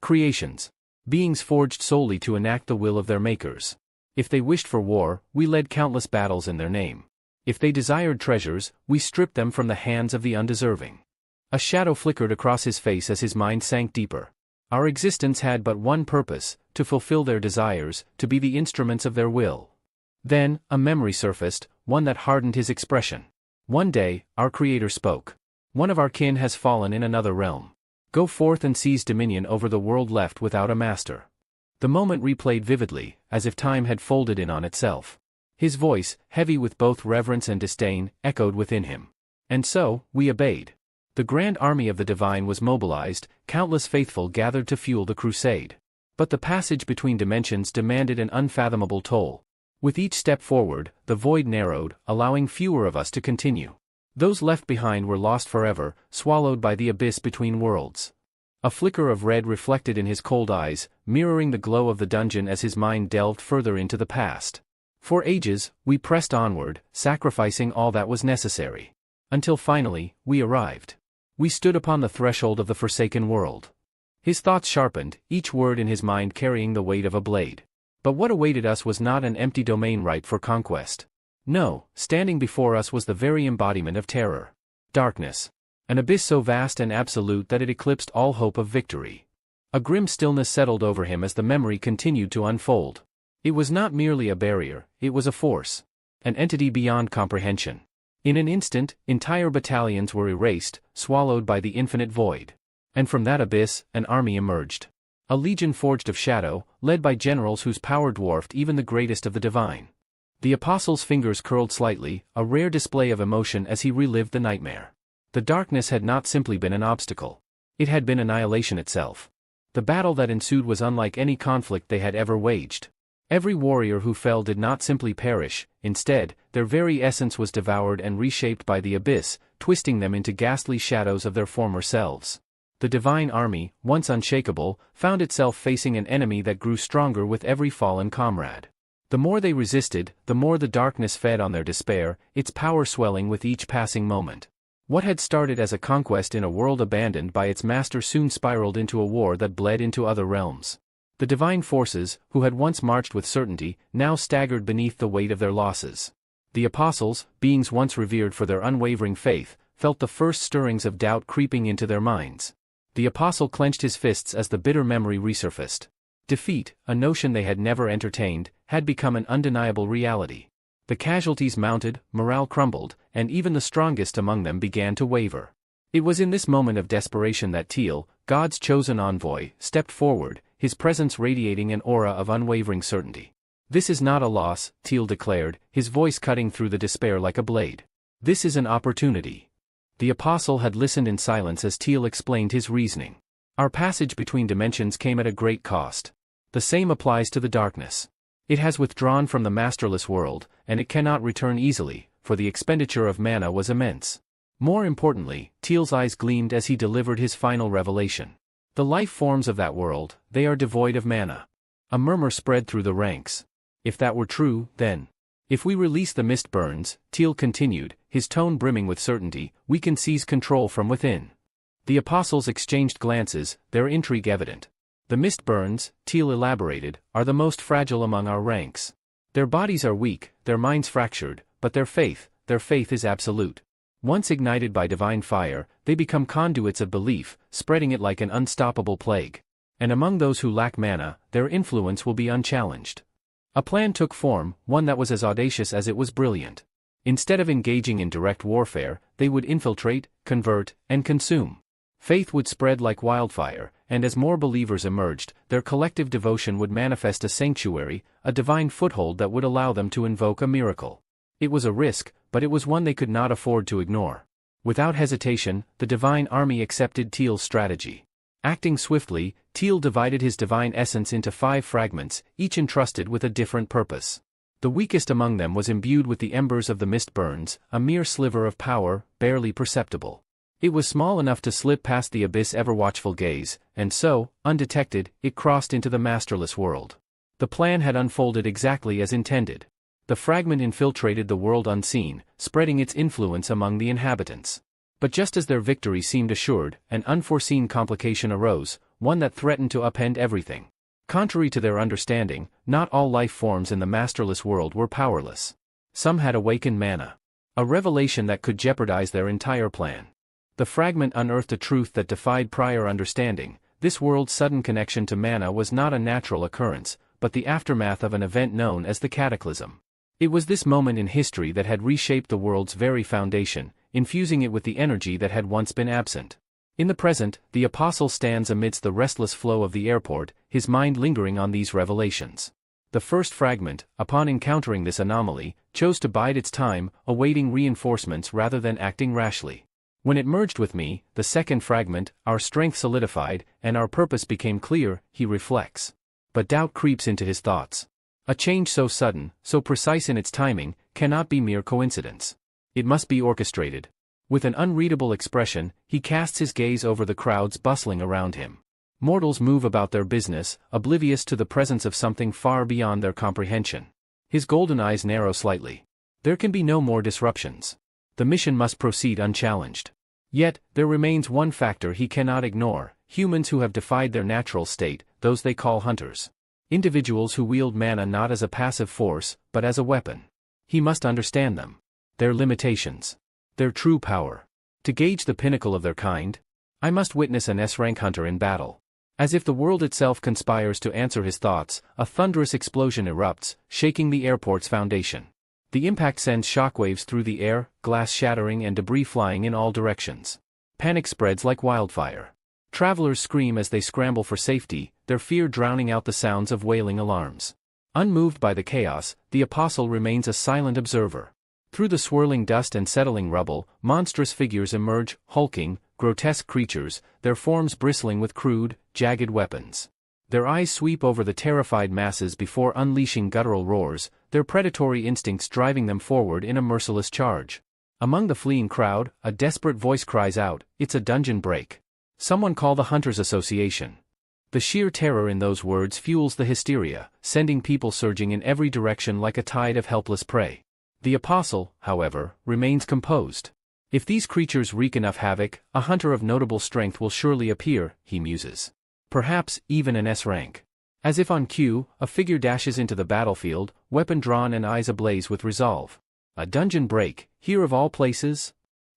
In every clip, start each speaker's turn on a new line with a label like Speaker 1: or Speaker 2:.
Speaker 1: Creations. Beings forged solely to enact the will of their makers. If they wished for war, we led countless battles in their name. If they desired treasures, we stripped them from the hands of the undeserving. A shadow flickered across his face as his mind sank deeper. Our existence had but one purpose: to fulfill their desires, to be the instruments of their will. Then, a memory surfaced, one that hardened his expression. One day, our Creator spoke. One of our kin has fallen in another realm. Go forth and seize dominion over the world left without a master. The moment replayed vividly, as if time had folded in on itself. His voice, heavy with both reverence and disdain, echoed within him. And so, we obeyed. The grand army of the divine was mobilized, countless faithful gathered to fuel the crusade. But the passage between dimensions demanded an unfathomable toll. With each step forward, the void narrowed, allowing fewer of us to continue. Those left behind were lost forever, swallowed by the abyss between worlds. A flicker of red reflected in his cold eyes, mirroring the glow of the dungeon as his mind delved further into the past. For ages, we pressed onward, sacrificing all that was necessary. Until finally, we arrived. We stood upon the threshold of the forsaken world. His thoughts sharpened, each word in his mind carrying the weight of a blade. But what awaited us was not an empty domain ripe for conquest. No, standing before us was the very embodiment of terror. Darkness. An abyss so vast and absolute that it eclipsed all hope of victory. A grim stillness settled over him as the memory continued to unfold. It was not merely a barrier, it was a force. An entity beyond comprehension. In an instant, entire battalions were erased, swallowed by the infinite void. And from that abyss, an army emerged. A legion forged of shadow, led by generals whose power dwarfed even the greatest of the divine. The apostle's fingers curled slightly, a rare display of emotion as he relived the nightmare. The darkness had not simply been an obstacle. It had been annihilation itself. The battle that ensued was unlike any conflict they had ever waged. Every warrior who fell did not simply perish, instead, their very essence was devoured and reshaped by the abyss, twisting them into ghastly shadows of their former selves. The divine army, once unshakable, found itself facing an enemy that grew stronger with every fallen comrade. The more they resisted, the more the darkness fed on their despair, its power swelling with each passing moment. What had started as a conquest in a world abandoned by its master soon spiraled into a war that bled into other realms. The divine forces, who had once marched with certainty, now staggered beneath the weight of their losses. The apostles, beings once revered for their unwavering faith, felt the first stirrings of doubt creeping into their minds. The apostle clenched his fists as the bitter memory resurfaced. Defeat, a notion they had never entertained, had become an undeniable reality. The casualties mounted, morale crumbled, and even the strongest among them began to waver. It was in this moment of desperation that Teal, God's chosen envoy, stepped forward, his presence radiating an aura of unwavering certainty. "This is not a loss," Teal declared, his voice cutting through the despair like a blade. "This is an opportunity." The apostle had listened in silence as Teal explained his reasoning. "Our passage between dimensions came at a great cost. The same applies to the darkness. It has withdrawn from the masterless world, and it cannot return easily, for the expenditure of mana was immense." More importantly, Teal's eyes gleamed as he delivered his final revelation. "The life forms of that world, they are devoid of mana." A murmur spread through the ranks. If that were true, then. "If we release the mist burns," Teal continued, his tone brimming with certainty, "we can seize control from within." The apostles exchanged glances, their intrigue evident. "The mist burns," Teal elaborated, "are the most fragile among our ranks. Their bodies are weak, their minds fractured, but their faith is absolute. Once ignited by divine fire, they become conduits of belief, spreading it like an unstoppable plague. And among those who lack mana, their influence will be unchallenged." A plan took form, one that was as audacious as it was brilliant. Instead of engaging in direct warfare, they would infiltrate, convert, and consume. Faith would spread like wildfire, and as more believers emerged, their collective devotion would manifest a sanctuary, a divine foothold that would allow them to invoke a miracle. It was a risk, but it was one they could not afford to ignore. Without hesitation, the divine army accepted Teal's strategy. Acting swiftly, Teal divided his divine essence into 5 fragments, each entrusted with a different purpose. The weakest among them was imbued with the embers of the mist burns, a mere sliver of power, barely perceptible. It was small enough to slip past the abyss' ever-watchful gaze, and so, undetected, it crossed into the masterless world. The plan had unfolded exactly as intended. The fragment infiltrated the world unseen, spreading its influence among the inhabitants. But just as their victory seemed assured, an unforeseen complication arose, one that threatened to upend everything. Contrary to their understanding, not all life forms in the masterless world were powerless. Some had awakened mana. A revelation that could jeopardize their entire plan. The fragment unearthed a truth that defied prior understanding. This world's sudden connection to mana was not a natural occurrence, but the aftermath of an event known as the Cataclysm. It was this moment in history that had reshaped the world's very foundation, infusing it with the energy that had once been absent. In the present, the apostle stands amidst the restless flow of the airport, his mind lingering on these revelations. The first fragment, upon encountering this anomaly, chose to bide its time, awaiting reinforcements rather than acting rashly. When it merged with me, the second fragment, our strength solidified, and our purpose became clear, he reflects. But doubt creeps into his thoughts. A change so sudden, so precise in its timing, cannot be mere coincidence. It must be orchestrated. With an unreadable expression, he casts his gaze over the crowds bustling around him. Mortals move about their business, oblivious to the presence of something far beyond their comprehension. His golden eyes narrow slightly. There can be no more disruptions. The mission must proceed unchallenged. Yet, there remains one factor he cannot ignore: humans who have defied their natural state, those they call hunters. Individuals who wield mana not as a passive force, but as a weapon. He must understand them. Their limitations. Their true power. To gauge the pinnacle of their kind, I must witness an S-rank hunter in battle. As if the world itself conspires to answer his thoughts, a thunderous explosion erupts, shaking the airport's foundation. The impact sends shockwaves through the air, glass shattering and debris flying in all directions. Panic spreads like wildfire. Travelers scream as they scramble for safety, their fear drowning out the sounds of wailing alarms. Unmoved by the chaos, the apostle remains a silent observer. Through the swirling dust and settling rubble, monstrous figures emerge, hulking, grotesque creatures, their forms bristling with crude, jagged weapons. Their eyes sweep over the terrified masses before unleashing guttural roars, their predatory instincts driving them forward in a merciless charge. Among the fleeing crowd, a desperate voice cries out, "It's a dungeon break. Someone call the Hunters Association." The sheer terror in those words fuels the hysteria, sending people surging in every direction like a tide of helpless prey. The apostle, however, remains composed. If these creatures wreak enough havoc, a hunter of notable strength will surely appear, he muses. Perhaps even an S-rank. As if on cue, a figure dashes into the battlefield, weapon drawn and eyes ablaze with resolve. A dungeon break, here of all places?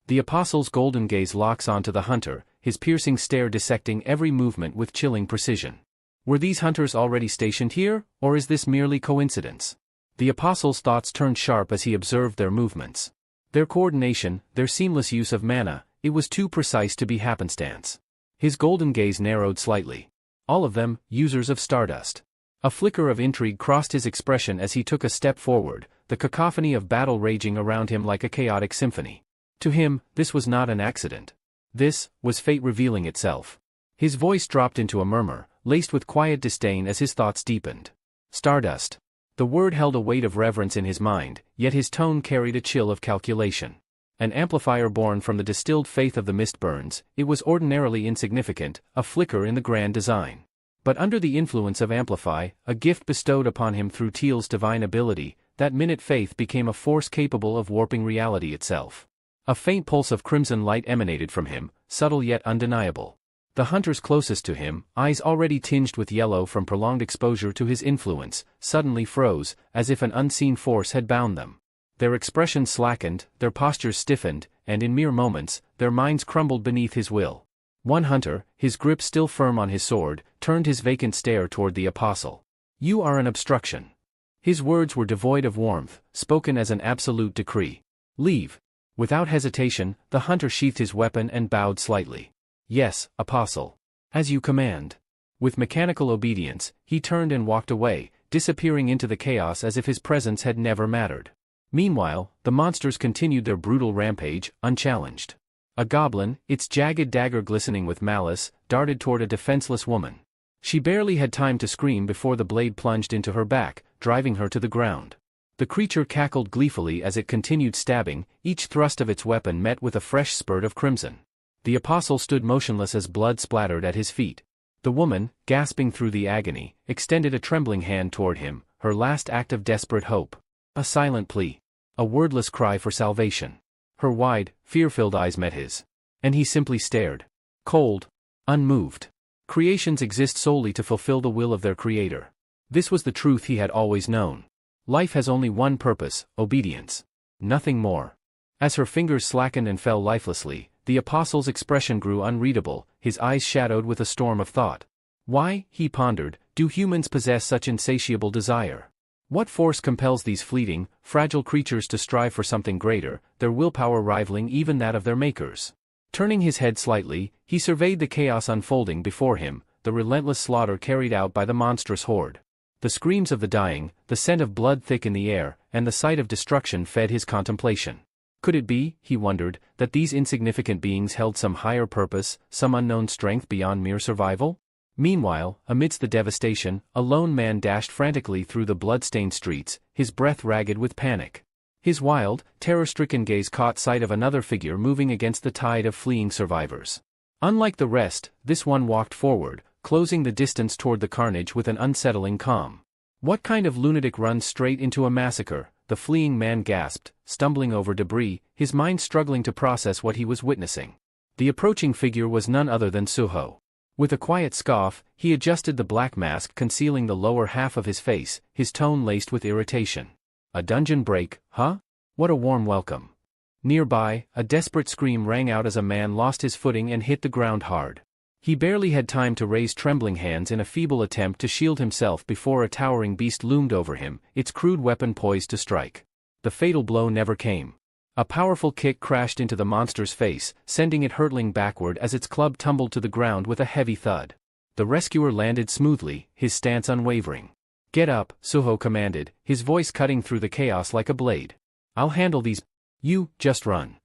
Speaker 1: The apostle's golden gaze locks onto the hunter, his piercing stare dissecting every movement with chilling precision. Were these hunters already stationed here, or is this merely coincidence? The apostle's thoughts turned sharp as he observed their movements. Their coordination, their seamless use of mana, it was too precise to be happenstance. His golden gaze narrowed slightly. All of them, users of stardust. A flicker of intrigue crossed his expression as he took a step forward, the cacophony of battle raging around him like a chaotic symphony. To him, this was not an accident. This was fate revealing itself. His voice dropped into a murmur, laced with quiet disdain as his thoughts deepened. Stardust. The word held a weight of reverence in his mind, yet his tone carried a chill of calculation. An amplifier born from the distilled faith of the mist burns, it was ordinarily insignificant, a flicker in the grand design. But under the influence of Amplify, a gift bestowed upon him through Teal's divine ability, that minute faith became a force capable of warping reality itself. A faint pulse of crimson light emanated from him, subtle yet undeniable. The hunters closest to him, eyes already tinged with yellow from prolonged exposure to his influence, suddenly froze, as if an unseen force had bound them. Their expressions slackened, their postures stiffened, and in mere moments, their minds crumbled beneath his will. One hunter, his grip still firm on his sword, turned his vacant stare toward the apostle. "You are an obstruction." His words were devoid of warmth, spoken as an absolute decree. "Leave." Without hesitation, the hunter sheathed his weapon and bowed slightly. "Yes, apostle. As you command." With mechanical obedience, he turned and walked away, disappearing into the chaos as if his presence had never mattered. Meanwhile, the monsters continued their brutal rampage, unchallenged. A goblin, its jagged dagger glistening with malice, darted toward a defenseless woman. She barely had time to scream before the blade plunged into her back, driving her to the ground. The creature cackled gleefully as it continued stabbing, each thrust of its weapon met with a fresh spurt of crimson. The apostle stood motionless as blood splattered at his feet. The woman, gasping through the agony, extended a trembling hand toward him, her last act of desperate hope. A silent plea. A wordless cry for salvation. Her wide, fear-filled eyes met his. And he simply stared. Cold. Unmoved. Creations exist solely to fulfill the will of their creator. This was the truth he had always known. Life has only one purpose, obedience. Nothing more. As her fingers slackened and fell lifelessly, the apostle's expression grew unreadable, his eyes shadowed with a storm of thought. Why, he pondered, do humans possess such insatiable desire? What force compels these fleeting, fragile creatures to strive for something greater, their willpower rivaling even that of their makers? Turning his head slightly, he surveyed the chaos unfolding before him, the relentless slaughter carried out by the monstrous horde. The screams of the dying, the scent of blood thick in the air, and the sight of destruction fed his contemplation. Could it be, he wondered, that these insignificant beings held some higher purpose, some unknown strength beyond mere survival? Meanwhile, amidst the devastation, a lone man dashed frantically through the blood-stained streets, his breath ragged with panic. His wild, terror-stricken gaze caught sight of another figure moving against the tide of fleeing survivors. Unlike the rest, this one walked forward, closing the distance toward the carnage with an unsettling calm. What kind of lunatic runs straight into a massacre? The fleeing man gasped, stumbling over debris, his mind struggling to process what he was witnessing. The approaching figure was none other than Suho. With a quiet scoff, he adjusted the black mask concealing the lower half of his face, his tone laced with irritation. A dungeon break, huh? What a warm welcome. Nearby, a desperate scream rang out as a man lost his footing and hit the ground hard. He barely had time to raise trembling hands in a feeble attempt to shield himself before a towering beast loomed over him, its crude weapon poised to strike. The fatal blow never came. A powerful kick crashed into the monster's face, sending it hurtling backward as its club tumbled to the ground with a heavy thud. The rescuer landed smoothly, his stance unwavering. "Get up," Suho commanded, his voice cutting through the chaos like a blade. "I'll handle these. You, just run."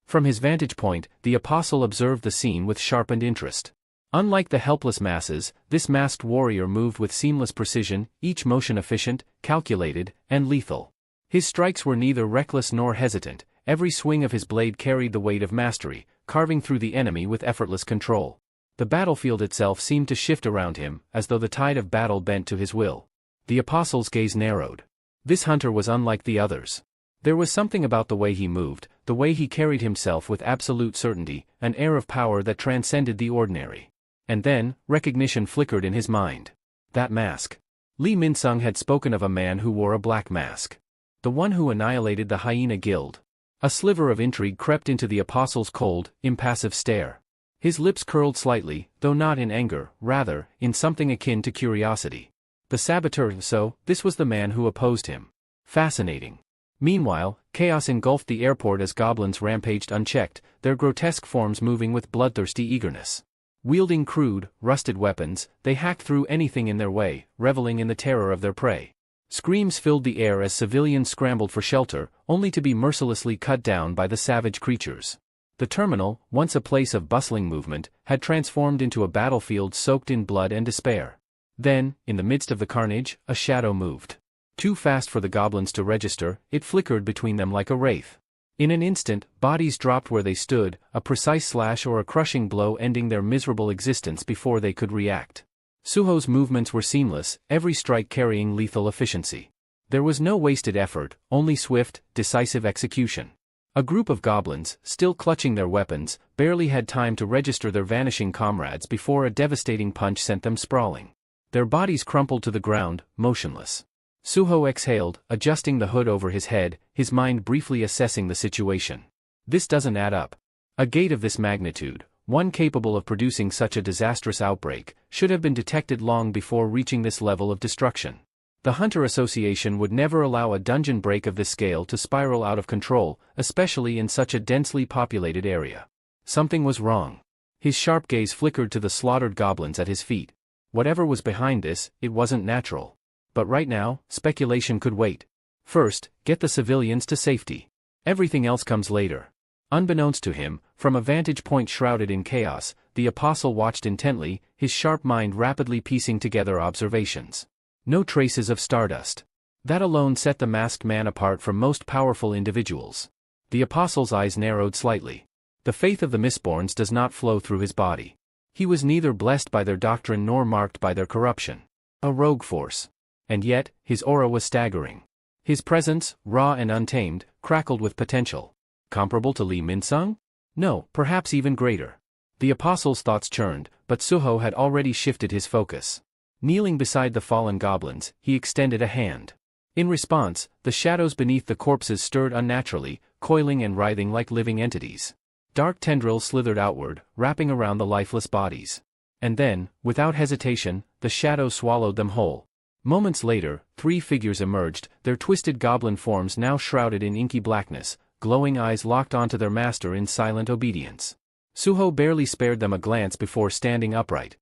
Speaker 1: From his vantage point, the apostle observed the scene with sharpened interest. Unlike the helpless masses, this masked warrior moved with seamless precision, each motion efficient, calculated, and lethal. His strikes were neither reckless nor hesitant. Every swing of his blade carried the weight of mastery, carving through the enemy with effortless control. The battlefield itself seemed to shift around him, as though the tide of battle bent to his will. The apostle's gaze narrowed. This hunter was unlike the others. There was something about the way he moved, the way he carried himself with absolute certainty, an air of power that transcended the ordinary. And then, recognition flickered in his mind. That mask. Lee Min-sung had spoken of a man who wore a black mask. The one who annihilated the Hyena Guild. A sliver of intrigue crept into the apostle's cold, impassive stare. His lips curled slightly, though not in anger, rather, in something akin to curiosity. The saboteur, so, this was the man who opposed him. Fascinating. Meanwhile, chaos engulfed the airport as goblins rampaged unchecked, their grotesque forms moving with bloodthirsty eagerness. Wielding crude, rusted weapons, they hacked through anything in their way, reveling in the terror of their prey. Screams filled the air as civilians scrambled for shelter, only to be mercilessly cut down by the savage creatures. The terminal, once a place of bustling movement, had transformed into a battlefield soaked in blood and despair. Then, in the midst of the carnage, a shadow moved. Too fast for the goblins to register, it flickered between them like a wraith. In an instant, bodies dropped where they stood, a precise slash or a crushing blow ending their miserable existence before they could react. Suho's movements were seamless, every strike carrying lethal efficiency. There was no wasted effort, only swift, decisive execution. A group of goblins, still clutching their weapons, barely had time to register their vanishing comrades before a devastating punch sent them sprawling. Their bodies crumpled to the ground, motionless. Suho exhaled, adjusting the hood over his head, his mind briefly assessing the situation. This doesn't add up. A gate of this magnitude, one capable of producing such a disastrous outbreak, should have been detected long before reaching this level of destruction. The Hunter Association would never allow a dungeon break of this scale to spiral out of control, especially in such a densely populated area. Something was wrong. His sharp gaze flickered to the slaughtered goblins at his feet. Whatever was behind this, it wasn't natural. But right now, speculation could wait. First, get the civilians to safety. Everything else comes later. Unbeknownst to him, from a vantage point shrouded in chaos, the apostle watched intently, his sharp mind rapidly piecing together observations. No traces of stardust. That alone set the masked man apart from most powerful individuals. The apostle's eyes narrowed slightly. The faith of the Mistborns does not flow through his body. He was neither blessed by their doctrine nor marked by their corruption. A rogue force. And yet, his aura was staggering. His presence, raw and untamed, crackled with potential. Comparable to Lee Min-sung? No, perhaps even greater. The apostle's thoughts churned, but Suho had already shifted his focus. Kneeling beside the fallen goblins, he extended a hand. In response, the shadows beneath the corpses stirred unnaturally, coiling and writhing like living entities. Dark tendrils slithered outward, wrapping around the lifeless bodies. And then, without hesitation, the shadow swallowed them whole. Moments later, 3 figures emerged, their twisted goblin forms now shrouded in inky blackness, glowing eyes locked onto their master in silent obedience. Suho barely spared them a glance before standing upright.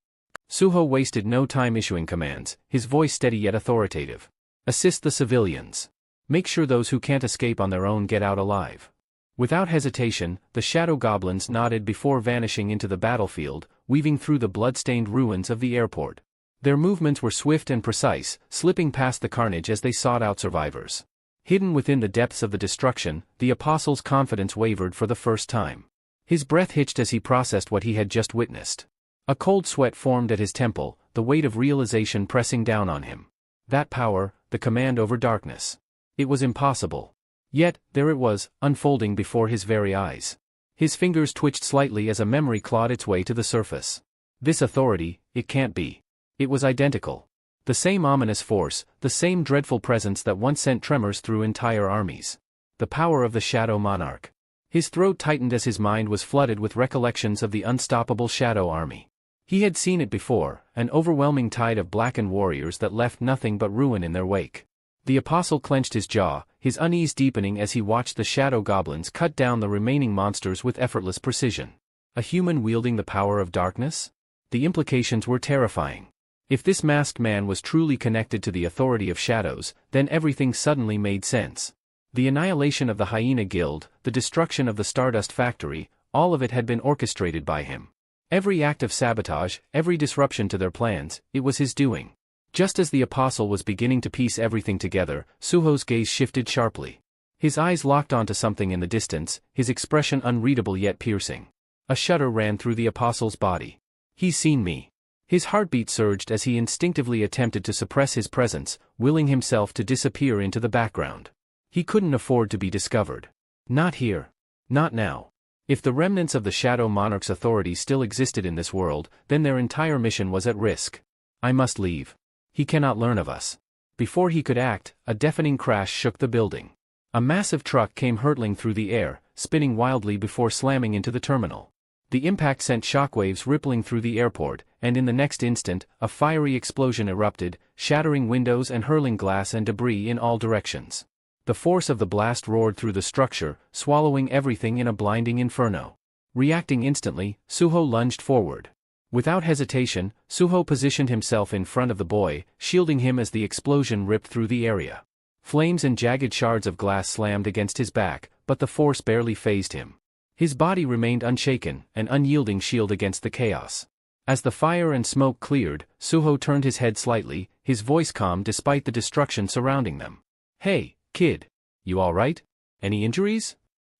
Speaker 1: Suho wasted no time issuing commands, his voice steady yet authoritative. Assist the civilians. Make sure those who can't escape on their own get out alive. Without hesitation, the shadow goblins nodded before vanishing into the battlefield, weaving through the blood-stained ruins of the airport. Their movements were swift and precise, slipping past the carnage as they sought out survivors. Hidden within the depths of the destruction, the apostle's confidence wavered for the first time. His breath hitched as he processed what he had just witnessed. A cold sweat formed at his temple, the weight of realization pressing down on him. That power, the command over darkness. It was impossible. Yet, there it was, unfolding before his very eyes. His fingers twitched slightly as a memory clawed its way to the surface. This authority, it can't be. It was identical. The same ominous force, the same dreadful presence that once sent tremors through entire armies. The power of the Shadow Monarch. His throat tightened as his mind was flooded with recollections of the unstoppable Shadow Army. He had seen it before, an overwhelming tide of blackened warriors that left nothing but ruin in their wake. The apostle clenched his jaw, his unease deepening as he watched the shadow goblins cut down the remaining monsters with effortless precision. A human wielding the power of darkness? The implications were terrifying. If this masked man was truly connected to the authority of shadows, then everything suddenly made sense. The annihilation of the Hyena Guild, the destruction of the Stardust Factory, all of it had been orchestrated by him. Every act of sabotage, every disruption to their plans, it was his doing. Just as the apostle was beginning to piece everything together, Suho's gaze shifted sharply. His eyes locked onto something in the distance, his expression unreadable yet piercing. A shudder ran through the apostle's body. He's seen me. His heartbeat surged as he instinctively attempted to suppress his presence, willing himself to disappear into the background. He couldn't afford to be discovered. Not here. Not now. If the remnants of the Shadow Monarch's authority still existed in this world, then their entire mission was at risk. I must leave. He cannot learn of us. Before he could act, a deafening crash shook the building. A massive truck came hurtling through the air, spinning wildly before slamming into the terminal. The impact sent shockwaves rippling through the airport, and in the next instant, a fiery explosion erupted, shattering windows and hurling glass and debris in all directions. The force of the blast roared through the structure, swallowing everything in a blinding inferno. Reacting instantly, Suho lunged forward. Without hesitation, Suho positioned himself in front of the boy, shielding him as the explosion ripped through the area. Flames and jagged shards of glass slammed against his back, but the force barely fazed him. His body remained unshaken, an unyielding shield against the chaos. As the fire and smoke cleared, Suho turned his head slightly, his voice calm despite the destruction surrounding them. "Hey, kid. You all right? Any injuries?"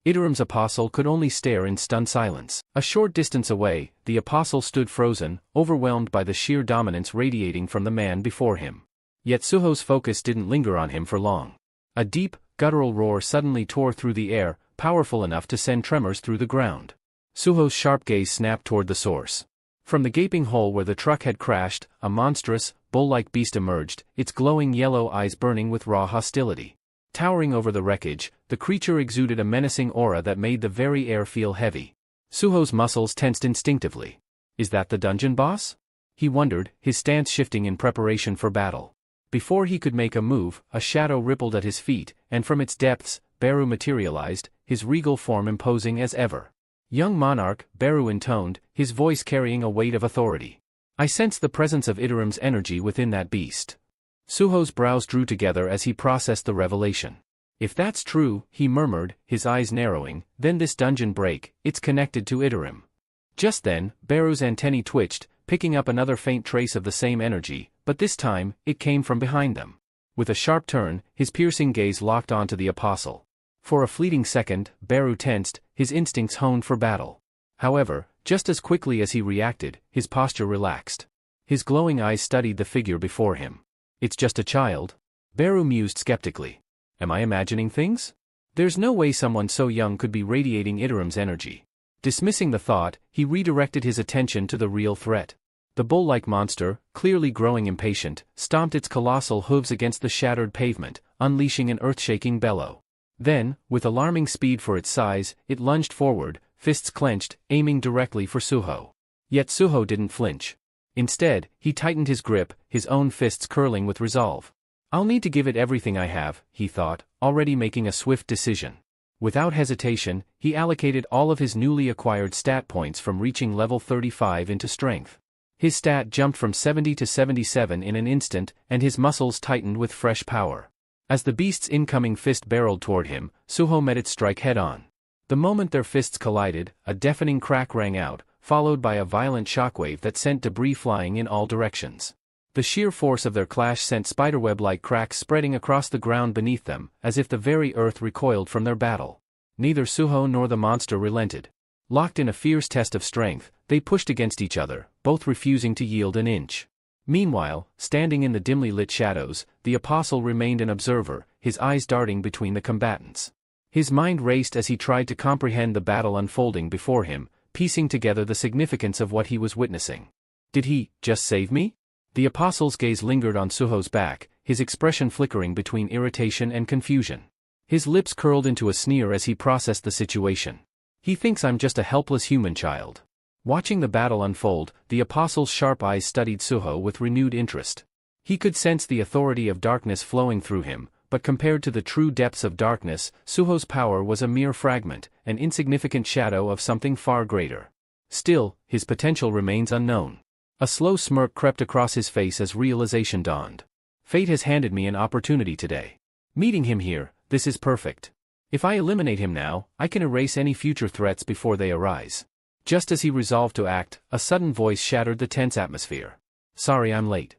Speaker 1: Iterim's apostle could only stare in stunned silence. A short distance away, the apostle stood frozen, overwhelmed by the sheer dominance radiating from the man before him. Yet Suho's focus didn't linger on him for long. A deep, guttural roar suddenly tore through the air, powerful enough to send tremors through the ground. Suho's sharp gaze snapped toward the source. From the gaping hole where the truck had crashed, a monstrous, bull-like beast emerged, its glowing yellow eyes burning with raw hostility. Towering over the wreckage, the creature exuded a menacing aura that made the very air feel heavy. Suho's muscles tensed instinctively. Is that the dungeon boss? He wondered, his stance shifting in preparation for battle. Before he could make a move, a shadow rippled at his feet, and from its depths, Beru materialized, his regal form imposing as ever. "Young monarch," Beru intoned, his voice carrying a weight of authority. "I sense the presence of Iterim's energy within that beast." Suho's brows drew together as he processed the revelation. "If that's true," he murmured, his eyes narrowing, "then this dungeon break, it's connected to Iterim." Just then, Beru's antennae twitched, picking up another faint trace of the same energy, but this time, it came from behind them. With a sharp turn, his piercing gaze locked onto the apostle. For a fleeting second, Beru tensed, his instincts honed for battle. However, just as quickly as he reacted, his posture relaxed. His glowing eyes studied the figure before him. "It's just a child?" Beru mused skeptically. "Am I imagining things? There's no way someone so young could be radiating Iterim's energy. Dismissing the thought, he redirected his attention to the real threat. The bull-like monster, clearly growing impatient, stomped its colossal hooves against the shattered pavement, unleashing an earth-shaking bellow. Then, with alarming speed for its size, it lunged forward, fists clenched, aiming directly for Suho. Yet Suho didn't flinch. Instead, he tightened his grip, his own fists curling with resolve. "I'll need to give it everything I have," he thought, already making a swift decision. Without hesitation, he allocated all of his newly acquired stat points from reaching level 35 into strength. His stat jumped from 70 to 77 in an instant, and his muscles tightened with fresh power. As the beast's incoming fist barreled toward him, Suho met its strike head-on. The moment their fists collided, a deafening crack rang out, followed by a violent shockwave that sent debris flying in all directions. The sheer force of their clash sent spiderweb-like cracks spreading across the ground beneath them, as if the very earth recoiled from their battle. Neither Suho nor the monster relented. Locked in a fierce test of strength, they pushed against each other, both refusing to yield an inch. Meanwhile, standing in the dimly lit shadows, the apostle remained an observer, his eyes darting between the combatants. His mind raced as he tried to comprehend the battle unfolding before him, piecing together the significance of what he was witnessing. Did he just save me? The apostle's gaze lingered on Suho's back, his expression flickering between irritation and confusion. His lips curled into a sneer as he processed the situation. "He thinks I'm just a helpless human child." Watching the battle unfold, the apostle's sharp eyes studied Suho with renewed interest. He could sense the authority of darkness flowing through him, but compared to the true depths of darkness, Suho's power was a mere fragment, an insignificant shadow of something far greater. Still, his potential remains unknown. A slow smirk crept across his face as realization dawned. Fate has handed me an opportunity today. Meeting him here, this is perfect. If I eliminate him now, I can erase any future threats before they arise. Just as he resolved to act, a sudden voice shattered the tense atmosphere. "Sorry I'm late."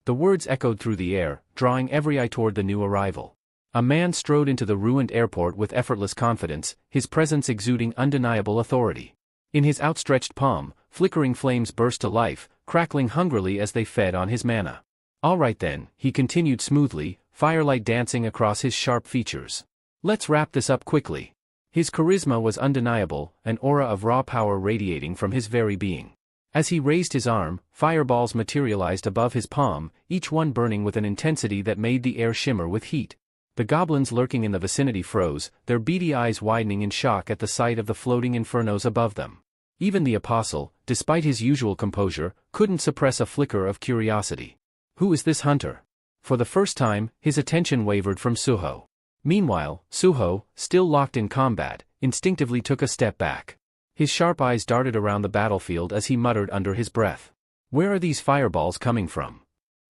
Speaker 1: The words echoed through the air, drawing every eye toward the new arrival. A man strode into the ruined airport with effortless confidence, his presence exuding undeniable authority. In his outstretched palm, flickering flames burst to life, crackling hungrily as they fed on his mana. "All right then," he continued smoothly, firelight dancing across his sharp features. "Let's wrap this up quickly." His charisma was undeniable, an aura of raw power radiating from his very being. As he raised his arm, fireballs materialized above his palm, each one burning with an intensity that made the air shimmer with heat. The goblins lurking in the vicinity froze, their beady eyes widening in shock at the sight of the floating infernos above them. Even the apostle, despite his usual composure, couldn't suppress a flicker of curiosity. Who is this hunter? For the first time, his attention wavered from Suho. Meanwhile, Suho, still locked in combat, instinctively took a step back. His sharp eyes darted around the battlefield as he muttered under his breath. "Where are these fireballs coming from?"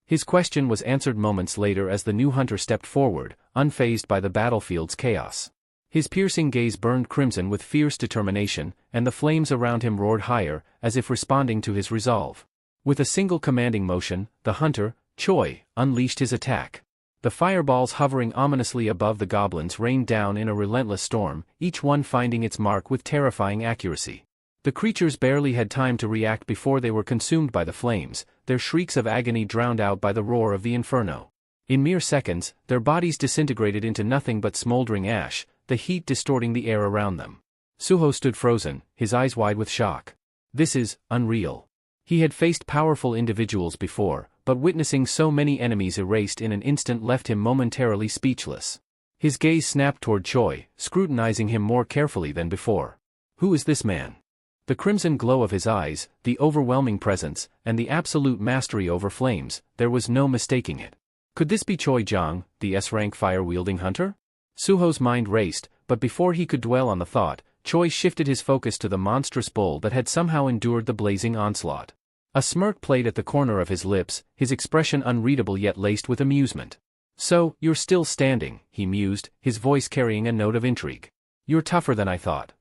Speaker 1: His question was answered moments later as the new hunter stepped forward, unfazed by the battlefield's chaos. His piercing gaze burned crimson with fierce determination, and the flames around him roared higher, as if responding to his resolve. With a single commanding motion, the hunter, Choi, unleashed his attack. The fireballs hovering ominously above the goblins rained down in a relentless storm, each one finding its mark with terrifying accuracy. The creatures barely had time to react before they were consumed by the flames, their shrieks of agony drowned out by the roar of the inferno. In mere seconds, their bodies disintegrated into nothing but smoldering ash, the heat distorting the air around them. Suho stood frozen, his eyes wide with shock. This is unreal. He had faced powerful individuals before, but witnessing so many enemies erased in an instant left him momentarily speechless. His gaze snapped toward Choi, scrutinizing him more carefully than before. Who is this man? The crimson glow of his eyes, the overwhelming presence, and the absolute mastery over flames, there was no mistaking it. Could this be Choi Jong, the S-rank fire-wielding hunter? Suho's mind raced, but before he could dwell on the thought, Choi shifted his focus to the monstrous bull that had somehow endured the blazing onslaught. A smirk played at the corner of his lips, his expression unreadable yet laced with amusement. "So, you're still standing," he mused, his voice carrying a note of intrigue. "You're tougher than I thought."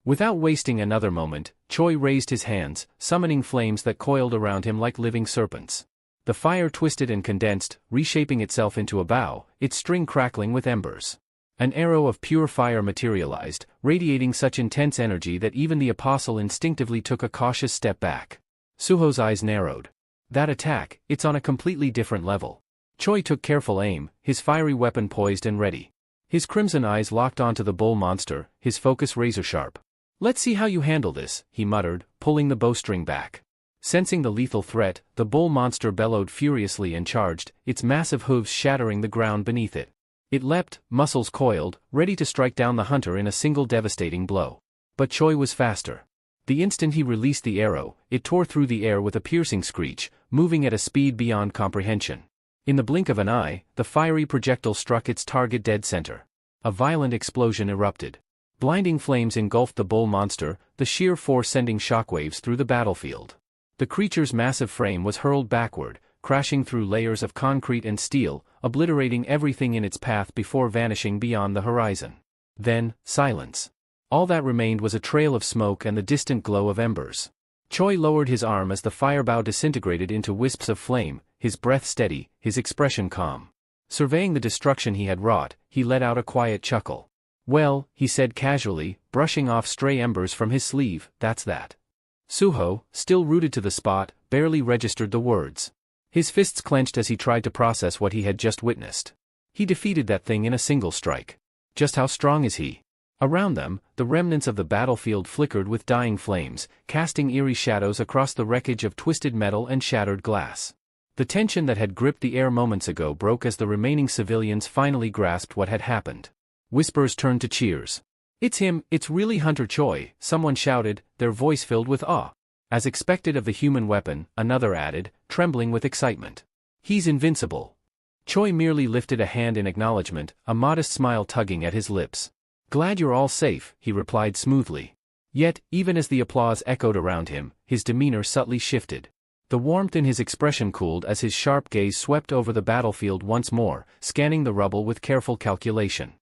Speaker 1: Without wasting another moment, Choi raised his hands, summoning flames that coiled around him like living serpents. The fire twisted and condensed, reshaping itself into a bow, its string crackling with embers. An arrow of pure fire materialized, radiating such intense energy that even the apostle instinctively took a cautious step back. Suho's eyes narrowed. That attack, it's on a completely different level. Choi took careful aim, his fiery weapon poised and ready. His crimson eyes locked onto the bull monster, his focus razor-sharp. Let's see how you handle this, he muttered, pulling the bowstring back. Sensing the lethal threat, the bull monster bellowed furiously and charged, its massive hooves shattering the ground beneath it. It leapt, muscles coiled, ready to strike down the hunter in a single devastating blow. But Choi was faster. The instant he released the arrow, it tore through the air with a piercing screech, moving at a speed beyond comprehension. In the blink of an eye, the fiery projectile struck its target dead center. A violent explosion erupted. Blinding flames engulfed the bull monster, the sheer force sending shockwaves through the battlefield. The creature's massive frame was hurled backward, crashing through layers of concrete and steel, obliterating everything in its path before vanishing beyond the horizon. Then, silence. All that remained was a trail of smoke and the distant glow of embers. Choi lowered his arm as the firebow disintegrated into wisps of flame, his breath steady, his expression calm. Surveying the destruction he had wrought, he let out a quiet chuckle. Well, he said casually, brushing off stray embers from his sleeve, that's that. Suho, still rooted to the spot, barely registered the words. His fists clenched as he tried to process what he had just witnessed. He defeated that thing in a single strike. Just how strong is he? Around them, the remnants of the battlefield flickered with dying flames, casting eerie shadows across the wreckage of twisted metal and shattered glass. The tension that had gripped the air moments ago broke as the remaining civilians finally grasped what had happened. Whispers turned to cheers. It's him, it's really Hunter Choi, someone shouted, their voice filled with awe. As expected of the human weapon, another added, trembling with excitement. He's invincible. Choi merely lifted a hand in acknowledgement, a modest smile tugging at his lips. Glad you're all safe, he replied smoothly. Yet, even as the applause echoed around him, his demeanor subtly shifted. The warmth in his expression cooled as his sharp gaze swept over the battlefield once more, scanning the rubble with careful calculation.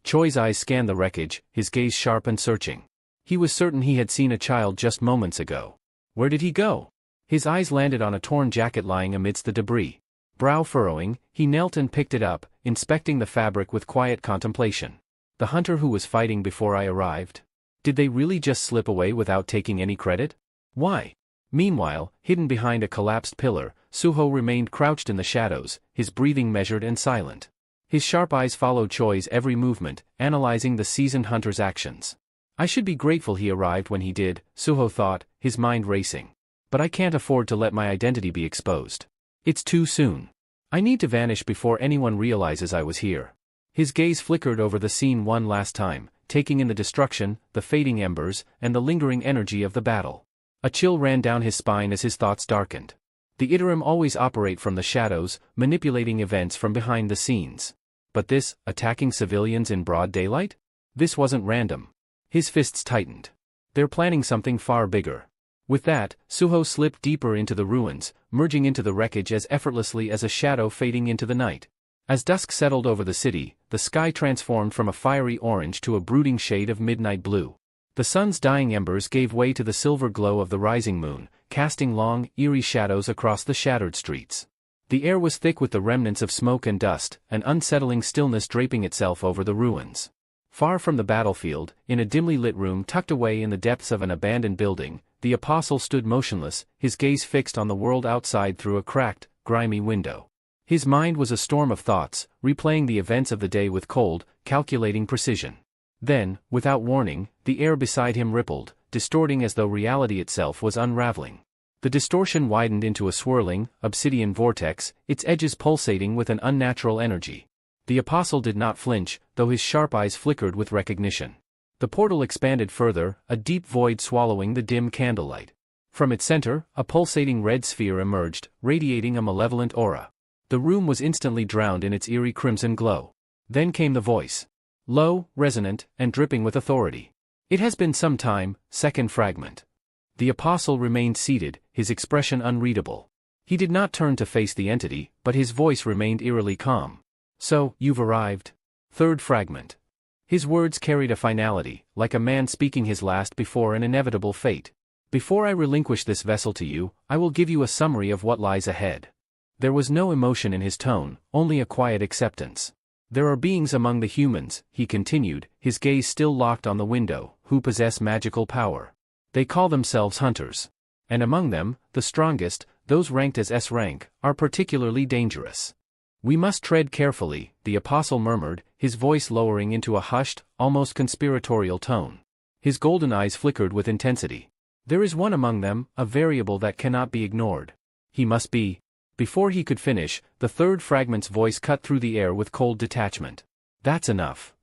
Speaker 1: Choi's eyes scanned the wreckage, his gaze sharp and searching. He was certain he had seen a child just moments ago. Where did he go? His eyes landed on a torn jacket lying amidst the debris. Brow furrowing, he knelt and picked it up, inspecting the fabric with quiet contemplation. The hunter who was fighting before I arrived? Did they really just slip away without taking any credit? Why? Meanwhile, hidden behind a collapsed pillar, Suho remained crouched in the shadows, his breathing measured and silent. His sharp eyes followed Choi's every movement, analyzing the seasoned hunter's actions. I should be grateful he arrived when he did, Suho thought, his mind racing. But I can't afford to let my identity be exposed. It's too soon. I need to vanish before anyone realizes I was here. His gaze flickered over the scene one last time, taking in the destruction, the fading embers, and the lingering energy of the battle. A chill ran down his spine as his thoughts darkened. The Iterum always operate from the shadows, manipulating events from behind the scenes. But this, attacking civilians in broad daylight? This wasn't random. His fists tightened. They're planning something far bigger. With that, Suho slipped deeper into the ruins, merging into the wreckage as effortlessly as a shadow fading into the night. As dusk settled over the city, the sky transformed from a fiery orange to a brooding shade of midnight blue. The sun's dying embers gave way to the silver glow of the rising moon, casting long, eerie shadows across the shattered streets. The air was thick with the remnants of smoke and dust, an unsettling stillness draping itself over the ruins. Far from the battlefield, in a dimly lit room tucked away in the depths of an abandoned building, the apostle stood motionless, his gaze fixed on the world outside through a cracked, grimy window. His mind was a storm of thoughts, replaying the events of the day with cold, calculating precision. Then, without warning, the air beside him rippled, distorting as though reality itself was unraveling. The distortion widened into a swirling, obsidian vortex, its edges pulsating with an unnatural energy. The apostle did not flinch, though his sharp eyes flickered with recognition. The portal expanded further, a deep void swallowing the dim candlelight. From its center, a pulsating red sphere emerged, radiating a malevolent aura. The room was instantly drowned in its eerie crimson glow. Then came the voice. Low, resonant, and dripping with authority. It has been some time, second fragment. The apostle remained seated, his expression unreadable. He did not turn to face the entity, but his voice remained eerily calm. So, you've arrived? Third fragment. His words carried a finality, like a man speaking his last before an inevitable fate. Before I relinquish this vessel to you, I will give you a summary of what lies ahead. There was no emotion in his tone, only a quiet acceptance. There are beings among the humans, he continued, his gaze still locked on the window, who possess magical power. They call themselves hunters. And among them, the strongest, those ranked as S rank, are particularly dangerous. We must tread carefully, the apostle murmured, his voice lowering into a hushed, almost conspiratorial tone. His golden eyes flickered with intensity. There is one among them, a variable that cannot be ignored. He must be. Before he could finish, the third fragment's voice cut through the air with cold detachment. That's enough.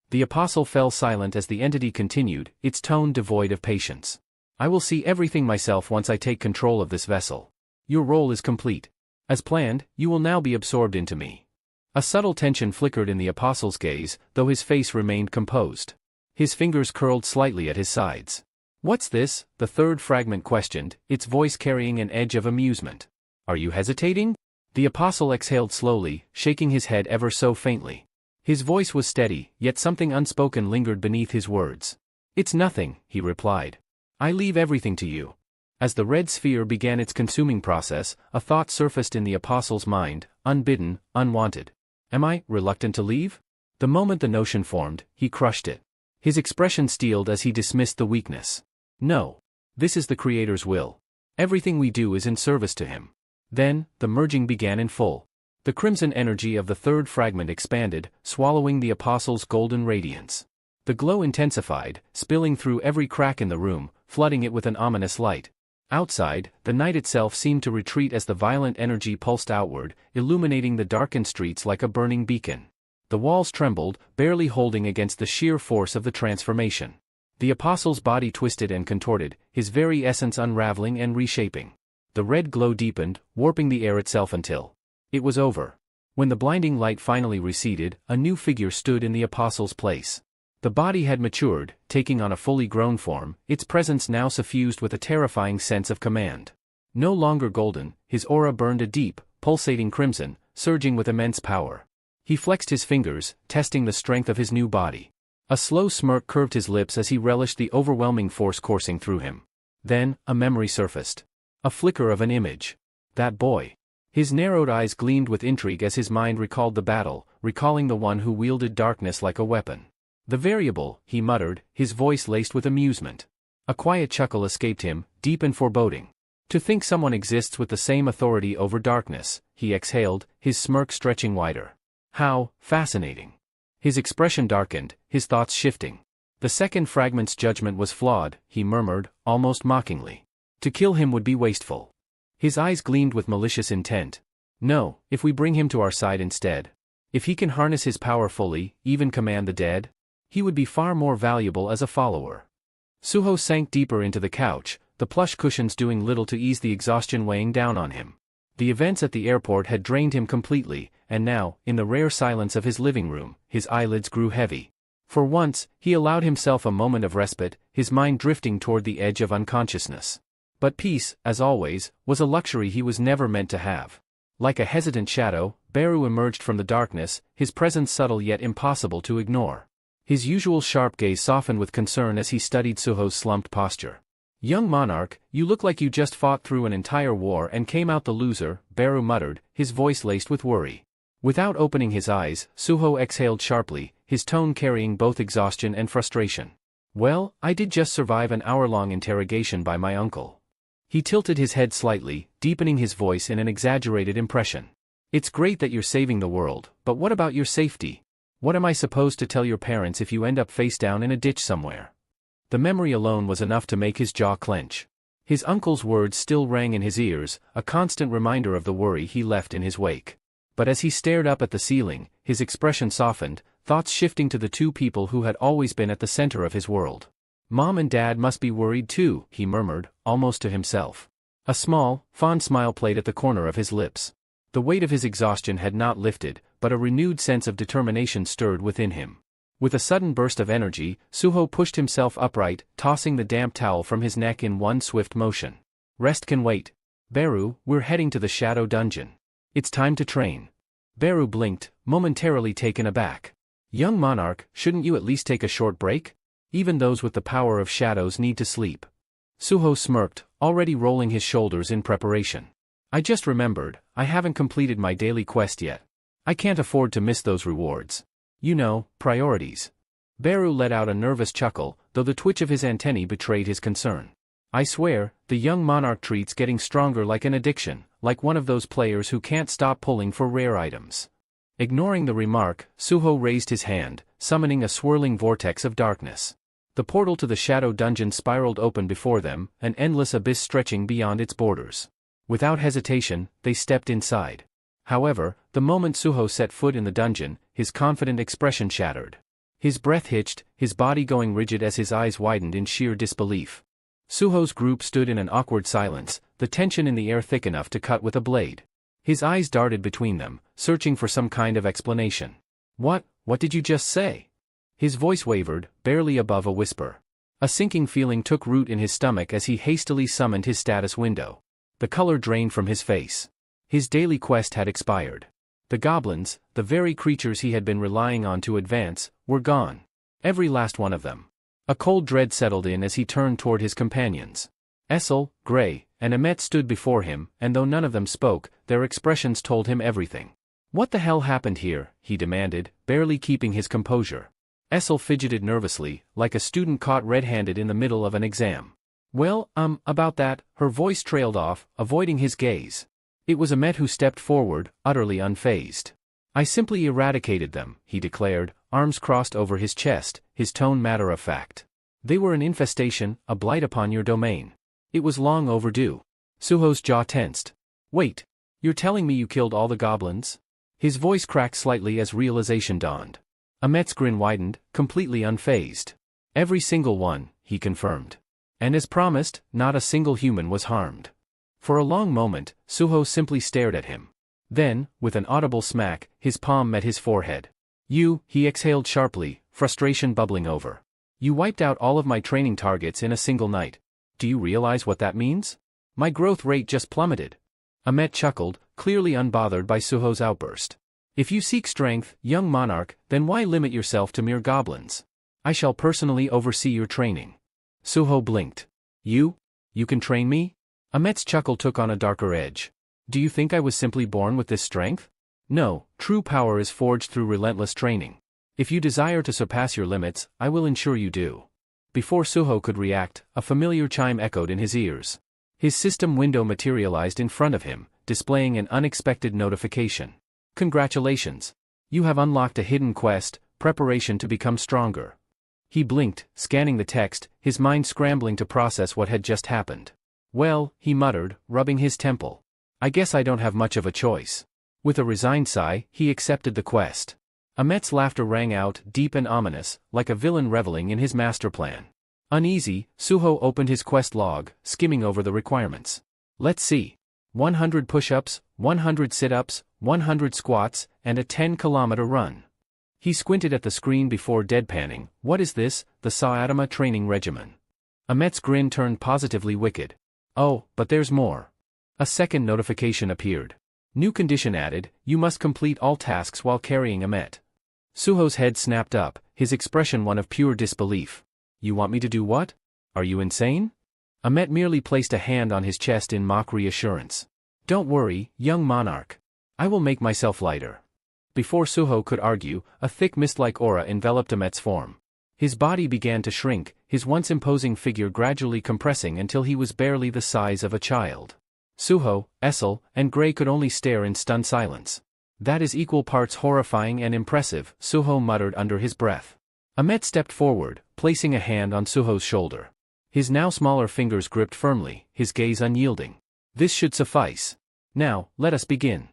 Speaker 1: The apostle fell silent as the entity continued, its tone devoid of patience. I will see everything myself once I take control of this vessel. Your role is complete. As planned, you will now be absorbed into me. A subtle tension flickered in the apostle's gaze, though his face remained composed. His fingers curled slightly at his sides. What's this? The third fragment questioned, its voice carrying an edge of amusement. Are you hesitating? The apostle exhaled slowly, shaking his head ever so faintly. His voice was steady, yet something unspoken lingered beneath his words. It's nothing, he replied. I leave everything to you. As the red sphere began its consuming process, a thought surfaced in the apostle's mind, unbidden, unwanted. Am I reluctant to leave? The moment the notion formed, he crushed it. His expression steeled as he dismissed the weakness. No. This is the Creator's will. Everything we do is in service to Him. Then, the merging began in full. The crimson energy of the third fragment expanded, swallowing the apostle's golden radiance. The glow intensified, spilling through every crack in the room, flooding it with an ominous light. Outside, the night itself seemed to retreat as the violent energy pulsed outward, illuminating the darkened streets like a burning beacon. The walls trembled, barely holding against the sheer force of the transformation. The apostle's body twisted and contorted, his very essence unraveling and reshaping. The red glow deepened, warping the air itself until it was over. When the blinding light finally receded, a new figure stood in the apostle's place. The body had matured, taking on a fully grown form, its presence now suffused with a terrifying sense of command. No longer golden, his aura burned a deep, pulsating crimson, surging with immense power. He flexed his fingers, testing the strength of his new body. A slow smirk curved his lips as he relished the overwhelming force coursing through him. Then, a memory surfaced. A flicker of an image. That boy. His narrowed eyes gleamed with intrigue as his mind recalled the battle, recalling the one who wielded darkness like a weapon. The variable, he muttered, his voice laced with amusement. A quiet chuckle escaped him, deep and foreboding. To think someone exists with the same authority over darkness, he exhaled, his smirk stretching wider. How fascinating. His expression darkened, his thoughts shifting. The second fragment's judgment was flawed, he murmured, almost mockingly. To kill him would be wasteful. His eyes gleamed with malicious intent. No, if we bring him to our side instead. If he can harness his power fully, even command the dead, he would be far more valuable as a follower. Suho sank deeper into the couch, the plush cushions doing little to ease the exhaustion weighing down on him. The events at the airport had drained him completely, and now, in the rare silence of his living room, his eyelids grew heavy. For once, he allowed himself a moment of respite, his mind drifting toward the edge of unconsciousness. But peace, as always, was a luxury he was never meant to have. Like a hesitant shadow, Beru emerged from the darkness, his presence subtle yet impossible to ignore. His usual sharp gaze softened with concern as he studied Suho's slumped posture. Young monarch, you look like you just fought through an entire war and came out the loser, Beru muttered, his voice laced with worry. Without opening his eyes, Suho exhaled sharply, his tone carrying both exhaustion and frustration. Well, I did just survive an hour-long interrogation by my uncle. He tilted his head slightly, deepening his voice in an exaggerated impression. It's great that you're saving the world, but what about your safety? What am I supposed to tell your parents if you end up face down in a ditch somewhere? The memory alone was enough to make his jaw clench. His uncle's words still rang in his ears, a constant reminder of the worry he left in his wake. But as he stared up at the ceiling, his expression softened, thoughts shifting to the two people who had always been at the center of his world. Mom and Dad must be worried too, he murmured, almost to himself. A small, fond smile played at the corner of his lips. The weight of his exhaustion had not lifted, but a renewed sense of determination stirred within him. With a sudden burst of energy, Suho pushed himself upright, tossing the damp towel from his neck in one swift motion. Rest can wait. Beru, we're heading to the Shadow Dungeon. It's time to train. Beru blinked, momentarily taken aback. Young monarch, shouldn't you at least take a short break? Even those with the power of shadows need to sleep. Suho smirked, already rolling his shoulders in preparation. I just remembered, I haven't completed my daily quest yet. I can't afford to miss those rewards. You know, priorities. Beru let out a nervous chuckle, though the twitch of his antennae betrayed his concern. I swear, the young monarch treat's getting stronger like an addiction, like one of those players who can't stop pulling for rare items. Ignoring the remark, Suho raised his hand, summoning a swirling vortex of darkness. The portal to the shadow dungeon spiraled open before them, an endless abyss stretching beyond its borders. Without hesitation, they stepped inside. However, the moment Suho set foot in the dungeon, his confident expression shattered. His breath hitched, his body going rigid as his eyes widened in sheer disbelief. Suho's group stood in an awkward silence, the tension in the air thick enough to cut with a blade. His eyes darted between them, searching for some kind of explanation. What did you just say? His voice wavered, barely above a whisper. A sinking feeling took root in his stomach as he hastily summoned his status window. The color drained from his face. His daily quest had expired. The goblins, the very creatures he had been relying on to advance, were gone. Every last one of them. A cold dread settled in as he turned toward his companions. Essel, Gray, and Emmet stood before him, and though none of them spoke, their expressions told him everything. What the hell happened here? He demanded, barely keeping his composure. Essel fidgeted nervously, like a student caught red-handed in the middle of an exam. Well, about that, her voice trailed off, avoiding his gaze. It was Emmet who stepped forward, utterly unfazed. I simply eradicated them, he declared, arms crossed over his chest, his tone matter-of-fact. They were an infestation, a blight upon your domain. It was long overdue. Suho's jaw tensed. Wait, you're telling me you killed all the goblins? His voice cracked slightly as realization dawned. Emmet's grin widened, completely unfazed. Every single one, he confirmed. And as promised, not a single human was harmed. For a long moment, Suho simply stared at him. Then, with an audible smack, his palm met his forehead. He exhaled sharply, frustration bubbling over. You wiped out all of my training targets in a single night. Do you realize what that means? My growth rate just plummeted. Emmet chuckled, clearly unbothered by Suho's outburst. If you seek strength, young monarch, then why limit yourself to mere goblins? I shall personally oversee your training. Suho blinked. You can train me? Emmet's chuckle took on a darker edge. Do you think I was simply born with this strength? No, true power is forged through relentless training. If you desire to surpass your limits, I will ensure you do. Before Suho could react, a familiar chime echoed in his ears. His system window materialized in front of him, displaying an unexpected notification. Congratulations. You have unlocked a hidden quest, preparation to become stronger. He blinked, scanning the text, his mind scrambling to process what had just happened. Well, he muttered, rubbing his temple. I guess I don't have much of a choice. With a resigned sigh, he accepted the quest. Emmet's laughter rang out, deep and ominous, like a villain reveling in his master plan. Uneasy, Suho opened his quest log, skimming over the requirements. Let's see. 100 push-ups, 100 sit-ups, 100 squats, and a 10-kilometer run. He squinted at the screen before deadpanning. What is this? The Saatama training regimen. Emmet's grin turned positively wicked. Oh, but there's more. A second notification appeared. New condition added, you must complete all tasks while carrying Emmet. Suho's head snapped up, his expression one of pure disbelief. You want me to do what? Are you insane? Emmet merely placed a hand on his chest in mock reassurance. Don't worry, young monarch. I will make myself lighter. Before Suho could argue, a thick mist-like aura enveloped Emmet's form. His body began to shrink, his once imposing figure gradually compressing until he was barely the size of a child. Suho, Essel, and Gray could only stare in stunned silence. That is equal parts horrifying and impressive, Suho muttered under his breath. Emmet stepped forward, placing a hand on Suho's shoulder. His now smaller fingers gripped firmly, his gaze unyielding. This should suffice. Now, let us begin.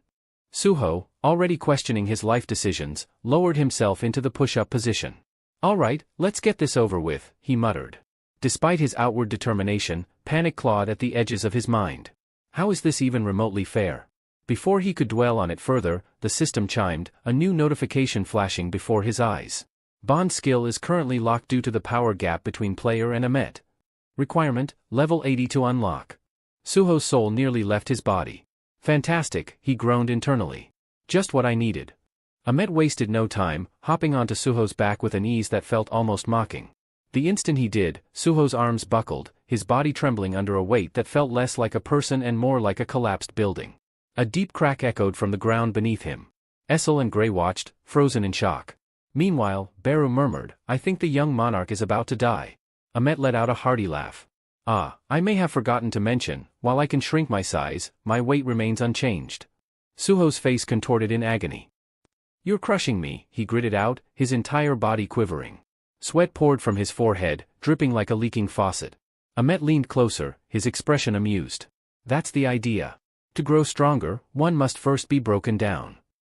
Speaker 1: Suho, already questioning his life decisions, lowered himself into the push-up position. All right, let's get this over with, he muttered. Despite his outward determination, panic clawed at the edges of his mind. How is this even remotely fair? Before he could dwell on it further, the system chimed, a new notification flashing before his eyes. Bond skill is currently locked due to the power gap between player and Emmet. Requirement, level 80 to unlock. Suho's soul nearly left his body. Fantastic, he groaned internally. Just what I needed. Emmet wasted no time, hopping onto Suho's back with an ease that felt almost mocking. The instant he did, Suho's arms buckled, his body trembling under a weight that felt less like a person and more like a collapsed building. A deep crack echoed from the ground beneath him. Essel and Gray watched, frozen in shock. Meanwhile, Beru murmured, I think the young monarch is about to die. Emmet let out a hearty laugh. I may have forgotten to mention, while I can shrink my size, my weight remains unchanged. Suho's face contorted in agony. You're crushing me, he gritted out, his entire body quivering. Sweat poured from his forehead, dripping like a leaking faucet. Ahmet leaned closer, his expression amused. That's the idea. To grow stronger, one must first be broken down.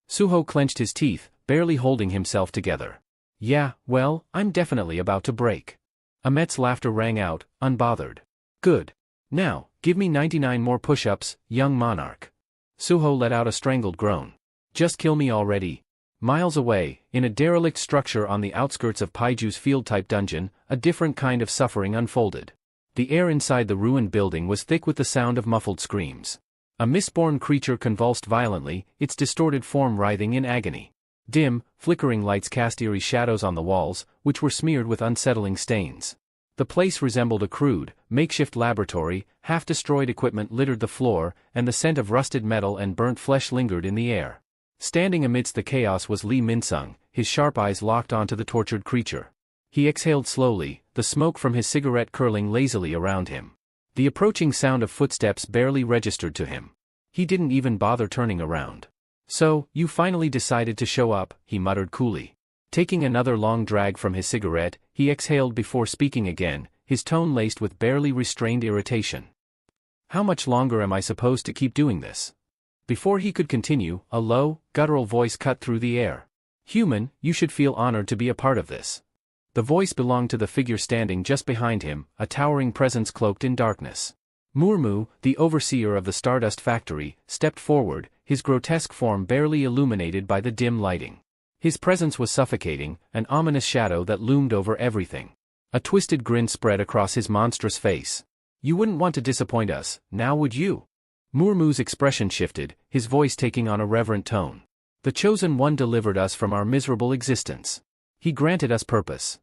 Speaker 1: Suho clenched his teeth, barely holding himself together. Yeah, well, I'm definitely about to break. Ahmet's laughter rang out, unbothered. Good. Now, give me 99 more push-ups, young monarch. Suho let out a strangled groan. Just kill me already. Miles away, in a derelict structure on the outskirts of Paiju's field-type dungeon, a different kind of suffering unfolded. The air inside the ruined building was thick with the sound of muffled screams. A mistborn creature convulsed violently, its distorted form writhing in agony. Dim, flickering lights cast eerie shadows on the walls, which were smeared with unsettling stains. The place resembled a crude, makeshift laboratory, half-destroyed equipment littered the floor, and the scent of rusted metal and burnt flesh lingered in the air. Standing amidst the chaos was Lee Min-sung, his sharp eyes locked onto the tortured creature. He exhaled slowly, the smoke from his cigarette curling lazily around him. The approaching sound of footsteps barely registered to him. He didn't even bother turning around. So, you finally decided to show up, he muttered coolly. Taking another long drag from his cigarette, he exhaled before speaking again, his tone laced with barely restrained irritation. How much longer am I supposed to keep doing this? Before he could continue, a low, guttural voice cut through the air. Human, you should feel honored to be a part of this. The voice belonged to the figure standing just behind him, a towering presence cloaked in darkness. Murmu, the overseer of the Stardust Factory, stepped forward, his grotesque form barely illuminated by the dim lighting. His presence was suffocating, an ominous shadow that loomed over everything. A twisted grin spread across his monstrous face. You wouldn't want to disappoint us, now would you? Murmu's expression shifted, his voice taking on a reverent tone. The Chosen One delivered us from our miserable existence. He granted us purpose.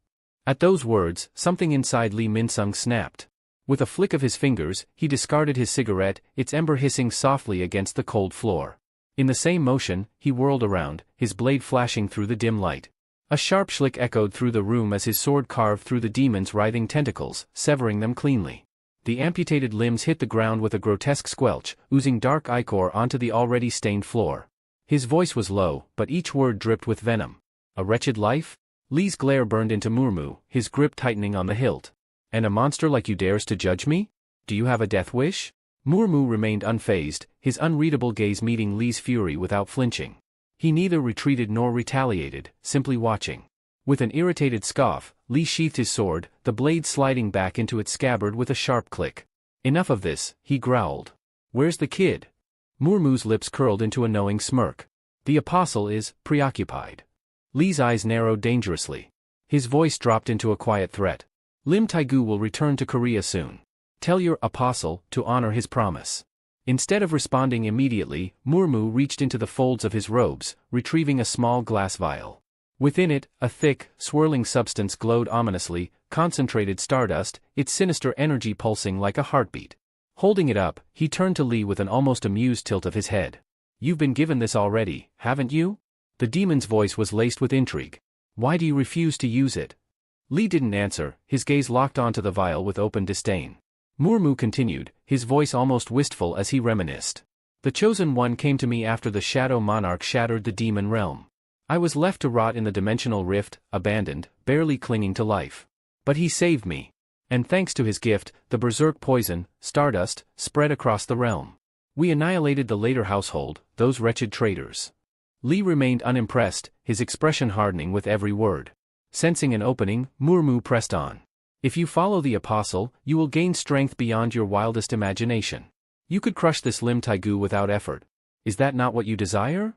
Speaker 1: At those words, something inside Lee Min-sung snapped. With a flick of his fingers, he discarded his cigarette, its ember hissing softly against the cold floor. In the same motion, he whirled around, his blade flashing through the dim light. A sharp shlick echoed through the room as his sword carved through the demon's writhing tentacles, severing them cleanly. The amputated limbs hit the ground with a grotesque squelch, oozing dark ichor onto the already stained floor. His voice was low, but each word dripped with venom. A wretched life? Lee's glare burned into Murmu, his grip tightening on the hilt. And a monster like you dares to judge me? Do you have a death wish? Murmu remained unfazed, his unreadable gaze meeting Lee's fury without flinching. He neither retreated nor retaliated, simply watching. With an irritated scoff, Lee sheathed his sword, the blade sliding back into its scabbard with a sharp click. Enough of this, he growled. Where's the kid? Murmu's lips curled into a knowing smirk. The apostle is preoccupied. Lee's eyes narrowed dangerously. His voice dropped into a quiet threat. Lim Taegu will return to Korea soon. Tell your apostle to honor his promise. Instead of responding immediately, Murmu reached into the folds of his robes, retrieving a small glass vial. Within it, a thick, swirling substance glowed ominously, concentrated stardust, its sinister energy pulsing like a heartbeat. Holding it up, he turned to Lee with an almost amused tilt of his head. You've been given this already, haven't you? The demon's voice was laced with intrigue. Why do you refuse to use it? Lee didn't answer, his gaze locked onto the vial with open disdain. Murmu continued, his voice almost wistful as he reminisced. The Chosen One came to me after the Shadow Monarch shattered the demon realm. I was left to rot in the dimensional rift, abandoned, barely clinging to life. But he saved me. And thanks to his gift, the berserk poison, stardust, spread across the realm. We annihilated the later household, those wretched traitors. Lee remained unimpressed, his expression hardening with every word. Sensing an opening, Murmu pressed on. If you follow the apostle, you will gain strength beyond your wildest imagination. You could crush this Lim Taegu without effort. Is that not what you desire?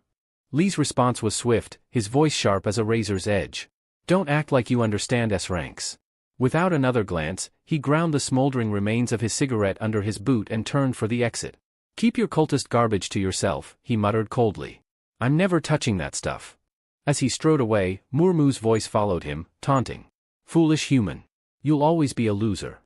Speaker 1: Lee's response was swift, his voice sharp as a razor's edge. Don't act like you understand S ranks. Without another glance, he ground the smoldering remains of his cigarette under his boot and turned for the exit. Keep your cultist garbage to yourself, he muttered coldly. I'm never touching that stuff. As he strode away, Murmu's voice followed him, taunting. Foolish human. You'll always be a loser.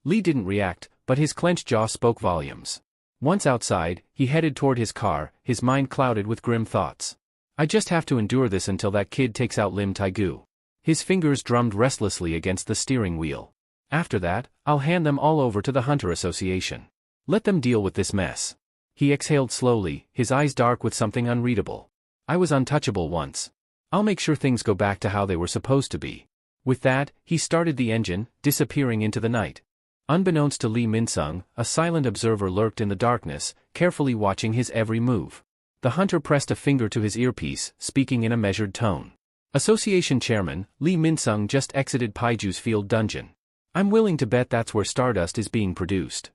Speaker 1: Lee didn't react, but his clenched jaw spoke volumes. Once outside, he headed toward his car, his mind clouded with grim thoughts. I just have to endure this until that kid takes out Lim Taegu. His fingers drummed restlessly against the steering wheel. After that, I'll hand them all over to the Hunter Association. Let them deal with this mess. He exhaled slowly, his eyes dark with something unreadable. I was untouchable once. I'll make sure things go back to how they were supposed to be. With that, he started the engine, disappearing into the night. Unbeknownst to Lee Min-sung, a silent observer lurked in the darkness, carefully watching his every move. The hunter pressed a finger to his earpiece, speaking in a measured tone. Association Chairman, Lee Min-sung just exited Paiju's field dungeon. I'm willing to bet that's where Stardust is being produced.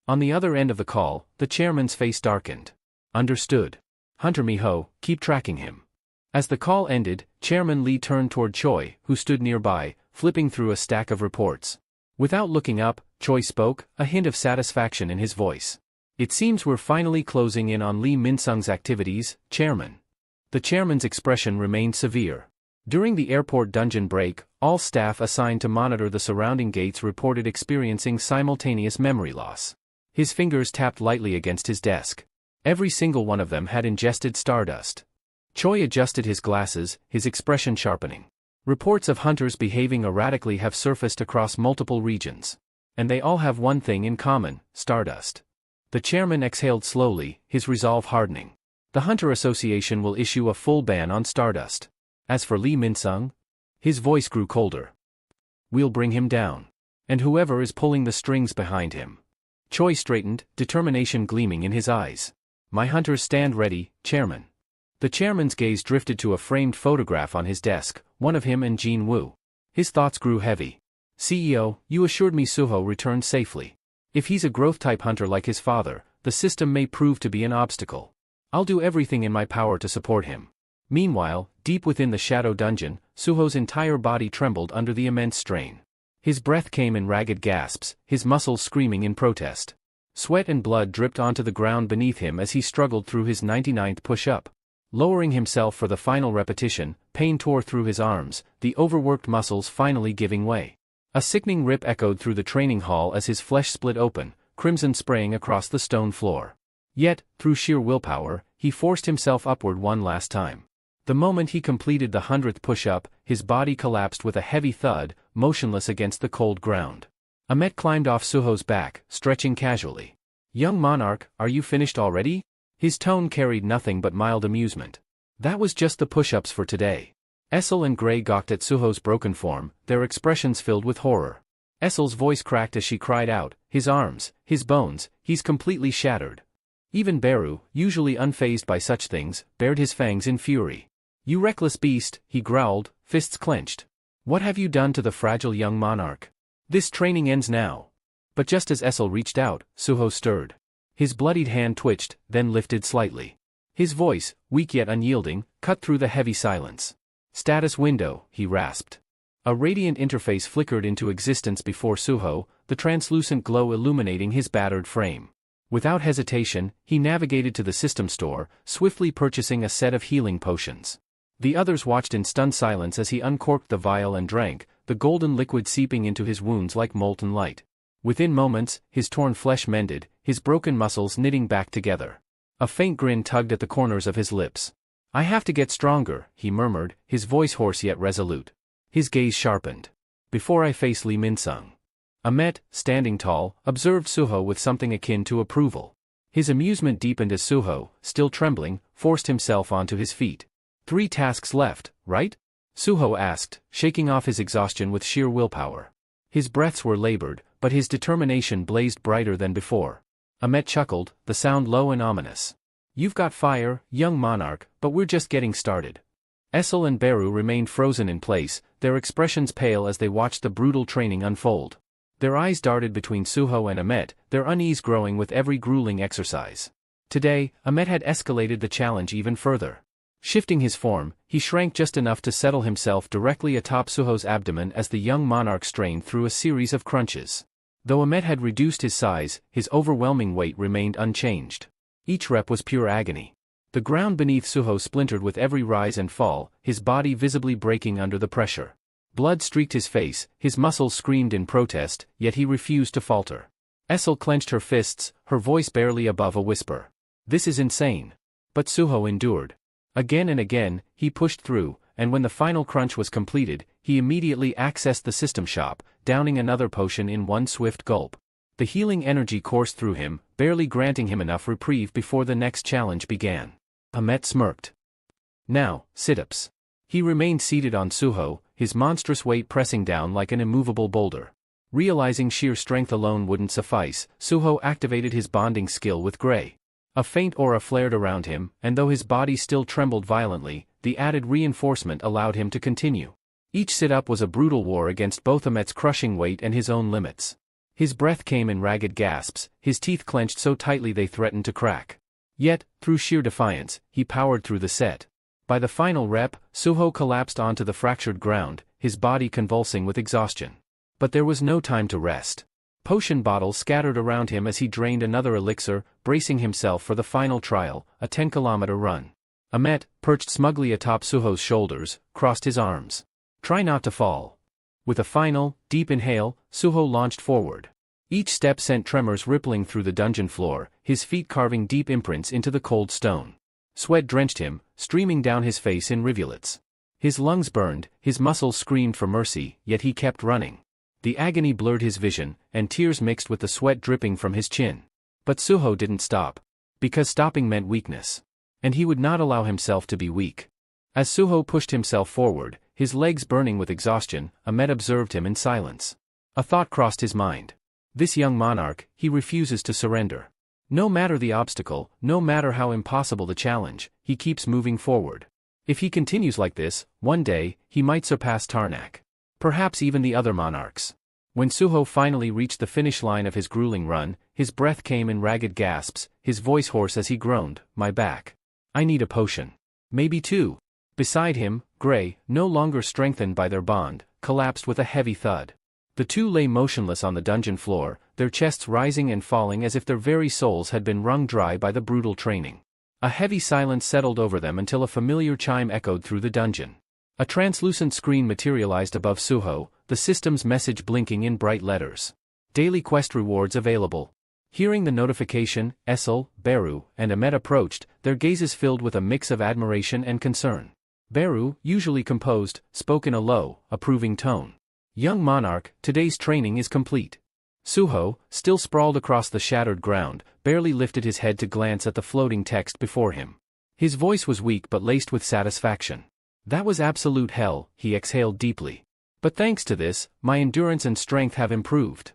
Speaker 1: On the other end of the call, the chairman's face darkened. Understood. Hunter Miho, keep tracking him. As the call ended, Chairman Lee turned toward Choi, who stood nearby, flipping through a stack of reports. Without looking up, Choi spoke, a hint of satisfaction in his voice. It seems we're finally closing in on Lee Min-sung's activities, Chairman. The chairman's expression remained severe. During the airport dungeon break, all staff assigned to monitor the surrounding gates reported experiencing simultaneous memory loss. His fingers tapped lightly against his desk. Every single one of them had ingested stardust. Choi adjusted his glasses, his expression sharpening. Reports of hunters behaving erratically have surfaced across multiple regions. And they all have one thing in common, stardust. The chairman exhaled slowly, his resolve hardening. The Hunter Association will issue a full ban on stardust. As for Lee Min-sung, his voice grew colder. We'll bring him down. And whoever is pulling the strings behind him. Choi straightened, determination gleaming in his eyes. My hunters stand ready, Chairman. The chairman's gaze drifted to a framed photograph on his desk, one of him and Jin Woo. His thoughts grew heavy. CEO, you assured me Suho returned safely. If he's a growth-type hunter like his father, the system may prove to be an obstacle. I'll do everything in my power to support him. Meanwhile, deep within the shadow dungeon, Suho's entire body trembled under the immense strain. His breath came in ragged gasps, his muscles screaming in protest. Sweat and blood dripped onto the ground beneath him as he struggled through his 99th push-up. Lowering himself for the final repetition, pain tore through his arms, the overworked muscles finally giving way. A sickening rip echoed through the training hall as his flesh split open, crimson spraying across the stone floor. Yet, through sheer willpower, he forced himself upward one last time. The moment he completed the 100th push-up, his body collapsed with a heavy thud, motionless against the cold ground. Ahmet climbed off Suho's back, stretching casually. Young monarch, are you finished already? His tone carried nothing but mild amusement. That was just the push-ups for today. Essel and Gray gawked at Suho's broken form, their expressions filled with horror. Essel's voice cracked as she cried out, his arms, his bones, he's completely shattered. Even Beru, usually unfazed by such things, bared his fangs in fury. You reckless beast, he growled, fists clenched. What have you done to the fragile young monarch? This training ends now. But just as Essel reached out, Suho stirred. His bloodied hand twitched, then lifted slightly. His voice, weak yet unyielding, cut through the heavy silence. Status window, he rasped. A radiant interface flickered into existence before Suho, the translucent glow illuminating his battered frame. Without hesitation, he navigated to the system store, swiftly purchasing a set of healing potions. The others watched in stunned silence as he uncorked the vial and drank, the golden liquid seeping into his wounds like molten light. Within moments, his torn flesh mended, his broken muscles knitting back together. A faint grin tugged at the corners of his lips. I have to get stronger, he murmured, his voice hoarse yet resolute. His gaze sharpened. Before I face Lee Min-sung. Ahmet, standing tall, observed Suho with something akin to approval. His amusement deepened as Suho, still trembling, forced himself onto his feet. 3 tasks left, right? Suho asked, shaking off his exhaustion with sheer willpower. His breaths were labored, but his determination blazed brighter than before. Ahmet chuckled, the sound low and ominous. You've got fire, young monarch, but we're just getting started. Essel and Beru remained frozen in place, their expressions pale as they watched the brutal training unfold. Their eyes darted between Suho and Ahmet, their unease growing with every grueling exercise. Today, Ahmet had escalated the challenge even further. Shifting his form, he shrank just enough to settle himself directly atop Suho's abdomen as the young monarch strained through a series of crunches. Though Ahmet had reduced his size, his overwhelming weight remained unchanged. Each rep was pure agony. The ground beneath Suho splintered with every rise and fall, his body visibly breaking under the pressure. Blood streaked his face, his muscles screamed in protest, yet he refused to falter. Essel clenched her fists, her voice barely above a whisper. This is insane. But Suho endured. Again and again, he pushed through, and when the final crunch was completed, he immediately accessed the system shop, downing another potion in one swift gulp. The healing energy coursed through him, barely granting him enough reprieve before the next challenge began. Ahmet smirked. Now, sit-ups. He remained seated on Suho, his monstrous weight pressing down like an immovable boulder. Realizing sheer strength alone wouldn't suffice, Suho activated his bonding skill with Gray. A faint aura flared around him, and though his body still trembled violently, the added reinforcement allowed him to continue. Each sit-up was a brutal war against both Ahmet's crushing weight and his own limits. His breath came in ragged gasps, his teeth clenched so tightly they threatened to crack. Yet, through sheer defiance, he powered through the set. By the final rep, Suho collapsed onto the fractured ground, his body convulsing with exhaustion. But there was no time to rest. Potion bottles scattered around him as he drained another elixir, bracing himself for the final trial, a 10-kilometer run. Ahmet, perched smugly atop Suho's shoulders, crossed his arms. Try not to fall. With a final, deep inhale, Suho launched forward. Each step sent tremors rippling through the dungeon floor, his feet carving deep imprints into the cold stone. Sweat drenched him, streaming down his face in rivulets. His lungs burned, his muscles screamed for mercy, yet he kept running. The agony blurred his vision, and tears mixed with the sweat dripping from his chin. But Suho didn't stop. Because stopping meant weakness. And he would not allow himself to be weak. As Suho pushed himself forward, his legs burning with exhaustion, Ahmet observed him in silence. A thought crossed his mind. This young monarch, he refuses to surrender. No matter the obstacle, no matter how impossible the challenge, he keeps moving forward. If he continues like this, one day, he might surpass Tarnak. Perhaps even the other monarchs. When Suho finally reached the finish line of his grueling run, his breath came in ragged gasps, his voice hoarse as he groaned, "My back. I need a potion. Maybe two." Beside him, Gray, no longer strengthened by their bond, collapsed with a heavy thud. The two lay motionless on the dungeon floor, their chests rising and falling as if their very souls had been wrung dry by the brutal training. A heavy silence settled over them until a familiar chime echoed through the dungeon. A translucent screen materialized above Suho, the system's message blinking in bright letters. Daily quest rewards available. Hearing the notification, Essel, Beru, and Ahmet approached, their gazes filled with a mix of admiration and concern. Beru, usually composed, spoke in a low, approving tone. "Young monarch, today's training is complete." Suho, still sprawled across the shattered ground, barely lifted his head to glance at the floating text before him. His voice was weak but laced with satisfaction. "That was absolute hell," he exhaled deeply. "But thanks to this, my endurance and strength have improved."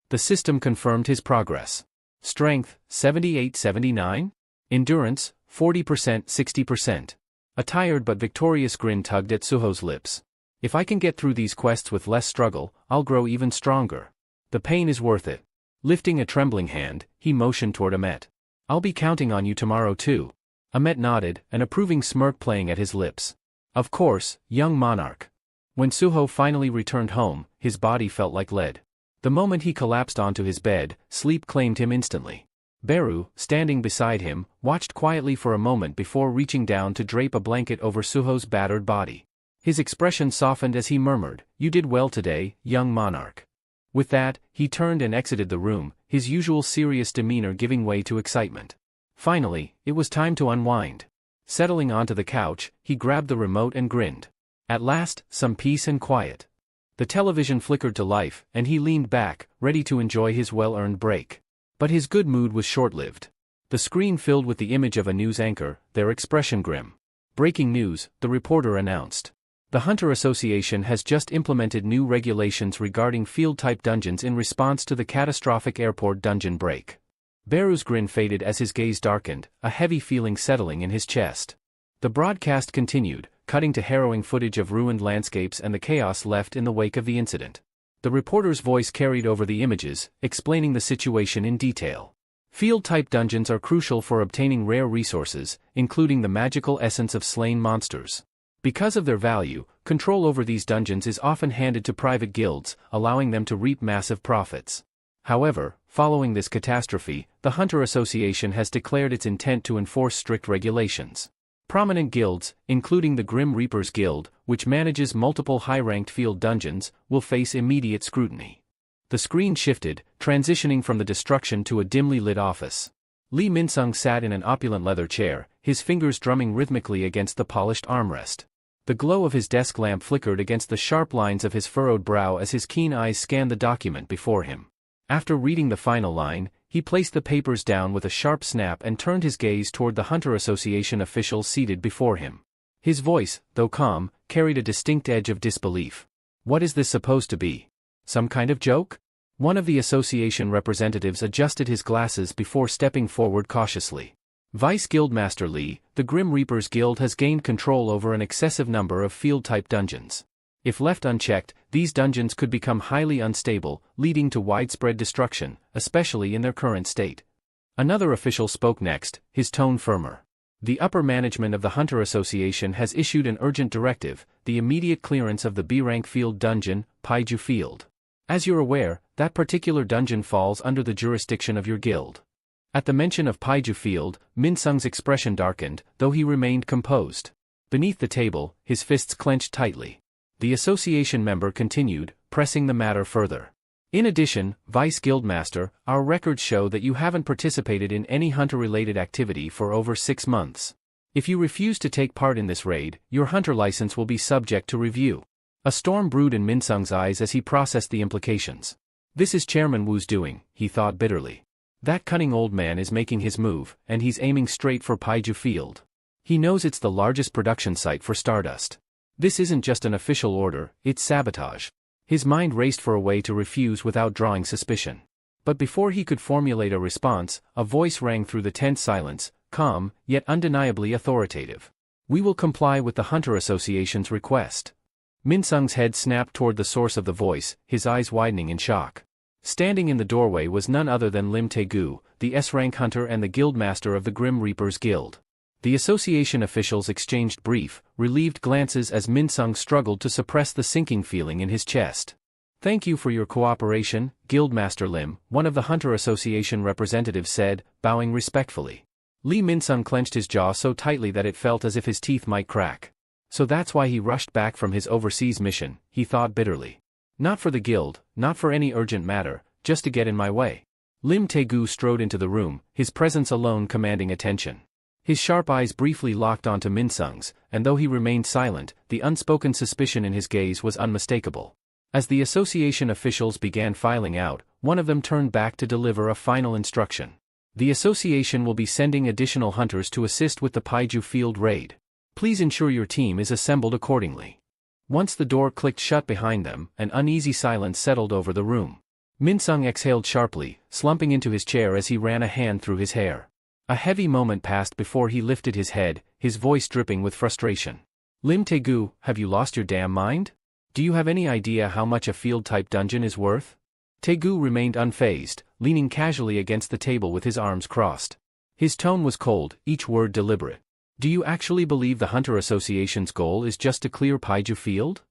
Speaker 1: The system confirmed his progress. Strength, 78-79? Endurance, 40%, 60%. A tired but victorious grin tugged at Suho's lips. "If I can get through these quests with less struggle, I'll grow even stronger. The pain is worth it." Lifting a trembling hand, he motioned toward Ahmet. "I'll be counting on you tomorrow too." Ahmet nodded, an approving smirk playing at his lips. "Of course, young monarch." When Suho finally returned home, his body felt like lead. The moment he collapsed onto his bed, sleep claimed him instantly. Beru, standing beside him, watched quietly for a moment before reaching down to drape a blanket over Suho's battered body. His expression softened as he murmured, "You did well today, young monarch." With that, he turned and exited the room, his usual serious demeanor giving way to excitement. Finally, it was time to unwind. Settling onto the couch, he grabbed the remote and grinned. At last, some peace and quiet. The television flickered to life, and he leaned back, ready to enjoy his well-earned break. But his good mood was short-lived. The screen filled with the image of a news anchor, their expression grim. "Breaking news," the reporter announced. "The Hunter Association has just implemented new regulations regarding field-type dungeons in response to the catastrophic airport dungeon break." Beru's grin faded as his gaze darkened, a heavy feeling settling in his chest. The broadcast continued, cutting to harrowing footage of ruined landscapes and the chaos left in the wake of the incident. The reporter's voice carried over the images, explaining the situation in detail. Field-type dungeons are crucial for obtaining rare resources, including the magical essence of slain monsters. Because of their value, control over these dungeons is often handed to private guilds, allowing them to reap massive profits. However, following this catastrophe, the Hunter Association has declared its intent to enforce strict regulations. Prominent guilds, including the Grim Reapers Guild, which manages multiple high-ranked field dungeons, will face immediate scrutiny. The screen shifted, transitioning from the destruction to a dimly lit office. Lee Minsung sat in an opulent leather chair, his fingers drumming rhythmically against the polished armrest. The glow of his desk lamp flickered against the sharp lines of his furrowed brow as his keen eyes scanned the document before him. After reading the final line, he placed the papers down with a sharp snap and turned his gaze toward the Hunter Association officials seated before him. His voice, though calm, carried a distinct edge of disbelief. What is this supposed to be? Some kind of joke? One of the association representatives adjusted his glasses before stepping forward cautiously. Vice Guildmaster Lee, the Grim Reaper's Guild has gained control over an excessive number of field-type dungeons. If left unchecked, these dungeons could become highly unstable, leading to widespread destruction, especially in their current state. Another official spoke next, his tone firmer. The upper management of the Hunter Association has issued an urgent directive, the immediate clearance of the B-rank field dungeon, Paiju Field. As you're aware, that particular dungeon falls under the jurisdiction of your guild. At the mention of Paiju Field, Min Sung's expression darkened, though he remained composed. Beneath the table, his fists clenched tightly. The association member continued, pressing the matter further. In addition, Vice Guildmaster, our records show that you haven't participated in any hunter-related activity for over 6 months. If you refuse to take part in this raid, your hunter license will be subject to review. A storm brewed in Min Sung's eyes as he processed the implications. This is Chairman Wu's doing, he thought bitterly. That cunning old man is making his move, and he's aiming straight for Paiju Field. He knows it's the largest production site for Stardust. This isn't just an official order, it's sabotage. His mind raced for a way to refuse without drawing suspicion. But before he could formulate a response, a voice rang through the tense silence, calm, yet undeniably authoritative. We will comply with the Hunter Association's request. Min Sung's head snapped toward the source of the voice, his eyes widening in shock. Standing in the doorway was none other than Lim Taegu, the S-rank hunter and the guildmaster of the Grim Reaper's Guild. The association officials exchanged brief, relieved glances as Min Sung struggled to suppress the sinking feeling in his chest. Thank you for your cooperation, Guildmaster Lim, one of the Hunter Association representatives said, bowing respectfully. Lee Min Sung clenched his jaw so tightly that it felt as if his teeth might crack. So that's why he rushed back from his overseas mission, he thought bitterly. Not for the guild, not for any urgent matter, just to get in my way. Lim Taegu strode into the room, his presence alone commanding attention. His sharp eyes briefly locked onto Min Sung's, and though he remained silent, the unspoken suspicion in his gaze was unmistakable. As the association officials began filing out, one of them turned back to deliver a final instruction. The association will be sending additional hunters to assist with the Paiju Field raid. Please ensure your team is assembled accordingly. Once the door clicked shut behind them, an uneasy silence settled over the room. Min Sung exhaled sharply, slumping into his chair as he ran a hand through his hair. A heavy moment passed before he lifted his head, his voice dripping with frustration. Lim Taegu, have you lost your damn mind? Do you have any idea how much a field-type dungeon is worth? Taegu remained unfazed, leaning casually against the table with his arms crossed. His tone was cold, each word deliberate. Do you actually believe the Hunter Association's goal is just to clear Paiju Field?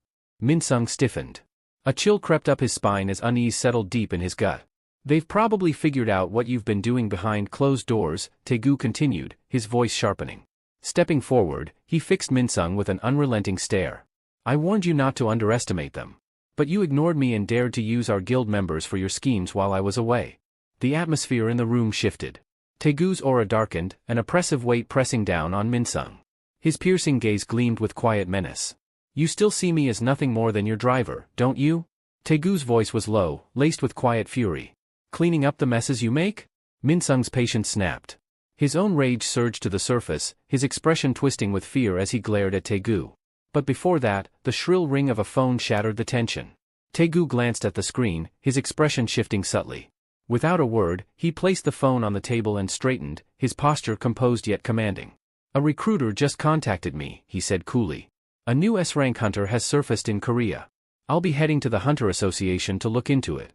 Speaker 1: Min Sung stiffened. A chill crept up his spine as unease settled deep in his gut. They've probably figured out what you've been doing behind closed doors, Taegu continued, his voice sharpening. Stepping forward, he fixed Min Sung with an unrelenting stare. I warned you not to underestimate them. But you ignored me and dared to use our guild members for your schemes while I was away. The atmosphere in the room shifted. Taegu's aura darkened, an oppressive weight pressing down on Min Sung. His piercing gaze gleamed with quiet menace. You still see me as nothing more than your driver, don't you? Taegu's voice was low, laced with quiet fury. Cleaning up the messes you make? Min Sung's patience snapped. His own rage surged to the surface, his expression twisting with fear as he glared at Taegu. But before that, the shrill ring of a phone shattered the tension. Taegu glanced at the screen, his expression shifting subtly. Without a word, he placed the phone on the table and straightened, his posture composed yet commanding. A recruiter just contacted me, he said coolly. A new S-rank hunter has surfaced in Korea. I'll be heading to the Hunter Association to look into it.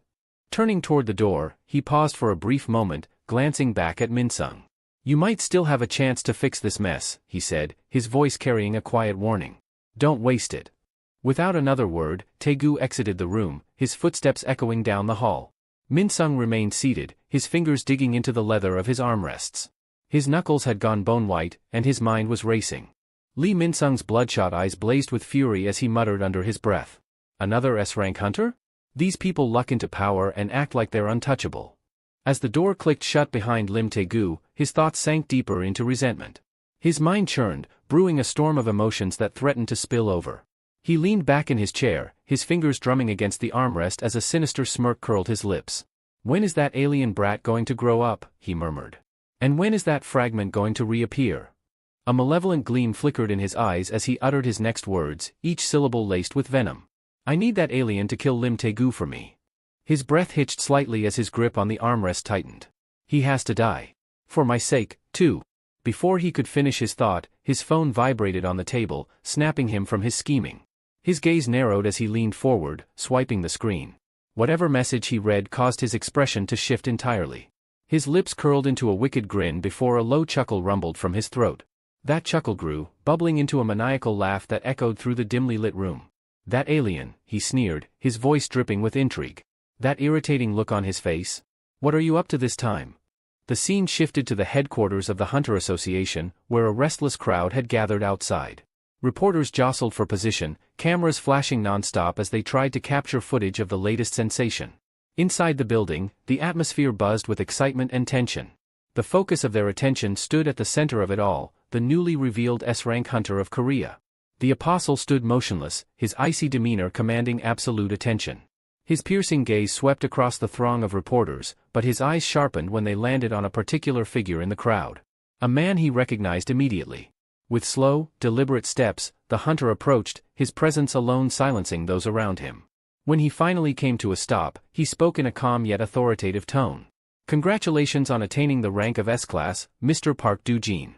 Speaker 1: Turning toward the door, he paused for a brief moment, glancing back at Min Sung. You might still have a chance to fix this mess, he said, his voice carrying a quiet warning. Don't waste it. Without another word, Taegu exited the room, his footsteps echoing down the hall. Min Sung remained seated, his fingers digging into the leather of his armrests. His knuckles had gone bone-white, and his mind was racing. Lee Min Sung's bloodshot eyes blazed with fury as he muttered under his breath. Another S-rank hunter? These people luck into power and act like they're untouchable. As the door clicked shut behind Lim Taegu, his thoughts sank deeper into resentment. His mind churned, brewing a storm of emotions that threatened to spill over. He leaned back in his chair, his fingers drumming against the armrest as a sinister smirk curled his lips. When is that alien brat going to grow up? He murmured. And when is that fragment going to reappear? A malevolent gleam flickered in his eyes as he uttered his next words, each syllable laced with venom. I need that alien to kill Lim Taegu for me. His breath hitched slightly as his grip on the armrest tightened. He has to die. For my sake, too. Before he could finish his thought, his phone vibrated on the table, snapping him from his scheming. His gaze narrowed as he leaned forward, swiping the screen. Whatever message he read caused his expression to shift entirely. His lips curled into a wicked grin before a low chuckle rumbled from his throat. That chuckle grew, bubbling into a maniacal laugh that echoed through the dimly lit room. That alien, he sneered, his voice dripping with intrigue. That irritating look on his face? What are you up to this time? The scene shifted to the headquarters of the Hunter Association, where a restless crowd had gathered outside. Reporters jostled for position, cameras flashing non-stop as they tried to capture footage of the latest sensation. Inside the building, the atmosphere buzzed with excitement and tension. The focus of their attention stood at the center of it all, the newly revealed S-rank hunter of Korea. The apostle stood motionless, his icy demeanor commanding absolute attention. His piercing gaze swept across the throng of reporters, but his eyes sharpened when they landed on a particular figure in the crowd. A man he recognized immediately. With slow, deliberate steps, the hunter approached, his presence alone silencing those around him. When he finally came to a stop, he spoke in a calm yet authoritative tone. Congratulations on attaining the rank of S-class, Mr. Park Do-jin.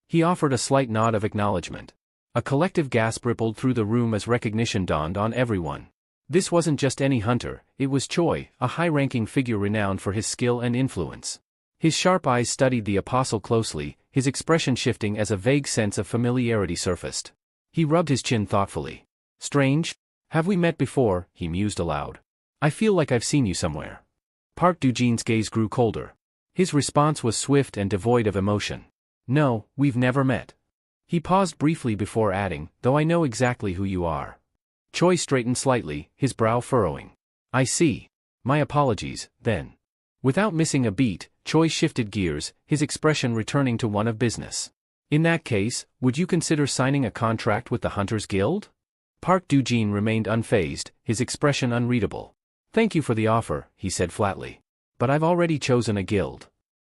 Speaker 1: He offered a slight nod of acknowledgement. A collective gasp rippled through the room as recognition dawned on everyone. This wasn't just any hunter, it was Choi, a high-ranking figure renowned for his skill and influence. His sharp eyes studied the apostle closely, his expression shifting as a vague sense of familiarity surfaced. He rubbed his chin thoughtfully. Strange? Have we met before? He mused aloud. I feel like I've seen you somewhere. Park Do-jin's gaze grew colder. His response was swift and devoid of emotion. No, we've never met. He paused briefly before adding, though I know exactly who you are. Choi straightened slightly, his brow furrowing. I see. My apologies, then. Without missing a beat, Choi shifted gears, his expression returning to one of business. In that case, would you consider signing a contract with the Hunters Guild? Park Do-jin remained unfazed, his expression unreadable. Thank you for the offer, he said flatly. But I've already chosen a guild.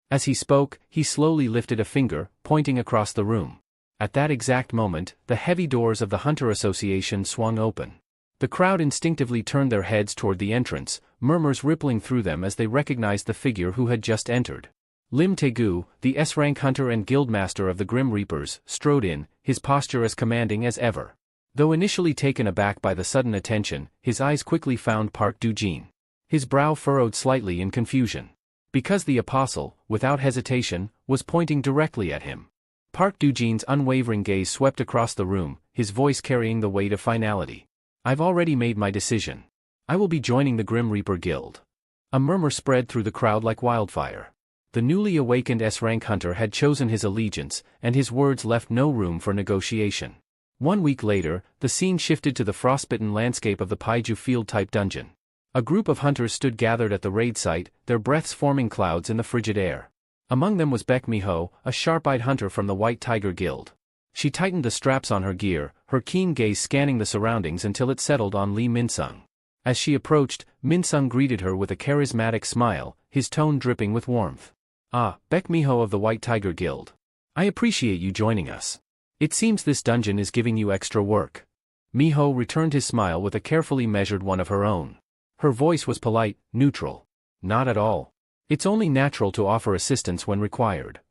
Speaker 1: As he spoke, he slowly lifted a finger, pointing across the room. At that exact moment, the heavy doors of the Hunter Association swung open. The crowd instinctively turned their heads toward the entrance, murmurs rippling through them as they recognized the figure who had just entered. Lim Taegu, the S-rank hunter and guildmaster of the Grim Reapers, strode in, his posture as commanding as ever. Though initially taken aback by the sudden attention, his eyes quickly found Park Do-jin. His brow furrowed slightly in confusion. Because the apostle, without hesitation, was pointing directly at him. Park Do-jin's unwavering gaze swept across the room, his voice carrying the weight of finality. I've already made my decision. I will be joining the Grim Reaper Guild. A murmur spread through the crowd like wildfire. The newly awakened S-rank hunter had chosen his allegiance, and his words left no room for negotiation. 1 week later, the scene shifted to the frostbitten landscape of the Paiju Field-type dungeon. A group of hunters stood gathered at the raid site, their breaths forming clouds in the frigid air. Among them was Baek Mi-ho, a sharp-eyed hunter from the White Tiger Guild. She tightened the straps on her gear, her keen gaze scanning the surroundings until it settled on Lee Min-sung. As she approached, Min-sung greeted her with a charismatic smile, his tone dripping with warmth. Ah, Baek Mi-ho of the White Tiger Guild. I appreciate you joining us. It seems this dungeon is giving you extra work. Mi-ho returned his smile with a carefully measured one of her own. Her voice was polite, neutral. Not at all. It's only natural to offer assistance when required.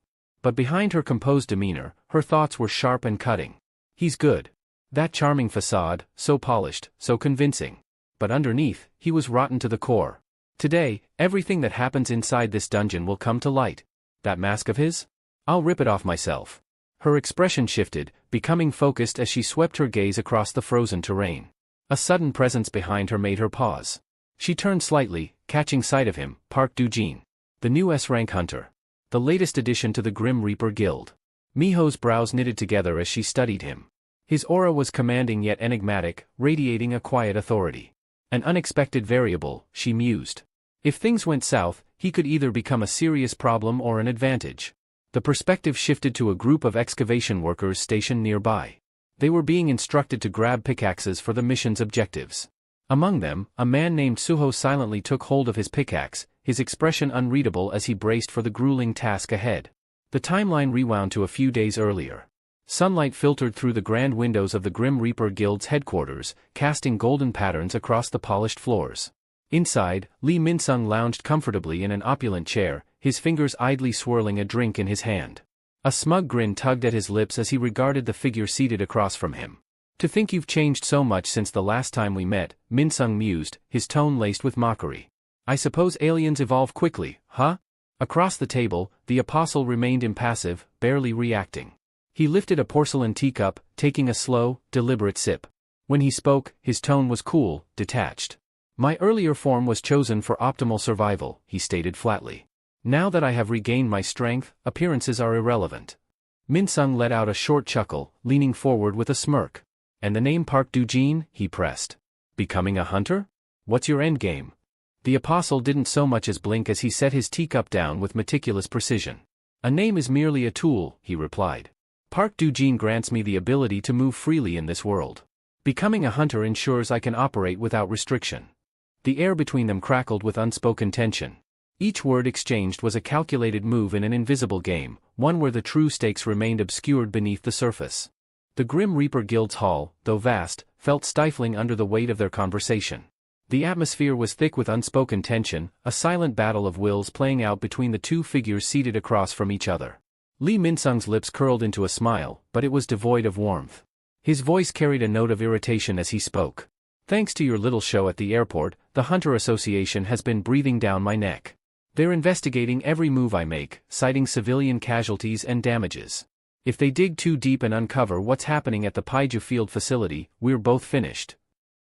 Speaker 1: But behind her composed demeanor, her thoughts were sharp and cutting. He's good. That charming facade, so polished, so convincing. But underneath, he was rotten to the core. Today, everything that happens inside this dungeon will come to light. That mask of his? I'll rip it off myself. Her expression shifted, becoming focused as she swept her gaze across the frozen terrain. A sudden presence behind her made her pause. She turned slightly, catching sight of him, Park Do-jin. The new S-rank hunter. The latest addition to the Grim Reaper Guild. Mi-ho's brows knitted together as she studied him. His aura was commanding yet enigmatic, radiating a quiet authority. An unexpected variable, she mused. If things went south, he could either become a serious problem or an advantage. The perspective shifted to a group of excavation workers stationed nearby. They were being instructed to grab pickaxes for the mission's objectives. Among them, a man named Suho silently took hold of his pickaxe, his expression unreadable as he braced for the grueling task ahead. The timeline rewound to a few days earlier. Sunlight filtered through the grand windows of the Grim Reaper Guild's headquarters, casting golden patterns across the polished floors. Inside, Lee Min-sung lounged comfortably in an opulent chair, his fingers idly swirling a drink in his hand. A smug grin tugged at his lips as he regarded the figure seated across from him. "To think you've changed so much since the last time we met," Min-sung mused, his tone laced with mockery. "I suppose aliens evolve quickly, huh?" Across the table, the apostle remained impassive, barely reacting. He lifted a porcelain teacup, taking a slow, deliberate sip. When he spoke, his tone was cool, detached. "My earlier form was chosen for optimal survival," he stated flatly. "Now that I have regained my strength, appearances are irrelevant." Min-sung let out a short chuckle, leaning forward with a smirk. "And the name Park Do-jin?" he pressed. "Becoming a hunter? What's your endgame?" The apostle didn't so much as blink as he set his teacup down with meticulous precision. "A name is merely a tool," he replied. "Park Do-jin grants me the ability to move freely in this world. Becoming a hunter ensures I can operate without restriction." The air between them crackled with unspoken tension. Each word exchanged was a calculated move in an invisible game, one where the true stakes remained obscured beneath the surface. The Grim Reaper Guild's hall, though vast, felt stifling under the weight of their conversation. The atmosphere was thick with unspoken tension, a silent battle of wills playing out between the two figures seated across from each other. Lee Min-sung's lips curled into a smile, but it was devoid of warmth. His voice carried a note of irritation as he spoke. "Thanks to your little show at the airport, the Hunter Association has been breathing down my neck. They're investigating every move I make, citing civilian casualties and damages. If they dig too deep and uncover what's happening at the Paiju Field facility, we're both finished."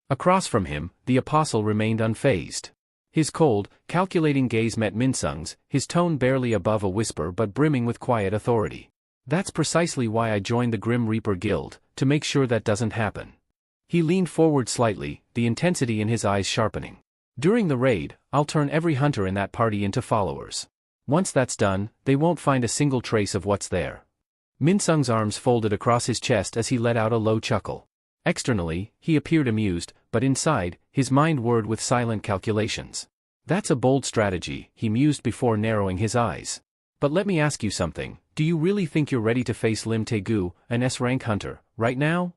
Speaker 1: Across from him, the apostle remained unfazed. His cold, calculating gaze met Min-sung's, his tone barely above a whisper but brimming with quiet authority. "That's precisely why I joined the Grim Reaper Guild, to make sure that doesn't happen." He leaned forward slightly, the intensity in his eyes sharpening. "During the raid, I'll turn every hunter in that party into followers. Once that's done, they won't find a single trace of what's there." Min-sung's arms folded across his chest as he let out a low chuckle. Externally, he appeared amused, but inside, his mind whirred with silent calculations. "That's a bold strategy," he mused before narrowing his eyes. "But let me ask you something, do you really think you're ready to face Lim Taegu, an S-rank hunter, right now?"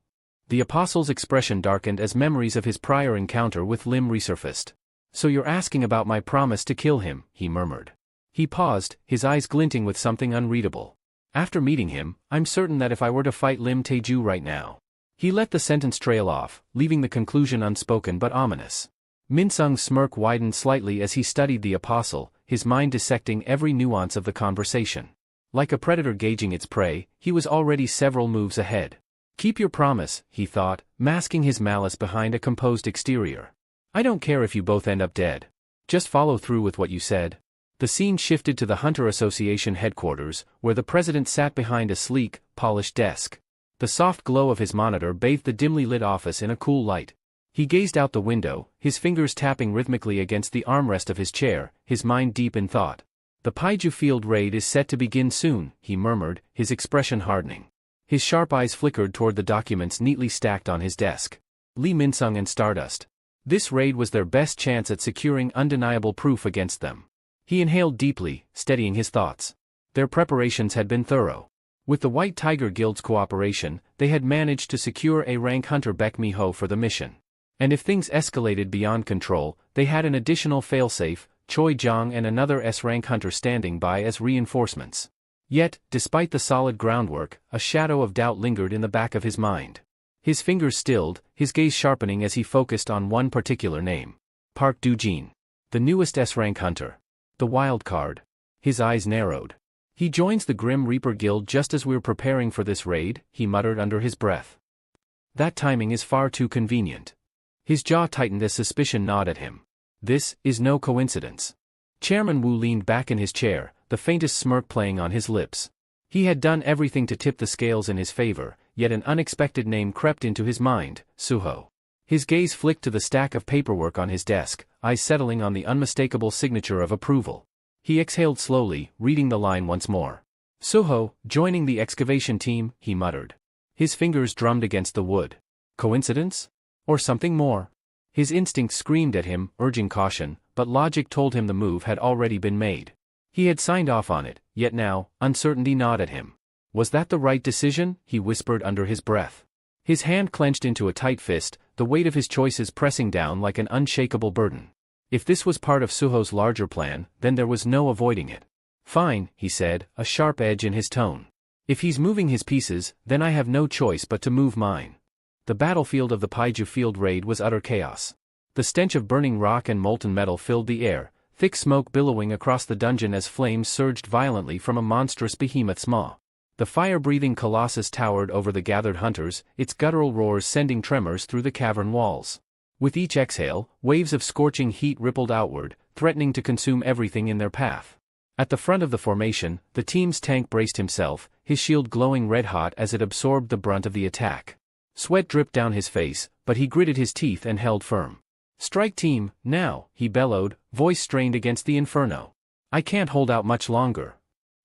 Speaker 1: The apostle's expression darkened as memories of his prior encounter with Lim resurfaced. "So you're asking about my promise to kill him," he murmured. He paused, his eyes glinting with something unreadable. "After meeting him, I'm certain that if I were to fight Lim Taegu right now..." He let the sentence trail off, leaving the conclusion unspoken but ominous. Min-sung's smirk widened slightly as he studied the apostle, his mind dissecting every nuance of the conversation. Like a predator gauging its prey, he was already several moves ahead. "Keep your promise," he thought, masking his malice behind a composed exterior. "I don't care if you both end up dead. Just follow through with what you said." The scene shifted to the Hunter Association headquarters, where the president sat behind a sleek, polished desk. The soft glow of his monitor bathed the dimly lit office in a cool light. He gazed out the window, his fingers tapping rhythmically against the armrest of his chair, his mind deep in thought. "The Paiju Field raid is set to begin soon," he murmured, his expression hardening. His sharp eyes flickered toward the documents neatly stacked on his desk. Lee Min-sung and Stardust. This raid was their best chance at securing undeniable proof against them. He inhaled deeply, steadying his thoughts. Their preparations had been thorough. With the White Tiger Guild's cooperation, they had managed to secure A-rank hunter Baek Mi-ho for the mission. And if things escalated beyond control, they had an additional failsafe, Choi Jong and another S-rank hunter standing by as reinforcements. Yet, despite the solid groundwork, a shadow of doubt lingered in the back of his mind. His fingers stilled, his gaze sharpening as he focused on one particular name. Park Do-jin. The newest S-rank hunter. The wild card. His eyes narrowed. "He joins the Grim Reaper Guild just as we're preparing for this raid," he muttered under his breath. "That timing is far too convenient." His jaw tightened as suspicion gnawed at him. "This is no coincidence." Chairman Wu leaned back in his chair, the faintest smirk playing on his lips. He had done everything to tip the scales in his favor, yet an unexpected name crept into his mind, Suho. His gaze flicked to the stack of paperwork on his desk, eyes settling on the unmistakable signature of approval. He exhaled slowly, reading the line once more. "Suho, joining the excavation team," he muttered. His fingers drummed against the wood. Coincidence? Or something more? His instinct screamed at him, urging caution, but logic told him the move had already been made. He had signed off on it, yet now, uncertainty gnawed at him. Was that the right decision? He whispered under his breath. His hand clenched into a tight fist, the weight of his choices pressing down like an unshakable burden. If this was part of Suho's larger plan, then there was no avoiding it. Fine, he said, a sharp edge in his tone. If he's moving his pieces, then I have no choice but to move mine. The battlefield of the Paiju Field raid was utter chaos. The stench of burning rock and molten metal filled the air, thick smoke billowing across the dungeon as flames surged violently from a monstrous behemoth's maw. The fire-breathing colossus towered over the gathered hunters, its guttural roars sending tremors through the cavern walls. With each exhale, waves of scorching heat rippled outward, threatening to consume everything in their path. At the front of the formation, the team's tank braced himself, his shield glowing red-hot as it absorbed the brunt of the attack. Sweat dripped down his face, but he gritted his teeth and held firm. "Strike team, now," he bellowed, voice strained against the inferno. "I can't hold out much longer."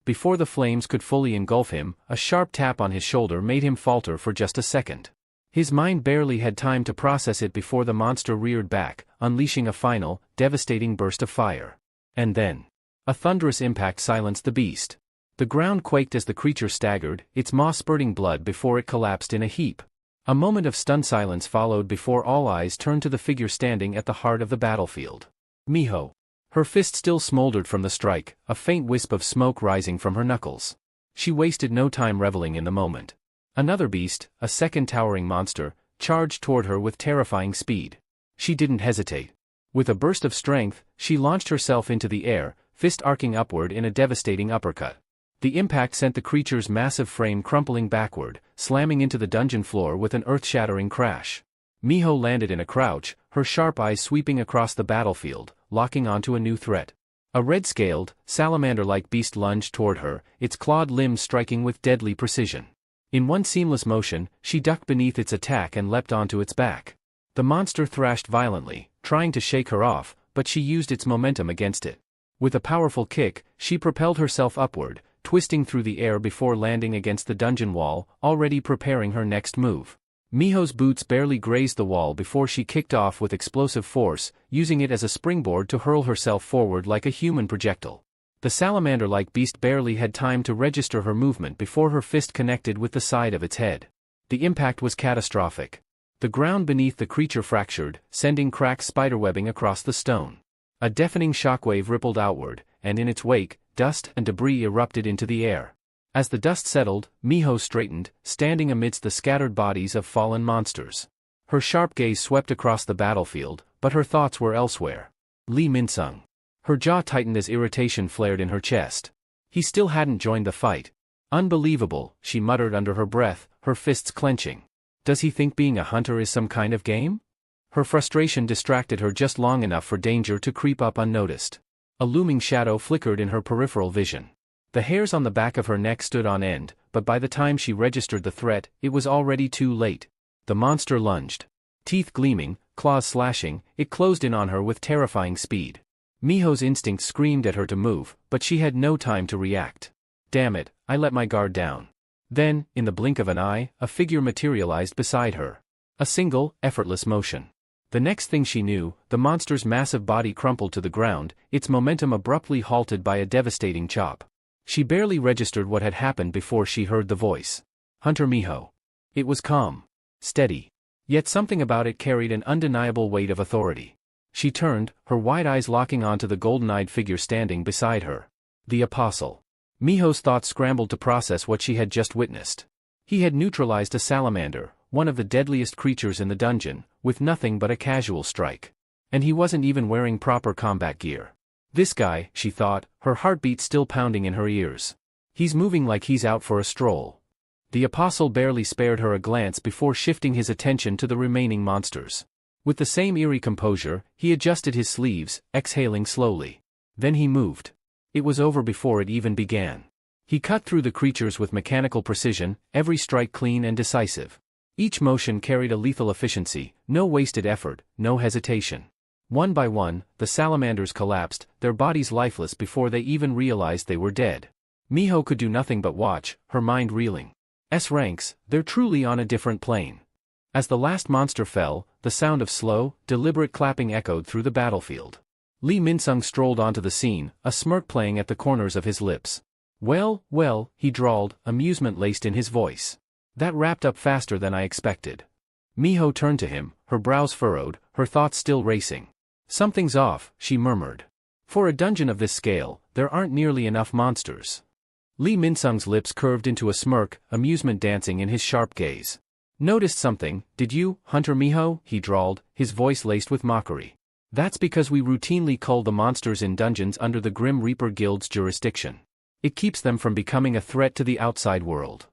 Speaker 1: Before the flames could fully engulf him, a sharp tap on his shoulder made him falter for just a second. His mind barely had time to process it before the monster reared back, unleashing a final, devastating burst of fire. And then, a thunderous impact silenced the beast. The ground quaked as the creature staggered, its maw spurting blood before it collapsed in a heap. A moment of stunned silence followed before all eyes turned to the figure standing at the heart of the battlefield. Miho. Her fist still smoldered from the strike, a faint wisp of smoke rising from her knuckles. She wasted no time reveling in the moment. Another beast, a second towering monster, charged toward her with terrifying speed. She didn't hesitate. With a burst of strength, she launched herself into the air, fist arcing upward in a devastating uppercut. The impact sent the creature's massive frame crumpling backward, slamming into the dungeon floor with an earth-shattering crash. Miho landed in a crouch, her sharp eyes sweeping across the battlefield, locking onto a new threat. A red-scaled, salamander-like beast lunged toward her, its clawed limbs striking with deadly precision. In one seamless motion, she ducked beneath its attack and leapt onto its back. The monster thrashed violently, trying to shake her off, but she used its momentum against it. With a powerful kick, she propelled herself upward, twisting through the air before landing against the dungeon wall, already preparing her next move. Miho's boots barely grazed the wall before she kicked off with explosive force, using it as a springboard to hurl herself forward like a human projectile. The salamander-like beast barely had time to register her movement before her fist connected with the side of its head. The impact was catastrophic. The ground beneath the creature fractured, sending cracked spiderwebbing across the stone. A deafening shockwave rippled outward, and in its wake, dust and debris erupted into the air. As the dust settled, Miho straightened, standing amidst the scattered bodies of fallen monsters. Her sharp gaze swept across the battlefield, but her thoughts were elsewhere. Lee Min-sung. Her jaw tightened as irritation flared in her chest. He still hadn't joined the fight. Unbelievable, she muttered under her breath, her fists clenching. Does he think being a hunter is some kind of game? Her frustration distracted her just long enough for danger to creep up unnoticed. A looming shadow flickered in her peripheral vision. The hairs on the back of her neck stood on end, but by the time she registered the threat, it was already too late. The monster lunged. Teeth gleaming, claws slashing, it closed in on her with terrifying speed. Miho's instinct screamed at her to move, but she had no time to react. Damn it, I let my guard down. Then, in the blink of an eye, a figure materialized beside her. A single, effortless motion. The next thing she knew, the monster's massive body crumpled to the ground, its momentum abruptly halted by a devastating chop. She barely registered what had happened before she heard the voice. Hunter Miho. It was calm. Steady. Yet something about it carried an undeniable weight of authority. She turned, her wide eyes locking onto the golden-eyed figure standing beside her. The Apostle. Miho's thoughts scrambled to process what she had just witnessed. He had neutralized a salamander, one of the deadliest creatures in the dungeon, with nothing but a casual strike. And he wasn't even wearing proper combat gear. This guy, she thought, her heartbeat still pounding in her ears. He's moving like he's out for a stroll. The Apostle barely spared her a glance before shifting his attention to the remaining monsters. With the same eerie composure, he adjusted his sleeves, exhaling slowly. Then he moved. It was over before it even began. He cut through the creatures with mechanical precision, every strike clean and decisive. Each motion carried a lethal efficiency, no wasted effort, no hesitation. One by one, the salamanders collapsed, their bodies lifeless before they even realized they were dead. Miho could do nothing but watch, her mind reeling. S-ranks, they're truly on a different plane. As the last monster fell, the sound of slow, deliberate clapping echoed through the battlefield. Lee Min-sung strolled onto the scene, a smirk playing at the corners of his lips. Well, well, he drawled, amusement laced in his voice. That wrapped up faster than I expected. Miho turned to him, her brows furrowed, her thoughts still racing. Something's off, she murmured. For a dungeon of this scale, there aren't nearly enough monsters. Lee Minsung's lips curved into a smirk, amusement dancing in his sharp gaze. Noticed something, did you, Hunter Miho? He drawled, his voice laced with mockery. That's because we routinely cull the monsters in dungeons under the Grim Reaper Guild's jurisdiction. It keeps them from becoming a threat to the outside world.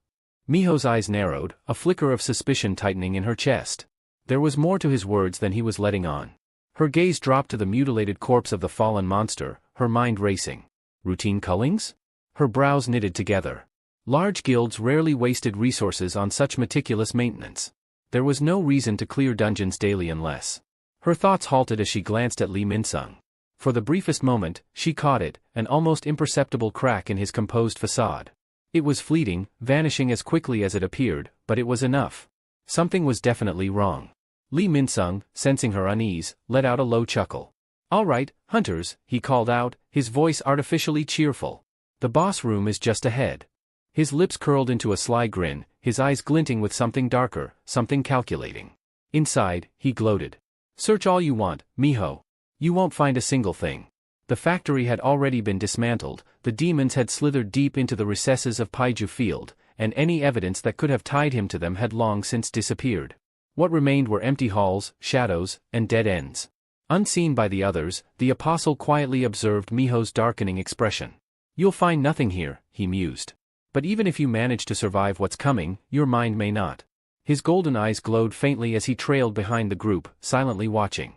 Speaker 1: Miho's eyes narrowed, a flicker of suspicion tightening in her chest. There was more to his words than he was letting on. Her gaze dropped to the mutilated corpse of the fallen monster, her mind racing. Routine cullings? Her brows knitted together. Large guilds rarely wasted resources on such meticulous maintenance. There was no reason to clear dungeons daily unless. Her thoughts halted as she glanced at Lee Minsung. For the briefest moment, she caught it, an almost imperceptible crack in his composed facade. It was fleeting, vanishing as quickly as it appeared, but it was enough. Something was definitely wrong. Lee Minsung, sensing her unease, let out a low chuckle. All right, hunters, he called out, his voice artificially cheerful. The boss room is just ahead. His lips curled into a sly grin, his eyes glinting with something darker, something calculating. Inside, he gloated. Search all you want, Miho. You won't find a single thing. The factory had already been dismantled, the demons had slithered deep into the recesses of Paiju Field, and any evidence that could have tied him to them had long since disappeared. What remained were empty halls, shadows, and dead ends. Unseen by the others, the apostle quietly observed Miho's darkening expression. You'll find nothing here, he mused. But even if you manage to survive what's coming, your mind may not. His golden eyes glowed faintly as he trailed behind the group, silently watching.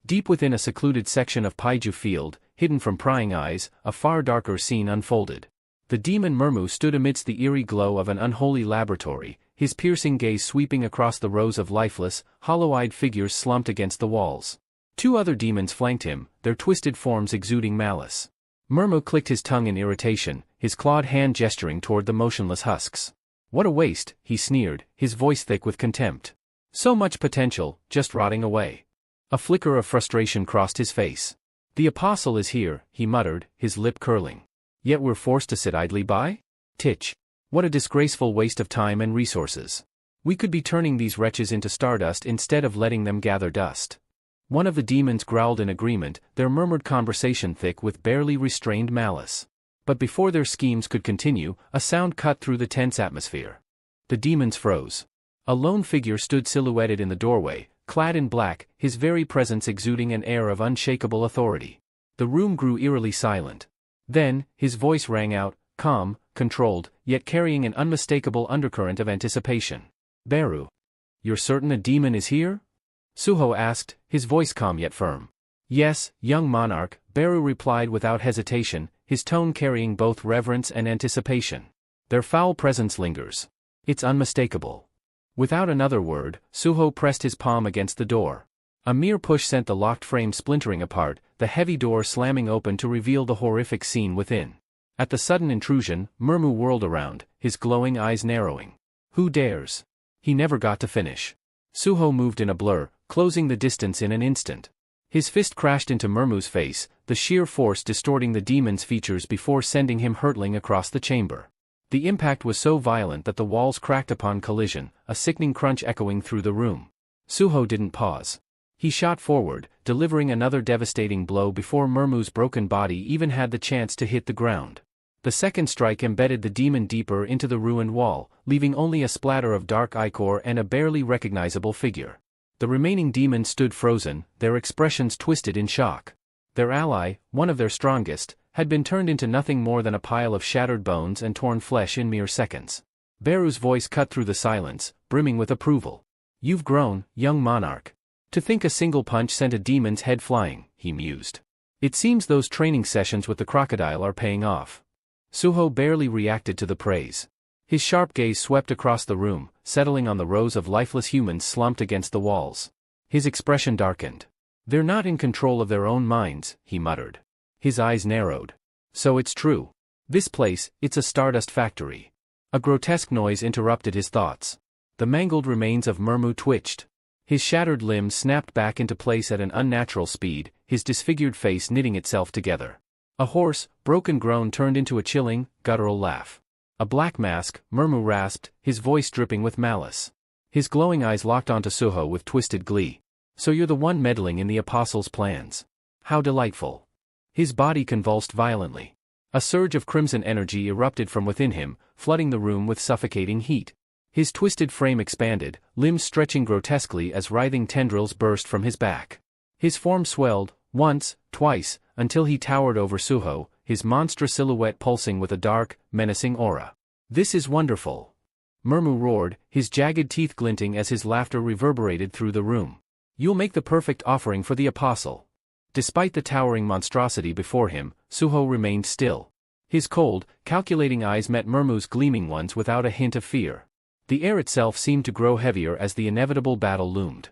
Speaker 1: Deep within a secluded section of Paiju Field, hidden from prying eyes, a far darker scene unfolded. The demon Murmu stood amidst the eerie glow of an unholy laboratory, his piercing gaze sweeping across the rows of lifeless, hollow-eyed figures slumped against the walls. Two other demons flanked him, their twisted forms exuding malice. Murmu clicked his tongue in irritation, his clawed hand gesturing toward the motionless husks. What a waste, he sneered, his voice thick with contempt. So much potential, just rotting away. A flicker of frustration crossed his face. The apostle is here, he muttered, his lip curling. Yet we're forced to sit idly by? Titch. What a disgraceful waste of time and resources. We could be turning these wretches into stardust instead of letting them gather dust. One of the demons growled in agreement, their murmured conversation thick with barely restrained malice. But before their schemes could continue, a sound cut through the tense atmosphere. The demons froze. A lone figure stood silhouetted in the doorway, clad in black, his very presence exuding an air of unshakable authority. The room grew eerily silent. Then, his voice rang out, calm, controlled, yet carrying an unmistakable undercurrent of anticipation. Beru. You're certain a demon is here? Suho asked, his voice calm yet firm. Yes, young monarch, Beru replied without hesitation, his tone carrying both reverence and anticipation. Their foul presence lingers. It's unmistakable. Without another word, Suho pressed his palm against the door. A mere push sent the locked frame splintering apart, the heavy door slamming open to reveal the horrific scene within. At the sudden intrusion, Murmu whirled around, his glowing eyes narrowing. Who dares? He never got to finish. Suho moved in a blur, closing the distance in an instant. His fist crashed into Murmu's face, the sheer force distorting the demon's features before sending him hurtling across the chamber. The impact was so violent that the walls cracked upon collision, a sickening crunch echoing through the room. Suho didn't pause. He shot forward, delivering another devastating blow before Murmu's broken body even had the chance to hit the ground. The second strike embedded the demon deeper into the ruined wall, leaving only a splatter of dark ichor and a barely recognizable figure. The remaining demons stood frozen, their expressions twisted in shock. Their ally, one of their strongest, had been turned into nothing more than a pile of shattered bones and torn flesh in mere seconds. Beru's voice cut through the silence, brimming with approval. You've grown, young monarch. To think a single punch sent a demon's head flying, he mused. It seems those training sessions with the crocodile are paying off. Suho barely reacted to the praise. His sharp gaze swept across the room, settling on the rows of lifeless humans slumped against the walls. His expression darkened. They're not in control of their own minds, he muttered. His eyes narrowed. So it's true. This place, it's a stardust factory. A grotesque noise interrupted his thoughts. The mangled remains of Murmu twitched. His shattered limbs snapped back into place at an unnatural speed, his disfigured face knitting itself together. A hoarse, broken groan turned into a chilling, guttural laugh. A black mask, Murmu rasped, his voice dripping with malice. His glowing eyes locked onto Suho with twisted glee. So you're the one meddling in the apostle's plans. How delightful. His body convulsed violently. A surge of crimson energy erupted from within him, flooding the room with suffocating heat. His twisted frame expanded, limbs stretching grotesquely as writhing tendrils burst from his back. His form swelled, once, twice, until he towered over Suho, his monstrous silhouette pulsing with a dark, menacing aura. This is wonderful. Murmu roared, his jagged teeth glinting as his laughter reverberated through the room. You'll make the perfect offering for the apostle. Despite the towering monstrosity before him, Suho remained still. His cold, calculating eyes met Murmu's gleaming ones without a hint of fear. The air itself seemed to grow heavier as the inevitable battle loomed.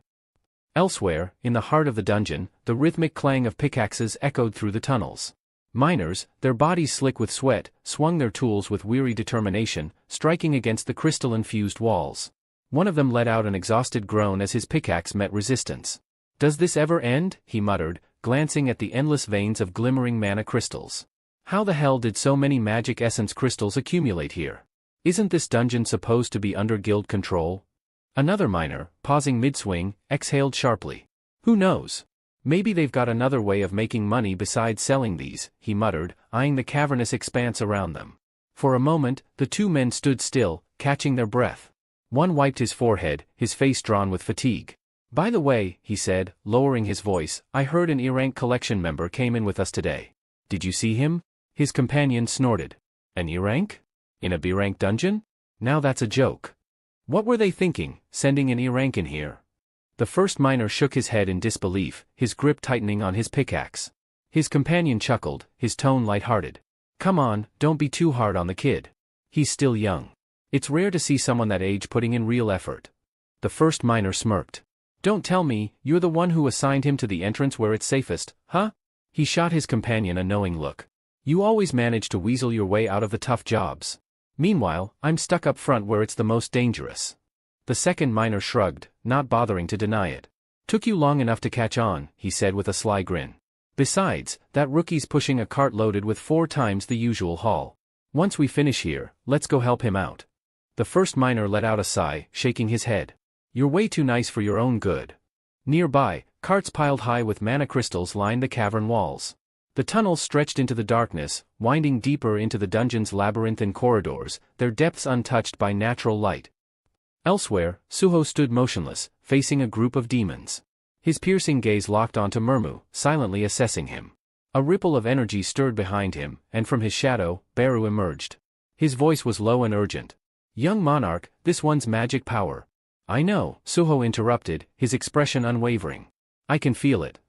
Speaker 1: Elsewhere, in the heart of the dungeon, the rhythmic clang of pickaxes echoed through the tunnels. Miners, their bodies slick with sweat, swung their tools with weary determination, striking against the crystalline-fused walls. One of them let out an exhausted groan as his pickaxe met resistance. "Does this ever end?" he muttered, glancing at the endless veins of glimmering mana crystals. "How the hell did so many magic essence crystals accumulate here? Isn't this dungeon supposed to be under guild control?" Another miner, pausing mid-swing, exhaled sharply. "Who knows? Maybe they've got another way of making money besides selling these," he muttered, eyeing the cavernous expanse around them. For a moment, the two men stood still, catching their breath. One wiped his forehead, his face drawn with fatigue. "By the way," he said, lowering his voice, "I heard an E-rank collection member came in with us today. Did you see him?" His companion snorted. "An E-rank? In a B-rank dungeon? Now that's a joke. What were they thinking, sending an E-rank in here?" The first miner shook his head in disbelief, his grip tightening on his pickaxe. His companion chuckled, his tone light-hearted. "Come on, don't be too hard on the kid. He's still young. It's rare to see someone that age putting in real effort." The first miner smirked. "Don't tell me, you're the one who assigned him to the entrance where it's safest, huh?" He shot his companion a knowing look. "You always manage to weasel your way out of the tough jobs. Meanwhile, I'm stuck up front where it's the most dangerous." The second miner shrugged, not bothering to deny it. "Took you long enough to catch on," he said with a sly grin. "Besides, that rookie's pushing a cart loaded with 4 times the usual haul. Once we finish here, let's go help him out." The first miner let out a sigh, shaking his head. "You're way too nice for your own good." Nearby, carts piled high with mana crystals lined the cavern walls. The tunnels stretched into the darkness, winding deeper into the dungeon's labyrinthine corridors, their depths untouched by natural light. Elsewhere, Suho stood motionless, facing a group of demons. His piercing gaze locked onto Murmu, silently assessing him. A ripple of energy stirred behind him, and from his shadow, Baru emerged. His voice was low and urgent. "Young monarch, this one's magic power." "I know," Suho interrupted, his expression unwavering. "I can feel it."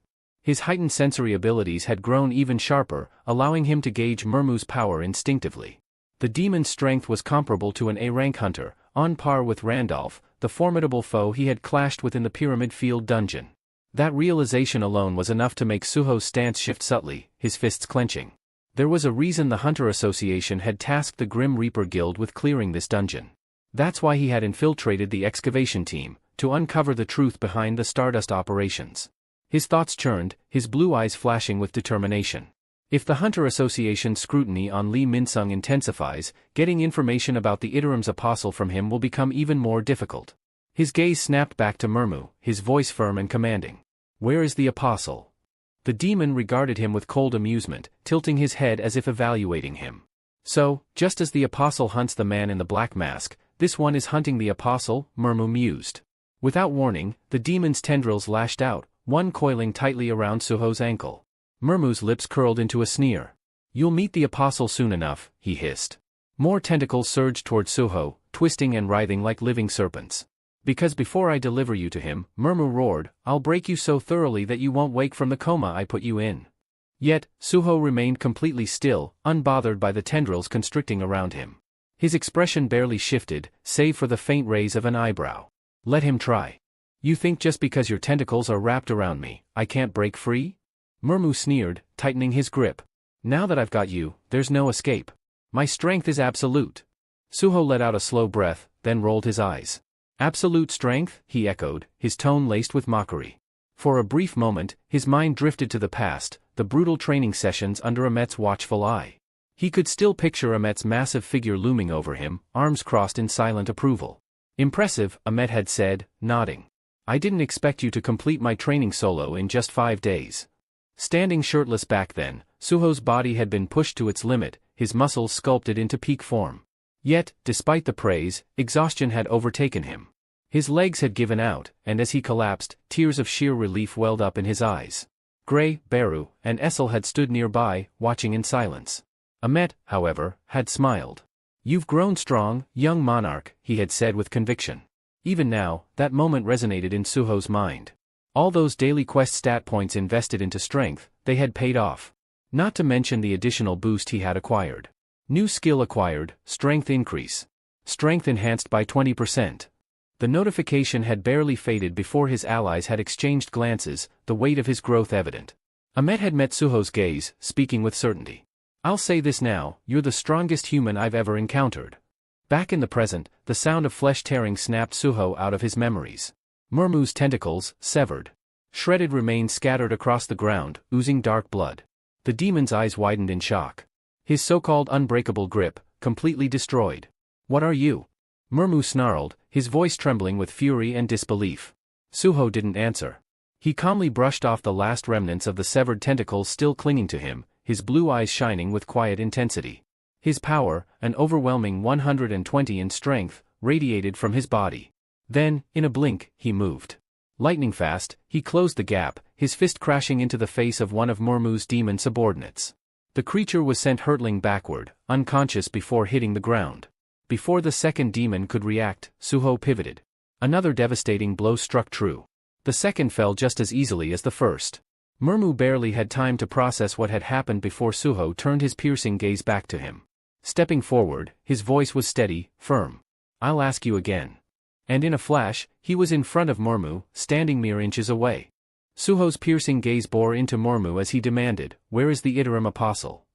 Speaker 1: His heightened sensory abilities had grown even sharper, allowing him to gauge Murmu's power instinctively. The demon's strength was comparable to an A-rank hunter, on par with Randolph, the formidable foe he had clashed with in the Pyramid Field dungeon. That realization alone was enough to make Suho's stance shift subtly, his fists clenching. There was a reason the Hunter Association had tasked the Grim Reaper Guild with clearing this dungeon. That's why he had infiltrated the excavation team, to uncover the truth behind the Stardust operations. His thoughts churned, his blue eyes flashing with determination. If the Hunter Association's scrutiny on Lee Minsung intensifies, getting information about the Iterim's apostle from him will become even more difficult. His gaze snapped back to Murmu, his voice firm and commanding. "Where is the apostle?" The demon regarded him with cold amusement, tilting his head as if evaluating him. "So, just as the apostle hunts the man in the black mask, this one is hunting the apostle," Murmu mused. Without warning, the demon's tendrils lashed out, one coiling tightly around Suho's ankle. Murmu's lips curled into a sneer. "You'll meet the apostle soon enough," he hissed. More tentacles surged toward Suho, twisting and writhing like living serpents. "Because before I deliver you to him," Murmu roared, "I'll break you so thoroughly that you won't wake from the coma I put you in." Yet, Suho remained completely still, unbothered by the tendrils constricting around him. His expression barely shifted, save for the faint raise of an eyebrow. "Let him try. You think just because your tentacles are wrapped around me, I can't break free?" Murmu sneered, tightening his grip. "Now that I've got you, there's no escape. My strength is absolute." Suho let out a slow breath, then rolled his eyes. "Absolute strength?" he echoed, his tone laced with mockery. For a brief moment, his mind drifted to the past, the brutal training sessions under Ahmet's watchful eye. He could still picture Ahmet's massive figure looming over him, arms crossed in silent approval. "Impressive," Ahmet had said, nodding. "I didn't expect you to complete my training solo in just 5 days." Standing shirtless back then, Suho's body had been pushed to its limit, his muscles sculpted into peak form. Yet, despite the praise, exhaustion had overtaken him. His legs had given out, and as he collapsed, tears of sheer relief welled up in his eyes. Gray, Beru, and Essel had stood nearby, watching in silence. Ahmet, however, had smiled. "You've grown strong, young monarch," he had said with conviction. Even now, that moment resonated in Suho's mind. All those daily quest stat points invested into strength, they had paid off. Not to mention the additional boost he had acquired. New skill acquired, strength increase. Strength enhanced by 20%. The notification had barely faded before his allies had exchanged glances, the weight of his growth evident. Ahmet had met Suho's gaze, speaking with certainty. "I'll say this now, you're the strongest human I've ever encountered." Back in the present, the sound of flesh tearing snapped Suho out of his memories. Murmu's tentacles, severed. Shredded remains scattered across the ground, oozing dark blood. The demon's eyes widened in shock. His so-called unbreakable grip, completely destroyed. "What are you?" Murmu snarled, his voice trembling with fury and disbelief. Suho didn't answer. He calmly brushed off the last remnants of the severed tentacles still clinging to him, his blue eyes shining with quiet intensity. His power, an overwhelming 120 in strength, radiated from his body. Then, in a blink, he moved. Lightning fast, he closed the gap, his fist crashing into the face of one of Murmu's demon subordinates. The creature was sent hurtling backward, unconscious before hitting the ground. Before the second demon could react, Suho pivoted. Another devastating blow struck true. The second fell just as easily as the first. Murmu barely had time to process what had happened before Suho turned his piercing gaze back to him. Stepping forward, his voice was steady, firm. "I'll ask you again." And in a flash, he was in front of Murmu, standing mere inches away. Suho's piercing gaze bore into Murmu as he demanded, "Where is the Iterum Apostle?"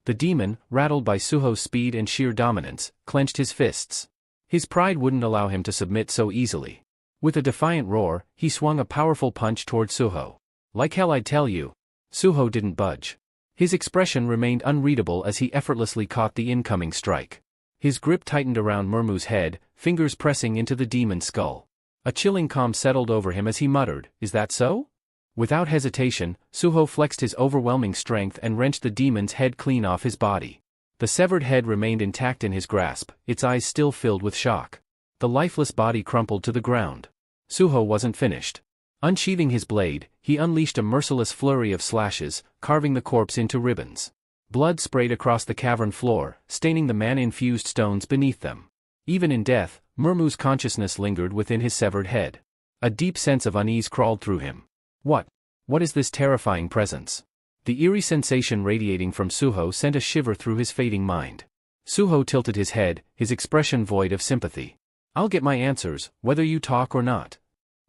Speaker 1: The demon, rattled by Suho's speed and sheer dominance, clenched his fists. His pride wouldn't allow him to submit so easily. With a defiant roar, he swung a powerful punch toward Suho. "Like hell I'd tell you." Suho didn't budge. His expression remained unreadable as he effortlessly caught the incoming strike. His grip tightened around Murmu's head, fingers pressing into the demon's skull. A chilling calm settled over him as he muttered, "Is that so?" Without hesitation, Suho flexed his overwhelming strength and wrenched the demon's head clean off his body. The severed head remained intact in his grasp, its eyes still filled with shock. The lifeless body crumpled to the ground. Suho wasn't finished. Unsheathing his blade, he unleashed a merciless flurry of slashes, carving the corpse into ribbons. Blood sprayed across the cavern floor, staining the mana-infused stones beneath them. Even in death, Murmu's consciousness lingered within his severed head. A deep sense of unease crawled through him. What is this terrifying presence? The eerie sensation radiating from Suho sent a shiver through his fading mind. Suho tilted his head, his expression void of sympathy. "I'll get my answers, whether you talk or not."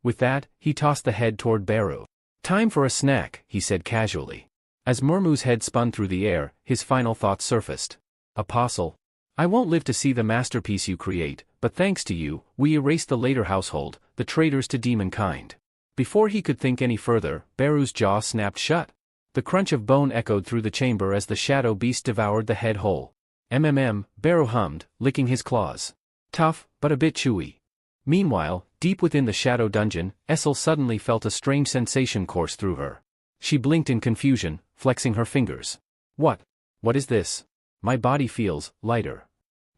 Speaker 1: With that, he tossed the head toward Beru. "Time for a snack," he said casually. As Murmu's head spun through the air, his final thoughts surfaced. "Apostle. I won't live to see the masterpiece you create, but thanks to you, we erased the later household, the traitors to demonkind." Before he could think any further, Beru's jaw snapped shut. The crunch of bone echoed through the chamber as the shadow beast devoured the head whole. Beru hummed, licking his claws. "Tough, but a bit chewy." Meanwhile, deep within the shadow dungeon, Essel suddenly felt a strange sensation course through her. She blinked in confusion, flexing her fingers. What is this? My body feels lighter."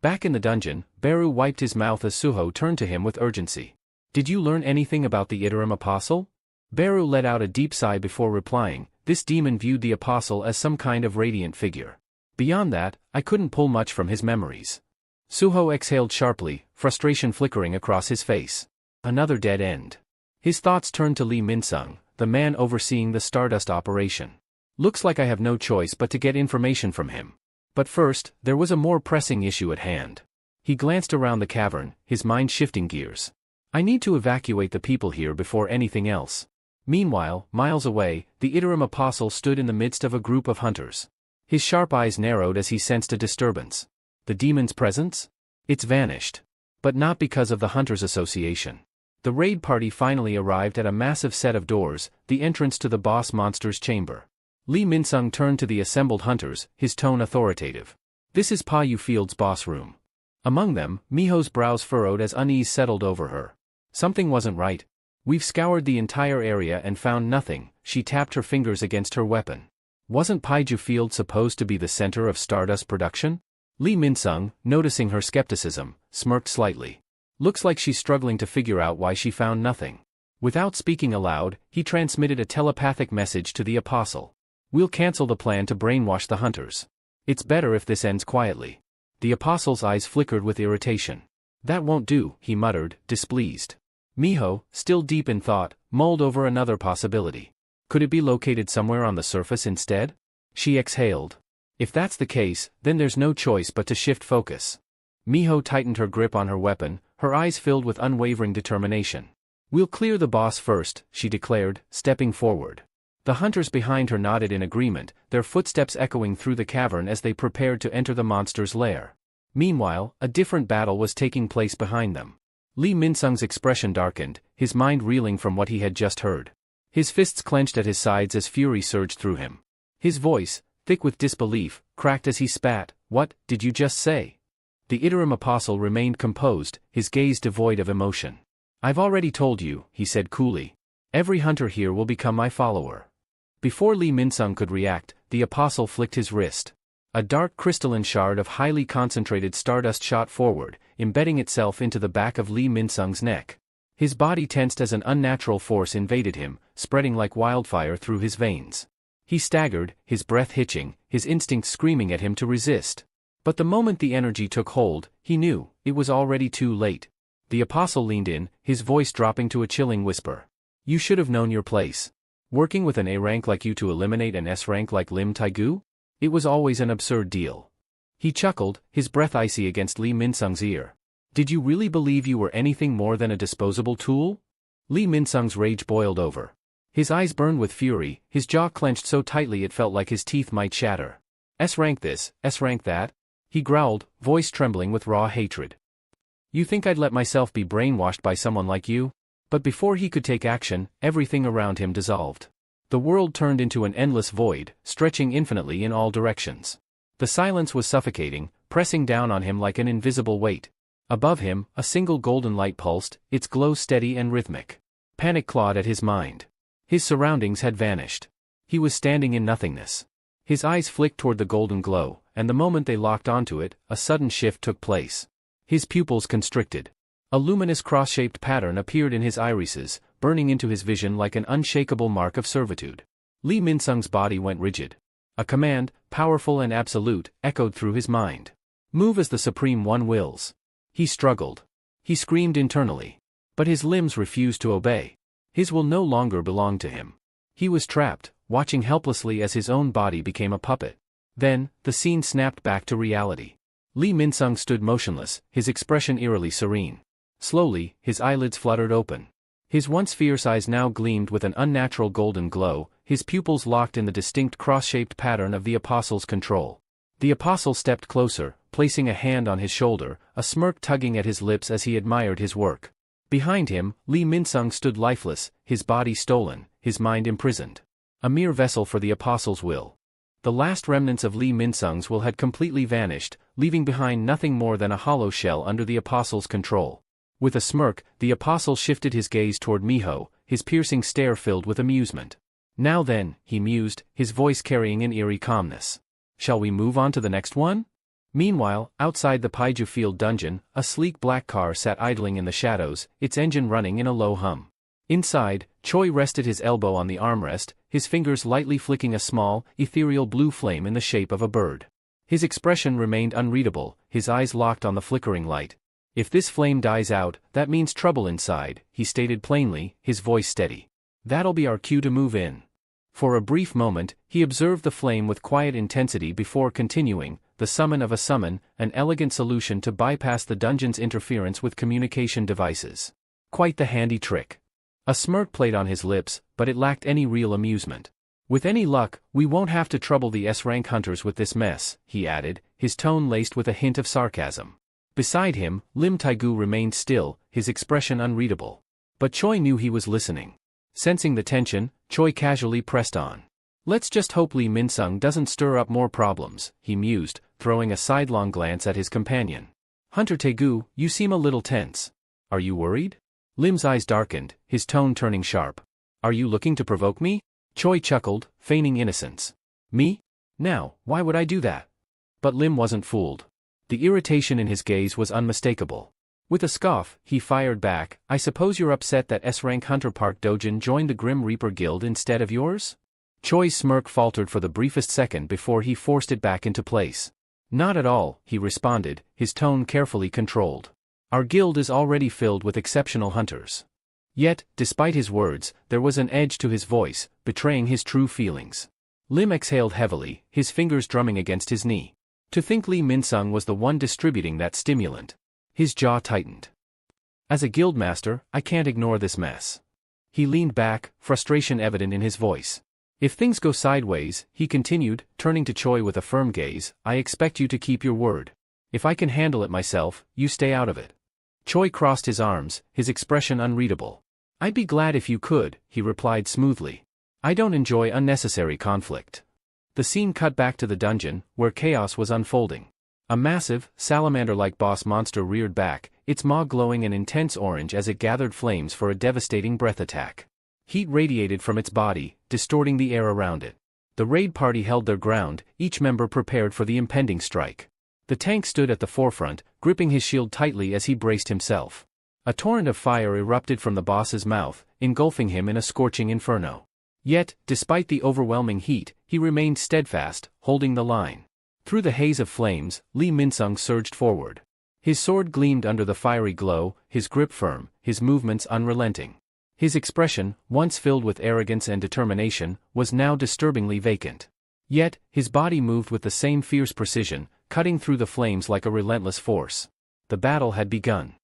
Speaker 1: Back in the dungeon, Beru wiped his mouth as Suho turned to him with urgency. "Did you learn anything about the Iterum Apostle?" Beru let out a deep sigh before replying. This demon viewed the Apostle as some kind of radiant figure. "Beyond that, I couldn't pull much from his memories." Suho exhaled sharply, frustration flickering across his face. Another dead end. His thoughts turned to Lee Minsung, the man overseeing the Stardust operation. Looks like I have no choice but to get information from him. But first, there was a more pressing issue at hand. He glanced around the cavern, his mind shifting gears. "I need to evacuate the people here before anything else." Meanwhile, miles away, the Iterum Apostle stood in the midst of a group of hunters. His sharp eyes narrowed as he sensed a disturbance. The demon's presence? It's vanished. But not because of the Hunters Association. The raid party finally arrived at a massive set of doors, the entrance to the boss monster's chamber. Lee Min-sung turned to the assembled hunters, his tone authoritative. This is Pa Yu Field's boss room. Among them, Miho's brows furrowed as unease settled over her. Something wasn't right. We've scoured the entire area and found nothing. She tapped her fingers against her weapon. Wasn't Pa Yu Field supposed to be the center of Stardust production? Lee Min-sung, noticing her skepticism, smirked slightly. Looks like she's struggling to figure out why she found nothing. Without speaking aloud, he transmitted a telepathic message to the apostle. We'll cancel the plan to brainwash the hunters. It's better if this ends quietly. The apostle's eyes flickered with irritation. That won't do, he muttered, displeased. Miho, still deep in thought, mulled over another possibility. Could it be located somewhere on the surface instead? She exhaled. If that's the case, then there's no choice but to shift focus. Miho tightened her grip on her weapon, her eyes filled with unwavering determination. We'll clear the boss first, she declared, stepping forward. The hunters behind her nodded in agreement, their footsteps echoing through the cavern as they prepared to enter the monster's lair. Meanwhile, a different battle was taking place behind them. Lee Min-sung's expression darkened, his mind reeling from what he had just heard. His fists clenched at his sides as fury surged through him. His voice, thick with disbelief, cracked as he spat. What did you just say? The Iterum apostle remained composed, his gaze devoid of emotion. I've already told you, he said coolly. Every hunter here will become my follower. Before Lee Min-sung could react, the apostle flicked his wrist. A dark crystalline shard of highly concentrated stardust shot forward, embedding itself into the back of Lee Min-sung's neck. His body tensed as an unnatural force invaded him, spreading like wildfire through his veins. He staggered, his breath hitching, his instincts screaming at him to resist. But the moment the energy took hold, he knew, it was already too late. The apostle leaned in, his voice dropping to a chilling whisper. You should have known your place. Working with an A rank like you to eliminate an S rank like Lim Taegu? It was always an absurd deal. He chuckled, his breath icy against Lee Min-sung's ear. Did you really believe you were anything more than a disposable tool? Lee Min-sung's rage boiled over. His eyes burned with fury, his jaw clenched so tightly it felt like his teeth might shatter. S-rank this, S-rank that? He growled, voice trembling with raw hatred. You think I'd let myself be brainwashed by someone like you? But before he could take action, everything around him dissolved. The world turned into an endless void, stretching infinitely in all directions. The silence was suffocating, pressing down on him like an invisible weight. Above him, a single golden light pulsed, its glow steady and rhythmic. Panic clawed at his mind. His surroundings had vanished. He was standing in nothingness. His eyes flicked toward the golden glow, and the moment they locked onto it, a sudden shift took place. His pupils constricted. A luminous cross-shaped pattern appeared in his irises, burning into his vision like an unshakable mark of servitude. Lee Min-sung's body went rigid. A command, powerful and absolute, echoed through his mind. Move as the Supreme One wills. He struggled. He screamed internally. But his limbs refused to obey. His will no longer belonged to him. He was trapped, watching helplessly as his own body became a puppet. Then, the scene snapped back to reality. Lee Min-sung stood motionless, his expression eerily serene. Slowly, his eyelids fluttered open. His once fierce eyes now gleamed with an unnatural golden glow, his pupils locked in the distinct cross-shaped pattern of the apostle's control. The apostle stepped closer, placing a hand on his shoulder, a smirk tugging at his lips as he admired his work. Behind him, Lee Min-sung stood lifeless, his body stolen, his mind imprisoned. A mere vessel for the apostle's will. The last remnants of Lee Min-sung's will had completely vanished, leaving behind nothing more than a hollow shell under the apostle's control. With a smirk, the apostle shifted his gaze toward Miho, his piercing stare filled with amusement. Now then, he mused, his voice carrying an eerie calmness. Shall we move on to the next one? Meanwhile, outside the Paiju Field dungeon, a sleek black car sat idling in the shadows, its engine running in a low hum. Inside, Choi rested his elbow on the armrest, his fingers lightly flicking a small, ethereal blue flame in the shape of a bird. His expression remained unreadable, his eyes locked on the flickering light. If this flame dies out, that means trouble inside, he stated plainly, his voice steady. That'll be our cue to move in. For a brief moment, he observed the flame with quiet intensity before continuing, the summon of a summon, an elegant solution to bypass the dungeon's interference with communication devices. Quite the handy trick. A smirk played on his lips, but it lacked any real amusement. With any luck, we won't have to trouble the S-rank hunters with this mess, he added, his tone laced with a hint of sarcasm. Beside him, Lim Taegu remained still, his expression unreadable. But Choi knew he was listening. Sensing the tension, Choi casually pressed on. Let's just hope Lee Min-sung doesn't stir up more problems, he mused, throwing a sidelong glance at his companion. Hunter Taegu, you seem a little tense. Are you worried? Lim's eyes darkened, his tone turning sharp. Are you looking to provoke me? Choi chuckled, feigning innocence. Me? Now, why would I do that? But Lim wasn't fooled. The irritation in his gaze was unmistakable. With a scoff, he fired back, I suppose you're upset that S-rank Hunter Park Dojin joined the Grim Reaper Guild instead of yours? Choi's smirk faltered for the briefest second before he forced it back into place. Not at all, he responded, his tone carefully controlled. Our guild is already filled with exceptional hunters. Yet, despite his words, there was an edge to his voice, betraying his true feelings. Lim exhaled heavily, his fingers drumming against his knee. To think Lee Min-sung was the one distributing that stimulant. His jaw tightened. As a guildmaster, I can't ignore this mess. He leaned back, frustration evident in his voice. If things go sideways, he continued, turning to Choi with a firm gaze, I expect you to keep your word. If I can handle it myself, you stay out of it. Choi crossed his arms, his expression unreadable. I'd be glad if you could, he replied smoothly. I don't enjoy unnecessary conflict. The scene cut back to the dungeon, where chaos was unfolding. A massive, salamander-like boss monster reared back, its maw glowing an intense orange as it gathered flames for a devastating breath attack. Heat radiated from its body, distorting the air around it. The raid party held their ground, each member prepared for the impending strike. The tank stood at the forefront, gripping his shield tightly as he braced himself. A torrent of fire erupted from the boss's mouth, engulfing him in a scorching inferno. Yet, despite the overwhelming heat, he remained steadfast, holding the line. Through the haze of flames, Lee Min-sung surged forward. His sword gleamed under the fiery glow, his grip firm, his movements unrelenting. His expression, once filled with arrogance and determination, was now disturbingly vacant. Yet, his body moved with the same fierce precision, cutting through the flames like a relentless force. The battle had begun.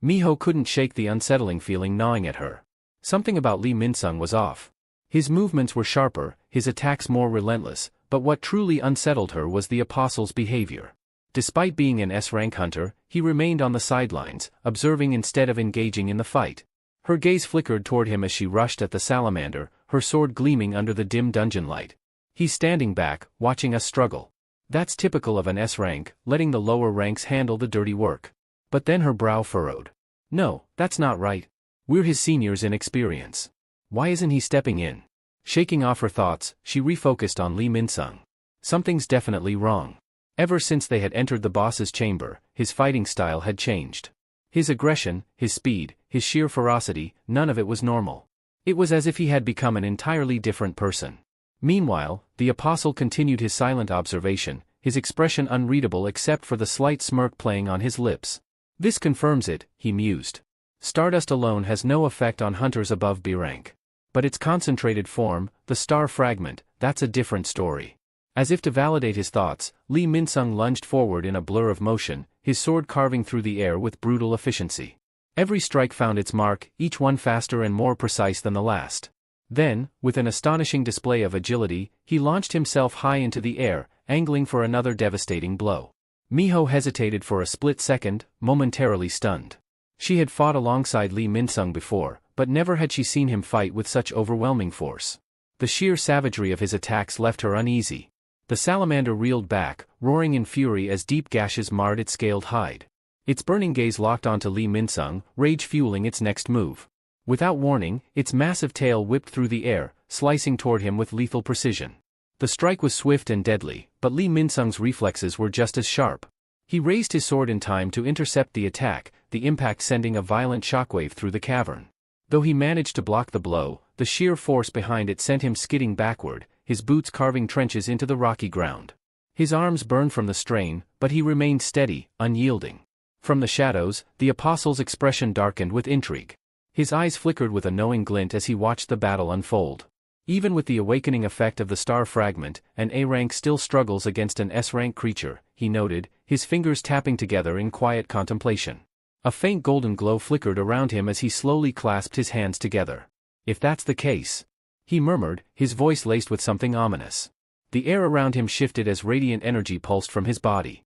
Speaker 1: Miho couldn't shake the unsettling feeling gnawing at her. Something about Lee Min-sung was off. His movements were sharper, his attacks more relentless, but what truly unsettled her was the apostle's behavior. Despite being an S-rank hunter, he remained on the sidelines, observing instead of engaging in the fight. Her gaze flickered toward him as she rushed at the salamander, her sword gleaming under the dim dungeon light. He's standing back, watching us struggle. That's typical of an S-rank, letting the lower ranks handle the dirty work. But then her brow furrowed. No, that's not right. We're his seniors in experience. Why isn't he stepping in? Shaking off her thoughts, she refocused on Lee Min-sung. Something's definitely wrong. Ever since they had entered the boss's chamber, his fighting style had changed. His aggression, his speed, his sheer ferocity, none of it was normal. It was as if he had become an entirely different person. Meanwhile, the apostle continued his silent observation, his expression unreadable except for the slight smirk playing on his lips. This confirms it, he mused. Stardust alone has no effect on hunters above B rank. But its concentrated form, the star fragment, that's a different story. As if to validate his thoughts, Lee Min-sung lunged forward in a blur of motion, his sword carving through the air with brutal efficiency. Every strike found its mark, each one faster and more precise than the last. Then, with an astonishing display of agility, he launched himself high into the air, angling for another devastating blow. Miho hesitated for a split second, momentarily stunned. She had fought alongside Lee Min-sung before, but never had she seen him fight with such overwhelming force. The sheer savagery of his attacks left her uneasy. The salamander reeled back, roaring in fury as deep gashes marred its scaled hide. Its burning gaze locked onto Lee Min-sung, rage fueling its next move. Without warning, its massive tail whipped through the air, slicing toward him with lethal precision. The strike was swift and deadly, but Lee Min-sung's reflexes were just as sharp. He raised his sword in time to intercept the attack, the impact sending a violent shockwave through the cavern. Though he managed to block the blow, the sheer force behind it sent him skidding backward, his boots carving trenches into the rocky ground. His arms burned from the strain, but he remained steady, unyielding. From the shadows, the apostle's expression darkened with intrigue. His eyes flickered with a knowing glint as he watched the battle unfold. Even with the awakening effect of the star fragment, an A-rank still struggles against an S-rank creature, he noted, his fingers tapping together in quiet contemplation. A faint golden glow flickered around him as he slowly clasped his hands together. If that's the case, he murmured, his voice laced with something ominous. The air around him shifted as radiant energy pulsed from his body.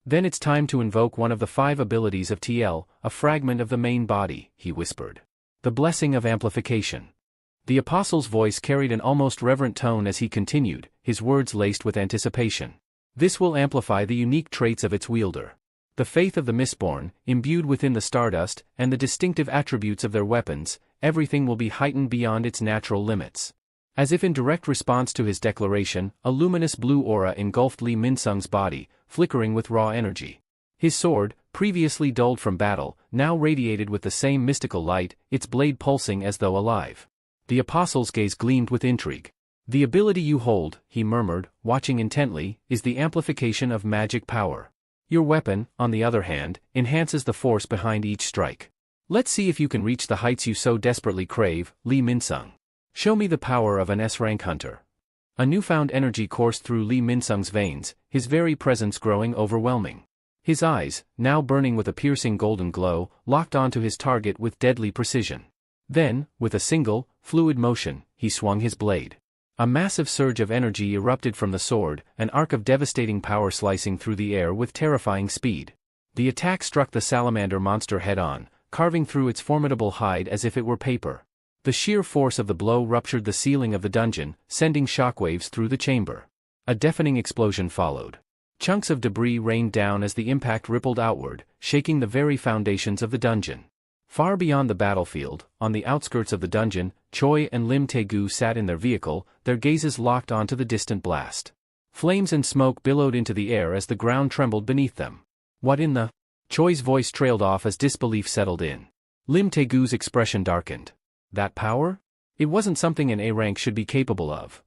Speaker 1: Then it's time to invoke one of the 5 abilities of TL, a fragment of the main body, he whispered. The blessing of amplification. The apostle's voice carried an almost reverent tone as he continued, his words laced with anticipation. This will amplify the unique traits of its wielder. The faith of the Mistborn, imbued within the stardust, and the distinctive attributes of their weapons, everything will be heightened beyond its natural limits. As if in direct response to his declaration, a luminous blue aura engulfed Lee Min-sung's body, flickering with raw energy. His sword, previously dulled from battle, now radiated with the same mystical light, its blade pulsing as though alive. The apostle's gaze gleamed with intrigue. "The ability you hold," he murmured, watching intently, "is the amplification of magic power. Your weapon, on the other hand, enhances the force behind each strike. Let's see if you can reach the heights you so desperately crave, Lee Min-sung. Show me the power of an S-rank hunter." A newfound energy coursed through Lee Min-sung's veins, his very presence growing overwhelming. His eyes, now burning with a piercing golden glow, locked onto his target with deadly precision. Then, with a single, fluid motion, he swung his blade. A massive surge of energy erupted from the sword, an arc of devastating power slicing through the air with terrifying speed. The attack struck the salamander monster head-on, carving through its formidable hide as if it were paper. The sheer force of the blow ruptured the ceiling of the dungeon, sending shockwaves through the chamber. A deafening explosion followed. Chunks of debris rained down as the impact rippled outward, shaking the very foundations of the dungeon. Far beyond the battlefield, on the outskirts of the dungeon, Choi and Lim Tae-gu sat in their vehicle, their gazes locked onto the distant blast. Flames and smoke billowed into the air as the ground trembled beneath them. "What in the—" Choi's voice trailed off as disbelief settled in. Lim Tae-gu's expression darkened. That power? It wasn't something an A rank should be capable of.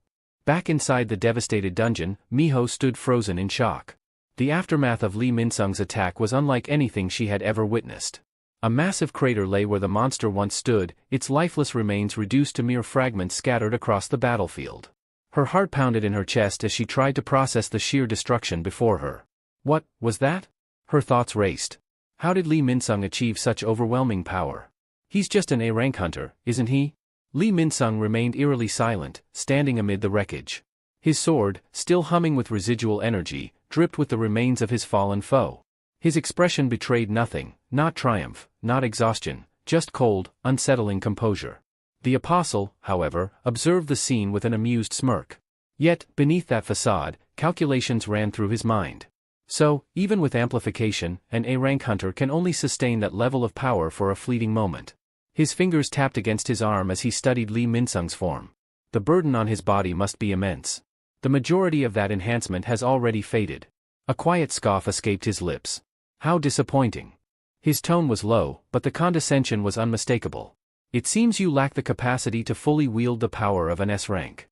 Speaker 1: Back inside the devastated dungeon, Miho stood frozen in shock. The aftermath of Lee Min-sung's attack was unlike anything she had ever witnessed. A massive crater lay where the monster once stood, its lifeless remains reduced to mere fragments scattered across the battlefield. Her heart pounded in her chest as she tried to process the sheer destruction before her. What was that? Her thoughts raced. How did Lee Min-sung achieve such overwhelming power? He's just an A-rank hunter, isn't he? Lee Min-sung remained eerily silent, standing amid the wreckage. His sword, still humming with residual energy, dripped with the remains of his fallen foe. His expression betrayed nothing, not triumph, not exhaustion, just cold, unsettling composure. The apostle, however, observed the scene with an amused smirk. Yet, beneath that facade, calculations ran through his mind. So, even with amplification, an A-rank hunter can only sustain that level of power for a fleeting moment. His fingers tapped against his arm as he studied Lee Min-sung's form. The burden on his body must be immense. The majority of that enhancement has already faded. A quiet scoff escaped his lips. How disappointing. His tone was low, but the condescension was unmistakable. It seems you lack the capacity to fully wield the power of an S-rank.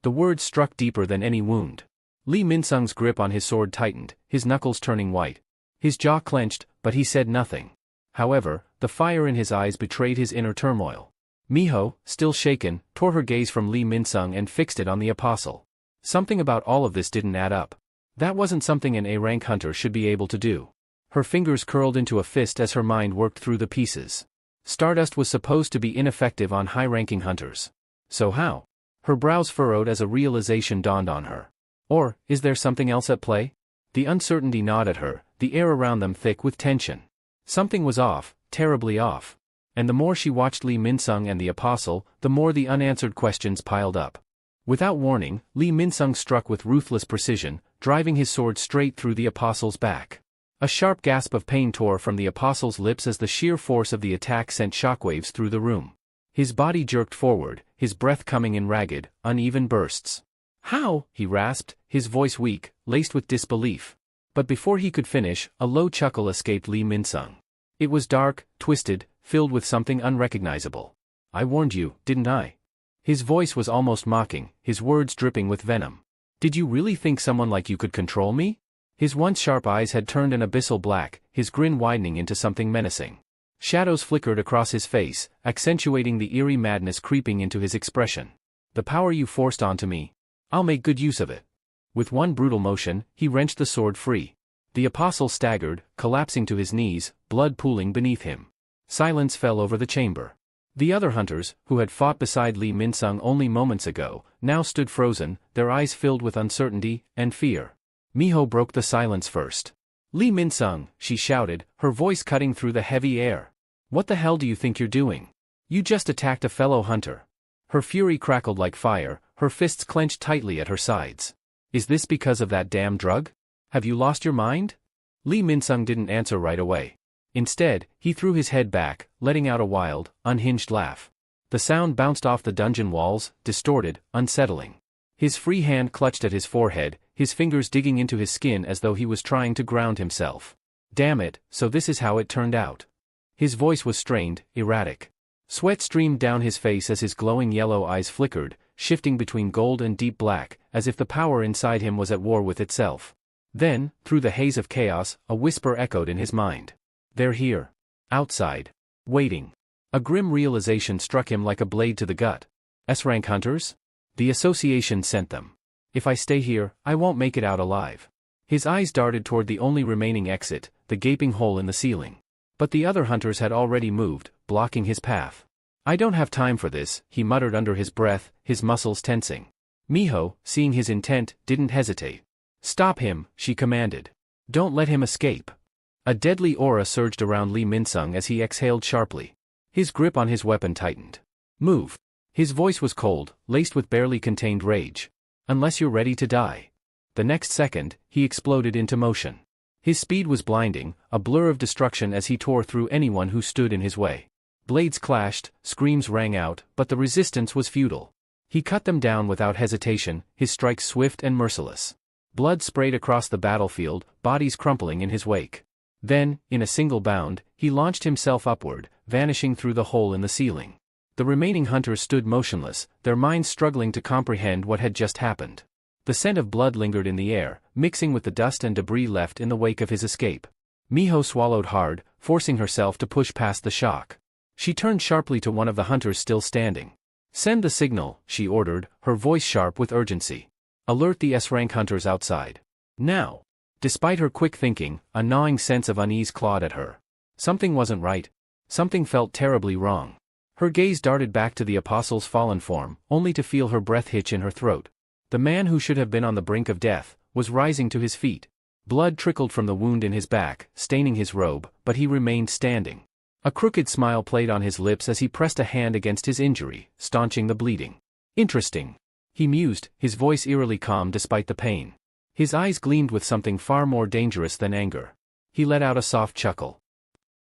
Speaker 1: The words struck deeper than any wound. Lee Min-sung's grip on his sword tightened, his knuckles turning white. His jaw clenched, but he said nothing. However, the fire in his eyes betrayed his inner turmoil. Miho, still shaken, tore her gaze from Lee Min-sung and fixed it on the apostle. Something about all of this didn't add up. That wasn't something an A-rank hunter should be able to do. Her fingers curled into a fist as her mind worked through the pieces. Stardust was supposed to be ineffective on high-ranking hunters. So how? Her brows furrowed as a realization dawned on her. Or, is there something else at play? The uncertainty gnawed at her, the air around them thick with tension. Something was off, terribly off. And the more she watched Lee Min-sung and the apostle, the more the unanswered questions piled up. Without warning, Lee Min-sung struck with ruthless precision, driving his sword straight through the apostle's back. A sharp gasp of pain tore from the apostle's lips as the sheer force of the attack sent shockwaves through the room. His body jerked forward, his breath coming in ragged, uneven bursts. "How?" he rasped, his voice weak, laced with disbelief. But before he could finish, a low chuckle escaped Lee Min-sung. It was dark, twisted, filled with something unrecognizable. "I warned you, didn't I?" His voice was almost mocking, his words dripping with venom. "Did you really think someone like you could control me?" His once sharp eyes had turned an abyssal black, his grin widening into something menacing. Shadows flickered across his face, accentuating the eerie madness creeping into his expression. "The power you forced onto me. I'll make good use of it." With one brutal motion, he wrenched the sword free. The apostle staggered, collapsing to his knees, blood pooling beneath him. Silence fell over the chamber. The other hunters, who had fought beside Lee Min-sung only moments ago, now stood frozen, their eyes filled with uncertainty and fear. Miho broke the silence first. "Lee Min-sung," she shouted, her voice cutting through the heavy air. "What the hell do you think you're doing? You just attacked a fellow hunter." Her fury crackled like fire, her fists clenched tightly at her sides. Is this because of that damn drug? Have you lost your mind? Lee Min-sung didn't answer right away. Instead, he threw his head back, letting out a wild, unhinged laugh. The sound bounced off the dungeon walls, distorted, unsettling. His free hand clutched at his forehead, his fingers digging into his skin as though he was trying to ground himself. Damn it, so this is how it turned out. His voice was strained, erratic. Sweat streamed down his face as his glowing yellow eyes flickered, shifting between gold and deep black, as if the power inside him was at war with itself. Then, through the haze of chaos, a whisper echoed in his mind. They're here. Outside. Waiting. A grim realization struck him like a blade to the gut. S-rank hunters? The association sent them. If I stay here, I won't make it out alive. His eyes darted toward the only remaining exit, the gaping hole in the ceiling. But the other hunters had already moved, blocking his path. I don't have time for this, he muttered under his breath, his muscles tensing. Miho, seeing his intent, didn't hesitate. Stop him, she commanded. Don't let him escape. A deadly aura surged around Lee Min-sung as he exhaled sharply. His grip on his weapon tightened. Move. His voice was cold, laced with barely contained rage. Unless you're ready to die. The next second, he exploded into motion. His speed was blinding, a blur of destruction as he tore through anyone who stood in his way. Blades clashed, screams rang out, but the resistance was futile. He cut them down without hesitation, his strikes swift and merciless. Blood sprayed across the battlefield, bodies crumpling in his wake. Then, in a single bound, he launched himself upward, vanishing through the hole in the ceiling. The remaining hunters stood motionless, their minds struggling to comprehend what had just happened. The scent of blood lingered in the air, mixing with the dust and debris left in the wake of his escape. Miho swallowed hard, forcing herself to push past the shock. She turned sharply to one of the hunters still standing. Send the signal, she ordered, her voice sharp with urgency. Alert the S-rank hunters outside. Now. Despite her quick thinking, a gnawing sense of unease clawed at her. Something wasn't right. Something felt terribly wrong. Her gaze darted back to the apostle's fallen form, only to feel her breath hitch in her throat. The man who should have been on the brink of death was rising to his feet. Blood trickled from the wound in his back, staining his robe, but he remained standing. A crooked smile played on his lips as he pressed a hand against his injury, staunching the bleeding. Interesting. He mused, his voice eerily calm despite the pain. His eyes gleamed with something far more dangerous than anger. He let out a soft chuckle.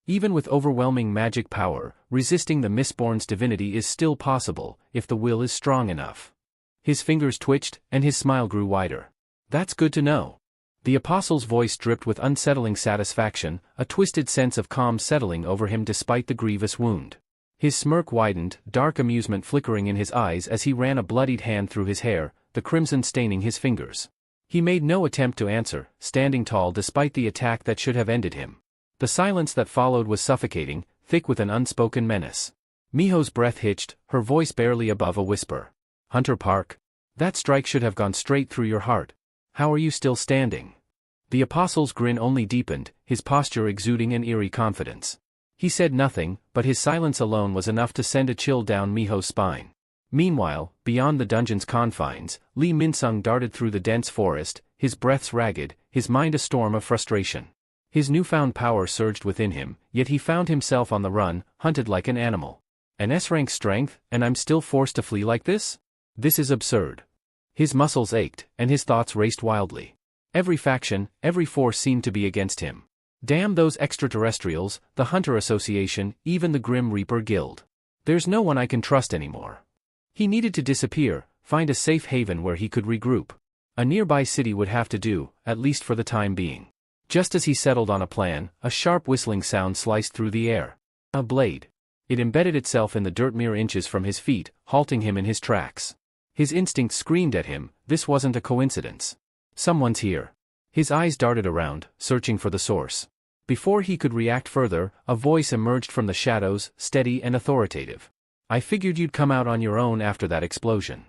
Speaker 1: Even with overwhelming magic power, resisting the Mistborn's divinity is still possible, if the will is strong enough. His fingers twitched, and his smile grew wider. That's good to know. The apostle's voice dripped with unsettling satisfaction, a twisted sense of calm settling over him despite the grievous wound. His smirk widened, dark amusement flickering in his eyes as he ran a bloodied hand through his hair, the crimson staining his fingers. He made no attempt to answer, standing tall despite the attack that should have ended him. The silence that followed was suffocating, thick with an unspoken menace. Miho's breath hitched, her voice barely above a whisper. Hunter Park? That strike should have gone straight through your heart. How are you still standing? The apostle's grin only deepened, his posture exuding an eerie confidence. He said nothing, but his silence alone was enough to send a chill down Miho's spine. Meanwhile, beyond the dungeon's confines, Lee Min-sung darted through the dense forest, his breaths ragged, his mind a storm of frustration. His newfound power surged within him, yet he found himself on the run, hunted like an animal. An S-rank strength, and I'm still forced to flee like this? This is absurd. His muscles ached, and his thoughts raced wildly. Every faction, every force seemed to be against him. Damn those extraterrestrials, the Hunter Association, even the Grim Reaper Guild. There's no one I can trust anymore. He needed to disappear, find a safe haven where he could regroup. A nearby city would have to do, at least for the time being. Just as he settled on a plan, a sharp whistling sound sliced through the air. A blade. It embedded itself in the dirt mere inches from his feet, halting him in his tracks. His instinct screamed at him, this wasn't a coincidence. Someone's here. His eyes darted around, searching for the source. Before he could react further, a voice emerged from the shadows, steady and authoritative. I figured you'd come out on your own after that explosion.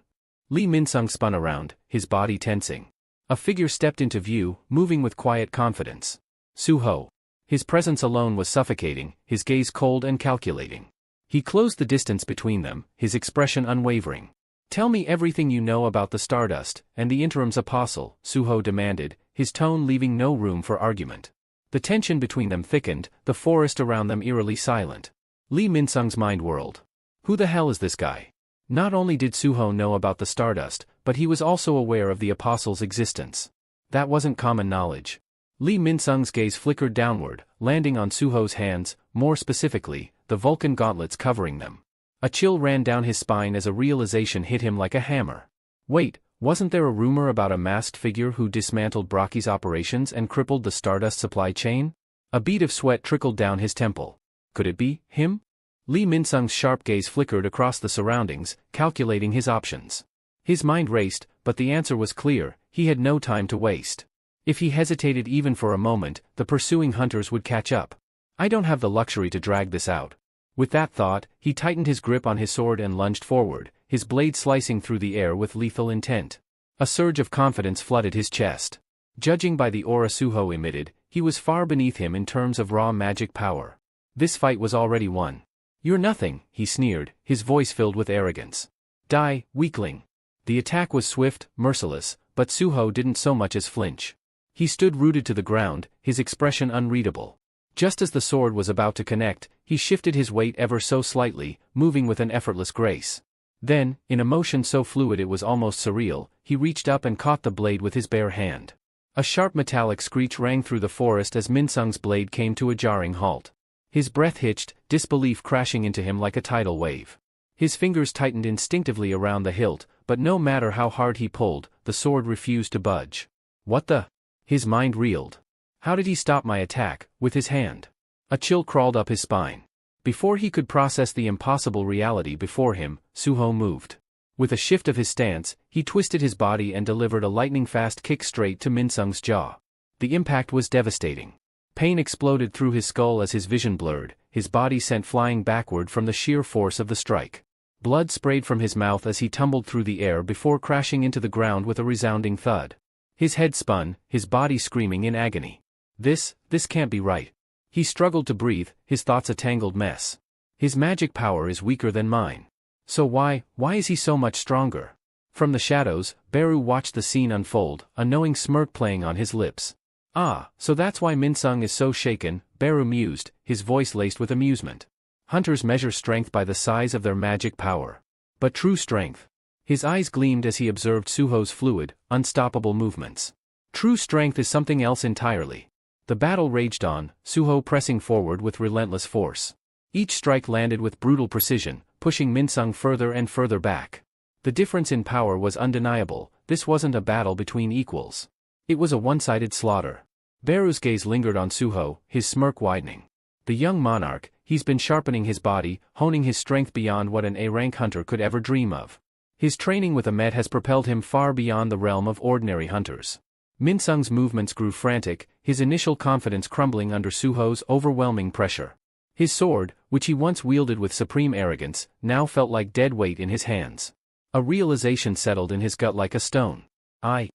Speaker 1: Lee Min-sung spun around, his body tensing. A figure stepped into view, moving with quiet confidence. Suho. His presence alone was suffocating, his gaze cold and calculating. He closed the distance between them, his expression unwavering. Tell me everything you know about the Stardust, and the Interim's apostle, Suho demanded, his tone leaving no room for argument. The tension between them thickened, the forest around them eerily silent. Lee Min-sung's mind whirled. Who the hell is this guy? Not only did Suho know about the stardust, but he was also aware of the apostle's existence. That wasn't common knowledge. Lee Min-sung's gaze flickered downward, landing on Suho's hands, more specifically, the Vulcan gauntlets covering them. A chill ran down his spine as a realization hit him like a hammer. Wait, wasn't there a rumor about a masked figure who dismantled Broki's operations and crippled the stardust supply chain? A bead of sweat trickled down his temple. Could it be him? Lee Min-sung's sharp gaze flickered across the surroundings, calculating his options. His mind raced, but the answer was clear: he had no time to waste. If he hesitated even for a moment, the pursuing hunters would catch up. I don't have the luxury to drag this out. With that thought, he tightened his grip on his sword and lunged forward, his blade slicing through the air with lethal intent. A surge of confidence flooded his chest. Judging by the aura Suho emitted, he was far beneath him in terms of raw magic power. This fight was already won. "You're nothing," he sneered, his voice filled with arrogance. "Die, weakling." The attack was swift, merciless, but Suho didn't so much as flinch. He stood rooted to the ground, his expression unreadable. Just as the sword was about to connect, he shifted his weight ever so slightly, moving with an effortless grace. Then, in a motion so fluid it was almost surreal, he reached up and caught the blade with his bare hand. A sharp metallic screech rang through the forest as Min-sung's blade came to a jarring halt. His breath hitched, disbelief crashing into him like a tidal wave. His fingers tightened instinctively around the hilt, but no matter how hard he pulled, the sword refused to budge. What the? His mind reeled. How did he stop my attack, with his hand? A chill crawled up his spine. Before he could process the impossible reality before him, Suho moved. With a shift of his stance, he twisted his body and delivered a lightning-fast kick straight to Min-sung's jaw. The impact was devastating. Pain exploded through his skull as his vision blurred, his body sent flying backward from the sheer force of the strike. Blood sprayed from his mouth as he tumbled through the air before crashing into the ground with a resounding thud. His head spun, his body screaming in agony. This can't be right. He struggled to breathe, his thoughts a tangled mess. His magic power is weaker than mine. So why is he so much stronger? From the shadows, Beru watched the scene unfold, a knowing smirk playing on his lips. Ah, so that's why Min-sung is so shaken, Beru mused, his voice laced with amusement. Hunters measure strength by the size of their magic power. But true strength. His eyes gleamed as he observed Suho's fluid, unstoppable movements. True strength is something else entirely. The battle raged on, Suho pressing forward with relentless force. Each strike landed with brutal precision, pushing Min-sung further and further back. The difference in power was undeniable. This wasn't a battle between equals. It was a one-sided slaughter. Beru's gaze lingered on Suho, his smirk widening. The young monarch, he's been sharpening his body, honing his strength beyond what an A-rank hunter could ever dream of. His training with Ahmet has propelled him far beyond the realm of ordinary hunters. Min-sung's movements grew frantic, his initial confidence crumbling under Suho's overwhelming pressure. His sword, which he once wielded with supreme arrogance, now felt like dead weight in his hands. A realization settled in his gut like a stone. I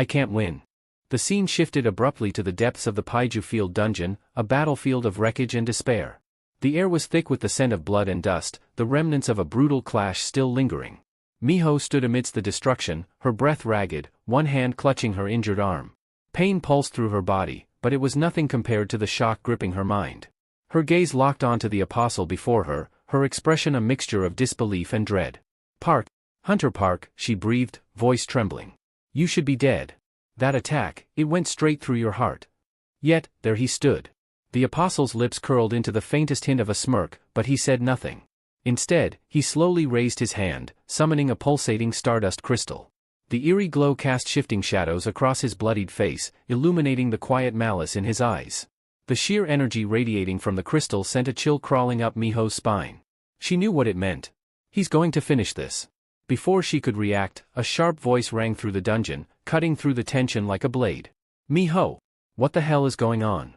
Speaker 1: can't win. The scene shifted abruptly to the depths of the Paiju Field dungeon, a battlefield of wreckage and despair. The air was thick with the scent of blood and dust, the remnants of a brutal clash still lingering. Miho stood amidst the destruction, her breath ragged, one hand clutching her injured arm. Pain pulsed through her body, but it was nothing compared to the shock gripping her mind. Her gaze locked onto the apostle before her, her expression a mixture of disbelief and dread. "Park, Hunter Park," she breathed, voice trembling. "You should be dead. That attack, it went straight through your heart." Yet, there he stood. The apostle's lips curled into the faintest hint of a smirk, but he said nothing. Instead, he slowly raised his hand, summoning a pulsating stardust crystal. The eerie glow cast shifting shadows across his bloodied face, illuminating the quiet malice in his eyes. The sheer energy radiating from the crystal sent a chill crawling up Miho's spine. She knew what it meant. He's going to finish this. Before she could react, a sharp voice rang through the dungeon, cutting through the tension like a blade. "Miho! What the hell is going on?"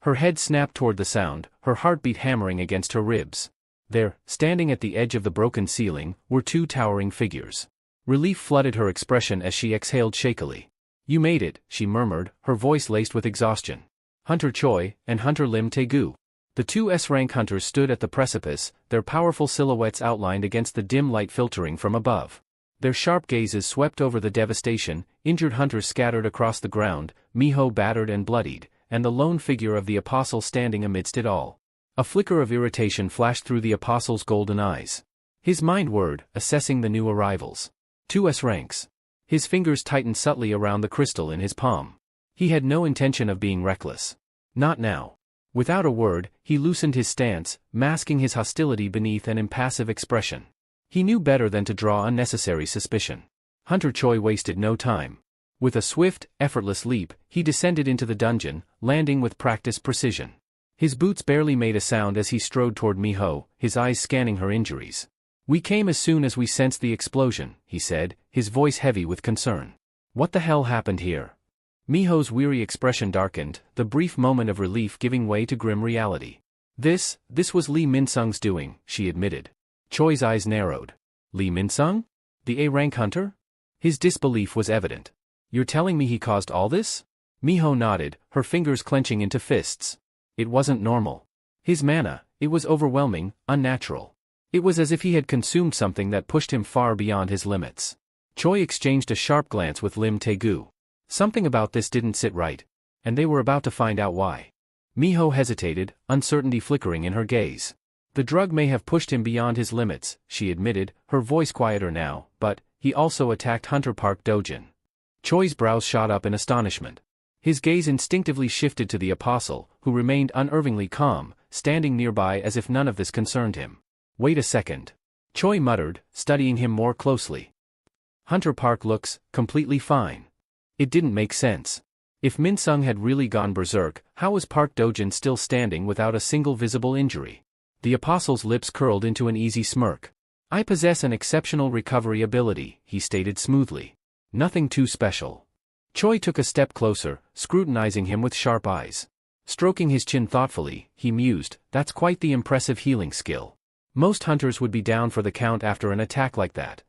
Speaker 1: Her head snapped toward the sound, her heartbeat hammering against her ribs. There, standing at the edge of the broken ceiling, were two towering figures. Relief flooded her expression as she exhaled shakily. "You made it," she murmured, her voice laced with exhaustion. Hunter Choi, and Hunter Lim Taegu. The two S-rank hunters stood at the precipice, their powerful silhouettes outlined against the dim light filtering from above. Their sharp gazes swept over the devastation, injured hunters scattered across the ground, Miho battered and bloodied, and the lone figure of the apostle standing amidst it all. A flicker of irritation flashed through the apostle's golden eyes. His mind whirred, assessing the new arrivals. 2S ranks. His fingers tightened subtly around the crystal in his palm. He had no intention of being reckless. Not now. Without a word, he loosened his stance, masking his hostility beneath an impassive expression. He knew better than to draw unnecessary suspicion. Hunter Choi wasted no time. With a swift, effortless leap, he descended into the dungeon, landing with practiced precision. His boots barely made a sound as he strode toward Miho, his eyes scanning her injuries. "We came as soon as we sensed the explosion," he said, his voice heavy with concern. "What the hell happened here?" Miho's weary expression darkened, the brief moment of relief giving way to grim reality. This was Lee Min-sung's doing," she admitted. Choi's eyes narrowed. "Lee Min-sung? The A-rank hunter?" His disbelief was evident. "You're telling me he caused all this?" Miho nodded, her fingers clenching into fists. It wasn't normal. His mana, it was overwhelming, unnatural. It was as if he had consumed something that pushed him far beyond his limits. Choi exchanged a sharp glance with Lim Taegu. Something about this didn't sit right. And they were about to find out why. Miho hesitated, uncertainty flickering in her gaze. "The drug may have pushed him beyond his limits," she admitted, her voice quieter now, "but he also attacked Hunter Park Dojin." Choi's brows shot up in astonishment. His gaze instinctively shifted to the apostle, who remained unervingly calm, standing nearby as if none of this concerned him. "Wait a second." Choi muttered, studying him more closely. "Hunter Park looks completely fine." It didn't make sense. If Min-sung had really gone berserk, how was Park Dojin still standing without a single visible injury? The apostle's lips curled into an easy smirk. "I possess an exceptional recovery ability," he stated smoothly. "Nothing too special." Choi took a step closer, scrutinizing him with sharp eyes. Stroking his chin thoughtfully, he mused, "That's quite the impressive healing skill. Most hunters would be down for the count after an attack like that."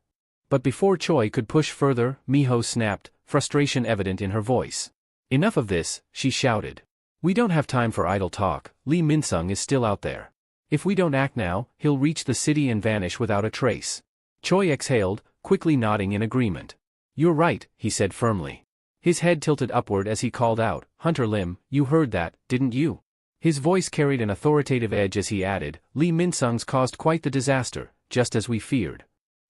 Speaker 1: But before Choi could push further, Miho snapped, frustration evident in her voice. "Enough of this," she shouted. "We don't have time for idle talk. Lee Min-sung is still out there. If we don't act now, he'll reach the city and vanish without a trace." Choi exhaled, quickly nodding in agreement. "You're right," he said firmly. His head tilted upward as he called out, "Hunter Lim, you heard that, didn't you?" His voice carried an authoritative edge as he added, "Lee Min-sung's caused quite the disaster, just as we feared."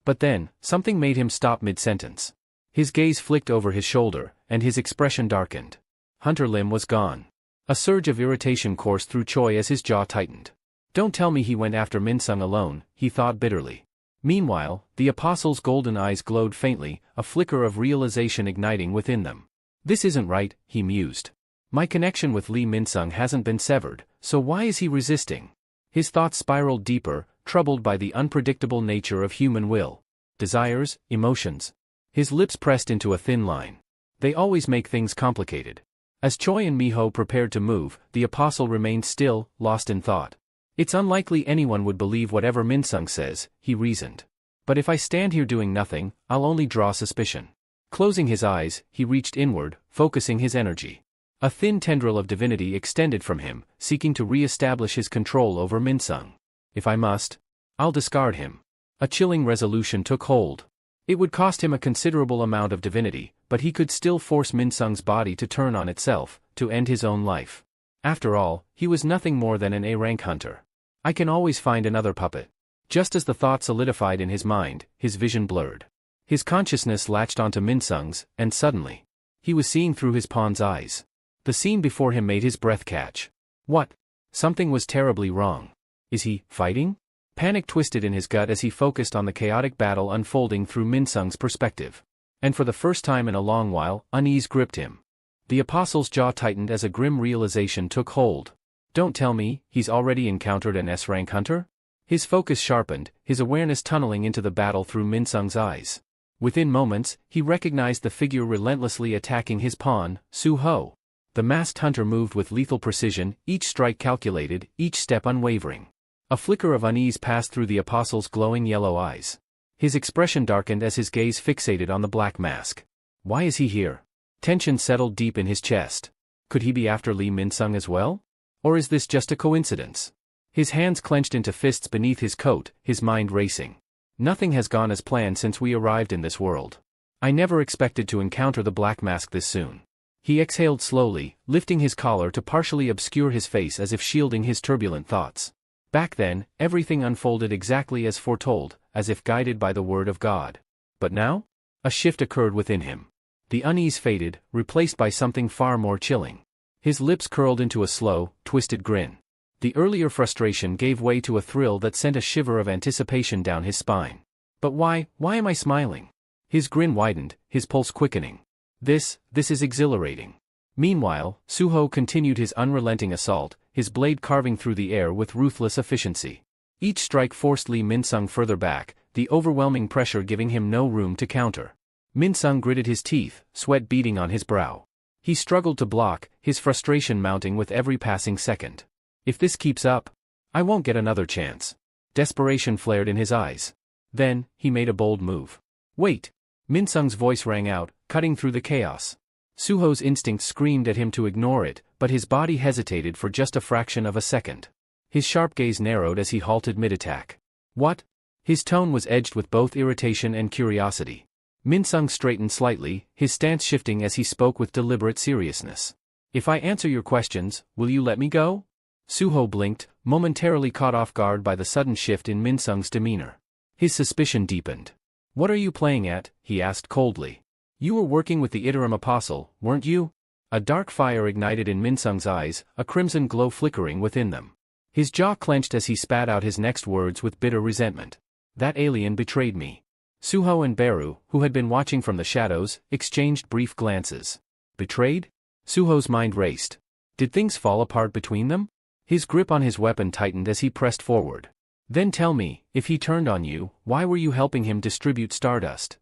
Speaker 1: But then, something made him stop mid-sentence. His gaze flicked over his shoulder, and his expression darkened. Hunter Lim was gone. A surge of irritation coursed through Choi as his jaw tightened. "Don't tell me he went after Min-sung alone," he thought bitterly. Meanwhile, the apostle's golden eyes glowed faintly, a flicker of realization igniting within them. "This isn't right," he mused. "My connection with Lee Min-sung hasn't been severed, so why is he resisting?" His thoughts spiraled deeper, troubled by the unpredictable nature of human will. Desires, emotions. His lips pressed into a thin line. They always make things complicated. As Choi and Miho prepared to move, the apostle remained still, lost in thought. "It's unlikely anyone would believe whatever Min-sung says," he reasoned. "But if I stand here doing nothing, I'll only draw suspicion." Closing his eyes, he reached inward, focusing his energy. A thin tendril of divinity extended from him, seeking to re-establish his control over Min-sung. "If I must, I'll discard him." A chilling resolution took hold. It would cost him a considerable amount of divinity, but he could still force Min-sung's body to turn on itself, to end his own life. After all, he was nothing more than an A-rank hunter. "I can always find another puppet." Just as the thought solidified in his mind, his vision blurred. His consciousness latched onto Min-sung's, and suddenly, he was seeing through his pawn's eyes. The scene before him made his breath catch. What? Something was terribly wrong. Is he fighting? Panic twisted in his gut as he focused on the chaotic battle unfolding through Min-sung's perspective. And for the first time in a long while, unease gripped him. The apostle's jaw tightened as a grim realization took hold. "Don't tell me, he's already encountered an S-rank hunter?" His focus sharpened, his awareness tunneling into the battle through Min-sung's eyes. Within moments, he recognized the figure relentlessly attacking his pawn, Su-ho. The masked hunter moved with lethal precision, each strike calculated, each step unwavering. A flicker of unease passed through the apostle's glowing yellow eyes. His expression darkened as his gaze fixated on the black mask. Why is he here? Tension settled deep in his chest. Could he be after Lee Min-sung as well? Or is this just a coincidence? His hands clenched into fists beneath his coat, his mind racing. Nothing has gone as planned since we arrived in this world. I never expected to encounter the black mask this soon. He exhaled slowly, lifting his collar to partially obscure his face as if shielding his turbulent thoughts. Back then, everything unfolded exactly as foretold, as if guided by the word of God. But now? A shift occurred within him. The unease faded, replaced by something far more chilling. His lips curled into a slow, twisted grin. The earlier frustration gave way to a thrill that sent a shiver of anticipation down his spine. But why am I smiling? His grin widened, his pulse quickening. This is exhilarating. Meanwhile, Suho continued his unrelenting assault, his blade carving through the air with ruthless efficiency. Each strike forced Lee Min-sung further back, the overwhelming pressure giving him no room to counter. Min-sung gritted his teeth, sweat beading on his brow. He struggled to block, his frustration mounting with every passing second. If this keeps up, I won't get another chance. Desperation flared in his eyes. Then, he made a bold move. Wait! Min-sung's voice rang out, cutting through the chaos. Suho's instinct screamed at him to ignore it, but his body hesitated for just a fraction of a second. His sharp gaze narrowed as he halted mid-attack. What? His tone was edged with both irritation and curiosity. Min-sung straightened slightly, his stance shifting as he spoke with deliberate seriousness. If I answer your questions, will you let me go? Suho blinked, momentarily caught off guard by the sudden shift in Min-sung's demeanor. His suspicion deepened. What are you playing at? He asked coldly. You were working with the Iterum Apostle, weren't you? A dark fire ignited in Min-sung's eyes, a crimson glow flickering within them. His jaw clenched as he spat out his next words with bitter resentment. That alien betrayed me. Suho and Beru, who had been watching from the shadows, exchanged brief glances. Betrayed? Suho's mind raced. Did things fall apart between them? His grip on his weapon tightened as he pressed forward. Then tell me, if he turned on you, why were you helping him distribute stardust?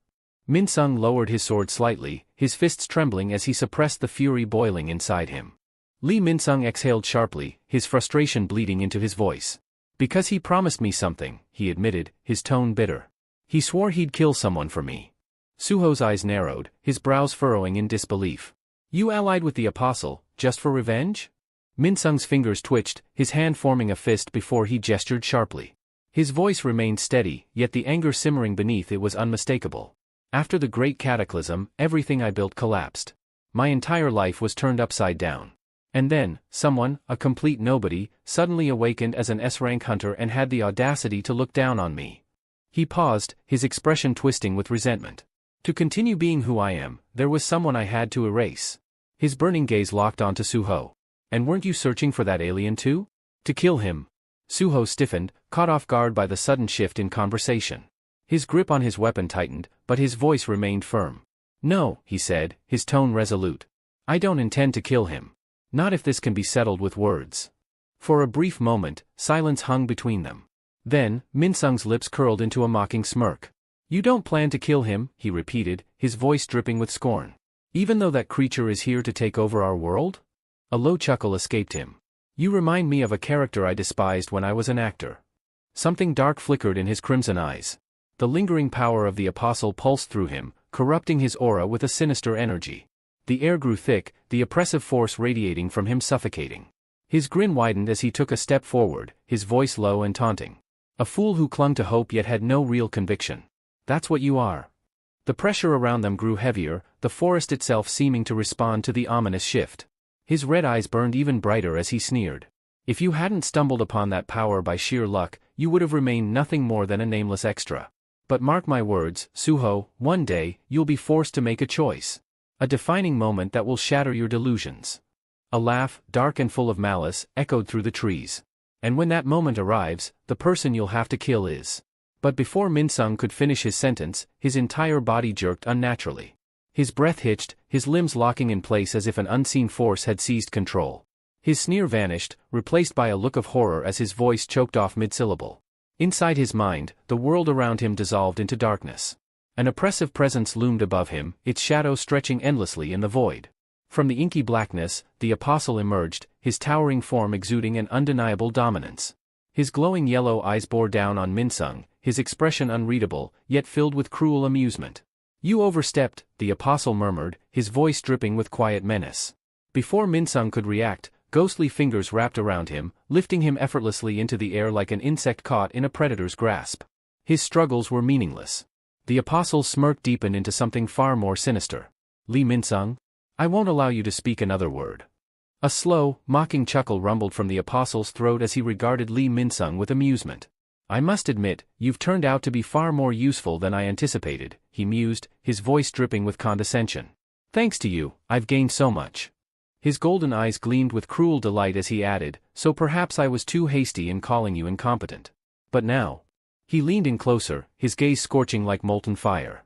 Speaker 1: Min-sung lowered his sword slightly, his fists trembling as he suppressed the fury boiling inside him. Lee Min-sung exhaled sharply, his frustration bleeding into his voice. Because he promised me something, he admitted, his tone bitter. He swore he'd kill someone for me. Suho's eyes narrowed, his brows furrowing in disbelief. You allied with the Apostle, just for revenge? Min-sung's fingers twitched, his hand forming a fist before he gestured sharply. His voice remained steady, yet the anger simmering beneath it was unmistakable. After the great cataclysm, everything I built collapsed. My entire life was turned upside down. And then, someone, a complete nobody, suddenly awakened as an S-rank hunter and had the audacity to look down on me. He paused, his expression twisting with resentment. To continue being who I am, there was someone I had to erase. His burning gaze locked onto Suho. And weren't you searching for that alien too? To kill him. Suho stiffened, caught off guard by the sudden shift in conversation. His grip on his weapon tightened, but his voice remained firm. No, he said, his tone resolute. I don't intend to kill him. Not if this can be settled with words. For a brief moment, silence hung between them. Then, Min-sung's lips curled into a mocking smirk. You don't plan to kill him, he repeated, his voice dripping with scorn. Even though that creature is here to take over our world? A low chuckle escaped him. You remind me of a character I despised when I was an actor. Something dark flickered in his crimson eyes. The lingering power of the Apostle pulsed through him, corrupting his aura with a sinister energy. The air grew thick, the oppressive force radiating from him suffocating. His grin widened as he took a step forward, his voice low and taunting. A fool who clung to hope yet had no real conviction. That's what you are. The pressure around them grew heavier, the forest itself seeming to respond to the ominous shift. His red eyes burned even brighter as he sneered. If you hadn't stumbled upon that power by sheer luck, you would have remained nothing more than a nameless extra. But mark my words, Suho, one day, you'll be forced to make a choice. A defining moment that will shatter your delusions. A laugh, dark and full of malice, echoed through the trees. And when that moment arrives, the person you'll have to kill is. But before Min-sung could finish his sentence, his entire body jerked unnaturally. His breath hitched, his limbs locking in place as if an unseen force had seized control. His sneer vanished, replaced by a look of horror as his voice choked off mid-syllable. Inside his mind, the world around him dissolved into darkness. An oppressive presence loomed above him, its shadow stretching endlessly in the void. From the inky blackness, the Apostle emerged, his towering form exuding an undeniable dominance. His glowing yellow eyes bore down on Min-sung, his expression unreadable, yet filled with cruel amusement. You overstepped, the Apostle murmured, his voice dripping with quiet menace. Before Min-sung could react, ghostly fingers wrapped around him, lifting him effortlessly into the air like an insect caught in a predator's grasp. His struggles were meaningless. The Apostle's smirk deepened into something far more sinister. Lee Min-sung? I won't allow you to speak another word. A slow, mocking chuckle rumbled from the apostle's throat as he regarded Li Minsung with amusement. I must admit, you've turned out to be far more useful than I anticipated, he mused, his voice dripping with condescension. Thanks to you, I've gained so much. His golden eyes gleamed with cruel delight as he added, so perhaps I was too hasty in calling you incompetent. But now. He leaned in closer, his gaze scorching like molten fire.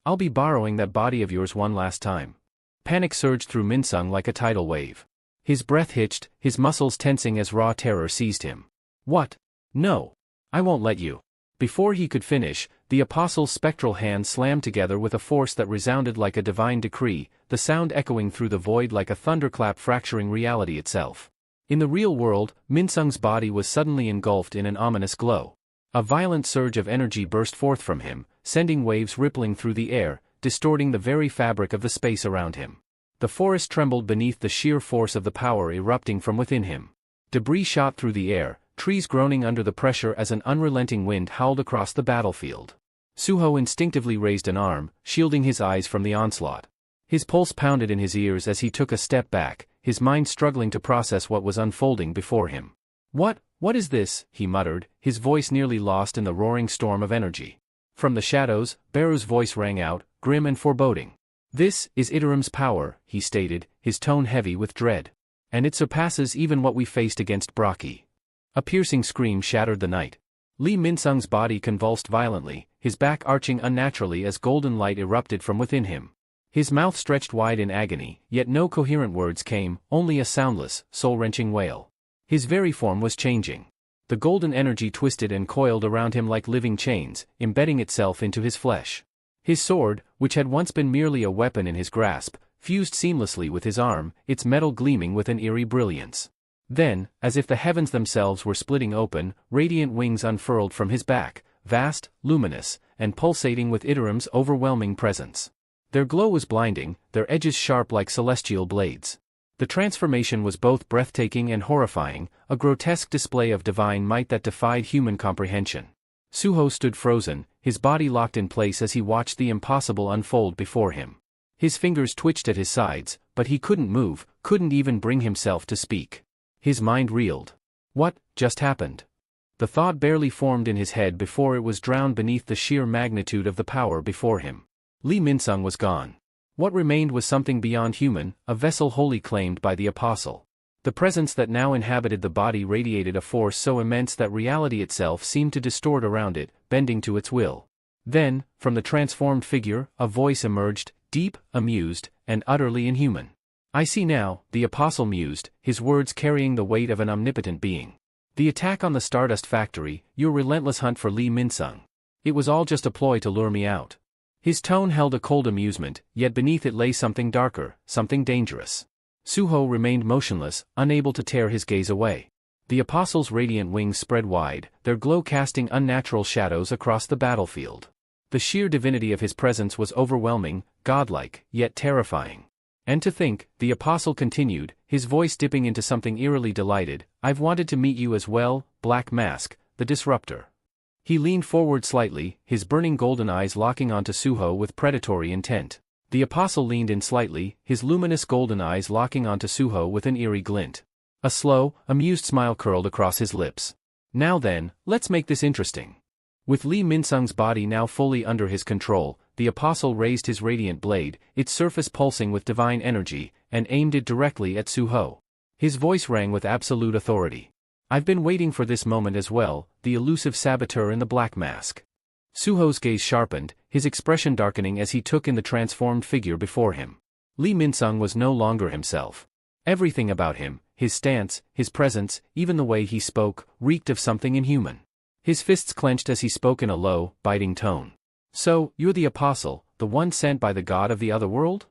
Speaker 1: I'll be borrowing that body of yours one last time. Panic surged through Minsung like a tidal wave. His breath hitched, his muscles tensing as raw terror seized him. What? No. I won't let you. Before he could finish, the apostle's spectral hands slammed together with a force that resounded like a divine decree, the sound echoing through the void like a thunderclap fracturing reality itself. In the real world, Minsung's body was suddenly engulfed in an ominous glow. A violent surge of energy burst forth from him, sending waves rippling through the air, distorting the very fabric of the space around him. The forest trembled beneath the sheer force of the power erupting from within him. Debris shot through the air, trees groaning under the pressure as an unrelenting wind howled across the battlefield. Suho instinctively raised an arm, shielding his eyes from the onslaught. His pulse pounded in his ears as he took a step back, his mind struggling to process what was unfolding before him. What is this?" he muttered, his voice nearly lost in the roaring storm of energy. From the shadows, Beru's voice rang out, grim and foreboding. "This is Iterim's power," he stated, his tone heavy with dread. "And it surpasses even what we faced against Braki." A piercing scream shattered the night. Li Minsung's body convulsed violently, his back arching unnaturally as golden light erupted from within him. His mouth stretched wide in agony, yet no coherent words came, only a soundless, soul-wrenching wail. His very form was changing. The golden energy twisted and coiled around him like living chains, embedding itself into his flesh. His sword, which had once been merely a weapon in his grasp, fused seamlessly with his arm, its metal gleaming with an eerie brilliance. Then, as if the heavens themselves were splitting open, radiant wings unfurled from his back, vast, luminous, and pulsating with Iterim's overwhelming presence. Their glow was blinding, their edges sharp like celestial blades. The transformation was both breathtaking and horrifying, a grotesque display of divine might that defied human comprehension. Suho stood frozen, his body locked in place as he watched the impossible unfold before him. His fingers twitched at his sides, but he couldn't move, couldn't even bring himself to speak. His mind reeled. What just happened? The thought barely formed in his head before it was drowned beneath the sheer magnitude of the power before him. Li Minsung was gone. What remained was something beyond human, a vessel wholly claimed by the apostle. The presence that now inhabited the body radiated a force so immense that reality itself seemed to distort around it, bending to its will. Then, from the transformed figure, a voice emerged, deep, amused, and utterly inhuman. "I see now," the apostle mused, his words carrying the weight of an omnipotent being. "The attack on the Stardust Factory, your relentless hunt for Li Minsung. It was all just a ploy to lure me out." His tone held a cold amusement, yet beneath it lay something darker, something dangerous. Suho remained motionless, unable to tear his gaze away. The apostle's radiant wings spread wide, their glow casting unnatural shadows across the battlefield. The sheer divinity of his presence was overwhelming, godlike, yet terrifying. "And to think," the apostle continued, his voice dipping into something eerily delighted, "I've wanted to meet you as well, Black Mask, the Disruptor." He leaned forward slightly, his burning golden eyes locking onto Suho with predatory intent. The apostle leaned in slightly, his luminous golden eyes locking onto Suho with an eerie glint. A slow, amused smile curled across his lips. "Now then, let's make this interesting." With Li Minsung's body now fully under his control, the apostle raised his radiant blade, its surface pulsing with divine energy, and aimed it directly at Suho. His voice rang with absolute authority. "I've been waiting for this moment as well, the elusive saboteur in the black mask." Suho's gaze sharpened, his expression darkening as he took in the transformed figure before him. Li Minsung was no longer himself. Everything about him, his stance, his presence, even the way he spoke, reeked of something inhuman. His fists clenched as he spoke in a low, biting tone. "So, you're the apostle, the one sent by the god of the other world?"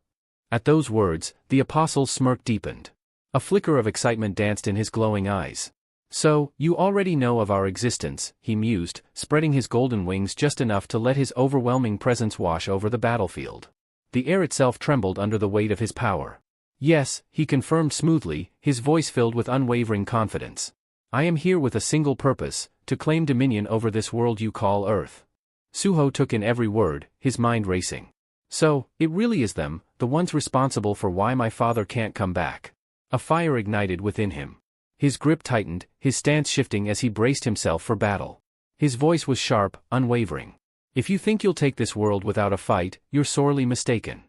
Speaker 1: At those words, the apostle's smirk deepened. A flicker of excitement danced in his glowing eyes. "So, you already know of our existence," he mused, spreading his golden wings just enough to let his overwhelming presence wash over the battlefield. The air itself trembled under the weight of his power. "Yes," he confirmed smoothly, his voice filled with unwavering confidence. "I am here with a single purpose, to claim dominion over this world you call Earth." Suho took in every word, his mind racing. "So, it really is them, the ones responsible for why my father can't come back." A fire ignited within him. His grip tightened, his stance shifting as he braced himself for battle. His voice was sharp, unwavering. If you think you'll take this world without a fight, you're sorely mistaken.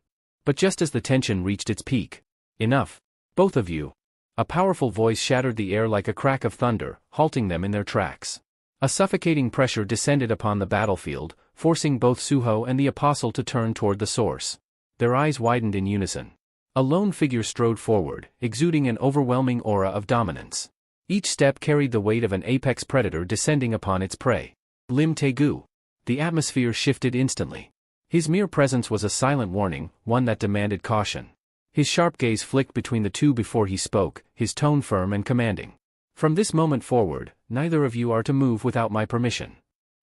Speaker 1: But just as the tension reached its peak. Enough. Both of you. A powerful voice shattered the air like a crack of thunder, halting them in their tracks. A suffocating pressure descended upon the battlefield, forcing both Suho and the apostle to turn toward the source. Their eyes widened in unison. A lone figure strode forward, exuding an overwhelming aura of dominance. Each step carried the weight of an apex predator descending upon its prey. Lim Tae-gu. The atmosphere shifted instantly. His mere presence was a silent warning, one that demanded caution. His sharp gaze flicked between the two before he spoke, his tone firm and commanding. From this moment forward, neither of you are to move without my permission.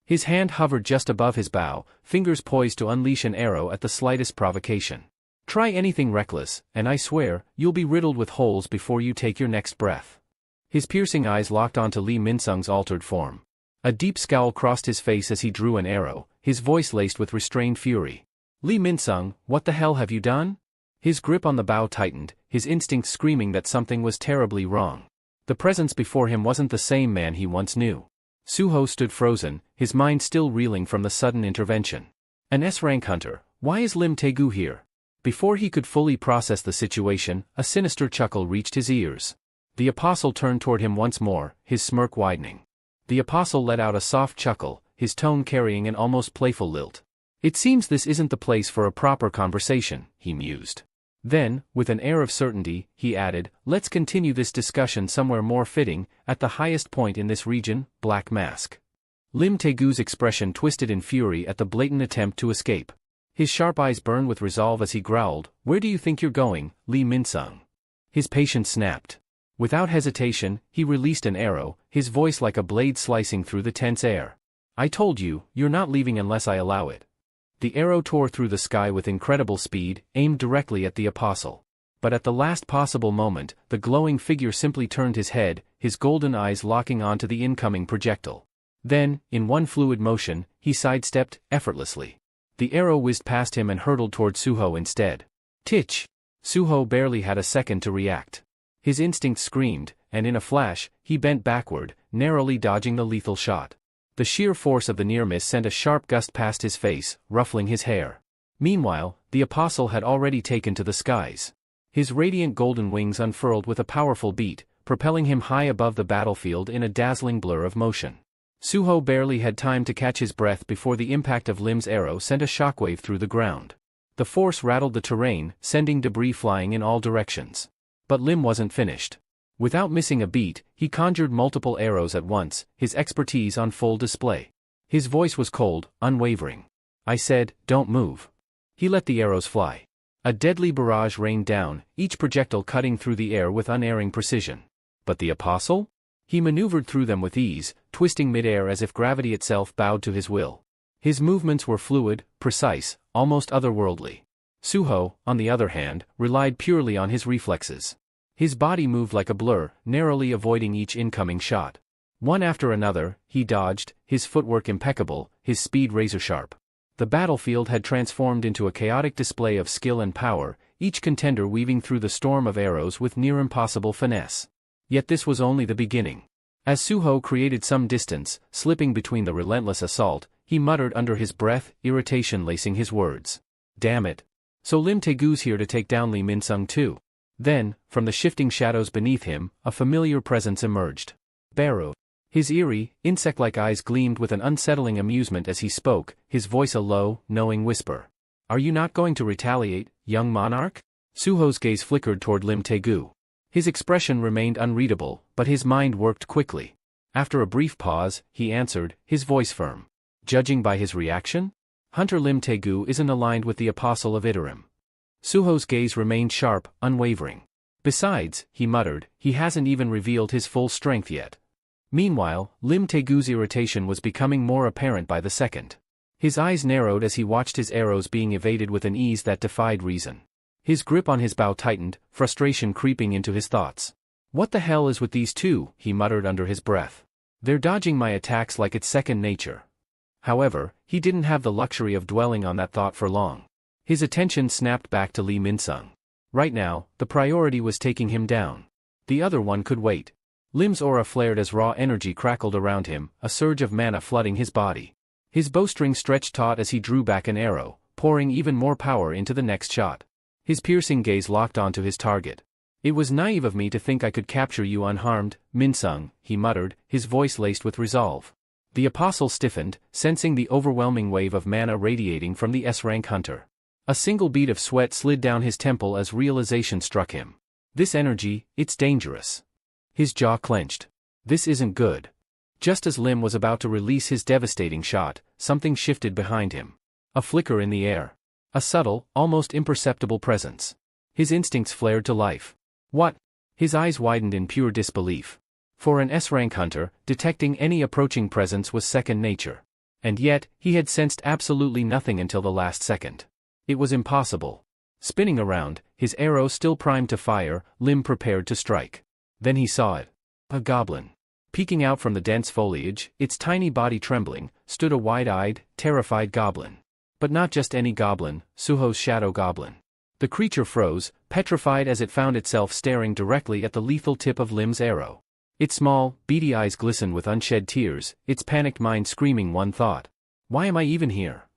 Speaker 1: His hand hovered just above his bow, fingers poised to unleash an arrow at the slightest provocation. Try anything reckless, and I swear, you'll be riddled with holes before you take your next breath. His piercing eyes locked onto Lee Min-sung's altered form. A deep scowl crossed his face as he drew an arrow, his voice laced with restrained fury. Lee Min-sung, what the hell have you done? His grip on the bow tightened, his instincts screaming that something was terribly wrong. The presence before him wasn't the same man he once knew. Suho stood frozen, his mind still reeling from the sudden intervention. An S-rank hunter, why is Lim Tae-gu here? Before he could fully process the situation, a sinister chuckle reached his ears. The apostle turned toward him once more, his smirk widening. The apostle let out a soft chuckle, his tone carrying an almost playful lilt. It seems this isn't the place for a proper conversation, he mused. Then, with an air of certainty, he added, let's continue this discussion somewhere more fitting, at the highest point in this region, Black Mask. Lim Tae-gu's expression twisted in fury at the blatant attempt to escape. His sharp eyes burned with resolve as he growled, where do you think you're going, Lee Min-sung? His patience snapped. Without hesitation, he released an arrow, his voice like a blade slicing through the tense air. I told you, you're not leaving unless I allow it. The arrow tore through the sky with incredible speed, aimed directly at the apostle. But at the last possible moment, the glowing figure simply turned his head, his golden eyes locking onto the incoming projectile. Then, in one fluid motion, he sidestepped, effortlessly. The arrow whizzed past him and hurtled toward Suho instead. Titch! Suho barely had a second to react. His instincts screamed, and in a flash, he bent backward, narrowly dodging the lethal shot. The sheer force of the near miss sent a sharp gust past his face, ruffling his hair. Meanwhile, the apostle had already taken to the skies. His radiant golden wings unfurled with a powerful beat, propelling him high above the battlefield in a dazzling blur of motion. Suho barely had time to catch his breath before the impact of Lim's arrow sent a shockwave through the ground. The force rattled the terrain, sending debris flying in all directions. But Lim wasn't finished. Without missing a beat, he conjured multiple arrows at once, his expertise on full display. His voice was cold, unwavering. I said, don't move. He let the arrows fly. A deadly barrage rained down, each projectile cutting through the air with unerring precision. But the apostle? He maneuvered through them with ease, twisting midair as if gravity itself bowed to his will. His movements were fluid, precise, almost otherworldly. Suho, on the other hand, relied purely on his reflexes. His body moved like a blur, narrowly avoiding each incoming shot. One after another, he dodged, his footwork impeccable, his speed razor-sharp. The battlefield had transformed into a chaotic display of skill and power, each contender weaving through the storm of arrows with near-impossible finesse. Yet this was only the beginning. As Suho created some distance, slipping between the relentless assault, he muttered under his breath, irritation lacing his words. Damn it. So Lim Tae-gu's here to take down Lee Min-sung too. Then, from the shifting shadows beneath him, a familiar presence emerged. Baru. His eerie, insect-like eyes gleamed with an unsettling amusement as he spoke, his voice a low, knowing whisper. Are you not going to retaliate, young monarch? Suho's gaze flickered toward Lim Tae-gu. His expression remained unreadable, but his mind worked quickly. After a brief pause, he answered, his voice firm. Judging by his reaction? Hunter Lim Tae-gu isn't aligned with the Apostle of Iterim. Suho's gaze remained sharp, unwavering. Besides, he muttered, he hasn't even revealed his full strength yet. Meanwhile, Lim Tae-gu's irritation was becoming more apparent by the second. His eyes narrowed as he watched his arrows being evaded with an ease that defied reason. His grip on his bow tightened, frustration creeping into his thoughts. What the hell is with these two, he muttered under his breath. They're dodging my attacks like it's second nature. However, he didn't have the luxury of dwelling on that thought for long. His attention snapped back to Lee Min-sung. Right now, the priority was taking him down. The other one could wait. Lim's aura flared as raw energy crackled around him, a surge of mana flooding his body. His bowstring stretched taut as he drew back an arrow, pouring even more power into the next shot. His piercing gaze locked onto his target. "It was naive of me to think I could capture you unharmed, Minsung," he muttered, his voice laced with resolve. The apostle stiffened, sensing the overwhelming wave of mana radiating from the S-rank hunter. A single bead of sweat slid down his temple as realization struck him. This energy, it's dangerous. His jaw clenched. This isn't good. Just as Lim was about to release his devastating shot, something shifted behind him. A flicker in the air. A subtle, almost imperceptible presence. His instincts flared to life. What? His eyes widened in pure disbelief. For an S-rank hunter, detecting any approaching presence was second nature. And yet, he had sensed absolutely nothing until the last second. It was impossible. Spinning around, his arrow still primed to fire, Lim prepared to strike. Then he saw it. A goblin. Peeking out from the dense foliage, its tiny body trembling, stood a wide-eyed, terrified goblin. But not just any goblin, Suho's shadow goblin. The creature froze, petrified as it found itself staring directly at the lethal tip of Lim's arrow. Its small, beady eyes glistened with unshed tears, its panicked mind screaming one thought. Why am I even here?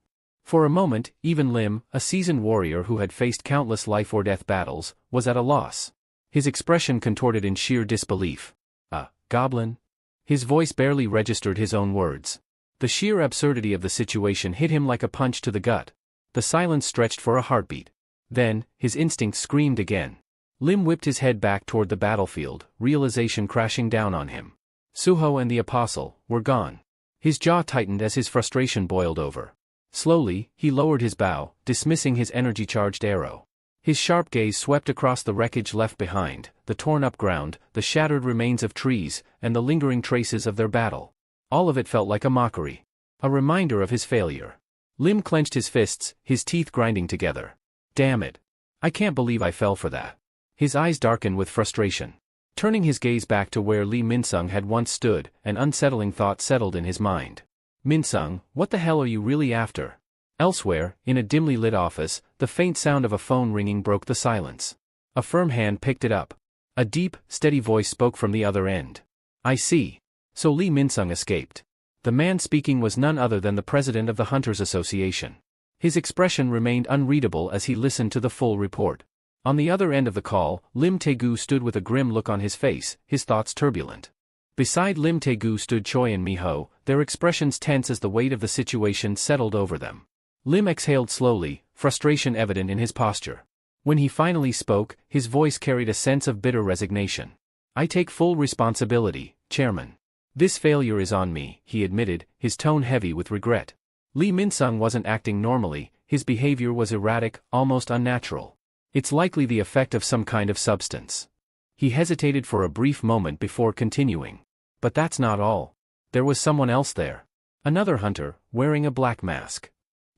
Speaker 1: For a moment, even Lim, a seasoned warrior who had faced countless life-or-death battles, was at a loss. His expression contorted in sheer disbelief. A goblin? His voice barely registered his own words. The sheer absurdity of the situation hit him like a punch to the gut. The silence stretched for a heartbeat. Then, his instinct screamed again. Lim whipped his head back toward the battlefield, realization crashing down on him. Suho and the apostle were gone. His jaw tightened as his frustration boiled over. Slowly, he lowered his bow, dismissing his energy-charged arrow. His sharp gaze swept across the wreckage left behind, the torn-up ground, the shattered remains of trees, and the lingering traces of their battle. All of it felt like a mockery. A reminder of his failure. Lim clenched his fists, his teeth grinding together. Damn it. I can't believe I fell for that. His eyes darkened with frustration. Turning his gaze back to where Lee Minsung had once stood, an unsettling thought settled in his mind. Minsung, what the hell are you really after? Elsewhere, in a dimly lit office, the faint sound of a phone ringing broke the silence. A firm hand picked it up. A deep, steady voice spoke from the other end. I see. So Lee Minsung escaped. The man speaking was none other than the president of the Hunters Association. His expression remained unreadable as he listened to the full report. On the other end of the call, Lim Taegu stood with a grim look on his face, his thoughts turbulent. Beside Lim Taegu stood Choi and Miho, their expressions tense as the weight of the situation settled over them. Lim exhaled slowly, frustration evident in his posture. When he finally spoke, his voice carried a sense of bitter resignation. I take full responsibility, Chairman. This failure is on me, he admitted, his tone heavy with regret. Lee Minsung wasn't acting normally, his behavior was erratic, almost unnatural. It's likely the effect of some kind of substance. He hesitated for a brief moment before continuing. But that's not all. There was someone else there. Another hunter, wearing a black mask.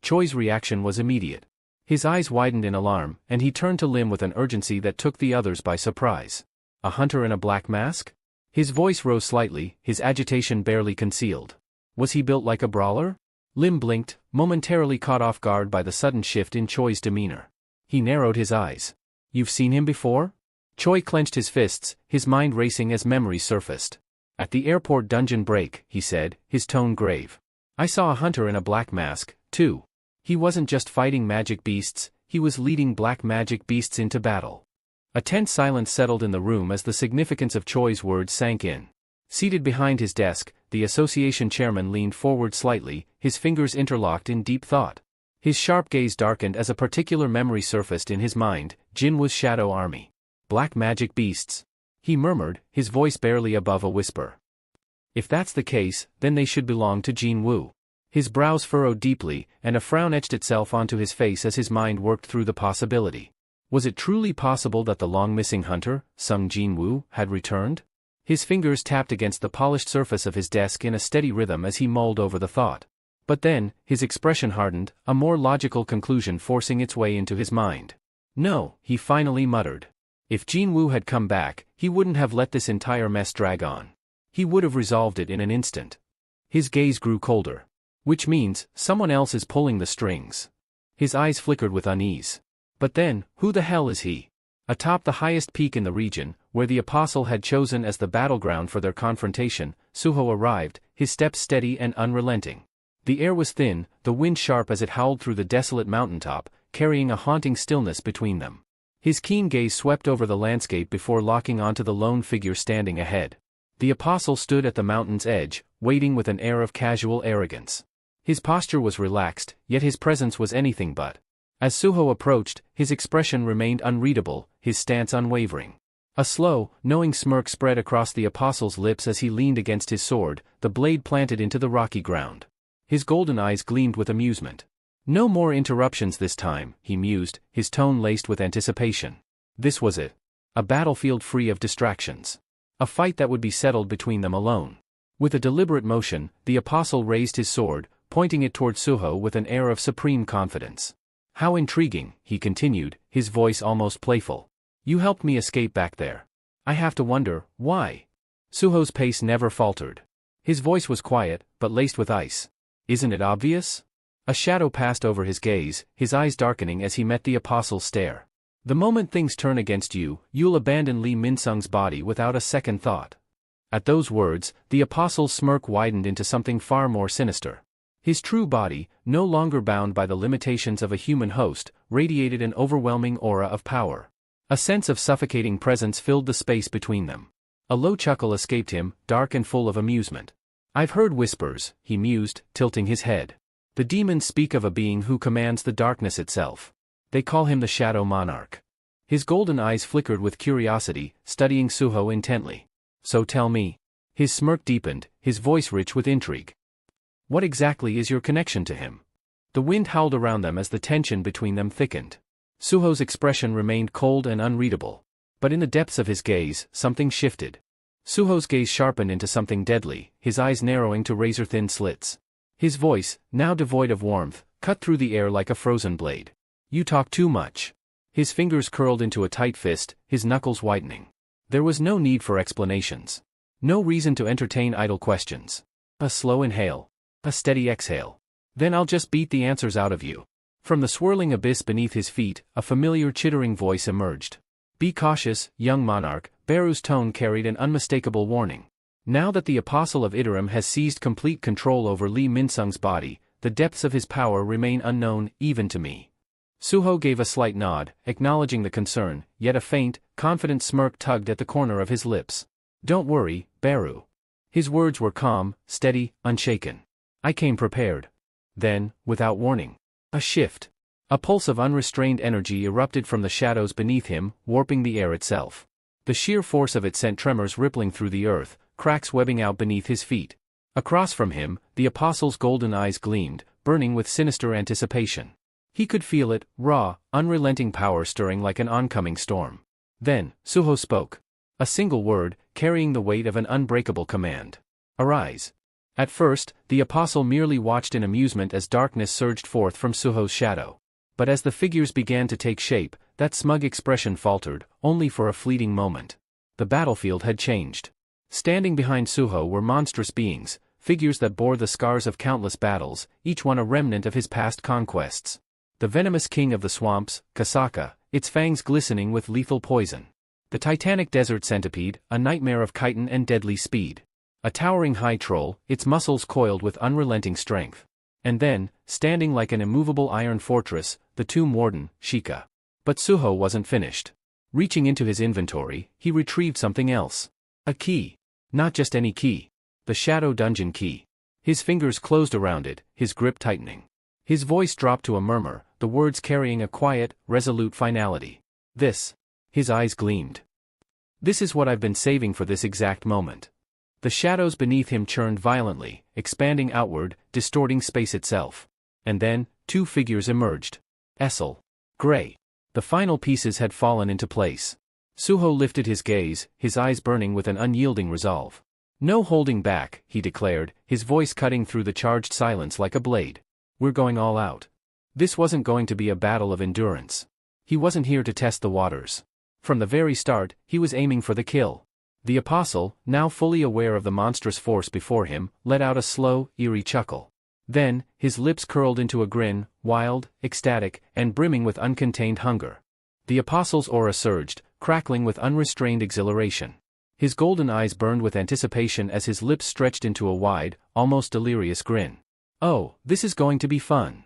Speaker 1: Choi's reaction was immediate. His eyes widened in alarm, and he turned to Lim with an urgency that took the others by surprise. A hunter in a black mask? His voice rose slightly, his agitation barely concealed. Was he built like a brawler? Lim blinked, momentarily caught off guard by the sudden shift in Choi's demeanor. He narrowed his eyes. You've seen him before? Choi clenched his fists, his mind racing as memories surfaced. At the airport dungeon break, he said, his tone grave. I saw a hunter in a black mask, too. He wasn't just fighting magic beasts, he was leading black magic beasts into battle. A tense silence settled in the room as the significance of Choi's words sank in. Seated behind his desk, the association chairman leaned forward slightly, his fingers interlocked in deep thought. His sharp gaze darkened as a particular memory surfaced in his mind, Jinwoo's shadow army. Black magic beasts. He murmured, his voice barely above a whisper. If that's the case, then they should belong to Jinwoo. His brows furrowed deeply, and a frown etched itself onto his face as his mind worked through the possibility. Was it truly possible that the long-missing hunter, Sung Jinwoo, had returned? His fingers tapped against the polished surface of his desk in a steady rhythm as he mulled over the thought. But then, his expression hardened, a more logical conclusion forcing its way into his mind. No, he finally muttered. If Jinwoo had come back, he wouldn't have let this entire mess drag on. He would have resolved it in an instant. His gaze grew colder. Which means, someone else is pulling the strings. His eyes flickered with unease. But then, who the hell is he? Atop the highest peak in the region, Where the apostle had chosen as the battleground for their confrontation, Suho arrived, his steps steady and unrelenting. The air was thin, the wind sharp as it howled through the desolate mountaintop, carrying a haunting stillness between them. His keen gaze swept over the landscape before locking onto the lone figure standing ahead. The apostle stood at the mountain's edge, waiting with an air of casual arrogance. His posture was relaxed, yet his presence was anything but. As Suho approached, his expression remained unreadable, his stance unwavering. A slow, knowing smirk spread across the apostle's lips as he leaned against his sword, the blade planted into the rocky ground. His golden eyes gleamed with amusement. No more interruptions this time, he mused, his tone laced with anticipation. This was it. A battlefield free of distractions. A fight that would be settled between them alone. With a deliberate motion, the apostle raised his sword, pointing it toward Suho with an air of supreme confidence. How intriguing, he continued, his voice almost playful. You helped me escape back there. I have to wonder, why? Suho's pace never faltered. His voice was quiet, but laced with ice. Isn't it obvious? A shadow passed over his gaze, his eyes darkening as he met the apostle's stare. The moment things turn against you, you'll abandon Lee Min-sung's body without a second thought. At those words, the apostle's smirk widened into something far more sinister. His true body, no longer bound by the limitations of a human host, radiated an overwhelming aura of power. A sense of suffocating presence filled the space between them. A low chuckle escaped him, dark and full of amusement. I've heard whispers, he mused, tilting his head. The demons speak of a being who commands the darkness itself. They call him the Shadow Monarch. His golden eyes flickered with curiosity, studying Suho intently. So tell me. His smirk deepened, his voice rich with intrigue. What exactly is your connection to him? The wind howled around them as the tension between them thickened. Suho's expression remained cold and unreadable. But in the depths of his gaze, something shifted. Suho's gaze sharpened into something deadly, his eyes narrowing to razor-thin slits. His voice, now devoid of warmth, cut through the air like a frozen blade. You talk too much. His fingers curled into a tight fist, his knuckles whitening. There was no need for explanations. No reason to entertain idle questions. A slow inhale. A steady exhale. Then I'll just beat the answers out of you. From the swirling abyss beneath his feet, a familiar chittering voice emerged. Be cautious, young monarch, Beru's tone carried an unmistakable warning. Now that the apostle of Iterum has seized complete control over Lee Min-sung's body, the depths of his power remain unknown, even to me. Suho gave a slight nod, acknowledging the concern, yet a faint, confident smirk tugged at the corner of his lips. Don't worry, Beru. His words were calm, steady, unshaken. I came prepared. Then, without warning. A shift. A pulse of unrestrained energy erupted from the shadows beneath him, warping the air itself. The sheer force of it sent tremors rippling through the earth, cracks webbing out beneath his feet. Across from him, the apostle's golden eyes gleamed, burning with sinister anticipation. He could feel it, raw, unrelenting power stirring like an oncoming storm. Then, Suho spoke. A single word, carrying the weight of an unbreakable command. Arise. At first, the apostle merely watched in amusement as darkness surged forth from Suho's shadow. But as the figures began to take shape, that smug expression faltered, only for a fleeting moment. The battlefield had changed. Standing behind Suho were monstrous beings, figures that bore the scars of countless battles, each one a remnant of his past conquests. The venomous king of the swamps, Kasaka, its fangs glistening with lethal poison. The titanic desert centipede, a nightmare of chitin and deadly speed. A towering high troll, its muscles coiled with unrelenting strength. And then, standing like an immovable iron fortress, the tomb warden, Shika. But Suho wasn't finished. Reaching into his inventory, he retrieved something else. A key. Not just any key. The Shadow Dungeon key. His fingers closed around it, his grip tightening. His voice dropped to a murmur, the words carrying a quiet, resolute finality. This. His eyes gleamed. This is what I've been saving for this exact moment. The shadows beneath him churned violently, expanding outward, distorting space itself. And then, two figures emerged. Essel. Gray. The final pieces had fallen into place. Suho lifted his gaze, his eyes burning with an unyielding resolve. No holding back, he declared, his voice cutting through the charged silence like a blade. We're going all out. This wasn't going to be a battle of endurance. He wasn't here to test the waters. From the very start, he was aiming for the kill. The apostle, now fully aware of the monstrous force before him, let out a slow, eerie chuckle. Then, his lips curled into a grin, wild, ecstatic, and brimming with uncontained hunger. The apostle's aura surged, crackling with unrestrained exhilaration. His golden eyes burned with anticipation as his lips stretched into a wide, almost delirious grin. Oh, this is going to be fun.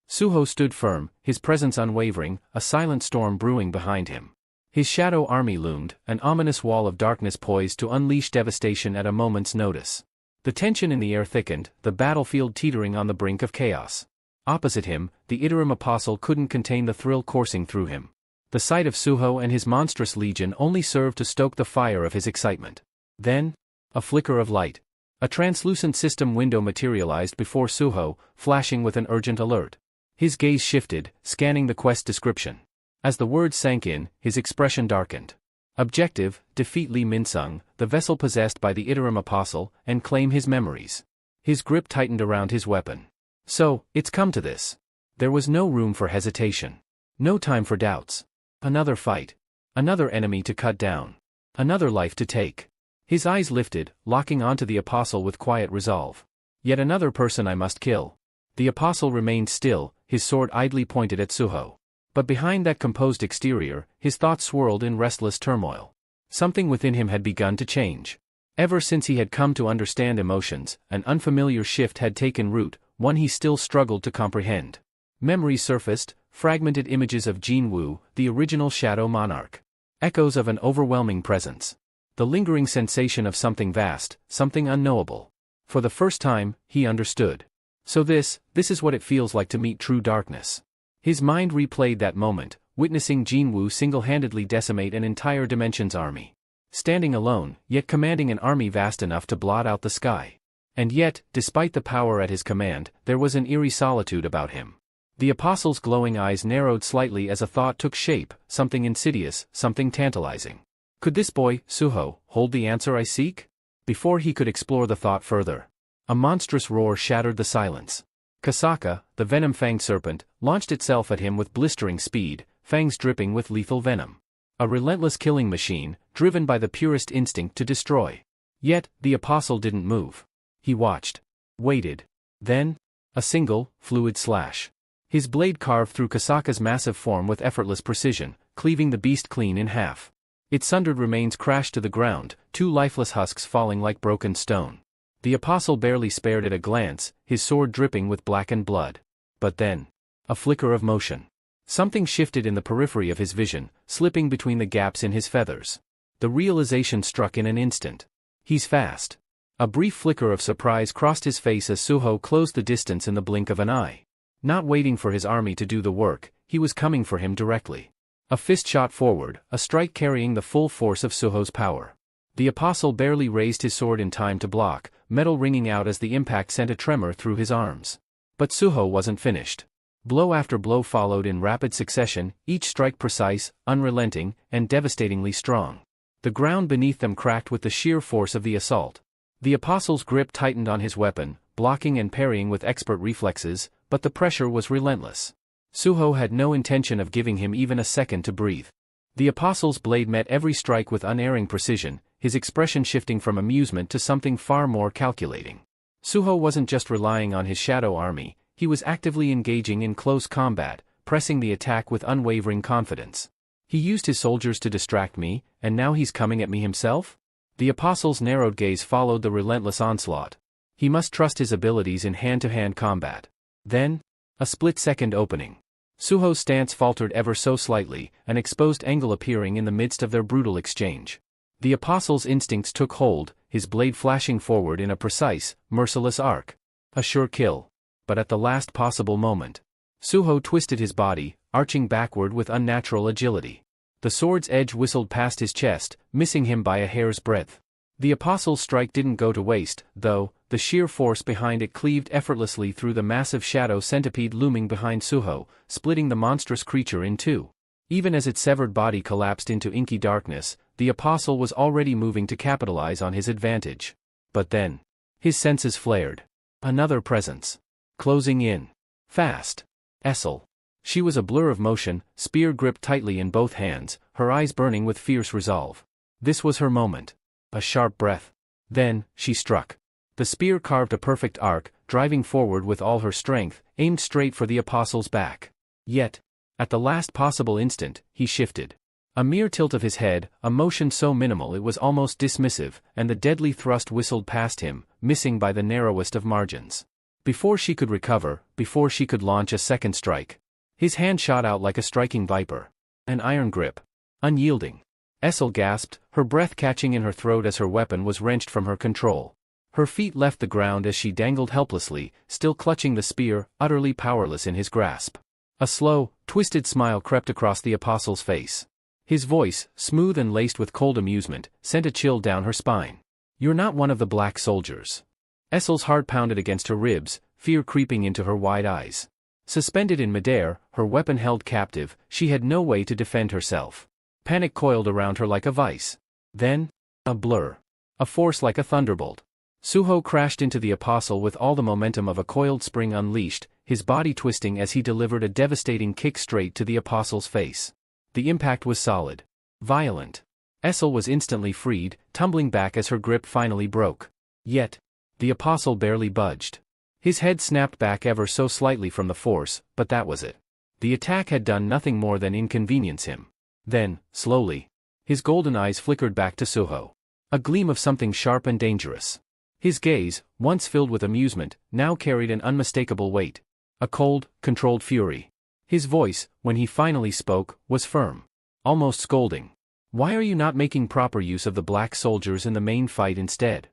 Speaker 1: Suho stood firm, his presence unwavering, a silent storm brewing behind him. His shadow army loomed, an ominous wall of darkness poised to unleash devastation at a moment's notice. The tension in the air thickened, the battlefield teetering on the brink of chaos. Opposite him, the Iterum apostle couldn't contain the thrill coursing through him. The sight of Suho and his monstrous legion only served to stoke the fire of his excitement. Then, a flicker of light. A translucent system window materialized before Suho, flashing with an urgent alert. His gaze shifted, scanning the quest description. As the words sank in, his expression darkened. Objective: defeat Li Minsung, the vessel possessed by the Iterum apostle, and claim his memories. His grip tightened around his weapon. So, it's come to this. There was no room for hesitation. No time for doubts. Another fight. Another enemy to cut down. Another life to take. His eyes lifted, locking onto the apostle with quiet resolve. Yet another person I must kill. The apostle remained still, his sword idly pointed at Suho. But behind that composed exterior, his thoughts swirled in restless turmoil. Something within him had begun to change. Ever since he had come to understand emotions, an unfamiliar shift had taken root, one he still struggled to comprehend. Memories surfaced, fragmented images of Jin Wu, the original Shadow Monarch. Echoes of an overwhelming presence. The lingering sensation of something vast, something unknowable. For the first time, he understood. So this is what it feels like to meet true darkness. His mind replayed that moment, witnessing Jin Wu single-handedly decimate an entire dimension's army. Standing alone, yet commanding an army vast enough to blot out the sky. And yet, despite the power at his command, there was an eerie solitude about him. The apostle's glowing eyes narrowed slightly as a thought took shape, something insidious, something tantalizing. Could this boy, Suho, hold the answer I seek? Before he could explore the thought further, a monstrous roar shattered the silence. Kasaka, the venom-fanged serpent, launched itself at him with blistering speed, fangs dripping with lethal venom. A relentless killing machine, driven by the purest instinct to destroy. Yet, the apostle didn't move. He watched. Waited. Then, a single, fluid slash. His blade carved through Kasaka's massive form with effortless precision, cleaving the beast clean in half. Its sundered remains crashed to the ground, two lifeless husks falling like broken stone. The apostle barely spared it a glance, his sword dripping with blackened blood. But then, a flicker of motion. Something shifted in the periphery of his vision, slipping between the gaps in his feathers. The realization struck in an instant. He's fast. A brief flicker of surprise crossed his face as Suho closed the distance in the blink of an eye. Not waiting for his army to do the work, he was coming for him directly. A fist shot forward, a strike carrying the full force of Suho's power. The apostle barely raised his sword in time to block, metal ringing out as the impact sent a tremor through his arms. But Suho wasn't finished. Blow after blow followed in rapid succession, each strike precise, unrelenting, and devastatingly strong. The ground beneath them cracked with the sheer force of the assault. The apostle's grip tightened on his weapon, blocking and parrying with expert reflexes, but the pressure was relentless. Suho had no intention of giving him even a second to breathe. The apostle's blade met every strike with unerring precision, his expression shifting from amusement to something far more calculating. Suho wasn't just relying on his shadow army, he was actively engaging in close combat, pressing the attack with unwavering confidence. He used his soldiers to distract me, and now he's coming at me himself? The apostle's narrowed gaze followed the relentless onslaught. He must trust his abilities in hand-to-hand combat. Then, a split-second opening. Suho's stance faltered ever so slightly, an exposed angle appearing in the midst of their brutal exchange. The apostle's instincts took hold, his blade flashing forward in a precise, merciless arc. A sure kill. But at the last possible moment, Suho twisted his body, arching backward with unnatural agility. The sword's edge whistled past his chest, missing him by a hair's breadth. The apostle's strike didn't go to waste, though. The sheer force behind it cleaved effortlessly through the massive shadow centipede looming behind Suho, splitting the monstrous creature in two. Even as its severed body collapsed into inky darkness, the apostle was already moving to capitalize on his advantage. But then, his senses flared. Another presence. Closing in. Fast. Essel. She was a blur of motion, spear gripped tightly in both hands, her eyes burning with fierce resolve. This was her moment. A sharp breath. Then, she struck. The spear carved a perfect arc, driving forward with all her strength, aimed straight for the apostle's back. Yet, at the last possible instant, he shifted. A mere tilt of his head, a motion so minimal it was almost dismissive, and the deadly thrust whistled past him, missing by the narrowest of margins. Before she could recover, before she could launch a second strike, his hand shot out like a striking viper. An iron grip. Unyielding. Essel gasped, her breath catching in her throat as her weapon was wrenched from her control. Her feet left the ground as she dangled helplessly, still clutching the spear, utterly powerless in his grasp. A slow, twisted smile crept across the apostle's face. His voice, smooth and laced with cold amusement, sent a chill down her spine. "You're not one of the black soldiers." Essel's heart pounded against her ribs, fear creeping into her wide eyes. Suspended in midair, her weapon held captive, she had no way to defend herself. Panic coiled around her like a vice. Then, a blur. A force like a thunderbolt. Suho crashed into the apostle with all the momentum of a coiled spring unleashed, his body twisting as he delivered a devastating kick straight to the apostle's face. The impact was solid. Violent. Essel was instantly freed, tumbling back as her grip finally broke. Yet, the apostle barely budged. His head snapped back ever so slightly from the force, but that was it. The attack had done nothing more than inconvenience him. Then, slowly, his golden eyes flickered back to Suho. A gleam of something sharp and dangerous. His gaze, once filled with amusement, now carried an unmistakable weight. A cold, controlled fury. His voice, when he finally spoke, was firm. Almost scolding. "Why are you not making proper use of the black soldiers in the main fight instead?"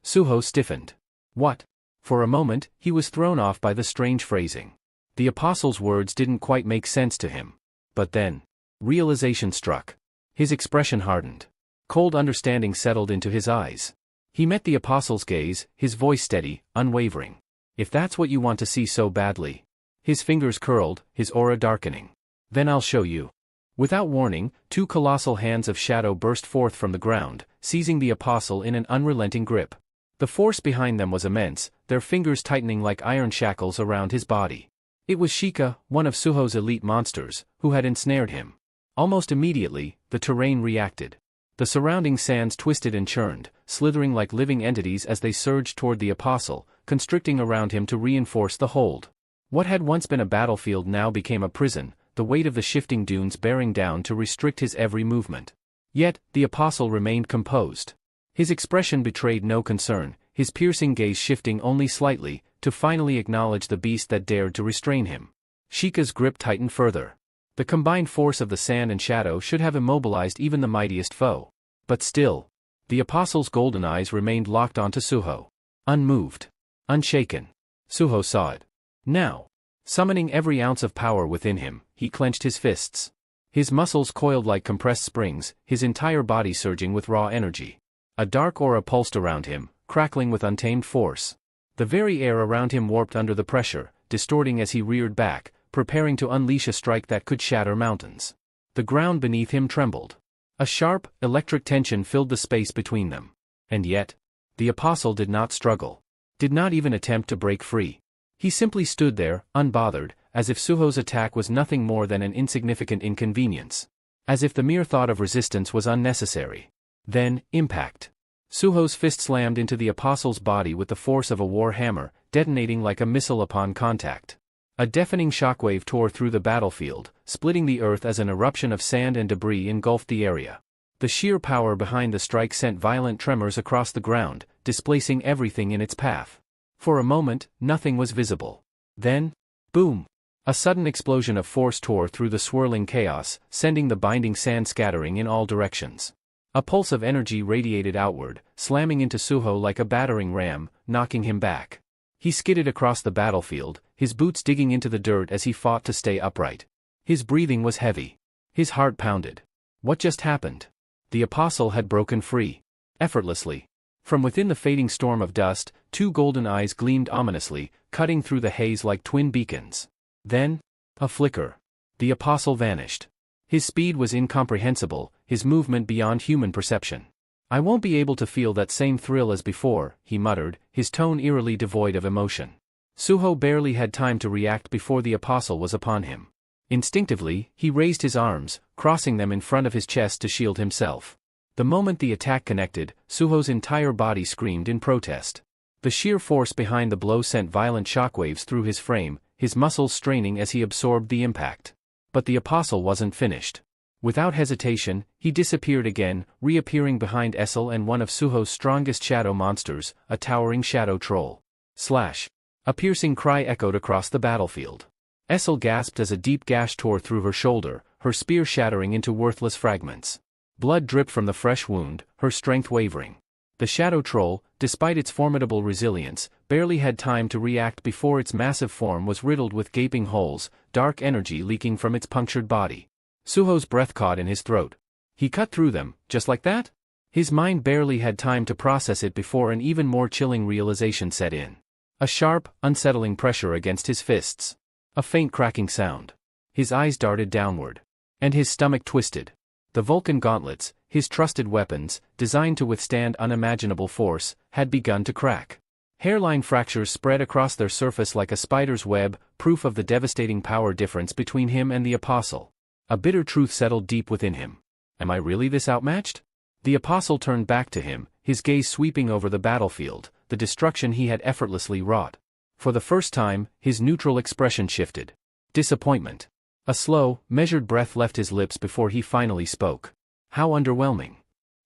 Speaker 1: Suho stiffened. What? For a moment, he was thrown off by the strange phrasing. The apostle's words didn't quite make sense to him. But then, realization struck. His expression hardened. Cold understanding settled into his eyes. He met the apostle's gaze, his voice steady, unwavering. "If that's what you want to see so badly." His fingers curled, his aura darkening. "Then I'll show you." Without warning, two colossal hands of shadow burst forth from the ground, seizing the apostle in an unrelenting grip. The force behind them was immense, their fingers tightening like iron shackles around his body. It was Sheikah, one of Suho's elite monsters, who had ensnared him. Almost immediately, the terrain reacted. The surrounding sands twisted and churned, slithering like living entities as they surged toward the apostle, constricting around him to reinforce the hold. What had once been a battlefield now became a prison, the weight of the shifting dunes bearing down to restrict his every movement. Yet, the apostle remained composed. His expression betrayed no concern, his piercing gaze shifting only slightly, to finally acknowledge the beast that dared to restrain him. Sheikah's grip tightened further. The combined force of the sand and shadow should have immobilized even the mightiest foe. But still, the apostle's golden eyes remained locked onto Suho. Unmoved. Unshaken. Suho saw it. Now, summoning every ounce of power within him, he clenched his fists. His muscles coiled like compressed springs, his entire body surging with raw energy. A dark aura pulsed around him, crackling with untamed force. The very air around him warped under the pressure, distorting as he reared back, preparing to unleash a strike that could shatter mountains. The ground beneath him trembled. A sharp, electric tension filled the space between them. And yet, the apostle did not struggle. Did not even attempt to break free. He simply stood there, unbothered, as if Suho's attack was nothing more than an insignificant inconvenience. As if the mere thought of resistance was unnecessary. Then, impact. Suho's fist slammed into the apostle's body with the force of a war hammer, detonating like a missile upon contact. A deafening shockwave tore through the battlefield, splitting the earth as an eruption of sand and debris engulfed the area. The sheer power behind the strike sent violent tremors across the ground, displacing everything in its path. For a moment, nothing was visible. Then, boom! A sudden explosion of force tore through the swirling chaos, sending the binding sand scattering in all directions. A pulse of energy radiated outward, slamming into Suho like a battering ram, knocking him back. He skidded across the battlefield, his boots digging into the dirt as he fought to stay upright. His breathing was heavy. His heart pounded. What just happened? The apostle had broken free. Effortlessly. From within the fading storm of dust, two golden eyes gleamed ominously, cutting through the haze like twin beacons. Then, a flicker. The apostle vanished. His speed was incomprehensible, his movement beyond human perception. "I won't be able to feel that same thrill as before," he muttered, his tone eerily devoid of emotion. Suho barely had time to react before the apostle was upon him. Instinctively, he raised his arms, crossing them in front of his chest to shield himself. The moment the attack connected, Suho's entire body screamed in protest. The sheer force behind the blow sent violent shockwaves through his frame, his muscles straining as he absorbed the impact. But the apostle wasn't finished. Without hesitation, he disappeared again, reappearing behind Essel and one of Suho's strongest shadow monsters, a towering shadow troll. Slash! A piercing cry echoed across the battlefield. Essel gasped as a deep gash tore through her shoulder, her spear shattering into worthless fragments. Blood dripped from the fresh wound, her strength wavering. The shadow troll, despite its formidable resilience, barely had time to react before its massive form was riddled with gaping holes, dark energy leaking from its punctured body. Suho's breath caught in his throat. He cut through them, just like that? His mind barely had time to process it before an even more chilling realization set in. A sharp, unsettling pressure against his fists. A faint cracking sound. His eyes darted downward. And his stomach twisted. The Vulcan gauntlets, his trusted weapons, designed to withstand unimaginable force, had begun to crack. Hairline fractures spread across their surface like a spider's web, proof of the devastating power difference between him and the Apostle. A bitter truth settled deep within him. Am I really this outmatched? The Apostle turned back to him, his gaze sweeping over the battlefield, the destruction he had effortlessly wrought. For the first time, his neutral expression shifted. Disappointment. A slow, measured breath left his lips before he finally spoke. How underwhelming.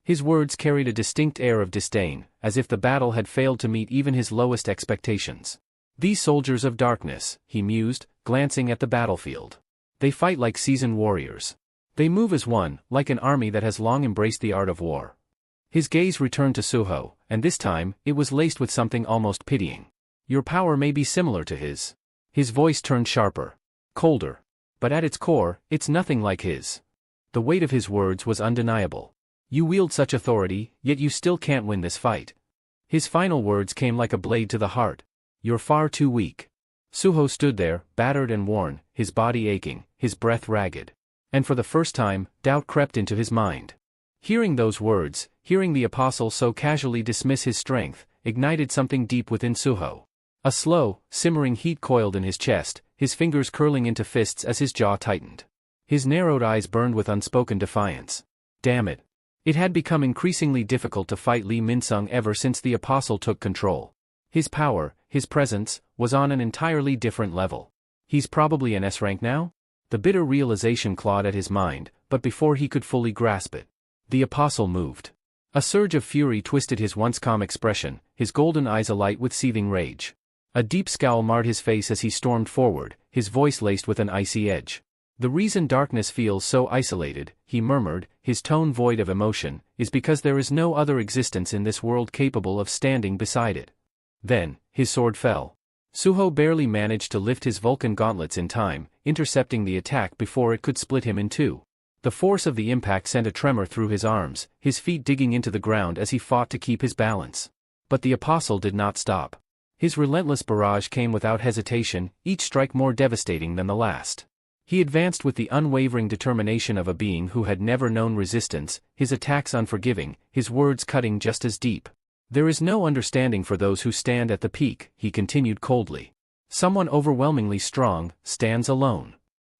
Speaker 1: His words carried a distinct air of disdain, as if the battle had failed to meet even his lowest expectations. These soldiers of darkness, he mused, glancing at the battlefield. They fight like seasoned warriors. They move as one, like an army that has long embraced the art of war. His gaze returned to Suho, and this time, it was laced with something almost pitying. Your power may be similar to his. His voice turned sharper. Colder. But at its core, it's nothing like his. The weight of his words was undeniable. You wield such authority, yet you still can't win this fight. His final words came like a blade to the heart. You're far too weak. Suho stood there, battered and worn, his body aching, his breath ragged. And for the first time, doubt crept into his mind. Hearing those words, hearing the Apostle so casually dismiss his strength, ignited something deep within Suho. A slow, simmering heat coiled in his chest, his fingers curling into fists as his jaw tightened. His narrowed eyes burned with unspoken defiance. Damn it. It had become increasingly difficult to fight Lee Min-sung ever since the Apostle took control. His power, his presence, was on an entirely different level. He's probably an S-rank now? The bitter realization clawed at his mind, but before he could fully grasp it, the Apostle moved. A surge of fury twisted his once calm expression, his golden eyes alight with seething rage. A deep scowl marred his face as he stormed forward, his voice laced with an icy edge. The reason darkness feels so isolated, he murmured, his tone void of emotion, is because there is no other existence in this world capable of standing beside it. Then, his sword fell. Suho barely managed to lift his Vulcan gauntlets in time, intercepting the attack before it could split him in two. The force of the impact sent a tremor through his arms, his feet digging into the ground as he fought to keep his balance. But the Apostle did not stop. His relentless barrage came without hesitation, each strike more devastating than the last. He advanced with the unwavering determination of a being who had never known resistance, his attacks unforgiving, his words cutting just as deep. There is no understanding for those who stand at the peak, he continued coldly. Someone overwhelmingly strong stands alone.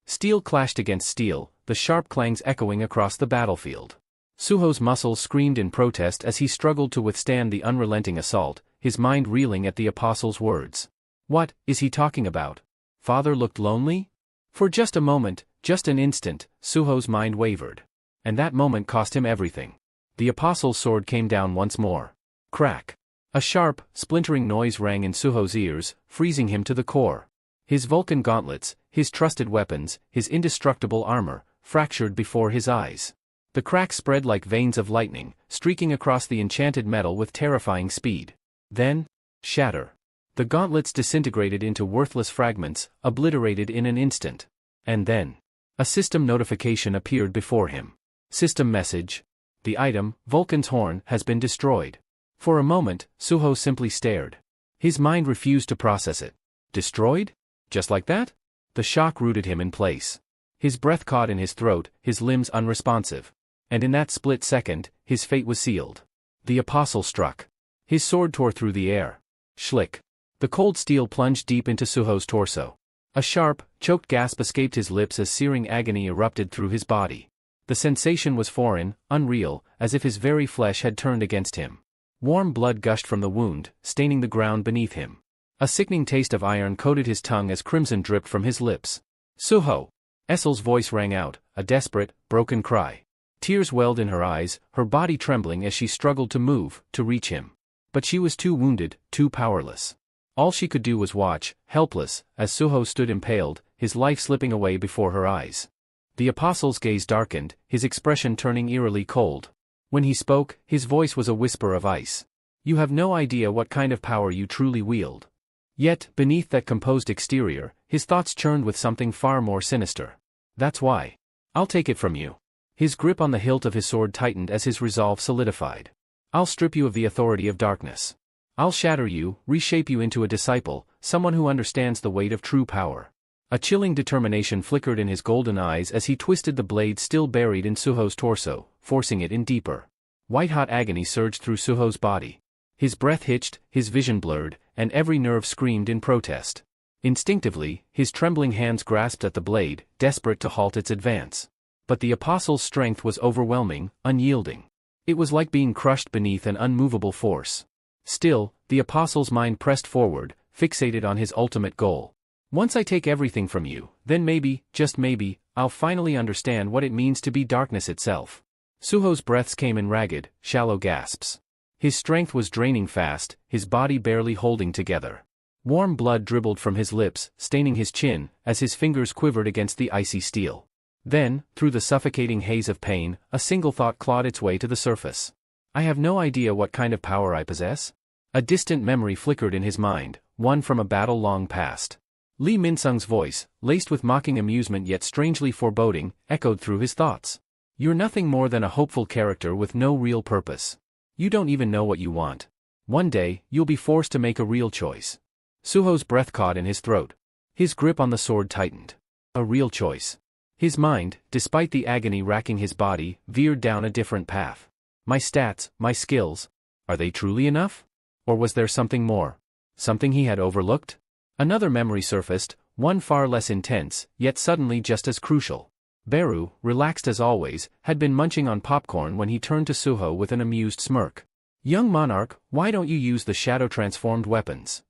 Speaker 1: Steel clashed against steel, the sharp clangs echoing across the battlefield. Suho's muscles screamed in protest as he struggled to withstand the unrelenting assault, his mind reeling at the Apostle's words. What is he talking about? Father looked lonely? For just a moment, just an instant, Suho's mind wavered. And that moment cost him everything. The Apostle's sword came down once more. Crack. A sharp, splintering noise rang in Suho's ears, freezing him to the core. His Vulcan gauntlets, his trusted weapons, his indestructible armor, fractured before his eyes. The cracks spread like veins of lightning, streaking across the enchanted metal with terrifying speed. Then, shatter. The gauntlets disintegrated into worthless fragments, obliterated in an instant. And then, a system notification appeared before him. System message. The item, Vulcan's horn, has been destroyed. For a moment, Suho simply stared. His mind refused to process it. Destroyed? Just like that? The shock rooted him in place. His breath caught in his throat, his limbs unresponsive. And in that split second, his fate was sealed. The Apostle struck. His sword tore through the air. Schlick. The cold steel plunged deep into Suho's torso. A sharp, choked gasp escaped his lips as searing agony erupted through his body. The sensation was foreign, unreal, as if his very flesh had turned against him. Warm blood gushed from the wound, staining the ground beneath him. A sickening taste of iron coated his tongue as crimson dripped from his lips. Suho! Essel's voice rang out, a desperate, broken cry. Tears welled in her eyes, her body trembling as she struggled to move, to reach him. But she was too wounded, too powerless. All she could do was watch, helpless, as Suho stood impaled, his life slipping away before her eyes. The apostle's gaze darkened, his expression turning eerily cold. When he spoke, his voice was a whisper of ice. You have no idea what kind of power you truly wield. Yet, beneath that composed exterior, his thoughts churned with something far more sinister. That's why. I'll take it from you. His grip on the hilt of his sword tightened as his resolve solidified. I'll strip you of the authority of darkness. I'll shatter you, reshape you into a disciple, someone who understands the weight of true power. A chilling determination flickered in his golden eyes as he twisted the blade still buried in Suho's torso, forcing it in deeper. White-hot agony surged through Suho's body. His breath hitched, his vision blurred, and every nerve screamed in protest. Instinctively, his trembling hands grasped at the blade, desperate to halt its advance. But the apostle's strength was overwhelming, unyielding. It was like being crushed beneath an unmovable force. Still, the apostle's mind pressed forward, fixated on his ultimate goal. Once I take everything from you, then maybe, just maybe, I'll finally understand what it means to be darkness itself. Suho's breaths came in ragged, shallow gasps. His strength was draining fast, his body barely holding together. Warm blood dribbled from his lips, staining his chin, as his fingers quivered against the icy steel. Then, through the suffocating haze of pain, a single thought clawed its way to the surface. I have no idea what kind of power I possess. A distant memory flickered in his mind, one from a battle long past. Lee Min-sung's voice, laced with mocking amusement yet strangely foreboding, echoed through his thoughts. You're nothing more than a hopeful character with no real purpose. You don't even know what you want. One day, you'll be forced to make a real choice. Suho's breath caught in his throat. His grip on the sword tightened. A real choice. His mind, despite the agony racking his body, veered down a different path. My stats, my skills, are they truly enough? Or was there something more? Something he had overlooked? Another memory surfaced, one far less intense, yet suddenly just as crucial. Beru, relaxed as always, had been munching on popcorn when he turned to Suho with an amused smirk. Young monarch, why don't you use the shadow-transformed weapons?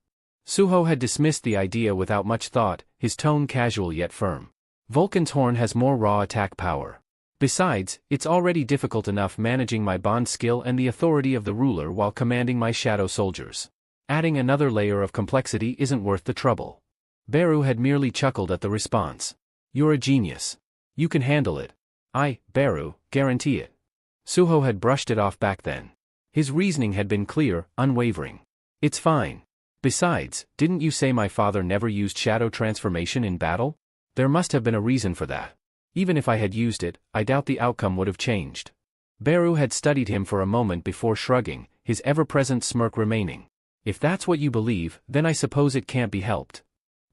Speaker 1: Suho had dismissed the idea without much thought, his tone casual yet firm. Vulcan's horn has more raw attack power. Besides, it's already difficult enough managing my bond skill and the authority of the ruler while commanding my shadow soldiers. Adding another layer of complexity isn't worth the trouble. Beru had merely chuckled at the response. You're a genius. You can handle it. I, Beru, guarantee it. Suho had brushed it off back then. His reasoning had been clear, unwavering. It's fine. Besides, didn't you say my father never used shadow transformation in battle? There must have been a reason for that. Even if I had used it, I doubt the outcome would have changed. Beru had studied him for a moment before shrugging, his ever-present smirk remaining. If that's what you believe, then I suppose it can't be helped.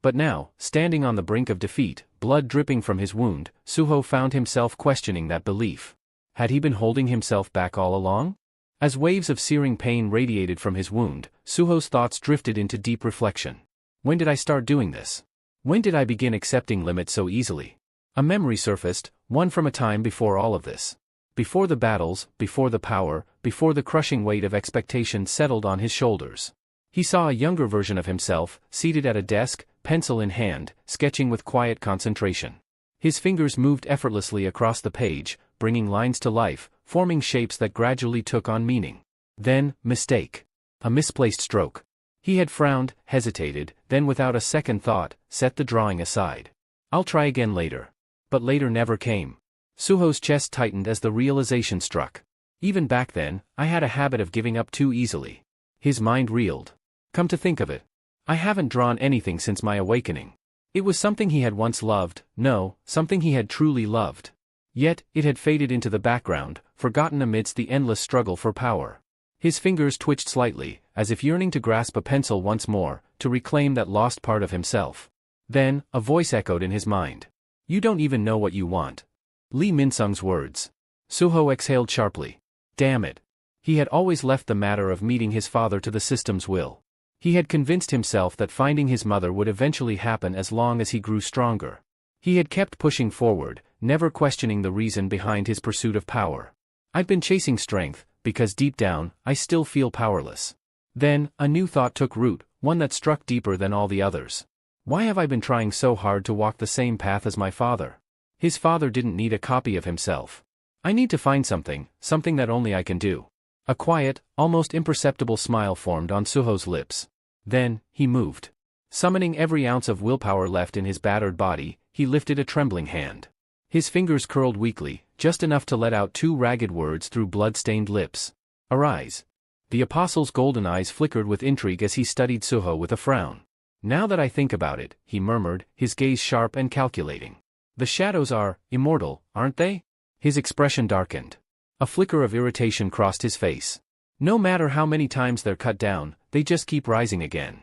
Speaker 1: But now, standing on the brink of defeat, blood dripping from his wound, Suho found himself questioning that belief. Had he been holding himself back all along? As waves of searing pain radiated from his wound, Suho's thoughts drifted into deep reflection. When did I start doing this? When did I begin accepting limits so easily? A memory surfaced, one from a time before all of this. Before the battles, before the power, before the crushing weight of expectation settled on his shoulders. He saw a younger version of himself, seated at a desk, pencil in hand, sketching with quiet concentration. His fingers moved effortlessly across the page, bringing lines to life, forming shapes that gradually took on meaning. Then, mistake. A misplaced stroke. He had frowned, hesitated, then without a second thought, set the drawing aside. I'll try again later. But later never came. Suho's chest tightened as the realization struck. Even back then, I had a habit of giving up too easily. His mind reeled. Come to think of it, I haven't drawn anything since my awakening. It was something he had once loved, no, something he had truly loved. Yet, it had faded into the background, forgotten amidst the endless struggle for power. His fingers twitched slightly, as if yearning to grasp a pencil once more, to reclaim that lost part of himself. Then, a voice echoed in his mind. You don't even know what you want. Lee Min-sung's words. Suho exhaled sharply. Damn it. He had always left the matter of meeting his father to the system's will. He had convinced himself that finding his mother would eventually happen as long as he grew stronger. He had kept pushing forward, never questioning the reason behind his pursuit of power. I've been chasing strength, because deep down, I still feel powerless. Then, a new thought took root, one that struck deeper than all the others. Why have I been trying so hard to walk the same path as my father? His father didn't need a copy of himself. I need to find something that only I can do. A quiet, almost imperceptible smile formed on Suho's lips. Then, he moved. Summoning every ounce of willpower left in his battered body, he lifted a trembling hand. His fingers curled weakly, just enough to let out 2 ragged words through blood-stained lips. Arise. The apostle's golden eyes flickered with intrigue as he studied Suho with a frown. Now that I think about it, he murmured, his gaze sharp and calculating. The shadows are immortal, aren't they? His expression darkened. A flicker of irritation crossed his face. No matter how many times they're cut down, they just keep rising again.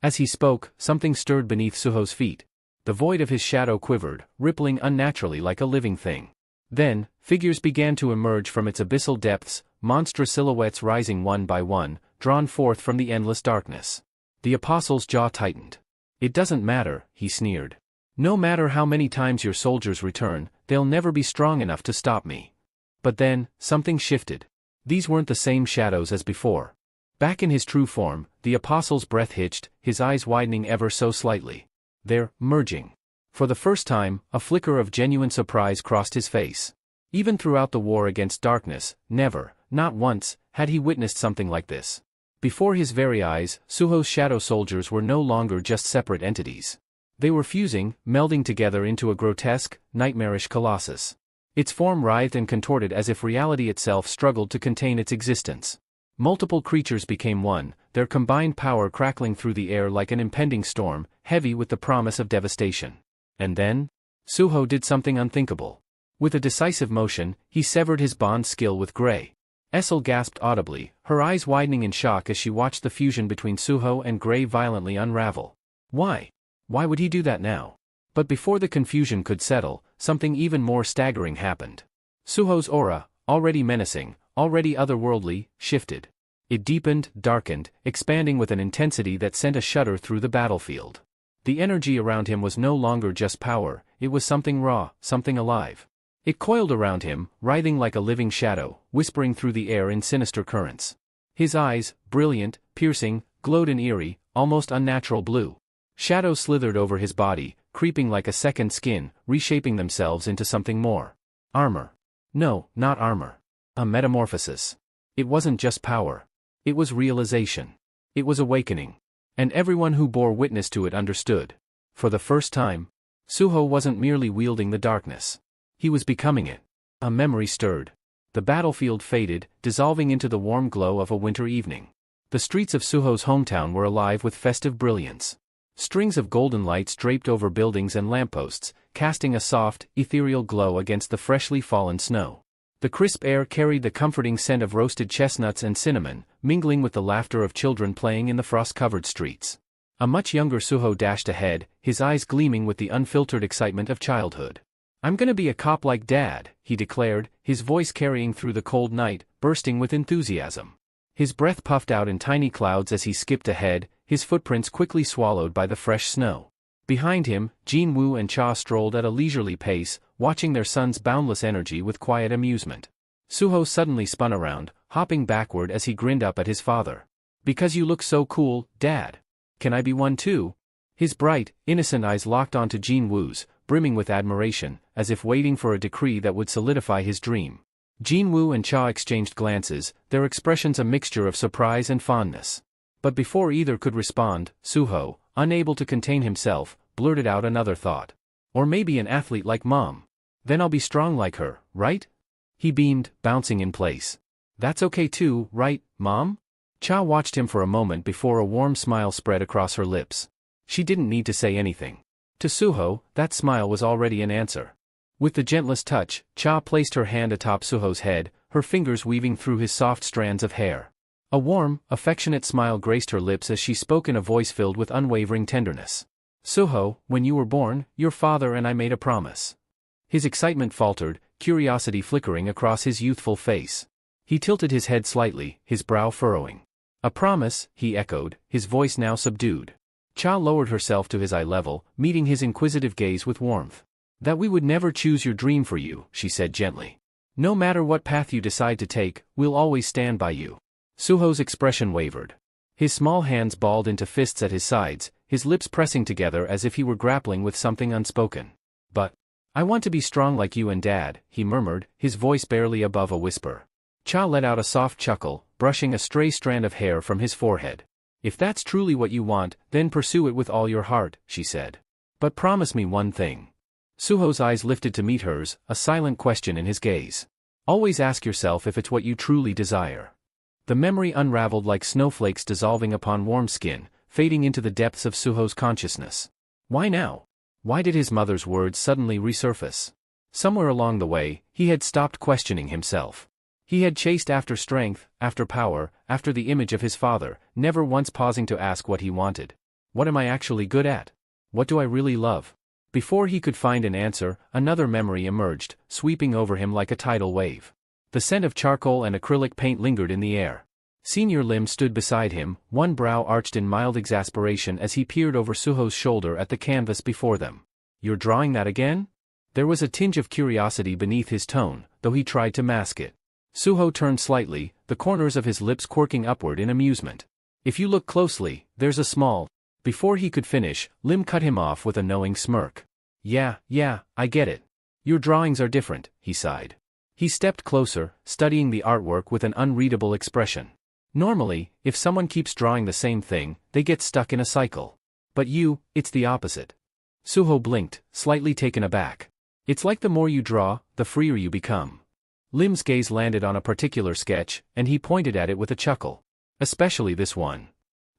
Speaker 1: As he spoke, something stirred beneath Suho's feet. The void of his shadow quivered, rippling unnaturally like a living thing. Then, figures began to emerge from its abyssal depths, monstrous silhouettes rising one by one, drawn forth from the endless darkness. The apostle's jaw tightened. It doesn't matter, he sneered. No matter how many times your soldiers return, they'll never be strong enough to stop me. But then, something shifted. These weren't the same shadows as before. Back in his true form, the apostle's breath hitched, his eyes widening ever so slightly. They're merging. For the first time, a flicker of genuine surprise crossed his face. Even throughout the war against darkness, never, not once, had he witnessed something like this. Before his very eyes, Suho's shadow soldiers were no longer just separate entities. They were fusing, melding together into a grotesque, nightmarish colossus. Its form writhed and contorted as if reality itself struggled to contain its existence. Multiple creatures became one, their combined power crackling through the air like an impending storm, heavy with the promise of devastation. And then? Suho did something unthinkable. With a decisive motion, he severed his bond skill with Gray. Essel gasped audibly, her eyes widening in shock as she watched the fusion between Suho and Gray violently unravel. Why? Why would he do that now? But before the confusion could settle, something even more staggering happened. Suho's aura, already menacing, already otherworldly, shifted. It deepened, darkened, expanding with an intensity that sent a shudder through the battlefield. The energy around him was no longer just power, it was something raw, something alive. It coiled around him, writhing like a living shadow, whispering through the air in sinister currents. His eyes, brilliant, piercing, glowed an eerie, almost unnatural blue. Shadows slithered over his body, creeping like a second skin, reshaping themselves into something more. Armor. No, not armor. A metamorphosis. It wasn't just power. It was realization. It was awakening. And everyone who bore witness to it understood. For the first time, Suho wasn't merely wielding the darkness. He was becoming it. A memory stirred. The battlefield faded, dissolving into the warm glow of a winter evening. The streets of Suho's hometown were alive with festive brilliance. Strings of golden lights draped over buildings and lampposts, casting a soft, ethereal glow against the freshly fallen snow. The crisp air carried the comforting scent of roasted chestnuts and cinnamon, mingling with the laughter of children playing in the frost-covered streets. A much younger Suho dashed ahead, his eyes gleaming with the unfiltered excitement of childhood. "I'm gonna be a cop like Dad," he declared, his voice carrying through the cold night, bursting with enthusiasm. His breath puffed out in tiny clouds as he skipped ahead, his footprints quickly swallowed by the fresh snow. Behind him, Jin-woo and Cha strolled at a leisurely pace, watching their son's boundless energy with quiet amusement. Suho suddenly spun around, hopping backward as he grinned up at his father. "Because you look so cool, Dad. Can I be one too?" His bright, innocent eyes locked onto Jin-woo's, brimming with admiration, as if waiting for a decree that would solidify his dream. Jin-woo and Cha exchanged glances, their expressions a mixture of surprise and fondness. But before either could respond, Suho, unable to contain himself, blurted out another thought. "Or maybe an athlete like Mom. Then I'll be strong like her, right?" He beamed, bouncing in place. "That's okay too, right, Mom?" Cha watched him for a moment before a warm smile spread across her lips. She didn't need to say anything. To Suho, that smile was already an answer. With the gentlest touch, Cha placed her hand atop Suho's head, her fingers weaving through his soft strands of hair. A warm, affectionate smile graced her lips as she spoke in a voice filled with unwavering tenderness. "Suho, when you were born, your father and I made a promise." His excitement faltered, curiosity flickering across his youthful face. He tilted his head slightly, his brow furrowing. "A promise," he echoed, his voice now subdued. Cha lowered herself to his eye level, meeting his inquisitive gaze with warmth. "That we would never choose your dream for you," she said gently. "No matter what path you decide to take, we'll always stand by you." Suho's expression wavered. His small hands balled into fists at his sides, his lips pressing together as if he were grappling with something unspoken. "But I want to be strong like you and Dad, he murmured, his voice barely above a whisper. Cha let out a soft chuckle, brushing a stray strand of hair from his forehead. If that's truly what you want, then pursue it with all your heart, she said. But promise me one thing. Suho's eyes lifted to meet hers, a silent question in his gaze. Always ask yourself if it's what you truly desire. The memory unraveled like snowflakes dissolving upon warm skin, fading into the depths of Suho's consciousness. Why now? Why did his mother's words suddenly resurface? Somewhere along the way, he had stopped questioning himself. He had chased after strength, after power, after the image of his father, never once pausing to ask what he wanted. What am I actually good at? What do I really love? Before he could find an answer, another memory emerged, sweeping over him like a tidal wave. The scent of charcoal and acrylic paint lingered in the air. Senior Lim stood beside him, one brow arched in mild exasperation as he peered over Suho's shoulder at the canvas before them. You're drawing that again? There was a tinge of curiosity beneath his tone, though he tried to mask it. Suho turned slightly, the corners of his lips quirking upward in amusement. If you look closely, there's a small... Before he could finish, Lim cut him off with a knowing smirk. Yeah, I get it. Your drawings are different, he sighed. He stepped closer, studying the artwork with an unreadable expression. Normally, if someone keeps drawing the same thing, they get stuck in a cycle. But you, it's the opposite. Suho blinked, slightly taken aback. It's like the more you draw, the freer you become. Lim's gaze landed on a particular sketch, and he pointed at it with a chuckle. Especially this one.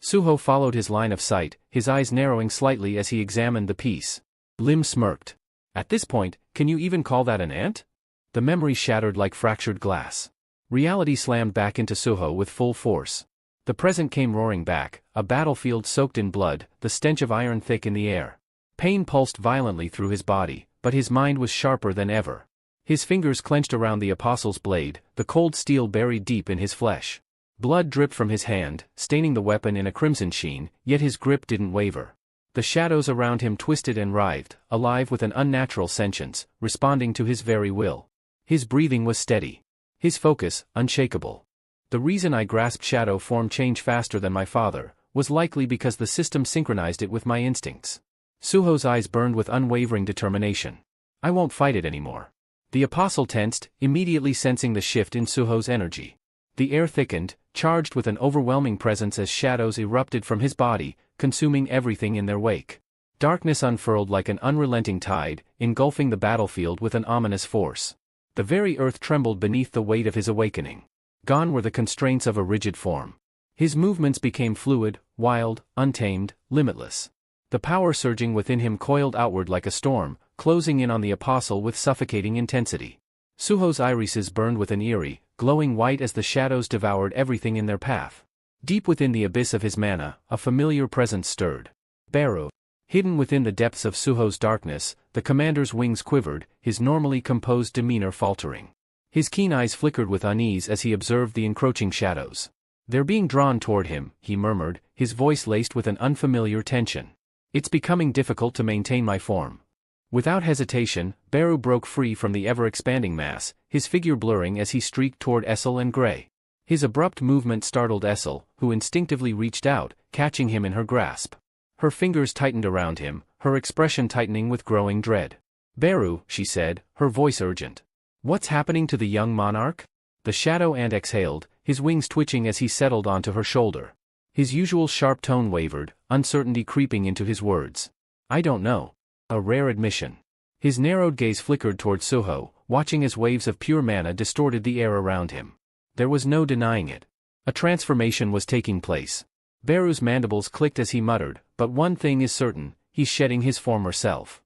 Speaker 1: Suho followed his line of sight, his eyes narrowing slightly as he examined the piece. Lim smirked. At this point, can you even call that an ant? The memory shattered like fractured glass. Reality slammed back into Suho with full force. The present came roaring back, a battlefield soaked in blood, the stench of iron thick in the air. Pain pulsed violently through his body, but his mind was sharper than ever. His fingers clenched around the apostle's blade, the cold steel buried deep in his flesh. Blood dripped from his hand, staining the weapon in a crimson sheen, yet his grip didn't waver. The shadows around him twisted and writhed, alive with an unnatural sentience, responding to his very will. His breathing was steady. His focus, unshakable. The reason I grasped shadow form change faster than my father, was likely because the system synchronized it with my instincts. Suho's eyes burned with unwavering determination. I won't fight it anymore. The apostle tensed, immediately sensing the shift in Suho's energy. The air thickened, charged with an overwhelming presence as shadows erupted from his body, consuming everything in their wake. Darkness unfurled like an unrelenting tide, engulfing the battlefield with an ominous force. The very earth trembled beneath the weight of his awakening. Gone were the constraints of a rigid form. His movements became fluid, wild, untamed, limitless. The power surging within him coiled outward like a storm, closing in on the apostle with suffocating intensity. Suho's irises burned with an eerie, glowing white as the shadows devoured everything in their path. Deep within the abyss of his mana, a familiar presence stirred. Baru. Hidden within the depths of Suho's darkness, the commander's wings quivered, his normally composed demeanor faltering. His keen eyes flickered with unease as he observed the encroaching shadows. They're being drawn toward him, he murmured, his voice laced with an unfamiliar tension. It's becoming difficult to maintain my form. Without hesitation, Baru broke free from the ever-expanding mass, his figure blurring as he streaked toward Essel and Gray. His abrupt movement startled Essel, who instinctively reached out, catching him in her grasp. Her fingers tightened around him, her expression tightening with growing dread. Baru, she said, her voice urgent. What's happening to the young monarch? The shadow ant exhaled, his wings twitching as he settled onto her shoulder. His usual sharp tone wavered, uncertainty creeping into his words. I don't know. A rare admission. His narrowed gaze flickered toward Suho, watching as waves of pure mana distorted the air around him. There was no denying it. A transformation was taking place. Baru's mandibles clicked as he muttered, but one thing is certain, he's shedding his former self.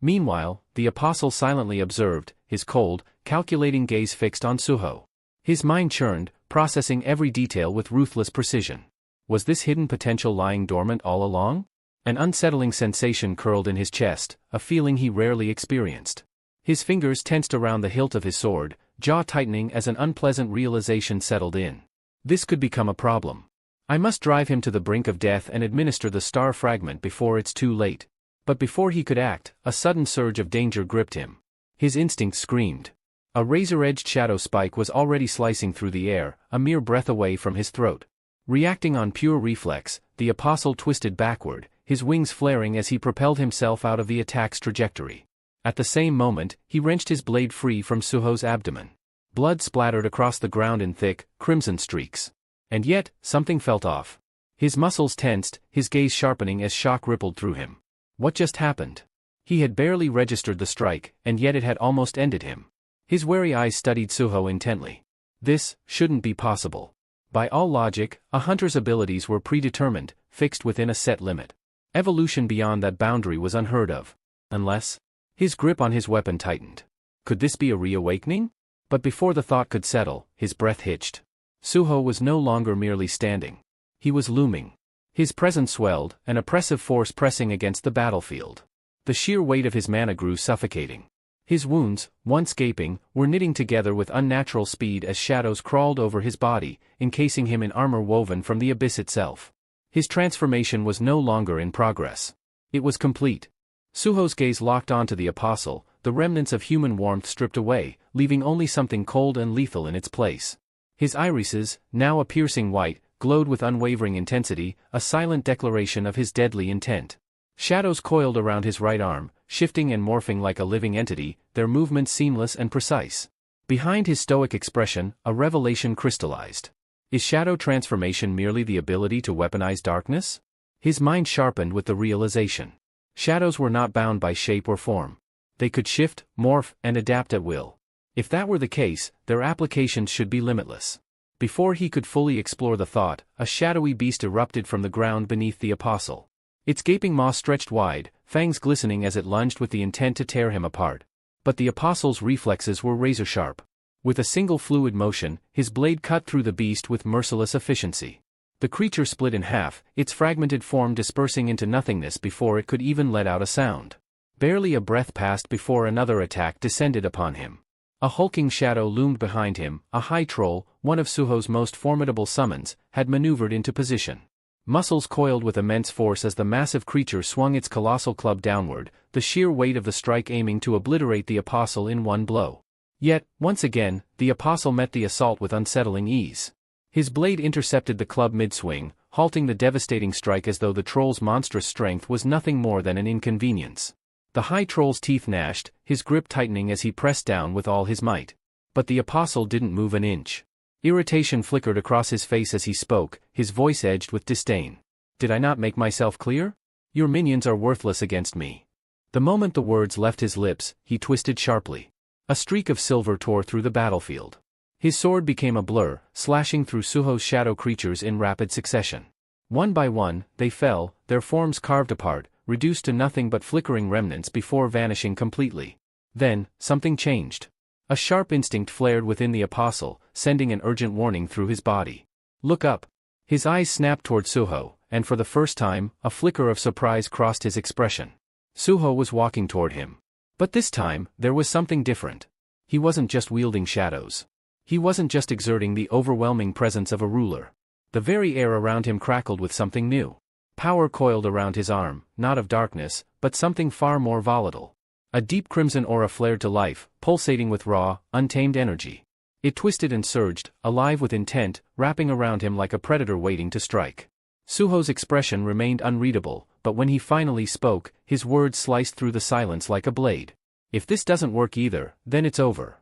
Speaker 1: Meanwhile, the apostle silently observed, his cold, calculating gaze fixed on Suho. His mind churned, processing every detail with ruthless precision. Was this hidden potential lying dormant all along? An unsettling sensation curled in his chest, a feeling he rarely experienced. His fingers tensed around the hilt of his sword, jaw tightening as an unpleasant realization settled in. This could become a problem. I must drive him to the brink of death and administer the star fragment before it's too late. But before he could act, a sudden surge of danger gripped him. His instinct screamed. A razor-edged shadow spike was already slicing through the air, a mere breath away from his throat. Reacting on pure reflex, the apostle twisted backward, his wings flaring as he propelled himself out of the attack's trajectory. At the same moment, he wrenched his blade free from Suho's abdomen. Blood splattered across the ground in thick, crimson streaks. And yet, something felt off. His muscles tensed, his gaze sharpening as shock rippled through him. What just happened? He had barely registered the strike, and yet it had almost ended him. His wary eyes studied Suho intently. This shouldn't be possible. By all logic, a hunter's abilities were predetermined, fixed within a set limit. Evolution beyond that boundary was unheard of. Unless... His grip on his weapon tightened. Could this be a reawakening? But before the thought could settle, his breath hitched. Suho was no longer merely standing. He was looming. His presence swelled, an oppressive force pressing against the battlefield. The sheer weight of his mana grew suffocating. His wounds, once gaping, were knitting together with unnatural speed as shadows crawled over his body, encasing him in armor woven from the abyss itself. His transformation was no longer in progress. It was complete. Suho's gaze locked onto the apostle, the remnants of human warmth stripped away, leaving only something cold and lethal in its place. His irises, now a piercing white, glowed with unwavering intensity, a silent declaration of his deadly intent. Shadows coiled around his right arm, shifting and morphing like a living entity, their movements seamless and precise. Behind his stoic expression, a revelation crystallized. Is shadow transformation merely the ability to weaponize darkness? His mind sharpened with the realization. Shadows were not bound by shape or form. They could shift, morph, and adapt at will. If that were the case, their applications should be limitless. Before he could fully explore the thought, a shadowy beast erupted from the ground beneath the apostle. Its gaping maw stretched wide, fangs glistening as it lunged with the intent to tear him apart. But the apostle's reflexes were razor-sharp. With a single fluid motion, his blade cut through the beast with merciless efficiency. The creature split in half, its fragmented form dispersing into nothingness before it could even let out a sound. Barely a breath passed before another attack descended upon him. A hulking shadow loomed behind him, a high troll, one of Suho's most formidable summons, had maneuvered into position. Muscles coiled with immense force as the massive creature swung its colossal club downward, the sheer weight of the strike aiming to obliterate the apostle in one blow. Yet, once again, the apostle met the assault with unsettling ease. His blade intercepted the club mid-swing, halting the devastating strike as though the troll's monstrous strength was nothing more than an inconvenience. The high troll's teeth gnashed, his grip tightening as he pressed down with all his might. But the apostle didn't move an inch. Irritation flickered across his face as he spoke, his voice edged with disdain. Did I not make myself clear? Your minions are worthless against me. The moment the words left his lips, he twisted sharply. A streak of silver tore through the battlefield. His sword became a blur, slashing through Suho's shadow creatures in rapid succession. One by one, they fell, their forms carved apart, reduced to nothing but flickering remnants before vanishing completely. Then, something changed. A sharp instinct flared within the apostle, sending an urgent warning through his body. Look up. His eyes snapped toward Suho, and for the first time, a flicker of surprise crossed his expression. Suho was walking toward him. But this time, there was something different. He wasn't just wielding shadows. He wasn't just exerting the overwhelming presence of a ruler. The very air around him crackled with something new. Power coiled around his arm, not of darkness, but something far more volatile. A deep crimson aura flared to life, pulsating with raw, untamed energy. It twisted and surged, alive with intent, wrapping around him like a predator waiting to strike. Suho's expression remained unreadable, but when he finally spoke, his words sliced through the silence like a blade. If this doesn't work either, then it's over.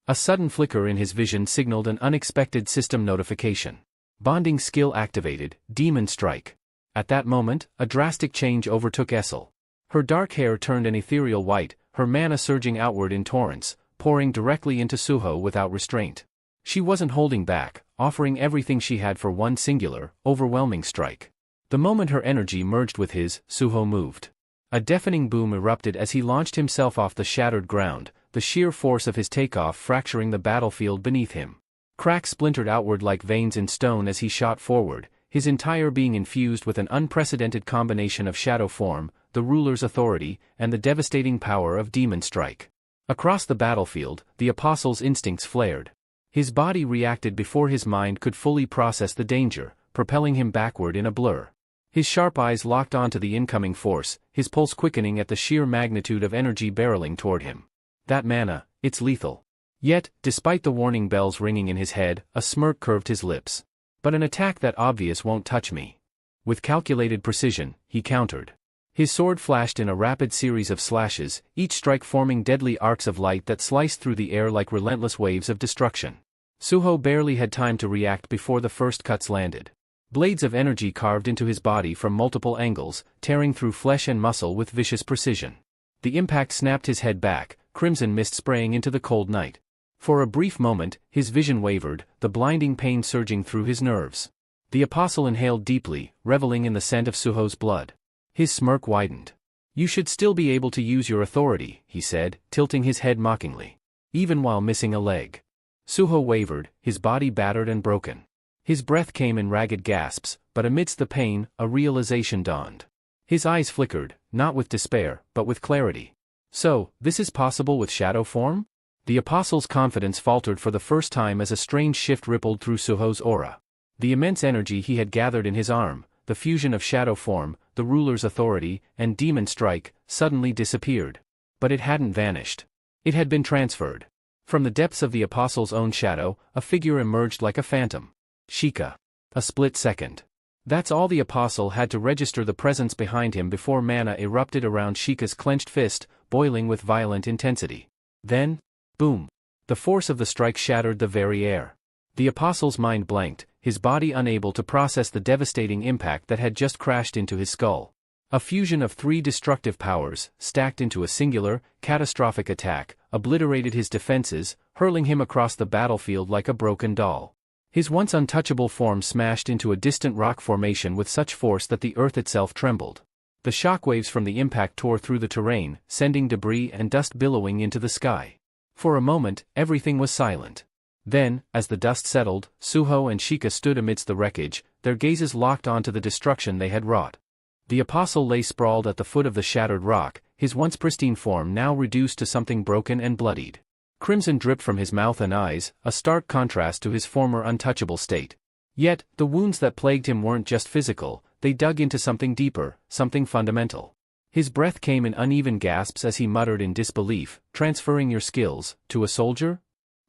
Speaker 1: A sudden flicker in his vision signaled an unexpected system notification. Bonding skill activated, Demon Strike. At that moment, a drastic change overtook Essel. Her dark hair turned an ethereal white, her mana surging outward in torrents, pouring directly into Suho without restraint. She wasn't holding back, offering everything she had for one singular, overwhelming strike. The moment her energy merged with his, Suho moved. A deafening boom erupted as he launched himself off the shattered ground, the sheer force of his takeoff fracturing the battlefield beneath him. Cracks splintered outward like veins in stone as he shot forward, his entire being infused with an unprecedented combination of shadow form, the ruler's authority, and the devastating power of Demon Strike. Across the battlefield, the apostle's instincts flared. His body reacted before his mind could fully process the danger, propelling him backward in a blur. His sharp eyes locked onto the incoming force, his pulse quickening at the sheer magnitude of energy barreling toward him. That mana, it's lethal. Yet, despite the warning bells ringing in his head, a smirk curved his lips. But an attack that obvious won't touch me. With calculated precision, he countered. His sword flashed in a rapid series of slashes, each strike forming deadly arcs of light that sliced through the air like relentless waves of destruction. Suho barely had time to react before the first cuts landed. Blades of energy carved into his body from multiple angles, tearing through flesh and muscle with vicious precision. The impact snapped his head back, crimson mist spraying into the cold night. For a brief moment, his vision wavered, the blinding pain surging through his nerves. The apostle inhaled deeply, reveling in the scent of Suho's blood. His smirk widened. "You should still be able to use your authority," he said, tilting his head mockingly. "Even while missing a leg." Suho wavered, his body battered and broken. His breath came in ragged gasps, but amidst the pain, a realization dawned. His eyes flickered, not with despair, but with clarity. "So, this is possible with shadow form?" The apostle's confidence faltered for the first time as a strange shift rippled through Suho's aura. The immense energy he had gathered in his arm, the fusion of shadow form, the ruler's authority, and demon strike, suddenly disappeared. But it hadn't vanished. It had been transferred. From the depths of the apostle's own shadow, a figure emerged like a phantom. Sheikah. A split second. That's all the apostle had to register the presence behind him before mana erupted around Sheikah's clenched fist, boiling with violent intensity. Then, boom. The force of the strike shattered the very air. The apostle's mind blanked, his body unable to process the devastating impact that had just crashed into his skull. A fusion of three destructive powers, stacked into a singular, catastrophic attack, obliterated his defenses, hurling him across the battlefield like a broken doll. His once untouchable form smashed into a distant rock formation with such force that the earth itself trembled. The shockwaves from the impact tore through the terrain, sending debris and dust billowing into the sky. For a moment, everything was silent. Then, as the dust settled, Suho and Sheikah stood amidst the wreckage, their gazes locked onto the destruction they had wrought. The apostle lay sprawled at the foot of the shattered rock, his once pristine form now reduced to something broken and bloodied. Crimson dripped from his mouth and eyes, a stark contrast to his former untouchable state. Yet, the wounds that plagued him weren't just physical, they dug into something deeper, something fundamental. His breath came in uneven gasps as he muttered in disbelief, "Transferring your skills, to a soldier?"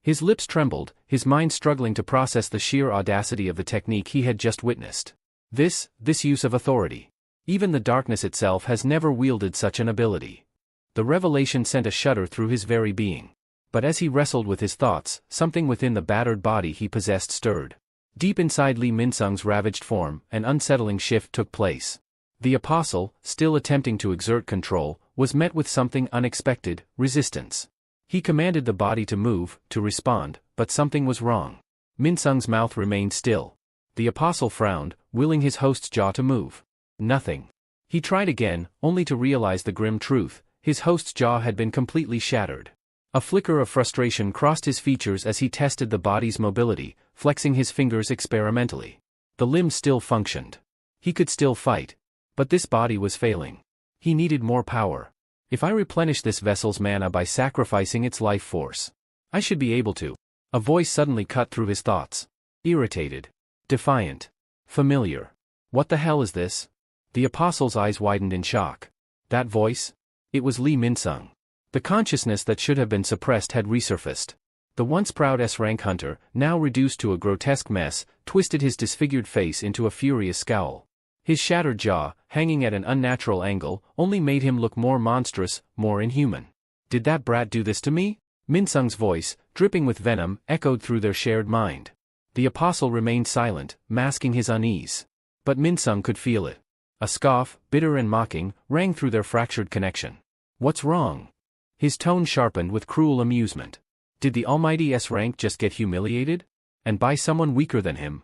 Speaker 1: His lips trembled, his mind struggling to process the sheer audacity of the technique he had just witnessed. This use of authority. Even the darkness itself has never wielded such an ability. The revelation sent a shudder through his very being. But as he wrestled with his thoughts, something within the battered body he possessed stirred. Deep inside Lee Min-sung's ravaged form, an unsettling shift took place. The apostle, still attempting to exert control, was met with something unexpected: resistance. He commanded the body to move, to respond, but something was wrong. Min-sung's mouth remained still. The apostle frowned, willing his host's jaw to move. Nothing. He tried again, only to realize the grim truth: his host's jaw had been completely shattered. A flicker of frustration crossed his features as he tested the body's mobility, flexing his fingers experimentally. The limbs still functioned. He could still fight. But this body was failing. He needed more power. If I replenish this vessel's mana by sacrificing its life force, I should be able to. A voice suddenly cut through his thoughts. Irritated. Defiant. Familiar. What the hell is this? The apostle's eyes widened in shock. That voice? It was Lee Min-sung. The consciousness that should have been suppressed had resurfaced. The once proud S-rank hunter, now reduced to a grotesque mess, twisted his disfigured face into a furious scowl. His shattered jaw, hanging at an unnatural angle, only made him look more monstrous, more inhuman. "Did that brat do this to me?" Min-sung's voice, dripping with venom, echoed through their shared mind. The apostle remained silent, masking his unease. But Min-sung could feel it. A scoff, bitter and mocking, rang through their fractured connection. "What's wrong?" His tone sharpened with cruel amusement. Did the almighty S-rank just get humiliated? And by someone weaker than him?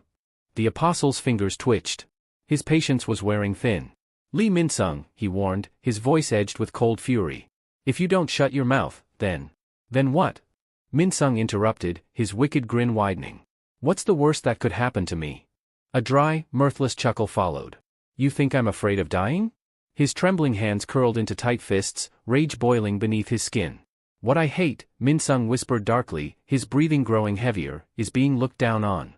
Speaker 1: The apostle's fingers twitched. His patience was wearing thin. "Lee Min-sung," he warned, his voice edged with cold fury. "If you don't shut your mouth, then..." "Then what?" Min-sung interrupted, his wicked grin widening. "What's the worst that could happen to me?" A dry, mirthless chuckle followed. "You think I'm afraid of dying?" His trembling hands curled into tight fists, rage boiling beneath his skin. "What I hate," Min-sung whispered darkly, his breathing growing heavier, "is being looked down on."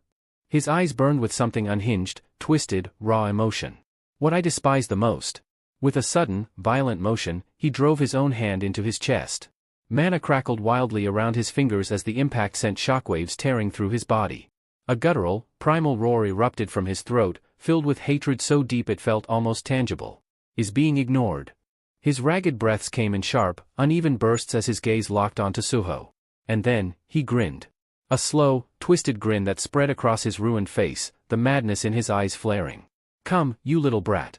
Speaker 1: His eyes burned with something unhinged, twisted, raw emotion. "What I despise the most." With a sudden, violent motion, he drove his own hand into his chest. Mana crackled wildly around his fingers as the impact sent shockwaves tearing through his body. A guttural, primal roar erupted from his throat, filled with hatred so deep it felt almost tangible. is being ignored. His ragged breaths came in sharp, uneven bursts as his gaze locked onto Suho. And then, he grinned. A slow, twisted grin that spread across his ruined face, the madness in his eyes flaring. "Come, you little brat."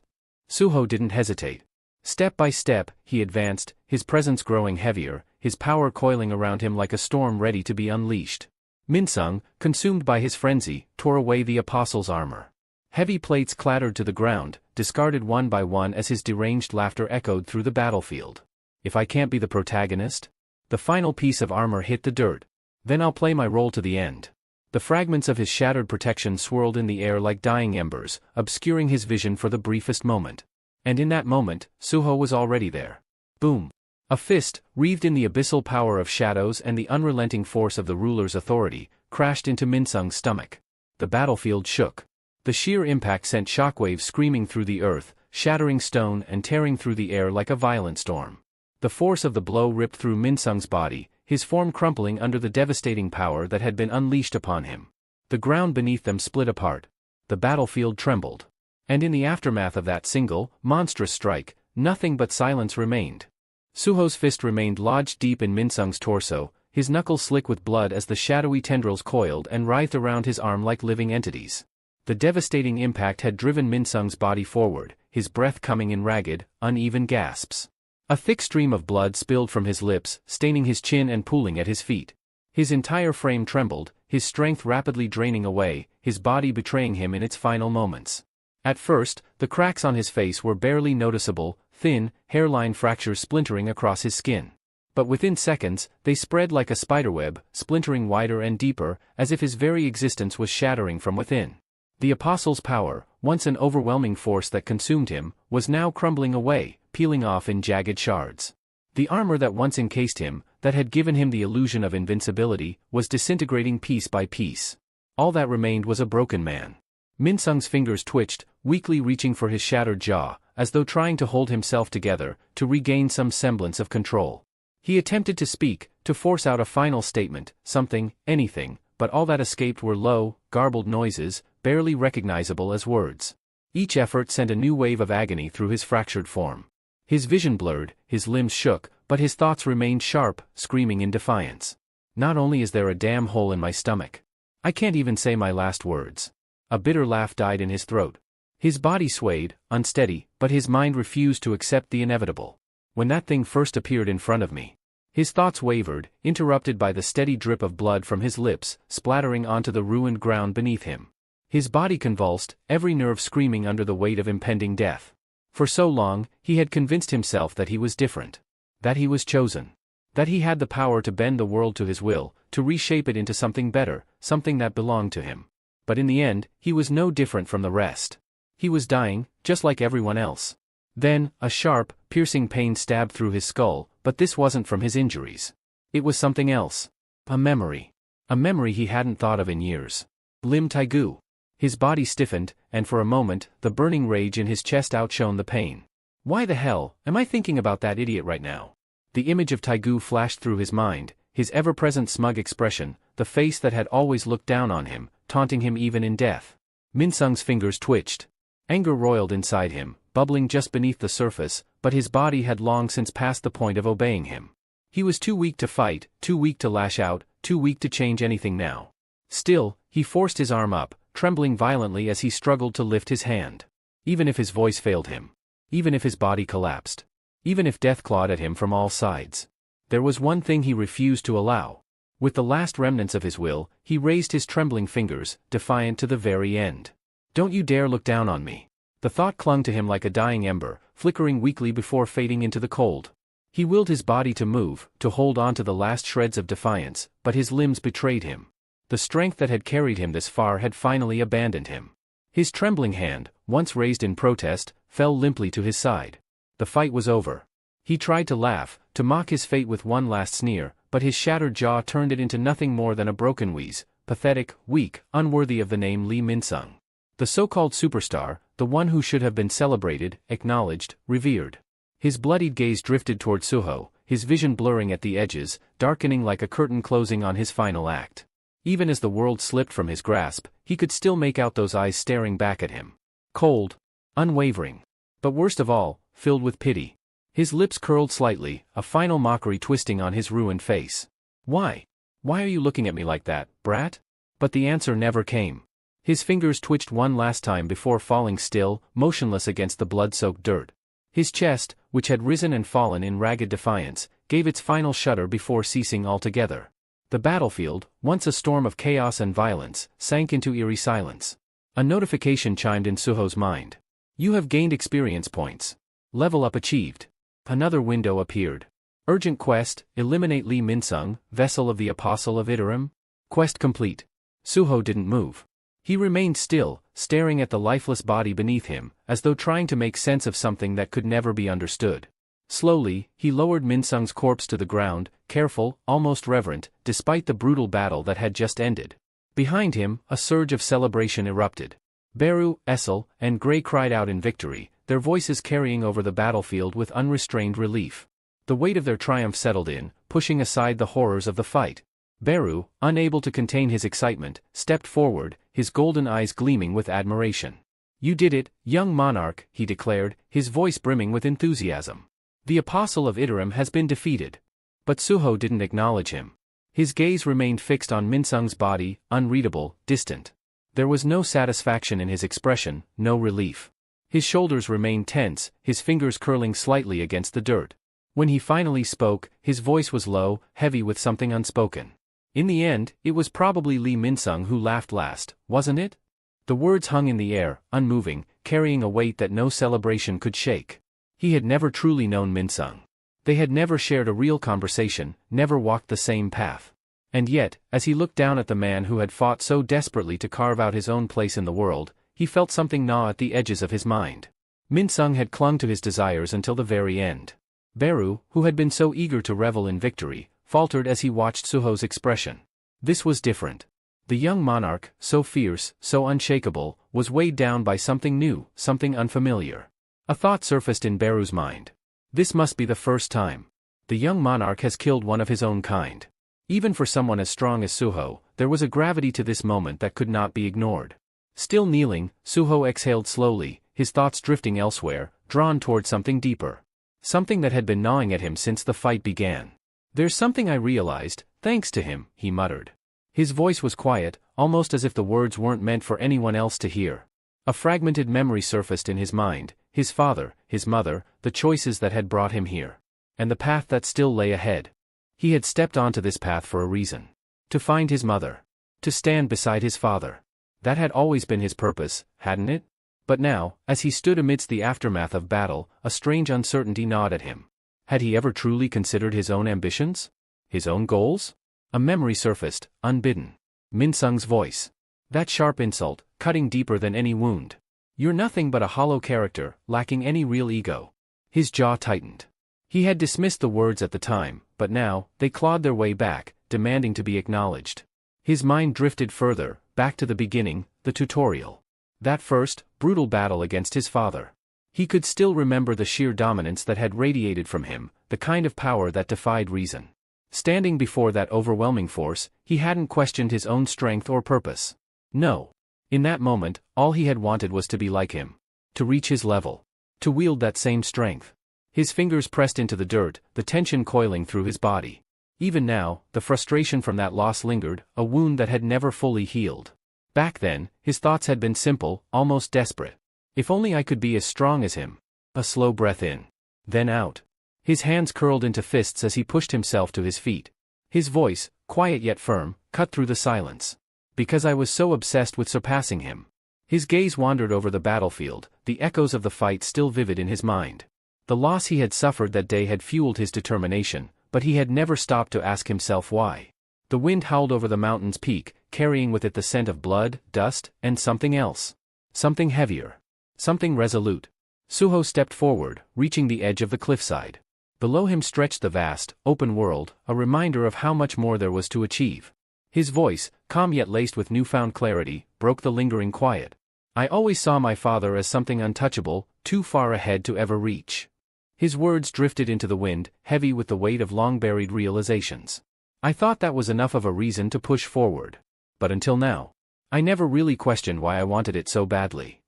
Speaker 1: Suho didn't hesitate. Step by step, he advanced, his presence growing heavier, his power coiling around him like a storm ready to be unleashed. Minsung, consumed by his frenzy, tore away the apostle's armor. Heavy plates clattered to the ground, discarded one by one as his deranged laughter echoed through the battlefield. "If I can't be the protagonist?" The final piece of armor hit the dirt. "Then I'll play my role to the end." The fragments of his shattered protection swirled in the air like dying embers, obscuring his vision for the briefest moment. And in that moment, Suho was already there. Boom! A fist, wreathed in the abyssal power of shadows and the unrelenting force of the ruler's authority, crashed into Minsung's stomach. The battlefield shook. The sheer impact sent shockwaves screaming through the earth, shattering stone and tearing through the air like a violent storm. The force of the blow ripped through Minsung's body, his form crumpling under the devastating power that had been unleashed upon him. The ground beneath them split apart. The battlefield trembled. And in the aftermath of that single, monstrous strike, nothing but silence remained. Suho's fist remained lodged deep in Minsung's torso, his knuckles slick with blood as the shadowy tendrils coiled and writhed around his arm like living entities. The devastating impact had driven Minsung's body forward, his breath coming in ragged, uneven gasps. A thick stream of blood spilled from his lips, staining his chin and pooling at his feet. His entire frame trembled, his strength rapidly draining away, his body betraying him in its final moments. At first, the cracks on his face were barely noticeable, thin, hairline fractures splintering across his skin. But within seconds, they spread like a spiderweb, splintering wider and deeper, as if his very existence was shattering from within. The apostle's power, once an overwhelming force that consumed him, was now crumbling away, peeling off in jagged shards. The armor that once encased him, that had given him the illusion of invincibility, was disintegrating piece by piece. All that remained was a broken man. Minsung's fingers twitched, weakly reaching for his shattered jaw, as though trying to hold himself together, to regain some semblance of control. He attempted to speak, to force out a final statement, something, anything, but all that escaped were low, garbled noises, barely recognizable as words. Each effort sent a new wave of agony through his fractured form. His vision blurred, his limbs shook, but his thoughts remained sharp, screaming in defiance. "Not only is there a damn hole in my stomach, I can't even say my last words." A bitter laugh died in his throat. His body swayed, unsteady, but his mind refused to accept the inevitable. "When that thing first appeared in front of me." His thoughts wavered, interrupted by the steady drip of blood from his lips, splattering onto the ruined ground beneath him. His body convulsed, every nerve screaming under the weight of impending death. For so long, he had convinced himself that he was different. That he was chosen. That he had the power to bend the world to his will, to reshape it into something better, something that belonged to him. But in the end, he was no different from the rest. He was dying, just like everyone else. Then, a sharp, piercing pain stabbed through his skull, but this wasn't from his injuries. It was something else. A memory. A memory he hadn't thought of in years. Lim Taigu. His body stiffened, and for a moment, the burning rage in his chest outshone the pain. "Why the hell am I thinking about that idiot right now?" The image of Taigu flashed through his mind, his ever-present smug expression, the face that had always looked down on him, taunting him even in death. Minsung's fingers twitched. Anger roiled inside him, bubbling just beneath the surface, but his body had long since passed the point of obeying him. He was too weak to fight, too weak to lash out, too weak to change anything now. Still, he forced his arm up, trembling violently as he struggled to lift his hand. Even if his voice failed him. Even if his body collapsed. Even if death clawed at him from all sides. There was one thing he refused to allow. With the last remnants of his will, he raised his trembling fingers, defiant to the very end. "Don't you dare look down on me." The thought clung to him like a dying ember, flickering weakly before fading into the cold. He willed his body to move, to hold on to the last shreds of defiance, but his limbs betrayed him. The strength that had carried him this far had finally abandoned him. His trembling hand, once raised in protest, fell limply to his side. The fight was over. He tried to laugh, to mock his fate with one last sneer, but his shattered jaw turned it into nothing more than a broken wheeze, pathetic, weak, unworthy of the name Lee Minsung. The so-called superstar, the one who should have been celebrated, acknowledged, revered. His bloodied gaze drifted toward Suho, his vision blurring at the edges, darkening like a curtain closing on his final act. Even as the world slipped from his grasp, he could still make out those eyes staring back at him. Cold. Unwavering. But worst of all, filled with pity. His lips curled slightly, a final mockery twisting on his ruined face. Why? Why are you looking at me like that, brat? But the answer never came. His fingers twitched one last time before falling still, motionless against the blood-soaked dirt. His chest, which had risen and fallen in ragged defiance, gave its final shudder before ceasing altogether. The battlefield, once a storm of chaos and violence, sank into eerie silence. A notification chimed in Suho's mind. You have gained experience points. Level up achieved. Another window appeared. Urgent quest, eliminate Lee Minsung, vessel of the Apostle of Iterum. Quest complete. Suho didn't move. He remained still, staring at the lifeless body beneath him, as though trying to make sense of something that could never be understood. Slowly, he lowered Minsung's corpse to the ground, careful, almost reverent, despite the brutal battle that had just ended. Behind him, a surge of celebration erupted. Beru, Essel, and Gray cried out in victory, their voices carrying over the battlefield with unrestrained relief. The weight of their triumph settled in, pushing aside the horrors of the fight. Beru, unable to contain his excitement, stepped forward, his golden eyes gleaming with admiration. You did it, young monarch, he declared, his voice brimming with enthusiasm. The Apostle of Iterum has been defeated. But Suho didn't acknowledge him. His gaze remained fixed on Minsung's body, unreadable, distant. There was no satisfaction in his expression, no relief. His shoulders remained tense, his fingers curling slightly against the dirt. When he finally spoke, his voice was low, heavy with something unspoken. In the end, it was probably Lee Minsung who laughed last, wasn't it? The words hung in the air, unmoving, carrying a weight that no celebration could shake. He had never truly known Minsung. They had never shared a real conversation, never walked the same path. And yet, as he looked down at the man who had fought so desperately to carve out his own place in the world, he felt something gnaw at the edges of his mind. Minsung had clung to his desires until the very end. Beru, who had been so eager to revel in victory, faltered as he watched Suho's expression. This was different. The young monarch, so fierce, so unshakable, was weighed down by something new, something unfamiliar. A thought surfaced in Beru's mind. This must be the first time. The young monarch has killed one of his own kind. Even for someone as strong as Suho, there was a gravity to this moment that could not be ignored. Still kneeling, Suho exhaled slowly, his thoughts drifting elsewhere, drawn toward something deeper. Something that had been gnawing at him since the fight began. There's something I realized, thanks to him, he muttered. His voice was quiet, almost as if the words weren't meant for anyone else to hear. A fragmented memory surfaced in his mind, his father, his mother, the choices that had brought him here. And the path that still lay ahead. He had stepped onto this path for a reason. To find his mother. To stand beside his father. That had always been his purpose, hadn't it? But now, as he stood amidst the aftermath of battle, a strange uncertainty gnawed at him. Had he ever truly considered his own ambitions? His own goals? A memory surfaced, unbidden. Minsung's voice. That sharp insult, cutting deeper than any wound. You're nothing but a hollow character, lacking any real ego. His jaw tightened. He had dismissed the words at the time, but now, they clawed their way back, demanding to be acknowledged. His mind drifted further, back to the beginning, the tutorial. That first, brutal battle against his father. He could still remember the sheer dominance that had radiated from him, the kind of power that defied reason. Standing before that overwhelming force, he hadn't questioned his own strength or purpose. No. In that moment, all he had wanted was to be like him. To reach his level. To wield that same strength. His fingers pressed into the dirt, the tension coiling through his body. Even now, the frustration from that loss lingered, a wound that had never fully healed. Back then, his thoughts had been simple, almost desperate. If only I could be as strong as him. A slow breath in. Then out. His hands curled into fists as he pushed himself to his feet. His voice, quiet yet firm, cut through the silence. Because I was so obsessed with surpassing him. His gaze wandered over the battlefield, the echoes of the fight still vivid in his mind. The loss he had suffered that day had fueled his determination, but he had never stopped to ask himself why. The wind howled over the mountain's peak, carrying with it the scent of blood, dust, and something else. Something heavier. Something resolute. Suho stepped forward, reaching the edge of the cliffside. Below him stretched the vast, open world, a reminder of how much more there was to achieve. His voice, calm yet laced with newfound clarity, broke the lingering quiet. I always saw my father as something untouchable, too far ahead to ever reach. His words drifted into the wind, heavy with the weight of long-buried realizations. I thought that was enough of a reason to push forward. But until now, I never really questioned why I wanted it so badly.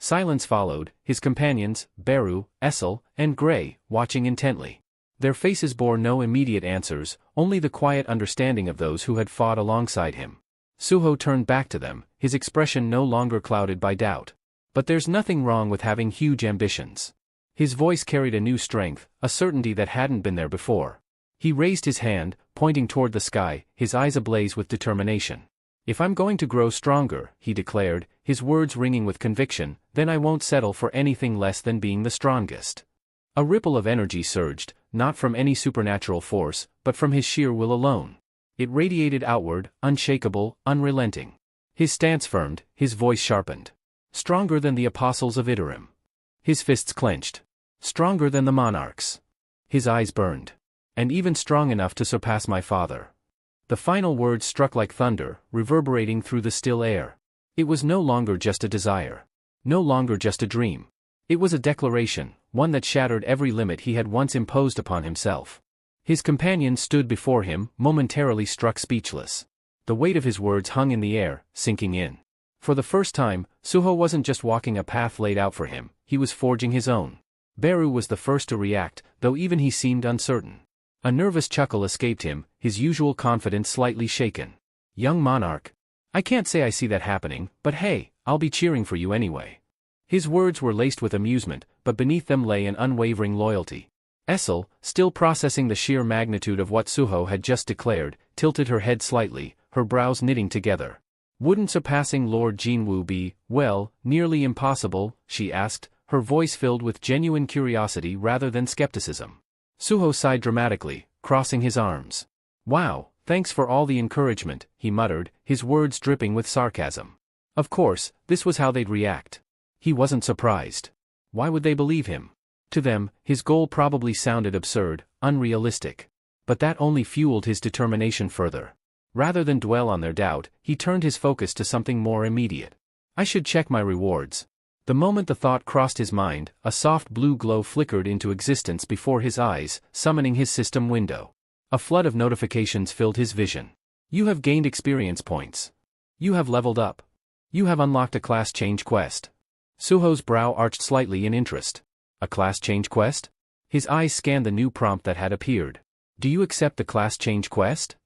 Speaker 1: Silence followed, his companions, Beru, Essel, and Gray, watching intently. Their faces bore no immediate answers, only the quiet understanding of those who had fought alongside him. Suho turned back to them, his expression no longer clouded by doubt. But there's nothing wrong with having huge ambitions. His voice carried a new strength, a certainty that hadn't been there before. He raised his hand, pointing toward the sky, his eyes ablaze with determination. If I'm going to grow stronger, he declared, his words ringing with conviction, then I won't settle for anything less than being the strongest. A ripple of energy surged, not from any supernatural force, but from his sheer will alone. It radiated outward, unshakable, unrelenting. His stance firmed, his voice sharpened. Stronger than the apostles of Iterim. His fists clenched. Stronger than the monarchs. His eyes burned. And even strong enough to surpass my father. The final words struck like thunder, reverberating through the still air. It was no longer just a desire. No longer just a dream. It was a declaration, one that shattered every limit he had once imposed upon himself. His companions stood before him, momentarily struck speechless. The weight of his words hung in the air, sinking in. For the first time, Suho wasn't just walking a path laid out for him, he was forging his own. Beru was the first to react, though even he seemed uncertain. A nervous chuckle escaped him, his usual confidence slightly shaken. Young monarch. I can't say I see that happening, but hey, I'll be cheering for you anyway. His words were laced with amusement, but beneath them lay an unwavering loyalty. Essel, still processing the sheer magnitude of what Suho had just declared, tilted her head slightly, her brows knitting together. Wouldn't surpassing Lord Jinwu be, well, nearly impossible, she asked, her voice filled with genuine curiosity rather than skepticism. Suho sighed dramatically, crossing his arms. Wow, thanks for all the encouragement, he muttered, his words dripping with sarcasm. Of course, this was how they'd react. He wasn't surprised. Why would they believe him? To them, his goal probably sounded absurd, unrealistic. But that only fueled his determination further. Rather than dwell on their doubt, he turned his focus to something more immediate. I should check my rewards. The moment the thought crossed his mind, a soft blue glow flickered into existence before his eyes, summoning his system window. A flood of notifications filled his vision. You have gained experience points. You have leveled up. You have unlocked a class change quest. Suho's brow arched slightly in interest. A class change quest? His eyes scanned the new prompt that had appeared. Do you accept the class change quest?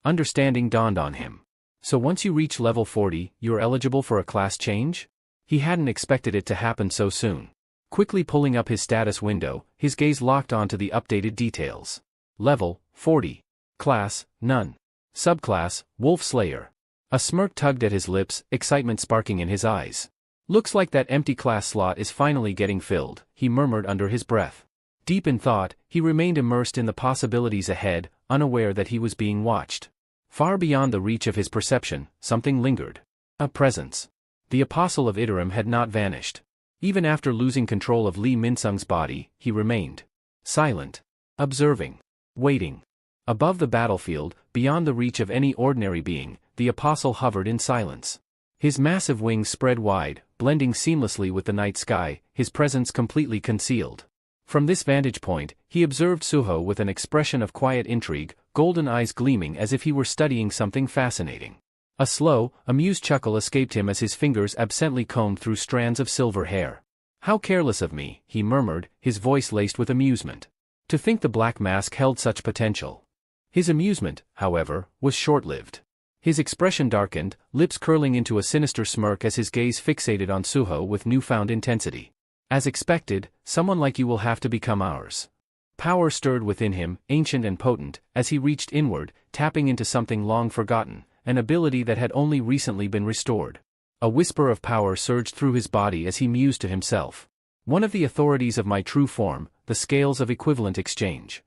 Speaker 1: Understanding dawned on him. So once you reach level 40, you're eligible for a class change? He hadn't expected it to happen so soon. Quickly pulling up his status window, his gaze locked onto the updated details. Level, 40. Class, none. Subclass, Wolf Slayer. A smirk tugged at his lips, excitement sparking in his eyes. Looks like that empty class slot is finally getting filled, he murmured under his breath. Deep in thought, he remained immersed in the possibilities ahead, unaware that he was being watched. Far beyond the reach of his perception, something lingered. A presence. The apostle of Iterim had not vanished. Even after losing control of Li Minsung's body, he remained silent, observing, waiting. Above the battlefield, beyond the reach of any ordinary being, the apostle hovered in silence. His massive wings spread wide, blending seamlessly with the night sky, his presence completely concealed. From this vantage point, he observed Suho with an expression of quiet intrigue, golden eyes gleaming as if he were studying something fascinating. A slow, amused chuckle escaped him as his fingers absently combed through strands of silver hair. How careless of me, he murmured, his voice laced with amusement. To think the black mask held such potential. His amusement, however, was short-lived. His expression darkened, lips curling into a sinister smirk as his gaze fixated on Suho with newfound intensity. As expected, someone like you will have to become ours. Power stirred within him, ancient and potent, as he reached inward, tapping into something long forgotten, an ability that had only recently been restored. A whisper of power surged through his body as he mused to himself. One of the authorities of my true form, the scales of equivalent exchange.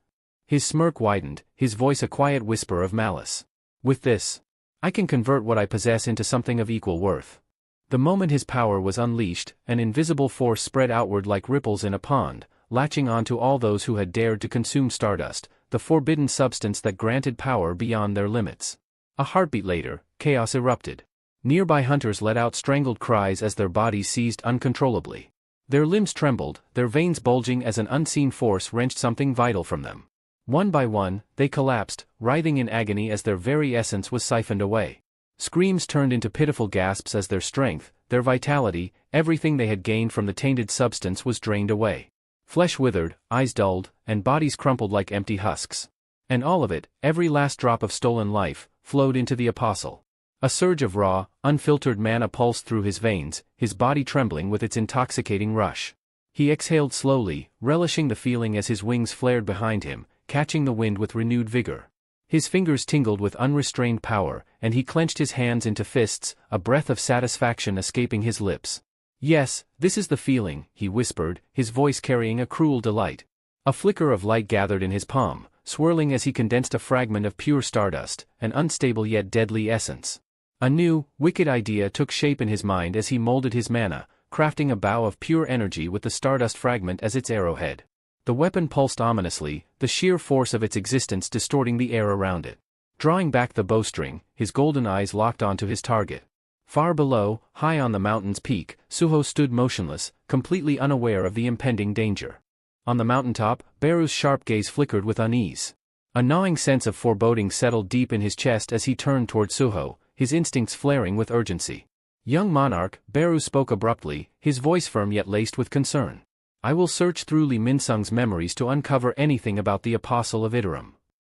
Speaker 1: His smirk widened, his voice a quiet whisper of malice. With this, I can convert what I possess into something of equal worth. The moment his power was unleashed, an invisible force spread outward like ripples in a pond, latching onto all those who had dared to consume stardust, the forbidden substance that granted power beyond their limits. A heartbeat later, chaos erupted. Nearby hunters let out strangled cries as their bodies seized uncontrollably. Their limbs trembled, their veins bulging as an unseen force wrenched something vital from them. One by one, they collapsed, writhing in agony as their very essence was siphoned away. Screams turned into pitiful gasps as their strength, their vitality, everything they had gained from the tainted substance was drained away. Flesh withered, eyes dulled, and bodies crumpled like empty husks. And all of it, every last drop of stolen life, flowed into the apostle. A surge of raw, unfiltered mana pulsed through his veins, his body trembling with its intoxicating rush. He exhaled slowly, relishing the feeling as his wings flared behind him, catching the wind with renewed vigor. His fingers tingled with unrestrained power, and he clenched his hands into fists, a breath of satisfaction escaping his lips. "Yes, this is the feeling," he whispered, his voice carrying a cruel delight. A flicker of light gathered in his palm, swirling as he condensed a fragment of pure stardust, an unstable yet deadly essence. A new, wicked idea took shape in his mind as he molded his mana, crafting a bow of pure energy with the stardust fragment as its arrowhead. The weapon pulsed ominously, the sheer force of its existence distorting the air around it. Drawing back the bowstring, his golden eyes locked onto his target. Far below, high on the mountain's peak, Suho stood motionless, completely unaware of the impending danger. On the mountaintop, Beru's sharp gaze flickered with unease. A gnawing sense of foreboding settled deep in his chest as he turned toward Suho, his instincts flaring with urgency. "Young monarch," Beru spoke abruptly, his voice firm yet laced with concern. "I will search through Li Minsung's memories to uncover anything about the Apostle of Iterum."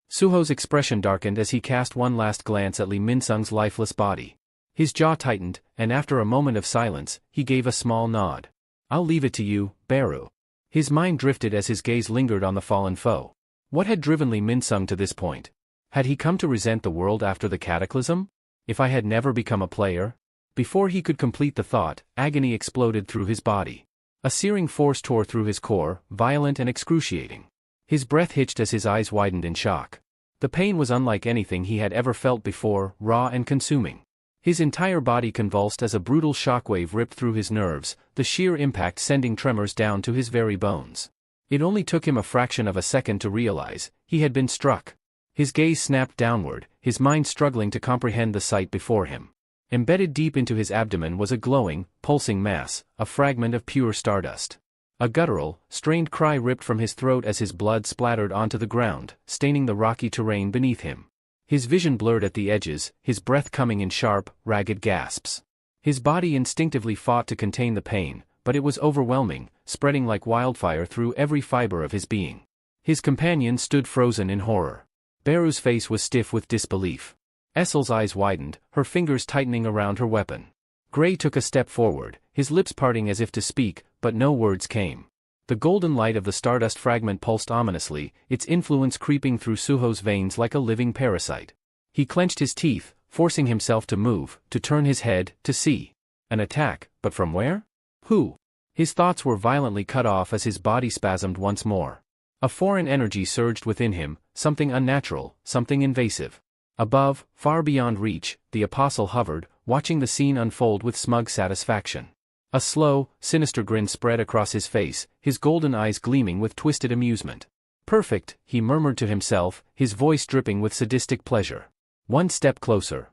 Speaker 1: Suho's expression darkened as he cast one last glance at Li Minsung's lifeless body. His jaw tightened, and after a moment of silence, he gave a small nod. "I'll leave it to you, Beru." His mind drifted as his gaze lingered on the fallen foe. What had driven Li Minsung to this point? Had he come to resent the world after the cataclysm? If I had never become a player? Before he could complete the thought, agony exploded through his body. A searing force tore through his core, violent and excruciating. His breath hitched as his eyes widened in shock. The pain was unlike anything he had ever felt before, raw and consuming. His entire body convulsed as a brutal shockwave ripped through his nerves, the sheer impact sending tremors down to his very bones. It only took him a fraction of a second to realize he had been struck. His gaze snapped downward, his mind struggling to comprehend the sight before him. Embedded deep into his abdomen was a glowing, pulsing mass, a fragment of pure stardust. A guttural, strained cry ripped from his throat as his blood splattered onto the ground, staining the rocky terrain beneath him. His vision blurred at the edges, his breath coming in sharp, ragged gasps. His body instinctively fought to contain the pain, but it was overwhelming, spreading like wildfire through every fiber of his being. His companion stood frozen in horror. Beru's face was stiff with disbelief. Essel's eyes widened, her fingers tightening around her weapon. Gray took a step forward, his lips parting as if to speak, but no words came. The golden light of the stardust fragment pulsed ominously, its influence creeping through Suho's veins like a living parasite. He clenched his teeth, forcing himself to move, to turn his head, to see. An attack, but from where? Who? His thoughts were violently cut off as his body spasmed once more. A foreign energy surged within him, something unnatural, something invasive. Above, far beyond reach, the apostle hovered, watching the scene unfold with smug satisfaction. A slow, sinister grin spread across his face, his golden eyes gleaming with twisted amusement. "Perfect," he murmured to himself, his voice dripping with sadistic pleasure. One step closer.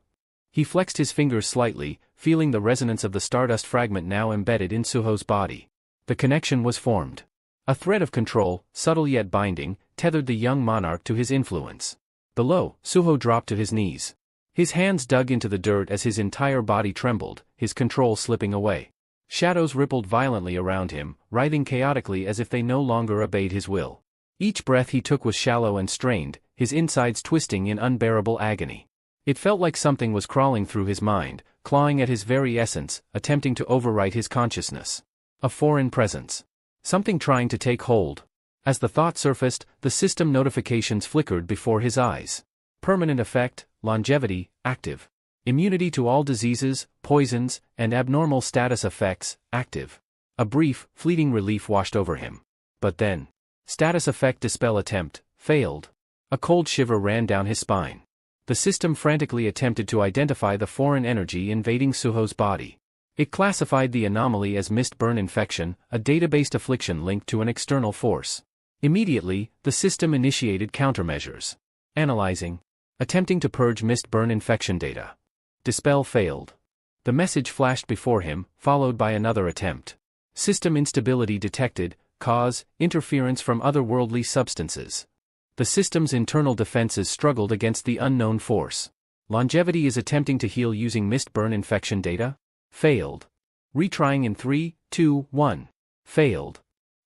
Speaker 1: He flexed his fingers slightly, feeling the resonance of the stardust fragment now embedded in Suho's body. The connection was formed. A thread of control, subtle yet binding, tethered the young monarch to his influence. Below, Suho dropped to his knees. His hands dug into the dirt as his entire body trembled, his control slipping away. Shadows rippled violently around him, writhing chaotically as if they no longer obeyed his will. Each breath he took was shallow and strained, his insides twisting in unbearable agony. It felt like something was crawling through his mind, clawing at his very essence, attempting to overwrite his consciousness. A foreign presence. Something trying to take hold. As the thought surfaced, the system notifications flickered before his eyes. Permanent effect, longevity, active. Immunity to all diseases, poisons, and abnormal status effects, active. A brief, fleeting relief washed over him. But then, status effect dispel attempt, failed. A cold shiver ran down his spine. The system frantically attempted to identify the foreign energy invading Suho's body. It classified the anomaly as mist burn infection, a data-based affliction linked to an external force. Immediately, the system initiated countermeasures. Analyzing. Attempting to purge mist burn infection data. Dispel failed. The message flashed before him, followed by another attempt. System instability detected, cause, interference from otherworldly substances. The system's internal defenses struggled against the unknown force. Longevity is attempting to heal using mist burn infection data? Failed. Retrying in 3, 2, 1. Failed.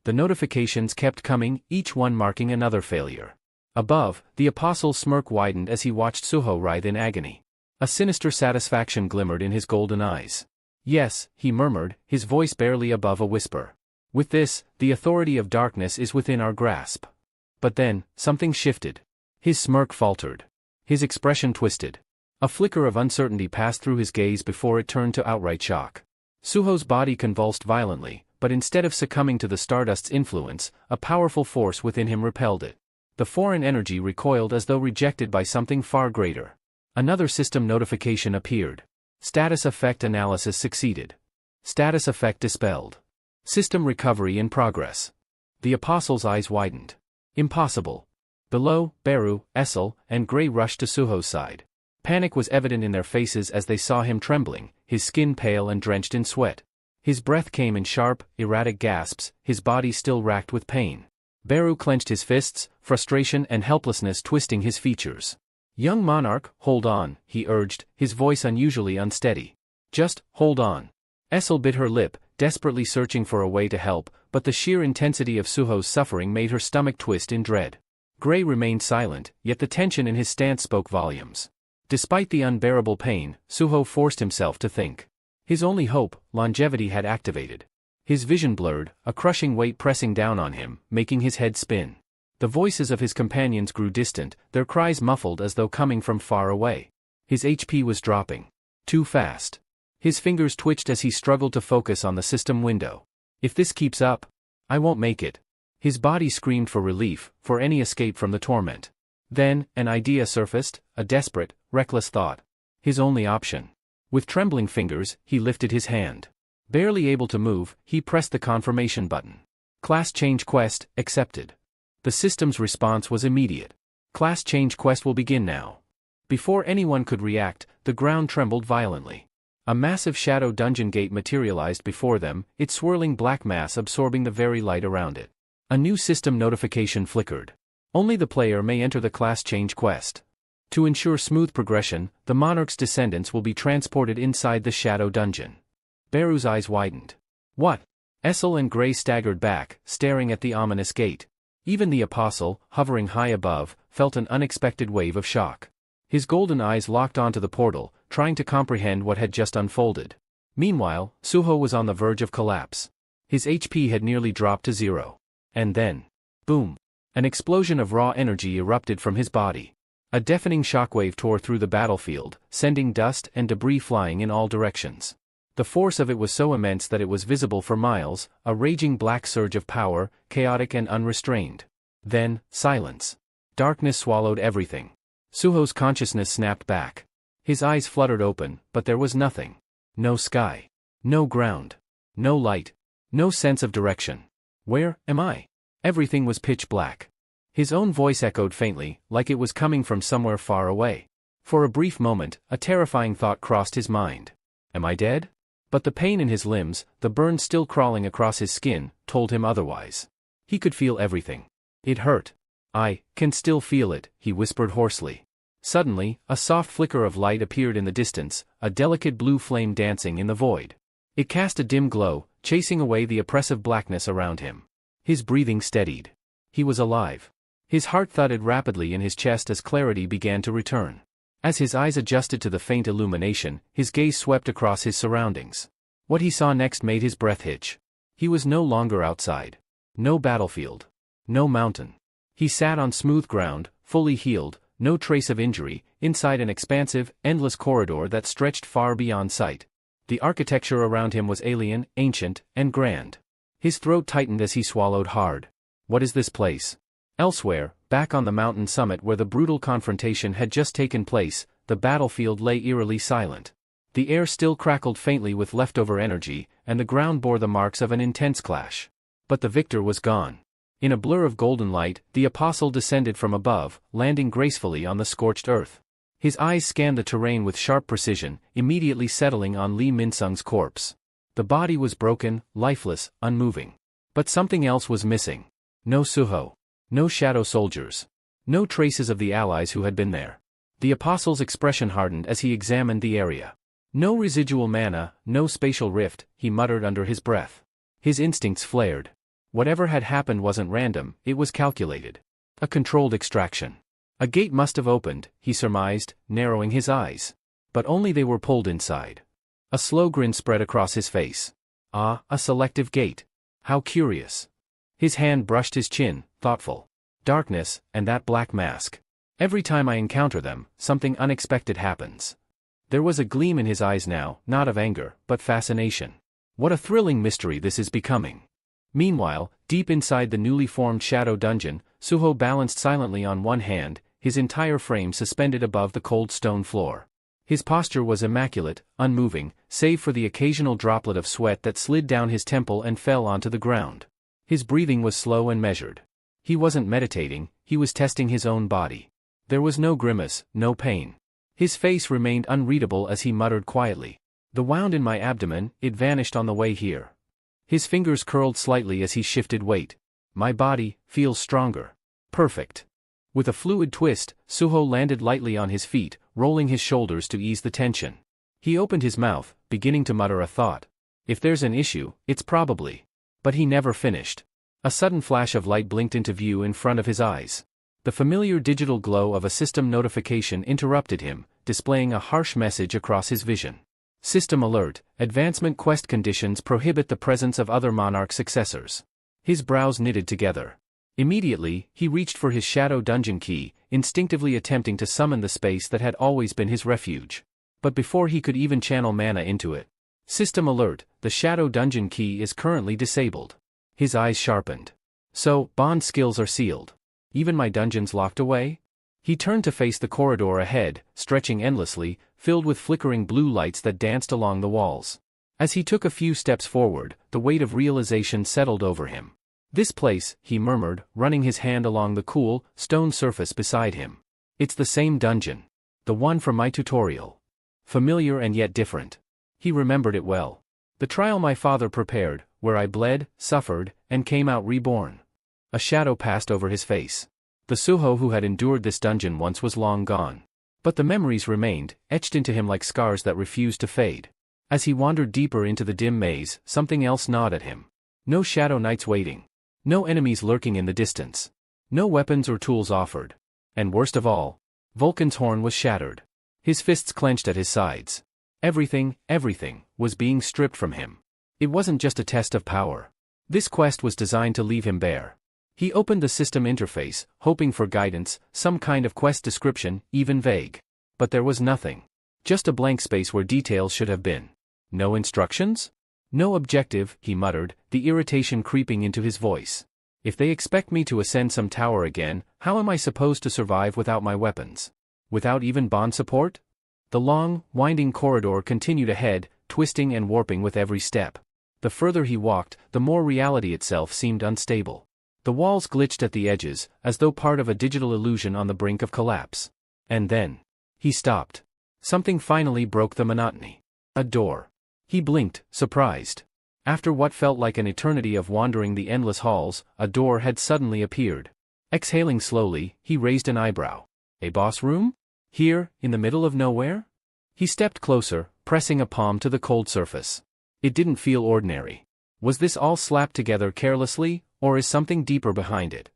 Speaker 1: The notifications kept coming, each one marking another failure. Above, the apostle's smirk widened as he watched Suho writhe in agony. A sinister satisfaction glimmered in his golden eyes. Yes, he murmured, his voice barely above a whisper. With this, the authority of darkness is within our grasp. But then, something shifted. His smirk faltered. His expression twisted. A flicker of uncertainty passed through his gaze before it turned to outright shock. Suho's body convulsed violently, but instead of succumbing to the Stardust's influence, a powerful force within him repelled it. The foreign energy recoiled as though rejected by something far greater. Another system notification appeared. Status effect analysis succeeded. Status effect dispelled. System recovery in progress. The apostle's eyes widened. Impossible. Below, Beru, Essel, and Gray rushed to Suho's side. Panic was evident in their faces as they saw him trembling, his skin pale and drenched in sweat. His breath came in sharp, erratic gasps, his body still racked with pain. Beru clenched his fists, frustration and helplessness twisting his features. "Young monarch, hold on," he urged, his voice unusually unsteady. "Just, hold on." Essel bit her lip, desperately searching for a way to help, but the sheer intensity of Suho's suffering made her stomach twist in dread. Gray remained silent, yet the tension in his stance spoke volumes. Despite the unbearable pain, Suho forced himself to think. His only hope, longevity, had activated. His vision blurred, a crushing weight pressing down on him, making his head spin. The voices of his companions grew distant, their cries muffled as though coming from far away. His HP was dropping. Too fast. His fingers twitched as he struggled to focus on the system window. If this keeps up, I won't make it. His body screamed for relief, for any escape from the torment. Then, an idea surfaced, a desperate, reckless thought. His only option. With trembling fingers, he lifted his hand. Barely able to move, he pressed the confirmation button. Class change quest, accepted. The system's response was immediate. Class change quest will begin now. Before anyone could react, the ground trembled violently. A massive shadow dungeon gate materialized before them, its swirling black mass absorbing the very light around it. A new system notification flickered. Only the player may enter the class change quest. To ensure smooth progression, the monarch's descendants will be transported inside the shadow dungeon. Beru's eyes widened. What? Essel and Gray staggered back, staring at the ominous gate. Even the apostle, hovering high above, felt an unexpected wave of shock. His golden eyes locked onto the portal, trying to comprehend what had just unfolded. Meanwhile, Suho was on the verge of collapse. His HP had nearly dropped to 0. And then, boom! An explosion of raw energy erupted from his body. A deafening shockwave tore through the battlefield, sending dust and debris flying in all directions. The force of it was so immense that it was visible for miles, a raging black surge of power, chaotic and unrestrained. Then, silence. Darkness swallowed everything. Suho's consciousness snapped back. His eyes fluttered open, but there was nothing. No sky. No ground. No light. No sense of direction. Where am I? Everything was pitch black. His own voice echoed faintly, like it was coming from somewhere far away. For a brief moment, a terrifying thought crossed his mind. Am I dead? But the pain in his limbs, the burn still crawling across his skin, told him otherwise. He could feel everything. It hurt. I can still feel it, he whispered hoarsely. Suddenly, a soft flicker of light appeared in the distance, a delicate blue flame dancing in the void. It cast a dim glow, chasing away the oppressive blackness around him. His breathing steadied. He was alive. His heart thudded rapidly in his chest as clarity began to return. As his eyes adjusted to the faint illumination, his gaze swept across his surroundings. What he saw next made his breath hitch. He was no longer outside. No battlefield. No mountain. He sat on smooth ground, fully healed, no trace of injury, inside an expansive, endless corridor that stretched far beyond sight. The architecture around him was alien, ancient, and grand. His throat tightened as he swallowed hard. What is this place? Elsewhere, back on the mountain summit where the brutal confrontation had just taken place, the battlefield lay eerily silent. The air still crackled faintly with leftover energy, and the ground bore the marks of an intense clash. But the victor was gone. In a blur of golden light, the apostle descended from above, landing gracefully on the scorched earth. His eyes scanned the terrain with sharp precision, immediately settling on Li Minsung's corpse. The body was broken, lifeless, unmoving. But something else was missing. No Suho. No shadow soldiers. No traces of the allies who had been there. The apostle's expression hardened as he examined the area. No residual mana, no spatial rift, he muttered under his breath. His instincts flared. Whatever had happened wasn't random, it was calculated. A controlled extraction. A gate must have opened, he surmised, narrowing his eyes. But only they were pulled inside. A slow grin spread across his face. Ah, a selective gate. How curious. His hand brushed his chin, thoughtful. Darkness, and that black mask. Every time I encounter them, something unexpected happens. There was a gleam in his eyes now, not of anger, but fascination. What a thrilling mystery this is becoming. Meanwhile, deep inside the newly formed shadow dungeon, Suho balanced silently on one hand, his entire frame suspended above the cold stone floor. His posture was immaculate, unmoving, save for the occasional droplet of sweat that slid down his temple and fell onto the ground. His breathing was slow and measured. He wasn't meditating, he was testing his own body. There was no grimace, no pain. His face remained unreadable as he muttered quietly. The wound in my abdomen, it vanished on the way here. His fingers curled slightly as he shifted weight. My body feels stronger. Perfect. With a fluid twist, Suho landed lightly on his feet, rolling his shoulders to ease the tension. He opened his mouth, beginning to mutter a thought. If there's an issue, it's probably. But he never finished. A sudden flash of light blinked into view in front of his eyes. The familiar digital glow of a system notification interrupted him, displaying a harsh message across his vision. System alert, advancement quest conditions prohibit the presence of other monarch successors. His brows knitted together. Immediately, he reached for his shadow dungeon key, instinctively attempting to summon the space that had always been his refuge. But before he could even channel mana into it. System alert, the shadow dungeon key is currently disabled. His eyes sharpened. So, bond skills are sealed. Even my dungeons locked away? He turned to face the corridor ahead, stretching endlessly, filled with flickering blue lights that danced along the walls. As he took a few steps forward, the weight of realization settled over him. This place, he murmured, running his hand along the cool, stone surface beside him. It's the same dungeon. The one from my tutorial. Familiar and yet different. He remembered it well. The trial my father prepared, where I bled, suffered, and came out reborn. A shadow passed over his face. The Suho who had endured this dungeon once was long gone. But the memories remained, etched into him like scars that refused to fade. As he wandered deeper into the dim maze, something else gnawed at him. No shadow knights waiting. No enemies lurking in the distance. No weapons or tools offered. And worst of all, Vulcan's horn was shattered. His fists clenched at his sides. Everything, was being stripped from him. It wasn't just a test of power. This quest was designed to leave him bare. He opened the system interface, hoping for guidance, some kind of quest description, even vague. But there was nothing. Just a blank space where details should have been. No instructions? No objective, he muttered, the irritation creeping into his voice. If they expect me to ascend some tower again, how am I supposed to survive without my weapons? Without even bond support? The long, winding corridor continued ahead, twisting and warping with every step. The further he walked, the more reality itself seemed unstable. The walls glitched at the edges, as though part of a digital illusion on the brink of collapse. And then, he stopped. Something finally broke the monotony. A door. He blinked, surprised. After what felt like an eternity of wandering the endless halls, a door had suddenly appeared. Exhaling slowly, he raised an eyebrow. A boss room? Here, in the middle of nowhere? He stepped closer, pressing a palm to the cold surface. It didn't feel ordinary. Was this all slapped together carelessly, or is something deeper behind it?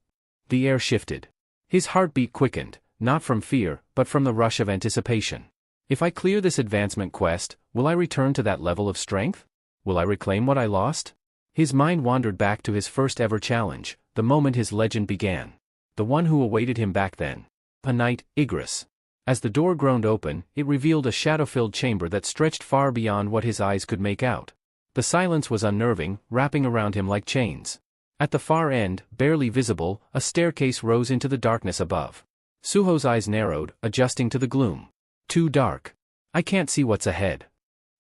Speaker 1: The air shifted. His heartbeat quickened, not from fear, but from the rush of anticipation. If I clear this advancement quest, will I return to that level of strength? Will I reclaim what I lost? His mind wandered back to his first ever challenge, the moment his legend began. The one who awaited him back then. A knight, Igris. As the door groaned open, it revealed a shadow-filled chamber that stretched far beyond what his eyes could make out. The silence was unnerving, wrapping around him like chains. At the far end, barely visible, a staircase rose into the darkness above. Suho's eyes narrowed, adjusting to the gloom. Too dark. I can't see what's ahead.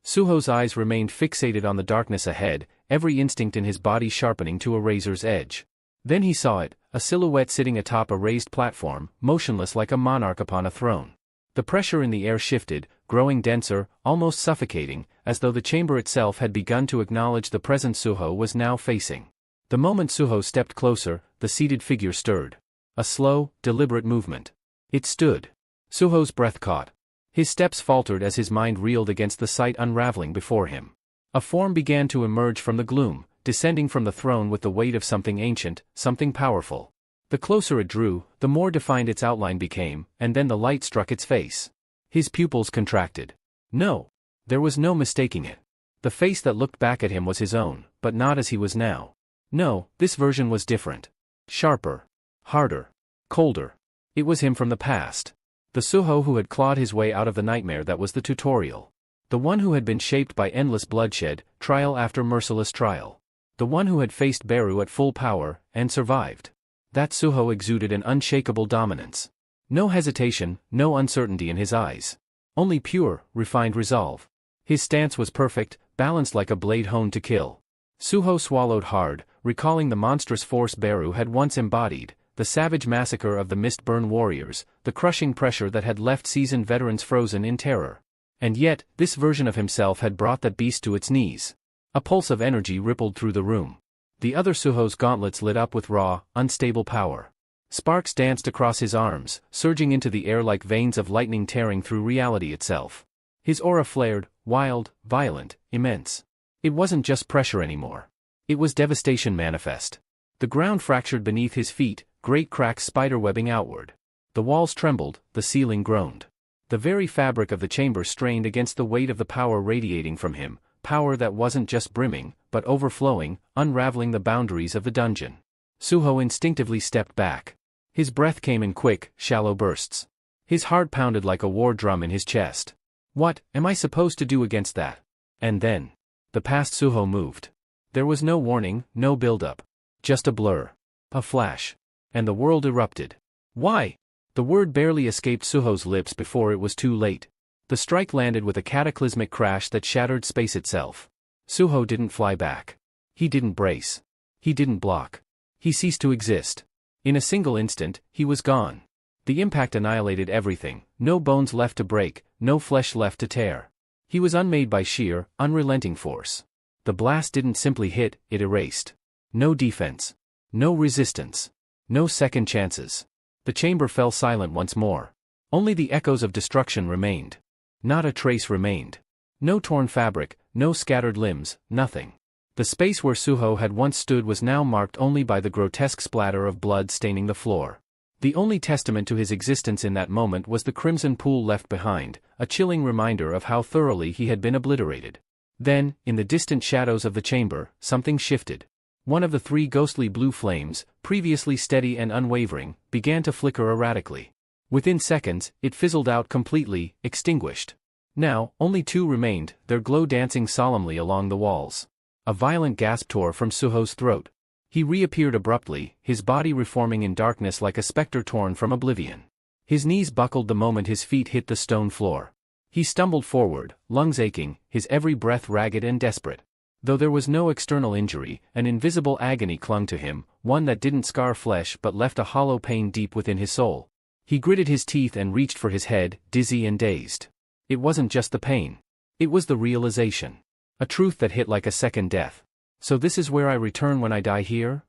Speaker 1: Suho's eyes remained fixated on the darkness ahead, every instinct in his body sharpening to a razor's edge. Then he saw it, a silhouette sitting atop a raised platform, motionless like a monarch upon a throne. The pressure in the air shifted, growing denser, almost suffocating, as though the chamber itself had begun to acknowledge the presence Suho was now facing. The moment Suho stepped closer, the seated figure stirred. A slow, deliberate movement. It stood. Suho's breath caught. His steps faltered as his mind reeled against the sight unraveling before him. A form began to emerge from the gloom, descending from the throne with the weight of something ancient, something powerful. The closer it drew, the more defined its outline became, and then the light struck its face. His pupils contracted. No. There was no mistaking it. The face that looked back at him was his own, but not as he was now. No, this version was different. Sharper. Harder. Colder. It was him from the past. The Suho who had clawed his way out of the nightmare that was the tutorial. The one who had been shaped by endless bloodshed, trial after merciless trial. The one who had faced Beru at full power, and survived. That Suho exuded an unshakable dominance. No hesitation, no uncertainty in his eyes. Only pure, refined resolve. His stance was perfect, balanced like a blade honed to kill. Suho swallowed hard, recalling the monstrous force Beru had once embodied, the savage massacre of the Mistburn warriors, the crushing pressure that had left seasoned veterans frozen in terror. And yet, this version of himself had brought that beast to its knees. A pulse of energy rippled through the room. The other Suho's gauntlets lit up with raw, unstable power. Sparks danced across his arms, surging into the air like veins of lightning tearing through reality itself. His aura flared, wild, violent, immense. It wasn't just pressure anymore. It was devastation manifest. The ground fractured beneath his feet, great cracks spiderwebbing outward. The walls trembled, the ceiling groaned. The very fabric of the chamber strained against the weight of the power radiating from him, power that wasn't just brimming, but overflowing, unraveling the boundaries of the dungeon. Suho instinctively stepped back. His breath came in quick, shallow bursts. His heart pounded like a war drum in his chest. What am I supposed to do against that? And then, the past Suho moved. There was no warning, no build-up. Just a blur. A flash. And the world erupted. Why? The word barely escaped Suho's lips before it was too late. The strike landed with a cataclysmic crash that shattered space itself. Suho didn't fly back. He didn't brace. He didn't block. He ceased to exist. In a single instant, he was gone. The impact annihilated everything, no bones left to break, no flesh left to tear. He was unmade by sheer, unrelenting force. The blast didn't simply hit, it erased. No defense. No resistance. No second chances. The chamber fell silent once more. Only the echoes of destruction remained. Not a trace remained. No torn fabric, no scattered limbs, nothing. The space where Suho had once stood was now marked only by the grotesque splatter of blood staining the floor. The only testament to his existence in that moment was the crimson pool left behind, a chilling reminder of how thoroughly he had been obliterated. Then, in the distant shadows of the chamber, something shifted. One of the three ghostly blue flames, previously steady and unwavering, began to flicker erratically. Within seconds, it fizzled out completely, extinguished. Now, only two remained, their glow dancing solemnly along the walls. A violent gasp tore from Suho's throat. He reappeared abruptly, his body reforming in darkness like a specter torn from oblivion. His knees buckled the moment his feet hit the stone floor. He stumbled forward, lungs aching, his every breath ragged and desperate. Though there was no external injury, an invisible agony clung to him, one that didn't scar flesh but left a hollow pain deep within his soul. He gritted his teeth and reached for his head, dizzy and dazed. It wasn't just the pain. It was the realization. A truth that hit like a second death. So this is where I return when I die here?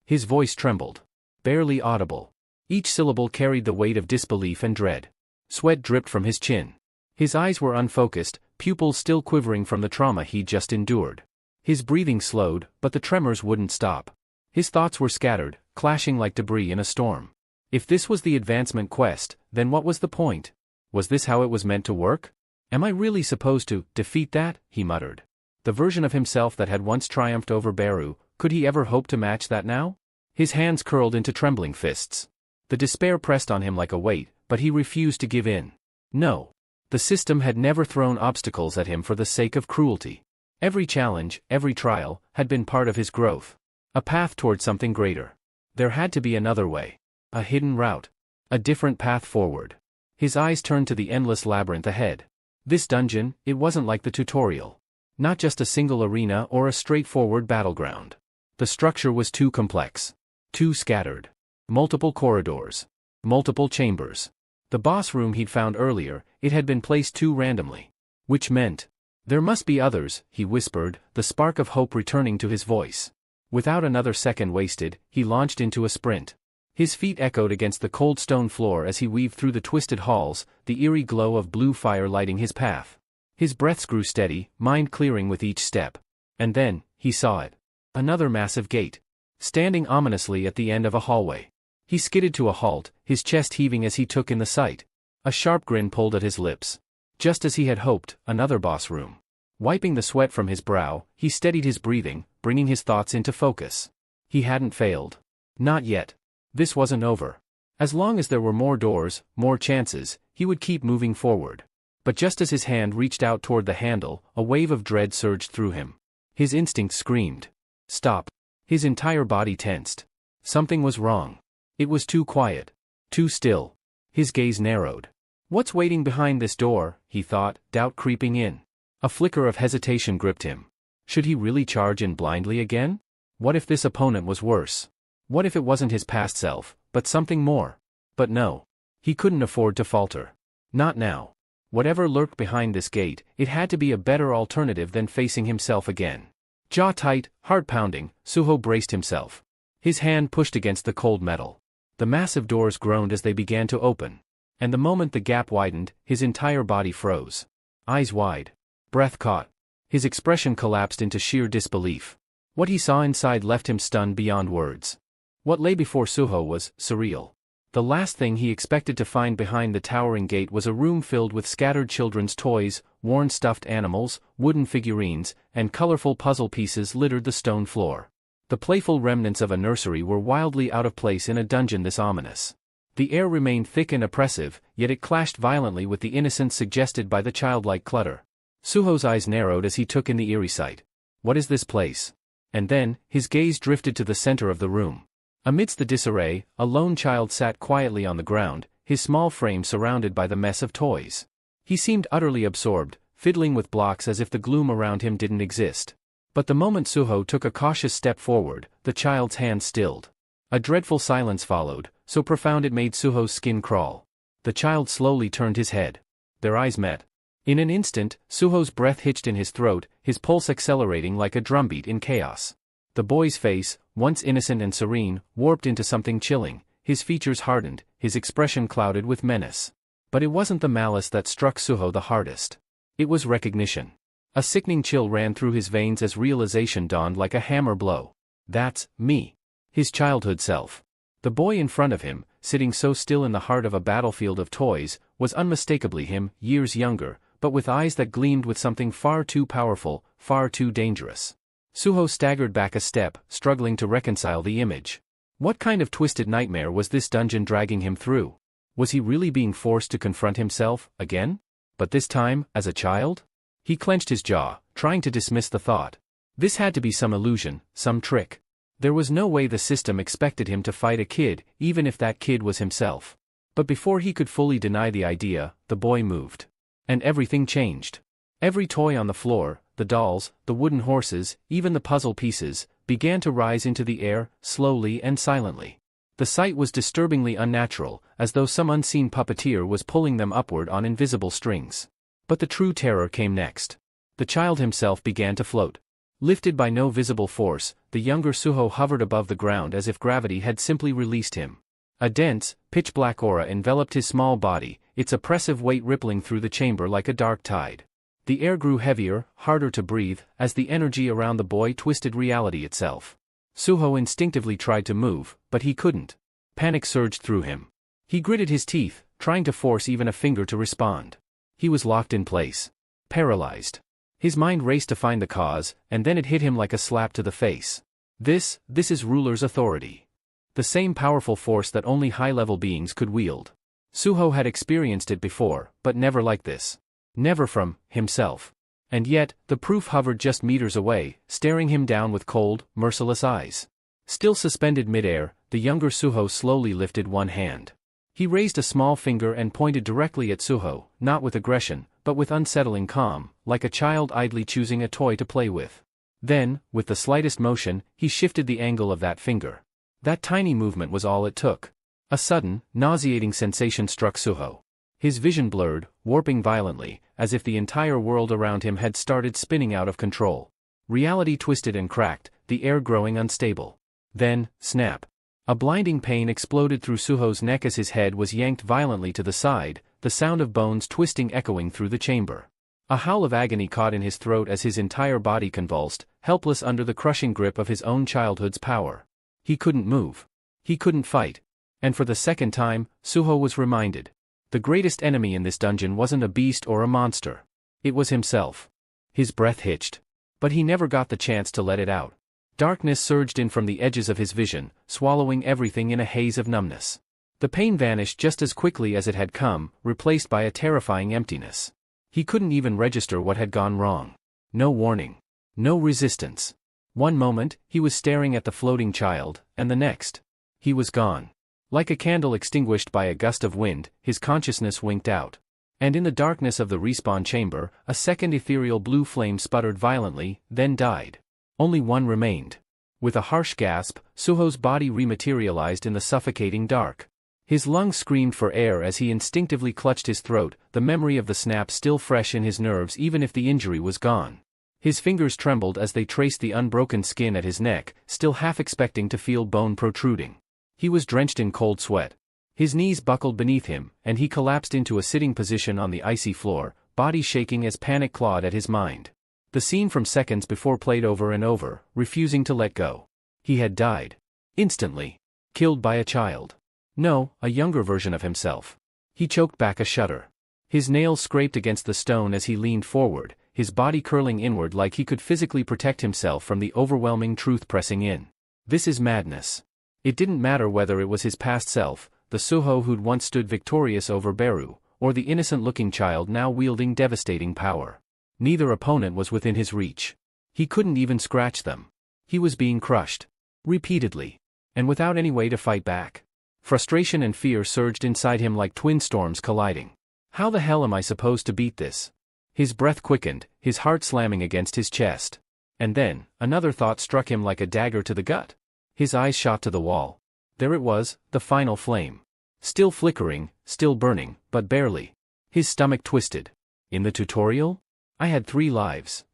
Speaker 1: His voice trembled. Barely audible. Each syllable carried the weight of disbelief and dread. Sweat dripped from his chin. His eyes were unfocused, pupils still quivering from the trauma he'd just endured. His breathing slowed, but the tremors wouldn't stop. His thoughts were scattered, clashing like debris in a storm. If this was the advancement quest, then what was the point? Was this how it was meant to work? Am I really supposed to defeat that? He muttered. The version of himself that had once triumphed over Beru, could he ever hope to match that now? His hands curled into trembling fists. The despair pressed on him like a weight, but he refused to give in. No. The system had never thrown obstacles at him for the sake of cruelty. Every challenge, every trial, had been part of his growth. A path toward something greater. There had to be another way. A hidden route. A different path forward. His eyes turned to the endless labyrinth ahead. This dungeon, it wasn't like the tutorial. Not just a single arena or a straightforward battleground. The structure was too complex. Too scattered. Multiple corridors. Multiple chambers. The boss room he'd found earlier, it had been placed too randomly. Which meant, there must be others, he whispered, the spark of hope returning to his voice. Without another second wasted, he launched into a sprint. His feet echoed against the cold stone floor as he weaved through the twisted halls, the eerie glow of blue fire lighting his path. His breaths grew steady, mind clearing with each step. And then, he saw it. Another massive gate. Standing ominously at the end of a hallway. He skidded to a halt, his chest heaving as he took in the sight. A sharp grin pulled at his lips. Just as he had hoped, another boss room. Wiping the sweat from his brow, he steadied his breathing, bringing his thoughts into focus. He hadn't failed. Not yet. This wasn't over. As long as there were more doors, more chances, he would keep moving forward. But just as his hand reached out toward the handle, a wave of dread surged through him. His instinct screamed. Stop. His entire body tensed. Something was wrong. It was too quiet. Too still. His gaze narrowed. What's waiting behind this door, he thought, doubt creeping in. A flicker of hesitation gripped him. Should he really charge in blindly again? What if this opponent was worse? What if it wasn't his past self, but something more? But no. He couldn't afford to falter. Not now. Whatever lurked behind this gate, it had to be a better alternative than facing himself again. Jaw tight, heart pounding, Suho braced himself. His hand pushed against the cold metal. The massive doors groaned as they began to open. And the moment the gap widened, his entire body froze. Eyes wide. Breath caught. His expression collapsed into sheer disbelief. What he saw inside left him stunned beyond words. What lay before Suho was surreal. The last thing he expected to find behind the towering gate was a room filled with scattered children's toys, worn stuffed animals, wooden figurines, and colorful puzzle pieces littered the stone floor. The playful remnants of a nursery were wildly out of place in a dungeon this ominous. The air remained thick and oppressive, yet it clashed violently with the innocence suggested by the childlike clutter. Suho's eyes narrowed as he took in the eerie sight. What is this place? And then, his gaze drifted to the center of the room. Amidst the disarray, a lone child sat quietly on the ground, his small frame surrounded by the mess of toys. He seemed utterly absorbed, fiddling with blocks as if the gloom around him didn't exist. But the moment Suho took a cautious step forward, the child's hand stilled. A dreadful silence followed, so profound it made Suho's skin crawl. The child slowly turned his head. Their eyes met. In an instant, Suho's breath hitched in his throat, his pulse accelerating like a drumbeat in chaos. The boy's face, once innocent and serene, warped into something chilling, his features hardened, his expression clouded with menace. But it wasn't the malice that struck Suho the hardest. It was recognition. A sickening chill ran through his veins as realization dawned like a hammer blow. That's me. His childhood self. The boy in front of him, sitting so still in the heart of a battlefield of toys, was unmistakably him, years younger, but with eyes that gleamed with something far too powerful, far too dangerous. Suho staggered back a step, struggling to reconcile the image. What kind of twisted nightmare was this dungeon dragging him through? Was he really being forced to confront himself, again? But this time, as a child? He clenched his jaw, trying to dismiss the thought. This had to be some illusion, some trick. There was no way the system expected him to fight a kid, even if that kid was himself. But before he could fully deny the idea, the boy moved. And everything changed. Every toy on the floor, the dolls, the wooden horses, even the puzzle pieces, began to rise into the air, slowly and silently. The sight was disturbingly unnatural, as though some unseen puppeteer was pulling them upward on invisible strings. But the true terror came next. The child himself began to float. Lifted by no visible force, the younger Suho hovered above the ground as if gravity had simply released him. A dense, pitch-black aura enveloped his small body, its oppressive weight rippling through the chamber like a dark tide. The air grew heavier, harder to breathe, as the energy around the boy twisted reality itself. Suho instinctively tried to move, but he couldn't. Panic surged through him. He gritted his teeth, trying to force even a finger to respond. He was locked in place. Paralyzed. His mind raced to find the cause, and then it hit him like a slap to the face. This is ruler's authority. The same powerful force that only high-level beings could wield. Suho had experienced it before, but never like this. Never from himself. And yet, the proof hovered just meters away, staring him down with cold, merciless eyes. Still suspended midair, the younger Suho slowly lifted one hand. He raised a small finger and pointed directly at Suho, not with aggression, but with unsettling calm, like a child idly choosing a toy to play with. Then, with the slightest motion, he shifted the angle of that finger. That tiny movement was all it took. A sudden, nauseating sensation struck Suho. His vision blurred, warping violently, as if the entire world around him had started spinning out of control. Reality twisted and cracked, the air growing unstable. Then, snap. A blinding pain exploded through Suho's neck as his head was yanked violently to the side, the sound of bones twisting echoing through the chamber. A howl of agony caught in his throat as his entire body convulsed, helpless under the crushing grip of his own childhood's power. He couldn't move. He couldn't fight. And for the second time, Suho was reminded. The greatest enemy in this dungeon wasn't a beast or a monster. It was himself. His breath hitched. But he never got the chance to let it out. Darkness surged in from the edges of his vision, swallowing everything in a haze of numbness. The pain vanished just as quickly as it had come, replaced by a terrifying emptiness. He couldn't even register what had gone wrong. No warning. No resistance. One moment, he was staring at the floating child, and the next, he was gone. Like a candle extinguished by a gust of wind, his consciousness winked out. And in the darkness of the respawn chamber, a second ethereal blue flame sputtered violently, then died. Only one remained. With a harsh gasp, Suho's body rematerialized in the suffocating dark. His lungs screamed for air as he instinctively clutched his throat, the memory of the snap still fresh in his nerves even if the injury was gone. His fingers trembled as they traced the unbroken skin at his neck, still half expecting to feel bone protruding. He was drenched in cold sweat. His knees buckled beneath him, and he collapsed into a sitting position on the icy floor, body shaking as panic clawed at his mind. The scene from seconds before played over and over, refusing to let go. He had died. Instantly. Killed by a child. No, a younger version of himself. He choked back a shudder. His nails scraped against the stone as he leaned forward, his body curling inward like he could physically protect himself from the overwhelming truth pressing in. This is madness. It didn't matter whether it was his past self, the Suho who'd once stood victorious over Beru, or the innocent-looking child now wielding devastating power. Neither opponent was within his reach. He couldn't even scratch them. He was being crushed. Repeatedly. And without any way to fight back. Frustration and fear surged inside him like twin storms colliding. How the hell am I supposed to beat this? His breath quickened, his heart slamming against his chest. And then, another thought struck him like a dagger to the gut. His eyes shot to the wall. There it was, the final flame. Still flickering, still burning, but barely. His stomach twisted. In the tutorial? I had 3 lives.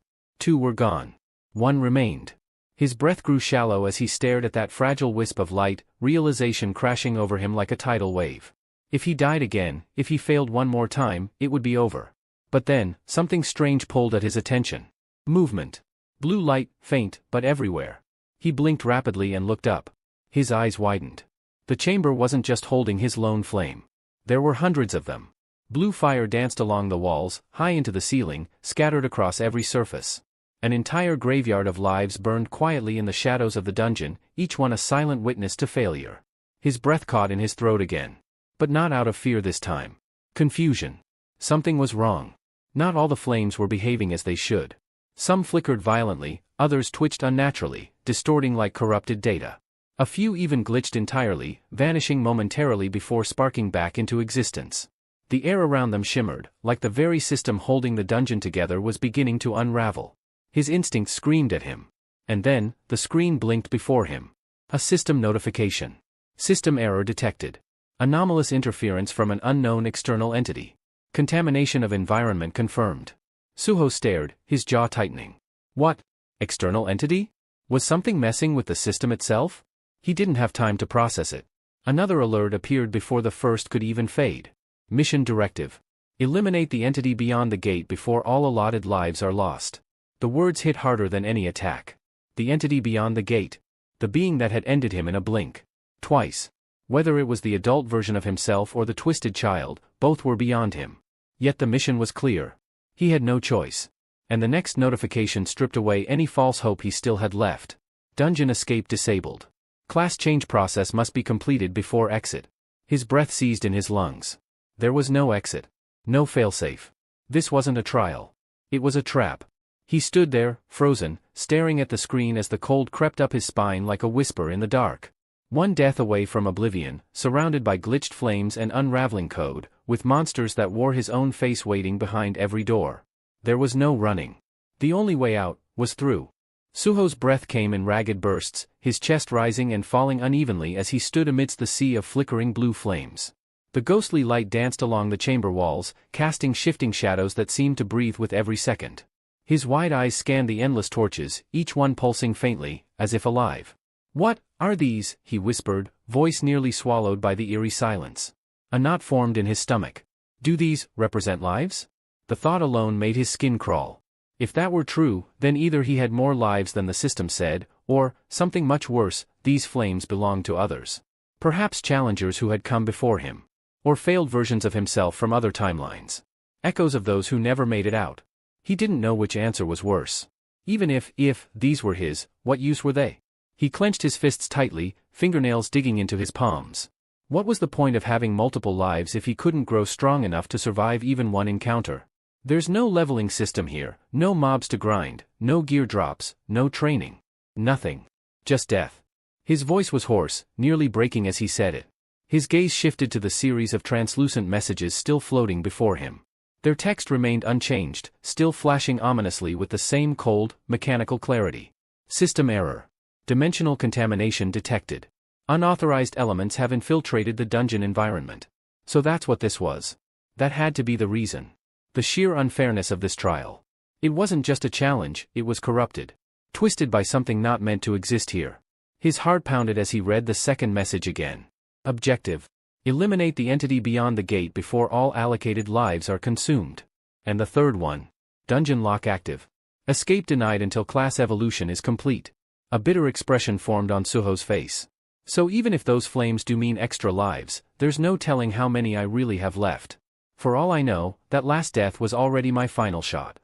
Speaker 1: 2 were gone. 1 remained. His breath grew shallow as he stared at that fragile wisp of light, realization crashing over him like a tidal wave. If he died again, if he failed one more time, it would be over. But then, something strange pulled at his attention. Movement. Blue light, faint, but everywhere. He blinked rapidly and looked up. His eyes widened. The chamber wasn't just holding his lone flame. There were hundreds of them. Blue fire danced along the walls, high into the ceiling, scattered across every surface. An entire graveyard of lives burned quietly in the shadows of the dungeon, each one a silent witness to failure. His breath caught in his throat again. But not out of fear this time. Confusion. Something was wrong. Not all the flames were behaving as they should. Some flickered violently, others twitched unnaturally, distorting like corrupted data. A few even glitched entirely, vanishing momentarily before sparking back into existence. The air around them shimmered, like the very system holding the dungeon together was beginning to unravel. His instinct screamed at him. And then, the screen blinked before him. A system notification. System error detected. Anomalous interference from an unknown external entity. Contamination of environment confirmed. Suho stared, his jaw tightening. What? External entity? Was something messing with the system itself? He didn't have time to process it. Another alert appeared before the first could even fade. Mission directive. Eliminate the entity beyond the gate before all allotted lives are lost. The words hit harder than any attack. The entity beyond the gate. The being that had ended him in a blink. Twice. Whether it was the adult version of himself or the twisted child, both were beyond him. Yet the mission was clear. He had no choice. And the next notification stripped away any false hope he still had left. Dungeon escape disabled. Class change process must be completed before exit. His breath seized in his lungs. There was no exit. No failsafe. This wasn't a trial. It was a trap. He stood there, frozen, staring at the screen as the cold crept up his spine like a whisper in the dark. One death away from oblivion, surrounded by glitched flames and unraveling code, with monsters that wore his own face waiting behind every door. There was no running. The only way out was through. Suho's breath came in ragged bursts, his chest rising and falling unevenly as he stood amidst the sea of flickering blue flames. The ghostly light danced along the chamber walls, casting shifting shadows that seemed to breathe with every second. His wide eyes scanned the endless torches, each one pulsing faintly, as if alive. "What are these?" he whispered, voice nearly swallowed by the eerie silence. A knot formed in his stomach. Do these represent lives? The thought alone made his skin crawl. If that were true, then either he had more lives than the system said, or, something much worse, these flames belonged to others. Perhaps challengers who had come before him. Or failed versions of himself from other timelines. Echoes of those who never made it out. He didn't know which answer was worse. Even if these were his, what use were they? He clenched his fists tightly, fingernails digging into his palms. What was the point of having multiple lives if he couldn't grow strong enough to survive even one encounter? There's no leveling system here, no mobs to grind, no gear drops, no training. Nothing. Just death. His voice was hoarse, nearly breaking as he said it. His gaze shifted to the series of translucent messages still floating before him. Their text remained unchanged, still flashing ominously with the same cold, mechanical clarity. System error. Dimensional contamination detected. Unauthorized elements have infiltrated the dungeon environment. So that's what this was. That had to be the reason. The sheer unfairness of this trial. It wasn't just a challenge, it was corrupted. Twisted by something not meant to exist here. His heart pounded as he read the second message again. Objective. Eliminate the entity beyond the gate before all allocated lives are consumed. And the third one. Dungeon lock active. Escape denied until class evolution is complete. A bitter expression formed on Suho's face. So even if those flames do mean extra lives, there's no telling how many I really have left. For all I know, that last death was already my final shot.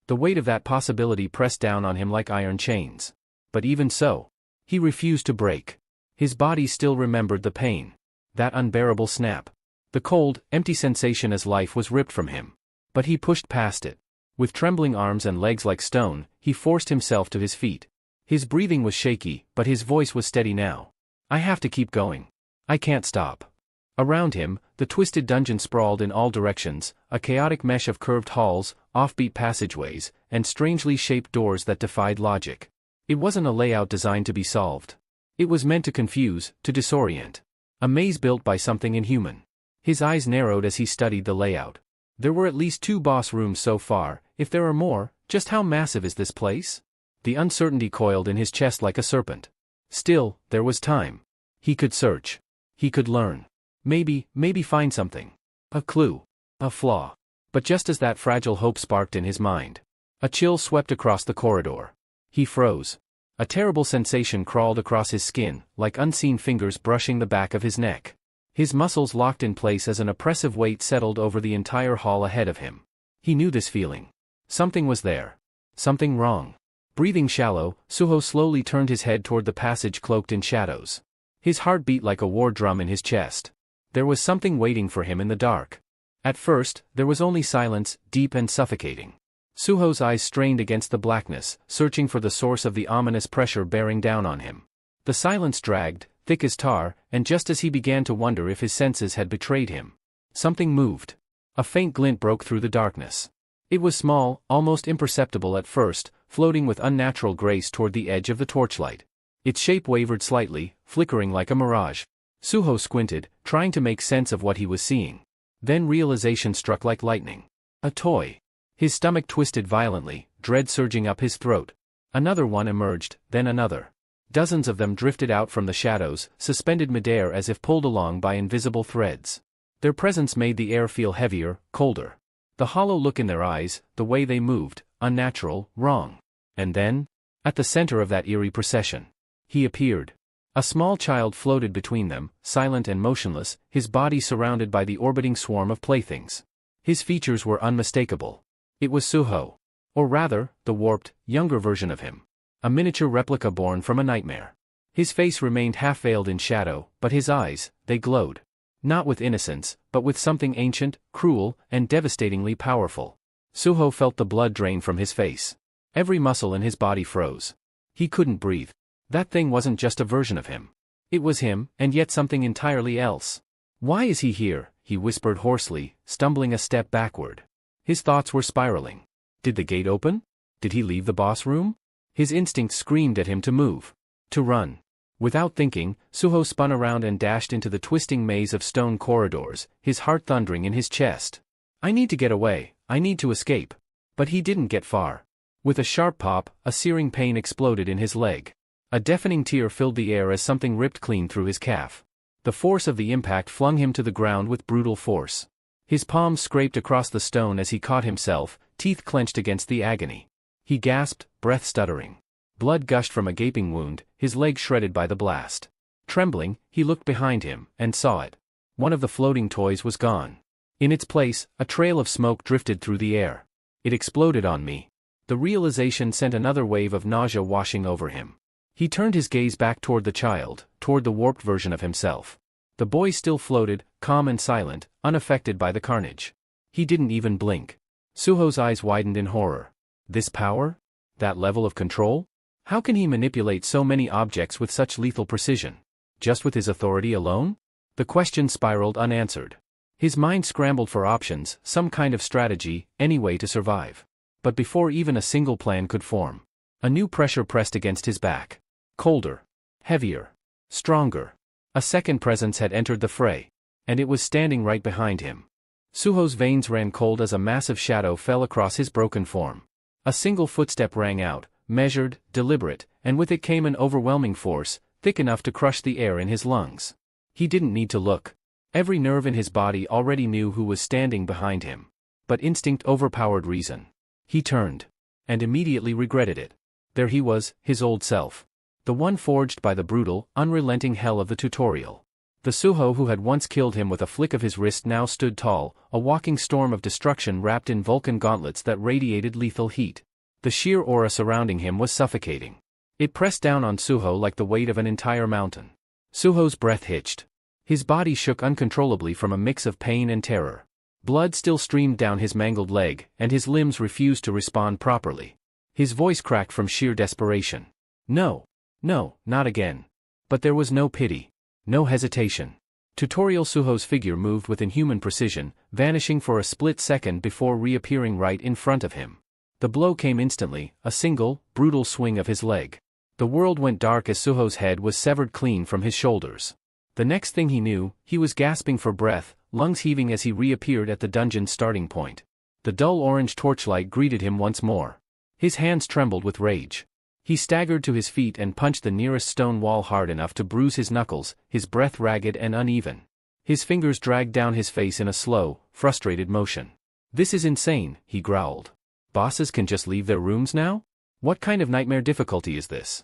Speaker 1: The weight of that possibility pressed down on him like iron chains. But even so, he refused to break. His body still remembered the pain. That unbearable snap. The cold, empty sensation as life was ripped from him. But he pushed past it. With trembling arms and legs like stone, he forced himself to his feet. His breathing was shaky, but his voice was steady now. I have to keep going. I can't stop. Around him, the twisted dungeon sprawled in all directions, a chaotic mesh of curved halls, offbeat passageways, and strangely shaped doors that defied logic. It wasn't a layout designed to be solved. It was meant to confuse, to disorient. A maze built by something inhuman. His eyes narrowed as he studied the layout. There were at least 2 boss rooms so far. If there are more, just how massive is this place? The uncertainty coiled in his chest like a serpent. Still, there was time. He could search. He could learn. Maybe find something. A clue. A flaw. But just as that fragile hope sparked in his mind, a chill swept across the corridor. He froze. A terrible sensation crawled across his skin, like unseen fingers brushing the back of his neck. His muscles locked in place as an oppressive weight settled over the entire hall ahead of him. He knew this feeling. Something was there. Something wrong. Breathing shallow, Suho slowly turned his head toward the passage cloaked in shadows. His heart beat like a war drum in his chest. There was something waiting for him in the dark. At first, there was only silence, deep and suffocating. Suho's eyes strained against the blackness, searching for the source of the ominous pressure bearing down on him. The silence dragged, thick as tar, and just as he began to wonder if his senses had betrayed him, something moved. A faint glint broke through the darkness. It was small, almost imperceptible at first, floating with unnatural grace toward the edge of the torchlight. Its shape wavered slightly, flickering like a mirage. Suho squinted, trying to make sense of what he was seeing. Then realization struck like lightning. A toy. His stomach twisted violently, dread surging up his throat. Another one emerged, then another. Dozens of them drifted out from the shadows, suspended midair as if pulled along by invisible threads. Their presence made the air feel heavier, colder. The hollow look in their eyes, the way they moved, unnatural, wrong. And then, at the center of that eerie procession, he appeared. A small child floated between them, silent and motionless, his body surrounded by the orbiting swarm of playthings. His features were unmistakable. It was Suho. Or rather, the warped, younger version of him. A miniature replica born from a nightmare. His face remained half-veiled in shadow, but his eyes, they glowed. Not with innocence, but with something ancient, cruel, and devastatingly powerful. Suho felt the blood drain from his face. Every muscle in his body froze. He couldn't breathe. That thing wasn't just a version of him. It was him, and yet something entirely else. Why is he here? He whispered hoarsely, stumbling a step backward. His thoughts were spiraling. Did the gate open? Did he leave the boss room? His instinct screamed at him to move. To run. Without thinking, Suho spun around and dashed into the twisting maze of stone corridors, his heart thundering in his chest. I need to get away, I need to escape. But he didn't get far. With a sharp pop, a searing pain exploded in his leg. A deafening tear filled the air as something ripped clean through his calf. The force of the impact flung him to the ground with brutal force. His palms scraped across the stone as he caught himself, teeth clenched against the agony. He gasped, breath stuttering. Blood gushed from a gaping wound, his leg shredded by the blast. Trembling, he looked behind him, and saw it. One of the floating toys was gone. In its place, a trail of smoke drifted through the air. It exploded on me. The realization sent another wave of nausea washing over him. He turned his gaze back toward the child, toward the warped version of himself. The boy still floated, calm and silent, unaffected by the carnage. He didn't even blink. Suho's eyes widened in horror. This power? That level of control? How can he manipulate so many objects with such lethal precision? Just with his authority alone? The question spiraled unanswered. His mind scrambled for options, some kind of strategy, any way to survive. But before even a single plan could form, a new pressure pressed against his back. Colder. Heavier. Stronger. A second presence had entered the fray. And it was standing right behind him. Suho's veins ran cold as a massive shadow fell across his broken form. A single footstep rang out, measured, deliberate, and with it came an overwhelming force, thick enough to crush the air in his lungs. He didn't need to look. Every nerve in his body already knew who was standing behind him. But instinct overpowered reason. He turned. And immediately regretted it. There he was, his old self. The one forged by the brutal, unrelenting hell of the tutorial. The Suho who had once killed him with a flick of his wrist now stood tall, a walking storm of destruction wrapped in Vulcan gauntlets that radiated lethal heat. The sheer aura surrounding him was suffocating. It pressed down on Suho like the weight of an entire mountain. Suho's breath hitched. His body shook uncontrollably from a mix of pain and terror. Blood still streamed down his mangled leg, and his limbs refused to respond properly. His voice cracked from sheer desperation. No. No, not again. But there was no pity. No hesitation. Tutorial Suho's figure moved with inhuman precision, vanishing for a split second before reappearing right in front of him. The blow came instantly, a single, brutal swing of his leg. The world went dark as Suho's head was severed clean from his shoulders. The next thing he knew, he was gasping for breath, lungs heaving as he reappeared at the dungeon's starting point. The dull orange torchlight greeted him once more. His hands trembled with rage. He staggered to his feet and punched the nearest stone wall hard enough to bruise his knuckles, his breath ragged and uneven. His fingers dragged down his face in a slow, frustrated motion. "This is insane," he growled. "Bosses can just leave their rooms now? What kind of nightmare difficulty is this?"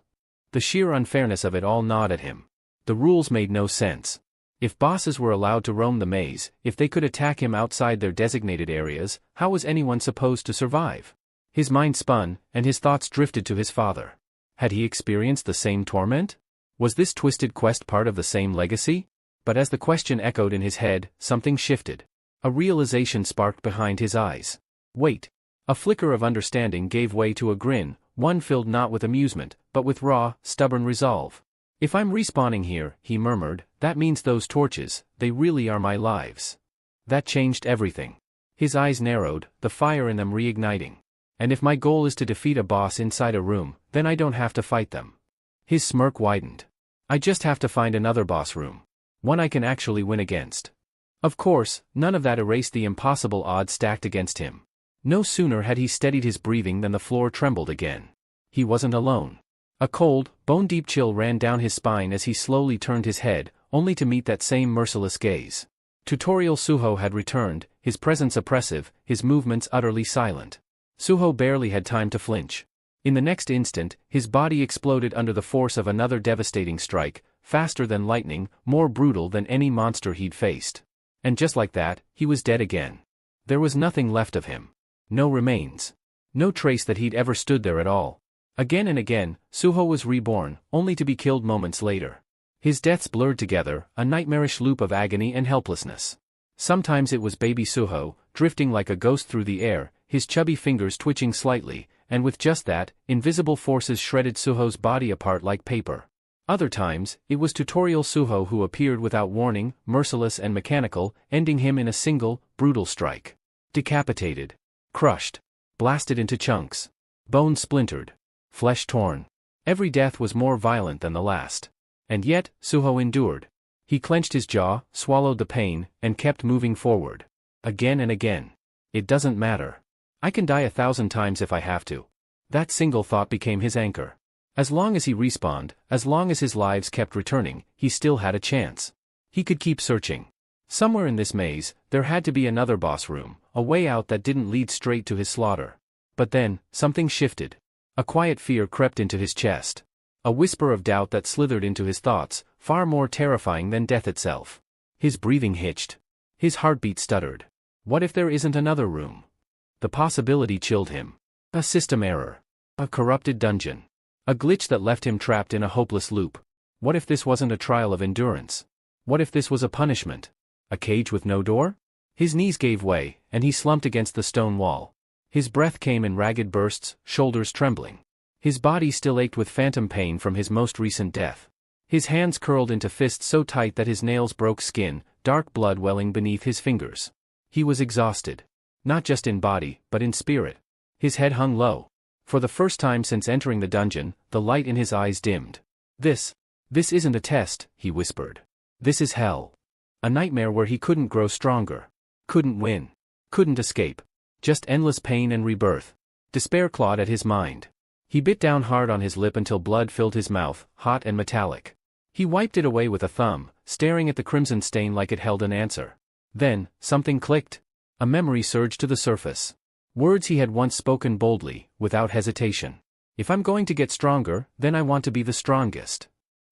Speaker 1: The sheer unfairness of it all gnawed at him. The rules made no sense. If bosses were allowed to roam the maze, if they could attack him outside their designated areas, how was anyone supposed to survive? His mind spun, and his thoughts drifted to his father. Had he experienced the same torment? Was this twisted quest part of the same legacy? But as the question echoed in his head, something shifted. A realization sparked behind his eyes. Wait. A flicker of understanding gave way to a grin, one filled not with amusement, but with raw, stubborn resolve. "If I'm respawning here," he murmured, "that means those torches, they really are my lives." That changed everything. His eyes narrowed, the fire in them reigniting. And if my goal is to defeat a boss inside a room, then I don't have to fight them. His smirk widened. I just have to find another boss room. One I can actually win against. Of course, none of that erased the impossible odds stacked against him. No sooner had he steadied his breathing than the floor trembled again. He wasn't alone. A cold, bone-deep chill ran down his spine as he slowly turned his head, only to meet that same merciless gaze. Tutorial Suho had returned, his presence oppressive, his movements utterly silent. Suho barely had time to flinch. In the next instant, his body exploded under the force of another devastating strike, faster than lightning, more brutal than any monster he'd faced. And just like that, he was dead again. There was nothing left of him. No remains. No trace that he'd ever stood there at all. Again and again, Suho was reborn, only to be killed moments later. His deaths blurred together, a nightmarish loop of agony and helplessness. Sometimes it was baby Suho, drifting like a ghost through the air, his chubby fingers twitching slightly, and with just that, invisible forces shredded Suho's body apart like paper. Other times, it was Tutorial Suho who appeared without warning, merciless and mechanical, ending him in a single, brutal strike. Decapitated. Crushed. Blasted into chunks. Bone splintered. Flesh torn. Every death was more violent than the last. And yet, Suho endured. He clenched his jaw, swallowed the pain, and kept moving forward. Again and again. It doesn't matter. I can die 1,000 times if I have to. That single thought became his anchor. As long as he respawned, as long as his lives kept returning, he still had a chance. He could keep searching. Somewhere in this maze, there had to be another boss room, a way out that didn't lead straight to his slaughter. But then, something shifted. A quiet fear crept into his chest. A whisper of doubt that slithered into his thoughts, far more terrifying than death itself. His breathing hitched. His heartbeat stuttered. What if there isn't another room? The possibility chilled him. A system error. A corrupted dungeon. A glitch that left him trapped in a hopeless loop. What if this wasn't a trial of endurance? What if this was a punishment? A cage with no door? His knees gave way, and he slumped against the stone wall. His breath came in ragged bursts, shoulders trembling. His body still ached with phantom pain from his most recent death. His hands curled into fists so tight that his nails broke skin, dark blood welling beneath his fingers. He was exhausted. Not just in body, but in spirit. His head hung low. For the first time since entering the dungeon, the light in his eyes dimmed. This isn't a test, he whispered. This is hell. A nightmare where he couldn't grow stronger. Couldn't win. Couldn't escape. Just endless pain and rebirth. Despair clawed at his mind. He bit down hard on his lip until blood filled his mouth, hot and metallic. He wiped it away with a thumb, staring at the crimson stain like it held an answer. Then, something clicked. A memory surged to the surface. Words he had once spoken boldly, without hesitation. If I'm going to get stronger, then I want to be the strongest.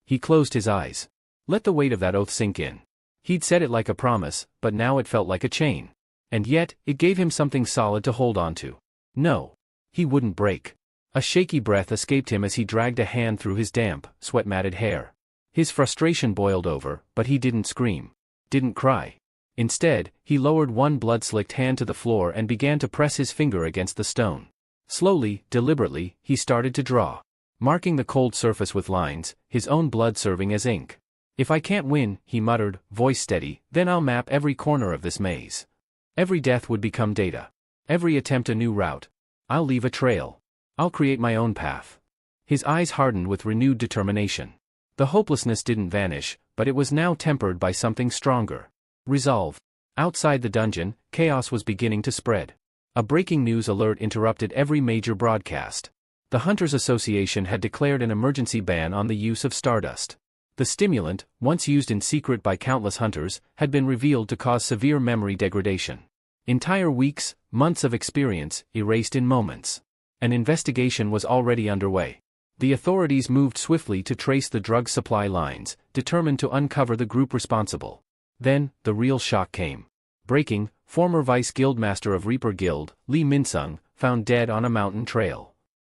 Speaker 1: He closed his eyes. Let the weight of that oath sink in. He'd said it like a promise, but now it felt like a chain. And yet, it gave him something solid to hold on to. No. He wouldn't break. A shaky breath escaped him as he dragged a hand through his damp, sweat-matted hair. His frustration boiled over, but he didn't scream. Didn't cry. Instead, he lowered one blood-slicked hand to the floor and began to press his finger against the stone. Slowly, deliberately, he started to draw. Marking the cold surface with lines, his own blood serving as ink. If I can't win, he muttered, voice steady, then I'll map every corner of this maze. Every death would become data. Every attempt a new route. I'll leave a trail. I'll create my own path. His eyes hardened with renewed determination. The hopelessness didn't vanish, but it was now tempered by something stronger. Resolve. Outside the dungeon, chaos was beginning to spread. A breaking news alert interrupted every major broadcast. The Hunters Association had declared an emergency ban on the use of stardust. The stimulant, once used in secret by countless hunters, had been revealed to cause severe memory degradation. Entire weeks, months of experience, erased in moments. An investigation was already underway. The authorities moved swiftly to trace the drug supply lines, determined to uncover the group responsible. Then, the real shock came. Breaking, former vice guildmaster of Reaper Guild, Lee Min-sung, found dead on a mountain trail.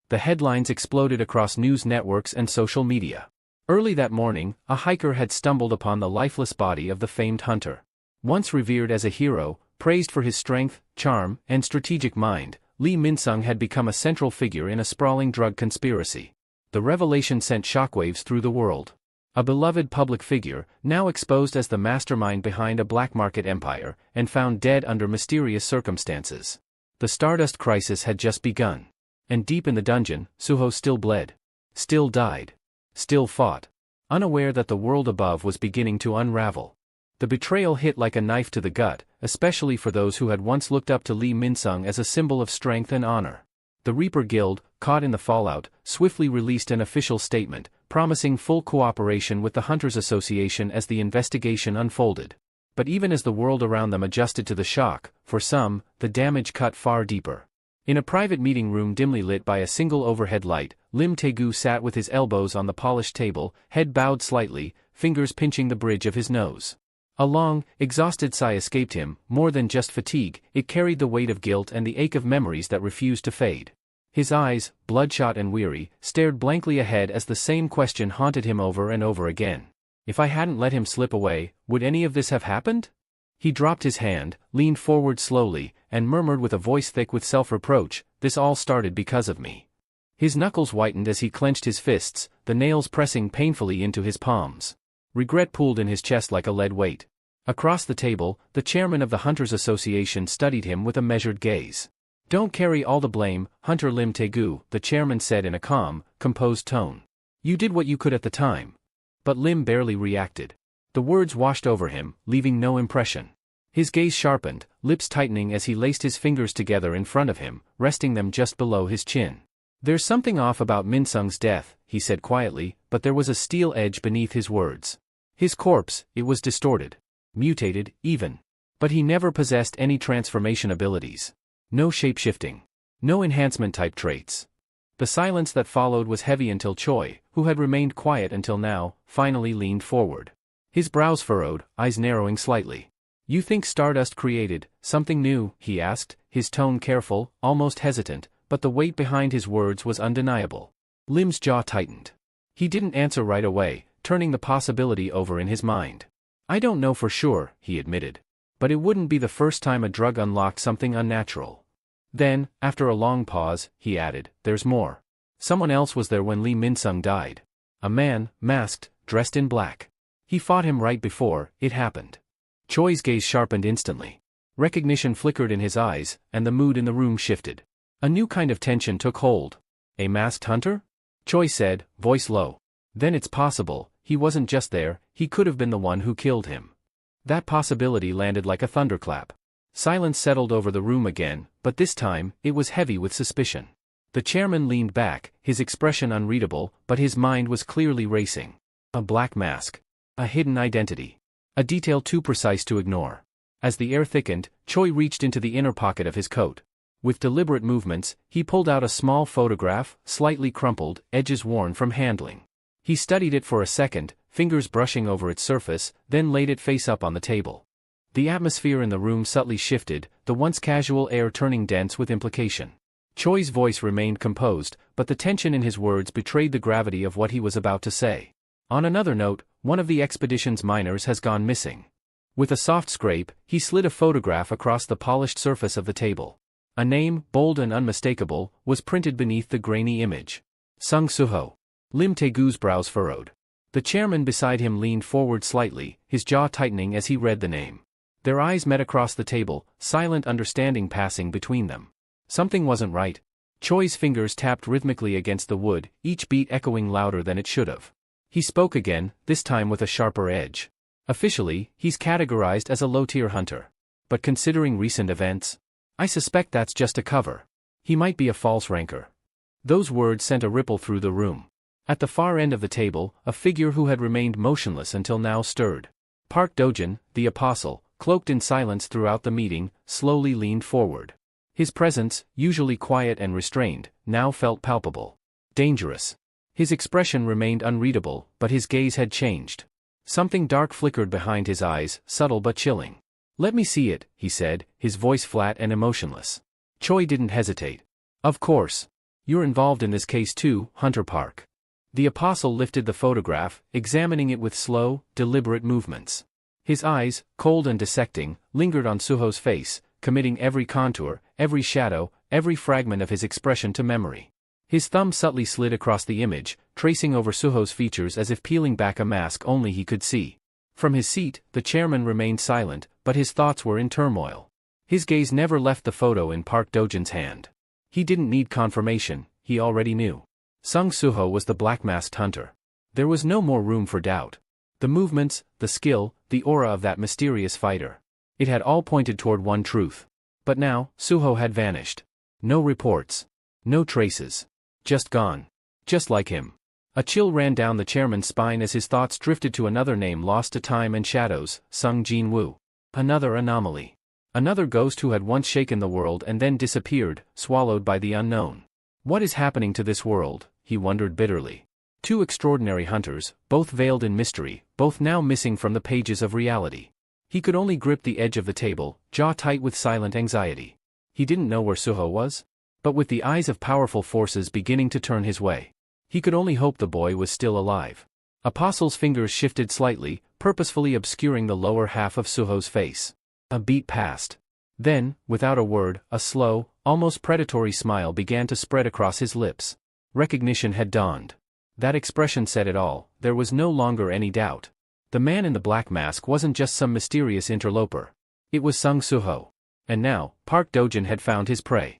Speaker 1: The headlines exploded across news networks and social media. Early that morning, a hiker had stumbled upon the lifeless body of the famed hunter. Once revered as a hero, praised for his strength, charm, and strategic mind, Lee Min-sung had become a central figure in a sprawling drug conspiracy. The revelation sent shockwaves through the world. A beloved public figure, now exposed as the mastermind behind a black market empire, and found dead under mysterious circumstances. The Stardust crisis had just begun. And deep in the dungeon, Suho still bled. Still died. Still fought. Unaware that the world above was beginning to unravel. The betrayal hit like a knife to the gut, especially for those who had once looked up to Lee Min-sung as a symbol of strength and honor. The Reaper Guild, caught in the fallout, swiftly released an official statement, promising full cooperation with the Hunters Association as the investigation unfolded. But even as the world around them adjusted to the shock, for some, the damage cut far deeper. In a private meeting room dimly lit by a single overhead light, Lim Taegu sat with his elbows on the polished table, head bowed slightly, fingers pinching the bridge of his nose. A long, exhausted sigh escaped him. More than just fatigue, it carried the weight of guilt and the ache of memories that refused to fade. His eyes, bloodshot and weary, stared blankly ahead as the same question haunted him over and over again. If I hadn't let him slip away, would any of this have happened? He dropped his hand, leaned forward slowly, and murmured with a voice thick with self-reproach, "This all started because of me." His knuckles whitened as he clenched his fists, the nails pressing painfully into his palms. Regret pooled in his chest like a lead weight. Across the table, the chairman of the Hunters Association studied him with a measured gaze. "Don't carry all the blame, Hunter Lim Taegu," the chairman said in a calm, composed tone. "You did what you could at the time." But Lim barely reacted. The words washed over him, leaving no impression. His gaze sharpened, lips tightening as he laced his fingers together in front of him, resting them just below his chin. "There's something off about Minsung's death," he said quietly, but there was a steel edge beneath his words. His corpse, it was distorted. Mutated, even. But he never possessed any transformation abilities. No shape-shifting. No enhancement-type traits. The silence that followed was heavy until Choi, who had remained quiet until now, finally leaned forward. His brows furrowed, eyes narrowing slightly. "You think Stardust created something new?" he asked, his tone careful, almost hesitant, but the weight behind his words was undeniable. Lim's jaw tightened. He didn't answer right away, turning the possibility over in his mind. "I don't know for sure," he admitted. "But it wouldn't be the first time a drug unlocked something unnatural." Then, after a long pause, he added, "There's more. Someone else was there when Lee Minsung died. A man, masked, dressed in black. He fought him right before it happened." Choi's gaze sharpened instantly. Recognition flickered in his eyes, and the mood in the room shifted. A new kind of tension took hold. "A masked hunter?" Choi said, voice low. "Then it's possible, he wasn't just there, he could have been the one who killed him." That possibility landed like a thunderclap. Silence settled over the room again, but this time, it was heavy with suspicion. The chairman leaned back, his expression unreadable, but his mind was clearly racing. A black mask. A hidden identity. A detail too precise to ignore. As the air thickened, Choi reached into the inner pocket of his coat. With deliberate movements, he pulled out a small photograph, slightly crumpled, edges worn from handling. He studied it for a second, fingers brushing over its surface, then laid it face up on the table. The atmosphere in the room subtly shifted, the once casual air turning dense with implication. Choi's voice remained composed, but the tension in his words betrayed the gravity of what he was about to say. "On another note, one of the expedition's miners has gone missing." With a soft scrape, he slid a photograph across the polished surface of the table. A name, bold and unmistakable, was printed beneath the grainy image. Sung Suho. Lim Taegu's brows furrowed. The chairman beside him leaned forward slightly, his jaw tightening as he read the name. Their eyes met across the table, silent understanding passing between them. Something wasn't right. Choi's fingers tapped rhythmically against the wood, each beat echoing louder than it should have. He spoke again, this time with a sharper edge. "Officially, he's categorized as a low-tier hunter. But considering recent events, I suspect that's just a cover. He might be a false ranker." Those words sent a ripple through the room. At the far end of the table, a figure who had remained motionless until now stirred. Park Dojin, the apostle, cloaked in silence throughout the meeting, slowly leaned forward. His presence, usually quiet and restrained, now felt palpable. Dangerous. His expression remained unreadable, but his gaze had changed. Something dark flickered behind his eyes, subtle but chilling. "Let me see it," he said, his voice flat and emotionless. Choi didn't hesitate. "Of course. You're involved in this case too, Hunter Park." The apostle lifted the photograph, examining it with slow, deliberate movements. His eyes, cold and dissecting, lingered on Suho's face, committing every contour, every shadow, every fragment of his expression to memory. His thumb subtly slid across the image, tracing over Suho's features as if peeling back a mask only he could see. From his seat, the chairman remained silent, but his thoughts were in turmoil. His gaze never left the photo in Park Dojin's hand. He didn't need confirmation, he already knew. Sung Suho was the black-masked hunter. There was no more room for doubt. The movements, the skill, the aura of that mysterious fighter. It had all pointed toward one truth. But now, Suho had vanished. No reports. No traces. Just gone. Just like him. A chill ran down the chairman's spine as his thoughts drifted to another name lost to time and shadows, Sung Jin-woo. Another anomaly. Another ghost who had once shaken the world and then disappeared, swallowed by the unknown. What is happening to this world, he wondered bitterly. Two extraordinary hunters, both veiled in mystery, both now missing from the pages of reality. He could only grip the edge of the table, jaw tight with silent anxiety. He didn't know where Suho was? But with the eyes of powerful forces beginning to turn his way, he could only hope the boy was still alive. Apostle's fingers shifted slightly, purposefully obscuring the lower half of Suho's face. A beat passed. Then, without a word, a slow, almost predatory smile began to spread across his lips. Recognition had dawned. That expression said it all, there was no longer any doubt. The man in the black mask wasn't just some mysterious interloper. It was Sung Suho. And now, Park Dojin had found his prey.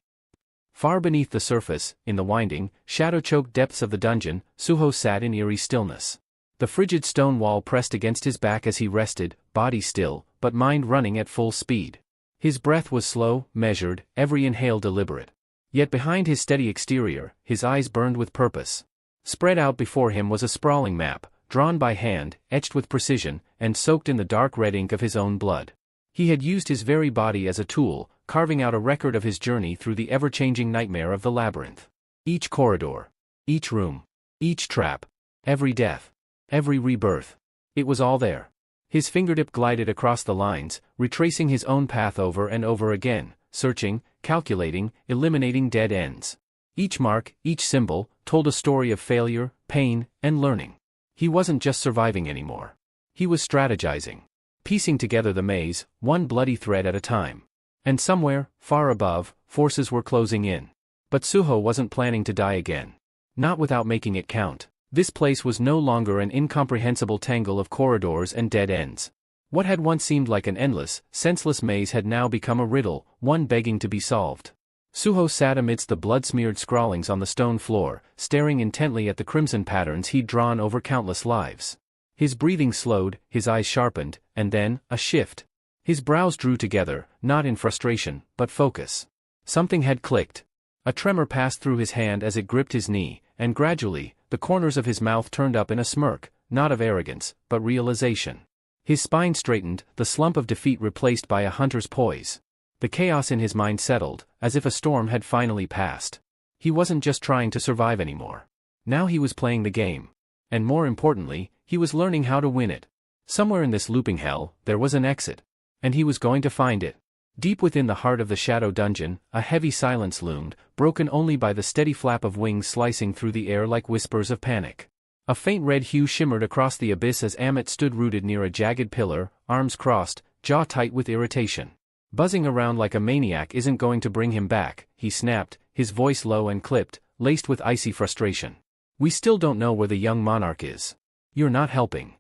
Speaker 1: Far beneath the surface, in the winding, shadow-choked depths of the dungeon, Suho sat in eerie stillness. The frigid stone wall pressed against his back as he rested, body still, but mind running at full speed. His breath was slow, measured, every inhale deliberate. Yet behind his steady exterior, his eyes burned with purpose. Spread out before him was a sprawling map, drawn by hand, etched with precision, and soaked in the dark red ink of his own blood. He had used his very body as a tool, carving out a record of his journey through the ever-changing nightmare of the labyrinth. Each corridor, each room, each trap, every death, every rebirth. It was all there. His fingertip glided across the lines, retracing his own path over and over again, searching, calculating, eliminating dead ends. Each mark, each symbol, told a story of failure, pain, and learning. He wasn't just surviving anymore. He was strategizing, piecing together the maze, one bloody thread at a time. And somewhere, far above, forces were closing in. But Suho wasn't planning to die again. Not without making it count. This place was no longer an incomprehensible tangle of corridors and dead ends. What had once seemed like an endless, senseless maze had now become a riddle, one begging to be solved. Suho sat amidst the blood-smeared scrawlings on the stone floor, staring intently at the crimson patterns he'd drawn over countless lives. His breathing slowed, his eyes sharpened, and then, a shift. His brows drew together, not in frustration, but focus. Something had clicked. A tremor passed through his hand as it gripped his knee, and gradually, the corners of his mouth turned up in a smirk, not of arrogance, but realization. His spine straightened, the slump of defeat replaced by a hunter's poise. The chaos in his mind settled, as if a storm had finally passed. He wasn't just trying to survive anymore. Now he was playing the game. And more importantly, he was learning how to win it. Somewhere in this looping hell, there was an exit. And he was going to find it. Deep within the heart of the shadow dungeon, a heavy silence loomed, broken only by the steady flap of wings slicing through the air like whispers of panic. A faint red hue shimmered across the abyss as Amit stood rooted near a jagged pillar, arms crossed, jaw tight with irritation. Buzzing around like a maniac isn't going to bring him back, he snapped, his voice low and clipped, laced with icy frustration. We still don't know where the young monarch is. You're not helping.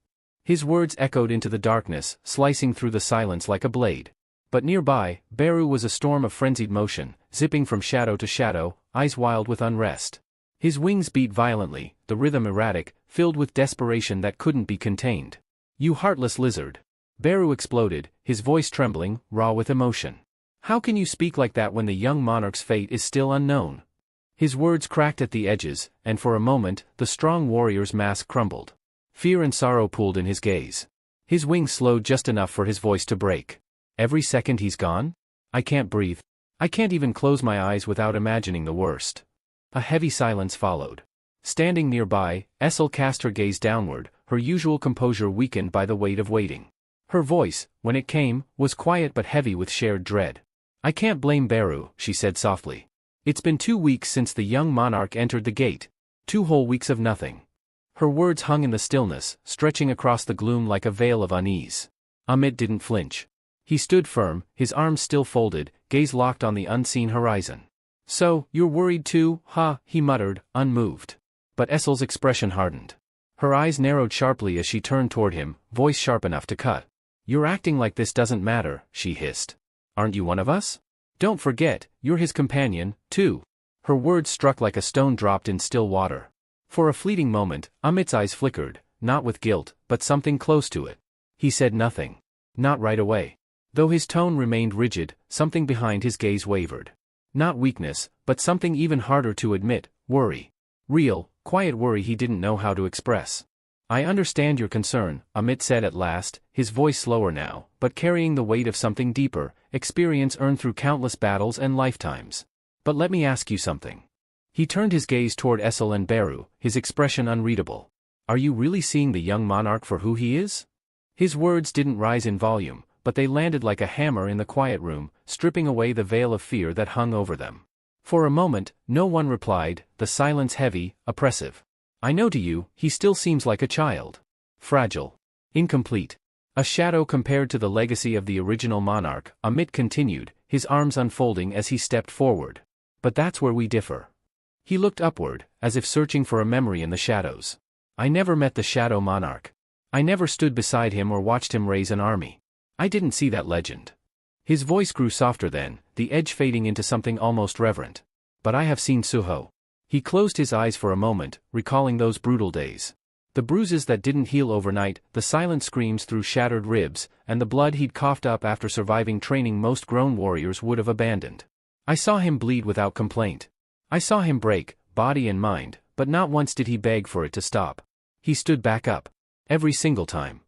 Speaker 1: His words echoed into the darkness, slicing through the silence like a blade. But nearby, Beru was a storm of frenzied motion, zipping from shadow to shadow, eyes wild with unrest. His wings beat violently, the rhythm erratic, filled with desperation that couldn't be contained. You heartless lizard. Beru exploded, his voice trembling, raw with emotion. How can you speak like that when the young monarch's fate is still unknown? His words cracked at the edges, and for a moment, the strong warrior's mask crumbled. Fear and sorrow pooled in his gaze. His wings slowed just enough for his voice to break. Every second he's gone? I can't breathe. I can't even close my eyes without imagining the worst. A heavy silence followed. Standing nearby, Essel cast her gaze downward, her usual composure weakened by the weight of waiting. Her voice, when it came, was quiet but heavy with shared dread. I can't blame Beru, she said softly. It's been 2 weeks since the young monarch entered the gate. 2 whole weeks of nothing. Her words hung in the stillness, stretching across the gloom like a veil of unease. Amit didn't flinch. He stood firm, his arms still folded, gaze locked on the unseen horizon. So, you're worried too, huh? He muttered, unmoved. But Essel's expression hardened. Her eyes narrowed sharply as she turned toward him, voice sharp enough to cut. You're acting like this doesn't matter, she hissed. Aren't you one of us? Don't forget, you're his companion, too. Her words struck like a stone dropped in still water. For a fleeting moment, Amit's eyes flickered, not with guilt, but something close to it. He said nothing. Not right away. Though his tone remained rigid, something behind his gaze wavered. Not weakness, but something even harder to admit, worry. Real, quiet worry he didn't know how to express. I understand your concern, Amit said at last, his voice slower now, but carrying the weight of something deeper, experience earned through countless battles and lifetimes. But let me ask you something. He turned his gaze toward Essel and Beru, his expression unreadable. Are you really seeing the young monarch for who he is? His words didn't rise in volume, but they landed like a hammer in the quiet room, stripping away the veil of fear that hung over them. For a moment, no one replied, the silence heavy, oppressive. I know to you, he still seems like a child. Fragile. Incomplete. A shadow compared to the legacy of the original monarch, Amit continued, his arms unfolding as he stepped forward. But that's where we differ. He looked upward, as if searching for a memory in the shadows. I never met the shadow monarch. I never stood beside him or watched him raise an army. I didn't see that legend. His voice grew softer then, the edge fading into something almost reverent. But I have seen Suho. He closed his eyes for a moment, recalling those brutal days. The bruises that didn't heal overnight, the silent screams through shattered ribs, and the blood he'd coughed up after surviving training most grown warriors would have abandoned. I saw him bleed without complaint. I saw him break, body and mind, but not once did he beg for it to stop. He stood back up. Every single time.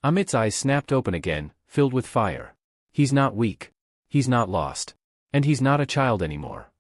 Speaker 1: Amit's eyes snapped open again, filled with fire. He's not weak. He's not lost. And he's not a child anymore.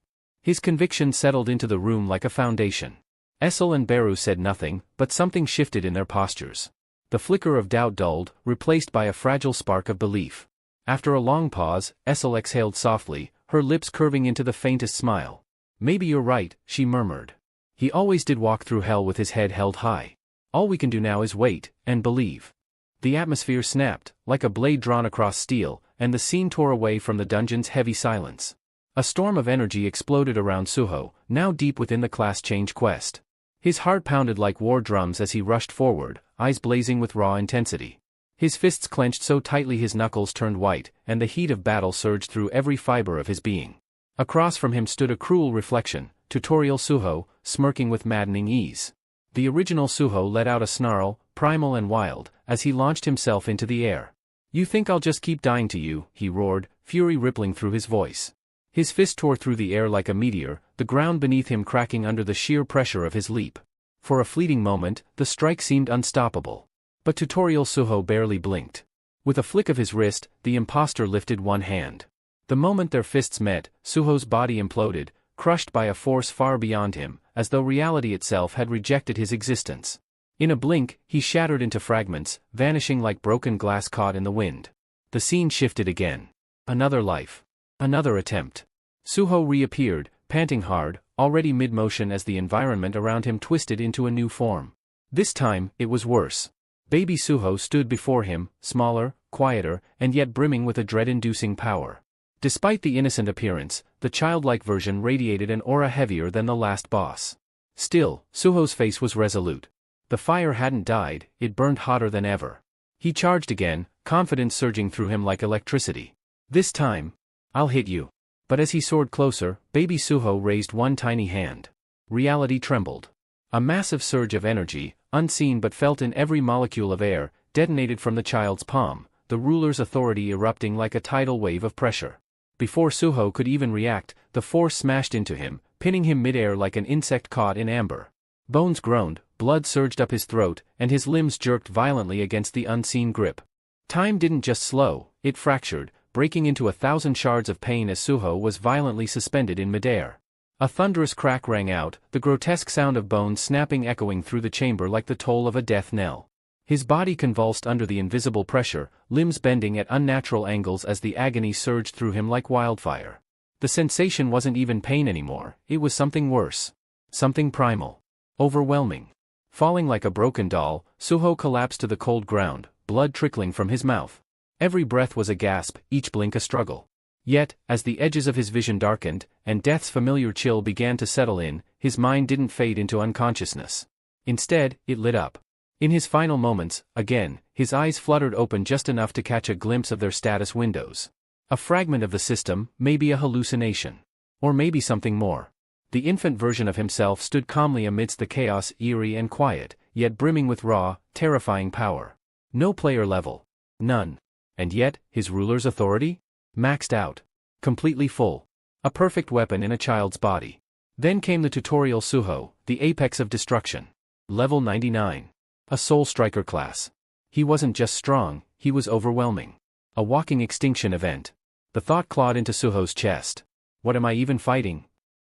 Speaker 1: His conviction settled into the room like a foundation. Essel and Beru said nothing, but something shifted in their postures. The flicker of doubt dulled, replaced by a fragile spark of belief. After a long pause, Essel exhaled softly, her lips curving into the faintest smile. Maybe you're right, she murmured. He always did walk through hell with his head held high. All we can do now is wait, and believe. The atmosphere snapped, like a blade drawn across steel, and the scene tore away from the dungeon's heavy silence. A storm of energy exploded around Suho, now deep within the class change quest. His heart pounded like war drums as he rushed forward, eyes blazing with raw intensity. His fists clenched so tightly his knuckles turned white, and the heat of battle surged through every fiber of his being. Across from him stood a cruel reflection, Tutorial Suho, smirking with maddening ease. The original Suho let out a snarl, primal and wild, as he launched himself into the air. You think I'll just keep dying to you, he roared, fury rippling through his voice. His fist tore through the air like a meteor, the ground beneath him cracking under the sheer pressure of his leap. For a fleeting moment, the strike seemed unstoppable. But Tutorial Suho barely blinked. With a flick of his wrist, the impostor lifted one hand. The moment their fists met, Suho's body imploded, crushed by a force far beyond him, as though reality itself had rejected his existence. In a blink, he shattered into fragments, vanishing like broken glass caught in the wind. The scene shifted again. Another life. Another attempt. Suho reappeared, panting hard, already mid-motion as the environment around him twisted into a new form. This time, it was worse. Baby Suho stood before him, smaller, quieter, and yet brimming with a dread-inducing power. Despite the innocent appearance, the childlike version radiated an aura heavier than the last boss. Still, Suho's face was resolute. The fire hadn't died, it burned hotter than ever. He charged again, confidence surging through him like electricity. This time, I'll hit you. But as he soared closer, baby Suho raised one tiny hand. Reality trembled. A massive surge of energy, unseen but felt in every molecule of air, detonated from the child's palm, the ruler's authority erupting like a tidal wave of pressure. Before Suho could even react, the force smashed into him, pinning him midair like an insect caught in amber. Bones groaned, blood surged up his throat, and his limbs jerked violently against the unseen grip. Time didn't just slow, it fractured, breaking into 1,000 shards of pain as Suho was violently suspended in midair. A thunderous crack rang out, the grotesque sound of bones snapping echoing through the chamber like the toll of a death knell. His body convulsed under the invisible pressure, limbs bending at unnatural angles as the agony surged through him like wildfire. The sensation wasn't even pain anymore, it was something worse. Something primal. Overwhelming. Falling like a broken doll, Suho collapsed to the cold ground, blood trickling from his mouth. Every breath was a gasp, each blink a struggle. Yet, as the edges of his vision darkened, and death's familiar chill began to settle in, his mind didn't fade into unconsciousness. Instead, it lit up. In his final moments, again, his eyes fluttered open just enough to catch a glimpse of their status windows. A fragment of the system, maybe a hallucination. Or maybe something more. The infant version of himself stood calmly amidst the chaos, eerie and quiet, yet brimming with raw, terrifying power. No player level. None. And yet, his ruler's authority? Maxed out. Completely full. A perfect weapon in a child's body. Then came the Tutorial Suho, the apex of destruction. Level 99. A Soul Striker class. He wasn't just strong, he was overwhelming. A walking extinction event. The thought clawed into Suho's chest. What am I even fighting?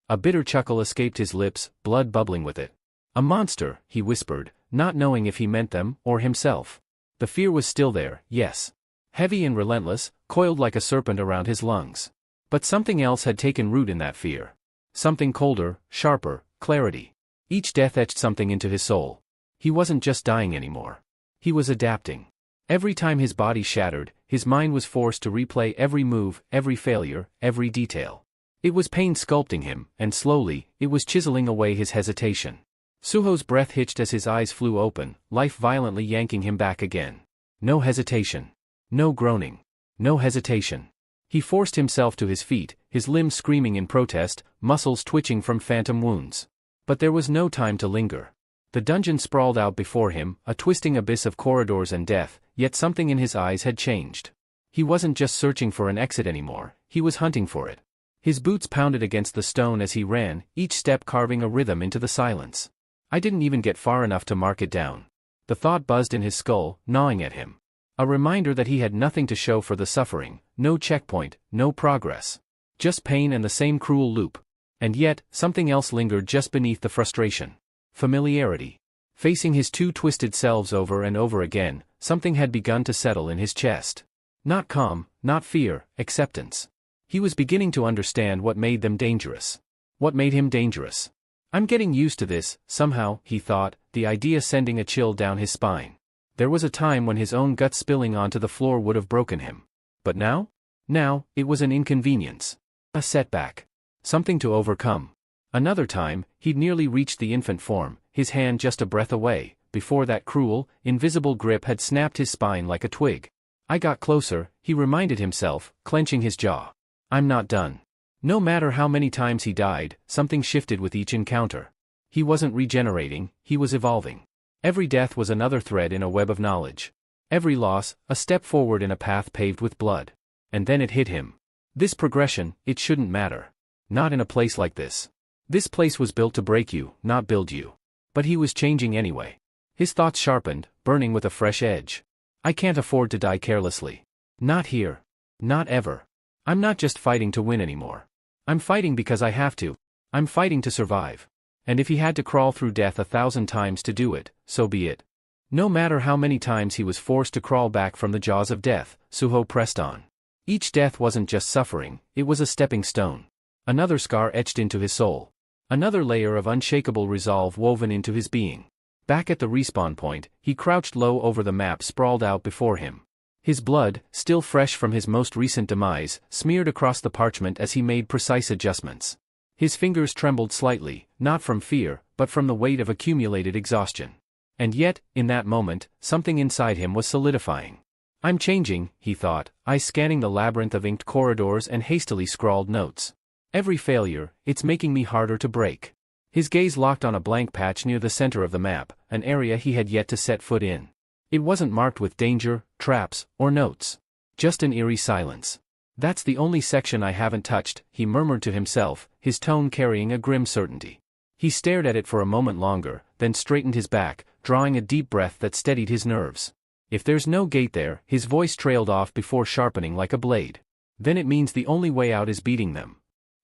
Speaker 1: A bitter chuckle escaped his lips, blood bubbling with it. A monster, he whispered, not knowing if he meant them or himself. The fear was still there, yes. Heavy and relentless, coiled like a serpent around his lungs. But something else had taken root in that fear. Something colder, sharper, clarity. Each death etched something into his soul. He wasn't just dying anymore. He was adapting. Every time his body shattered, his mind was forced to replay every move, every failure, every detail. It was pain sculpting him, and slowly, it was chiseling away his hesitation. Suho's breath hitched as his eyes flew open, life violently yanking him back again. No hesitation. No groaning. No hesitation. He forced himself to his feet, his limbs screaming in protest, muscles twitching from phantom wounds. But there was no time to linger. The dungeon sprawled out before him, a twisting abyss of corridors and death, yet something in his eyes had changed. He wasn't just searching for an exit anymore, he was hunting for it. His boots pounded against the stone as he ran, each step carving a rhythm into the silence. I didn't even get far enough to mark it down. The thought buzzed in his skull, gnawing at him. A reminder that he had nothing to show for the suffering, no checkpoint, no progress. Just pain and the same cruel loop. And yet, something else lingered just beneath the frustration. Familiarity. Facing his two twisted selves over and over again, something had begun to settle in his chest. Not calm, not fear, acceptance. He was beginning to understand what made them dangerous. What made him dangerous. I'm getting used to this, somehow, he thought, the idea sending a chill down his spine. There was a time when his own gut spilling onto the floor would have broken him. But now? Now, it was an inconvenience. A setback. Something to overcome. Another time, he'd nearly reached the infant form, his hand just a breath away, before that cruel, invisible grip had snapped his spine like a twig. I got closer, he reminded himself, clenching his jaw. I'm not done. No matter how many times he died, something shifted with each encounter. He wasn't regenerating, he was evolving. Every death was another thread in a web of knowledge. Every loss, a step forward in a path paved with blood. And then it hit him. This progression, it shouldn't matter. Not in a place like this. This place was built to break you, not build you. But he was changing anyway. His thoughts sharpened, burning with a fresh edge. I can't afford to die carelessly. Not here. Not ever. I'm not just fighting to win anymore. I'm fighting because I have to. I'm fighting to survive. And if he had to crawl through death 1,000 times to do it, so be it. No matter how many times he was forced to crawl back from the jaws of death, Suho pressed on. Each death wasn't just suffering, it was a stepping stone. Another scar etched into his soul. Another layer of unshakable resolve woven into his being. Back at the respawn point, he crouched low over the map sprawled out before him. His blood, still fresh from his most recent demise, smeared across the parchment as he made precise adjustments. His fingers trembled slightly, not from fear, but from the weight of accumulated exhaustion. And yet, in that moment, something inside him was solidifying. I'm changing, he thought, eyes scanning the labyrinth of inked corridors and hastily scrawled notes. Every failure, it's making me harder to break. His gaze locked on a blank patch near the center of the map, an area he had yet to set foot in. It wasn't marked with danger, traps, or notes. Just an eerie silence. That's the only section I haven't touched, he murmured to himself, his tone carrying a grim certainty. He stared at it for a moment longer, then straightened his back, drawing a deep breath that steadied his nerves. If there's no gate there, his voice trailed off before sharpening like a blade. Then it means the only way out is beating them.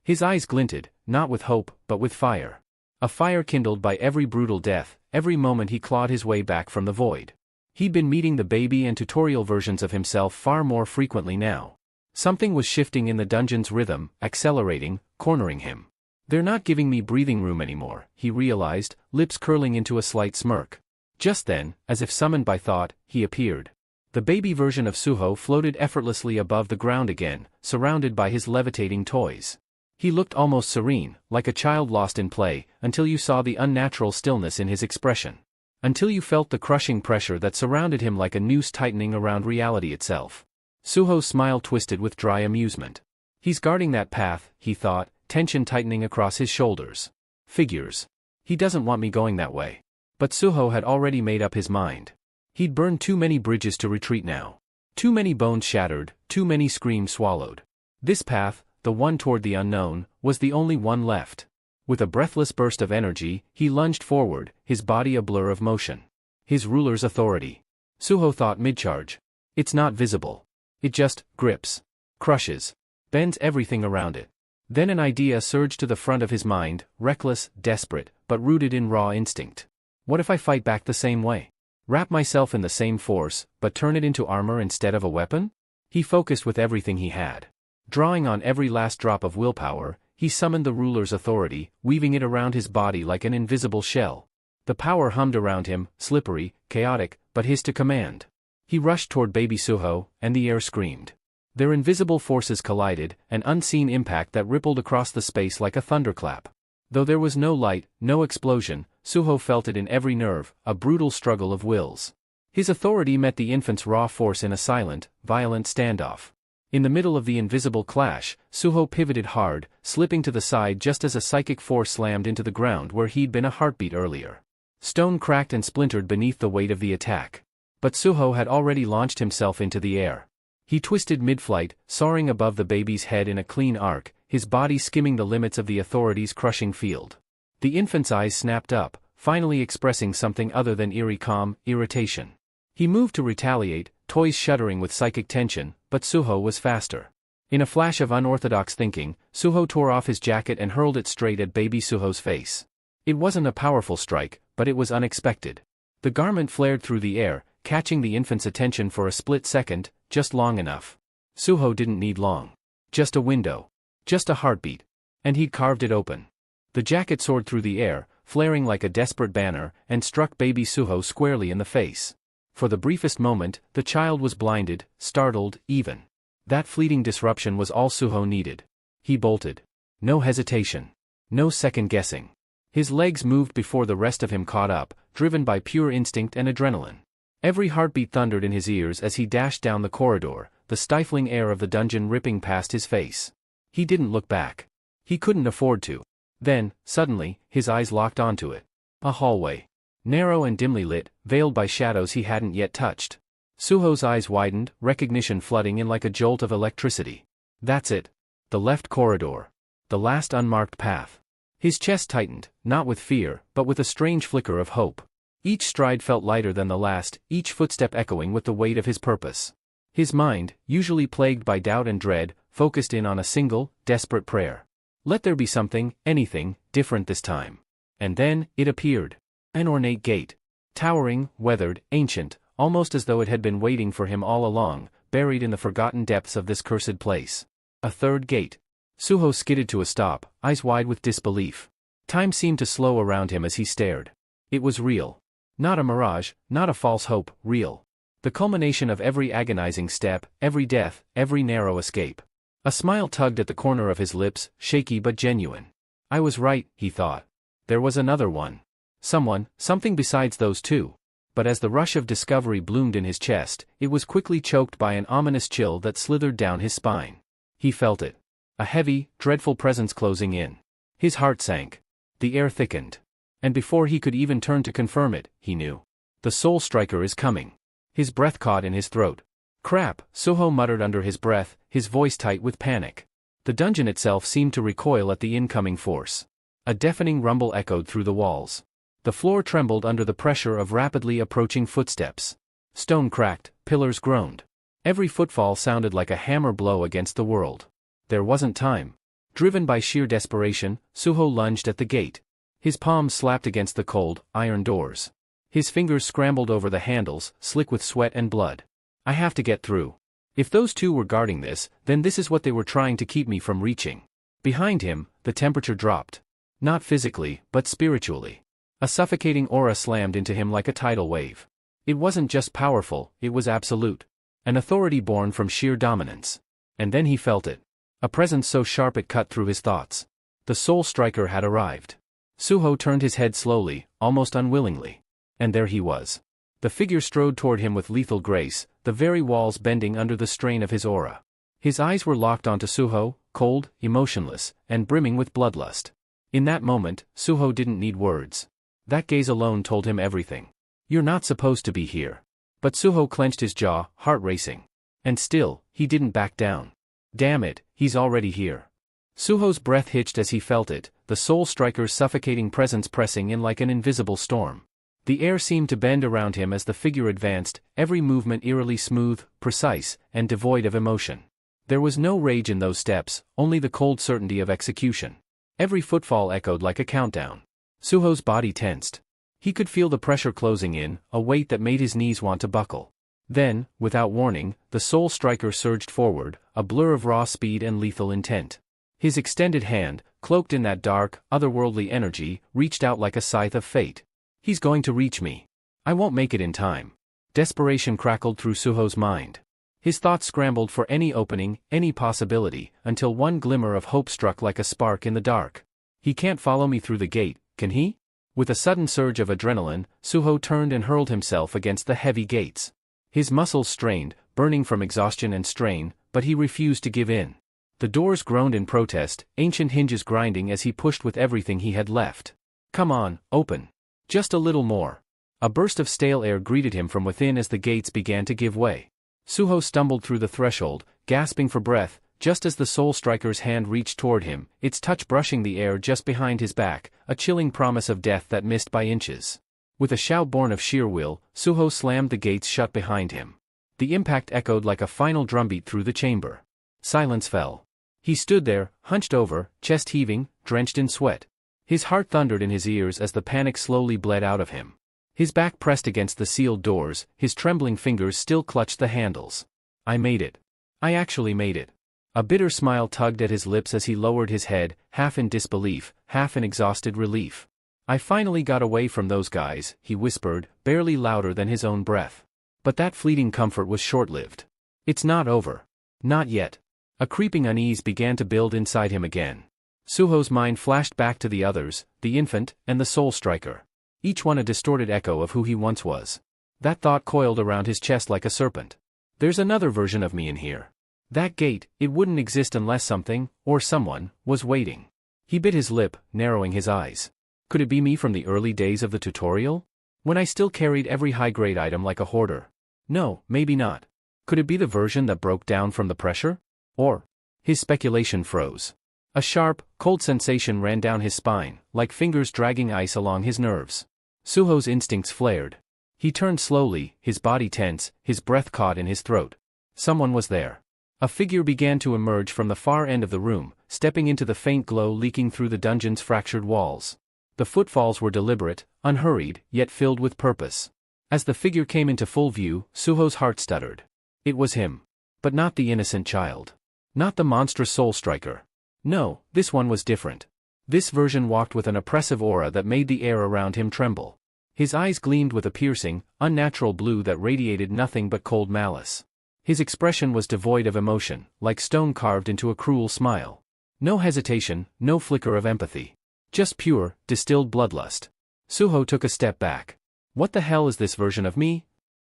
Speaker 1: His eyes glinted, not with hope, but with fire. A fire kindled by every brutal death, every moment he clawed his way back from the void. He'd been meeting the baby and tutorial versions of himself far more frequently now. Something was shifting in the dungeon's rhythm, accelerating, cornering him. They're not giving me breathing room anymore, he realized, lips curling into a slight smirk. Just then, as if summoned by thought, he appeared. The baby version of Suho floated effortlessly above the ground again, surrounded by his levitating toys. He looked almost serene, like a child lost in play, until you saw the unnatural stillness in his expression. Until you felt the crushing pressure that surrounded him like a noose tightening around reality itself. Suho's smile twisted with dry amusement. He's guarding that path, he thought, tension tightening across his shoulders. Figures. He doesn't want me going that way. But Suho had already made up his mind. He'd burned too many bridges to retreat now. Too many bones shattered, too many screams swallowed. This path, the one toward the unknown, was the only one left. With a breathless burst of energy, he lunged forward, his body a blur of motion. His ruler's authority. Suho thought mid-charge. It's not visible. It just grips, crushes, bends everything around it. Then an idea surged to the front of his mind, reckless, desperate, but rooted in raw instinct. What if I fight back the same way? Wrap myself in the same force, but turn it into armor instead of a weapon? He focused with everything he had. Drawing on every last drop of willpower, he summoned the ruler's authority, weaving it around his body like an invisible shell. The power hummed around him, slippery, chaotic, but his to command. He rushed toward baby Suho, and the air screamed. Their invisible forces collided, an unseen impact that rippled across the space like a thunderclap. Though there was no light, no explosion, Suho felt it in every nerve, a brutal struggle of wills. His authority met the infant's raw force in a silent, violent standoff. In the middle of the invisible clash, Suho pivoted hard, slipping to the side just as a psychic force slammed into the ground where he'd been a heartbeat earlier. Stone cracked and splintered beneath the weight of the attack. But Suho had already launched himself into the air. He twisted mid-flight, soaring above the baby's head in a clean arc, his body skimming the limits of the authorities' crushing field. The infant's eyes snapped up, finally expressing something other than eerie calm, irritation. He moved to retaliate, toys shuddering with psychic tension, but Suho was faster. In a flash of unorthodox thinking, Suho tore off his jacket and hurled it straight at baby Suho's face. It wasn't a powerful strike, but it was unexpected. The garment flared through the air, catching the infant's attention for a split second, just long enough. Suho didn't need long. Just a window. Just a heartbeat. And he'd carved it open. The jacket soared through the air, flaring like a desperate banner, and struck baby Suho squarely in the face. For the briefest moment, the child was blinded, startled, even. That fleeting disruption was all Suho needed. He bolted. No hesitation. No second guessing. His legs moved before the rest of him caught up, driven by pure instinct and adrenaline. Every heartbeat thundered in his ears as he dashed down the corridor, the stifling air of the dungeon ripping past his face. He didn't look back. He couldn't afford to. Then, suddenly, his eyes locked onto it. A hallway. Narrow and dimly lit, veiled by shadows he hadn't yet touched. Suho's eyes widened, recognition flooding in like a jolt of electricity. That's it. The left corridor. The last unmarked path. His chest tightened, not with fear, but with a strange flicker of hope. Each stride felt lighter than the last, each footstep echoing with the weight of his purpose. His mind, usually plagued by doubt and dread, focused in on a single, desperate prayer. Let there be something, anything, different this time. And then, it appeared. An ornate gate. Towering, weathered, ancient, almost as though it had been waiting for him all along, buried in the forgotten depths of this cursed place. A third gate. Suho skidded to a stop, eyes wide with disbelief. Time seemed to slow around him as he stared. It was real. Not a mirage, not a false hope, real. The culmination of every agonizing step, every death, every narrow escape. A smile tugged at the corner of his lips, shaky but genuine. I was right, he thought. There was another one. Someone, something besides those two. But as the rush of discovery bloomed in his chest, it was quickly choked by an ominous chill that slithered down his spine. He felt it. A heavy, dreadful presence closing in. His heart sank. The air thickened. And before he could even turn to confirm it, he knew. The soul striker is coming. His breath caught in his throat. Crap, Suho muttered under his breath, his voice tight with panic. The dungeon itself seemed to recoil at the incoming force. A deafening rumble echoed through the walls. The floor trembled under the pressure of rapidly approaching footsteps. Stone cracked, pillars groaned. Every footfall sounded like a hammer blow against the world. There wasn't time. Driven by sheer desperation, Suho lunged at the gate. His palms slapped against the cold, iron doors. His fingers scrambled over the handles, slick with sweat and blood. I have to get through. If those two were guarding this, then this is what they were trying to keep me from reaching. Behind him, the temperature dropped. Not physically, but spiritually. A suffocating aura slammed into him like a tidal wave. It wasn't just powerful, it was absolute. An authority born from sheer dominance. And then he felt it. A presence so sharp it cut through his thoughts. The soul striker had arrived. Suho turned his head slowly, almost unwillingly. And there he was. The figure strode toward him with lethal grace, the very walls bending under the strain of his aura. His eyes were locked onto Suho, cold, emotionless, and brimming with bloodlust. In that moment, Suho didn't need words. That gaze alone told him everything. You're not supposed to be here. But Suho clenched his jaw, heart racing. And still, he didn't back down. Damn it, he's already here. Suho's breath hitched as he felt it, the soul striker's suffocating presence pressing in like an invisible storm. The air seemed to bend around him as the figure advanced, every movement eerily smooth, precise, and devoid of emotion. There was no rage in those steps, only the cold certainty of execution. Every footfall echoed like a countdown. Suho's body tensed. He could feel the pressure closing in, a weight that made his knees want to buckle. Then, without warning, the soul striker surged forward, a blur of raw speed and lethal intent. His extended hand, cloaked in that dark, otherworldly energy, reached out like a scythe of fate. He's going to reach me. I won't make it in time. Desperation crackled through Suho's mind. His thoughts scrambled for any opening, any possibility, until one glimmer of hope struck like a spark in the dark. He can't follow me through the gate, can he? With a sudden surge of adrenaline, Suho turned and hurled himself against the heavy gates. His muscles strained, burning from exhaustion and strain, but he refused to give in. The doors groaned in protest, ancient hinges grinding as he pushed with everything he had left. Come on, open. Just a little more. A burst of stale air greeted him from within as the gates began to give way. Suho stumbled through the threshold, gasping for breath, just as the Soul Striker's hand reached toward him, its touch brushing the air just behind his back, a chilling promise of death that missed by inches. With a shout born of sheer will, Suho slammed the gates shut behind him. The impact echoed like a final drumbeat through the chamber. Silence fell. He stood there, hunched over, chest heaving, drenched in sweat. His heart thundered in his ears as the panic slowly bled out of him. His back pressed against the sealed doors, his trembling fingers still clutched the handles. I made it. I actually made it. A bitter smile tugged at his lips as he lowered his head, half in disbelief, half in exhausted relief. I finally got away from those guys, he whispered, barely louder than his own breath. But that fleeting comfort was short-lived. It's not over. Not yet. A creeping unease began to build inside him again. Suho's mind flashed back to the others, the infant, and the Soul Striker. Each one a distorted echo of who he once was. That thought coiled around his chest like a serpent. There's another version of me in here. That gate, it wouldn't exist unless something, or someone, was waiting. He bit his lip, narrowing his eyes. Could it be me from the early days of the tutorial? When I still carried every high-grade item like a hoarder? No, maybe not. Could it be the version that broke down from the pressure? Or? His speculation froze. A sharp, cold sensation ran down his spine, like fingers dragging ice along his nerves. Suho's instincts flared. He turned slowly, his body tense, his breath caught in his throat. Someone was there. A figure began to emerge from the far end of the room, stepping into the faint glow leaking through the dungeon's fractured walls. The footfalls were deliberate, unhurried, yet filled with purpose. As the figure came into full view, Suho's heart stuttered. It was him. But not the innocent child. Not the monstrous Soul Striker. No, this one was different. This version walked with an oppressive aura that made the air around him tremble. His eyes gleamed with a piercing, unnatural blue that radiated nothing but cold malice. His expression was devoid of emotion, like stone carved into a cruel smile. No hesitation, no flicker of empathy. Just pure, distilled bloodlust. Suho took a step back. What the hell is this version of me?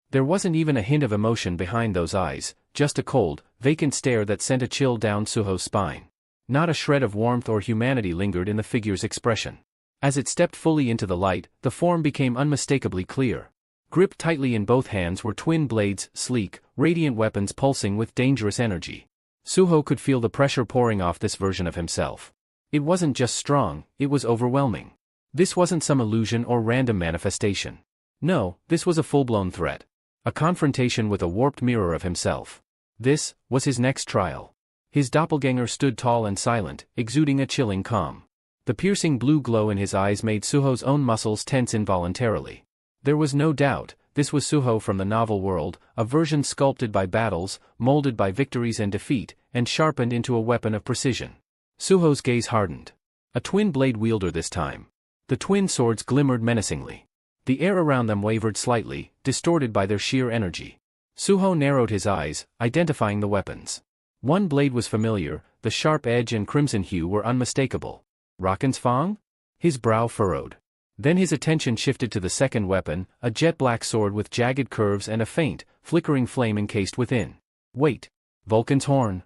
Speaker 1: There wasn't even a hint of emotion behind those eyes, just a cold, vacant stare that sent a chill down Suho's spine. Not a shred of warmth or humanity lingered in the figure's expression. As it stepped fully into the light, the form became unmistakably clear. Gripped tightly in both hands were twin blades, sleek, radiant weapons pulsing with dangerous energy. Suho could feel the pressure pouring off this version of himself. It wasn't just strong, it was overwhelming. This wasn't some illusion or random manifestation. No, this was a full-blown threat. A confrontation with a warped mirror of himself. This was his next trial. His doppelganger stood tall and silent, exuding a chilling calm. The piercing blue glow in his eyes made Suho's own muscles tense involuntarily. There was no doubt, this was Suho from the novel world, a version sculpted by battles, molded by victories and defeat, and sharpened into a weapon of precision. Suho's gaze hardened. A twin blade wielder this time. The twin swords glimmered menacingly. The air around them wavered slightly, distorted by their sheer energy. Suho narrowed his eyes, identifying the weapons. One blade was familiar, the sharp edge and crimson hue were unmistakable. Raken's Fang? His brow furrowed. Then his attention shifted to the second weapon, a jet-black sword with jagged curves and a faint, flickering flame encased within. Wait. Vulcan's Horn.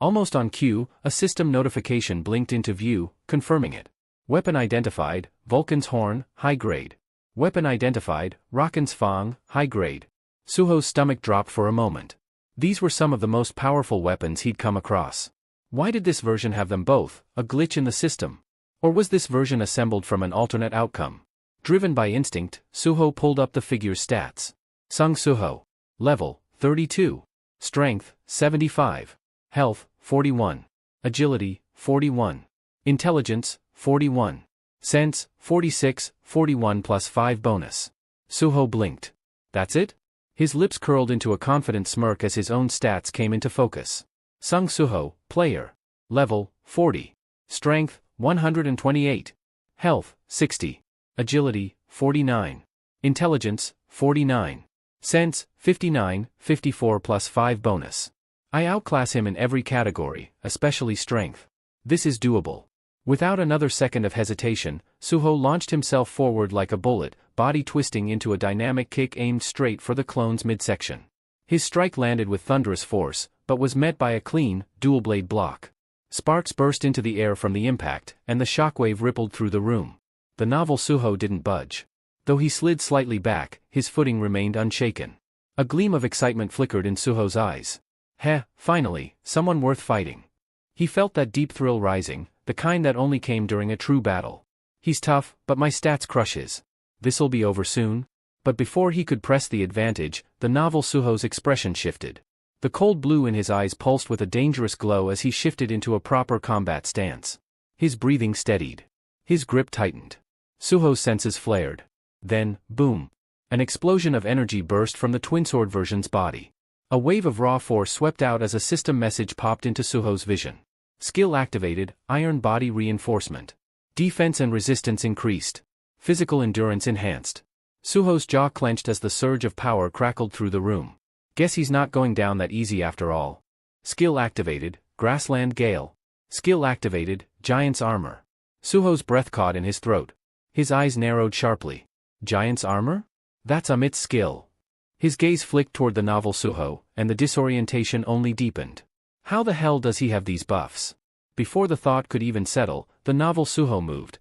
Speaker 1: Almost on cue, a system notification blinked into view, confirming it. Weapon identified, Vulcan's Horn, high grade. Weapon identified, Raken's Fang, high grade. Suho's stomach dropped for a moment. These were some of the most powerful weapons he'd come across. Why did this version have them both, a glitch in the system? Or was this version assembled from an alternate outcome? Driven by instinct, Suho pulled up the figure's stats. Sung Suho. Level, 32. Strength, 75. Health, 41. Agility, 41. Intelligence, 41. Sense, 46, 41 plus 5 bonus. Suho blinked. That's it? His lips curled into a confident smirk as his own stats came into focus. Sung Suho, player. Level, 40. Strength, 128. Health, 60. Agility, 49. Intelligence, 49. Sense, 59, 54 plus 5 bonus. I outclass him in every category, especially strength. This is doable. Without another second of hesitation, Suho launched himself forward like a bullet, body twisting into a dynamic kick aimed straight for the clone's midsection. His strike landed with thunderous force, but was met by a clean, dual-blade block. Sparks burst into the air from the impact, and the shockwave rippled through the room. The novel Suho didn't budge. Though he slid slightly back, his footing remained unshaken. A gleam of excitement flickered in Suho's eyes. Heh, finally, someone worth fighting. He felt that deep thrill rising, the kind that only came during a true battle. He's tough, but my stats crush his. This'll be over soon? But before he could press the advantage, the novel Suho's expression shifted. The cold blue in his eyes pulsed with a dangerous glow as he shifted into a proper combat stance. His breathing steadied. His grip tightened. Suho's senses flared. Then, boom. An explosion of energy burst from the twinsword version's body. A wave of raw force swept out as a system message popped into Suho's vision. Skill activated, iron body reinforcement. Defense and resistance increased. Physical endurance enhanced. Suho's jaw clenched as the surge of power crackled through the room. Guess he's not going down that easy after all. Skill activated, grassland gale. Skill activated, giant's armor. Suho's breath caught in his throat. His eyes narrowed sharply. Giant's armor? That's Amit's skill. His gaze flicked toward the novel Suho, and the disorientation only deepened. How the hell does he have these buffs? Before the thought could even settle, the novel Suho moved,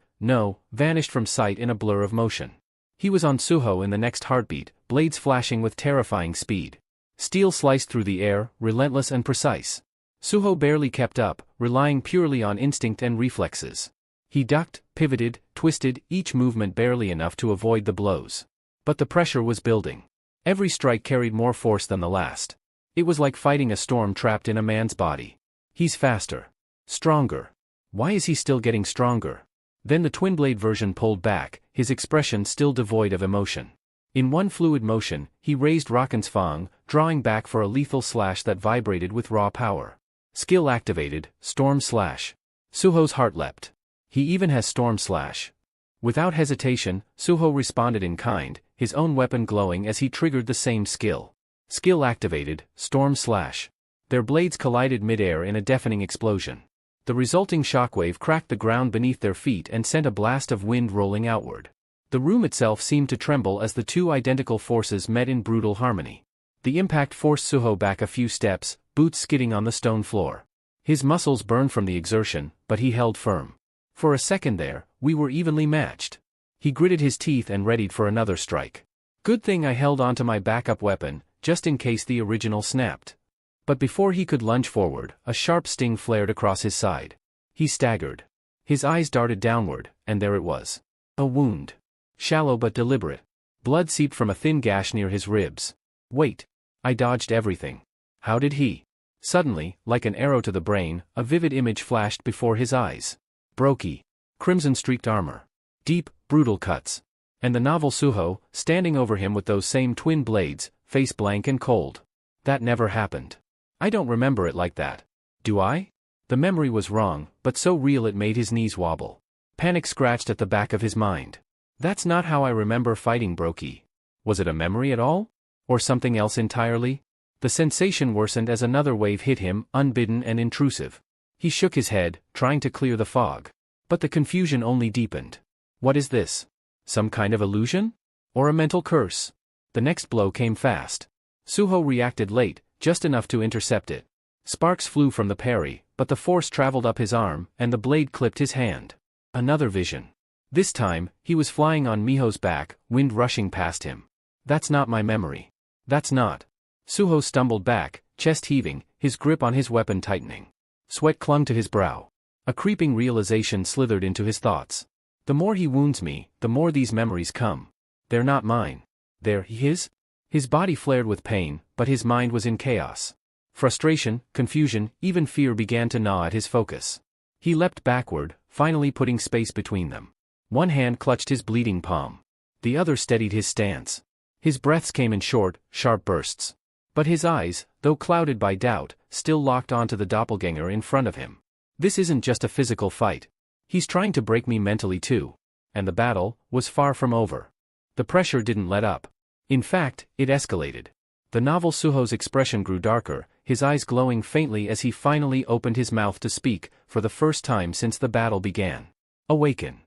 Speaker 1: vanished from sight in a blur of motion. He was on Suho in the next heartbeat, blades flashing with terrifying speed. Steel sliced through the air, relentless and precise. Suho barely kept up, relying purely on instinct and reflexes. He ducked, pivoted, twisted, each movement barely enough to avoid the blows. But the pressure was building. Every strike carried more force than the last. It was like fighting a storm trapped in a man's body. He's faster. Stronger. Why is he still getting stronger? Then the twin blade version pulled back, his expression still devoid of emotion. In one fluid motion, he raised Raken's Fang, drawing back for a lethal slash that vibrated with raw power. Skill activated, Storm Slash. Suho's heart leapt. He even has Storm Slash. Without hesitation, Suho responded in kind, his own weapon glowing as he triggered the same skill. Skill activated, Storm Slash. Their blades collided mid-air in a deafening explosion. The resulting shockwave cracked the ground beneath their feet and sent a blast of wind rolling outward. The room itself seemed to tremble as the two identical forces met in brutal harmony. The impact forced Suho back a few steps, boots skidding on the stone floor. His muscles burned from the exertion, but he held firm. For a second there, we were evenly matched. He gritted his teeth and readied for another strike. Good thing I held onto my backup weapon, just in case the original snapped. But before he could lunge forward, a sharp sting flared across his side. He staggered. His eyes darted downward, and there it was. A wound. Shallow but deliberate. Blood seeped from a thin gash near his ribs. Wait. I dodged everything. How did he? Suddenly, like an arrow to the brain, a vivid image flashed before his eyes. Brokey. Crimson-streaked armor. Deep, brutal cuts. And the novel Suho, standing over him with those same twin blades, face blank and cold. That never happened. I don't remember it like that. Do I? The memory was wrong, but so real it made his knees wobble. Panic scratched at the back of his mind. That's not how I remember fighting Brokey. Was it a memory at all? Or something else entirely? The sensation worsened as another wave hit him, unbidden and intrusive. He shook his head, trying to clear the fog. But the confusion only deepened. What is this? Some kind of illusion? Or a mental curse? The next blow came fast. Suho reacted late, just enough to intercept it. Sparks flew from the parry, but the force traveled up his arm, and the blade clipped his hand. Another vision. This time, he was flying on Miho's back, wind rushing past him. That's not my memory. That's not. Suho stumbled back, chest heaving, his grip on his weapon tightening. Sweat clung to his brow. A creeping realization slithered into his thoughts. The more he wounds me, the more these memories come. They're not mine. They're his? His body flared with pain, but his mind was in chaos. Frustration, confusion, even fear began to gnaw at his focus. He leapt backward, finally putting space between them. One hand clutched his bleeding palm. The other steadied his stance. His breaths came in short, sharp bursts. But his eyes, though clouded by doubt, still locked onto the doppelganger in front of him. This isn't just a physical fight. He's trying to break me mentally too. And the battle was far from over. The pressure didn't let up. In fact, it escalated. The novel Suho's expression grew darker, his eyes glowing faintly as he finally opened his mouth to speak, for the first time since the battle began. Awaken.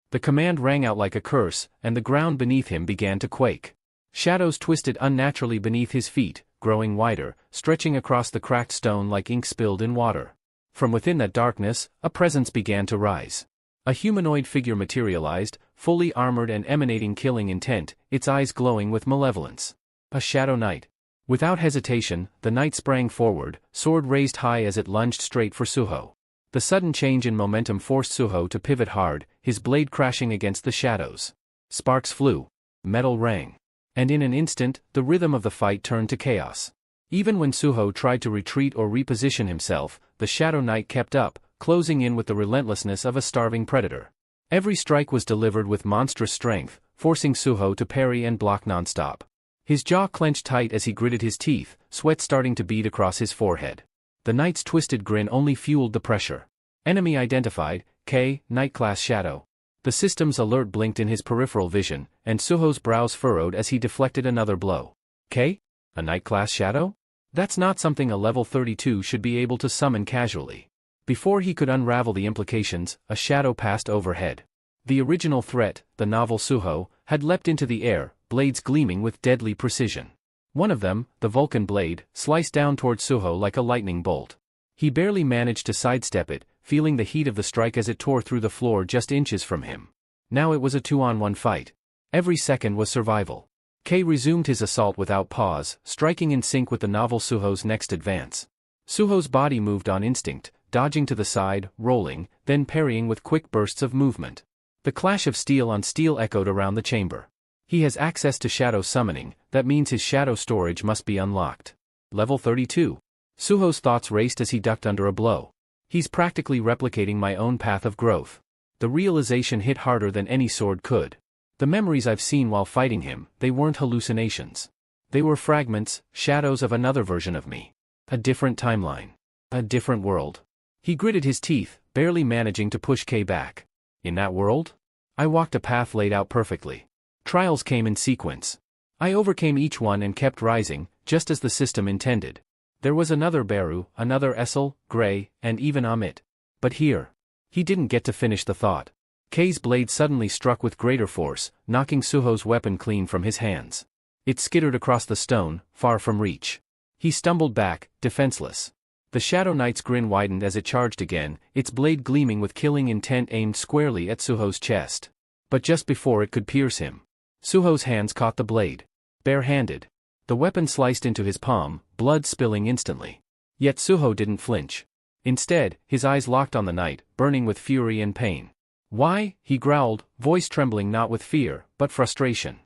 Speaker 1: The command rang out like a curse, and the ground beneath him began to quake. Shadows twisted unnaturally beneath his feet, growing wider, stretching across the cracked stone like ink spilled in water. From within that darkness, a presence began to rise. A humanoid figure materialized, fully armored and emanating killing intent, its eyes glowing with malevolence. A shadow knight. Without hesitation, the knight sprang forward, sword raised high as it lunged straight for Suho. The sudden change in momentum forced Suho to pivot hard, his blade crashing against the shadows. Sparks flew. Metal rang. And in an instant, the rhythm of the fight turned to chaos. Even when Suho tried to retreat or reposition himself, the Shadow Knight kept up, closing in with the relentlessness of a starving predator. Every strike was delivered with monstrous strength, forcing Suho to parry and block nonstop. His jaw clenched tight as he gritted his teeth, sweat starting to bead across his forehead. The knight's twisted grin only fueled the pressure. Enemy identified, K, Knight Class Shadow. The system's alert blinked in his peripheral vision, and Suho's brows furrowed as he deflected another blow. K? A Knight Class Shadow? That's not something a level 32 should be able to summon casually. Before he could unravel the implications, a shadow passed overhead. The original threat, the novel Suho, had leapt into the air, blades gleaming with deadly precision. One of them, the Vulcan blade, sliced down toward Suho like a lightning bolt. He barely managed to sidestep it, feeling the heat of the strike as it tore through the floor just inches from him. Now it was a 2-on-1 fight. Every second was survival. Kei resumed his assault without pause, striking in sync with the novel Suho's next advance. Suho's body moved on instinct, dodging to the side, rolling, then parrying with quick bursts of movement. The clash of steel on steel echoed around the chamber. He has access to shadow summoning, that means his shadow storage must be unlocked. Level 32. Suho's thoughts raced as he ducked under a blow. He's practically replicating my own path of growth. The realization hit harder than any sword could. The memories I've seen while fighting him, they weren't hallucinations. They were fragments, shadows of another version of me. A different timeline. A different world. He gritted his teeth, barely managing to push Kei back. In that world? I walked a path laid out perfectly. Trials came in sequence. I overcame each one and kept rising, just as the system intended. There was another Beru, another Essel, Gray, and even Amit. But here. He didn't get to finish the thought. Kei's blade suddenly struck with greater force, knocking Suho's weapon clean from his hands. It skittered across the stone, far from reach. He stumbled back, defenseless. The Shadow Knight's grin widened as it charged again, its blade gleaming with killing intent aimed squarely at Suho's chest. But just before it could pierce him, Suho's hands caught the blade. Bare-handed. The weapon sliced into his palm, blood spilling instantly. Yet Suho didn't flinch. Instead, his eyes locked on the knight, burning with fury and pain. Why? He growled, voice trembling not with fear, but frustration.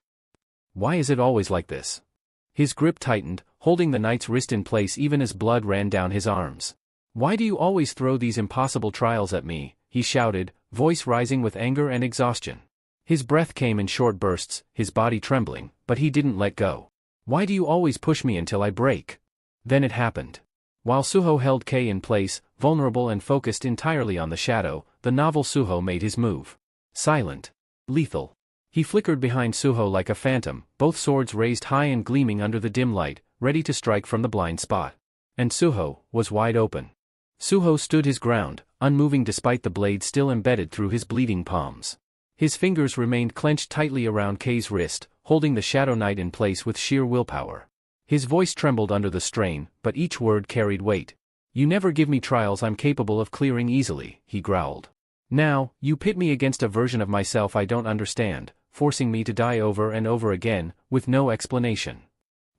Speaker 1: Why is it always like this? His grip tightened, holding the knight's wrist in place even as blood ran down his arms. Why do you always throw these impossible trials at me? He shouted, voice rising with anger and exhaustion. His breath came in short bursts, his body trembling, but he didn't let go. Why do you always push me until I break? Then it happened. While Suho held Kei in place, vulnerable and focused entirely on the shadow, the novel Suho made his move. Silent. Lethal. He flickered behind Suho like a phantom, both swords raised high and gleaming under the dim light, ready to strike from the blind spot. And Suho was wide open. Suho stood his ground, unmoving despite the blade still embedded through his bleeding palms. His fingers remained clenched tightly around Kei's wrist, holding the Shadow Knight in place with sheer willpower. His voice trembled under the strain, but each word carried weight. You never give me trials I'm capable of clearing easily, he growled. Now, you pit me against a version of myself I don't understand, forcing me to die over and over again, with no explanation.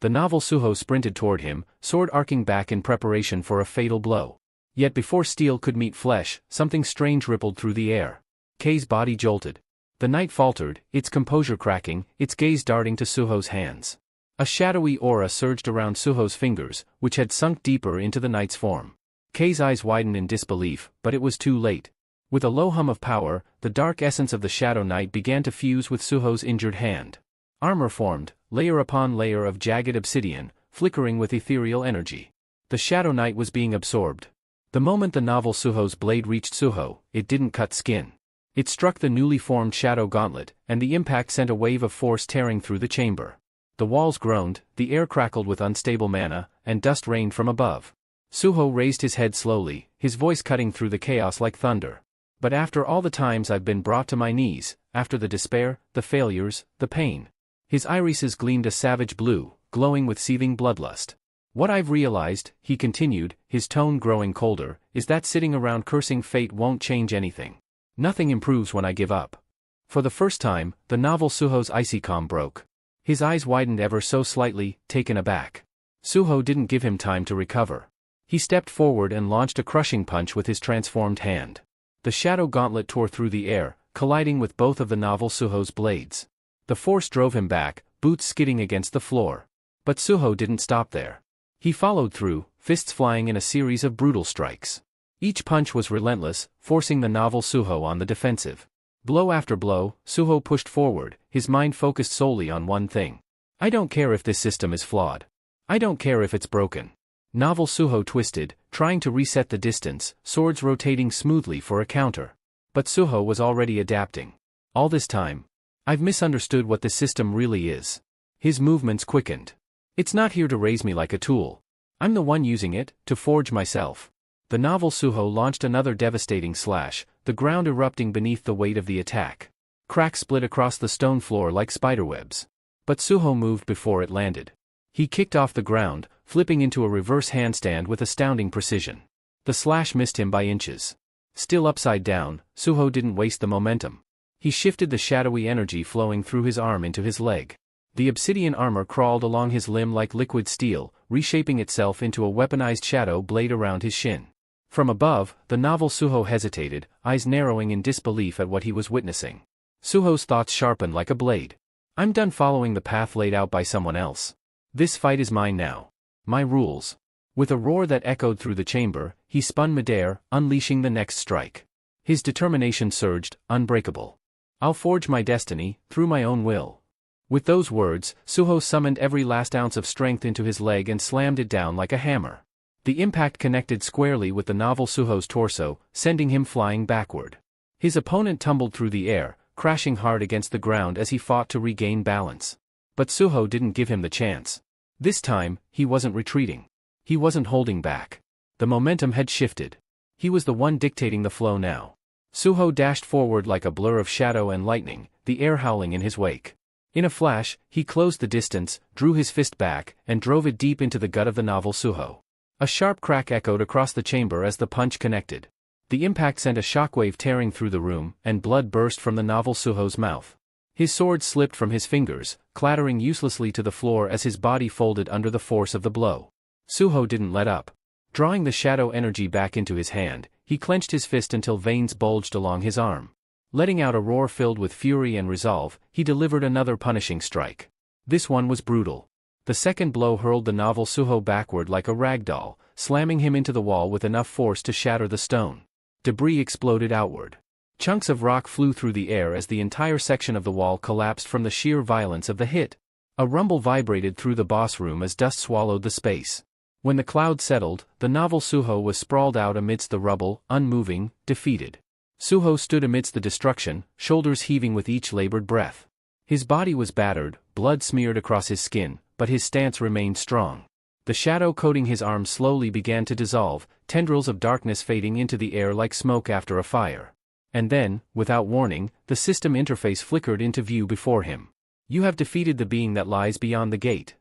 Speaker 1: The novel Suho sprinted toward him, sword arcing back in preparation for a fatal blow. Yet before steel could meet flesh, something strange rippled through the air. Kei's body jolted. The knight faltered, its composure cracking, its gaze darting to Suho's hands. A shadowy aura surged around Suho's fingers, which had sunk deeper into the knight's form. Kei's eyes widened in disbelief, but it was too late. With a low hum of power, the dark essence of the Shadow Knight began to fuse with Suho's injured hand. Armor formed, layer upon layer of jagged obsidian, flickering with ethereal energy. The Shadow Knight was being absorbed. The moment the novel Suho's blade reached Suho, it didn't cut skin. It struck the newly formed Shadow Gauntlet, and the impact sent a wave of force tearing through the chamber. The walls groaned, the air crackled with unstable mana, and dust rained from above. Suho raised his head slowly, his voice cutting through the chaos like thunder. But after all the times I've been brought to my knees, after the despair, the failures, the pain. His irises gleamed a savage blue, glowing with seething bloodlust. What I've realized, he continued, his tone growing colder, is that sitting around cursing fate won't change anything. Nothing improves when I give up. For the first time, the novel Suho's icy calm broke. His eyes widened ever so slightly, taken aback. Suho didn't give him time to recover. He stepped forward and launched a crushing punch with his transformed hand. The shadow gauntlet tore through the air, colliding with both of the novel Suho's blades. The force drove him back, boots skidding against the floor. But Suho didn't stop there. He followed through, fists flying in a series of brutal strikes. Each punch was relentless, forcing the novel Suho on the defensive. Blow after blow, Suho pushed forward, his mind focused solely on one thing. I don't care if this system is flawed. I don't care if it's broken. Novel Suho twisted, trying to reset the distance, swords rotating smoothly for a counter. But Suho was already adapting. All this time, I've misunderstood what this system really is. His movements quickened. It's not here to raise me like a tool. I'm the one using it, to forge myself. The novel Suho launched another devastating slash, the ground erupting beneath the weight of the attack. Cracks split across the stone floor like spiderwebs. But Suho moved before it landed. He kicked off the ground, flipping into a reverse handstand with astounding precision. The slash missed him by inches. Still upside down, Suho didn't waste the momentum. He shifted the shadowy energy flowing through his arm into his leg. The obsidian armor crawled along his limb like liquid steel, reshaping itself into a weaponized shadow blade around his shin. From above, the novel Suho hesitated, eyes narrowing in disbelief at what he was witnessing. Suho's thoughts sharpened like a blade. I'm done following the path laid out by someone else. This fight is mine now. My rules. With a roar that echoed through the chamber, he spun midair, unleashing the next strike. His determination surged, unbreakable. I'll forge my destiny, through my own will. With those words, Suho summoned every last ounce of strength into his leg and slammed it down like a hammer. The impact connected squarely with the novel Suho's torso, sending him flying backward. His opponent tumbled through the air, crashing hard against the ground as he fought to regain balance. But Suho didn't give him the chance. This time, he wasn't retreating. He wasn't holding back. The momentum had shifted. He was the one dictating the flow now. Suho dashed forward like a blur of shadow and lightning, the air howling in his wake. In a flash, he closed the distance, drew his fist back, and drove it deep into the gut of the novel Suho. A sharp crack echoed across the chamber as the punch connected. The impact sent a shockwave tearing through the room, and blood burst from the novel Suho's mouth. His sword slipped from his fingers, clattering uselessly to the floor as his body folded under the force of the blow. Suho didn't let up. Drawing the shadow energy back into his hand, he clenched his fist until veins bulged along his arm. Letting out a roar filled with fury and resolve, he delivered another punishing strike. This one was brutal. The second blow hurled the novel Suho backward like a rag doll, slamming him into the wall with enough force to shatter the stone. Debris exploded outward. Chunks of rock flew through the air as the entire section of the wall collapsed from the sheer violence of the hit. A rumble vibrated through the boss room as dust swallowed the space. When the cloud settled, the novel Suho was sprawled out amidst the rubble, unmoving, defeated. Suho stood amidst the destruction, shoulders heaving with each labored breath. His body was battered, blood smeared across his skin, but his stance remained strong. The shadow coating his arm slowly began to dissolve, tendrils of darkness fading into the air like smoke after a fire. And then, without warning, the system interface flickered into view before him. You have defeated the being that lies beyond the gate.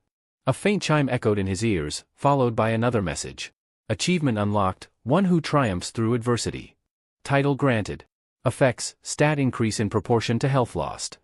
Speaker 1: A faint chime echoed in his ears, followed by another message. Achievement unlocked, one who triumphs through adversity. Title granted. Effects, stat increase in proportion to health lost.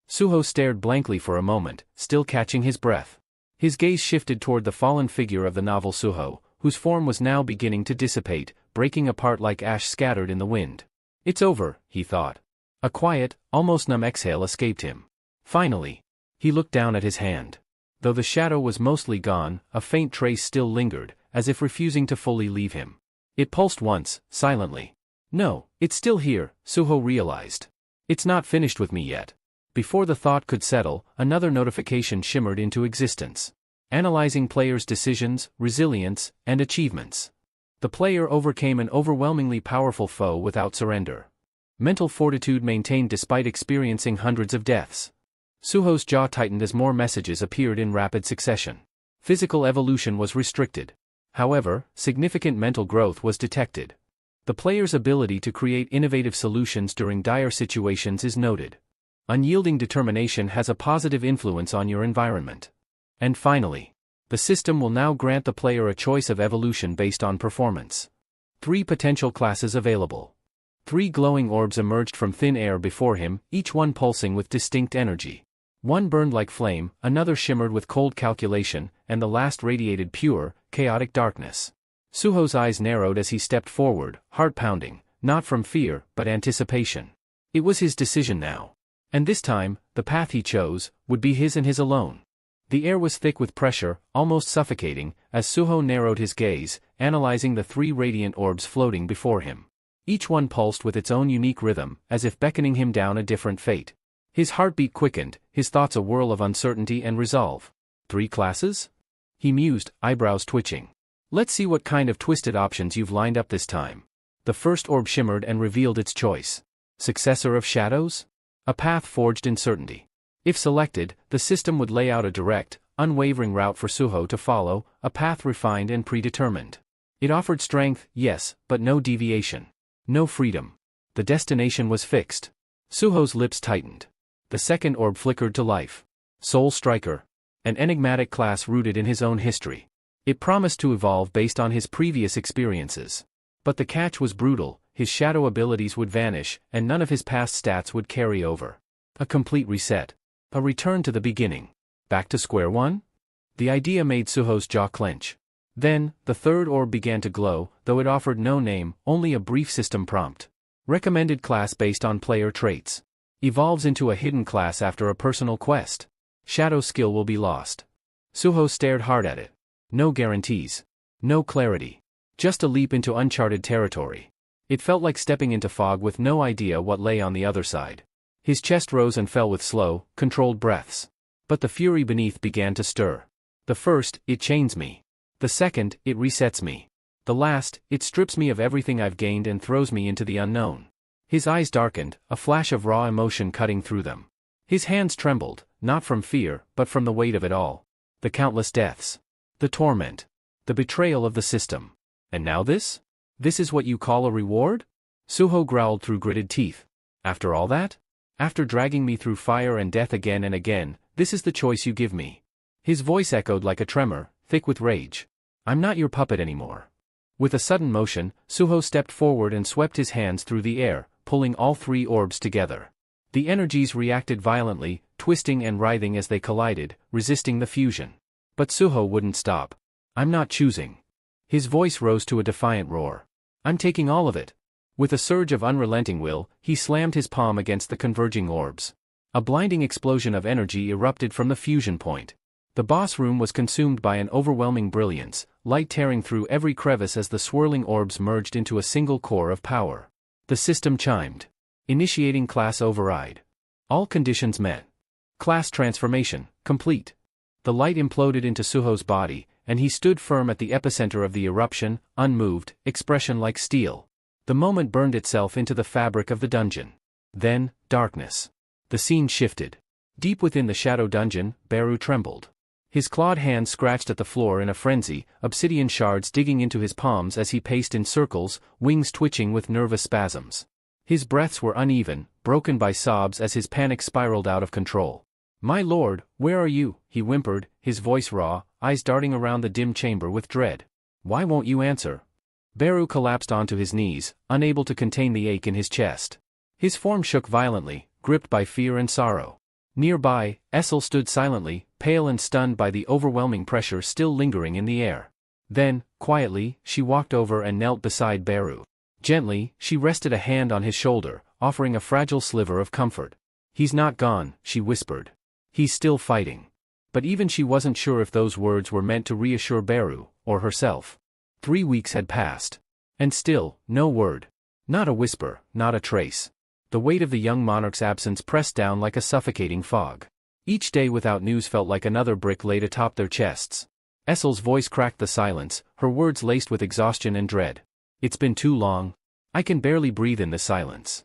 Speaker 1: Suho stared blankly for a moment, still catching his breath. His gaze shifted toward the fallen figure of the novel Suho, whose form was now beginning to dissipate, breaking apart like ash scattered in the wind. It's over, he thought. A quiet, almost numb exhale escaped him. Finally. He looked down at his hand. Though the shadow was mostly gone, a faint trace still lingered, as if refusing to fully leave him. It pulsed once, silently. No, it's still here, Suho realized. It's not finished with me yet. Before the thought could settle, another notification shimmered into existence. Analyzing players' decisions, resilience, and achievements. The player overcame an overwhelmingly powerful foe without surrender. Mental fortitude maintained despite experiencing hundreds of deaths. Suho's jaw tightened as more messages appeared in rapid succession. Physical evolution was restricted. However, significant mental growth was detected. The player's ability to create innovative solutions during dire situations is noted. Unyielding determination has a positive influence on your environment. And finally, the system will now grant the player a choice of evolution based on performance. 3 potential classes available. 3 glowing orbs emerged from thin air before him, each one pulsing with distinct energy. One burned like flame, another shimmered with cold calculation, and the last radiated pure, chaotic darkness. Suho's eyes narrowed as he stepped forward, heart pounding, not from fear, but anticipation. It was his decision now. And this time, the path he chose, would be his and his alone. The air was thick with pressure, almost suffocating, as Suho narrowed his gaze, analyzing the 3 radiant orbs floating before him. Each one pulsed with its own unique rhythm, as if beckoning him down a different fate. His heartbeat quickened, his thoughts a whirl of uncertainty and resolve. 3 classes? He mused, eyebrows twitching. Let's see what kind of twisted options you've lined up this time. The first orb shimmered and revealed its choice. Successor of shadows? A path forged in certainty. If selected, the system would lay out a direct, unwavering route for Suho to follow, a path refined and predetermined. It offered strength, yes, but no deviation. No freedom. The destination was fixed. Suho's lips tightened. The second orb flickered to life. Soul Striker. An enigmatic class rooted in his own history. It promised to evolve based on his previous experiences. But the catch was brutal, his shadow abilities would vanish, and none of his past stats would carry over. A complete reset. A return to the beginning. Back to square one? The idea made Suho's jaw clench. Then, the third orb began to glow, though it offered no name, only a brief system prompt. Recommended class based on player traits. Evolves into a hidden class after a personal quest. Shadow skill will be lost. Suho stared hard at it. No guarantees. No clarity. Just a leap into uncharted territory. It felt like stepping into fog with no idea what lay on the other side. His chest rose and fell with slow, controlled breaths. But the fury beneath began to stir. The first, it chains me. The second, it resets me. The last, it strips me of everything I've gained and throws me into the unknown. His eyes darkened, a flash of raw emotion cutting through them. His hands trembled, not from fear, but from the weight of it all. The countless deaths. The torment. The betrayal of the system. And now this? This is what you call a reward? Suho growled through gritted teeth. After all that? After dragging me through fire and death again and again, this is the choice you give me. His voice echoed like a tremor, thick with rage. I'm not your puppet anymore. With a sudden motion, Suho stepped forward and swept his hands through the air, pulling all 3 orbs together. The energies reacted violently, twisting and writhing as they collided, resisting the fusion. But Suho wouldn't stop. I'm not choosing. His voice rose to a defiant roar. I'm taking all of it. With a surge of unrelenting will, he slammed his palm against the converging orbs. A blinding explosion of energy erupted from the fusion point. The boss room was consumed by an overwhelming brilliance, light tearing through every crevice as the swirling orbs merged into a single core of power. The system chimed. Initiating class override. All conditions met. Class transformation, complete. The light imploded into Suho's body, and he stood firm at the epicenter of the eruption, unmoved, expression like steel. The moment burned itself into the fabric of the dungeon. Then, darkness. The scene shifted. Deep within the shadow dungeon, Beru trembled. His clawed hands scratched at the floor in a frenzy, obsidian shards digging into his palms as he paced in circles, wings twitching with nervous spasms. His breaths were uneven, broken by sobs as his panic spiraled out of control. My lord, where are you? He whimpered, his voice raw, eyes darting around the dim chamber with dread. Why won't you answer? Beru collapsed onto his knees, unable to contain the ache in his chest. His form shook violently, gripped by fear and sorrow. Nearby, Essel stood silently, pale and stunned by the overwhelming pressure still lingering in the air. Then, quietly, she walked over and knelt beside Beru. Gently, she rested a hand on his shoulder, offering a fragile sliver of comfort. He's not gone, she whispered. He's still fighting. But even she wasn't sure if those words were meant to reassure Beru, or herself. 3 weeks had passed. And still, no word. Not a whisper, not a trace. The weight of the young monarch's absence pressed down like a suffocating fog. Each day without news felt like another brick laid atop their chests. Essel's voice cracked the silence, her words laced with exhaustion and dread. It's been too long. I can barely breathe in the silence.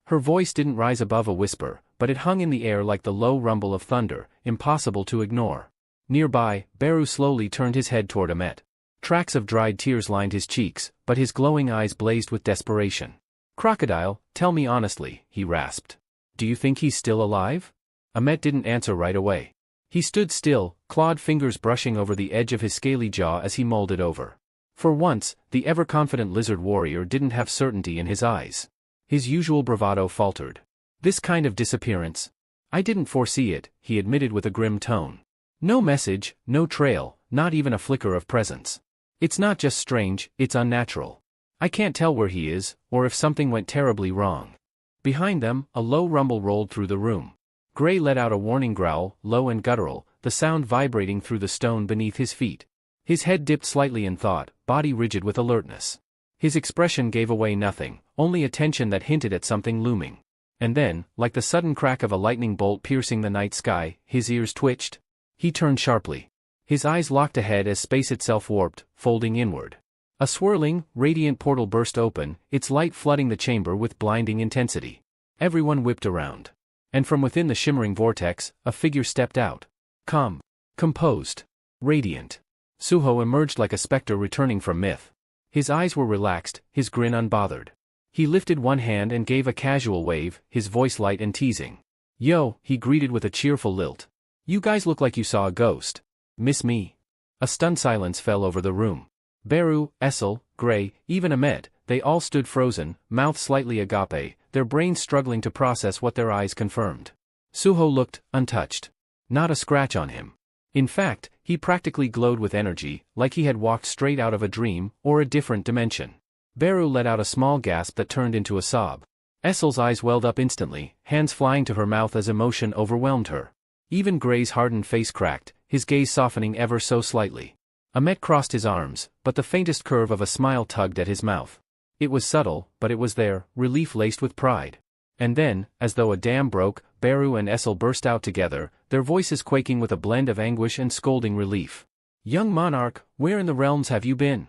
Speaker 1: Her voice didn't rise above a whisper, but it hung in the air like the low rumble of thunder, impossible to ignore. Nearby, Beru slowly turned his head toward Amet. Tracks of dried tears lined his cheeks, but his glowing eyes blazed with desperation. Crocodile, tell me honestly, he rasped. Do you think he's still alive? Amet didn't answer right away. He stood still, clawed fingers brushing over the edge of his scaly jaw as he mulled it over. For once, the ever-confident lizard warrior didn't have certainty in his eyes. His usual bravado faltered. This kind of disappearance? I didn't foresee it, he admitted with a grim tone. No message, no trail, not even a flicker of presence. It's not just strange, it's unnatural. I can't tell where he is, or if something went terribly wrong. Behind them, a low rumble rolled through the room. Gray let out a warning growl, low and guttural, the sound vibrating through the stone beneath his feet. His head dipped slightly in thought, body rigid with alertness. His expression gave away nothing, only a tension that hinted at something looming. And then, like the sudden crack of a lightning bolt piercing the night sky, his ears twitched. He turned sharply. His eyes locked ahead as space itself warped, folding inward. A swirling, radiant portal burst open, its light flooding the chamber with blinding intensity. Everyone whipped around. And from within the shimmering vortex, a figure stepped out. Calm. Composed. Radiant. Suho emerged like a specter returning from myth. His eyes were relaxed, his grin unbothered. He lifted one hand and gave a casual wave, his voice light and teasing. Yo, he greeted with a cheerful lilt. You guys look like you saw a ghost. Miss me? A stunned silence fell over the room. Beru, Essel, Gray, even Ahmed, they all stood frozen, mouth slightly agape, their brains struggling to process what their eyes confirmed. Suho looked untouched. Not a scratch on him. In fact, he practically glowed with energy, like he had walked straight out of a dream, or a different dimension. Beru let out a small gasp that turned into a sob. Essel's eyes welled up instantly, hands flying to her mouth as emotion overwhelmed her. Even Gray's hardened face cracked, his gaze softening ever so slightly. Ahmet crossed his arms, but the faintest curve of a smile tugged at his mouth. It was subtle, but it was there, relief laced with pride. And then, as though a dam broke, Beru and Essel burst out together, their voices quaking with a blend of anguish and scolding relief. Young monarch, where in the realms have you been?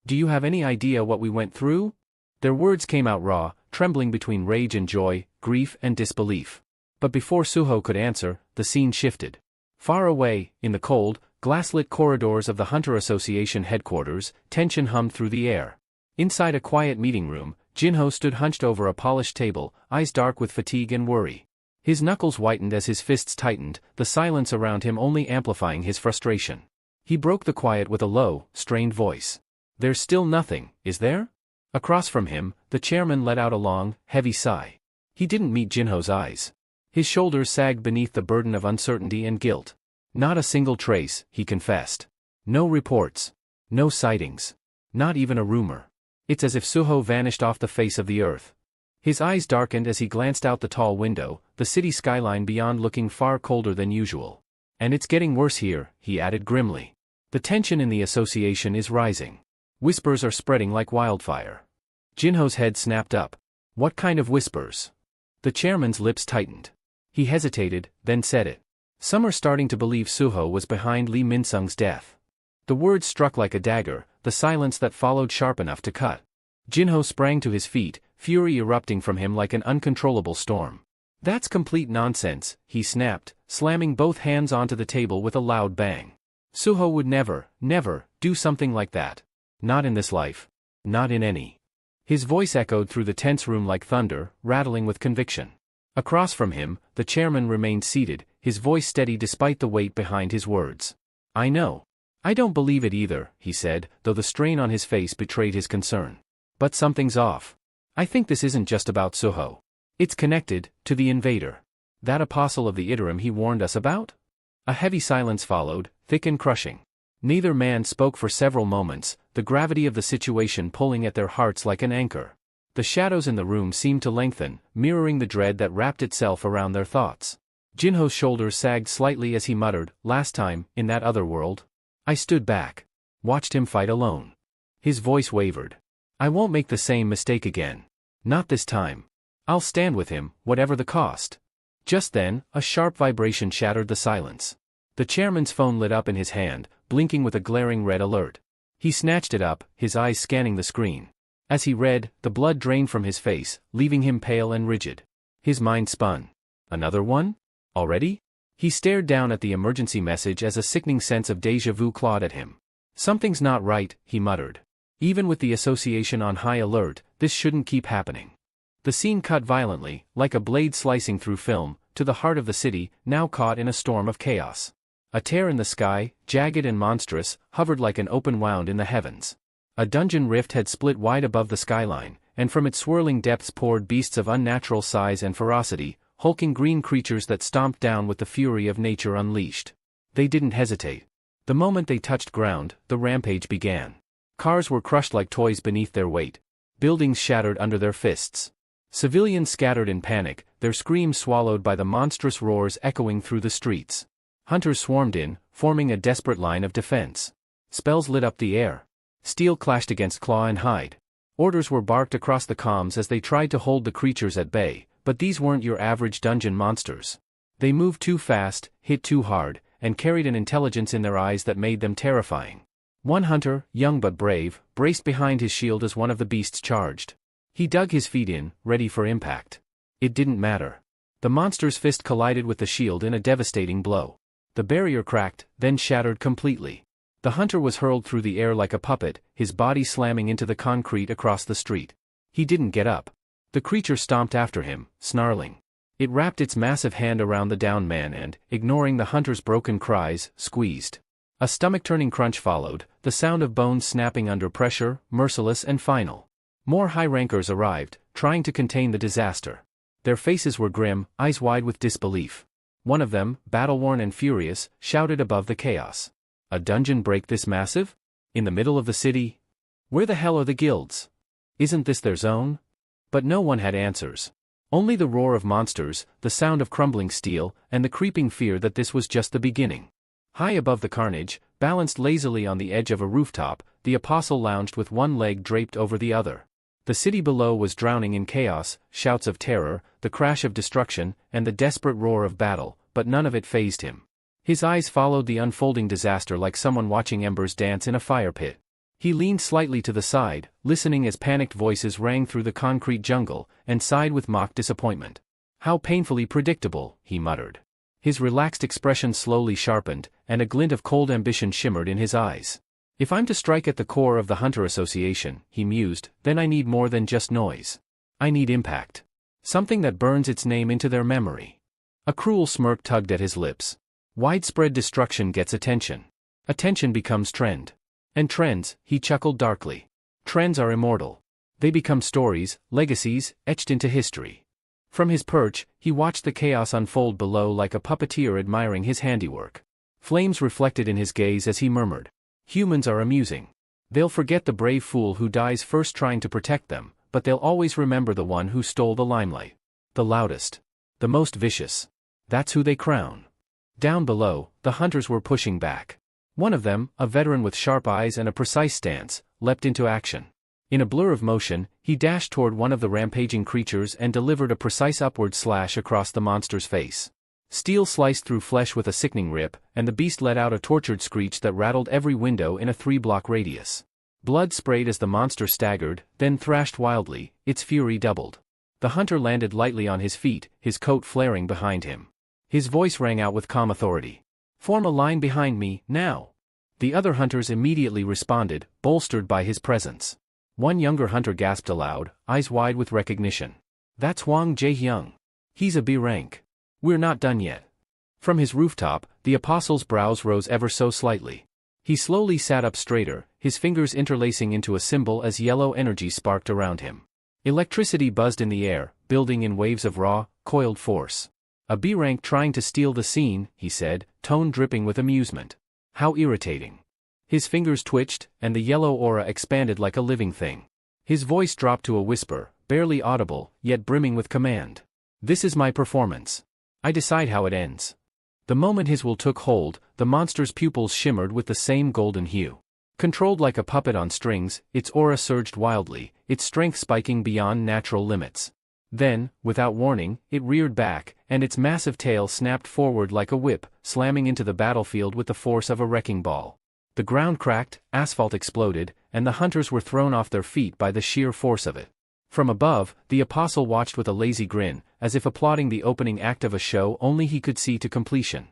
Speaker 1: Do you have any idea what we went through? Their words came out raw, trembling between rage and joy, grief and disbelief. But before Suho could answer, the scene shifted. Far away, in the cold, glass-lit corridors of the Hunter Association headquarters, tension hummed through the air. Inside a quiet meeting room, Jinho stood hunched over a polished table, eyes dark with fatigue and worry. His knuckles whitened as his fists tightened, the silence around him only amplifying his frustration. He broke the quiet with a low, strained voice. There's still nothing, is there? Across from him, the chairman let out a long, heavy sigh. He didn't meet Jinho's eyes. His shoulders sagged beneath the burden of uncertainty and guilt. Not a single trace, he confessed. No reports. No sightings. Not even a rumor. It's as if Suho vanished off the face of the earth. His eyes darkened as he glanced out the tall window, the city skyline beyond looking far colder than usual. And it's getting worse here, he added grimly. The tension in the association is rising. Whispers are spreading like wildfire. Jinho's head snapped up. What kind of whispers? The chairman's lips tightened. He hesitated, then said it. Some are starting to believe Suho was behind Lee Minsung's death. The words struck like a dagger, the silence that followed sharp enough to cut. Jinho sprang to his feet, fury erupting from him like an uncontrollable storm. That's complete nonsense, he snapped, slamming both hands onto the table with a loud bang. Suho would never, never, do something like that. Not in this life. Not in any. His voice echoed through the tense room like thunder, rattling with conviction. Across from him, the chairman remained seated, his voice steady despite the weight behind his words. I know. I don't believe it either, he said, though the strain on his face betrayed his concern. But something's off. I think this isn't just about Suho. It's connected to the invader. That apostle of the Iterum he warned us about? A heavy silence followed, thick and crushing. Neither man spoke for several moments, the gravity of the situation pulling at their hearts like an anchor. The shadows in the room seemed to lengthen, mirroring the dread that wrapped itself around their thoughts. Jinho's shoulders sagged slightly as he muttered, last time, in that other world. I stood back. Watched him fight alone. His voice wavered. I won't make the same mistake again. Not this time. I'll stand with him, whatever the cost. Just then, a sharp vibration shattered the silence. The chairman's phone lit up in his hand, blinking with a glaring red alert. He snatched it up, his eyes scanning the screen. As he read, the blood drained from his face, leaving him pale and rigid. His mind spun. Another one? Already? He stared down at the emergency message as a sickening sense of déjà vu clawed at him. Something's not right, he muttered. Even with the association on high alert, this shouldn't keep happening. The scene cut violently, like a blade slicing through film, to the heart of the city, now caught in a storm of chaos. A tear in the sky, jagged and monstrous, hovered like an open wound in the heavens. A dungeon rift had split wide above the skyline, and from its swirling depths poured beasts of unnatural size and ferocity, hulking green creatures that stomped down with the fury of nature unleashed. They didn't hesitate. The moment they touched ground, the rampage began. Cars were crushed like toys beneath their weight. Buildings shattered under their fists. Civilians scattered in panic, their screams swallowed by the monstrous roars echoing through the streets. Hunters swarmed in, forming a desperate line of defense. Spells lit up the air. Steel clashed against claw and hide. Orders were barked across the comms as they tried to hold the creatures at bay, but these weren't your average dungeon monsters. They moved too fast, hit too hard, and carried an intelligence in their eyes that made them terrifying. One hunter, young but brave, braced behind his shield as one of the beasts charged. He dug his feet in, ready for impact. It didn't matter. The monster's fist collided with the shield in a devastating blow. The barrier cracked, then shattered completely. The hunter was hurled through the air like a puppet, his body slamming into the concrete across the street. He didn't get up. The creature stomped after him, snarling. It wrapped its massive hand around the downed man and, ignoring the hunter's broken cries, squeezed. A stomach-turning crunch followed, the sound of bones snapping under pressure, merciless and final. More high-rankers arrived, trying to contain the disaster. Their faces were grim, eyes wide with disbelief. One of them, battle-worn and furious, shouted above the chaos. A dungeon break this massive? In the middle of the city? Where the hell are the guilds? Isn't this their zone? But no one had answers. Only the roar of monsters, the sound of crumbling steel, and the creeping fear that this was just the beginning. High above the carnage, balanced lazily on the edge of a rooftop, the apostle lounged with one leg draped over the other. The city below was drowning in chaos, shouts of terror, the crash of destruction, and the desperate roar of battle, but none of it fazed him. His eyes followed the unfolding disaster like someone watching embers dance in a fire pit. He leaned slightly to the side, listening as panicked voices rang through the concrete jungle, and sighed with mock disappointment. How painfully predictable, he muttered. His relaxed expression slowly sharpened, and a glint of cold ambition shimmered in his eyes. If I'm to strike at the core of the Hunter Association, he mused, then I need more than just noise. I need impact. Something that burns its name into their memory. A cruel smirk tugged at his lips. Widespread destruction gets attention. Attention becomes trend. And trends, he chuckled darkly. Trends are immortal. They become stories, legacies, etched into history. From his perch, he watched the chaos unfold below like a puppeteer admiring his handiwork. Flames reflected in his gaze as he murmured. Humans are amusing. They'll forget the brave fool who dies first trying to protect them, but they'll always remember the one who stole the limelight. The loudest. The most vicious. That's who they crown. Down below, the hunters were pushing back. One of them, a veteran with sharp eyes and a precise stance, leapt into action. In a blur of motion, he dashed toward one of the rampaging creatures and delivered a precise upward slash across the monster's face. Steel sliced through flesh with a sickening rip, and the beast let out a tortured screech that rattled every window in a 3-block radius. Blood sprayed as the monster staggered, then thrashed wildly, its fury doubled. The hunter landed lightly on his feet, his coat flaring behind him. His voice rang out with calm authority. "Form a line behind me, now." The other hunters immediately responded, bolstered by his presence. One younger hunter gasped aloud, eyes wide with recognition. "That's Hwang Jae-hyung. He's a B rank. We're not done yet." From his rooftop, the apostle's brows rose ever so slightly. He slowly sat up straighter, his fingers interlacing into a symbol as yellow energy sparked around him. Electricity buzzed in the air, building in waves of raw, coiled force. "A B rank trying to steal the scene," he said, tone dripping with amusement. "How irritating." His fingers twitched, and the yellow aura expanded like a living thing. His voice dropped to a whisper, barely audible, yet brimming with command. "This is my performance. I decide how it ends." The moment his will took hold, the monster's pupils shimmered with the same golden hue. Controlled like a puppet on strings, its aura surged wildly, its strength spiking beyond natural limits. Then, without warning, it reared back, and its massive tail snapped forward like a whip, slamming into the battlefield with the force of a wrecking ball. The ground cracked, asphalt exploded, and the hunters were thrown off their feet by the sheer force of it. From above, the apostle watched with a lazy grin, as if applauding the opening act of a show only he could see to completion.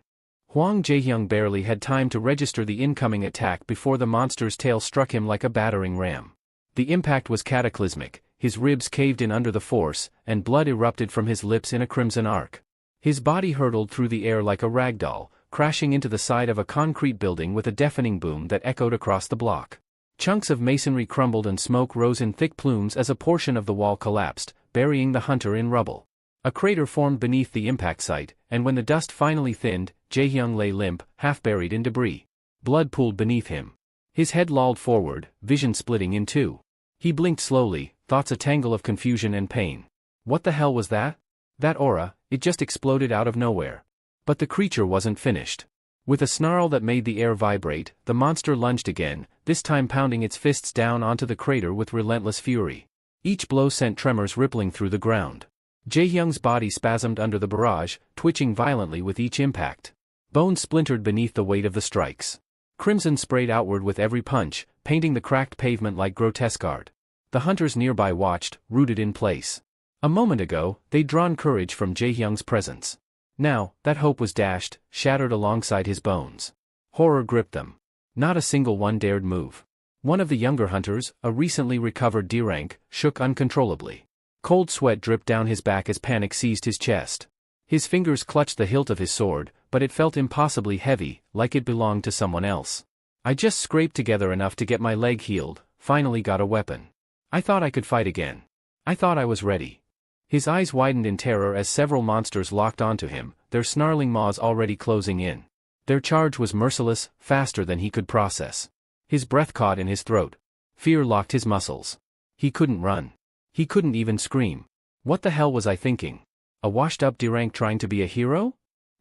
Speaker 1: Hwang Jae-hyung barely had time to register the incoming attack before the monster's tail struck him like a battering ram. The impact was cataclysmic, his ribs caved in under the force, and blood erupted from his lips in a crimson arc. His body hurtled through the air like a ragdoll, crashing into the side of a concrete building with a deafening boom that echoed across the block. Chunks of masonry crumbled and smoke rose in thick plumes as a portion of the wall collapsed, burying the hunter in rubble. A crater formed beneath the impact site, and when the dust finally thinned, Jaehyung lay limp, half buried in debris. Blood pooled beneath him. His head lolled forward, vision splitting in two. He blinked slowly, thoughts a tangle of confusion and pain. What the hell was that? That aura, it just exploded out of nowhere. But the creature wasn't finished. With a snarl that made the air vibrate, the monster lunged again, this time pounding its fists down onto the crater with relentless fury. Each blow sent tremors rippling through the ground. Jaehyung's body spasmed under the barrage, twitching violently with each impact. Bones splintered beneath the weight of the strikes. Crimson sprayed outward with every punch, painting the cracked pavement like grotesque art. The hunters nearby watched, rooted in place. A moment ago, they'd drawn courage from Jaehyung's presence. Now, that hope was dashed, shattered alongside his bones. Horror gripped them. Not a single one dared move. One of the younger hunters, a recently recovered D-rank, shook uncontrollably. Cold sweat dripped down his back as panic seized his chest. His fingers clutched the hilt of his sword, but it felt impossibly heavy, like it belonged to someone else. I just scraped together enough to get my leg healed, finally got a weapon. I thought I could fight again. I thought I was ready. His eyes widened in terror as several monsters locked onto him, their snarling maws already closing in. Their charge was merciless, faster than he could process. His breath caught in his throat. Fear locked his muscles. He couldn't run. He couldn't even scream. What the hell was I thinking? A washed-up D-rank trying to be a hero?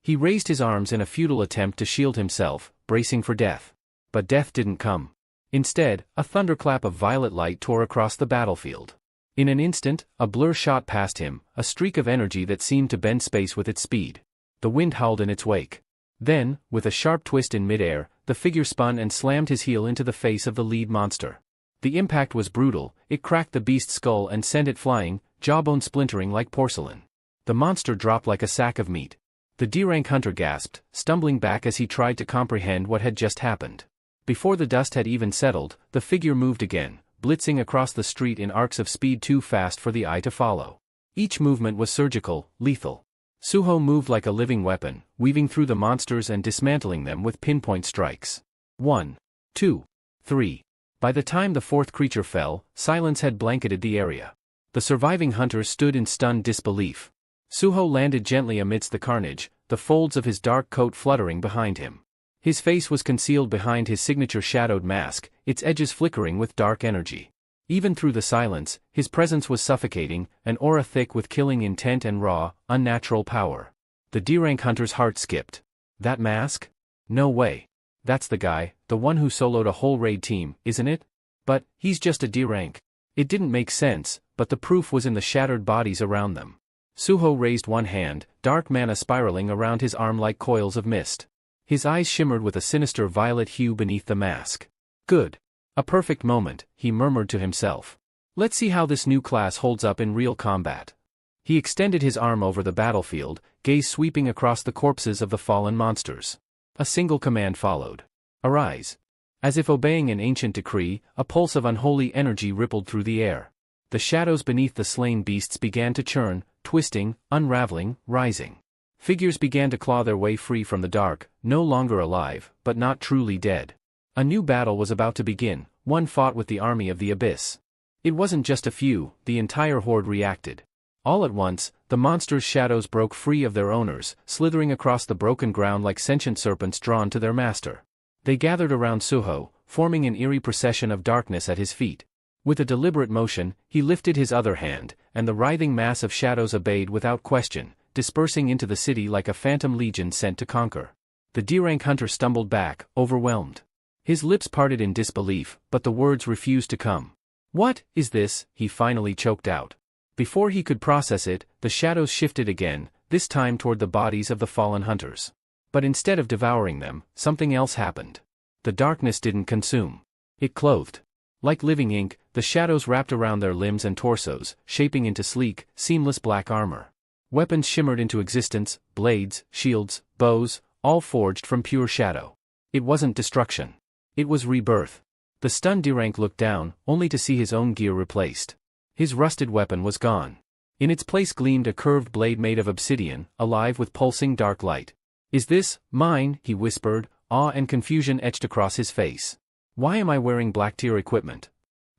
Speaker 1: He raised his arms in a futile attempt to shield himself, bracing for death. But death didn't come. Instead, a thunderclap of violet light tore across the battlefield. In an instant, a blur shot past him, a streak of energy that seemed to bend space with its speed. The wind howled in its wake. Then, with a sharp twist in midair, the figure spun and slammed his heel into the face of the lead monster. The impact was brutal, it cracked the beast's skull and sent it flying, jawbone splintering like porcelain. The monster dropped like a sack of meat. The D-rank hunter gasped, stumbling back as he tried to comprehend what had just happened. Before the dust had even settled, the figure moved again, blitzing across the street in arcs of speed too fast for the eye to follow. Each movement was surgical, lethal. Suho moved like a living weapon, weaving through the monsters and dismantling them with pinpoint strikes. 1, 2, 3. By the time the fourth creature fell, silence had blanketed the area. The surviving hunters stood in stunned disbelief. Suho landed gently amidst the carnage, the folds of his dark coat fluttering behind him. His face was concealed behind his signature shadowed mask, its edges flickering with dark energy. Even through the silence, his presence was suffocating, an aura thick with killing intent and raw, unnatural power. The D-rank hunter's heart skipped. That mask? No way. That's the guy, the one who soloed a whole raid team, isn't it? But, he's just a D-rank. It didn't make sense, but the proof was in the shattered bodies around them. Suho raised one hand, dark mana spiraling around his arm like coils of mist. His eyes shimmered with a sinister violet hue beneath the mask. Good. A perfect moment, he murmured to himself. Let's see how this new class holds up in real combat. He extended his arm over the battlefield, gaze sweeping across the corpses of the fallen monsters. A single command followed. Arise. As if obeying an ancient decree, a pulse of unholy energy rippled through the air. The shadows beneath the slain beasts began to churn, twisting, unraveling, rising. Figures began to claw their way free from the dark, no longer alive, but not truly dead. A new battle was about to begin, one fought with the army of the abyss. It wasn't just a few, the entire horde reacted. All at once, the monsters' shadows broke free of their owners, slithering across the broken ground like sentient serpents drawn to their master. They gathered around Suho, forming an eerie procession of darkness at his feet. With a deliberate motion, he lifted his other hand, and the writhing mass of shadows obeyed without question, dispersing into the city like a phantom legion sent to conquer. The D-rank hunter stumbled back, overwhelmed. His lips parted in disbelief, but the words refused to come. What is this? He finally choked out. Before he could process it, the shadows shifted again, this time toward the bodies of the fallen hunters. But instead of devouring them, something else happened. The darkness didn't consume. It clothed. Like living ink, the shadows wrapped around their limbs and torsos, shaping into sleek, seamless black armor. Weapons shimmered into existence, blades, shields, bows, all forged from pure shadow. It wasn't destruction. It was rebirth. The stunned D-rank looked down, only to see his own gear replaced. His rusted weapon was gone. In its place gleamed a curved blade made of obsidian, alive with pulsing dark light. Is this mine? He whispered, awe and confusion etched across his face. Why am I wearing black tier equipment?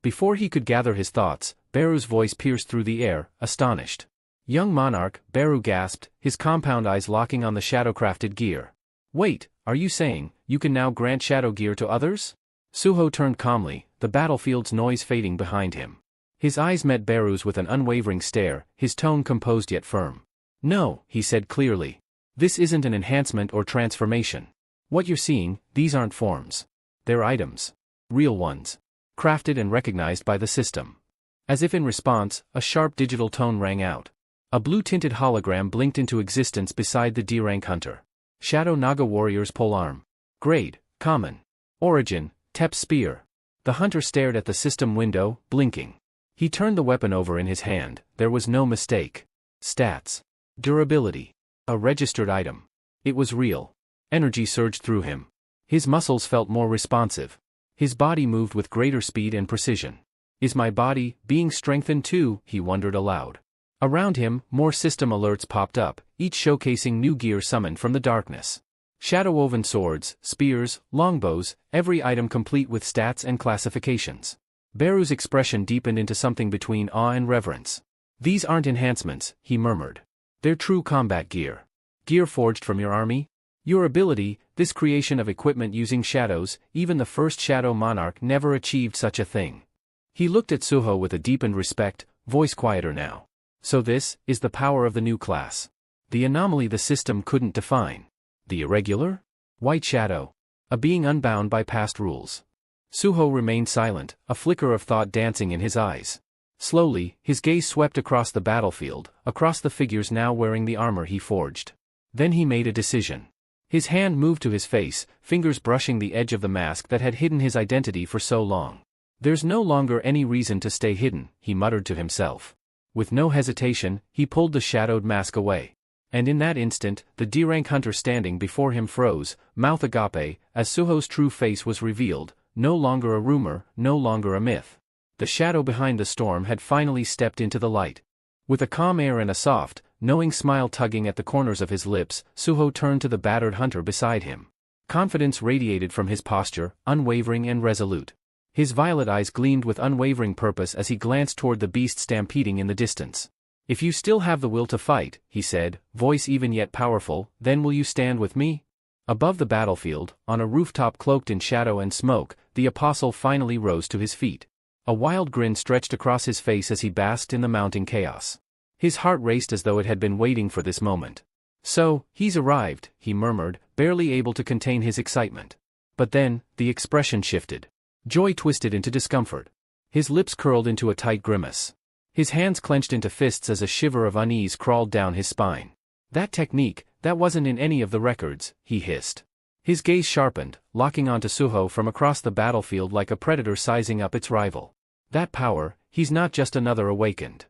Speaker 1: Before he could gather his thoughts, Beru's voice pierced through the air, astonished. Young monarch, Beru gasped, his compound eyes locking on the shadow-crafted gear. Wait, are you saying, you can now grant shadow gear to others? Suho turned calmly, the battlefield's noise fading behind him. His eyes met Beru's with an unwavering stare, his tone composed yet firm. No, he said clearly. This isn't an enhancement or transformation. What you're seeing, these aren't forms. They're items. Real ones. Crafted and recognized by the system. As if in response, a sharp digital tone rang out. A blue-tinted hologram blinked into existence beside the D-rank hunter. Shadow Naga Warrior's polearm. Grade, common. Origin, Tep spear. The hunter stared at the system window, blinking. He turned the weapon over in his hand, there was no mistake. Stats. Durability. A registered item. It was real. Energy surged through him. His muscles felt more responsive. His body moved with greater speed and precision. Is my body being strengthened too? He wondered aloud. Around him, more system alerts popped up, each showcasing new gear summoned from the darkness. Shadow-woven swords, spears, longbows, every item complete with stats and classifications. Beru's expression deepened into something between awe and reverence. These aren't enhancements, he murmured. They're true combat gear. Gear forged from your army? Your ability, this creation of equipment using shadows, even the first Shadow Monarch never achieved such a thing. He looked at Suho with a deepened respect, voice quieter now. So this is the power of the new class. The anomaly the system couldn't define. The irregular? White shadow. A being unbound by past rules. Suho remained silent, a flicker of thought dancing in his eyes. Slowly, his gaze swept across the battlefield, across the figures now wearing the armor he forged. Then he made a decision. His hand moved to his face, fingers brushing the edge of the mask that had hidden his identity for so long. There's no longer any reason to stay hidden, he muttered to himself. With no hesitation, he pulled the shadowed mask away. And in that instant, the D-rank hunter standing before him froze, mouth agape, as Suho's true face was revealed, no longer a rumor, no longer a myth. The shadow behind the storm had finally stepped into the light. With a calm air and a soft, knowing smile tugging at the corners of his lips, Suho turned to the battered hunter beside him. Confidence radiated from his posture, unwavering and resolute. His violet eyes gleamed with unwavering purpose as he glanced toward the beast stampeding in the distance. If you still have the will to fight, he said, voice even yet powerful, then will you stand with me? Above the battlefield, on a rooftop cloaked in shadow and smoke, the apostle finally rose to his feet. A wild grin stretched across his face as he basked in the mounting chaos. His heart raced as though it had been waiting for this moment. So, he's arrived, he murmured, barely able to contain his excitement. But then, the expression shifted. Joy twisted into discomfort. His lips curled into a tight grimace. His hands clenched into fists as a shiver of unease crawled down his spine. That technique, that wasn't in any of the records, he hissed. His gaze sharpened, locking onto Suho from across the battlefield like a predator sizing up its rival. That power, he's not just another awakened.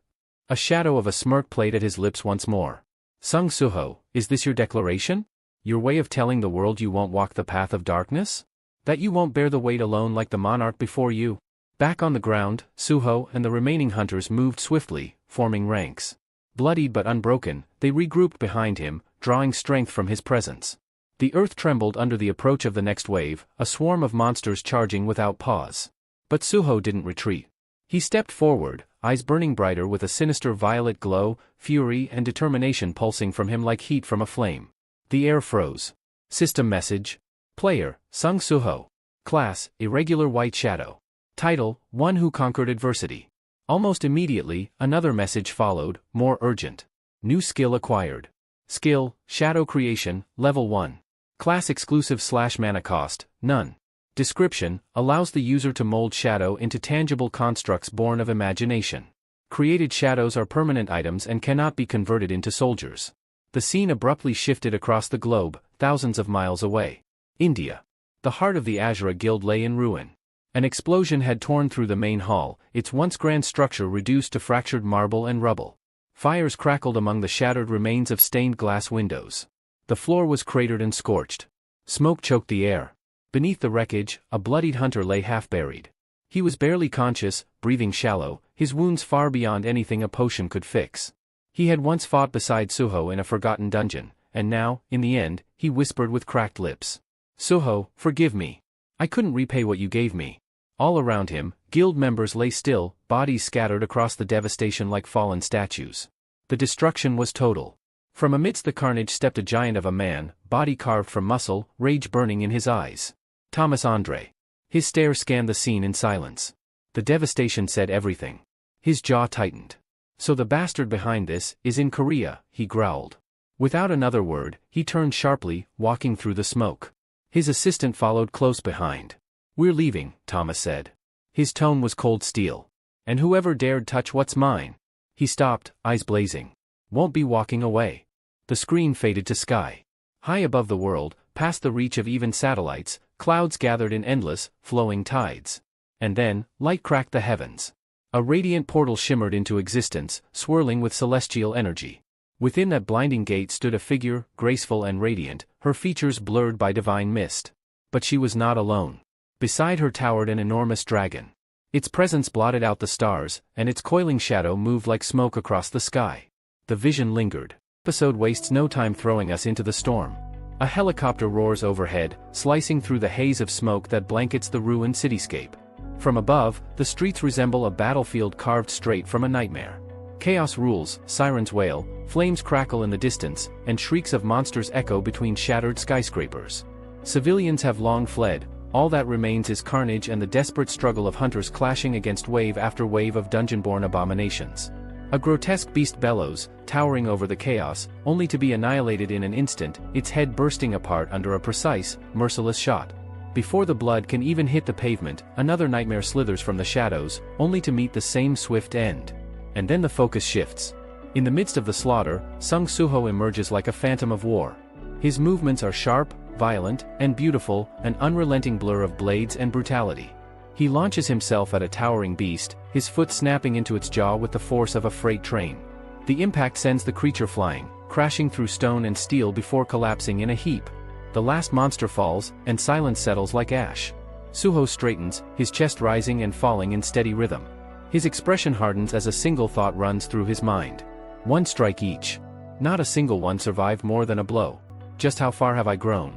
Speaker 1: A shadow of a smirk played at his lips once more. Sung Suho, is this your declaration? Your way of telling the world you won't walk the path of darkness? That you won't bear the weight alone like the monarch before you? Back on the ground, Suho and the remaining hunters moved swiftly, forming ranks. Bloodied but unbroken, they regrouped behind him, drawing strength from his presence. The earth trembled under the approach of the next wave, a swarm of monsters charging without pause. But Suho didn't retreat. He stepped forward, eyes burning brighter with a sinister violet glow, fury and determination pulsing from him like heat from a flame. The air froze. System message. Player, Sung Suho. Class, Irregular White Shadow. Title, One Who Conquered Adversity. Almost immediately, another message followed, more urgent. New skill acquired. Skill, Shadow Creation, Level 1. Class exclusive / mana cost, none. Description, allows the user to mold shadow into tangible constructs born of imagination. Created shadows are permanent items and cannot be converted into soldiers. The scene abruptly shifted across the globe, thousands of miles away. India. The heart of the Azura Guild lay in ruin. An explosion had torn through the main hall, its once grand structure reduced to fractured marble and rubble. Fires crackled among the shattered remains of stained glass windows. The floor was cratered and scorched. Smoke choked the air. Beneath the wreckage, a bloodied hunter lay half-buried. He was barely conscious, breathing shallow, his wounds far beyond anything a potion could fix. He had once fought beside Suho in a forgotten dungeon, and now, in the end, he whispered with cracked lips. Suho, forgive me. I couldn't repay what you gave me. All around him, guild members lay still, bodies scattered across the devastation like fallen statues. The destruction was total. From amidst the carnage stepped a giant of a man, body carved from muscle, rage burning in his eyes. Thomas André. His stare scanned the scene in silence. The devastation said everything. His jaw tightened. So the bastard behind this is in Korea, he growled. Without another word, he turned sharply, walking through the smoke. His assistant followed close behind. We're leaving, Thomas said. His tone was cold steel. And whoever dared touch what's mine. He stopped, eyes blazing. Won't be walking away. The screen faded to sky. High above the world, past the reach of even satellites, clouds gathered in endless, flowing tides. And then, light cracked the heavens. A radiant portal shimmered into existence, swirling with celestial energy. Within that blinding gate stood a figure, graceful and radiant, her features blurred by divine mist. But she was not alone. Beside her towered an enormous dragon. Its presence blotted out the stars, and its coiling shadow moved like smoke across the sky. The vision lingered. The episode wastes no time throwing us into the storm. A helicopter roars overhead, slicing through the haze of smoke that blankets the ruined cityscape. From above, the streets resemble a battlefield carved straight from a nightmare. Chaos rules, sirens wail, flames crackle in the distance, and shrieks of monsters echo between shattered skyscrapers. Civilians have long fled. All that remains is carnage and the desperate struggle of hunters clashing against wave after wave of dungeon-born abominations. A grotesque beast bellows, towering over the chaos, only to be annihilated in an instant, its head bursting apart under a precise, merciless shot. Before the blood can even hit the pavement, another nightmare slithers from the shadows, only to meet the same swift end. And then the focus shifts. In the midst of the slaughter, Sung Suho emerges like a phantom of war. His movements are sharp, violent, and beautiful, an unrelenting blur of blades and brutality. He launches himself at a towering beast, his foot snapping into its jaw with the force of a freight train. The impact sends the creature flying, crashing through stone and steel before collapsing in a heap. The last monster falls, and silence settles like ash. Suho straightens, his chest rising and falling in steady rhythm. His expression hardens as a single thought runs through his mind. One strike each. Not a single one survived more than a blow. Just how far have I grown?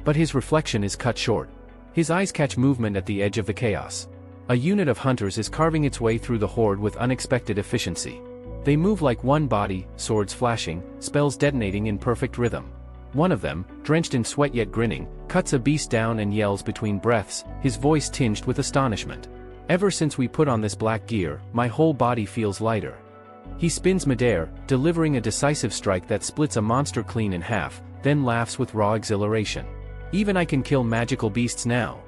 Speaker 1: But his reflection is cut short. His eyes catch movement at the edge of the chaos. A unit of hunters is carving its way through the horde with unexpected efficiency. They move like one body, swords flashing, spells detonating in perfect rhythm. One of them, drenched in sweat yet grinning, cuts a beast down and yells between breaths, his voice tinged with astonishment. Ever since we put on this black gear, my whole body feels lighter. He spins midair, delivering a decisive strike that splits a monster clean in half, then laughs with raw exhilaration. Even I can kill magical beasts now.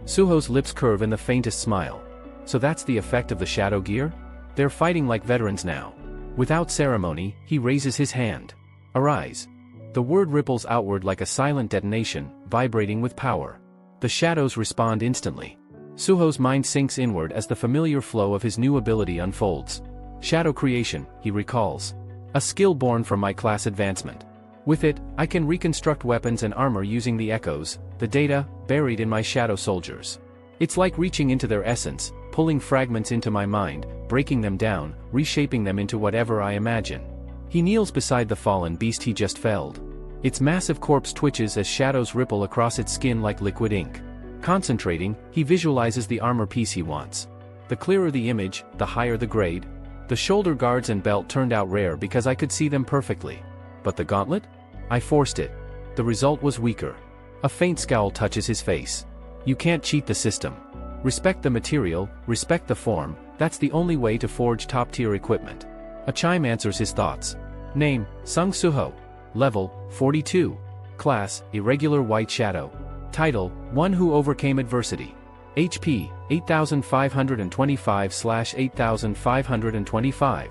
Speaker 1: Suho's lips curve in the faintest smile. So that's the effect of the shadow gear? They're fighting like veterans now. Without ceremony, he raises his hand. Arise. The word ripples outward like a silent detonation, vibrating with power. The shadows respond instantly. Suho's mind sinks inward as the familiar flow of his new ability unfolds. Shadow creation, he recalls. A skill born from my class advancement. With it, I can reconstruct weapons and armor using the echoes, the data, buried in my shadow soldiers. It's like reaching into their essence, pulling fragments into my mind, breaking them down, reshaping them into whatever I imagine. He kneels beside the fallen beast he just felled. Its massive corpse twitches as shadows ripple across its skin like liquid ink. Concentrating, he visualizes the armor piece he wants. The clearer the image, the higher the grade. The shoulder guards and belt turned out rare because I could see them perfectly. But the gauntlet? I forced it. The result was weaker. A faint scowl touches his face. You can't cheat the system. Respect the material, respect the form, that's the only way to forge top-tier equipment. A chime answers his thoughts. Name, Sung Suho. Level, 42. Class, Irregular White Shadow. Title, One Who Overcame Adversity. HP, 8525/8525.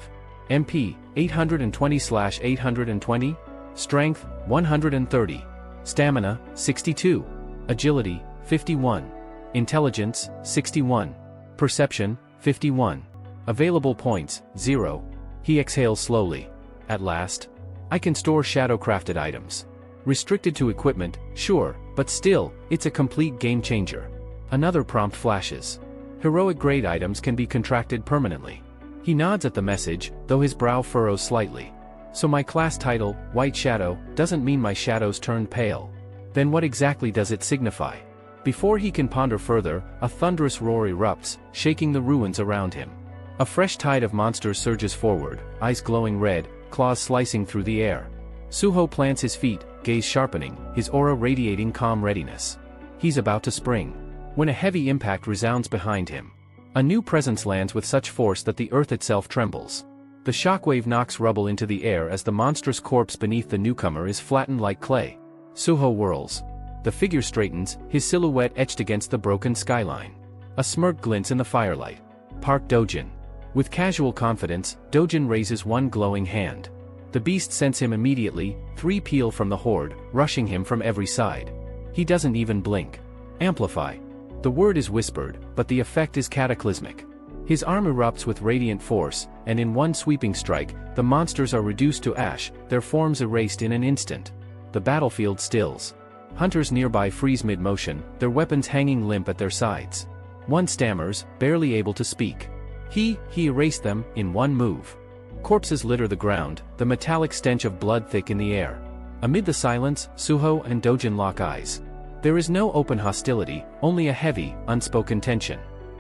Speaker 1: MP, 820/820. Strength, 130. Stamina, 62. Agility, 51. Intelligence, 61. Perception, 51. Available points, 0. He exhales slowly. At last. I can store shadow-crafted items. Restricted to equipment, sure, but still, it's a complete game changer. Another prompt flashes. Heroic grade items can be contracted permanently. He nods at the message, though his brow furrows slightly. So my class title, White Shadow, doesn't mean my shadows turned pale. Then what exactly does it signify? Before he can ponder further, a thunderous roar erupts, shaking the ruins around him. A fresh tide of monsters surges forward, eyes glowing red, claws slicing through the air. Suho plants his feet, gaze sharpening, his aura radiating calm readiness. He's about to spring, when a heavy impact resounds behind him. A new presence lands with such force that the earth itself trembles. The shockwave knocks rubble into the air as the monstrous corpse beneath the newcomer is flattened like clay. Suho whirls. The figure straightens, his silhouette etched against the broken skyline. A smirk glints in the firelight. Park Dojin. With casual confidence, Dojin raises one glowing hand. The beast scents him immediately, 3 peel from the horde, rushing him from every side. He doesn't even blink. Amplify. The word is whispered, but the effect is cataclysmic. His arm erupts with radiant force, and in one sweeping strike, the monsters are reduced to ash, their forms erased in an instant. The battlefield stills. Hunters nearby freeze mid-motion, their weapons hanging limp at their sides. One stammers, barely able to speak. He erased them, in one move. Corpses litter the ground, the metallic stench of blood thick in the air. Amid the silence, Suho and Dojin lock eyes. There is no open hostility, only a heavy, unspoken tension.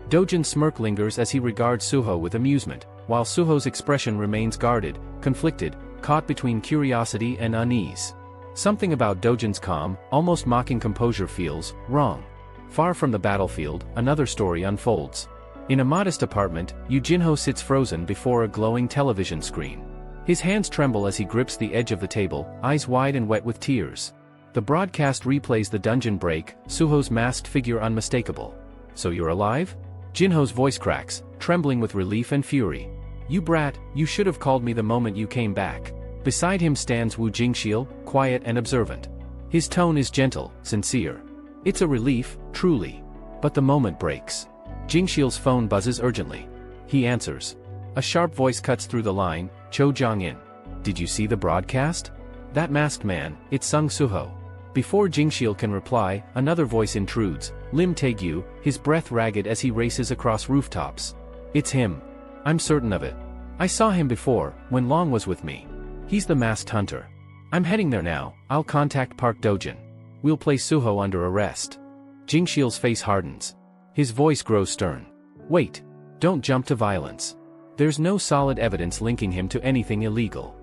Speaker 1: Dojin's smirk lingers as he regards Suho with amusement, while Suho's expression remains guarded, conflicted, caught between curiosity and unease. Something about Dojin's calm, almost mocking composure feels wrong. Far from the battlefield, another story unfolds. In a modest apartment, Yujinho sits frozen before a glowing television screen. His hands tremble as he grips the edge of the table, eyes wide and wet with tears. The broadcast replays the dungeon break, Suho's masked figure unmistakable. "So you're alive?" Jinho's voice cracks, trembling with relief and fury. "You brat, you should have called me the moment you came back." Beside him stands Wu Jingxiel, quiet and observant. His tone is gentle, sincere. It's a relief, truly. But the moment breaks. Jingxiel's phone buzzes urgently. He answers. A sharp voice cuts through the line, "Cho Jong-in. Did you see the broadcast?" "That masked man, it's Sung Suho." Before Jingxiel can reply, another voice intrudes, Lim Taegyu, his breath ragged as he races across rooftops. "It's him. I'm certain of it. I saw him before, when Long was with me. He's the masked hunter. I'm heading there now, I'll contact Park Dojin. We'll place Suho under arrest." Jingxiel's face hardens. His voice grows stern. "Wait. Don't jump to violence. There's no solid evidence linking him to anything illegal."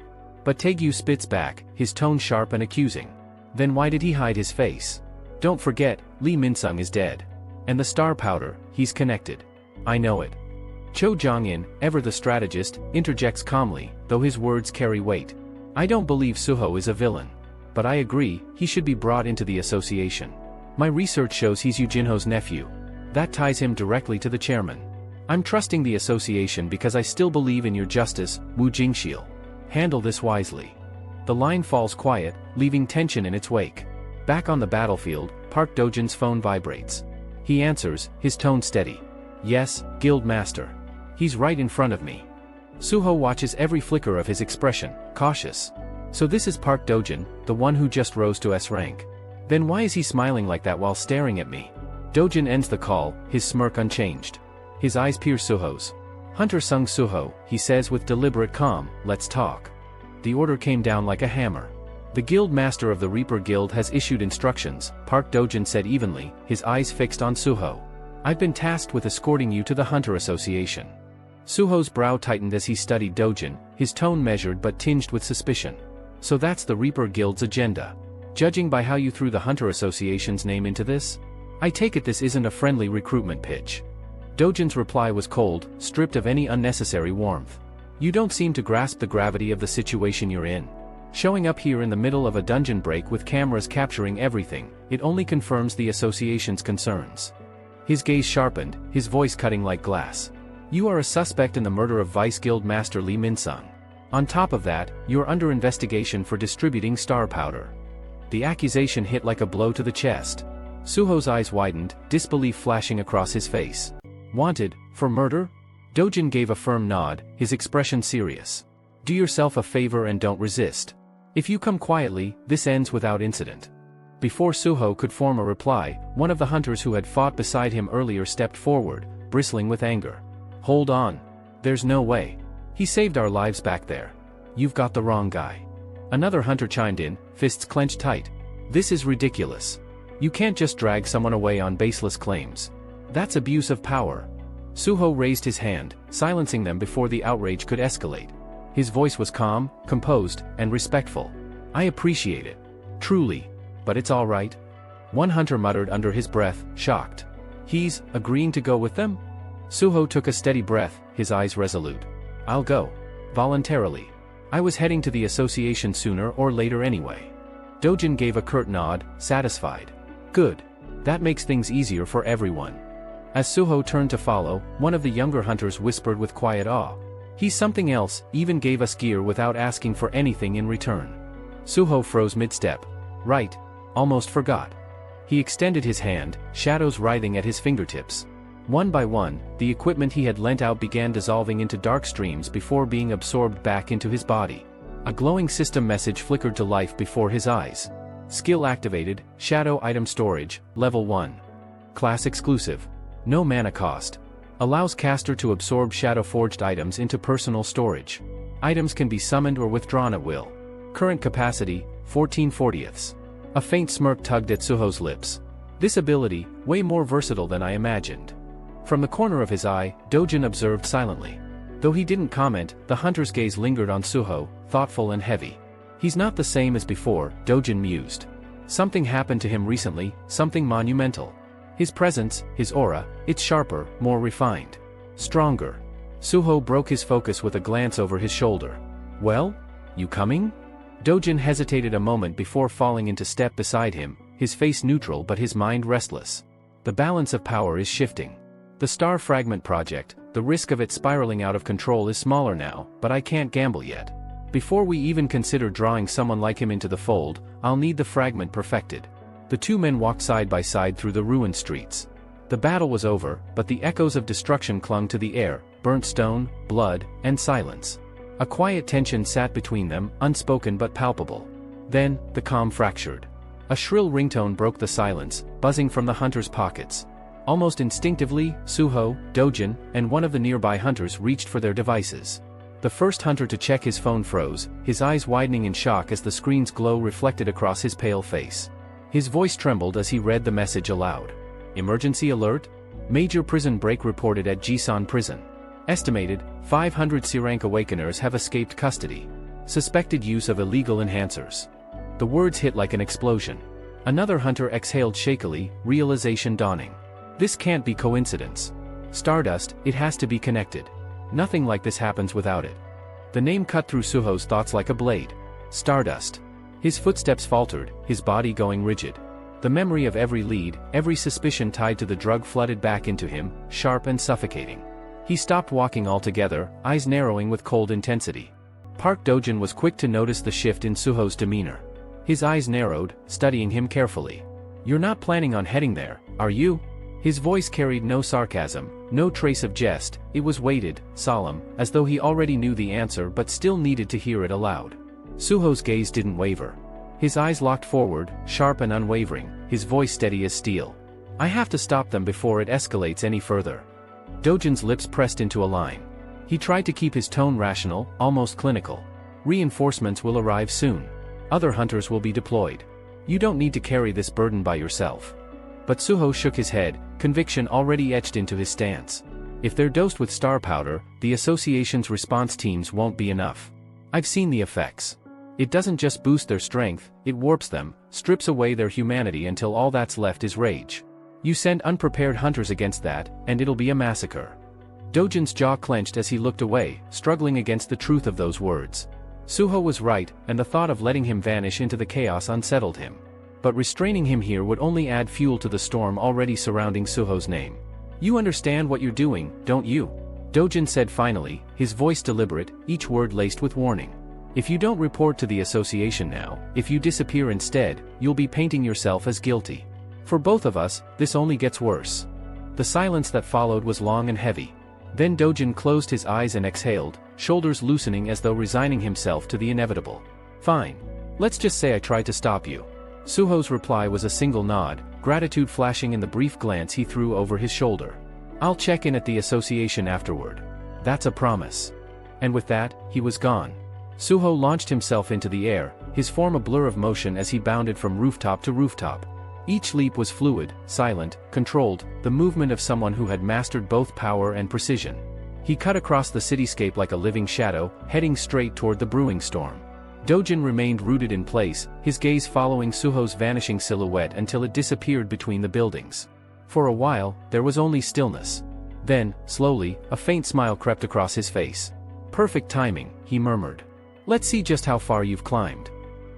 Speaker 1: But Taegyu spits back, his tone sharp and accusing. "Then why did he hide his face? Don't forget, Lee Minsung is dead. And the star powder, he's connected." "I know it." Cho Jong-in, ever the strategist, interjects calmly, though his words carry weight. "I don't believe Suho is a villain. But I agree, he should be brought into the association. My research shows he's Yujinho's nephew. That ties him directly to the chairman. I'm trusting the association because I still believe in your justice, Wu Jingxiel. Handle this wisely." The line falls quiet, leaving tension in its wake. Back on the battlefield, Park Dojin's phone vibrates. He answers, his tone steady. "Yes, Guild Master. He's right in front of me." Suho watches every flicker of his expression, cautious. "So this is Park Dojin, the one who just rose to S rank. Then why is he smiling like that while staring at me?" Dojin ends the call, his smirk unchanged. His eyes pierce Suho's. "Hunter Sung Suho," he says with deliberate calm, "let's talk." The order came down like a hammer. "The Guild Master of the Reaper Guild has issued instructions," Park Dojin said evenly, his eyes fixed on Suho. "I've been tasked with escorting you to the Hunter Association." Suho's brow tightened as he studied Dojin, his tone measured but tinged with suspicion. "So that's the Reaper Guild's agenda. Judging by how you threw the Hunter Association's name into this? I take it this isn't a friendly recruitment pitch." Dojin's reply was cold, stripped of any unnecessary warmth. "You don't seem to grasp the gravity of the situation you're in. Showing up here in the middle of a dungeon break with cameras capturing everything, it only confirms the association's concerns." His gaze sharpened, his voice cutting like glass. "You are a suspect in the murder of Vice Guild Master Lee Minsung. On top of that, you're under investigation for distributing star powder." The accusation hit like a blow to the chest. Suho's eyes widened, disbelief flashing across his face. "Wanted, for murder?" Dojin gave a firm nod, his expression serious. "Do yourself a favor and don't resist. If you come quietly, this ends without incident." Before Suho could form a reply, one of the hunters who had fought beside him earlier stepped forward, bristling with anger. "Hold on. There's no way. He saved our lives back there. You've got the wrong guy." Another hunter chimed in, fists clenched tight. "This is ridiculous. You can't just drag someone away on baseless claims. That's abuse of power." Suho raised his hand, silencing them before the outrage could escalate. His voice was calm, composed, and respectful. I appreciate it. Truly. But it's all right. One hunter muttered under his breath, shocked. He's agreeing to go with them? Suho took a steady breath, his eyes resolute. I'll go. Voluntarily. I was heading to the association sooner or later anyway. Dojin gave a curt nod, satisfied. Good. That makes things easier for everyone. As Suho turned to follow, one of the younger hunters whispered with quiet awe. He's something else, even gave us gear without asking for anything in return. Suho froze mid-step. Right. Almost forgot. He extended his hand, shadows writhing at his fingertips. One by one, the equipment he had lent out began dissolving into dark streams before being absorbed back into his body. A glowing system message flickered to life before his eyes. Skill activated, Shadow Item Storage, Level 1. Class exclusive. No mana cost. Allows caster to absorb shadow-forged items into personal storage. Items can be summoned or withdrawn at will. Current capacity, 14/40. A faint smirk tugged at Suho's lips. This ability, way more versatile than I imagined. From the corner of his eye, Dojin observed silently. Though he didn't comment, the hunter's gaze lingered on Suho, thoughtful and heavy. He's not the same as before, Dojin mused. Something happened to him recently, something monumental. His presence, his aura, it's sharper, more refined. Stronger. Suho broke his focus with a glance over his shoulder. Well? You coming? Dojin hesitated a moment before falling into step beside him, his face neutral but his mind restless. The balance of power is shifting. The Star Fragment project, the risk of it spiraling out of control is smaller now, but I can't gamble yet. Before we even consider drawing someone like him into the fold, I'll need the fragment perfected. The two men walked side by side through the ruined streets. The battle was over, but the echoes of destruction clung to the air, burnt stone, blood, and silence. A quiet tension sat between them, unspoken but palpable. Then, the calm fractured. A shrill ringtone broke the silence, buzzing from the hunters' pockets. Almost instinctively, Suho, Dojin, and one of the nearby hunters reached for their devices. The first hunter to check his phone froze, his eyes widening in shock as the screen's glow reflected across his pale face. His voice trembled as he read the message aloud. Emergency alert? Major prison break reported at Jisan Prison. Estimated, 500 C-rank awakeners have escaped custody. Suspected use of illegal enhancers. The words hit like an explosion. Another hunter exhaled shakily, realization dawning. This can't be coincidence. Stardust, it has to be connected. Nothing like this happens without it. The name cut through Suho's thoughts like a blade. Stardust. His footsteps faltered, his body going rigid. The memory of every lead, every suspicion tied to the drug flooded back into him, sharp and suffocating. He stopped walking altogether, eyes narrowing with cold intensity. Park Dojin was quick to notice the shift in Suho's demeanor. His eyes narrowed, studying him carefully. You're not planning on heading there, are you? His voice carried no sarcasm, no trace of jest, it was weighted, solemn, as though he already knew the answer but still needed to hear it aloud. Suho's gaze didn't waver. His eyes locked forward, sharp and unwavering, his voice steady as steel. I have to stop them before it escalates any further. Dojin's lips pressed into a line. He tried to keep his tone rational, almost clinical. Reinforcements will arrive soon. Other hunters will be deployed. You don't need to carry this burden by yourself. But Suho shook his head, conviction already etched into his stance. If they're dosed with star powder, the association's response teams won't be enough. I've seen the effects. It doesn't just boost their strength, it warps them, strips away their humanity until all that's left is rage. You send unprepared hunters against that, and it'll be a massacre. Dojin's jaw clenched as he looked away, struggling against the truth of those words. Suho was right, and the thought of letting him vanish into the chaos unsettled him. But restraining him here would only add fuel to the storm already surrounding Suho's name. You understand what you're doing, don't you? Dojin said finally, his voice deliberate, each word laced with warning. If you don't report to the association now, if you disappear instead, you'll be painting yourself as guilty. For both of us, this only gets worse. The silence that followed was long and heavy. Then Dojin closed his eyes and exhaled, shoulders loosening as though resigning himself to the inevitable. Fine. Let's just say I tried to stop you. Suho's reply was a single nod, gratitude flashing in the brief glance he threw over his shoulder. I'll check in at the association afterward. That's a promise. And with that, he was gone. Suho launched himself into the air, his form a blur of motion as he bounded from rooftop to rooftop. Each leap was fluid, silent, controlled, the movement of someone who had mastered both power and precision. He cut across the cityscape like a living shadow, heading straight toward the brewing storm. Dojin remained rooted in place, his gaze following Suho's vanishing silhouette until it disappeared between the buildings. For a while, there was only stillness. Then, slowly, a faint smile crept across his face. "Perfect timing," he murmured. "Let's see just how far you've climbed."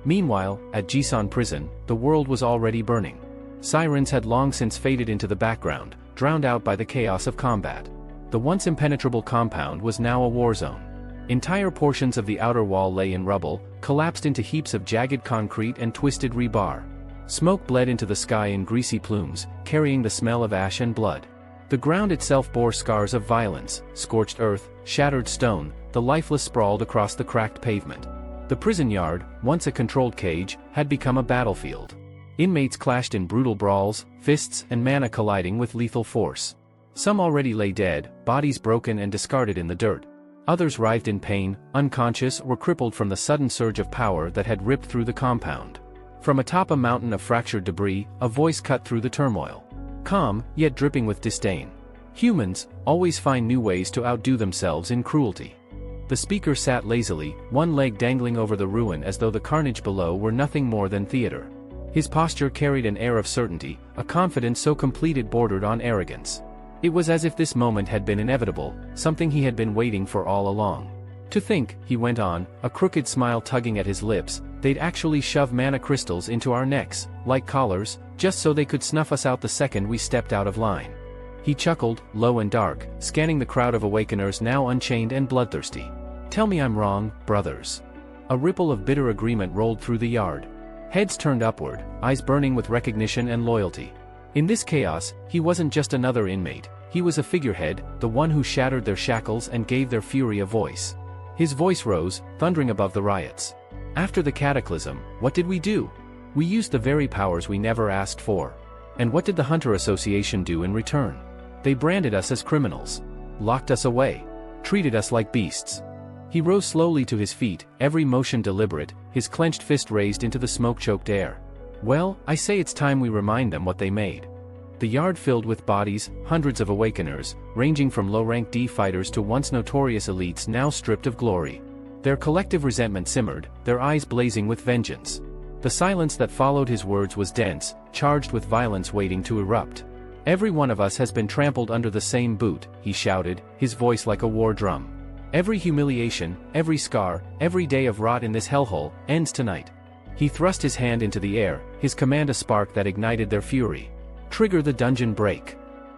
Speaker 1: Meanwhile, at Jisan prison, the world was already burning. Sirens had long since faded into the background, drowned out by the chaos of combat. The once impenetrable compound was now a war zone. Entire portions of the outer wall lay in rubble, collapsed into heaps of jagged concrete and twisted rebar. Smoke bled into the sky in greasy plumes, carrying the smell of ash and blood. The ground itself bore scars of violence: scorched earth, shattered stone, the lifeless sprawled across the cracked pavement. The prison yard, once a controlled cage, had become a battlefield. Inmates clashed in brutal brawls, fists and mana colliding with lethal force. Some already lay dead, bodies broken and discarded in the dirt. Others writhed in pain, unconscious or crippled from the sudden surge of power that had ripped through the compound. From atop a mountain of fractured debris, a voice cut through the turmoil. Calm, yet dripping with disdain. "Humans always find new ways to outdo themselves in cruelty." The speaker sat lazily, one leg dangling over the ruin as though the carnage below were nothing more than theater. His posture carried an air of certainty, a confidence so complete it bordered on arrogance. It was as if this moment had been inevitable, something he had been waiting for all along. "To think," he went on, a crooked smile tugging at his lips, "they'd actually shove mana crystals into our necks, like collars, just so they could snuff us out the second we stepped out of line." He chuckled, low and dark, scanning the crowd of awakeners now unchained and bloodthirsty. "Tell me I'm wrong, brothers." A ripple of bitter agreement rolled through the yard. Heads turned upward, eyes burning with recognition and loyalty. In this chaos, he wasn't just another inmate, he was a figurehead, the one who shattered their shackles and gave their fury a voice. His voice rose, thundering above the riots. "After the cataclysm, what did we do? We used the very powers we never asked for. And what did the Hunter Association do in return? They branded us as criminals. Locked us away. Treated us like beasts." He rose slowly to his feet, every motion deliberate, his clenched fist raised into the smoke-choked air. "Well, I say it's time we remind them what they made." The yard filled with bodies, hundreds of awakeners, ranging from low-rank D fighters to once notorious elites now stripped of glory. Their collective resentment simmered, their eyes blazing with vengeance. The silence that followed his words was dense, charged with violence waiting to erupt. "Every one of us has been trampled under the same boot," he shouted, his voice like a war drum. "Every humiliation, every scar, every day of rot in this hellhole, ends tonight." He thrust his hand into the air, his command a spark that ignited their fury. "Trigger the dungeon break."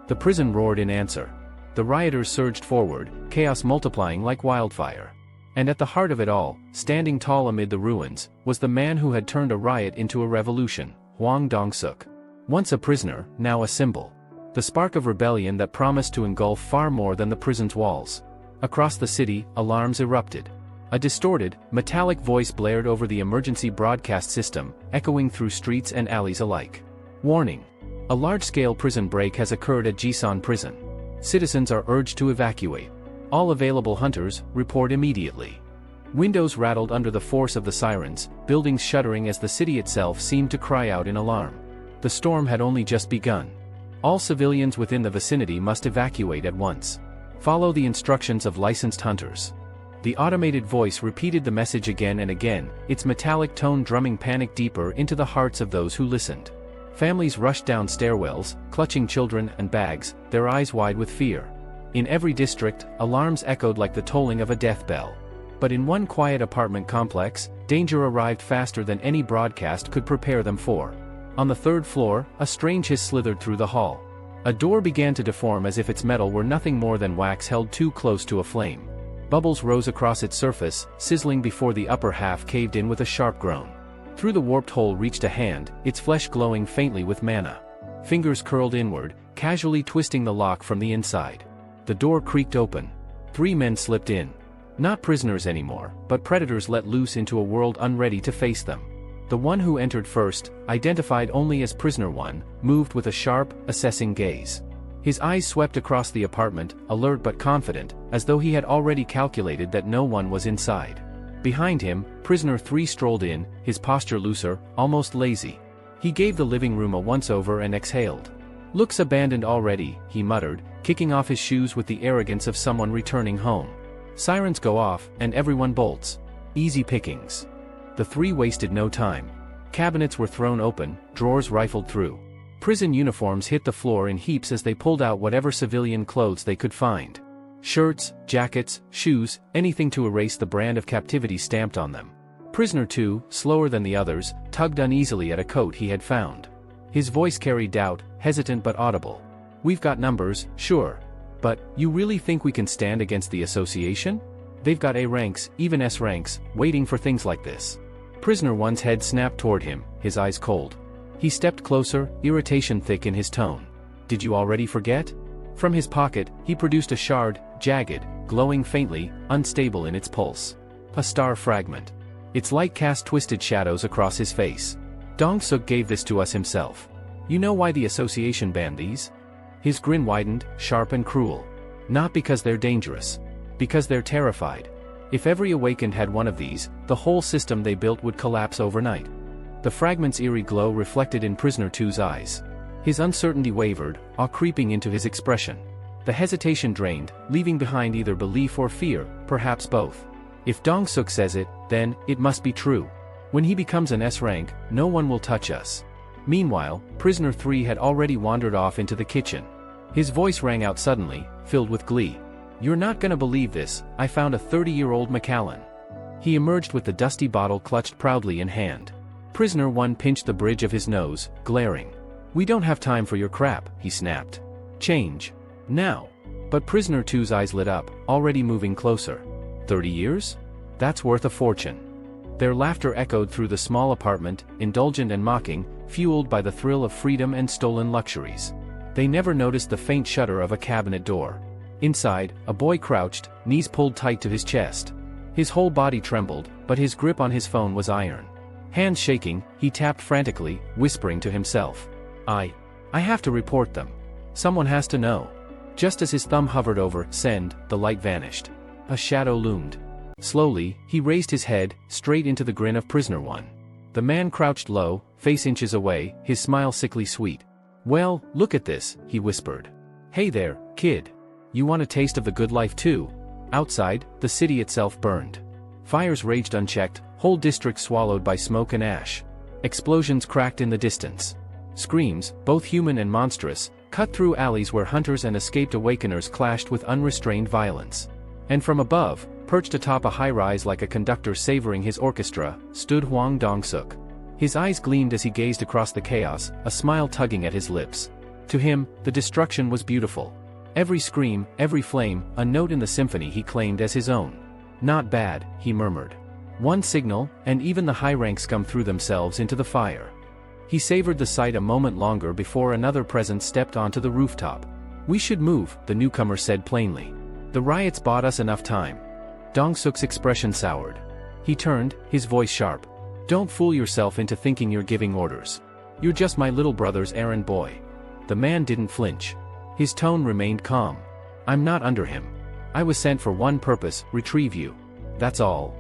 Speaker 1: The prison roared in answer. The rioters surged forward, chaos multiplying like wildfire. And at the heart of it all, standing tall amid the ruins, was the man who had turned a riot into a revolution, Hwang Dong-suk. Once a prisoner, now a symbol. The spark of rebellion that promised to engulf far more than the prison's walls. Across the city, alarms erupted. A distorted, metallic voice blared over the emergency broadcast system, echoing through streets and alleys alike. "Warning! A large-scale prison break has occurred at Jisan prison. Citizens are urged to evacuate. All available hunters, report immediately." Windows rattled under the force of the sirens, buildings shuddering as the city itself seemed to cry out in alarm. The storm had only just begun. All civilians within the vicinity must evacuate at once. Follow the instructions of licensed hunters. The automated voice repeated the message again and again, its metallic tone drumming panic deeper into the hearts of those who listened. Families rushed down stairwells, clutching children and bags, their eyes wide with fear. In every district, alarms echoed like the tolling of a death bell. But in one quiet apartment complex, danger arrived faster than any broadcast could prepare them for. On the third floor, a strange hiss slithered through the hall. A door began to deform as if its metal were nothing more than wax held too close to a flame. Bubbles rose across its surface, sizzling before the upper half caved in with a sharp groan. Through the warped hole reached a hand, its flesh glowing faintly with mana. Fingers curled inward, casually twisting the lock from the inside. The door creaked open. 3 men slipped in. Not prisoners anymore, but predators let loose into a world unready to face them. The one who entered first, identified only as Prisoner 1, moved with a sharp, assessing gaze. His eyes swept across the apartment, alert but confident, as though he had already calculated that no one was inside. Behind him, Prisoner 3 strolled in, his posture looser, almost lazy. He gave the living room a once-over and exhaled. "Looks abandoned already," he muttered, kicking off his shoes with the arrogance of someone returning home. Sirens go off, and everyone bolts. Easy pickings. The three wasted no time. Cabinets were thrown open, drawers rifled through. Prison uniforms hit the floor in heaps as they pulled out whatever civilian clothes they could find. Shirts, jackets, shoes, anything to erase the brand of captivity stamped on them. Prisoner 2, slower than the others, tugged uneasily at a coat he had found. His voice carried doubt, hesitant but audible. "We've got numbers, sure. But, you really think we can stand against the association? They've got A ranks, even S ranks, waiting for things like this." Prisoner 1's head snapped toward him, his eyes cold. He stepped closer, irritation thick in his tone. "Did you already forget?" From his pocket, he produced a shard, jagged, glowing faintly, unstable in its pulse. A star fragment. Its light cast twisted shadows across his face. "Dong-suk gave this to us himself. You know why the association banned these?" His grin widened, sharp and cruel. "Not because they're dangerous. Because they're terrified. If every awakened had one of these, the whole system they built would collapse overnight." The fragment's eerie glow reflected in Prisoner 2's eyes. His uncertainty wavered, awe creeping into his expression. The hesitation drained, leaving behind either belief or fear, perhaps both. If Dong-suk says it, then, it must be true. When he becomes an S rank, no one will touch us. Meanwhile, Prisoner 3 had already wandered off into the kitchen. His voice rang out suddenly, filled with glee. "You're not gonna believe this, I found a 30-year-old Macallan." He emerged with the dusty bottle clutched proudly in hand. Prisoner 1 pinched the bridge of his nose, glaring. "We don't have time for your crap," he snapped. "Change. Now." But Prisoner 2's eyes lit up, already moving closer. 30 years? That's worth a fortune. Their laughter echoed through the small apartment, indulgent and mocking, fueled by the thrill of freedom and stolen luxuries. They never noticed the faint shudder of a cabinet door. Inside, a boy crouched, knees pulled tight to his chest. His whole body trembled, but his grip on his phone was iron. Hands shaking, he tapped frantically, whispering to himself. I have to report them. Someone has to know." Just as his thumb hovered over send, the light vanished. A shadow loomed. Slowly, he raised his head, straight into the grin of Prisoner 1. The man crouched low, face inches away, his smile sickly sweet. "Well, look at this," he whispered. "Hey there, kid. You want a taste of the good life too?" Outside, the city itself burned. Fires raged unchecked, whole districts swallowed by smoke and ash. Explosions cracked in the distance. Screams, both human and monstrous, cut through alleys where hunters and escaped awakeners clashed with unrestrained violence. And from above, perched atop a high-rise like a conductor savoring his orchestra, stood Hwang Dong-suk. His eyes gleamed as he gazed across the chaos, a smile tugging at his lips. To him, the destruction was beautiful. Every scream, every flame, a note in the symphony he claimed as his own. "Not bad," he murmured. One signal, and even the high ranks come through themselves into the fire. He savored the sight a moment longer before another presence stepped onto the rooftop. "We should move," the newcomer said plainly. "The riots bought us enough time." Dong-suk's expression soured. He turned, his voice sharp. "Don't fool yourself into thinking you're giving orders. You're just my little brother's errand boy." The man didn't flinch. His tone remained calm. "I'm not under him. I was sent for one purpose, retrieve you. That's all."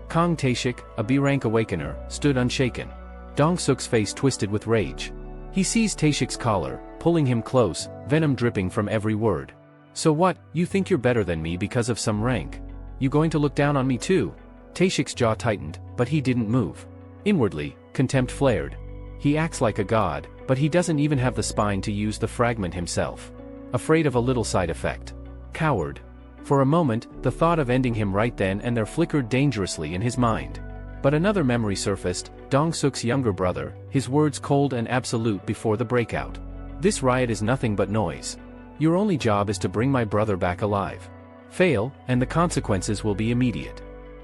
Speaker 1: Kang Taeshik, a B-rank awakener, stood unshaken. Dong-suk's face twisted with rage. He seized Taeshik's collar, pulling him close, venom dripping from every word. "So what, you think you're better than me because of some rank? You going to look down on me too?" Taeshik's jaw tightened, but he didn't move. Inwardly, contempt flared. He acts like a god, but he doesn't even have the spine to use the fragment himself. Afraid of a little side effect. Coward. For a moment, the thought of ending him right then and there flickered dangerously in his mind. But another memory surfaced, Dong-suk's younger brother, his words cold and absolute before the breakout. "This riot is nothing but noise. Your only job is to bring my brother back alive. Fail, and the consequences will be immediate."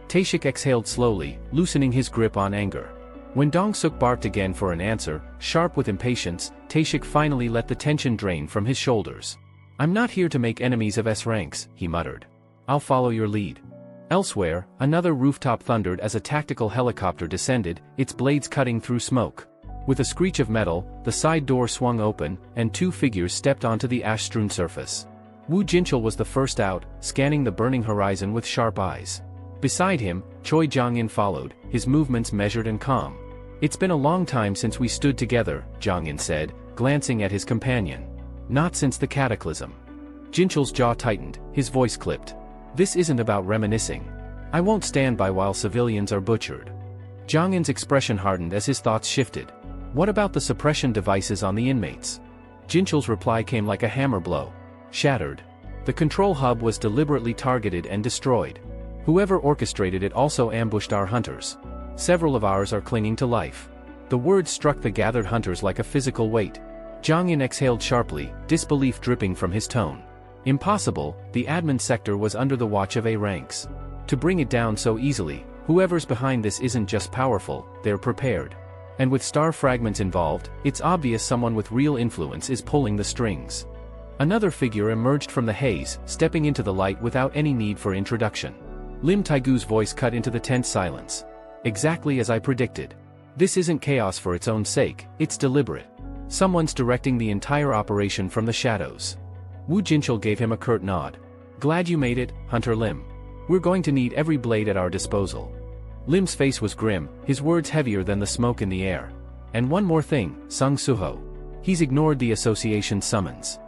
Speaker 1: Taeshik exhaled slowly, loosening his grip on anger. When Dong-suk barked again for an answer, sharp with impatience, Taeshik finally let the tension drain from his shoulders. "I'm not here to make enemies of S ranks," he muttered. "I'll follow your lead." Elsewhere, another rooftop thundered as a tactical helicopter descended, its blades cutting through smoke. With a screech of metal, the side door swung open, and two figures stepped onto the ash-strewn surface. Wu Jinchul was the first out, scanning the burning horizon with sharp eyes. Beside him, Choi Jong-in followed, his movements measured and calm. "It's been a long time since we stood together," Jong-in said, glancing at his companion. "Not since the cataclysm." Jinchul's jaw tightened, his voice clipped. This isn't about reminiscing. I won't stand by while civilians are butchered. Zhang Yin's expression hardened as his thoughts shifted. What about the suppression devices on the inmates? Jinchul's reply came like a hammer blow. Shattered. The control hub was deliberately targeted and destroyed. Whoever orchestrated it also ambushed our hunters. Several of ours are clinging to life. The words struck the gathered hunters like a physical weight. Zhang Yin exhaled sharply, disbelief dripping from his tone. Impossible, the admin sector was under the watch of A ranks. To bring it down so easily, whoever's behind this isn't just powerful, they're prepared. And with star fragments involved, it's obvious someone with real influence is pulling the strings. Another figure emerged from the haze, stepping into the light without any need for introduction. Lim Taigu's voice cut into the tense silence. Exactly as I predicted. This isn't chaos for its own sake, it's deliberate. Someone's directing the entire operation from the shadows. Wu Jinchul gave him a curt nod. Glad you made it, Hunter Lim. We're going to need every blade at our disposal. Lim's face was grim, his words heavier than the smoke in the air. And one more thing, Sung Suho. He's ignored the association's summons.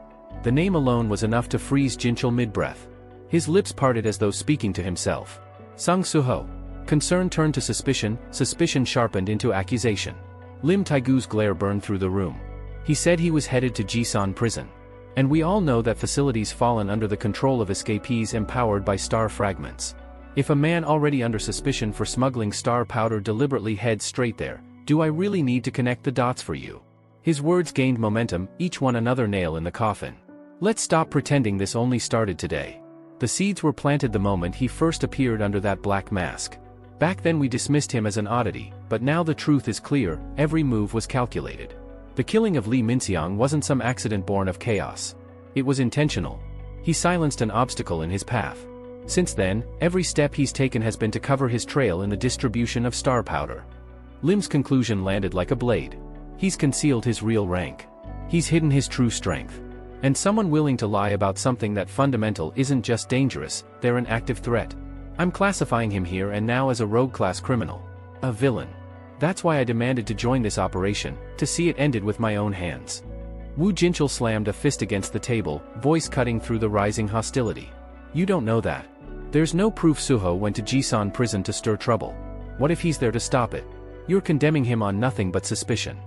Speaker 1: The name alone was enough to freeze Jinchul mid-breath. His lips parted as though speaking to himself. Sung Suho. Concern turned to suspicion, suspicion sharpened into accusation. Lim Taigu's glare burned through the room. He said he was headed to Jisan prison. And we all know that facilities fallen under the control of escapees empowered by star fragments. If a man already under suspicion for smuggling star powder deliberately heads straight there, do I really need to connect the dots for you? His words gained momentum, each one another nail in the coffin. Let's stop pretending this only started today. The seeds were planted the moment he first appeared under that black mask. Back then we dismissed him as an oddity, but now the truth is clear, every move was calculated. The killing of Li Minxiang wasn't some accident born of chaos. It was intentional. He silenced an obstacle in his path. Since then, every step he's taken has been to cover his trail in the distribution of star powder. Lim's conclusion landed like a blade. He's concealed his real rank. He's hidden his true strength. And someone willing to lie about something that fundamental isn't just dangerous, they're an active threat. I'm classifying him here and now as a rogue-class criminal. A villain. That's why I demanded to join this operation, to see it ended with my own hands. Wu Jinchul slammed a fist against the table, voice cutting through the rising hostility. You don't know that. There's no proof Suho went to Jisan prison to stir trouble. What if he's there to stop it? You're condemning him on nothing but suspicion.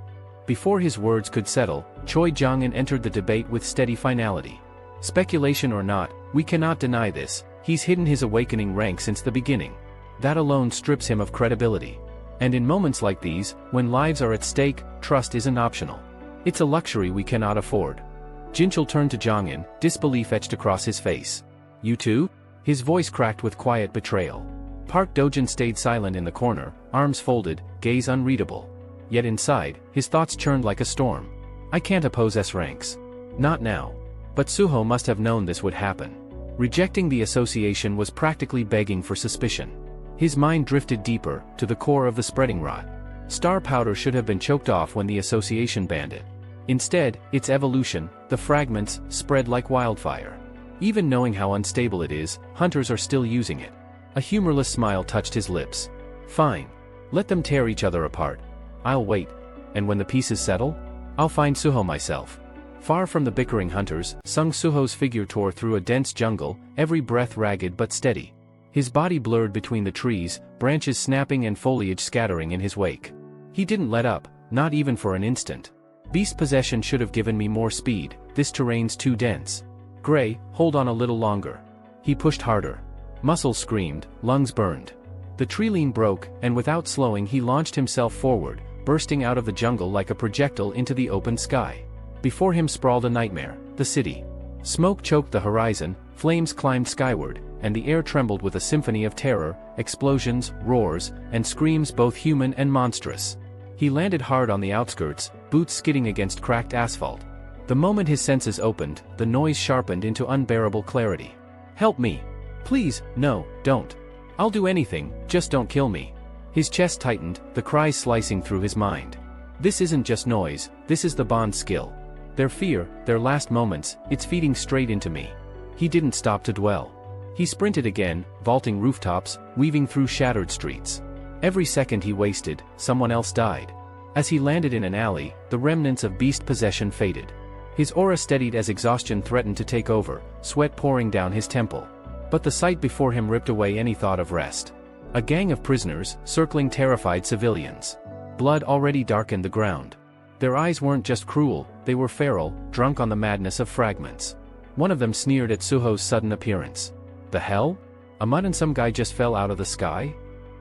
Speaker 1: Before his words could settle, Choi Jong-in entered the debate with steady finality. Speculation or not, we cannot deny this, he's hidden his awakening rank since the beginning. That alone strips him of credibility. And in moments like these, when lives are at stake, trust isn't optional. It's a luxury we cannot afford. Jinchul turned to Jong-in, disbelief etched across his face. You too? His voice cracked with quiet betrayal. Park Dojin stayed silent in the corner, arms folded, gaze unreadable. Yet inside, his thoughts churned like a storm. I can't oppose S ranks. Not now. But Suho must have known this would happen. Rejecting the association was practically begging for suspicion. His mind drifted deeper, to the core of the spreading rot. Star powder should have been choked off when the association banned it. Instead, its evolution, the fragments, spread like wildfire. Even knowing how unstable it is, hunters are still using it. A humorless smile touched his lips. Fine. Let them tear each other apart. I'll wait. And when the pieces settle, I'll find Suho myself. Far from the bickering hunters, Sung Suho's figure tore through a dense jungle, every breath ragged but steady. His body blurred between the trees, branches snapping and foliage scattering in his wake. He didn't let up, not even for an instant. Beast possession should have given me more speed, this terrain's too dense. Gray, hold on a little longer. He pushed harder. Muscles screamed, lungs burned. The tree line broke, and without slowing he launched himself forward, bursting out of the jungle like a projectile into the open sky. Before him sprawled a nightmare, the city. Smoke choked the horizon, flames climbed skyward, and the air trembled with a symphony of terror, explosions, roars, and screams both human and monstrous. He landed hard on the outskirts, boots skidding against cracked asphalt. The moment his senses opened, the noise sharpened into unbearable clarity. Help me. Please, no, don't. I'll do anything, just don't kill me. His chest tightened, the cries slicing through his mind. This isn't just noise, this is the Bond skill. Their fear, their last moments, it's feeding straight into me. He didn't stop to dwell. He sprinted again, vaulting rooftops, weaving through shattered streets. Every second he wasted, someone else died. As he landed in an alley, the remnants of beast possession faded. His aura steadied as exhaustion threatened to take over, sweat pouring down his temple. But the sight before him ripped away any thought of rest. A gang of prisoners, circling terrified civilians. Blood already darkened the ground. Their eyes weren't just cruel, they were feral, drunk on the madness of fragments. One of them sneered at Suho's sudden appearance. The hell? A mud and some guy just fell out of the sky?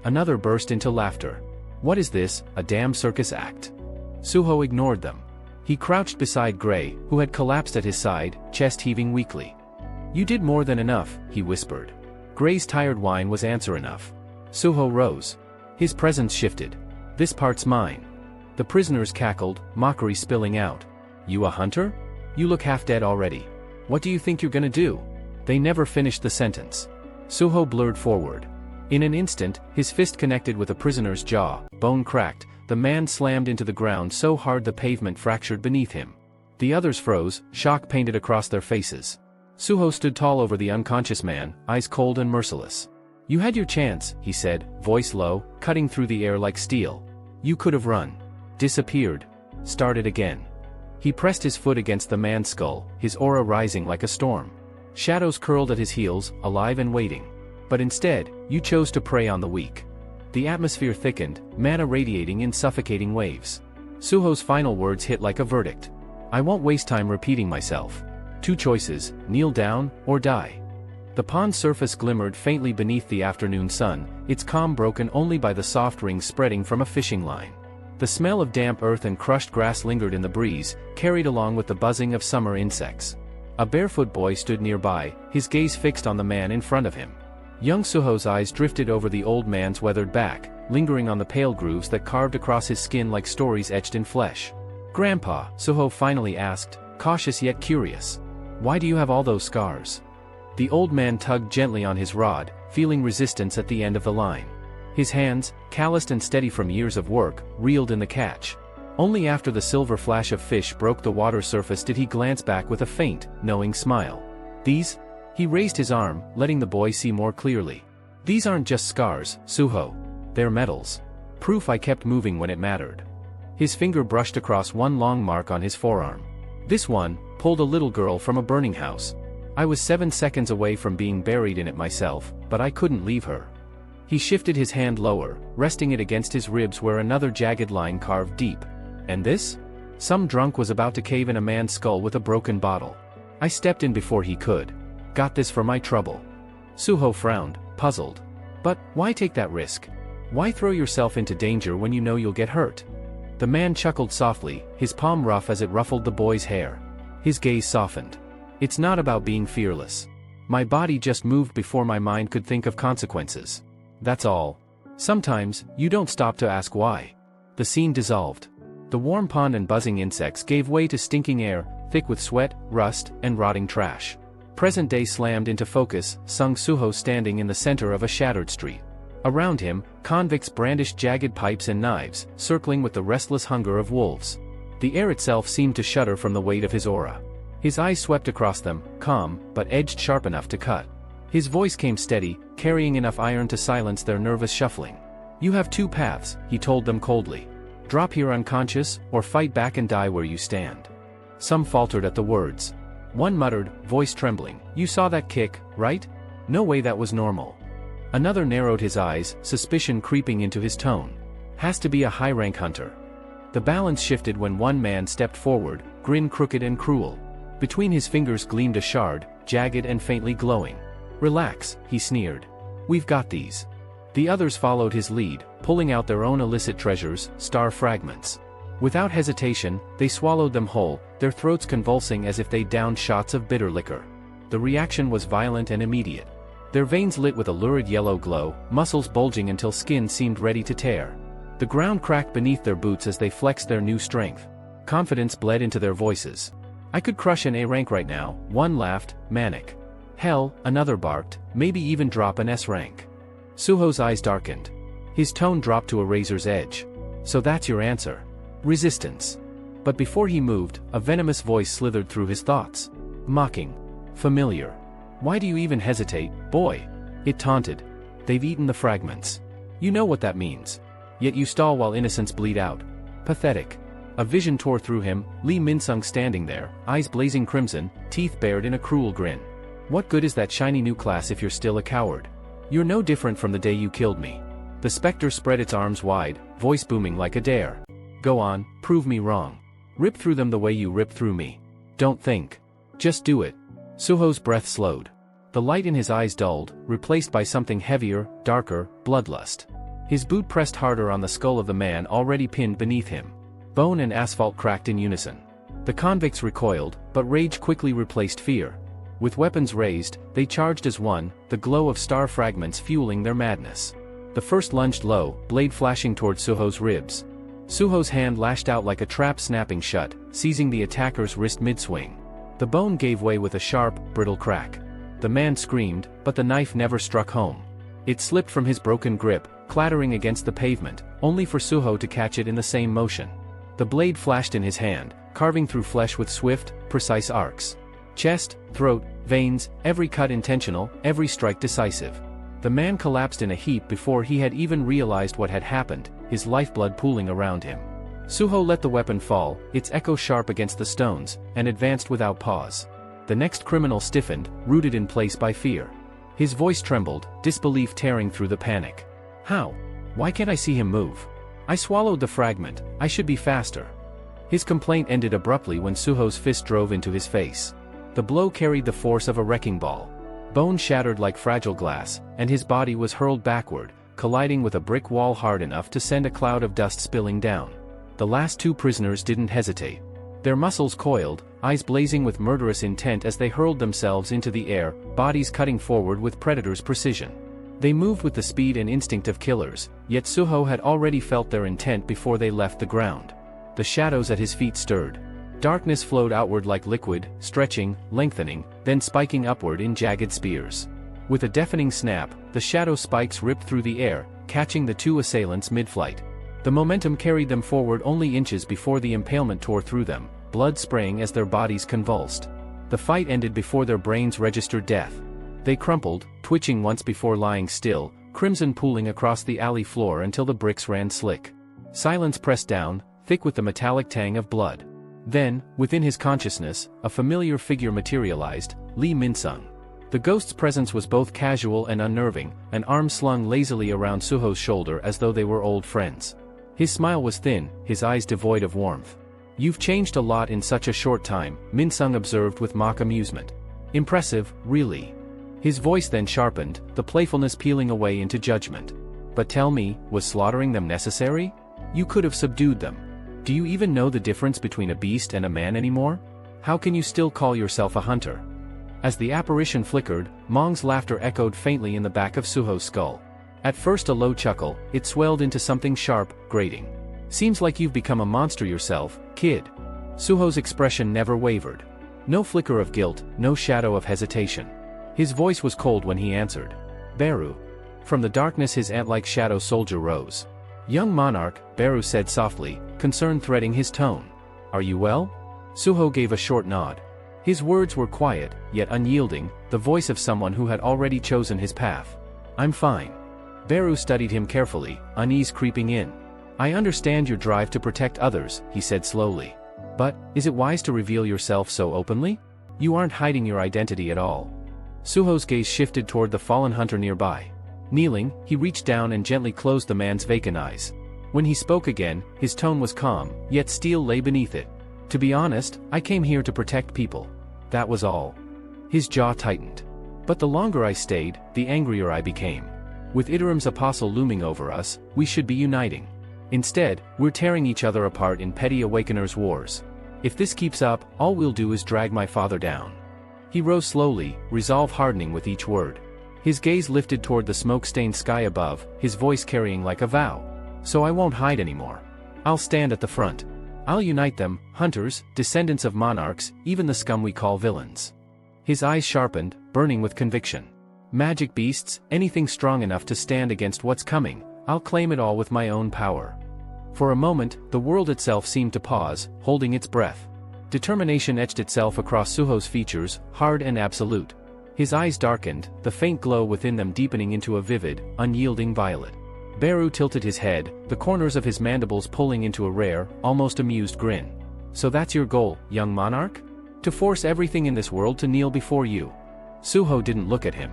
Speaker 1: Another burst into laughter. What is this, a damn circus act? Suho ignored them. He crouched beside Gray, who had collapsed at his side, chest heaving weakly. You did more than enough, he whispered. Gray's tired whine was answer enough. Suho rose. His presence shifted. This part's mine. The prisoners cackled, mockery spilling out. You a hunter? You look half dead already. What do you think you're gonna do? They never finished the sentence. Suho blurred forward. In an instant, his fist connected with a prisoner's jaw, bone cracked, the man slammed into the ground so hard the pavement fractured beneath him. The others froze, shock painted across their faces. Suho stood tall over the unconscious man, eyes cold and merciless. You had your chance, he said, voice low, cutting through the air like steel. You could have run. Disappeared. Started again. He pressed his foot against the man's skull, his aura rising like a storm. Shadows curled at his heels, alive and waiting. But instead, you chose to prey on the weak. The atmosphere thickened, mana radiating in suffocating waves. Suho's final words hit like a verdict. I won't waste time repeating myself. Two choices, kneel down, or die. The pond's surface glimmered faintly beneath the afternoon sun, its calm broken only by the soft rings spreading from a fishing line. The smell of damp earth and crushed grass lingered in the breeze, carried along with the buzzing of summer insects. A barefoot boy stood nearby, his gaze fixed on the man in front of him. Young Suho's eyes drifted over the old man's weathered back, lingering on the pale grooves that carved across his skin like stories etched in flesh. Grandpa, Suho finally asked, cautious yet curious. Why do you have all those scars? The old man tugged gently on his rod, feeling resistance at the end of the line. His hands, calloused and steady from years of work, reeled in the catch. Only after the silver flash of fish broke the water surface did he glance back with a faint, knowing smile. These? He raised his arm, letting the boy see more clearly. These aren't just scars, Suho. They're medals. Proof I kept moving when it mattered. His finger brushed across one long mark on his forearm. This one pulled a little girl from a burning house. I was 7 seconds away from being buried in it myself, but I couldn't leave her. He shifted his hand lower, resting it against his ribs where another jagged line carved deep. And this? Some drunk was about to cave in a man's skull with a broken bottle. I stepped in before he could. Got this for my trouble. Suho frowned, puzzled. But why take that risk? Why throw yourself into danger when you know you'll get hurt? The man chuckled softly, his palm rough as it ruffled the boy's hair. His gaze softened. It's not about being fearless. My body just moved before my mind could think of consequences. That's all. Sometimes, you don't stop to ask why. The scene dissolved. The warm pond and buzzing insects gave way to stinking air, thick with sweat, rust, and rotting trash. Present day slammed into focus, Sung Suho standing in the center of a shattered street. Around him, convicts brandished jagged pipes and knives, circling with the restless hunger of wolves. The air itself seemed to shudder from the weight of his aura. His eyes swept across them, calm, but edged sharp enough to cut. His voice came steady, carrying enough iron to silence their nervous shuffling. You have two paths, he told them coldly. Drop here unconscious, or fight back and die where you stand. Some faltered at the words. One muttered, voice trembling, you saw that kick, right? No way that was normal. Another narrowed his eyes, suspicion creeping into his tone. Has to be a high-rank hunter. The balance shifted when one man stepped forward, grin crooked and cruel. Between his fingers gleamed a shard, jagged and faintly glowing. Relax, he sneered. We've got these. The others followed his lead, pulling out their own illicit treasures, star fragments. Without hesitation, they swallowed them whole, their throats convulsing as if they downed shots of bitter liquor. The reaction was violent and immediate. Their veins lit with a lurid yellow glow, muscles bulging until skin seemed ready to tear. The ground cracked beneath their boots as they flexed their new strength. Confidence bled into their voices. I could crush an A rank right now, one laughed, manic. Hell, another barked, maybe even drop an S rank. Suho's eyes darkened. His tone dropped to a razor's edge. So that's your answer. Resistance. But before he moved, a venomous voice slithered through his thoughts. Mocking. Familiar. Why do you even hesitate, boy? It taunted. They've eaten the fragments. You know what that means. Yet you stall while innocents bleed out. Pathetic. A vision tore through him, Lee Min-sung standing there, eyes blazing crimson, teeth bared in a cruel grin. What good is that shiny new class if you're still a coward? You're no different from the day you killed me. The specter spread its arms wide, voice booming like a dare. Go on, prove me wrong. Rip through them the way you ripped through me. Don't think. Just do it. Suho's breath slowed. The light in his eyes dulled, replaced by something heavier, darker, bloodlust. His boot pressed harder on the skull of the man already pinned beneath him. Bone and asphalt cracked in unison. The convicts recoiled, but rage quickly replaced fear. With weapons raised, they charged as one, the glow of star fragments fueling their madness. The first lunged low, blade flashing toward Suho's ribs. Suho's hand lashed out like a trap snapping shut, seizing the attacker's wrist mid-swing. The bone gave way with a sharp, brittle crack. The man screamed, but the knife never struck home. It slipped from his broken grip, clattering against the pavement, only for Suho to catch it in the same motion. The blade flashed in his hand, carving through flesh with swift, precise arcs. Chest, throat, veins, every cut intentional, every strike decisive. The man collapsed in a heap before he had even realized what had happened, his lifeblood pooling around him. Suho let the weapon fall, its echo sharp against the stones, and advanced without pause. The next criminal stiffened, rooted in place by fear. His voice trembled, disbelief tearing through the panic. How? Why can't I see him move? I swallowed the fragment, I should be faster. His complaint ended abruptly when Suho's fist drove into his face. The blow carried the force of a wrecking ball. Bone shattered like fragile glass, and his body was hurled backward, colliding with a brick wall hard enough to send a cloud of dust spilling down. The last two prisoners didn't hesitate. Their muscles coiled, eyes blazing with murderous intent as they hurled themselves into the air, bodies cutting forward with predator's precision. They moved with the speed and instinct of killers, yet Suho had already felt their intent before they left the ground. The shadows at his feet stirred. Darkness flowed outward like liquid, stretching, lengthening, then spiking upward in jagged spears. With a deafening snap, the shadow spikes ripped through the air, catching the two assailants mid-flight. The momentum carried them forward only inches before the impalement tore through them, blood spraying as their bodies convulsed. The fight ended before their brains registered death. They crumpled, twitching once before lying still, crimson pooling across the alley floor until the bricks ran slick. Silence pressed down, thick with the metallic tang of blood. Then, within his consciousness, a familiar figure materialized, Lee Min-sung. The ghost's presence was both casual and unnerving, an arm slung lazily around Suho's shoulder as though they were old friends. His smile was thin, his eyes devoid of warmth. You've changed a lot in such a short time, Min-sung observed with mock amusement. Impressive, really. His voice then sharpened, the playfulness peeling away into judgment. But tell me, was slaughtering them necessary? You could have subdued them. Do you even know the difference between a beast and a man anymore? How can you still call yourself a hunter? As the apparition flickered, Mong's laughter echoed faintly in the back of Suho's skull. At first a low chuckle, it swelled into something sharp, grating. Seems like you've become a monster yourself, kid. Suho's expression never wavered. No flicker of guilt, no shadow of hesitation. His voice was cold when he answered. Beru. From the darkness his ant-like shadow soldier rose. Young monarch, Beru said softly, concern threading his tone. Are you well? Suho gave a short nod. His words were quiet, yet unyielding, the voice of someone who had already chosen his path. I'm fine. Beru studied him carefully, unease creeping in. I understand your drive to protect others, he said slowly. But, is it wise to reveal yourself so openly? You aren't hiding your identity at all. Suho's gaze shifted toward the fallen hunter nearby. Kneeling, he reached down and gently closed the man's vacant eyes. When he spoke again, his tone was calm, yet steel lay beneath it. To be honest, I came here to protect people. That was all. His jaw tightened. But the longer I stayed, the angrier I became. With Iterim's apostle looming over us, we should be uniting. Instead, we're tearing each other apart in petty awakeners' wars. If this keeps up, all we'll do is drag my father down. He rose slowly, resolve hardening with each word. His gaze lifted toward the smoke-stained sky above, his voice carrying like a vow. So I won't hide anymore. I'll stand at the front. I'll unite them, hunters, descendants of monarchs, even the scum we call villains. His eyes sharpened, burning with conviction. Magic beasts, anything strong enough to stand against what's coming, I'll claim it all with my own power. For a moment, the world itself seemed to pause, holding its breath. Determination etched itself across Suho's features, hard and absolute. His eyes darkened, the faint glow within them deepening into a vivid, unyielding violet. Beru tilted his head, the corners of his mandibles pulling into a rare, almost amused grin. So that's your goal, young monarch? To force everything in this world to kneel before you? Suho didn't look at him.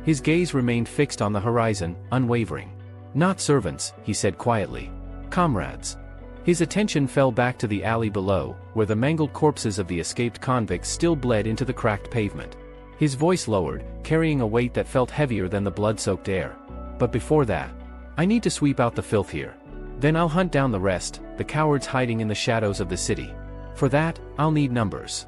Speaker 1: His gaze remained fixed on the horizon, unwavering. Not servants, he said quietly. Comrades. His attention fell back to the alley below, where the mangled corpses of the escaped convicts still bled into the cracked pavement. His voice lowered, carrying a weight that felt heavier than the blood-soaked air. But before that, I need to sweep out the filth here. Then I'll hunt down the rest, the cowards hiding in the shadows of the city. For that, I'll need numbers.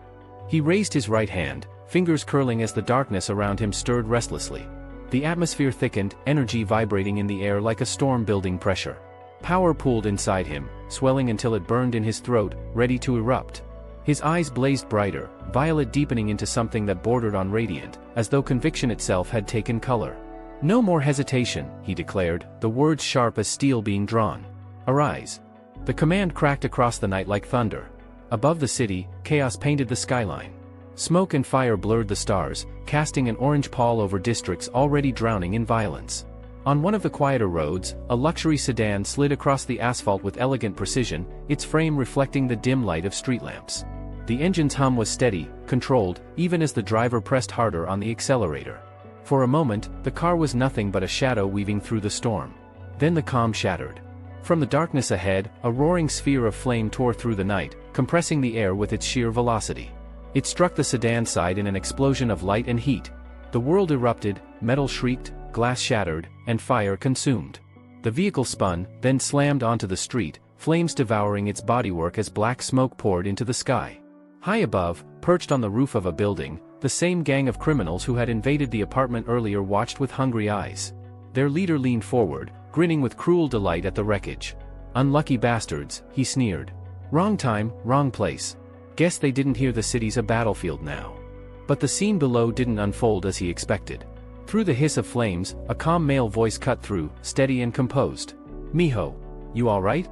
Speaker 1: He raised his right hand, fingers curling as the darkness around him stirred restlessly. The atmosphere thickened, energy vibrating in the air like a storm building pressure. Power pooled inside him, swelling until it burned in his throat, ready to erupt. His eyes blazed brighter, violet deepening into something that bordered on radiant, as though conviction itself had taken color. No more hesitation, he declared, the words sharp as steel being drawn. Arise. The command cracked across the night like thunder. Above the city, chaos painted the skyline. Smoke and fire blurred the stars, casting an orange pall over districts already drowning in violence. On one of the quieter roads, a luxury sedan slid across the asphalt with elegant precision, its frame reflecting the dim light of street lamps. The engine's hum was steady, controlled, even as the driver pressed harder on the accelerator. For a moment, the car was nothing but a shadow weaving through the storm. Then the calm shattered. From the darkness ahead, a roaring sphere of flame tore through the night, compressing the air with its sheer velocity. It struck the sedan side in an explosion of light and heat. The world erupted, metal shrieked, glass shattered, and fire consumed. The vehicle spun, then slammed onto the street, flames devouring its bodywork as black smoke poured into the sky. High above, perched on the roof of a building, the same gang of criminals who had invaded the apartment earlier watched with hungry eyes. Their leader leaned forward, grinning with cruel delight at the wreckage. Unlucky bastards, he sneered. Wrong time, wrong place. Guess they didn't hear the city's a battlefield now. But the scene below didn't unfold as he expected. Through the hiss of flames, a calm male voice cut through, steady and composed. Miho. You alright?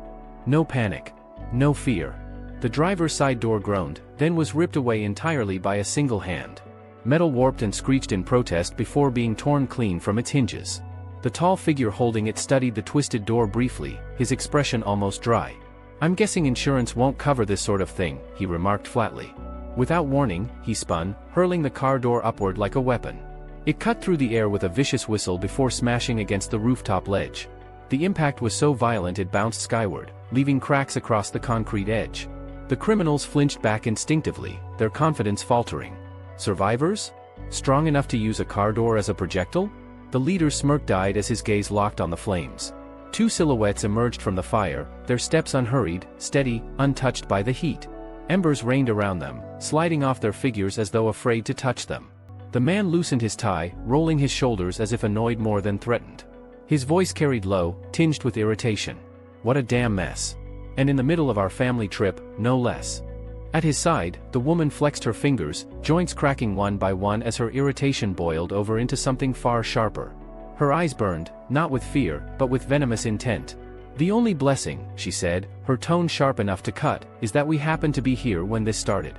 Speaker 1: No panic. No fear. The driver's side door groaned, then was ripped away entirely by a single hand. Metal warped and screeched in protest before being torn clean from its hinges. The tall figure holding it studied the twisted door briefly, his expression almost dry. I'm guessing insurance won't cover this sort of thing, he remarked flatly. Without warning, he spun, hurling the car door upward like a weapon. It cut through the air with a vicious whistle before smashing against the rooftop ledge. The impact was so violent it bounced skyward, leaving cracks across the concrete edge. The criminals flinched back instinctively, their confidence faltering. Survivors? Strong enough to use a car door as a projectile? The leader's smirk died as his gaze locked on the flames. Two silhouettes emerged from the fire, their steps unhurried, steady, untouched by the heat. Embers rained around them, sliding off their figures as though afraid to touch them. The man loosened his tie, rolling his shoulders as if annoyed more than threatened. His voice carried low, tinged with irritation. What a damn mess. And in the middle of our family trip, no less. At his side, the woman flexed her fingers, joints cracking one by one as her irritation boiled over into something far sharper. Her eyes burned, not with fear, but with venomous intent. The only blessing, she said, her tone sharp enough to cut, is that we happened to be here when this started.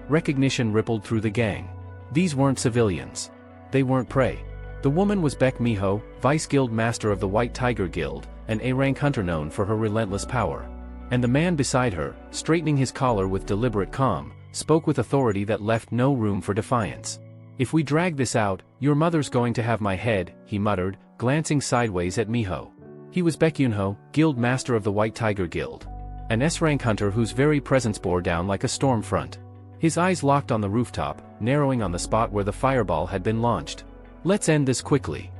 Speaker 1: Recognition rippled through the gang. These weren't civilians. They weren't prey. The woman was Beck Miho, Vice Guild Master of the White Tiger Guild, an A-rank hunter known for her relentless power. And the man beside her, straightening his collar with deliberate calm, spoke with authority that left no room for defiance. If we drag this out, your mother's going to have my head, he muttered, glancing sideways at Miho. He was Baek Yunho, Guild Master of the White Tiger Guild. An S-rank hunter whose very presence bore down like a storm front. His eyes locked on the rooftop, narrowing on the spot where the fireball had been launched. Let's end this quickly.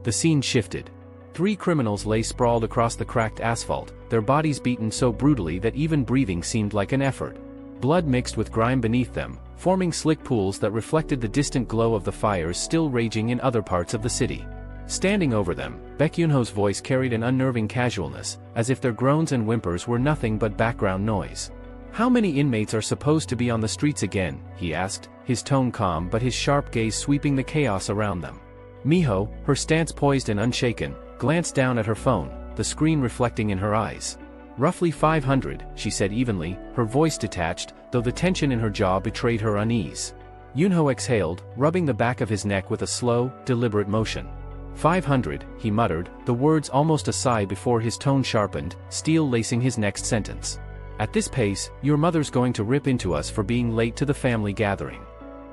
Speaker 1: The scene shifted. Three criminals lay sprawled across the cracked asphalt, their bodies beaten so brutally that even breathing seemed like an effort. Blood mixed with grime beneath them, forming slick pools that reflected the distant glow of the fires still raging in other parts of the city. Standing over them, Baek Yunho's voice carried an unnerving casualness, as if their groans and whimpers were nothing but background noise. How many inmates are supposed to be on the streets again? He asked, his tone calm but his sharp gaze sweeping the chaos around them. Miho, her stance poised and unshaken, glanced down at her phone, the screen reflecting in her eyes. Roughly 500, she said evenly, her voice detached, though the tension in her jaw betrayed her unease. Yunho exhaled, rubbing the back of his neck with a slow, deliberate motion. 500, he muttered, the words almost a sigh before his tone sharpened, steel lacing his next sentence. At this pace, your mother's going to rip into us for being late to the family gathering.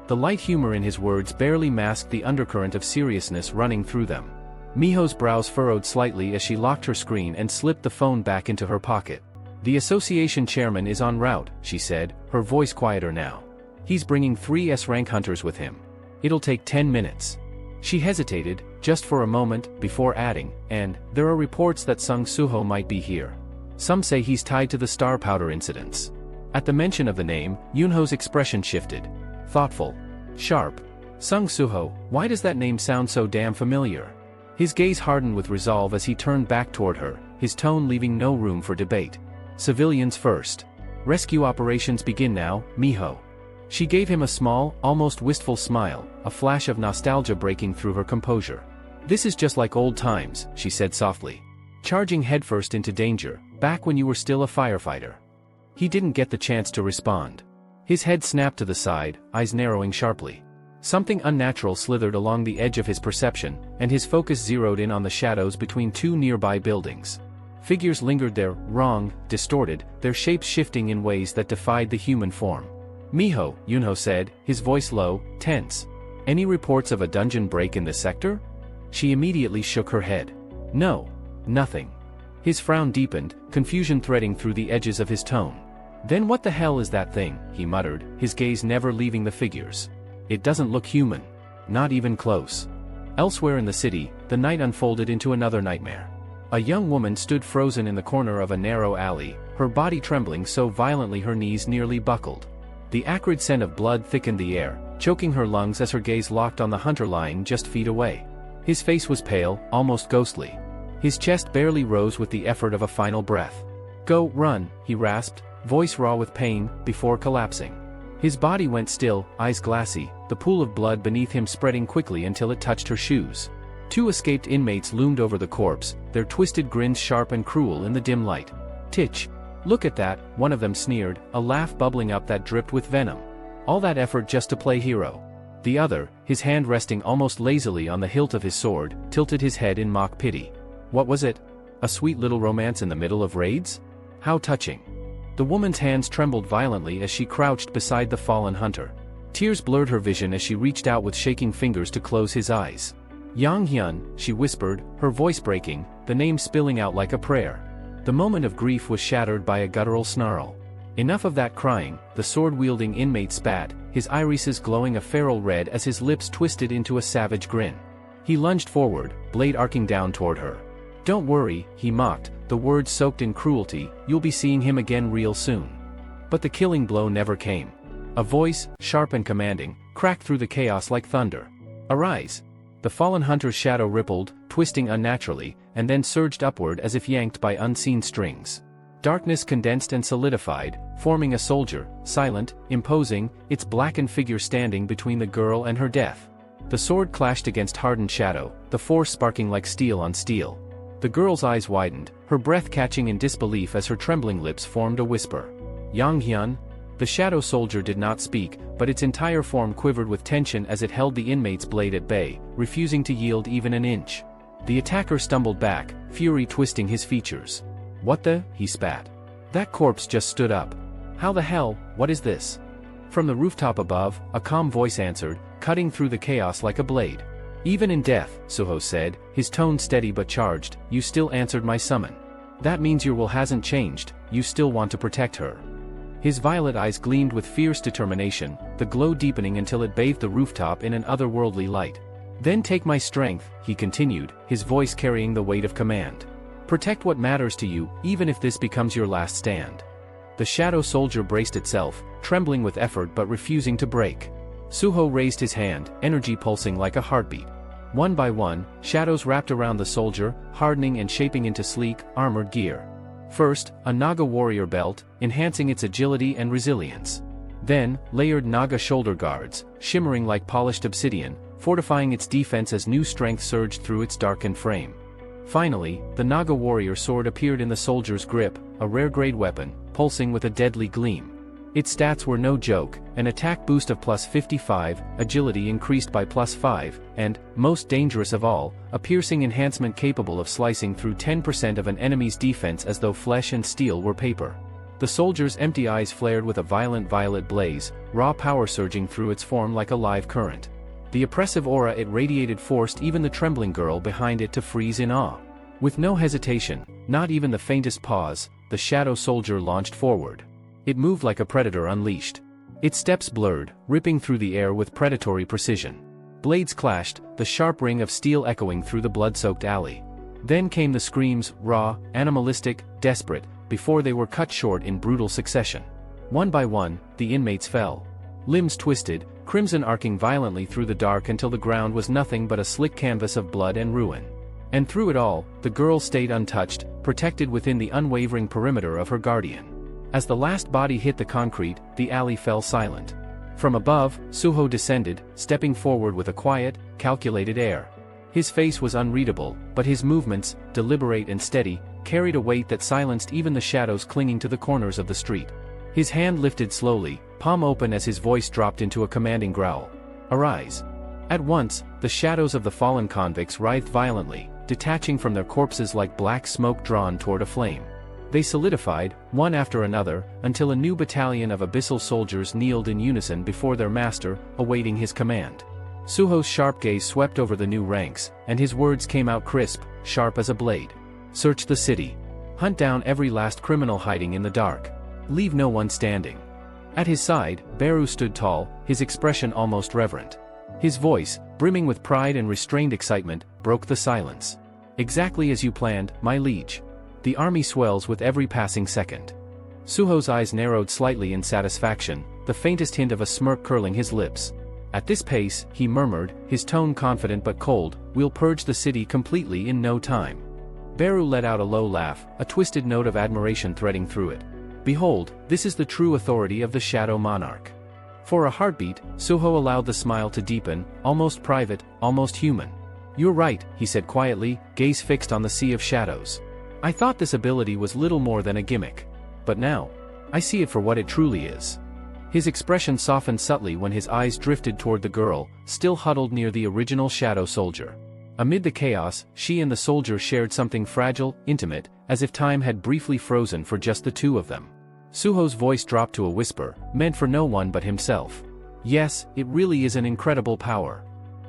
Speaker 1: The light humor in his words barely masked the undercurrent of seriousness running through them. Miho's brows furrowed slightly as she locked her screen and slipped the phone back into her pocket. The association chairman is en route, she said, her voice quieter now. He's bringing 3 S-rank hunters with him. It'll take 10 minutes. She hesitated, just for a moment, before adding, and there are reports that Sung Suho might be here. Some say he's tied to the star powder incidents. At the mention of the name, Yunho's expression shifted. Thoughtful. Sharp. Sung Suho, why does that name sound so damn familiar? His gaze hardened with resolve as he turned back toward her, his tone leaving no room for debate. Civilians first. Rescue operations begin now, Miho. She gave him a small, almost wistful smile, a flash of nostalgia breaking through her composure. This is just like old times, she said softly. Charging headfirst into danger, back when you were still a firefighter. He didn't get the chance to respond. His head snapped to the side, eyes narrowing sharply. Something unnatural slithered along the edge of his perception, and his focus zeroed in on the shadows between 2 nearby buildings. Figures lingered there, wrong, distorted, their shapes shifting in ways that defied the human form. Miho, Yunho said, his voice low, tense. Any reports of a dungeon break in this sector? She immediately shook her head. No. Nothing. His frown deepened, confusion threading through the edges of his tone. Then what the hell is that thing, he muttered, his gaze never leaving the figures. It doesn't look human. Not even close. Elsewhere in the city, the night unfolded into another nightmare. A young woman stood frozen in the corner of a narrow alley, her body trembling so violently her knees nearly buckled. The acrid scent of blood thickened the air, choking her lungs as her gaze locked on the hunter lying just feet away. His face was pale, almost ghostly. His chest barely rose with the effort of a final breath. Go, run, he rasped, voice raw with pain, before collapsing. His body went still, eyes glassy, the pool of blood beneath him spreading quickly until it touched her shoes. 2 escaped inmates loomed over the corpse, their twisted grins sharp and cruel in the dim light. Titch. Look at that, one of them sneered, a laugh bubbling up that dripped with venom. All that effort just to play hero. The other, his hand resting almost lazily on the hilt of his sword, tilted his head in mock pity. What was it? A sweet little romance in the middle of raids? How touching. The woman's hands trembled violently as she crouched beside the fallen hunter. Tears blurred her vision as she reached out with shaking fingers to close his eyes. Yang Hyun, she whispered, her voice breaking, the name spilling out like a prayer. The moment of grief was shattered by a guttural snarl. Enough of that crying, the sword-wielding inmate spat, his irises glowing a feral red as his lips twisted into a savage grin. He lunged forward, blade arcing down toward her. Don't worry, he mocked, the words soaked in cruelty, you'll be seeing him again real soon. But the killing blow never came. A voice, sharp and commanding, cracked through the chaos like thunder. Arise! The fallen hunter's shadow rippled, twisting unnaturally, and then surged upward as if yanked by unseen strings. Darkness condensed and solidified, forming a soldier, silent, imposing, its blackened figure standing between the girl and her death. The sword clashed against hardened shadow, the force sparking like steel on steel. The girl's eyes widened, her breath catching in disbelief as her trembling lips formed a whisper. Yang Hyun? The shadow soldier did not speak, but its entire form quivered with tension as it held the inmate's blade at bay, refusing to yield even an inch. The attacker stumbled back, fury twisting his features. What the? He spat. That corpse just stood up. How the hell, what is this? From the rooftop above, a calm voice answered, cutting through the chaos like a blade. Even in death, Suho said, his tone steady but charged, you still answered my summon. That means your will hasn't changed, you still want to protect her. His violet eyes gleamed with fierce determination, the glow deepening until it bathed the rooftop in an otherworldly light. Then take my strength, he continued, his voice carrying the weight of command. Protect what matters to you, even if this becomes your last stand. The shadow soldier braced itself, trembling with effort but refusing to break. Suho raised his hand, energy pulsing like a heartbeat. One by one, shadows wrapped around the soldier, hardening and shaping into sleek, armored gear. First, a Naga warrior belt, enhancing its agility and resilience. Then, layered Naga shoulder guards, shimmering like polished obsidian, fortifying its defense as new strength surged through its darkened frame. Finally, the Naga warrior sword appeared in the soldier's grip, a rare-grade weapon, pulsing with a deadly gleam. Its stats were no joke: an attack boost of +55, agility increased by +5, and, most dangerous of all, a piercing enhancement capable of slicing through 10% of an enemy's defense as though flesh and steel were paper. The soldier's empty eyes flared with a violent violet blaze, raw power surging through its form like a live current. The oppressive aura it radiated forced even the trembling girl behind it to freeze in awe. With no hesitation, not even the faintest pause, the shadow soldier launched forward. It moved like a predator unleashed. Its steps blurred, ripping through the air with predatory precision. Blades clashed, the sharp ring of steel echoing through the blood-soaked alley. Then came the screams, raw, animalistic, desperate, before they were cut short in brutal succession. One by one, the inmates fell. Limbs twisted, crimson arcing violently through the dark until the ground was nothing but a slick canvas of blood and ruin. And through it all, the girl stayed untouched, protected within the unwavering perimeter of her guardian. As the last body hit the concrete, the alley fell silent. From above, Suho descended, stepping forward with a quiet, calculated air. His face was unreadable, but his movements, deliberate and steady, carried a weight that silenced even the shadows clinging to the corners of the street. His hand lifted slowly, palm open as his voice dropped into a commanding growl. "Arise." At once, the shadows of the fallen convicts writhed violently, detaching from their corpses like black smoke drawn toward a flame. They solidified, one after another, until a new battalion of abyssal soldiers kneeled in unison before their master, awaiting his command. Suho's sharp gaze swept over the new ranks, and his words came out crisp, sharp as a blade. "Search the city. Hunt down every last criminal hiding in the dark. Leave no one standing." At his side, Beru stood tall, his expression almost reverent. His voice, brimming with pride and restrained excitement, broke the silence. "Exactly as you planned, my liege. The army swells with every passing second." Suho's eyes narrowed slightly in satisfaction, the faintest hint of a smirk curling his lips. "At this pace," he murmured, his tone confident but cold, "we'll purge the city completely in no time." Beru let out a low laugh, a twisted note of admiration threading through it. "Behold, this is the true authority of the Shadow Monarch." For a heartbeat, Suho allowed the smile to deepen, almost private, almost human. "You're right," he said quietly, gaze fixed on the sea of shadows. "I thought this ability was little more than a gimmick. But now, I see it for what it truly is." His expression softened subtly when his eyes drifted toward the girl, still huddled near the original shadow soldier. Amid the chaos, she and the soldier shared something fragile, intimate, as if time had briefly frozen for just the two of them. Suho's voice dropped to a whisper, meant for no one but himself. "Yes, it really is an incredible power."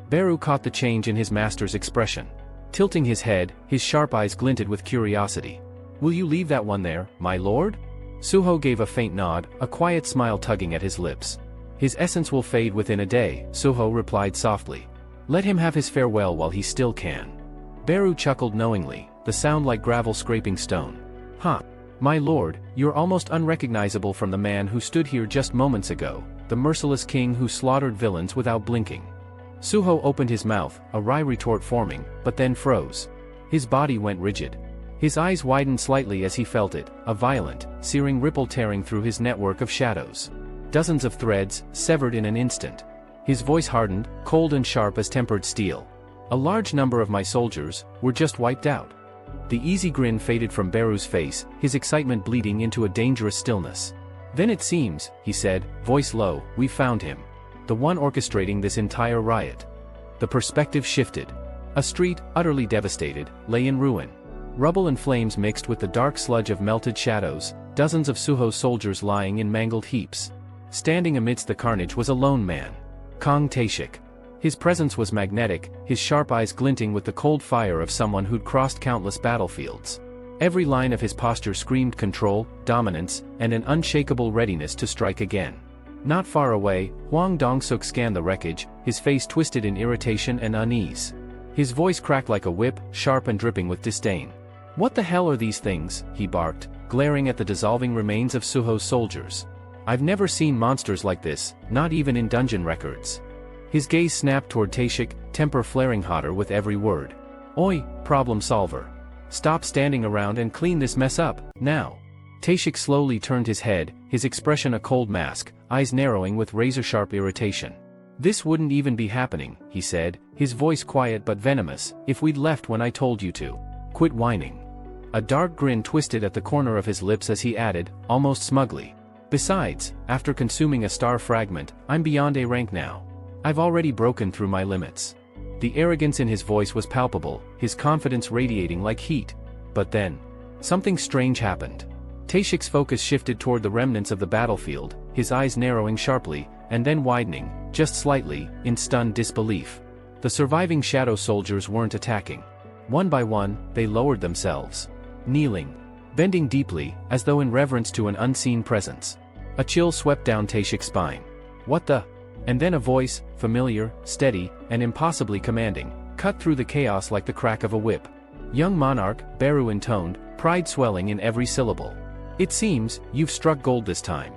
Speaker 1: Beru caught the change in his master's expression. Tilting his head, his sharp eyes glinted with curiosity. "Will you leave that one there, my lord?" Suho gave a faint nod, a quiet smile tugging at his lips. "His essence will fade within a day," Suho replied softly. "Let him have his farewell while he still can." Beru chuckled knowingly, the sound like gravel scraping stone. "Huh. My lord, you're almost unrecognizable from the man who stood here just moments ago, the merciless king who slaughtered villains without blinking." Suho opened his mouth, a wry retort forming, but then froze. His body went rigid. His eyes widened slightly as he felt it, a violent, searing ripple tearing through his network of shadows. Dozens of threads, severed in an instant. His voice hardened, cold and sharp as tempered steel. "A large number of my soldiers were just wiped out." The easy grin faded from Beru's face, his excitement bleeding into a dangerous stillness. "Then it seems," he said, voice low, "we found him. The one orchestrating this entire riot." The perspective shifted. A street, utterly devastated, lay in ruin. Rubble and flames mixed with the dark sludge of melted shadows, dozens of Suho's soldiers lying in mangled heaps. Standing amidst the carnage was a lone man. Kang Taeshik. His presence was magnetic, his sharp eyes glinting with the cold fire of someone who'd crossed countless battlefields. Every line of his posture screamed control, dominance, and an unshakable readiness to strike again. Not far away, Huang Dongsuk scanned the wreckage, his face twisted in irritation and unease. His voice cracked like a whip, sharp and dripping with disdain. "What the hell are these things?" he barked, glaring at the dissolving remains of Suho's soldiers. "I've never seen monsters like this, not even in dungeon records." His gaze snapped toward Taeshik, temper flaring hotter with every word. "Oi, problem solver. Stop standing around and clean this mess up, now." Taeshik slowly turned his head, his expression a cold mask, eyes narrowing with razor-sharp irritation. "This wouldn't even be happening," he said, his voice quiet but venomous, "if we'd left when I told you to. Quit whining." A dark grin twisted at the corner of his lips as he added, almost smugly, Besides, after consuming a star fragment, I'm beyond A rank now. I've already broken through my limits. The arrogance in his voice was palpable, his confidence radiating like heat. But then, something strange happened. Taeshik's focus shifted toward the remnants of the battlefield, his eyes narrowing sharply, and then widening, just slightly, in stunned disbelief. The surviving shadow soldiers weren't attacking. One by one, they lowered themselves. Kneeling. Bending deeply, as though in reverence to an unseen presence. A chill swept down Taeshik's spine. What the? And then a voice, familiar, steady, and impossibly commanding, cut through the chaos like the crack of a whip. Young monarch, Beru intoned, pride swelling in every syllable. It seems, you've struck gold this time.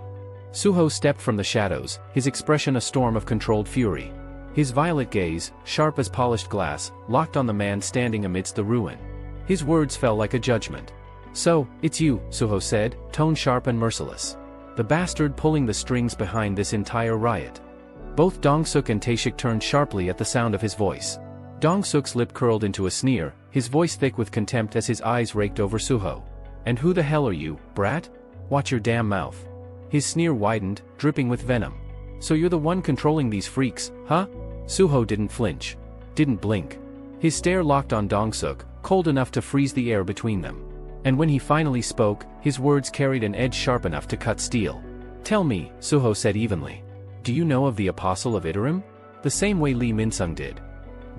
Speaker 1: Suho stepped from the shadows, his expression a storm of controlled fury. His violet gaze, sharp as polished glass, locked on the man standing amidst the ruin. His words fell like a judgment. So, it's you, Suho said, tone sharp and merciless. The bastard pulling the strings behind this entire riot. Both Dong-suk and Taeshik turned sharply at the sound of his voice. Dong-suk's lip curled into a sneer, his voice thick with contempt as his eyes raked over Suho. And who the hell are you, brat? Watch your damn mouth. His sneer widened, dripping with venom. So you're the one controlling these freaks, huh? Suho didn't flinch. Didn't blink. His stare locked on Dong-suk, cold enough to freeze the air between them. And when he finally spoke, his words carried an edge sharp enough to cut steel. Tell me, Suho said evenly. Do you know of the Apostle of Iterum? The same way Lee Min-sung did.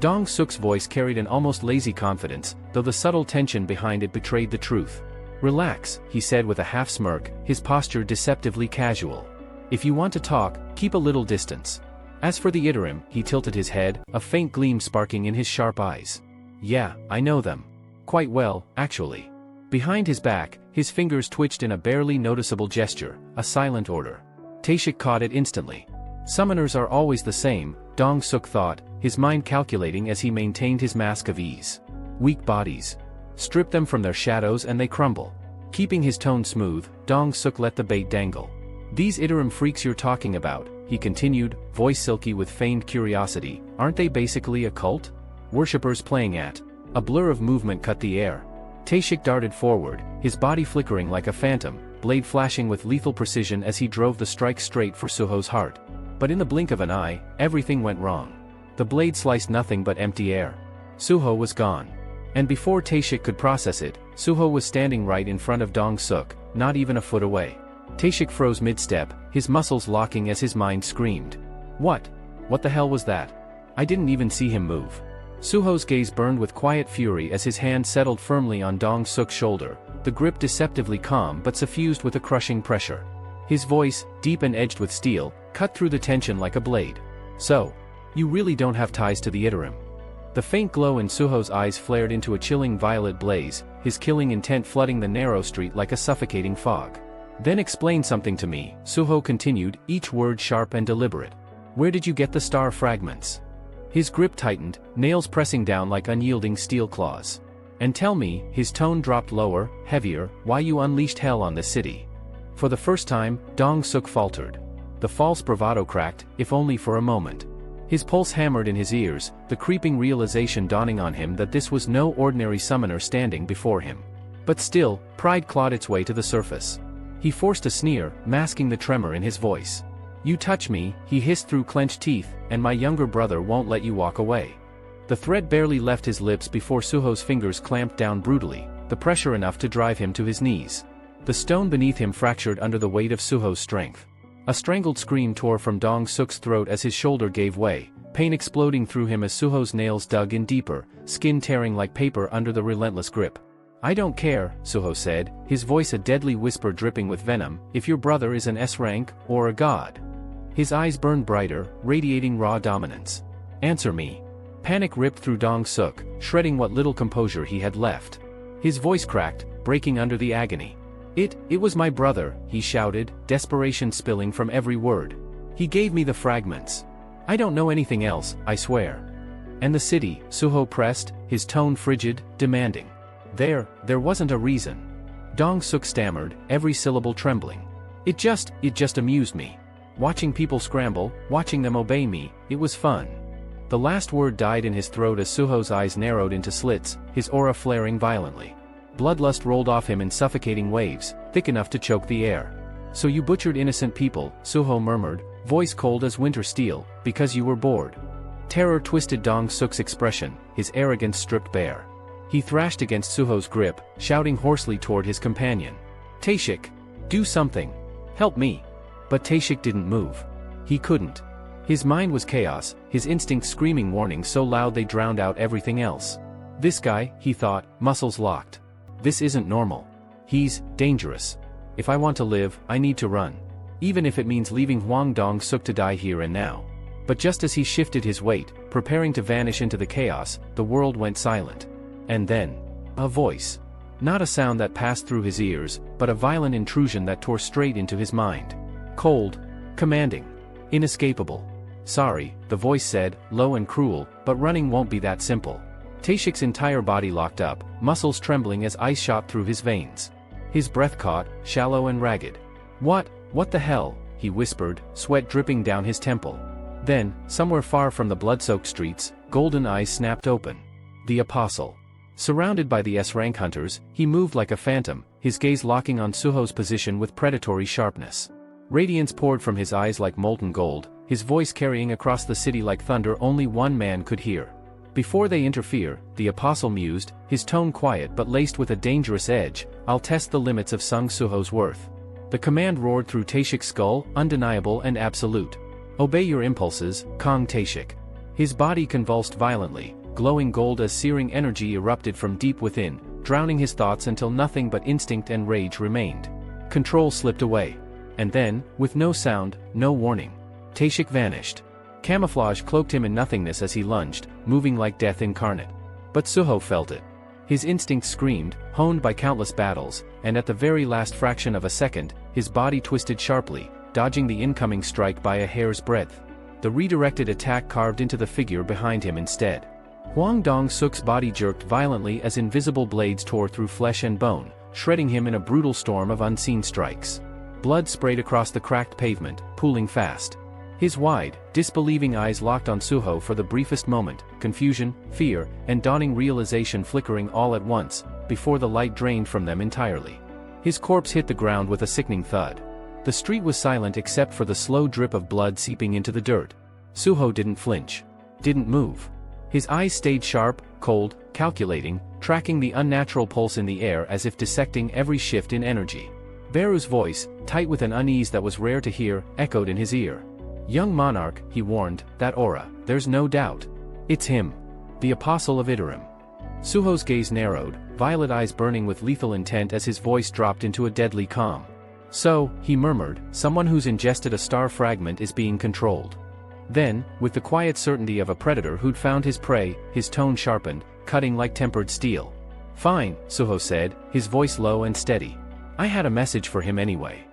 Speaker 1: Dong-suk's voice carried an almost lazy confidence, though the subtle tension behind it betrayed the truth. Relax, he said with a half smirk, his posture deceptively casual. If you want to talk, keep a little distance. As for the Iterum, he tilted his head, a faint gleam sparking in his sharp eyes. Yeah, I know them. Quite well, actually. Behind his back, his fingers twitched in a barely noticeable gesture, a silent order. Taeshik caught it instantly. Summoners are always the same, Dong-suk thought, his mind calculating as he maintained his mask of ease. Weak bodies. Strip them from their shadows and they crumble. Keeping his tone smooth, Dong-suk let the bait dangle. These Iterum freaks you're talking about, he continued, voice silky with feigned curiosity, aren't they basically a cult? Worshippers playing at. A blur of movement cut the air. Taeshik darted forward, his body flickering like a phantom, blade flashing with lethal precision as he drove the strike straight for Suho's heart. But in the blink of an eye, everything went wrong. The blade sliced nothing but empty air. Suho was gone. And before Taeshik could process it, Suho was standing right in front of Dong-suk, not even a foot away. Taeshik froze mid-step, his muscles locking as his mind screamed. What? What the hell was that? I didn't even see him move. Suho's gaze burned with quiet fury as his hand settled firmly on Dong-suk's shoulder, the grip deceptively calm but suffused with a crushing pressure. His voice, deep and edged with steel, cut through the tension like a blade. So, you really don't have ties to the Iterum. The faint glow in Suho's eyes flared into a chilling violet blaze, his killing intent flooding the narrow street like a suffocating fog. Then explain something to me, Suho continued, each word sharp and deliberate. Where did you get the star fragments? His grip tightened, nails pressing down like unyielding steel claws. And tell me, his tone dropped lower, heavier, why you unleashed hell on this city. For the first time, Dong-suk faltered. The false bravado cracked, if only for a moment. His pulse hammered in his ears, the creeping realization dawning on him that this was no ordinary summoner standing before him. But still, pride clawed its way to the surface. He forced a sneer, masking the tremor in his voice. You touch me, he hissed through clenched teeth, and my younger brother won't let you walk away. The threat barely left his lips before Suho's fingers clamped down brutally, the pressure enough to drive him to his knees. The stone beneath him fractured under the weight of Suho's strength. A strangled scream tore from Dong-suk's throat as his shoulder gave way, pain exploding through him as Suho's nails dug in deeper, skin tearing like paper under the relentless grip. I don't care, Suho said, his voice a deadly whisper dripping with venom, if your brother is an S-rank, or a god. His eyes burned brighter, radiating raw dominance. Answer me. Panic ripped through Dong-suk, shredding what little composure he had left. His voice cracked, breaking under the agony. It was my brother, he shouted, desperation spilling from every word. He gave me the fragments. I don't know anything else, I swear. And the city, Suho pressed, his tone frigid, demanding. There wasn't a reason. Dong-suk stammered, every syllable trembling. It just amused me. Watching people scramble, watching them obey me, it was fun. The last word died in his throat as Suho's eyes narrowed into slits, his aura flaring violently. Bloodlust rolled off him in suffocating waves, thick enough to choke the air. So you butchered innocent people, Suho murmured, voice cold as winter steel, because you were bored. Terror twisted Dong Suk's expression, his arrogance stripped bare. He thrashed against Suho's grip, shouting hoarsely toward his companion. Taeshik! Do something! Help me! But Taeshik didn't move. He couldn't. His mind was chaos, his instincts screaming warnings so loud they drowned out everything else. This guy, he thought, muscles locked. This isn't normal. He's dangerous. If I want to live, I need to run. Even if it means leaving Huang Dong Suk to die here and now. But just as he shifted his weight, preparing to vanish into the chaos, the world went silent. And then, a voice. Not a sound that passed through his ears, but a violent intrusion that tore straight into his mind. Cold, commanding, inescapable. Sorry, the voice said, low and cruel, but running won't be that simple. Taeshik's entire body locked up, muscles trembling as ice shot through his veins. His breath caught, shallow and ragged. What the hell, he whispered, sweat dripping down his temple. Then, somewhere far from the blood-soaked streets, golden eyes snapped open. The Apostle. Surrounded by the S-rank hunters, he moved like a phantom, his gaze locking on Suho's position with predatory sharpness. Radiance poured from his eyes like molten gold, his voice carrying across the city like thunder only one man could hear. Before they interfere, the Apostle mused, his tone quiet but laced with a dangerous edge, I'll test the limits of Sung Suho's worth. The command roared through Taeshik's skull, undeniable and absolute. Obey your impulses, Kong Taeshik. His body convulsed violently, glowing gold as searing energy erupted from deep within, drowning his thoughts until nothing but instinct and rage remained. Control slipped away. And then, with no sound, no warning, Taeshik vanished. Camouflage cloaked him in nothingness as he lunged, moving like death incarnate. But Suho felt it. His instincts screamed, honed by countless battles, and at the very last fraction of a second, his body twisted sharply, dodging the incoming strike by a hair's breadth. The redirected attack carved into the figure behind him instead. Huang Dong Suk's body jerked violently as invisible blades tore through flesh and bone, shredding him in a brutal storm of unseen strikes. Blood sprayed across the cracked pavement, pooling fast. His wide, disbelieving eyes locked on Suho for the briefest moment, confusion, fear, and dawning realization flickering all at once, before the light drained from them entirely. His corpse hit the ground with a sickening thud. The street was silent except for the slow drip of blood seeping into the dirt. Suho didn't flinch. Didn't move. His eyes stayed sharp, cold, calculating, tracking the unnatural pulse in the air as if dissecting every shift in energy. Beru's voice, tight with an unease that was rare to hear, echoed in his ear. Young monarch, he warned, that aura, there's no doubt. It's him. The Apostle of Iterum. Suho's gaze narrowed, violet eyes burning with lethal intent as his voice dropped into a deadly calm. So, he murmured, someone who's ingested a star fragment is being controlled. Then, with the quiet certainty of a predator who'd found his prey, his tone sharpened, cutting like tempered steel. Fine, Suho said, his voice low and steady. I had a message for him anyway.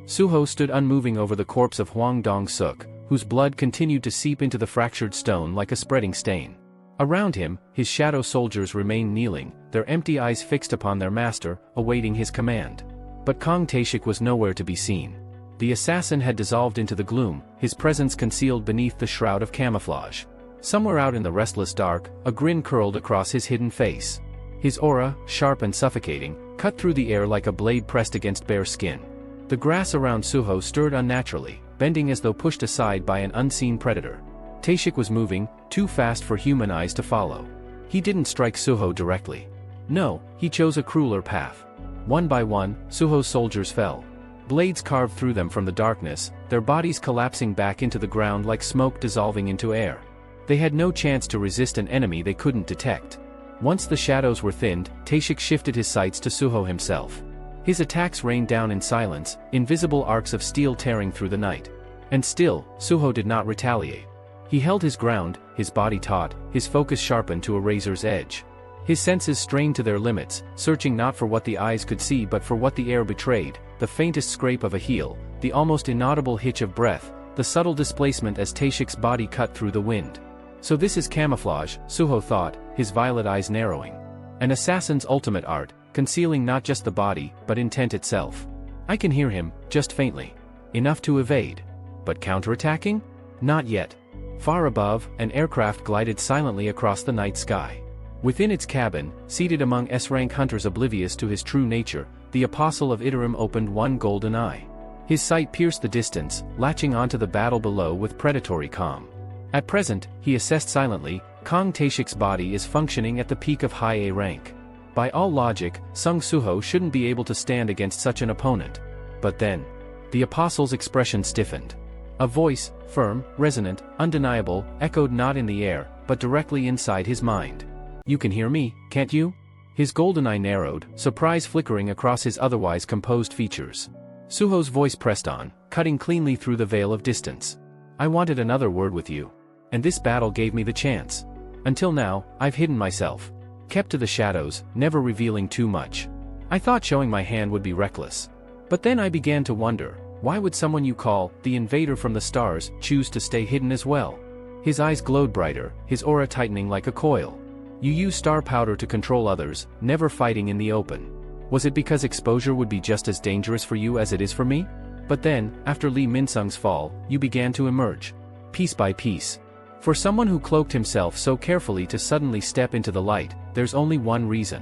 Speaker 1: Suho stood unmoving over the corpse of Huang Dong Suk, whose blood continued to seep into the fractured stone like a spreading stain. Around him, his shadow soldiers remained kneeling, their empty eyes fixed upon their master, awaiting his command. But Kong Taeshik was nowhere to be seen. The assassin had dissolved into the gloom, his presence concealed beneath the shroud of camouflage. Somewhere out in the restless dark, a grin curled across his hidden face. His aura, sharp and suffocating, cut through the air like a blade pressed against bare skin. The grass around Suho stirred unnaturally, bending as though pushed aside by an unseen predator. Taeshik was moving, too fast for human eyes to follow. He didn't strike Suho directly. No, he chose a crueler path. One by one, Suho's soldiers fell. Blades carved through them from the darkness, their bodies collapsing back into the ground like smoke dissolving into air. They had no chance to resist an enemy they couldn't detect. Once the shadows were thinned, Taeshik shifted his sights to Suho himself. His attacks rained down in silence, invisible arcs of steel tearing through the night. And still, Suho did not retaliate. He held his ground, his body taut, his focus sharpened to a razor's edge. His senses strained to their limits, searching not for what the eyes could see but for what the air betrayed, the faintest scrape of a heel, the almost inaudible hitch of breath, the subtle displacement as Taeshik's body cut through the wind. So this is camouflage, Suho thought, his violet eyes narrowing. An assassin's ultimate art, concealing not just the body, but intent itself. I can hear him, just faintly. Enough to evade. But counterattacking? Not yet. Far above, an aircraft glided silently across the night sky. Within its cabin, seated among S-rank hunters oblivious to his true nature, the Apostle of Iterum opened one golden eye. His sight pierced the distance, latching onto the battle below with predatory calm. At present, he assessed silently, Kang Taeshik's body is functioning at the peak of high A rank. By all logic, Sung Suho shouldn't be able to stand against such an opponent. But then, the apostle's expression stiffened. A voice, firm, resonant, undeniable, echoed not in the air, but directly inside his mind. "You can hear me, can't you?" His golden eye narrowed, surprise flickering across his otherwise composed features. Suho's voice pressed on, cutting cleanly through the veil of distance. "I wanted another word with you. And this battle gave me the chance. Until now, I've hidden myself. Kept to the shadows, never revealing too much. I thought showing my hand would be reckless. But then I began to wonder, why would someone you call the invader from the stars choose to stay hidden as well?" His eyes glowed brighter, his aura tightening like a coil. "You use star powder to control others, never fighting in the open. Was it because exposure would be just as dangerous for you as it is for me? But then, after Lee Minsung's fall, you began to emerge. Piece by piece. For someone who cloaked himself so carefully to suddenly step into the light, there's only one reason.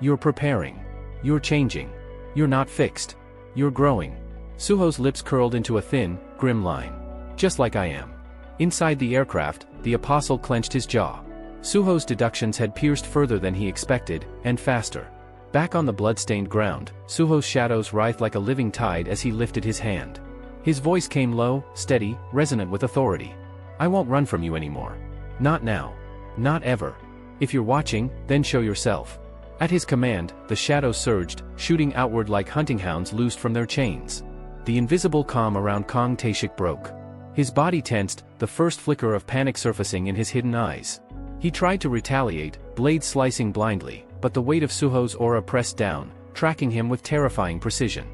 Speaker 1: You're preparing. You're changing. You're not fixed. You're growing." Suho's lips curled into a thin, grim line. "Just like I am." Inside the aircraft, the apostle clenched his jaw. Suho's deductions had pierced further than he expected, and faster. Back on the blood-stained ground, Suho's shadows writhed like a living tide as he lifted his hand. His voice came low, steady, resonant with authority. "I won't run from you anymore. Not now. Not ever. If you're watching, then show yourself." At his command, the shadows surged, shooting outward like hunting hounds loosed from their chains. The invisible calm around Kang Taeshik broke. His body tensed, the first flicker of panic surfacing in his hidden eyes. He tried to retaliate, blades slicing blindly, but the weight of Suho's aura pressed down, tracking him with terrifying precision.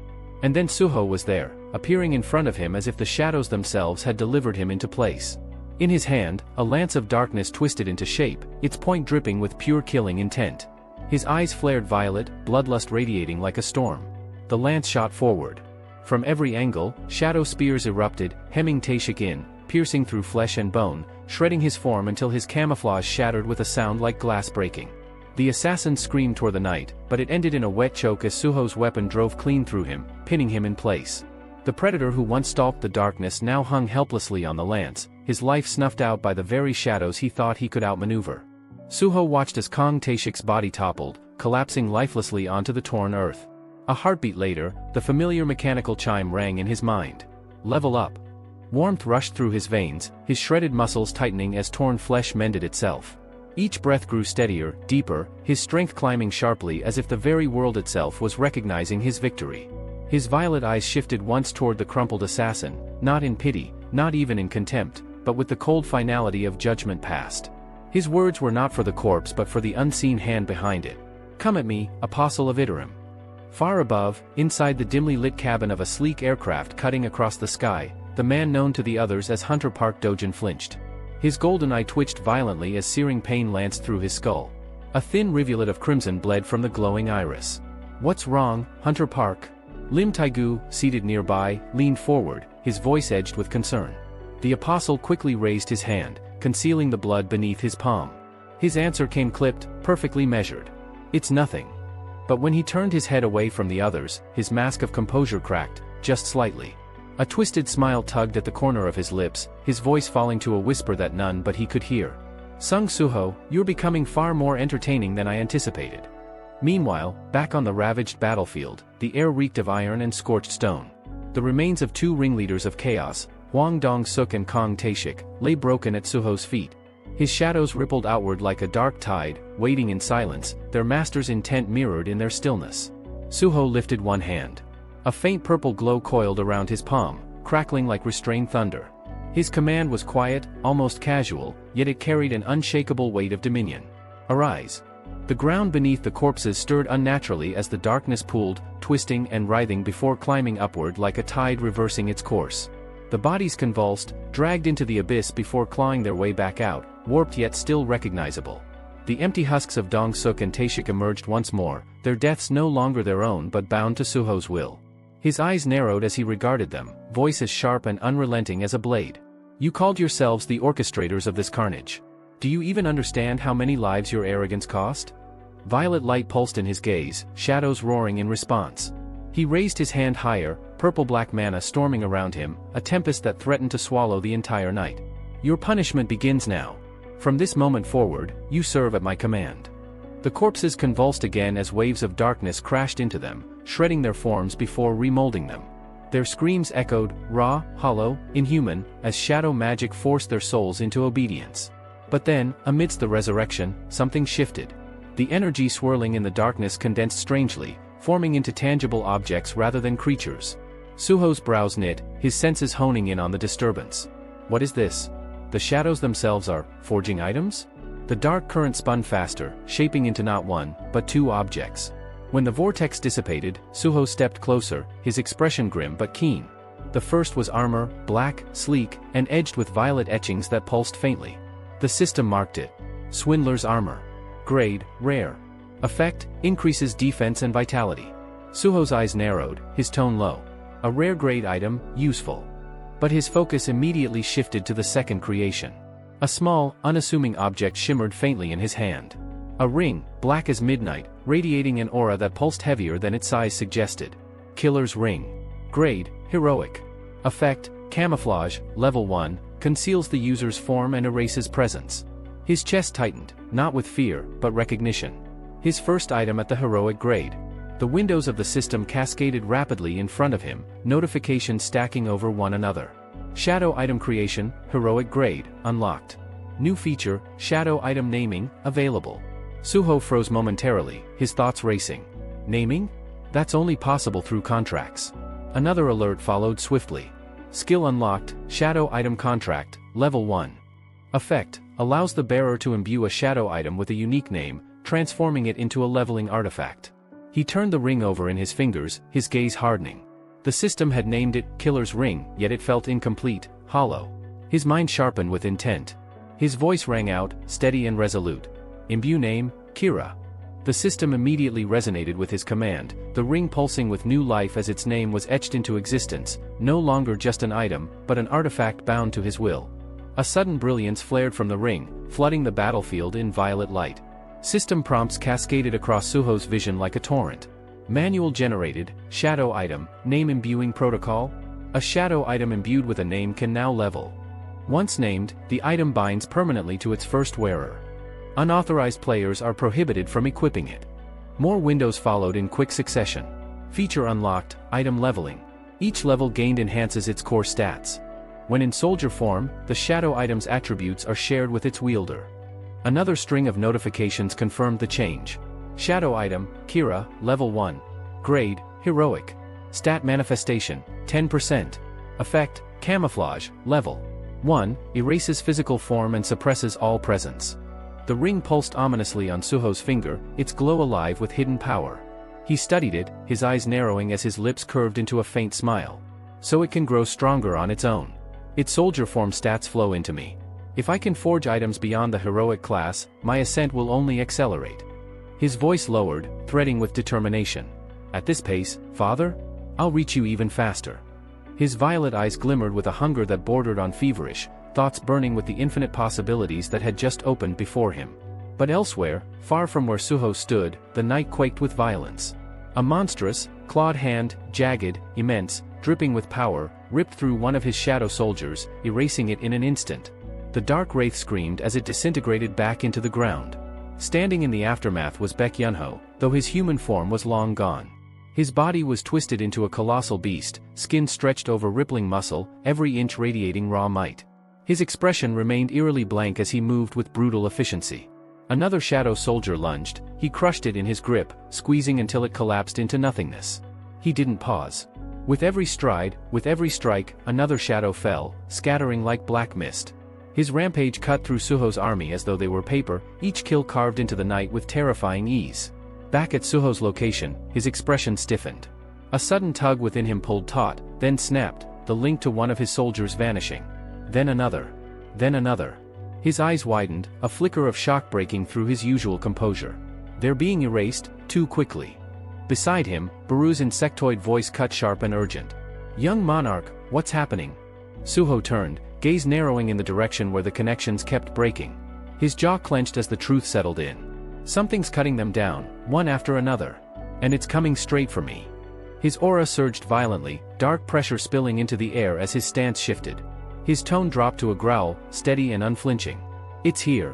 Speaker 1: And then Suho was there, appearing in front of him as if the shadows themselves had delivered him into place. In his hand, a lance of darkness twisted into shape, its point dripping with pure killing intent. His eyes flared violet, bloodlust radiating like a storm. The lance shot forward. From every angle, shadow spears erupted, hemming Taeshik in, piercing through flesh and bone, shredding his form until his camouflage shattered with a sound like glass breaking. The assassin screamed toward the night, but it ended in a wet choke as Suho's weapon drove clean through him, pinning him in place. The predator who once stalked the darkness now hung helplessly on the lance, his life snuffed out by the very shadows he thought he could outmaneuver. Suho watched as Kang Taeshik's body toppled, collapsing lifelessly onto the torn earth. A heartbeat later, the familiar mechanical chime rang in his mind. Level up. Warmth rushed through his veins, his shredded muscles tightening as torn flesh mended itself. Each breath grew steadier, deeper, his strength climbing sharply as if the very world itself was recognizing his victory. His violet eyes shifted once toward the crumpled assassin, not in pity, not even in contempt, but with the cold finality of judgment past. His words were not for the corpse but for the unseen hand behind it. "Come at me, Apostle of Iterum." Far above, inside the dimly lit cabin of a sleek aircraft cutting across the sky, the man known to the others as Hunter Park Dojin flinched. His golden eye twitched violently as searing pain lanced through his skull. A thin rivulet of crimson bled from the glowing iris. "What's wrong, Hunter Park?" Lim Taigu, seated nearby, leaned forward, his voice edged with concern. The apostle quickly raised his hand, concealing the blood beneath his palm. His answer came clipped, perfectly measured. "It's nothing." But when he turned his head away from the others, his mask of composure cracked, just slightly. A twisted smile tugged at the corner of his lips, his voice falling to a whisper that none but he could hear. "Sung Suho, you're becoming far more entertaining than I anticipated." Meanwhile, back on the ravaged battlefield, the air reeked of iron and scorched stone. The remains of two ringleaders of chaos, Hwang Dong-suk and Kang Taeshik, lay broken at Suho's feet. His shadows rippled outward like a dark tide, waiting in silence, their master's intent mirrored in their stillness. Suho lifted one hand. A faint purple glow coiled around his palm, crackling like restrained thunder. His command was quiet, almost casual, yet it carried an unshakable weight of dominion. "Arise." The ground beneath the corpses stirred unnaturally as the darkness pooled, twisting and writhing before climbing upward like a tide reversing its course. The bodies convulsed, dragged into the abyss before clawing their way back out, warped yet still recognizable. The empty husks of Dong-suk and Taeshik emerged once more, their deaths no longer their own but bound to Suho's will. His eyes narrowed as he regarded them, voice as sharp and unrelenting as a blade. "You called yourselves the orchestrators of this carnage. Do you even understand how many lives your arrogance cost?" Violet light pulsed in his gaze, shadows roaring in response. He raised his hand higher, purple-black mana storming around him, a tempest that threatened to swallow the entire night. Your punishment begins now. From this moment forward, you serve at my command. The corpses convulsed again as waves of darkness crashed into them, shredding their forms before remolding them. Their screams echoed, raw, hollow, inhuman, as shadow magic forced their souls into obedience. But then, amidst the resurrection, something shifted. The energy swirling in the darkness condensed strangely, forming into tangible objects rather than creatures. Suho's brows knit, his senses honing in on the disturbance. What is this? The shadows themselves are forging items? The dark current spun faster, shaping into not one, but two objects. When the vortex dissipated, Suho stepped closer, his expression grim but keen. The first was armor, black, sleek, and edged with violet etchings that pulsed faintly. The system marked it. Swindler's armor. Grade, rare. Effect, increases defense and vitality. Suho's eyes narrowed, his tone low. A rare grade item, useful. But his focus immediately shifted to the second creation. A small, unassuming object shimmered faintly in his hand. A ring, black as midnight, radiating an aura that pulsed heavier than its size suggested. Killer's ring. Grade, heroic. Effect, camouflage, level 1, conceals the user's form and erases presence. His chest tightened, not with fear, but recognition. His first item at the heroic grade. The windows of the system cascaded rapidly in front of him, notifications stacking over one another. Shadow item creation, heroic grade, unlocked. New feature, shadow item naming, available. Suho froze momentarily, his thoughts racing. Naming? That's only possible through contracts. Another alert followed swiftly. Skill unlocked, shadow item contract, level 1. Effect, allows the bearer to imbue a shadow item with a unique name, transforming it into a leveling artifact. He turned the ring over in his fingers, his gaze hardening. The system had named it Killer's Ring, yet it felt incomplete, hollow. His mind sharpened with intent. His voice rang out, steady and resolute. Imbue name, Kira. The system immediately resonated with his command, the ring pulsing with new life as its name was etched into existence, no longer just an item, but an artifact bound to his will. A sudden brilliance flared from the ring, flooding the battlefield in violet light. System prompts cascaded across Suho's vision like a torrent. Manual generated, shadow item, name imbuing protocol. A shadow item imbued with a name can now level. Once named, the item binds permanently to its first wearer. Unauthorized players are prohibited from equipping it. More windows followed in quick succession. Feature unlocked, item leveling. Each level gained enhances its core stats. When in soldier form, the shadow item's attributes are shared with its wielder. Another string of notifications confirmed the change. Shadow item, Kira, level 1. Grade, heroic. Stat manifestation, 10%. Effect, camouflage, level 1, erases physical form and suppresses all presence. The ring pulsed ominously on Suho's finger, its glow alive with hidden power. He studied it, his eyes narrowing as his lips curved into a faint smile. So it can grow stronger on its own. Its soldier form stats flow into me. If I can forge items beyond the heroic class, my ascent will only accelerate. His voice lowered, threading with determination. At this pace, father, I'll reach you even faster. His violet eyes glimmered with a hunger that bordered on feverish, thoughts burning with the infinite possibilities that had just opened before him. But elsewhere, far from where Suho stood, the night quaked with violence. A monstrous, clawed hand, jagged, immense, dripping with power, ripped through one of his shadow soldiers, erasing it in an instant. The dark wraith screamed as it disintegrated back into the ground. Standing in the aftermath was Baek Yunho, though his human form was long gone. His body was twisted into a colossal beast, skin stretched over rippling muscle, every inch radiating raw might. His expression remained eerily blank as he moved with brutal efficiency. Another shadow soldier lunged, he crushed it in his grip, squeezing until it collapsed into nothingness. He didn't pause. With every stride, with every strike, another shadow fell, scattering like black mist. His rampage cut through Suho's army as though they were paper, each kill carved into the night with terrifying ease. Back at Suho's location, his expression stiffened. A sudden tug within him pulled taut, then snapped, the link to one of his soldiers vanishing. Then another. Then another. His eyes widened, a flicker of shock breaking through his usual composure. They're being erased, too quickly. Beside him, Baru's insectoid voice cut sharp and urgent. Young monarch, what's happening? Suho turned, gaze narrowing in the direction where the connections kept breaking. His jaw clenched as the truth settled in. Something's cutting them down, one after another. And it's coming straight for me. His aura surged violently, dark pressure spilling into the air as his stance shifted. His tone dropped to a growl, steady and unflinching. It's here.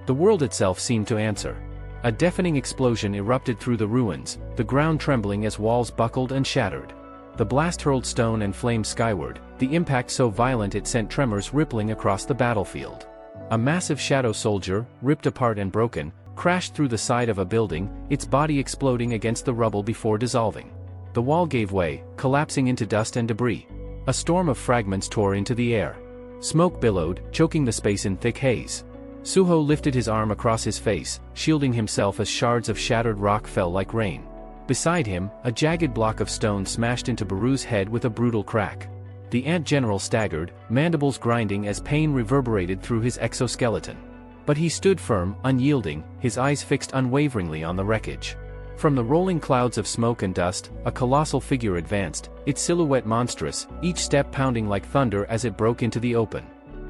Speaker 1: The world itself seemed to answer. A deafening explosion erupted through the ruins, the ground trembling as walls buckled and shattered. The blast hurled stone and flame skyward, the impact so violent it sent tremors rippling across the battlefield. A massive shadow soldier, ripped apart and broken, crashed through the side of a building, its body exploding against the rubble before dissolving. The wall gave way, collapsing into dust and debris. A storm of fragments tore into the air. Smoke billowed, choking the space in thick haze. Suho lifted his arm across his face, shielding himself as shards of shattered rock fell like rain. Beside him, a jagged block of stone smashed into Baru's head with a brutal crack. The ant general staggered, mandibles grinding as pain reverberated through his exoskeleton. But he stood firm, unyielding, his eyes fixed unwaveringly on the wreckage. From the rolling clouds of smoke and dust, a colossal figure advanced, its silhouette monstrous, each step pounding like thunder as it broke into the open.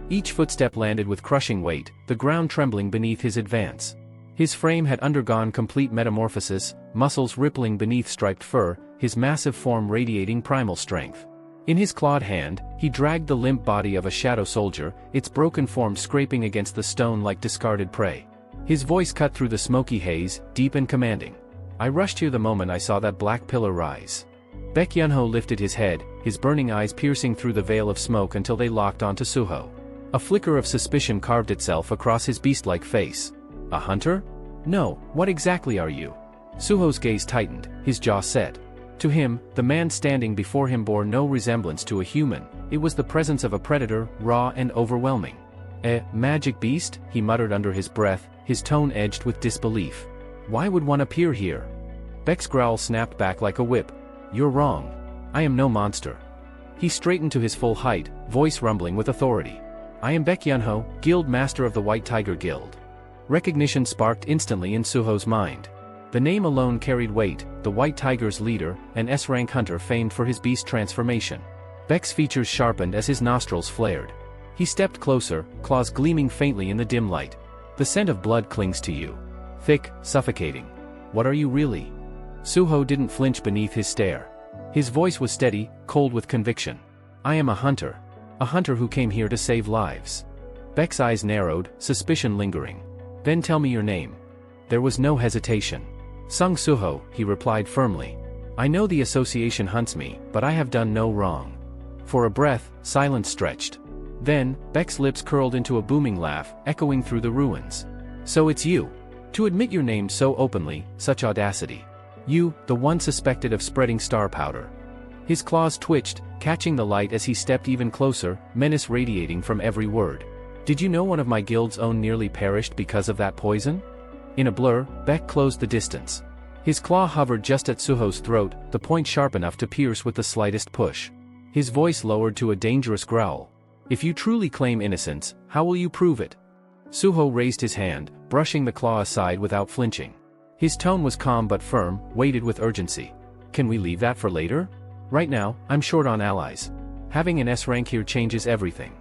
Speaker 1: Each footstep landed with crushing weight, the ground trembling beneath his advance. His frame had undergone complete metamorphosis, muscles rippling beneath striped fur, his massive form radiating primal strength. In his clawed hand, he dragged the limp body of a shadow soldier, its broken form scraping against the stone like discarded prey. His voice cut through the smoky haze, deep and commanding. I rushed here the moment I saw that black pillar rise. Baek Yunho lifted his head, his burning eyes piercing through the veil of smoke until they locked onto Suho. A flicker of suspicion carved itself across his beast-like face. A hunter? No, what exactly are you? Suho's gaze tightened, his jaw set. To him, the man standing before him bore no resemblance to a human, it was the presence of a predator, raw and overwhelming. A magic beast? He muttered under his breath, his tone edged with disbelief. Why would one appear here? Baek's growl snapped back like a whip. You're wrong. I am no monster. He straightened to his full height, voice rumbling with authority. I am Baek Yunho, Guild Master of the White Tiger Guild. Recognition sparked instantly in Suho's mind. The name alone carried weight, the White Tiger's leader, an S-rank hunter famed for his beast transformation. Baek's features sharpened as his nostrils flared. He stepped closer, claws gleaming faintly in the dim light. The scent of blood clings to you. Thick, suffocating. What are you really? Suho didn't flinch beneath his stare. His voice was steady, cold with conviction. I am a hunter. A hunter who came here to save lives. Baek's eyes narrowed, suspicion lingering. Then tell me your name. There was no hesitation. Sung Suho, he replied firmly. I know the association hunts me, but I have done no wrong. For a breath, silence stretched. Then, Baek's lips curled into a booming laugh, echoing through the ruins. So it's you. To admit your name so openly, such audacity. You, the one suspected of spreading star powder. His claws twitched, catching the light as he stepped even closer, menace radiating from every word. Did you know one of my guild's own nearly perished because of that poison? In a blur, Baek closed the distance. His claw hovered just at Suho's throat, the point sharp enough to pierce with the slightest push. His voice lowered to a dangerous growl. If you truly claim innocence, how will you prove it? Suho raised his hand, brushing the claw aside without flinching. His tone was calm but firm, weighted with urgency. Can we leave that for later? Right now, I'm short on allies. Having an S rank here changes everything.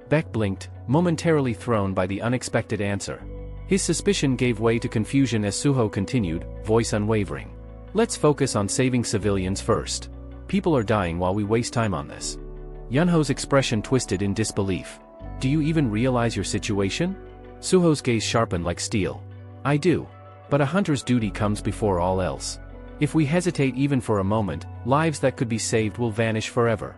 Speaker 1: Baek blinked, momentarily thrown by the unexpected answer. His suspicion gave way to confusion as Suho continued, voice unwavering. Let's focus on saving civilians first. People are dying while we waste time on this. Yunho's expression twisted in disbelief. Do you even realize your situation? Suho's gaze sharpened like steel. I do. But a hunter's duty comes before all else. If we hesitate even for a moment, lives that could be saved will vanish forever.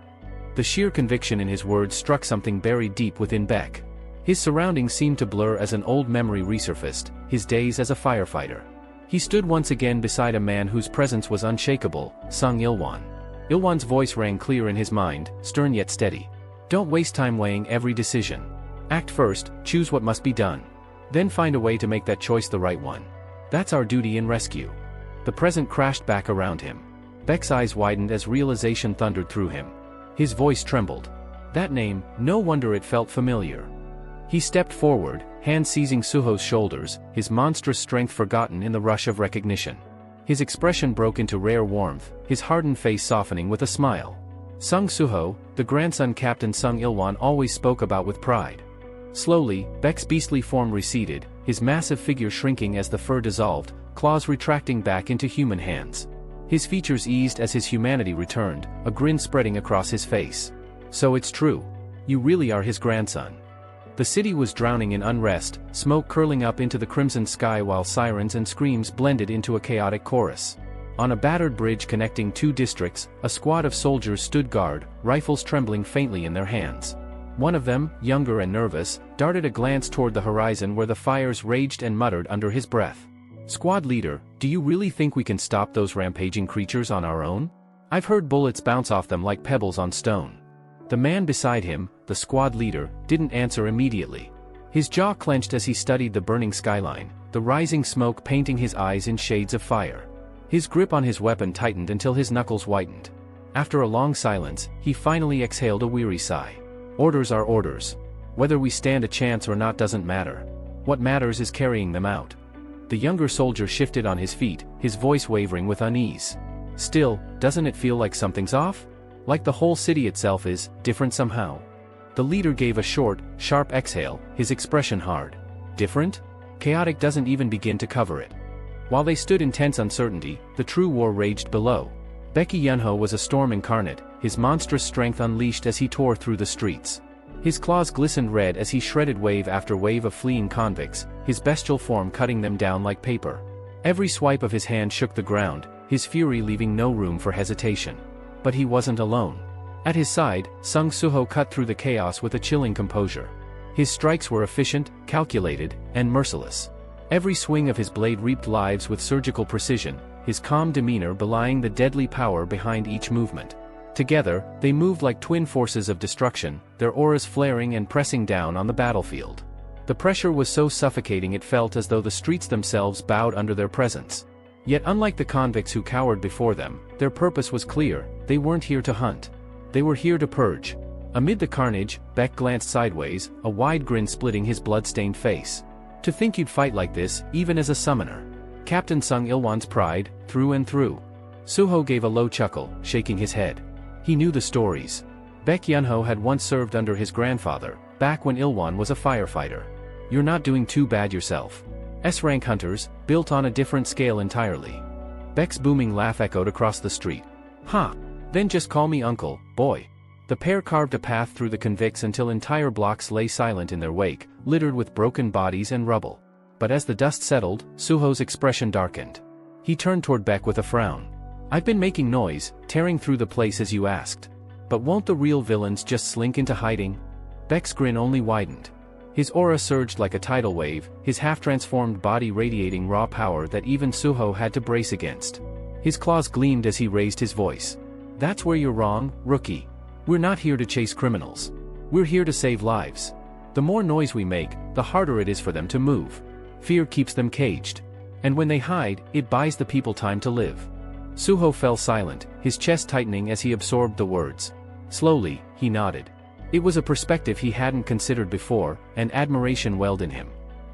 Speaker 1: The sheer conviction in his words struck something buried deep within Baek. His surroundings seemed to blur as an old memory resurfaced, his days as a firefighter. He stood once again beside a man whose presence was unshakable, Sung Ilwan. Ilwan's voice rang clear in his mind, stern yet steady. Don't waste time weighing every decision. Act first, choose what must be done. Then find a way to make that choice the right one. That's our duty in rescue. The present crashed back around him. Baek's eyes widened as realization thundered through him. His voice trembled. That name, no wonder it felt familiar. He stepped forward, hand seizing Suho's shoulders, his monstrous strength forgotten in the rush of recognition. His expression broke into rare warmth, his hardened face softening with a smile. Sung Suho, the grandson Captain Sung Ilwan always spoke about with pride. Slowly, Baek's beastly form receded, his massive figure shrinking as the fur dissolved, claws retracting back into human hands. His features eased as his humanity returned, a grin spreading across his face. So it's true. You really are his grandson. The city was drowning in unrest, smoke curling up into the crimson sky while sirens and screams blended into a chaotic chorus. On a battered bridge connecting two districts, a squad of soldiers stood guard, rifles trembling faintly in their hands. One of them, younger and nervous, darted a glance toward the horizon where the fires raged and muttered under his breath. "Squad leader, do you really think we can stop those rampaging creatures on our own? I've heard bullets bounce off them like pebbles on stone." The man beside him, the squad leader, didn't answer immediately. His jaw clenched as he studied the burning skyline, the rising smoke painting his eyes in shades of fire. His grip on his weapon tightened until his knuckles whitened. After a long silence, he finally exhaled a weary sigh. "Orders are orders. Whether we stand a chance or not doesn't matter. What matters is carrying them out." The younger soldier shifted on his feet, his voice wavering with unease. "Still, doesn't it feel like something's off? Like the whole city itself is different somehow?" The leader gave a short, sharp exhale, his expression hard. "Different? Chaotic doesn't even begin to cover it." While they stood in tense uncertainty, the true war raged below. Baek Yunho was a storm incarnate, his monstrous strength unleashed as he tore through the streets. His claws glistened red as he shredded wave after wave of fleeing convicts, his bestial form cutting them down like paper. Every swipe of his hand shook the ground, his fury leaving no room for hesitation. But he wasn't alone. At his side, Sung Suho cut through the chaos with a chilling composure. His strikes were efficient, calculated, and merciless. Every swing of his blade reaped lives with surgical precision, his calm demeanor belying the deadly power behind each movement. Together, they moved like twin forces of destruction, their auras flaring and pressing down on the battlefield. The pressure was so suffocating it felt as though the streets themselves bowed under their presence. Yet unlike the convicts who cowered before them, their purpose was clear: they weren't here to hunt. They were here to purge. Amid the carnage, Baek glanced sideways, a wide grin splitting his blood-stained face. "To think you'd fight like this, even as a summoner." Captain Sung Ilwan's pride, through and through. Suho gave a low chuckle, shaking his head. He knew the stories. Baek Yunho had once served under his grandfather, back when Ilwan was a firefighter. "You're not doing too bad yourself. S-rank hunters, built on a different scale entirely." Baek's booming laugh echoed across the street. "Huh. Then just call me uncle, boy." The pair carved a path through the convicts until entire blocks lay silent in their wake, littered with broken bodies and rubble. But as the dust settled, Suho's expression darkened. He turned toward Baek with a frown. "I've been making noise, tearing through the place as you asked. But won't the real villains just slink into hiding?" Baek's grin only widened. His aura surged like a tidal wave, his half-transformed body radiating raw power that even Suho had to brace against. His claws gleamed as he raised his voice. "That's where you're wrong, rookie. We're not here to chase criminals. We're here to save lives. The more noise we make, the harder it is for them to move. Fear keeps them caged. And when they hide, it buys the people time to live." Suho fell silent, his chest tightening as he absorbed the words. Slowly, he nodded. It was a perspective he hadn't considered before, and admiration welled in him.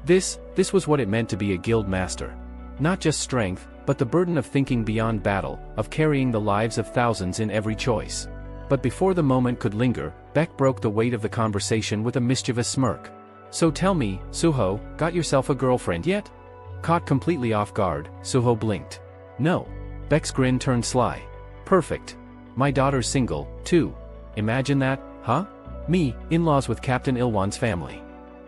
Speaker 1: This was what it meant to be a guild master. Not just strength, but the burden of thinking beyond battle, of carrying the lives of thousands in every choice. But before the moment could linger, Baek broke the weight of the conversation with a mischievous smirk. "So tell me, Suho, got yourself a girlfriend yet?" Caught completely off guard, Suho blinked. "No." Baek's grin turned sly. "Perfect. My daughter's single, too. Imagine that, huh? Me, in-laws with Captain Ilwan's family."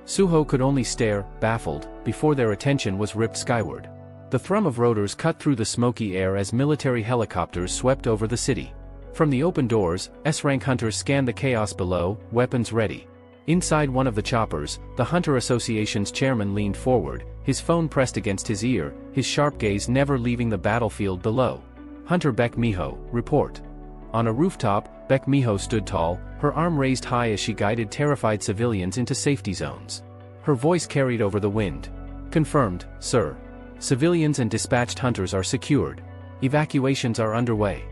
Speaker 1: Suho could only stare, baffled, before their attention was ripped skyward. The thrum of rotors cut through the smoky air as military helicopters swept over the city. From the open doors, S-rank hunters scanned the chaos below, weapons ready. Inside one of the choppers, the Hunter Association's chairman leaned forward, his phone pressed against his ear, his sharp gaze never leaving the battlefield below. "Hunter Baek Miho, report." On a rooftop, Baek Miho stood tall, her arm raised high as she guided terrified civilians into safety zones. Her voice carried over the wind. "Confirmed, sir. Civilians and dispatched hunters are secured. Evacuations are underway."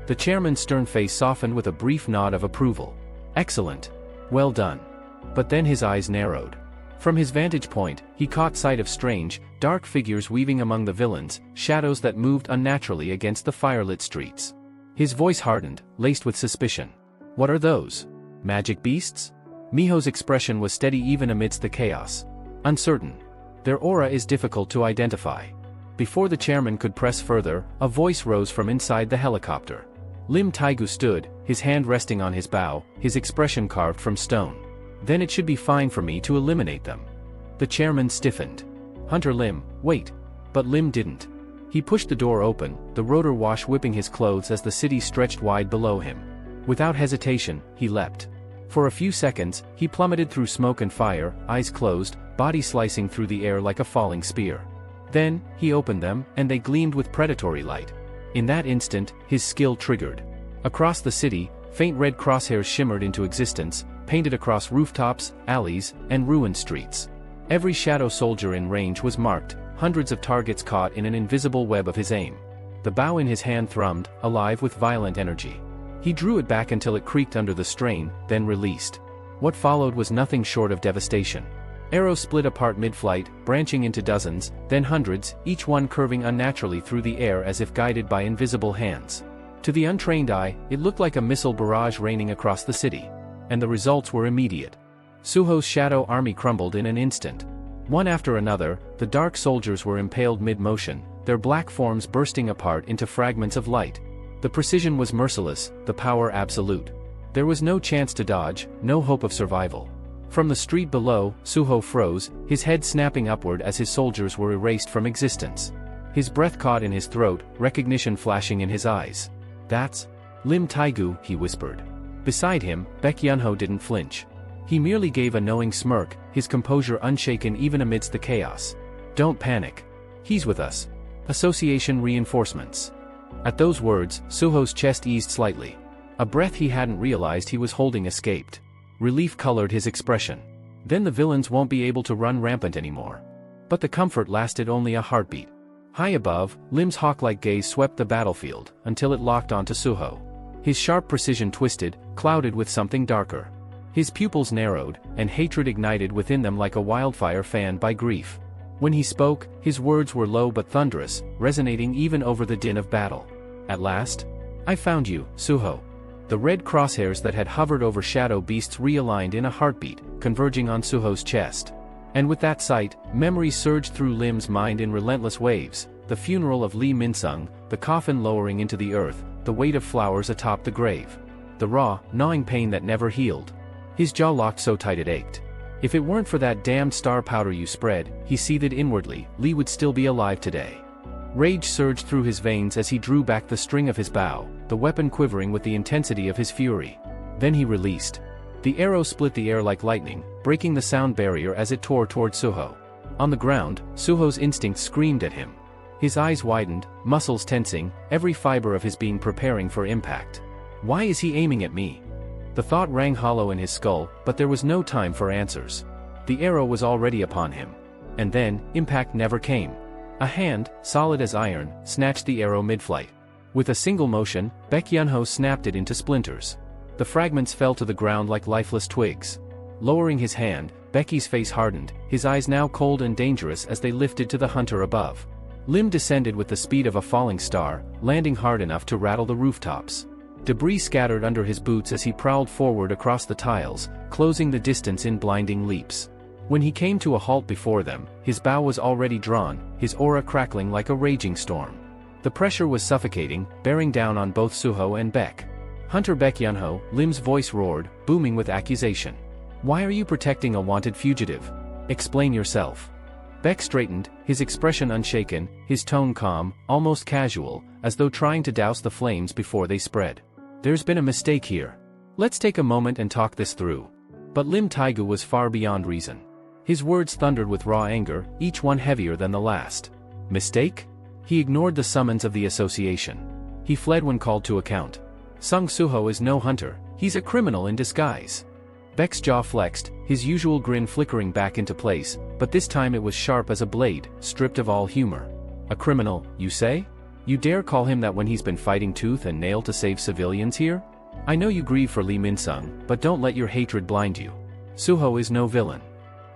Speaker 1: The chairman's stern face softened with a brief nod of approval. "Excellent. Well done." But then his eyes narrowed. From his vantage point, he caught sight of strange, dark figures weaving among the villains, shadows that moved unnaturally against the firelit streets. His voice hardened, laced with suspicion. "What are those? Magic beasts?" Miho's expression was steady even amidst the chaos. "Uncertain. Their aura is difficult to identify. Before the chairman could press further, a voice rose from inside the helicopter. Lim Taigu stood, his hand resting on his bow, his expression carved from stone. Then it should be fine for me to eliminate them. The chairman stiffened. Hunter Lim, wait. But Lim didn't. He pushed the door open, the rotor wash whipping his clothes as the city stretched wide below him. Without hesitation, he leapt. For a few seconds, he plummeted through smoke and fire, eyes closed, body slicing through the air like a falling spear. Then, he opened them, and they gleamed with predatory light. In that instant, his skill triggered. Across the city, faint red crosshairs shimmered into existence, painted across rooftops, alleys, and ruined streets. Every shadow soldier in range was marked, hundreds of targets caught in an invisible web of his aim. The bow in his hand thrummed, alive with violent energy. He drew it back until it creaked under the strain, then released. What followed was nothing short of devastation. Arrows split apart mid-flight, branching into dozens, then hundreds, each one curving unnaturally through the air as if guided by invisible hands. To the untrained eye, it looked like a missile barrage raining across the city. And the results were immediate. Suho's shadow army crumbled in an instant. One after another, the dark soldiers were impaled mid-motion, their black forms bursting apart into fragments of light. The precision was merciless, the power absolute. There was no chance to dodge, no hope of survival. From the street below, Suho froze, his head snapping upward as his soldiers were erased from existence. His breath caught in his throat, recognition flashing in his eyes. That's Lim Taigu, he whispered. Beside him, Baek Yunho didn't flinch. He merely gave a knowing smirk, his composure unshaken even amidst the chaos. Don't panic. He's with us. Association reinforcements. At those words, Suho's chest eased slightly. A breath he hadn't realized he was holding escaped. Relief colored his expression. Then the villains won't be able to run rampant anymore. But the comfort lasted only a heartbeat. High above, Lim's hawk-like gaze swept the battlefield, until it locked onto Suho. His sharp precision twisted, clouded with something darker. His pupils narrowed, and hatred ignited within them like a wildfire fanned by grief. When he spoke, his words were low but thunderous, resonating even over the din of battle. At last, I found you, Suho. The red crosshairs that had hovered over shadow beasts realigned in a heartbeat, converging on Suho's chest. And with that sight, memories surged through Lim's mind in relentless waves, the funeral of Lee Minsung, the coffin lowering into the earth, the weight of flowers atop the grave. The raw, gnawing pain that never healed. His jaw locked so tight it ached. If it weren't for that damned star powder you spread, he seethed inwardly, Lee would still be alive today. Rage surged through his veins as he drew back the string of his bow, the weapon quivering with the intensity of his fury. Then he released. The arrow split the air like lightning, breaking the sound barrier as it tore toward Suho. On the ground, Suho's instincts screamed at him. His eyes widened, muscles tensing, every fiber of his being preparing for impact. Why is he aiming at me? The thought rang hollow in his skull, but there was no time for answers. The arrow was already upon him. And then, impact never came. A hand, solid as iron, snatched the arrow mid-flight. With a single motion, Baek Yunho snapped it into splinters. The fragments fell to the ground like lifeless twigs. Lowering his hand, Becky's face hardened, his eyes now cold and dangerous as they lifted to the hunter above. Lim descended with the speed of a falling star, landing hard enough to rattle the rooftops. Debris scattered under his boots as he prowled forward across the tiles, closing the distance in blinding leaps. When he came to a halt before them, his bow was already drawn, his aura crackling like a raging storm. The pressure was suffocating, bearing down on both Suho and Baek. Hunter Baek Yunho, Lim's voice roared, booming with accusation. Why are you protecting a wanted fugitive? Explain yourself. Baek straightened, his expression unshaken, his tone calm, almost casual, as though trying to douse the flames before they spread. There's been a mistake here. Let's take a moment and talk this through. But Lim Taigu was far beyond reason. His words thundered with raw anger, each one heavier than the last. Mistake? He ignored the summons of the association. He fled when called to account. Sung Suho is no hunter, he's a criminal in disguise. Baek's jaw flexed, his usual grin flickering back into place, but this time it was sharp as a blade, stripped of all humor. A criminal, you say? You dare call him that when he's been fighting tooth and nail to save civilians here? I know you grieve for Lee Minsung, but don't let your hatred blind you. Suho is no villain.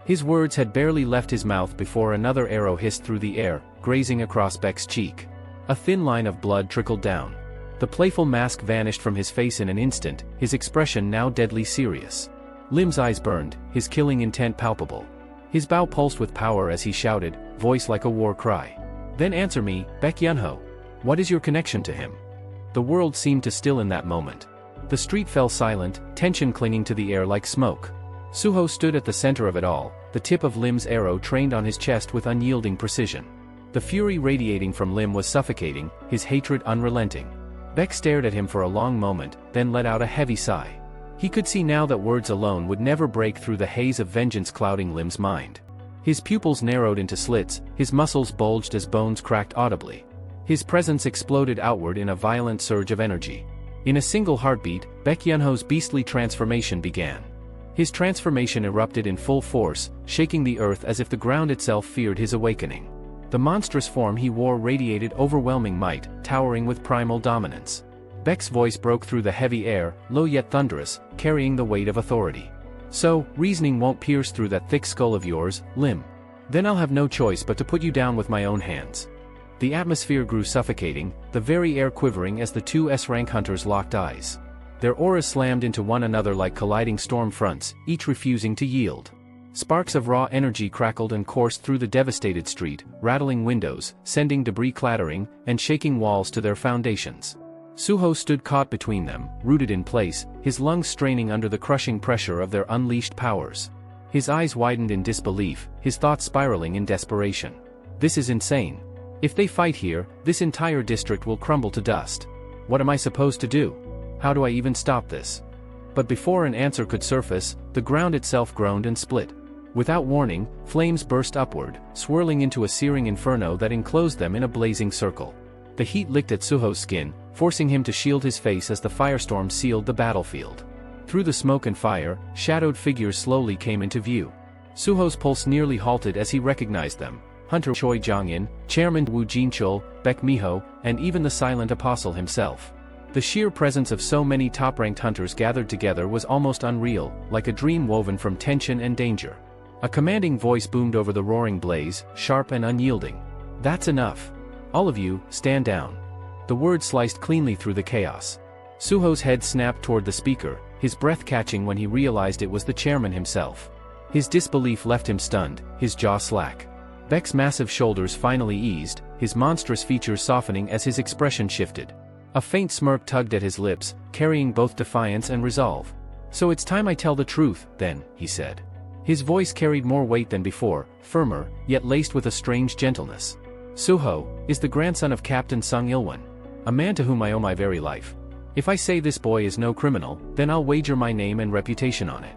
Speaker 1: His words had barely left his mouth before another arrow hissed through the air, grazing across Baek's cheek. A thin line of blood trickled down. The playful mask vanished from his face in an instant, his expression now deadly serious. Lim's eyes burned, his killing intent palpable. His bow pulsed with power as he shouted, voice like a war cry. Then answer me, Baek Yunho. What is your connection to him? The world seemed to still in that moment. The street fell silent, tension clinging to the air like smoke. Suho stood at the center of it all, the tip of Lim's arrow trained on his chest with unyielding precision. The fury radiating from Lim was suffocating, his hatred unrelenting. Baek stared at him for a long moment, then let out a heavy sigh. He could see now that words alone would never break through the haze of vengeance clouding Lim's mind. His pupils narrowed into slits, his muscles bulged as bones cracked audibly. His presence exploded outward in a violent surge of energy. In a single heartbeat, Baek Yunho's beastly transformation began. His transformation erupted in full force, shaking the earth as if the ground itself feared his awakening. The monstrous form he wore radiated overwhelming might, towering with primal dominance. Baek's voice broke through the heavy air, low yet thunderous, carrying the weight of authority. So, reasoning won't pierce through that thick skull of yours, Lim. Then I'll have no choice but to put you down with my own hands. The atmosphere grew suffocating, the very air quivering as the two S-rank hunters locked eyes. Their auras slammed into one another like colliding storm fronts, each refusing to yield. Sparks of raw energy crackled and coursed through the devastated street, rattling windows, sending debris clattering, and shaking walls to their foundations. Suho stood caught between them, rooted in place, his lungs straining under the crushing pressure of their unleashed powers. His eyes widened in disbelief, his thoughts spiraling in desperation. This is insane. If they fight here, this entire district will crumble to dust. What am I supposed to do? How do I even stop this? But before an answer could surface, the ground itself groaned and split. Without warning, flames burst upward, swirling into a searing inferno that enclosed them in a blazing circle. The heat licked at Suho's skin, forcing him to shield his face as the firestorm sealed the battlefield. Through the smoke and fire, shadowed figures slowly came into view. Suho's pulse nearly halted as he recognized them. Hunter Choi Jong-in, Chairman Wu Jinchul, Baek Miho, and even the silent apostle himself. The sheer presence of so many top-ranked hunters gathered together was almost unreal, like a dream woven from tension and danger. A commanding voice boomed over the roaring blaze, sharp and unyielding. That's enough. All of you, stand down. The words sliced cleanly through the chaos. Suho's head snapped toward the speaker, his breath catching when he realized it was the chairman himself. His disbelief left him stunned, his jaw slack. Baek's massive shoulders finally eased, his monstrous features softening as his expression shifted. A faint smirk tugged at his lips, carrying both defiance and resolve. So it's time I tell the truth, then, he said. His voice carried more weight than before, firmer, yet laced with a strange gentleness. Suho is the grandson of Captain Sung Ilwon, a man to whom I owe my very life. If I say this boy is no criminal, then I'll wager my name and reputation on it.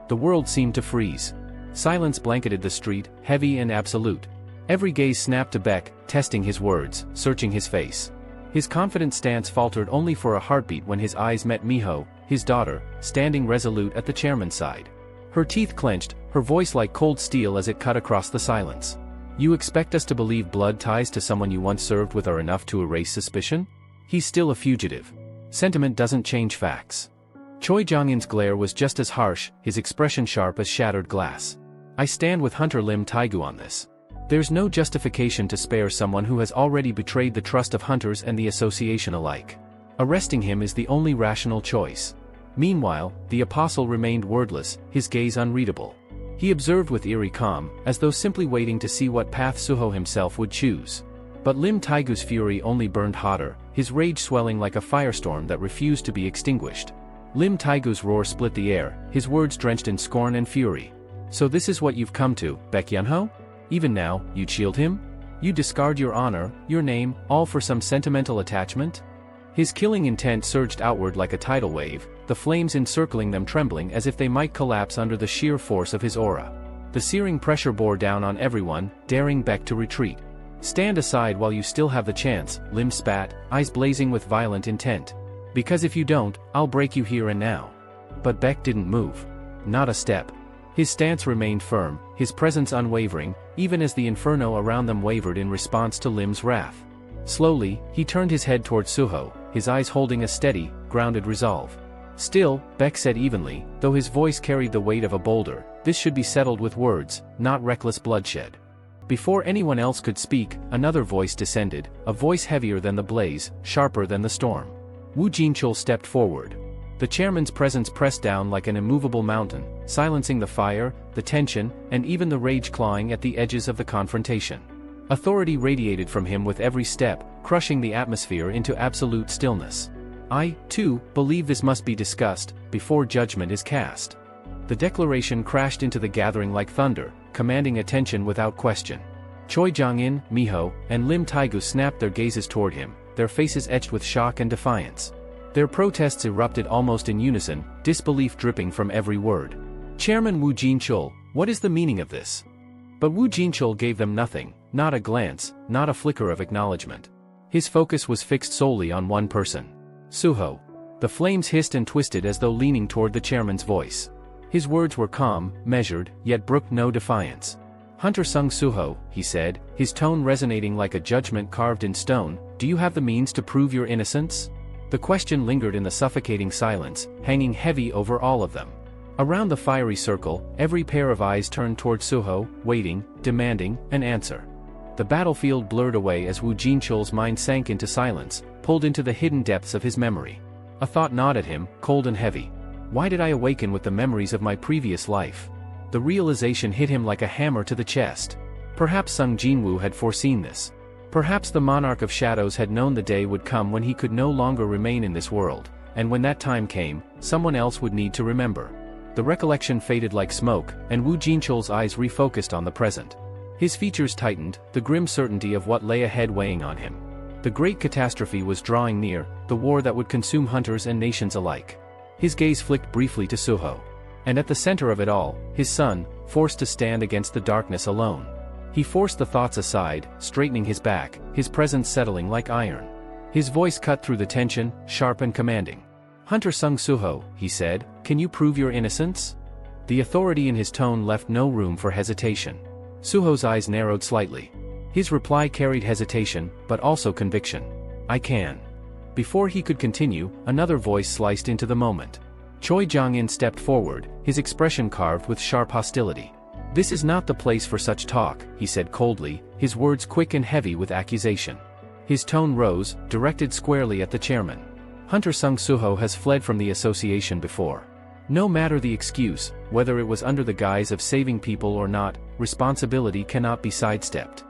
Speaker 1: The world seemed to freeze. Silence blanketed the street, heavy and absolute. Every gaze snapped to Baek, testing his words, searching his face. His confident stance faltered only for a heartbeat when his eyes met Miho, his daughter, standing resolute at the chairman's side. Her teeth clenched, her voice like cold steel as it cut across the silence. You expect us to believe blood ties to someone you once served with are enough to erase suspicion? He's still a fugitive. Sentiment doesn't change facts. Choi Jong-in's glare was just as harsh, his expression sharp as shattered glass. I stand with Hunter Lim Taegu on this. There's no justification to spare someone who has already betrayed the trust of hunters and the association alike. Arresting him is the only rational choice. Meanwhile, the apostle remained wordless, his gaze unreadable. He observed with eerie calm, as though simply waiting to see what path Suho himself would choose. But Lim Taigu's fury only burned hotter, his rage swelling like a firestorm that refused to be extinguished. Lim Taigu's roar split the air, his words drenched in scorn and fury. So this is what you've come to, Baek Yunho? Even now, you'd shield him? You discard your honor, your name, all for some sentimental attachment? His killing intent surged outward like a tidal wave, the flames encircling them trembling as if they might collapse under the sheer force of his aura. The searing pressure bore down on everyone, daring Baek to retreat. Stand aside while you still have the chance, Lim spat, eyes blazing with violent intent. Because if you don't, I'll break you here and now. But Baek didn't move. Not a step. His stance remained firm, his presence unwavering, even as the inferno around them wavered in response to Lim's wrath. Slowly, he turned his head toward Suho, his eyes holding a steady, grounded resolve. Still, Baek said evenly, though his voice carried the weight of a boulder, this should be settled with words, not reckless bloodshed. Before anyone else could speak, another voice descended, a voice heavier than the blaze, sharper than the storm. Wu Jinchul stepped forward. The chairman's presence pressed down like an immovable mountain, silencing the fire, the tension, and even the rage clawing at the edges of the confrontation. Authority radiated from him with every step, crushing the atmosphere into absolute stillness. I, too, believe this must be discussed, before judgment is cast. The declaration crashed into the gathering like thunder, commanding attention without question. Choi Jong-in, Miho, and Lim Taegu snapped their gazes toward him, their faces etched with shock and defiance. Their protests erupted almost in unison, disbelief dripping from every word. Chairman Wu Jinchul, what is the meaning of this? But Wu Jinchul gave them nothing, not a glance, not a flicker of acknowledgement. His focus was fixed solely on one person. Suho. The flames hissed and twisted as though leaning toward the chairman's voice. His words were calm, measured, yet brooked no defiance. Hunter Sung Suho, he said, his tone resonating like a judgment carved in stone, do you have the means to prove your innocence? The question lingered in the suffocating silence, hanging heavy over all of them. Around the fiery circle, every pair of eyes turned toward Suho, waiting, demanding, an answer. The battlefield blurred away as Wu Jinchul's mind sank into silence, pulled into the hidden depths of his memory. A thought gnawed at him, cold and heavy. Why did I awaken with the memories of my previous life? The realization hit him like a hammer to the chest. Perhaps Sung Jinwoo had foreseen this. Perhaps the monarch of shadows had known the day would come when he could no longer remain in this world, and when that time came, someone else would need to remember. The recollection faded like smoke, and Wu Jinchul's eyes refocused on the present. His features tightened, the grim certainty of what lay ahead weighing on him. The great catastrophe was drawing near, the war that would consume hunters and nations alike. His gaze flicked briefly to Suho. And at the center of it all, his son, forced to stand against the darkness alone. He forced the thoughts aside, straightening his back, his presence settling like iron. His voice cut through the tension, sharp and commanding. Hunter Sung Suho, he said, can you prove your innocence? The authority in his tone left no room for hesitation. Suho's eyes narrowed slightly. His reply carried hesitation, but also conviction. I can. Before he could continue, another voice sliced into the moment. Choi Jong-in stepped forward, his expression carved with sharp hostility. This is not the place for such talk, he said coldly, his words quick and heavy with accusation. His tone rose, directed squarely at the chairman. Hunter Sung Suho has fled from the association before. No matter the excuse, whether it was under the guise of saving people or not, responsibility cannot be sidestepped.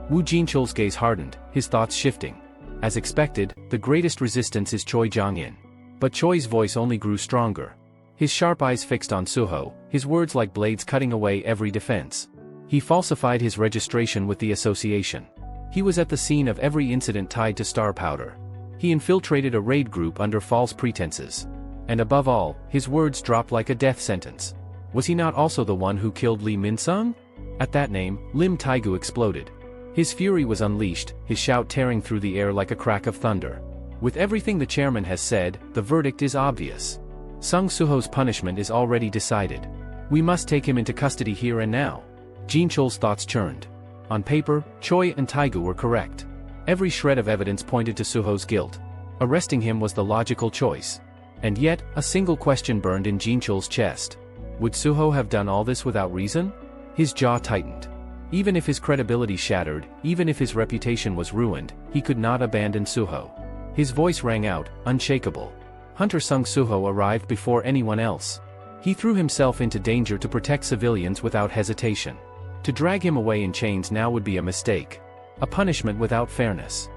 Speaker 1: Wu Jinchul's gaze hardened, his thoughts shifting. As expected, the greatest resistance is Choi Jong-in. But Choi's voice only grew stronger. His sharp eyes fixed on Suho, his words like blades cutting away every defense. He falsified his registration with the association. He was at the scene of every incident tied to Star Powder. He infiltrated a raid group under false pretenses. And above all, his words dropped like a death sentence. Was he not also the one who killed Lee Min-sung? At that name, Lim Taegu exploded. His fury was unleashed, his shout tearing through the air like a crack of thunder. With everything the chairman has said, the verdict is obvious. Sung Suho's punishment is already decided. We must take him into custody here and now. Jinchul's thoughts churned. On paper, Choi and Taegu were correct. Every shred of evidence pointed to Suho's guilt. Arresting him was the logical choice. And yet, a single question burned in Jinchul's chest. Would Suho have done all this without reason? His jaw tightened. Even if his credibility shattered, even if his reputation was ruined, he could not abandon Suho. His voice rang out, unshakable. Hunter Sung Suho arrived before anyone else. He threw himself into danger to protect civilians without hesitation. To drag him away in chains now would be a mistake. A punishment without fairness.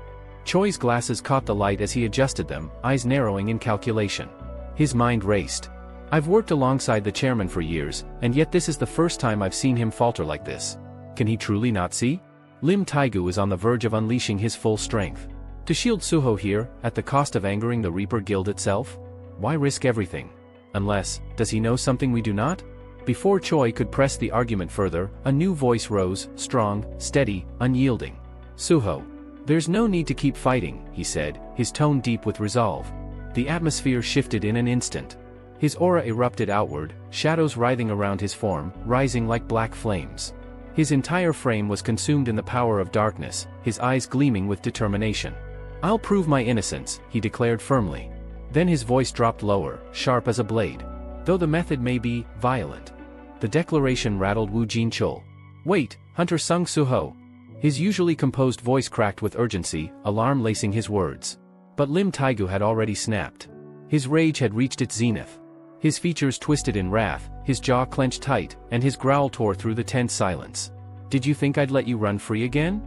Speaker 1: Choi's glasses caught the light as he adjusted them, eyes narrowing in calculation. His mind raced. I've worked alongside the chairman for years, and yet this is the first time I've seen him falter like this. Can he truly not see? Lim Taegu is on the verge of unleashing his full strength. To shield Suho here, at the cost of angering the Reaper Guild itself? Why risk everything? Unless, does he know something we do not? Before Choi could press the argument further, a new voice rose, strong, steady, unyielding. Suho. There's no need to keep fighting, he said, his tone deep with resolve. The atmosphere shifted in an instant. His aura erupted outward, shadows writhing around his form, rising like black flames. His entire frame was consumed in the power of darkness, his eyes gleaming with determination. I'll prove my innocence, he declared firmly. Then his voice dropped lower, sharp as a blade. Though the method may be violent. The declaration rattled Wu Jinchul. Wait, Hunter Sung Suho. His usually composed voice cracked with urgency, alarm lacing his words. But Lim Taegu had already snapped. His rage had reached its zenith. His features twisted in wrath, his jaw clenched tight, and his growl tore through the tense silence. Did you think I'd let you run free again?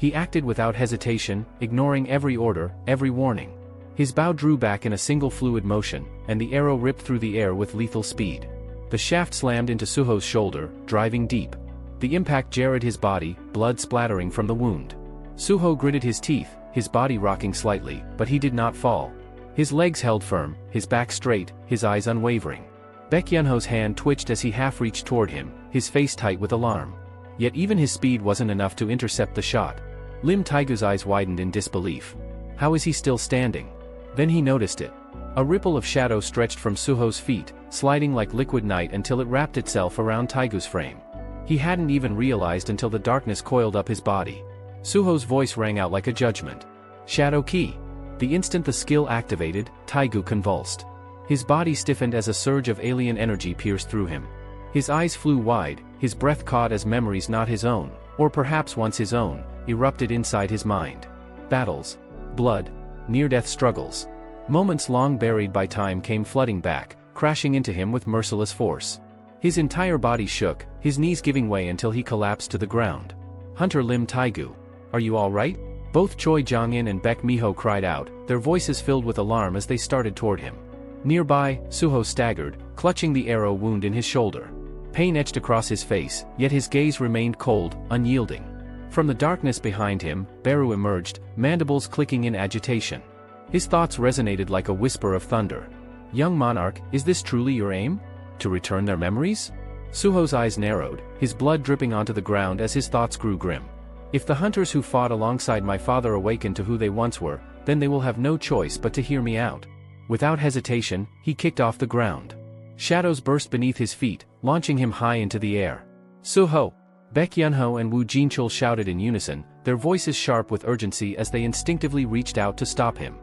Speaker 1: He acted without hesitation, ignoring every order, every warning. His bow drew back in a single fluid motion, and the arrow ripped through the air with lethal speed. The shaft slammed into Suho's shoulder, driving deep. The impact jarred his body, blood splattering from the wound. Suho gritted his teeth, his body rocking slightly, but he did not fall. His legs held firm, his back straight, his eyes unwavering. Baek Yunho's hand twitched as he half reached toward him, his face tight with alarm. Yet even his speed wasn't enough to intercept the shot. Lim Taigu's eyes widened in disbelief. How is he still standing? Then he noticed it. A ripple of shadow stretched from Suho's feet, sliding like liquid night until it wrapped itself around Taigu's frame. He hadn't even realized until the darkness coiled up his body. Suho's voice rang out like a judgment. Shadow Key. The instant the skill activated, Taigu convulsed. His body stiffened as a surge of alien energy pierced through him. His eyes flew wide, his breath caught as memories not his own, or perhaps once his own, erupted inside his mind. Battles. Blood. Near-death struggles. Moments long buried by time came flooding back, crashing into him with merciless force. His entire body shook, his knees giving way until he collapsed to the ground. Hunter Lim Taigu. Are you all right? Both Choi Jong-in and Baek Miho cried out, their voices filled with alarm as they started toward him. Nearby, Suho staggered, clutching the arrow wound in his shoulder. Pain etched across his face, yet his gaze remained cold, unyielding. From the darkness behind him, Beru emerged, mandibles clicking in agitation. His thoughts resonated like a whisper of thunder. Young monarch, is this truly your aim? To return their memories? Suho's eyes narrowed, his blood dripping onto the ground as his thoughts grew grim. If the hunters who fought alongside my father awaken to who they once were, then they will have no choice but to hear me out. Without hesitation, he kicked off the ground. Shadows burst beneath his feet, launching him high into the air. Suho! Baek Yunho and Wu Jinchul shouted in unison, their voices sharp with urgency as they instinctively reached out to stop him.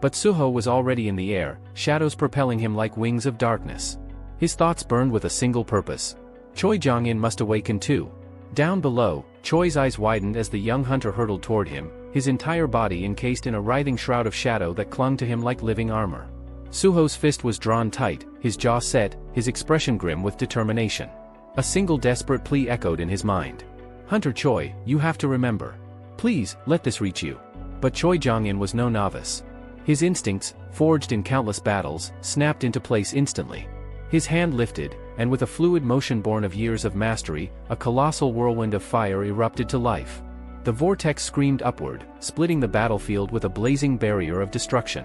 Speaker 1: But Suho was already in the air, shadows propelling him like wings of darkness. His thoughts burned with a single purpose. Choi Jong-in must awaken too. Down below, Choi's eyes widened as the young hunter hurtled toward him, his entire body encased in a writhing shroud of shadow that clung to him like living armor. Suho's fist was drawn tight, his jaw set, his expression grim with determination. A single desperate plea echoed in his mind. Hunter Choi, you have to remember. Please, let this reach you. But Choi Jong-in was no novice. His instincts, forged in countless battles, snapped into place instantly. His hand lifted, and with a fluid motion born of years of mastery, a colossal whirlwind of fire erupted to life. The vortex screamed upward, splitting the battlefield with a blazing barrier of destruction.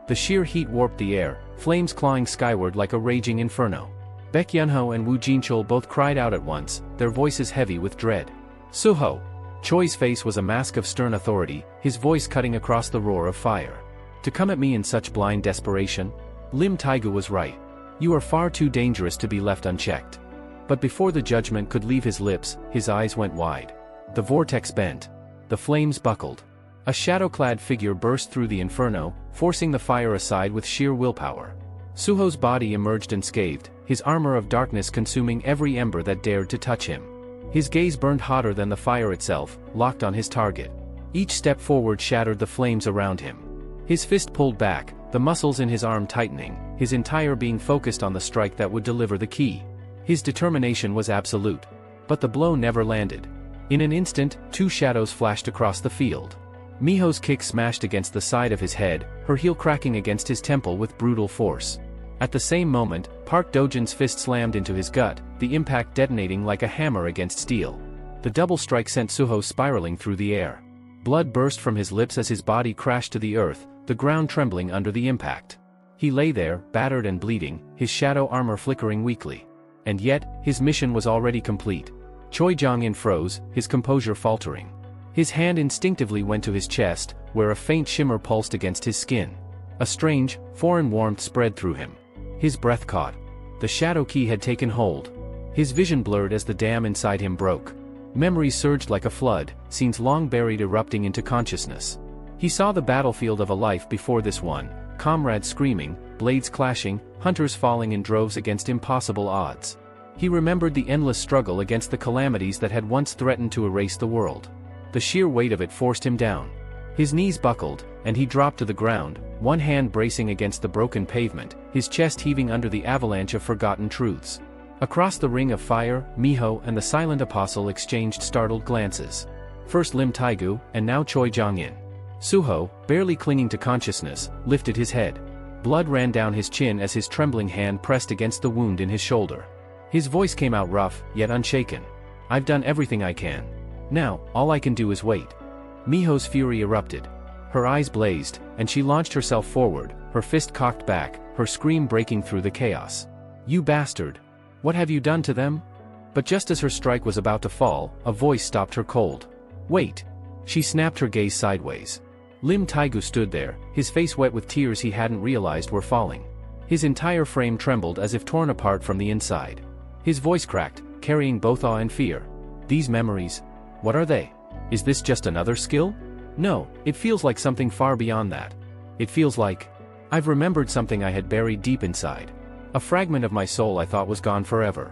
Speaker 1: The sheer heat warped the air, flames clawing skyward like a raging inferno. Baek Yunho and Wu Jinchul both cried out at once, their voices heavy with dread. Suho! Choi's face was a mask of stern authority, his voice cutting across the roar of fire. To come at me in such blind desperation? Lim Taigu was right. You are far too dangerous to be left unchecked. But before the judgment could leave his lips, his eyes went wide. The vortex bent. The flames buckled. A shadow-clad figure burst through the inferno, forcing the fire aside with sheer willpower. Suho's body emerged unscathed, his armor of darkness consuming every ember that dared to touch him. His gaze burned hotter than the fire itself, locked on his target. Each step forward shattered the flames around him. His fist pulled back, the muscles in his arm tightening, his entire being focused on the strike that would deliver the key. His determination was absolute. But the blow never landed. In an instant, two shadows flashed across the field. Miho's kick smashed against the side of his head, her heel cracking against his temple with brutal force. At the same moment, Park Dojin's fist slammed into his gut, the impact detonating like a hammer against steel. The double strike sent Suho spiraling through the air. Blood burst from his lips as his body crashed to the earth, the ground trembling under the impact. He lay there, battered and bleeding, his shadow armor flickering weakly. And yet, his mission was already complete. Choi Jong-in froze, his composure faltering. His hand instinctively went to his chest, where a faint shimmer pulsed against his skin. A strange, foreign warmth spread through him. His breath caught. The shadow key had taken hold. His vision blurred as the dam inside him broke. Memories surged like a flood, scenes long buried erupting into consciousness. He saw the battlefield of a life before this one, comrades screaming, blades clashing, hunters falling in droves against impossible odds. He remembered the endless struggle against the calamities that had once threatened to erase the world. The sheer weight of it forced him down. His knees buckled, and he dropped to the ground, one hand bracing against the broken pavement, his chest heaving under the avalanche of forgotten truths. Across the ring of fire, Miho and the silent apostle exchanged startled glances. First Lim Taigu, and now Choi Jong-in. Suho, barely clinging to consciousness, lifted his head. Blood ran down his chin as his trembling hand pressed against the wound in his shoulder. His voice came out rough, yet unshaken. "I've done everything I can. Now, all I can do is wait." Miho's fury erupted. Her eyes blazed, and she launched herself forward, her fist cocked back, her scream breaking through the chaos. "You bastard! What have you done to them?" But just as her strike was about to fall, a voice stopped her cold. "Wait!" She snapped her gaze sideways. Lim Taigu stood there, his face wet with tears he hadn't realized were falling. His entire frame trembled as if torn apart from the inside. His voice cracked, carrying both awe and fear. "These memories? What are they? Is this just another skill? No, it feels like something far beyond that. It feels like I've remembered something I had buried deep inside. A fragment of my soul I thought was gone forever."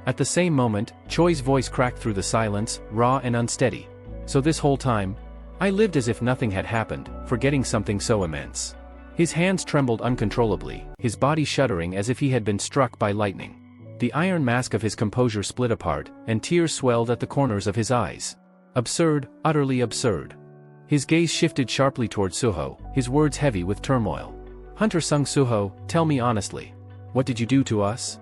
Speaker 1: At the same moment, Choi's voice cracked through the silence, raw and unsteady. "So this whole time, I lived as if nothing had happened, forgetting something so immense." His hands trembled uncontrollably, his body shuddering as if he had been struck by lightning. The iron mask of his composure split apart, and tears swelled at the corners of his eyes. Absurd, utterly absurd. His gaze shifted sharply toward Suho, his words heavy with turmoil. "Hunter Sung Suho, tell me honestly. What did you do to us?"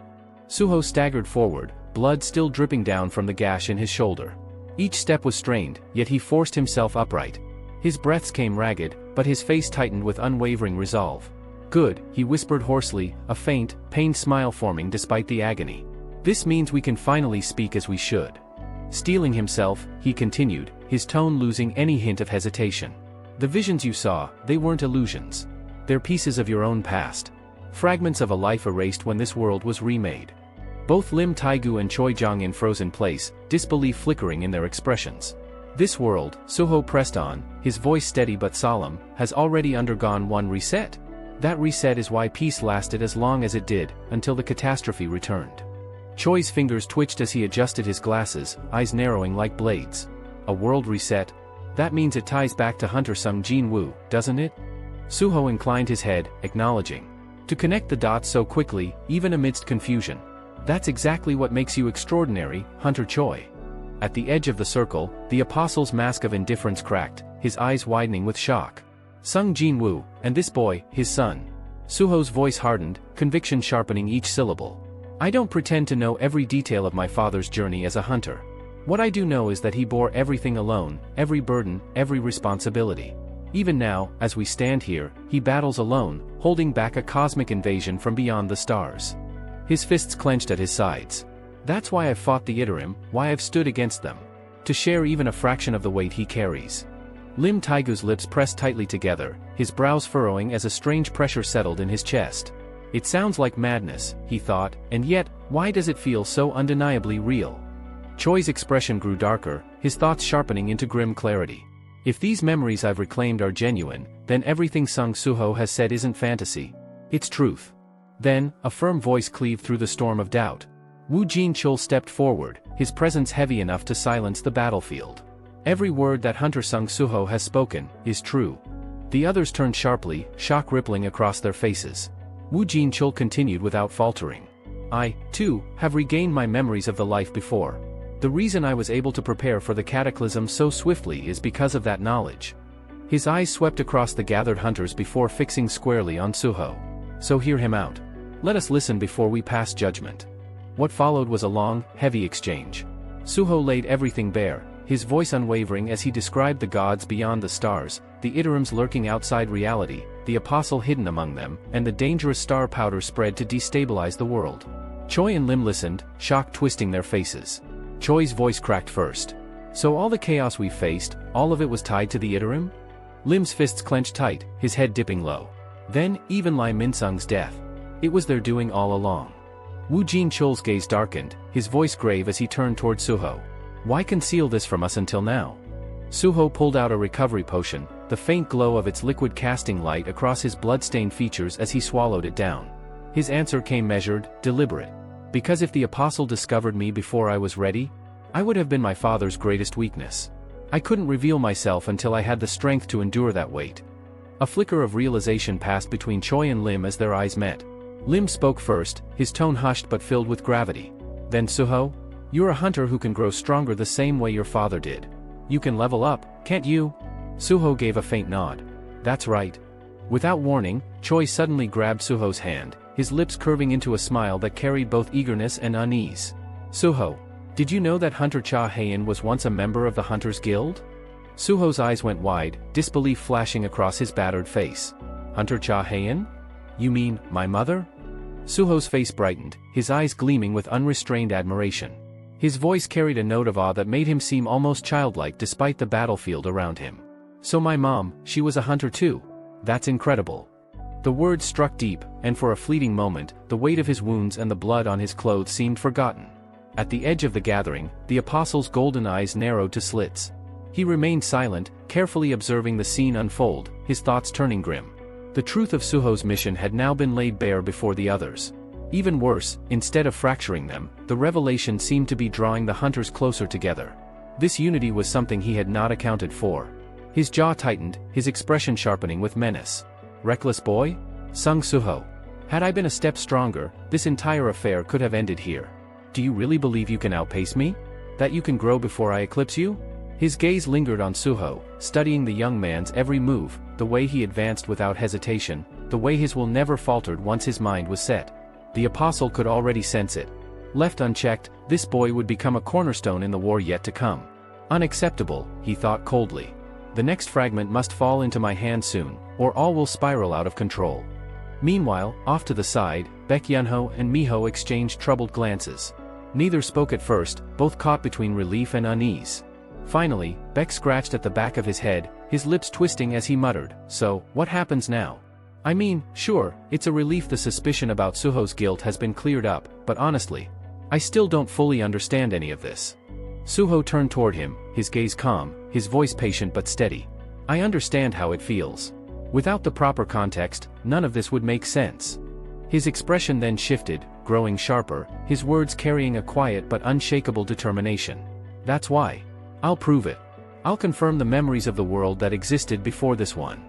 Speaker 1: Suho staggered forward, blood still dripping down from the gash in his shoulder. Each step was strained, yet he forced himself upright. His breaths came ragged, but his face tightened with unwavering resolve. "Good," he whispered hoarsely, a faint, pained smile forming despite the agony. "This means we can finally speak as we should." Steeling himself, he continued, his tone losing any hint of hesitation. "The visions you saw, they weren't illusions. They're pieces of your own past. Fragments of a life erased when this world was remade." Both Lim Taigu and Choi Jong-in froze in place, disbelief flickering in their expressions. "This world," Suho pressed on, his voice steady but solemn, "has already undergone one reset. That reset is why peace lasted as long as it did, until the catastrophe returned." Choi's fingers twitched as he adjusted his glasses, eyes narrowing like blades. "A world reset? That means it ties back to Hunter Sung Jin-woo, doesn't it?" Suho inclined his head, acknowledging. "To connect the dots so quickly, even amidst confusion. That's exactly what makes you extraordinary, Hunter Choi." At the edge of the circle, the apostle's mask of indifference cracked, his eyes widening with shock. "Sung Jin-woo, and this boy, his son." Suho's voice hardened, conviction sharpening each syllable. "I don't pretend to know every detail of my father's journey as a hunter. What I do know is that he bore everything alone, every burden, every responsibility. Even now, as we stand here, he battles alone, holding back a cosmic invasion from beyond the stars." His fists clenched at his sides. "That's why I've fought the Iterim, why I've stood against them. To share even a fraction of the weight he carries." Lim Taigu's lips pressed tightly together, his brows furrowing as a strange pressure settled in his chest. It sounds like madness, he thought, and yet, why does it feel so undeniably real? Choi's expression grew darker, his thoughts sharpening into grim clarity. If these memories I've reclaimed are genuine, then everything Sung Suho has said isn't fantasy. It's truth. Then, a firm voice cleaved through the storm of doubt. Woo Jin-chul stepped forward, his presence heavy enough to silence the battlefield. "Every word that Hunter Sung Suho has spoken is true." The others turned sharply, shock rippling across their faces. Woo Jin-chul continued without faltering. "I, too, have regained my memories of the life before. The reason I was able to prepare for the cataclysm so swiftly is because of that knowledge." His eyes swept across the gathered hunters before fixing squarely on Suho. "So hear him out. Let us listen before we pass judgment." What followed was a long, heavy exchange. Suho laid everything bare, his voice unwavering as he described the gods beyond the stars, the Itterims lurking outside reality, the apostle hidden among them, and the dangerous star powder spread to destabilize the world. Choi and Lim listened, shock twisting their faces. Choi's voice cracked first. "So all the chaos we faced, all of it was tied to the Iterim?" Lim's fists clenched tight, his head dipping low. "Then, even Lai Minsung's death. It was their doing all along." Woo Jin-chul's gaze darkened, his voice grave as he turned toward Suho. "Why conceal this from us until now?" Suho pulled out a recovery potion, the faint glow of its liquid casting light across his blood-stained features as he swallowed it down. His answer came measured, deliberate. "Because if the apostle discovered me before I was ready, I would have been my father's greatest weakness. I couldn't reveal myself until I had the strength to endure that weight." A flicker of realization passed between Choi and Lim as their eyes met. Lim spoke first, his tone hushed but filled with gravity. "Then Suho? You're a hunter who can grow stronger the same way your father did. You can level up, can't you? Suho gave a faint nod. That's right. Without warning, Choi suddenly grabbed Suho's hand, his lips curving into a smile that carried both eagerness and unease. Suho, did you know that Hunter Cha Hayan was once a member of the Hunters Guild? Suho's eyes went wide, disbelief flashing across his battered face. Hunter Cha Hayan? You mean, my mother? Suho's face brightened, his eyes gleaming with unrestrained admiration. His voice carried a note of awe that made him seem almost childlike despite the battlefield around him. So my mom, she was a hunter too. That's incredible. The words struck deep, and for a fleeting moment, the weight of his wounds and the blood on his clothes seemed forgotten. At the edge of the gathering, the apostle's golden eyes narrowed to slits. He remained silent, carefully observing the scene unfold, his thoughts turning grim. The truth of Suho's mission had now been laid bare before the others. Even worse, instead of fracturing them, the revelation seemed to be drawing the hunters closer together. This unity was something he had not accounted for. His jaw tightened, his expression sharpening with menace. Reckless boy? Sung Suho. Had I been a step stronger, this entire affair could have ended here. Do you really believe you can outpace me? That you can grow before I eclipse you? His gaze lingered on Suho, studying the young man's every move, the way he advanced without hesitation, the way his will never faltered once his mind was set. The apostle could already sense it. Left unchecked, this boy would become a cornerstone in the war yet to come. Unacceptable, he thought coldly. The next fragment must fall into my hand soon, or all will spiral out of control. Meanwhile, off to the side, Baek Yunho and Miho exchanged troubled glances. Neither spoke at first, both caught between relief and unease. Finally, Baek scratched at the back of his head, his lips twisting as he muttered, "So, what happens now?" I mean, sure, it's a relief the suspicion about Suho's guilt has been cleared up, but honestly, I still don't fully understand any of this. Suho turned toward him, his gaze calm, his voice patient but steady. I understand how it feels. Without the proper context, none of this would make sense. His expression then shifted, growing sharper, his words carrying a quiet but unshakable determination. That's why. I'll prove it. I'll confirm the memories of the world that existed before this one.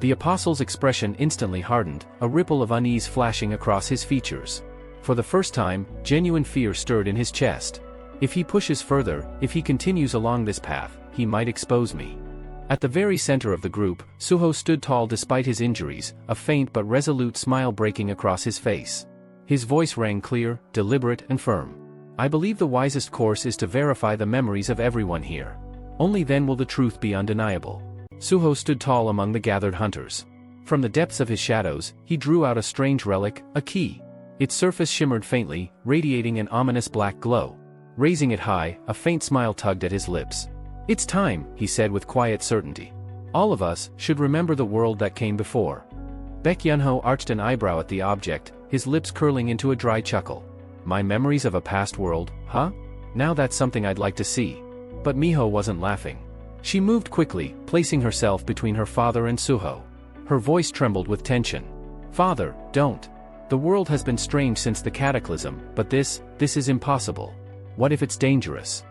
Speaker 1: The apostle's expression instantly hardened, a ripple of unease flashing across his features. For the first time, genuine fear stirred in his chest. If he pushes further, if he continues along this path, he might expose me. At the very center of the group, Suho stood tall despite his injuries, a faint but resolute smile breaking across his face. His voice rang clear, deliberate and firm. I believe the wisest course is to verify the memories of everyone here. Only then will the truth be undeniable. Suho stood tall among the gathered hunters. From the depths of his shadows, he drew out a strange relic, a key. Its surface shimmered faintly, radiating an ominous black glow. Raising it high, a faint smile tugged at his lips. It's time, he said with quiet certainty. All of us should remember the world that came before. Baek Yunho arched an eyebrow at the object, his lips curling into a dry chuckle. My memories of a past world, huh? Now that's something I'd like to see. But Miho wasn't laughing. She moved quickly, placing herself between her father and Suho. Her voice trembled with tension. Father, don't. The world has been strange since the cataclysm, but this is impossible. What if it's dangerous?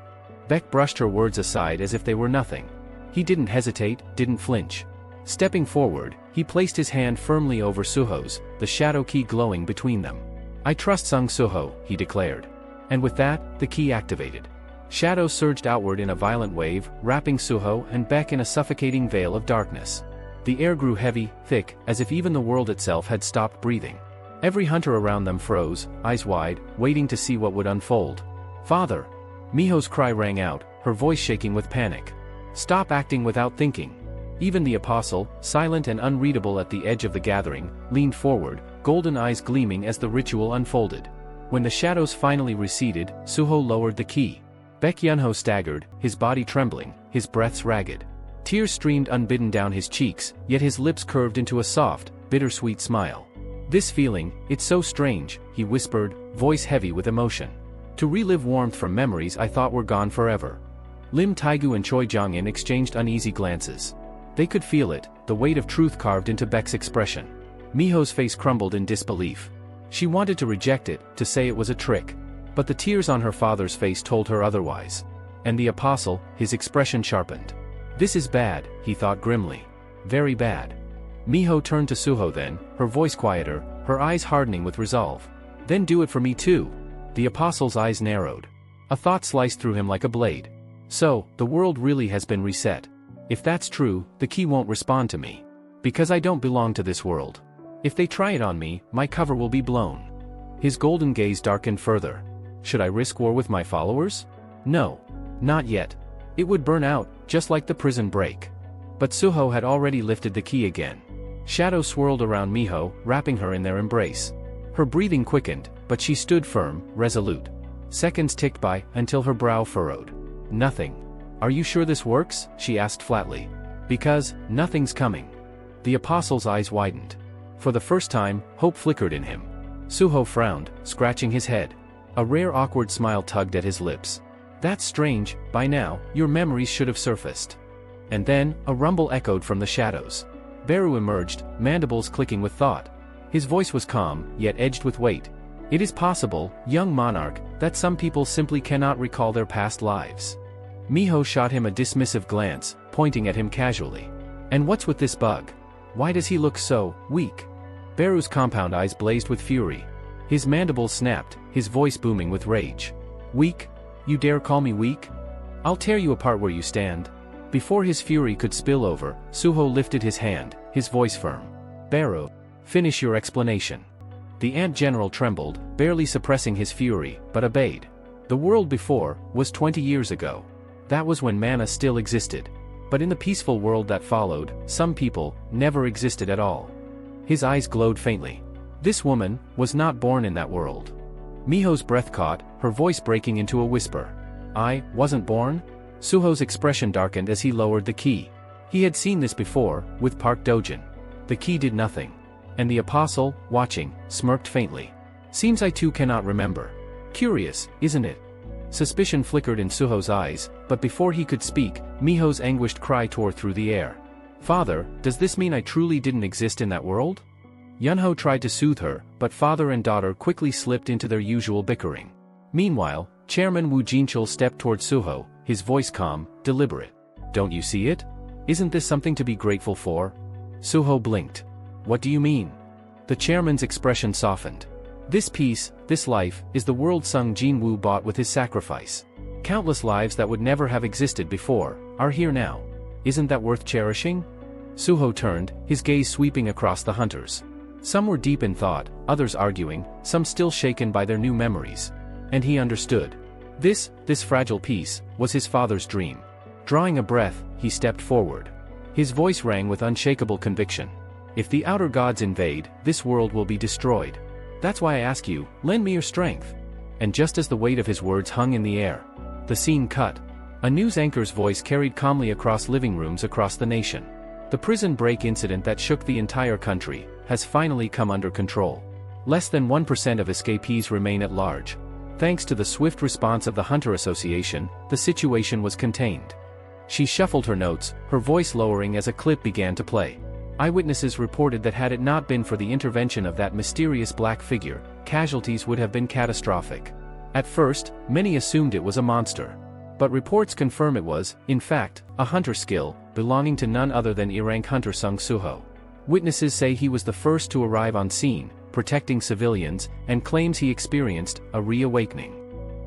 Speaker 1: Baek brushed her words aside as if they were nothing. He didn't hesitate, didn't flinch. Stepping forward, he placed his hand firmly over Suho's, the shadow key glowing between them. I trust Sung Suho, he declared. And with that, the key activated. Shadows surged outward in a violent wave, wrapping Suho and Baek in a suffocating veil of darkness. The air grew heavy, thick, as if even the world itself had stopped breathing. Every hunter around them froze, eyes wide, waiting to see what would unfold. Father! Miho's cry rang out, her voice shaking with panic. Stop acting without thinking. Even the apostle, silent and unreadable at the edge of the gathering, leaned forward, golden eyes gleaming as the ritual unfolded. When the shadows finally receded, Suho lowered the key. Baek Yunho staggered, his body trembling, his breaths ragged. Tears streamed unbidden down his cheeks, yet his lips curved into a soft, bittersweet smile. This feeling, it's so strange, he whispered, voice heavy with emotion. To relive warmth from memories I thought were gone forever. Lim Taigu and Choi Jong-in exchanged uneasy glances. They could feel it, the weight of truth carved into Baek's expression. Miho's face crumbled in disbelief. She wanted to reject it, to say it was a trick. But the tears on her father's face told her otherwise. And the apostle, his expression sharpened. This is bad, he thought grimly. Very bad. Miho turned to Suho then, her voice quieter, her eyes hardening with resolve. Then do it for me too. The apostle's eyes narrowed. A thought sliced through him like a blade. So, the world really has been reset. If that's true, the key won't respond to me. Because I don't belong to this world. If they try it on me, my cover will be blown. His golden gaze darkened further. Should I risk war with my followers? No. Not yet. It would burn out, just like the prison break. But Suho had already lifted the key again. Shadows swirled around Miho, wrapping her in their embrace. Her breathing quickened, but she stood firm, resolute. Seconds ticked by, until her brow furrowed. Nothing. Are you sure this works? She asked flatly. Because, nothing's coming. The apostle's eyes widened. For the first time, hope flickered in him. Suho frowned, scratching his head. A rare awkward smile tugged at his lips. That's strange, by now, your memories should have surfaced. And then, a rumble echoed from the shadows. Beru emerged, mandibles clicking with thought. His voice was calm, yet edged with weight. It is possible, young monarch, that some people simply cannot recall their past lives. Miho shot him a dismissive glance, pointing at him casually. And what's with this bug? Why does he look so weak? Beru's compound eyes blazed with fury. His mandibles snapped, his voice booming with rage. Weak? You dare call me weak? I'll tear you apart where you stand. Before his fury could spill over, Suho lifted his hand, his voice firm. Beru, finish your explanation. The ant general trembled, barely suppressing his fury, but obeyed. The world before was 20 years ago. That was when mana still existed. But in the peaceful world that followed, some people never existed at all. His eyes glowed faintly. This woman was not born in that world. Miho's breath caught, her voice breaking into a whisper. I wasn't born? Suho's expression darkened as he lowered the key. He had seen this before, with Park Dojin. The key did nothing. And the apostle, watching, smirked faintly. Seems I too cannot remember. Curious, isn't it? Suspicion flickered in Suho's eyes, but before he could speak, Miho's anguished cry tore through the air. Father, does this mean I truly didn't exist in that world? Yunho tried to soothe her, but father and daughter quickly slipped into their usual bickering. Meanwhile, Chairman Wu Jinchul stepped toward Suho, his voice calm, deliberate. Don't you see it? Isn't this something to be grateful for? Suho blinked. What do you mean? The chairman's expression softened. This peace, this life, is the world Sung Jin Woo bought with his sacrifice. Countless lives that would never have existed before, are here now. Isn't that worth cherishing? Suho turned, his gaze sweeping across the hunters. Some were deep in thought, others arguing, some still shaken by their new memories. And he understood. This fragile peace, was his father's dream. Drawing a breath, he stepped forward. His voice rang with unshakable conviction. If the outer gods invade, this world will be destroyed. That's why I ask you, lend me your strength. And just as the weight of his words hung in the air, the scene cut. A news anchor's voice carried calmly across living rooms across the nation. The prison break incident that shook the entire country has finally come under control. Less than 1% of escapees remain at large. Thanks to the swift response of the Hunter Association, the situation was contained. She shuffled her notes, her voice lowering as a clip began to play. Eyewitnesses reported that had it not been for the intervention of that mysterious black figure, casualties would have been catastrophic. At first, many assumed it was a monster. But reports confirm it was, in fact, a hunter skill, belonging to none other than E-rank hunter Sung Suho. Witnesses say he was the first to arrive on scene, protecting civilians, and claims he experienced a reawakening.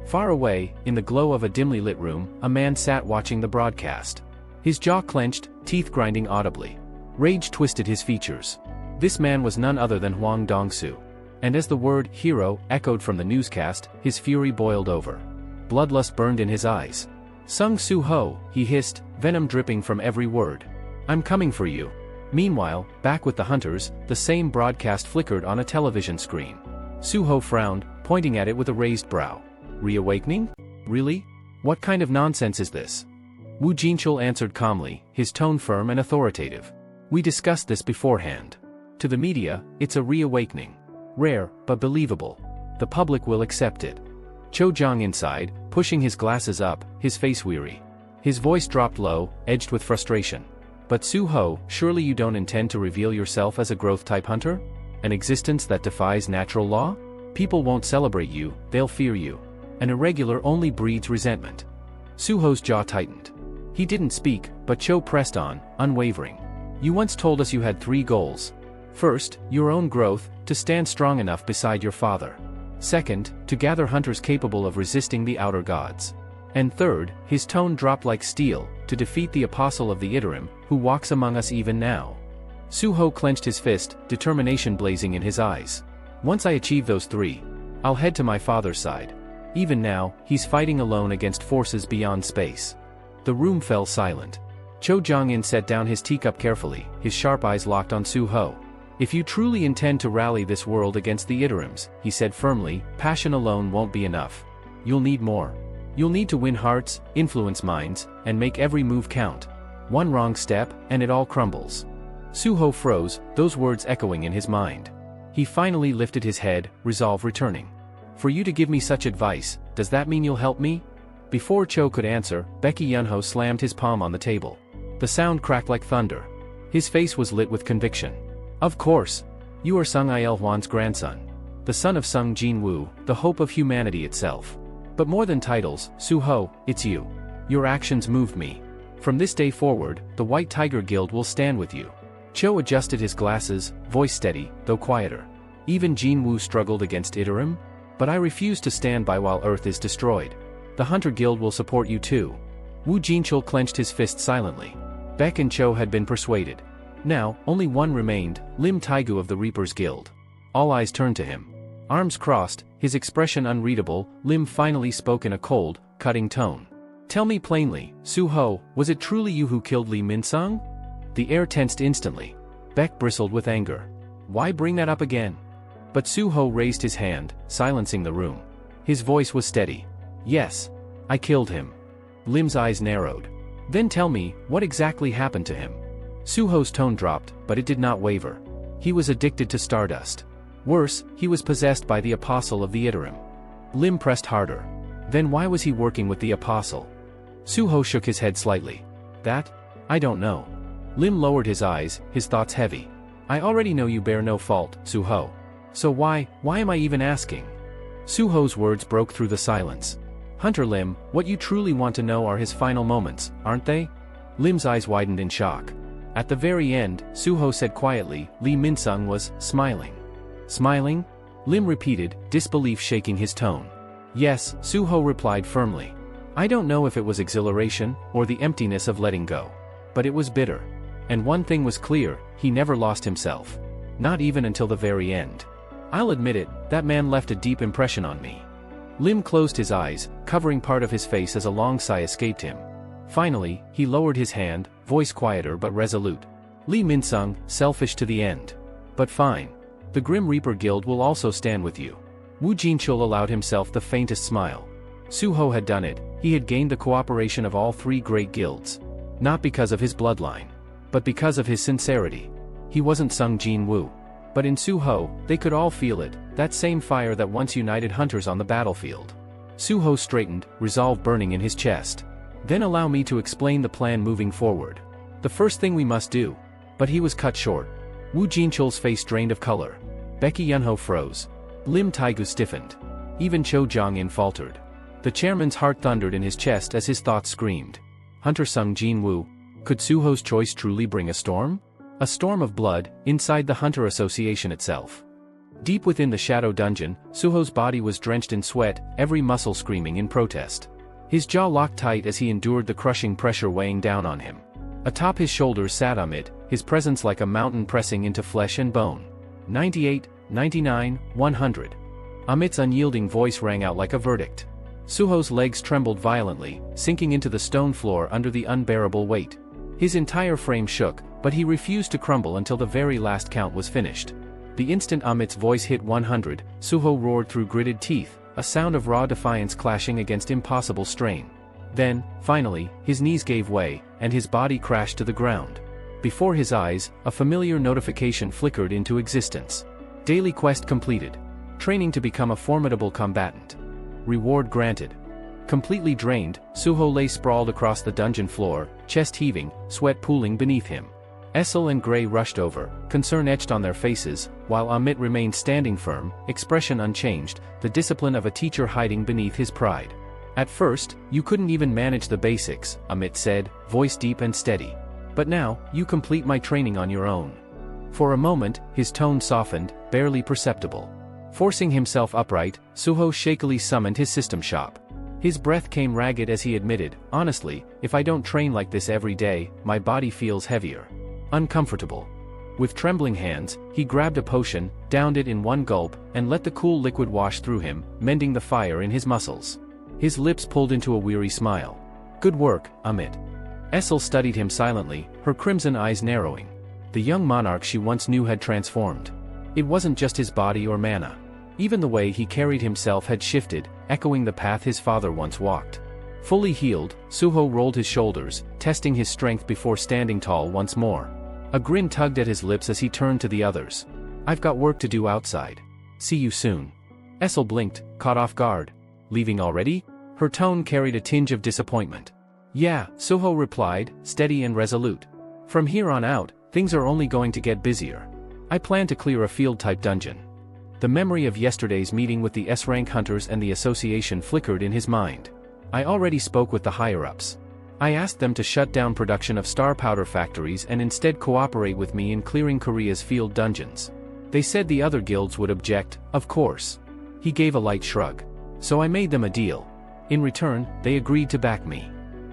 Speaker 1: Far away, in the glow of a dimly lit room, a man sat watching the broadcast. His jaw clenched, teeth grinding audibly. Rage twisted his features. This man was none other than Huang Dongsu. And as the word hero echoed from the newscast, his fury boiled over. Bloodlust burned in his eyes. Sung Suho, he hissed, venom dripping from every word. I'm coming for you. Meanwhile, back with the hunters, the same broadcast flickered on a television screen. Suho frowned, pointing at it with a raised brow. Reawakening? Really? What kind of nonsense is this? Wu Jinchul answered calmly, his tone firm and authoritative. We discussed this beforehand. To the media, it's a reawakening. Rare, but believable. The public will accept it. Cho Jong inside, pushing his glasses up, his face weary. His voice dropped low, edged with frustration. But Suho, surely you don't intend to reveal yourself as a growth-type hunter? An existence that defies natural law? People won't celebrate you, they'll fear you. An irregular only breeds resentment. Suho's jaw tightened. He didn't speak, but Cho pressed on, unwavering. You once told us you had 3 goals. First, your own growth, to stand strong enough beside your father. Second, to gather hunters capable of resisting the outer gods. And third, his tone dropped like steel, to defeat the apostle of the Iterum, who walks among us even now. Suho clenched his fist, determination blazing in his eyes. Once I achieve those 3, I'll head to my father's side. Even now, he's fighting alone against forces beyond space. The room fell silent. Cho Jong-in set down his teacup carefully, his sharp eyes locked on Suho. If you truly intend to rally this world against the Iterums, he said firmly, passion alone won't be enough. You'll need more. You'll need to win hearts, influence minds, and make every move count. One wrong step, and it all crumbles. Suho froze, those words echoing in his mind. He finally lifted his head, resolve returning. For you to give me such advice, does that mean you'll help me? Before Cho could answer, Baek Yunho slammed his palm on the table. The sound cracked like thunder. His face was lit with conviction. Of course. You are Sung Il-hwan's grandson. The son of Sung Jin-woo, the hope of humanity itself. But more than titles, Suho, it's you. Your actions moved me. From this day forward, the White Tiger Guild will stand with you. Cho adjusted his glasses, voice steady, though quieter. Even Jin-woo struggled against Iterum? But I refuse to stand by while Earth is destroyed. The Hunter Guild will support you too. Woo Jinchul clenched his fist silently. Baek and Cho had been persuaded. Now, only one remained, Lim Taigu of the Reapers Guild. All eyes turned to him. Arms crossed, his expression unreadable, Lim finally spoke in a cold, cutting tone. Tell me plainly, Suho, was it truly you who killed Lee Min-sung? The air tensed instantly. Baek bristled with anger. Why bring that up again? But Suho raised his hand, silencing the room. His voice was steady. Yes. I killed him. Lim's eyes narrowed. Then tell me, what exactly happened to him? Suho's tone dropped, but it did not waver. He was addicted to stardust. Worse, he was possessed by the apostle of the Iterum. Lim pressed harder. Then why was he working with the apostle? Suho shook his head slightly. That? I don't know. Lim lowered his eyes, his thoughts heavy. I already know you bear no fault, Suho. So why am I even asking? Suho's words broke through the silence. Hunter Lim, what you truly want to know are his final moments, aren't they? Lim's eyes widened in shock. At the very end, Suho said quietly, Lee Min-sung was smiling. Smiling? Lim repeated, disbelief shaking his tone. Yes, Suho replied firmly. I don't know if it was exhilaration, or the emptiness of letting go. But it was bitter. And one thing was clear, he never lost himself. Not even until the very end. I'll admit it, that man left a deep impression on me. Lim closed his eyes, covering part of his face as a long sigh escaped him. Finally, he lowered his hand, voice quieter but resolute. Lee Min-sung, selfish to the end. But fine. The Grim Reaper Guild will also stand with you. Woo Jinchul allowed himself the faintest smile. Suho had done it, he had gained the cooperation of all 3 great guilds. Not because of his bloodline. But because of his sincerity. He wasn't Sung Jin-woo. But in Suho, they could all feel it, that same fire that once united hunters on the battlefield. Suho straightened, resolve burning in his chest. Then allow me to explain the plan moving forward. The first thing we must do. But he was cut short. Woo Jinchul's face drained of color. Baek Yunho froze. Lim Taigu stiffened. Even Cho Jong-in faltered. The chairman's heart thundered in his chest as his thoughts screamed. Hunter Sung Jin-woo. Could Suho's choice truly bring a storm? A storm of blood, inside the Hunter Association itself. Deep within the shadow dungeon, Suho's body was drenched in sweat, every muscle screaming in protest. His jaw locked tight as he endured the crushing pressure weighing down on him. Atop his shoulders sat Amit, his presence like a mountain pressing into flesh and bone. 98, 99, 100. Amit's unyielding voice rang out like a verdict. Suho's legs trembled violently, sinking into the stone floor under the unbearable weight. His entire frame shook, but he refused to crumble until the very last count was finished. The instant Amit's voice hit 100, Suho roared through gritted teeth, a sound of raw defiance clashing against impossible strain. Then, finally, his knees gave way, and his body crashed to the ground. Before his eyes, a familiar notification flickered into existence. Daily quest completed. Training to become a formidable combatant. Reward granted. Completely drained, Suho lay sprawled across the dungeon floor, chest heaving, sweat pooling beneath him. Essel and Gray rushed over, concern etched on their faces, while Amit remained standing firm, expression unchanged, the discipline of a teacher hiding beneath his pride. At first, you couldn't even manage the basics, Amit said, voice deep and steady. But now, you complete my training on your own. For a moment, his tone softened, barely perceptible. Forcing himself upright, Suho shakily summoned his system shop. His breath came ragged as he admitted, "Honestly, if I don't train like this every day, my body feels heavier. Uncomfortable." With trembling hands, he grabbed a potion, downed it in one gulp, and let the cool liquid wash through him, mending the fire in his muscles. His lips pulled into a weary smile. "Good work, Amit." Essel studied him silently, her crimson eyes narrowing. The young monarch she once knew had transformed. It wasn't just his body or mana. Even the way he carried himself had shifted, echoing the path his father once walked. Fully healed, Suho rolled his shoulders, testing his strength before standing tall once more. A grin tugged at his lips as he turned to the others. "I've got work to do outside. See you soon." Essel blinked, caught off guard. "Leaving already?" Her tone carried a tinge of disappointment. "Yeah," Suho replied, steady and resolute. "From here on out, things are only going to get busier. I plan to clear a field-type dungeon." The memory of yesterday's meeting with the S-rank hunters and the association flickered in his mind. "I already spoke with the higher-ups. I asked them to shut down production of star powder factories and instead cooperate with me in clearing Korea's field dungeons. They said the other guilds would object, of course." He gave a light shrug. "So I made them a deal. In return, they agreed to back me."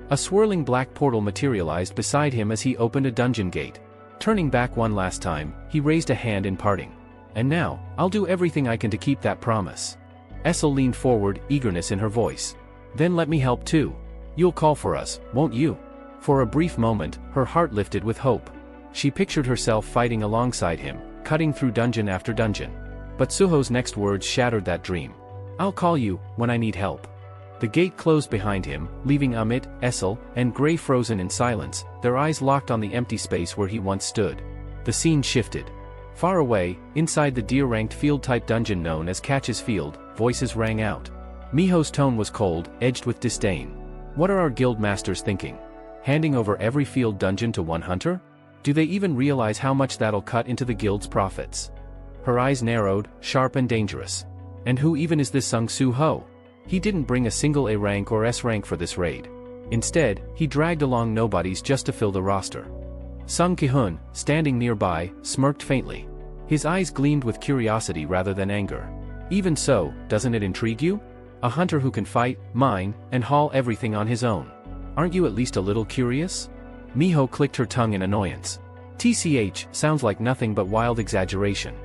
Speaker 1: A swirling black portal materialized beside him as he opened a dungeon gate. Turning back one last time, he raised a hand in parting. "And now, I'll do everything I can to keep that promise." Essel leaned forward, eagerness in her voice. "Then let me help too. You'll call for us, won't you?" For a brief moment, her heart lifted with hope. She pictured herself fighting alongside him, cutting through dungeon after dungeon. But Suho's next words shattered that dream. "I'll call you, when I need help." The gate closed behind him, leaving Amit, Essel, and Gray frozen in silence, their eyes locked on the empty space where he once stood. The scene shifted. Far away, inside the deer-ranked field-type dungeon known as Catch's Field, voices rang out. Miho's tone was cold, edged with disdain. "What are our guild masters thinking? Handing over every field dungeon to one hunter? Do they even realize how much that'll cut into the guild's profits?" Her eyes narrowed, sharp and dangerous. "And who even is this Sung Suho? He didn't bring a single A rank or S rank for this raid. Instead, he dragged along nobodies just to fill the roster." Sung Ki-hun, standing nearby, smirked faintly. His eyes gleamed with curiosity rather than anger. "Even so, doesn't it intrigue you? A hunter who can fight, mine, and haul everything on his own. Aren't you at least a little curious?" Miho clicked her tongue in annoyance. TCH sounds like nothing but wild exaggeration.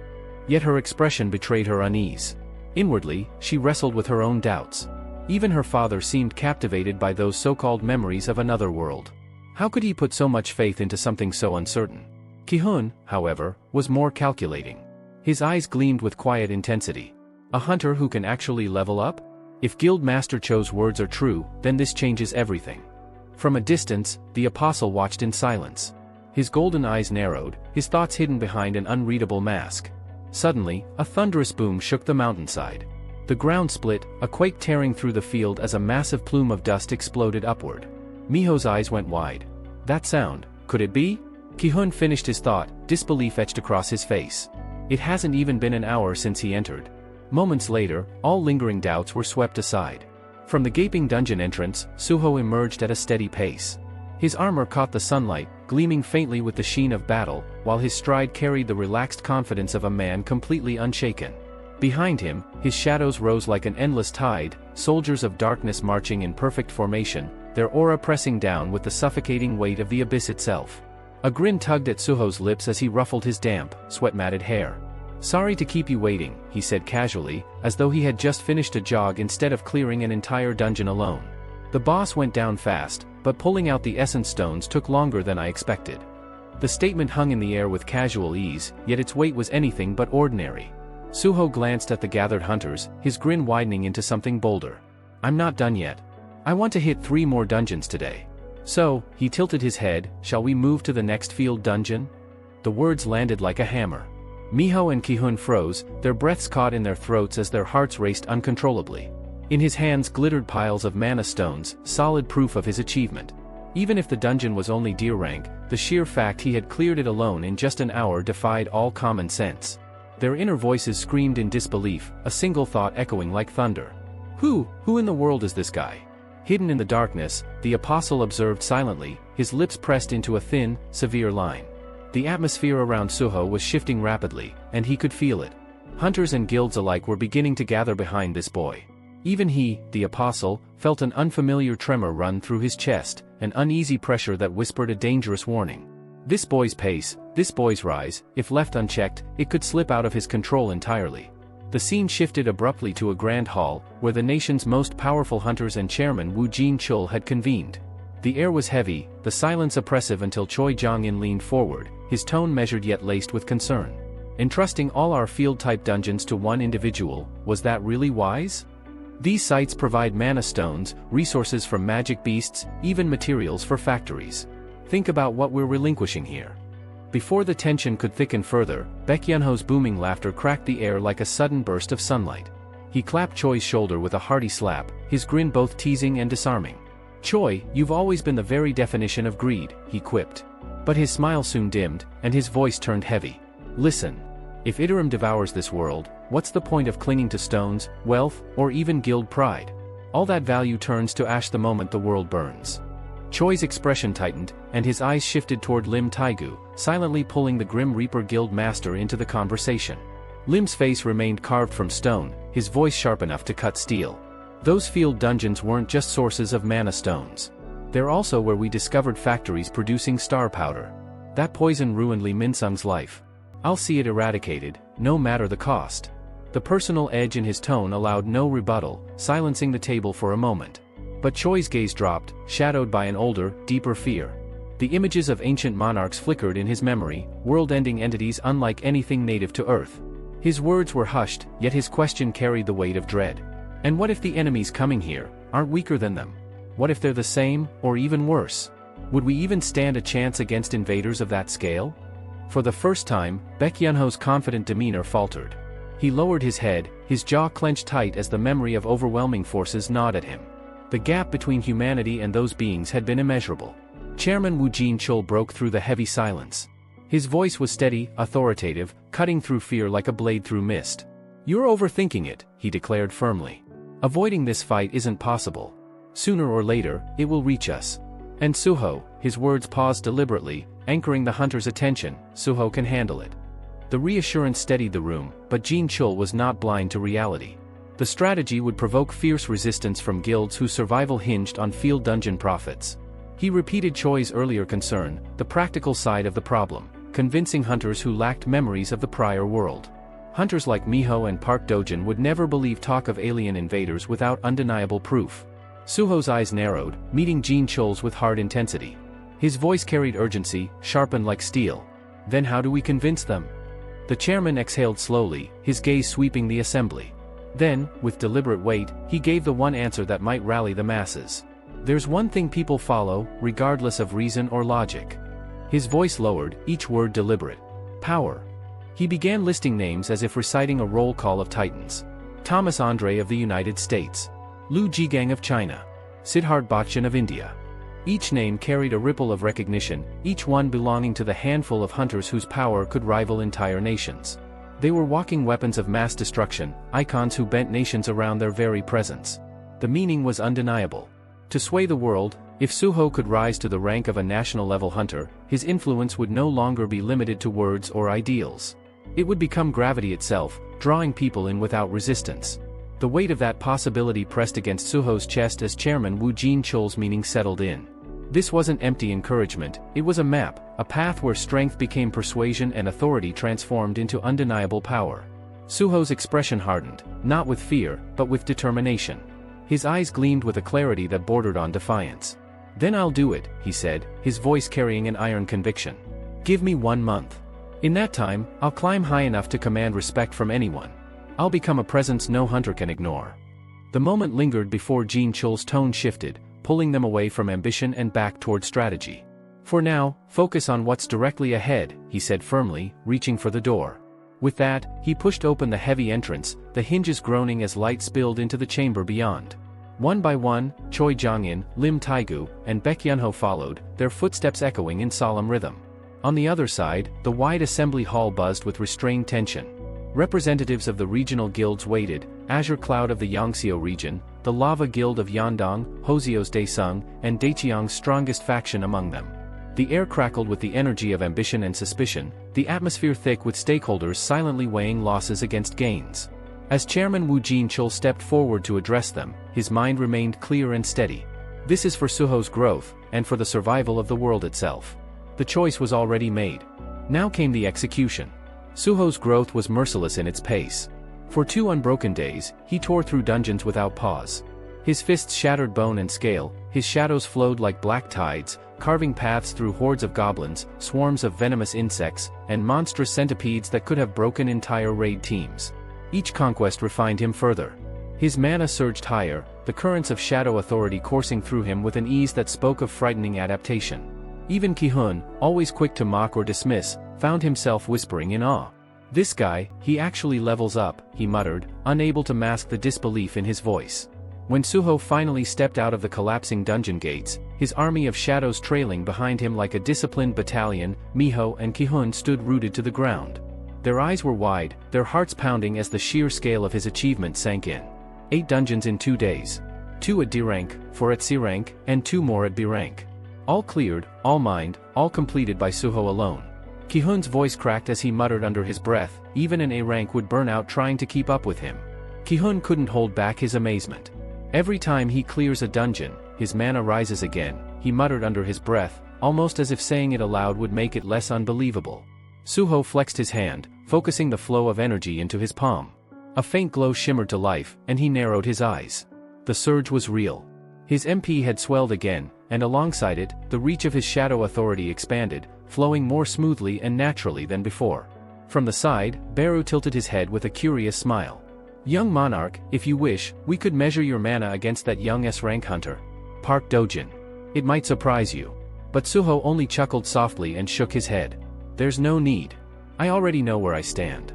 Speaker 1: Yet her expression betrayed her unease. Inwardly, she wrestled with her own doubts. Even her father seemed captivated by those so-called memories of another world. How could he put so much faith into something so uncertain? Ki-hun, however, was more calculating. His eyes gleamed with quiet intensity. A hunter who can actually level up? If Guild Master Cho's words are true, then this changes everything. From a distance, the apostle watched in silence. His golden eyes narrowed, his thoughts hidden behind an unreadable mask. Suddenly, a thunderous boom shook the mountainside. The ground split, a quake tearing through the field as a massive plume of dust exploded upward. Miho's eyes went wide. That sound, could it be? Ki-hun finished his thought, disbelief etched across his face. It hasn't even been an hour since he entered. Moments later, all lingering doubts were swept aside. From the gaping dungeon entrance, Suho emerged at a steady pace. His armor caught the sunlight, gleaming faintly with the sheen of battle, while his stride carried the relaxed confidence of a man completely unshaken. Behind him, his shadows rose like an endless tide, soldiers of darkness marching in perfect formation, their aura pressing down with the suffocating weight of the abyss itself. A grin tugged at Suho's lips as he ruffled his damp, sweat-matted hair. "Sorry to keep you waiting," he said casually, as though he had just finished a jog instead of clearing an entire dungeon alone. "The boss went down fast, but pulling out the essence stones took longer than I expected." The statement hung in the air with casual ease, yet its weight was anything but ordinary. Suho glanced at the gathered hunters, his grin widening into something bolder. "I'm not done yet. I want to hit 3 more dungeons today. So," he tilted his head, "shall we move to the next field dungeon?" The words landed like a hammer. Miho and Ki-hun froze, their breaths caught in their throats as their hearts raced uncontrollably. In his hands glittered piles of mana stones, solid proof of his achievement. Even if the dungeon was only deer rank, the sheer fact he had cleared it alone in just an hour defied all common sense. Their inner voices screamed in disbelief, a single thought echoing like thunder. Who in the world is this guy?" Hidden in the darkness, the apostle observed silently, his lips pressed into a thin, severe line. The atmosphere around Suho was shifting rapidly, and he could feel it. Hunters and guilds alike were beginning to gather behind this boy. Even he, the apostle, felt an unfamiliar tremor run through his chest, an uneasy pressure that whispered a dangerous warning. This boy's pace, this boy's rise, if left unchecked, it could slip out of his control entirely. The scene shifted abruptly to a grand hall, where the nation's most powerful hunters and chairman Wu Jin-chul had convened. The air was heavy, the silence oppressive until Choi Jong-in leaned forward, his tone measured yet laced with concern. Entrusting all our field-type dungeons to one individual, was that really wise? These sites provide mana stones, resources from magic beasts, even materials for factories. Think about what we're relinquishing here. Before the tension could thicken further, Baekhyunho's booming laughter cracked the air like a sudden burst of sunlight. He clapped Choi's shoulder with a hearty slap, his grin both teasing and disarming. "Choi, you've always been the very definition of greed," he quipped. But his smile soon dimmed, and his voice turned heavy. "Listen. If Iterum devours this world, what's the point of clinging to stones, wealth, or even guild pride? All that value turns to ash the moment the world burns." Choi's expression tightened, and his eyes shifted toward Lim Taegu, silently pulling the Grim Reaper Guild master into the conversation. Lim's face remained carved from stone, his voice sharp enough to cut steel. "Those field dungeons weren't just sources of mana stones. They're also where we discovered factories producing star powder. That poison ruined Lee Minsung's life. I'll see it eradicated, no matter the cost." The personal edge in his tone allowed no rebuttal, silencing the table for a moment. But Choi's gaze dropped, shadowed by an older, deeper fear. The images of ancient monarchs flickered in his memory, world-ending entities unlike anything native to Earth. His words were hushed, yet his question carried the weight of dread. And what if the enemies coming here aren't weaker than them? What if they're the same, or even worse? Would we even stand a chance against invaders of that scale? For the first time, Baekhyunho's confident demeanor faltered. He lowered his head, his jaw clenched tight as the memory of overwhelming forces gnawed at him. The gap between humanity and those beings had been immeasurable. Chairman Wu Jin-chul broke through the heavy silence. His voice was steady, authoritative, cutting through fear like a blade through mist. "You're overthinking it," he declared firmly. "Avoiding this fight isn't possible. Sooner or later, it will reach us. And Suho," his words paused deliberately, anchoring the hunter's attention, "Suho can handle it." The reassurance steadied the room, but Jin-chul was not blind to reality. The strategy would provoke fierce resistance from guilds whose survival hinged on field dungeon profits. He repeated Choi's earlier concern, the practical side of the problem, convincing hunters who lacked memories of the prior world. Hunters like Miho and Park Dojin would never believe talk of alien invaders without undeniable proof. Suho's eyes narrowed, meeting Jin-chul's with hard intensity. His voice carried urgency, sharpened like steel. "Then how do we convince them?" The chairman exhaled slowly, his gaze sweeping the assembly. Then, with deliberate weight, he gave the one answer that might rally the masses. "There's one thing people follow, regardless of reason or logic." His voice lowered, each word deliberate. "Power." He began listing names as if reciting a roll call of titans. Thomas Andre of the United States. Lu Jigang of China. Siddharth Bachchan of India. Each name carried a ripple of recognition, each one belonging to the handful of hunters whose power could rival entire nations. They were walking weapons of mass destruction, icons who bent nations around their very presence. The meaning was undeniable. To sway the world, if Suho could rise to the rank of a national-level hunter, his influence would no longer be limited to words or ideals. It would become gravity itself, drawing people in without resistance. The weight of that possibility pressed against Suho's chest as Chairman Wu Jin-chul's meaning settled in. This wasn't empty encouragement, it was a map, a path where strength became persuasion and authority transformed into undeniable power. Suho's expression hardened, not with fear, but with determination. His eyes gleamed with a clarity that bordered on defiance. "Then I'll do it," he said, his voice carrying an iron conviction. "Give me 1 month. In that time, I'll climb high enough to command respect from anyone. I'll become a presence no hunter can ignore." The moment lingered before Jin-chul's tone shifted, pulling them away from ambition and back toward strategy. "For now, focus on what's directly ahead," he said firmly, reaching for the door. With that, he pushed open the heavy entrance, the hinges groaning as light spilled into the chamber beyond. One by one, Choi Jong-in, Lim Taegu, and Baekhyunho followed, their footsteps echoing in solemn rhythm. On the other side, the wide assembly hall buzzed with restrained tension. Representatives of the regional guilds waited, Azure Cloud of the Yangxiu region, the Lava Guild of Yandong, Hozio's Daesung, and Daecheong's strongest faction among them. The air crackled with the energy of ambition and suspicion, the atmosphere thick with stakeholders silently weighing losses against gains. As Chairman Wu Jinchul stepped forward to address them, his mind remained clear and steady. This is for Suho's growth, and for the survival of the world itself. The choice was already made. Now came the execution. Suho's growth was merciless in its pace. For 2 unbroken days, he tore through dungeons without pause. His fists shattered bone and scale, his shadows flowed like black tides, carving paths through hordes of goblins, swarms of venomous insects, and monstrous centipedes that could have broken entire raid teams. Each conquest refined him further. His mana surged higher, the currents of shadow authority coursing through him with an ease that spoke of frightening adaptation. Even Ki-hun, always quick to mock or dismiss, found himself whispering in awe. "This guy, he actually levels up," he muttered, unable to mask the disbelief in his voice. When Suho finally stepped out of the collapsing dungeon gates, his army of shadows trailing behind him like a disciplined battalion, Miho and Ki-hun stood rooted to the ground. Their eyes were wide, their hearts pounding as the sheer scale of his achievement sank in. 8 dungeons in 2 days. 2 at D rank, 4 at C rank, and 2 more at B rank. All cleared, all mined, all completed by Suho alone. Ki-hun's voice cracked as he muttered under his breath, even an A rank would burn out trying to keep up with him. Ki-hun couldn't hold back his amazement. Every time he clears a dungeon, his mana rises again, he muttered under his breath, almost as if saying it aloud would make it less unbelievable. Suho flexed his hand, focusing the flow of energy into his palm. A faint glow shimmered to life, and he narrowed his eyes. The surge was real. His MP had swelled again, and alongside it, the reach of his shadow authority expanded, flowing more smoothly and naturally than before. From the side, Beru tilted his head with a curious smile. "Young monarch, if you wish, we could measure your mana against that young S-rank hunter. Park Dojin. It might surprise you." But Suho only chuckled softly and shook his head. "There's no need. I already know where I stand."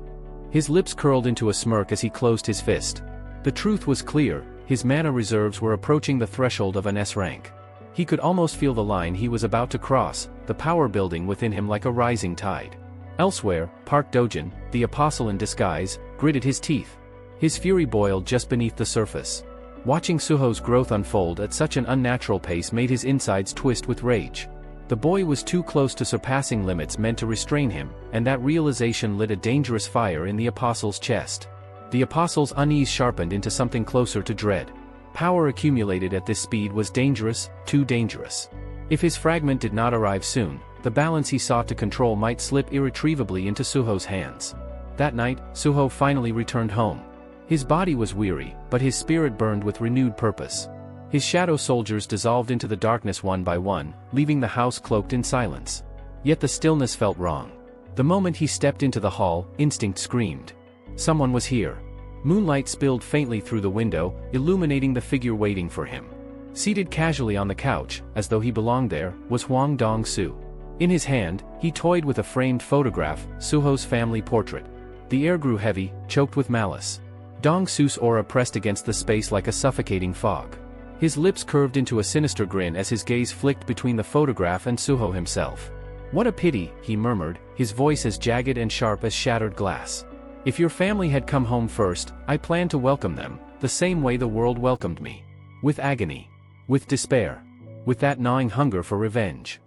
Speaker 1: His lips curled into a smirk as he closed his fist. The truth was clear, his mana reserves were approaching the threshold of an S rank. He could almost feel the line he was about to cross, the power building within him like a rising tide. Elsewhere, Park Dojin, the apostle in disguise, gritted his teeth. His fury boiled just beneath the surface. Watching Suho's growth unfold at such an unnatural pace made his insides twist with rage. The boy was too close to surpassing limits meant to restrain him, and that realization lit a dangerous fire in the apostle's chest. The apostle's unease sharpened into something closer to dread. Power accumulated at this speed was dangerous, too dangerous. If his fragment did not arrive soon, the balance he sought to control might slip irretrievably into Suho's hands. That night, Suho finally returned home. His body was weary, but his spirit burned with renewed purpose. His shadow soldiers dissolved into the darkness one by one, leaving the house cloaked in silence. Yet the stillness felt wrong. The moment he stepped into the hall, instinct screamed. Someone was here. Moonlight spilled faintly through the window, illuminating the figure waiting for him. Seated casually on the couch, as though he belonged there, was Hwang Dong-soo. In his hand, he toyed with a framed photograph, Suho's family portrait. The air grew heavy, choked with malice. Dong-soo's aura pressed against the space like a suffocating fog. His lips curved into a sinister grin as his gaze flicked between the photograph and Suho himself. "What a pity," he murmured, his voice as jagged and sharp as shattered glass. "If your family had come home first, I planned to welcome them, the same way the world welcomed me. With agony. With despair. With that gnawing hunger for revenge."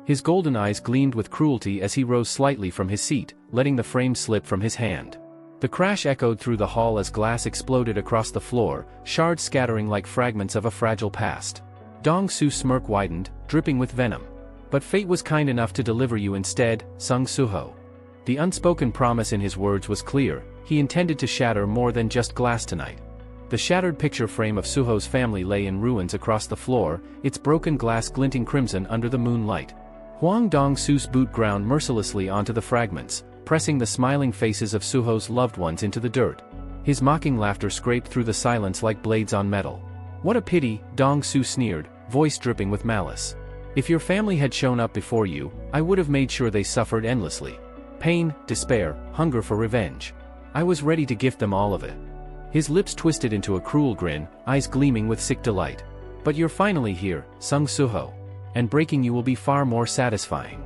Speaker 1: His golden eyes gleamed with cruelty as he rose slightly from his seat, letting the frame slip from his hand. The crash echoed through the hall as glass exploded across the floor, shards scattering like fragments of a fragile past. Dong-soo's smirk widened, dripping with venom. "But fate was kind enough to deliver you instead," sung Suho. The unspoken promise in his words was clear, he intended to shatter more than just glass tonight. The shattered picture frame of Suho's family lay in ruins across the floor, its broken glass glinting crimson under the moonlight. Hwang Dong-soo's boot ground mercilessly onto the fragments, pressing the smiling faces of Suho's loved ones into the dirt. His mocking laughter scraped through the silence like blades on metal. "What a pity," Dong-soo sneered, voice dripping with malice. "If your family had shown up before you, I would have made sure they suffered endlessly. Pain, despair, hunger for revenge. I was ready to gift them all of it." His lips twisted into a cruel grin, eyes gleaming with sick delight. "But you're finally here," sung Suho. "And breaking you will be far more satisfying."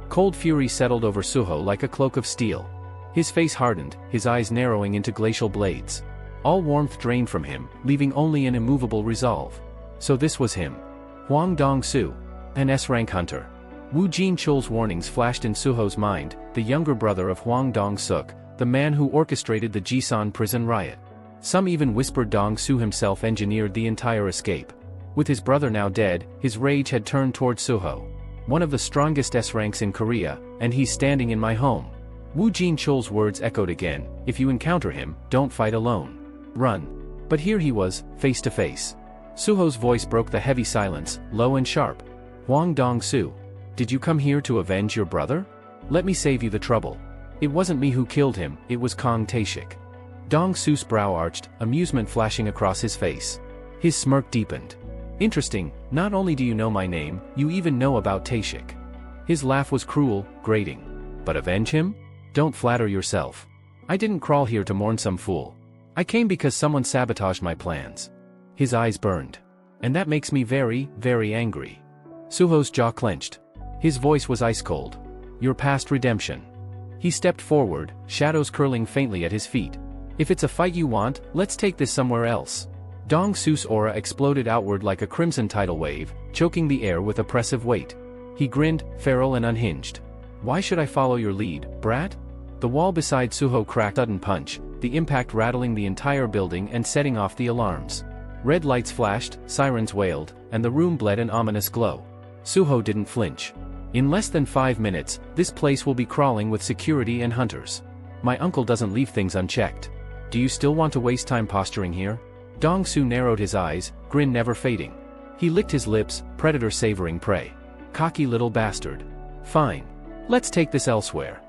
Speaker 1: Cold fury settled over Suho like a cloak of steel. His face hardened, his eyes narrowing into glacial blades. All warmth drained from him, leaving only an immovable resolve. So this was him. Hwang Dong-soo. An S-rank hunter. Wu Jinchul's warnings flashed in Suho's mind, the younger brother of Hwang Dong-suk, the man who orchestrated the Jisan prison riot. Some even whispered Dong Su himself engineered the entire escape. With his brother now dead, his rage had turned toward Suho. One of the strongest S ranks in Korea, and he's standing in my home. Woo Jin-chul's words echoed again, if you encounter him, don't fight alone. Run. But here he was, face to face. Suho's voice broke the heavy silence, low and sharp. Hwang Dong-su. Did you come here to avenge your brother? Let me save you the trouble. It wasn't me who killed him, it was Kang Tae-shik. Dong-su's brow arched, amusement flashing across his face. His smirk deepened. Interesting, not only do you know my name, you even know about Tae-shik. His laugh was cruel, grating. But avenge him? Don't flatter yourself. I didn't crawl here to mourn some fool. I came because someone sabotaged my plans. His eyes burned. And that makes me very, very angry. Suho's jaw clenched. His voice was ice cold. Your past redemption. He stepped forward, shadows curling faintly at his feet. If it's a fight you want, let's take this somewhere else. Dong-su's aura exploded outward like a crimson tidal wave, choking the air with oppressive weight. He grinned, feral and unhinged. Why should I follow your lead, brat? The wall beside Suho cracked a sudden punch, the impact rattling the entire building and setting off the alarms. Red lights flashed, sirens wailed, and the room bled an ominous glow. Suho didn't flinch. In less than 5 minutes, this place will be crawling with security and hunters. My uncle doesn't leave things unchecked. Do you still want to waste time posturing here? Dong-su narrowed his eyes, grin never fading. He licked his lips, predator savoring prey. Cocky little bastard. Fine. Let's take this elsewhere.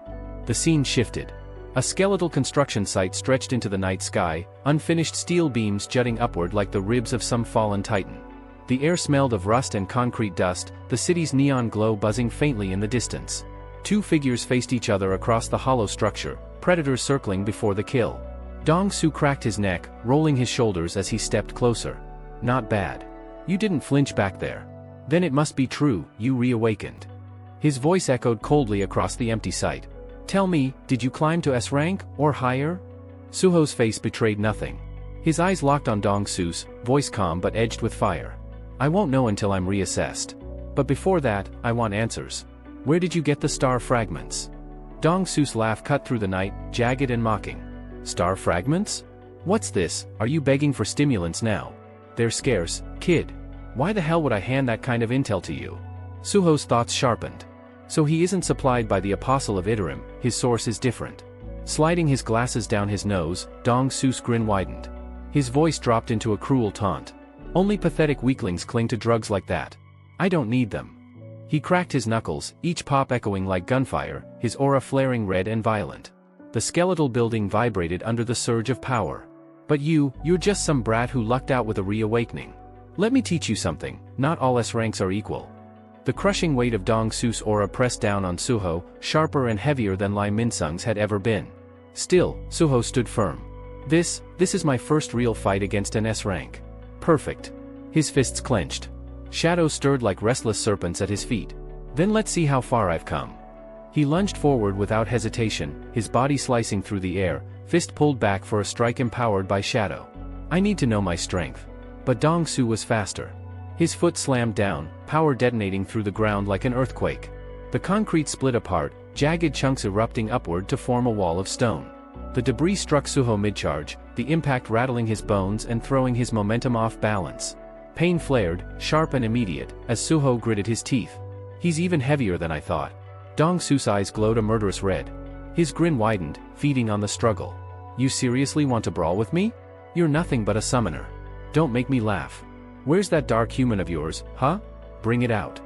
Speaker 1: The scene shifted. A skeletal construction site stretched into the night sky, unfinished steel beams jutting upward like the ribs of some fallen titan. The air smelled of rust and concrete dust, the city's neon glow buzzing faintly in the distance. Two figures faced each other across the hollow structure, predators circling before the kill. Dong-su cracked his neck, rolling his shoulders as he stepped closer. Not bad. You didn't flinch back there. Then it must be true, you reawakened. His voice echoed coldly across the empty site. Tell me, did you climb to S rank, or higher? Suho's face betrayed nothing. His eyes locked on Dong-su's, voice calm but edged with fire. I won't know until I'm reassessed. But before that, I want answers. Where did you get the star fragments? Dong-su's laugh cut through the night, jagged and mocking. Star fragments? What's this, are you begging for stimulants now? They're scarce, kid. Why the hell would I hand that kind of intel to you? Suho's thoughts sharpened. So he isn't supplied by the Apostle of Iterim, his source is different. Sliding his glasses down his nose, Dong-su's grin widened. His voice dropped into a cruel taunt. Only pathetic weaklings cling to drugs like that. I don't need them. He cracked his knuckles, each pop echoing like gunfire, his aura flaring red and violent. The skeletal building vibrated under the surge of power. But you're just some brat who lucked out with a reawakening. Let me teach you something, not all S ranks are equal. The crushing weight of Dong-su's aura pressed down on Suho, sharper and heavier than Lai Minsung's had ever been. Still, Suho stood firm. This is my first real fight against an S rank. Perfect. His fists clenched. Shadows stirred like restless serpents at his feet. Then let's see how far I've come. He lunged forward without hesitation, his body slicing through the air, fist pulled back for a strike empowered by shadow. I need to know my strength. But Dong-su was faster. His foot slammed down, power detonating through the ground like an earthquake. The concrete split apart, jagged chunks erupting upward to form a wall of stone. The debris struck Suho mid-charge, the impact rattling his bones and throwing his momentum off balance. Pain flared, sharp and immediate, as Suho gritted his teeth. He's even heavier than I thought. Dong-su's eyes glowed a murderous red. His grin widened, feeding on the struggle. You seriously want to brawl with me? You're nothing but a summoner. Don't make me laugh. Where's that dark human of yours, huh? Bring it out.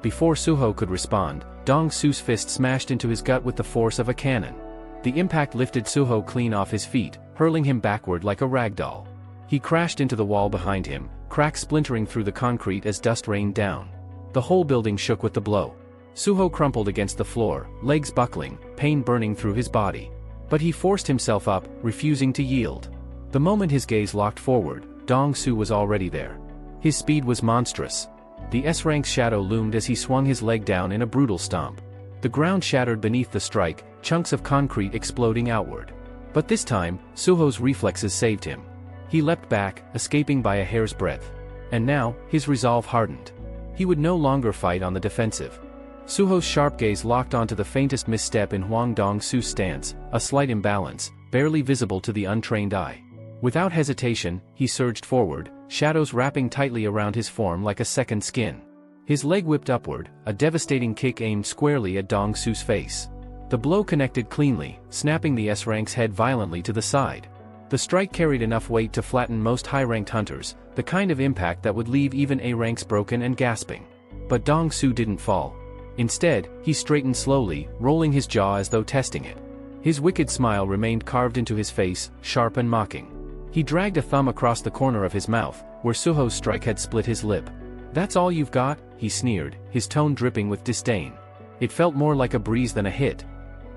Speaker 1: Before Suho could respond, Dong-su's fist smashed into his gut with the force of a cannon. The impact lifted Suho clean off his feet, hurling him backward like a rag doll. He crashed into the wall behind him, cracks splintering through the concrete as dust rained down. The whole building shook with the blow. Suho crumpled against the floor, legs buckling, pain burning through his body. But he forced himself up, refusing to yield. The moment his gaze locked forward, Dong-su was already there. His speed was monstrous. The S-rank's shadow loomed as he swung his leg down in a brutal stomp. The ground shattered beneath the strike, chunks of concrete exploding outward. But this time, Suho's reflexes saved him. He leapt back, escaping by a hair's breadth. And now, his resolve hardened. He would no longer fight on the defensive. Suho's sharp gaze locked onto the faintest misstep in Hwang Dong-su's stance, a slight imbalance, barely visible to the untrained eye. Without hesitation, he surged forward, shadows wrapping tightly around his form like a second skin. His leg whipped upward, a devastating kick aimed squarely at Dong Su's face. The blow connected cleanly, snapping the S-rank's head violently to the side. The strike carried enough weight to flatten most high-ranked hunters, the kind of impact that would leave even A-ranks broken and gasping. But Dong Su didn't fall. Instead, he straightened slowly, rolling his jaw as though testing it. His wicked smile remained carved into his face, sharp and mocking. He dragged a thumb across the corner of his mouth, where Suho's strike had split his lip. "That's all you've got?" he sneered, his tone dripping with disdain. It felt more like a breeze than a hit.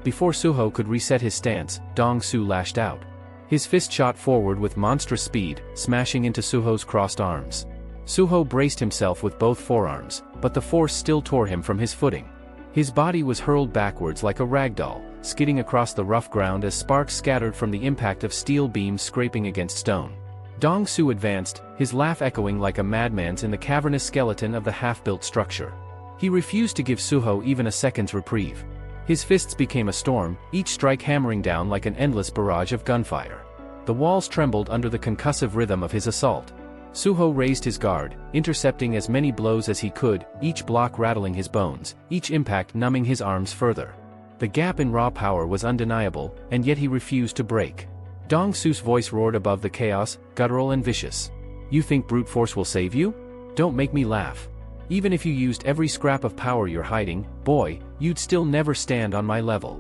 Speaker 1: Before Suho could reset his stance, Dong Su lashed out. His fist shot forward with monstrous speed, smashing into Suho's crossed arms. Suho braced himself with both forearms, but the force still tore him from his footing. His body was hurled backwards like a ragdoll, skidding across the rough ground as sparks scattered from the impact of steel beams scraping against stone. Dong Su advanced, his laugh echoing like a madman's in the cavernous skeleton of the half-built structure. He refused to give Suho even a second's reprieve. His fists became a storm, each strike hammering down like an endless barrage of gunfire. The walls trembled under the concussive rhythm of his assault. Suho raised his guard, intercepting as many blows as he could, each block rattling his bones, each impact numbing his arms further. The gap in raw power was undeniable, and yet he refused to break. Dong Su's voice roared above the chaos, guttural and vicious. "You think brute force will save you? Don't make me laugh. Even if you used every scrap of power you're hiding, boy, you'd still never stand on my level."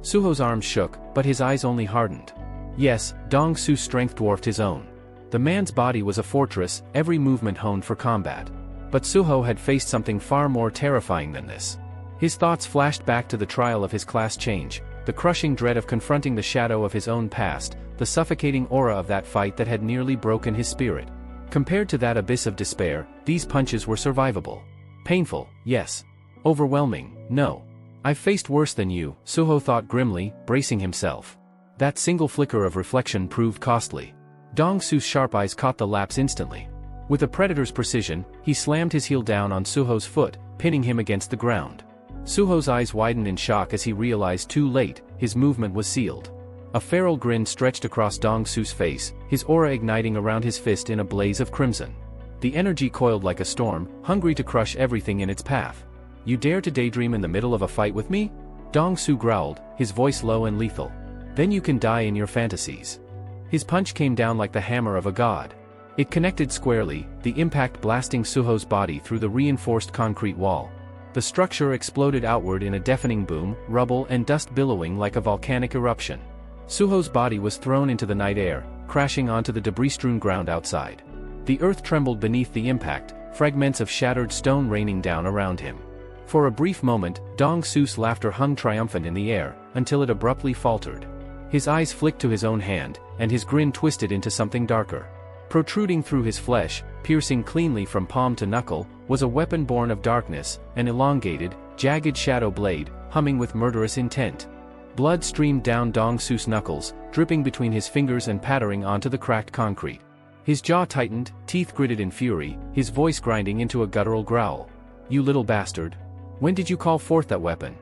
Speaker 1: Suho's arms shook, but his eyes only hardened. Yes, Dong Su's strength dwarfed his own. The man's body was a fortress, every movement honed for combat. But Suho had faced something far more terrifying than this. His thoughts flashed back to the trial of his class change, the crushing dread of confronting the shadow of his own past, the suffocating aura of that fight that had nearly broken his spirit. Compared to that abyss of despair, these punches were survivable. Painful, yes. Overwhelming, no. "I've faced worse than you," Suho thought grimly, bracing himself. That single flicker of reflection proved costly. Dong Su's sharp eyes caught the lapse instantly. With a predator's precision, he slammed his heel down on Suho's foot, pinning him against the ground. Suho's eyes widened in shock as he realized too late, his movement was sealed. A feral grin stretched across Dong Su's face, his aura igniting around his fist in a blaze of crimson. The energy coiled like a storm, hungry to crush everything in its path. "You dare to daydream in the middle of a fight with me?" Dong Su growled, his voice low and lethal. "Then you can die in your fantasies." His punch came down like the hammer of a god. It connected squarely, the impact blasting Suho's body through the reinforced concrete wall. The structure exploded outward in a deafening boom, rubble and dust billowing like a volcanic eruption. Suho's body was thrown into the night air, crashing onto the debris-strewn ground outside. The earth trembled beneath the impact, fragments of shattered stone raining down around him. For a brief moment, Dong Su's laughter hung triumphant in the air, until it abruptly faltered. His eyes flicked to his own hand, and his grin twisted into something darker. Protruding through his flesh, piercing cleanly from palm to knuckle, was a weapon born of darkness, an elongated, jagged shadow blade, humming with murderous intent. Blood streamed down Dong Su's knuckles, dripping between his fingers and pattering onto the cracked concrete. His jaw tightened, teeth gritted in fury, his voice grinding into a guttural growl. "You little bastard. When did you call forth that weapon?"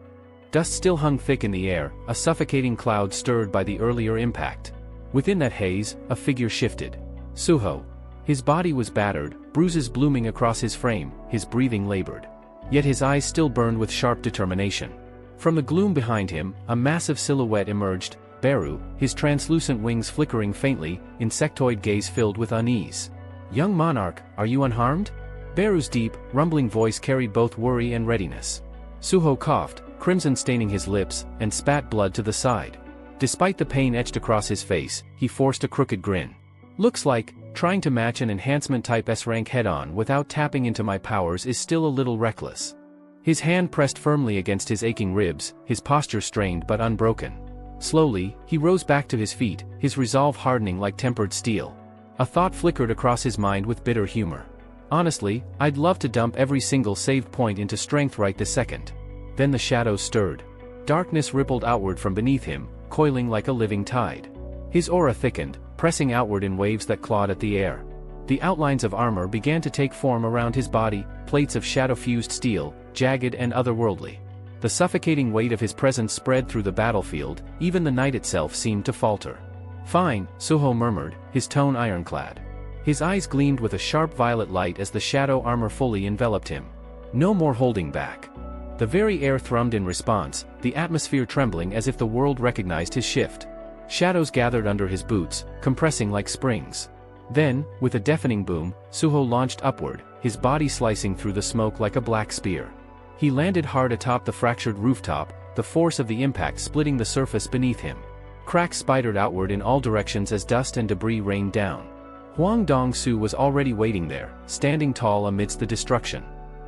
Speaker 1: Dust still hung thick in the air, a suffocating cloud stirred by the earlier impact. Within that haze, a figure shifted. Suho. His body was battered, bruises blooming across his frame, his breathing labored. Yet his eyes still burned with sharp determination. From the gloom behind him, a massive silhouette emerged, Beru, his translucent wings flickering faintly, insectoid gaze filled with unease. "Young monarch, are you unharmed?" Beru's deep, rumbling voice carried both worry and readiness. Suho coughed, crimson staining his lips, and spat blood to the side. Despite the pain etched across his face, he forced a crooked grin. "Looks like, trying to match an enhancement-type S-rank head-on without tapping into my powers is still a little reckless." His hand pressed firmly against his aching ribs, his posture strained but unbroken. Slowly, he rose back to his feet, his resolve hardening like tempered steel. A thought flickered across his mind with bitter humor. "Honestly, I'd love to dump every single saved point into strength right this second." Then the shadows stirred. Darkness rippled outward from beneath him, coiling like a living tide. His aura thickened, pressing outward in waves that clawed at the air. The outlines of armor began to take form around his body, plates of shadow-fused steel, jagged and otherworldly. The suffocating weight of his presence spread through the battlefield, even the night itself seemed to falter. Fine, Suho murmured, his tone ironclad. His eyes gleamed with a sharp violet light as the shadow armor fully enveloped him. No more holding back. The very air thrummed in response, the atmosphere trembling as if the world recognized his shift. Shadows gathered under his boots, compressing like springs. Then, with a deafening boom, Suho launched upward, his body slicing through the smoke like a black spear. He landed hard atop the fractured rooftop, the force of the impact splitting the surface beneath him. Cracks spidered outward in all directions as dust and debris rained down. Huang Dong-su was already waiting there, standing tall amidst the destruction.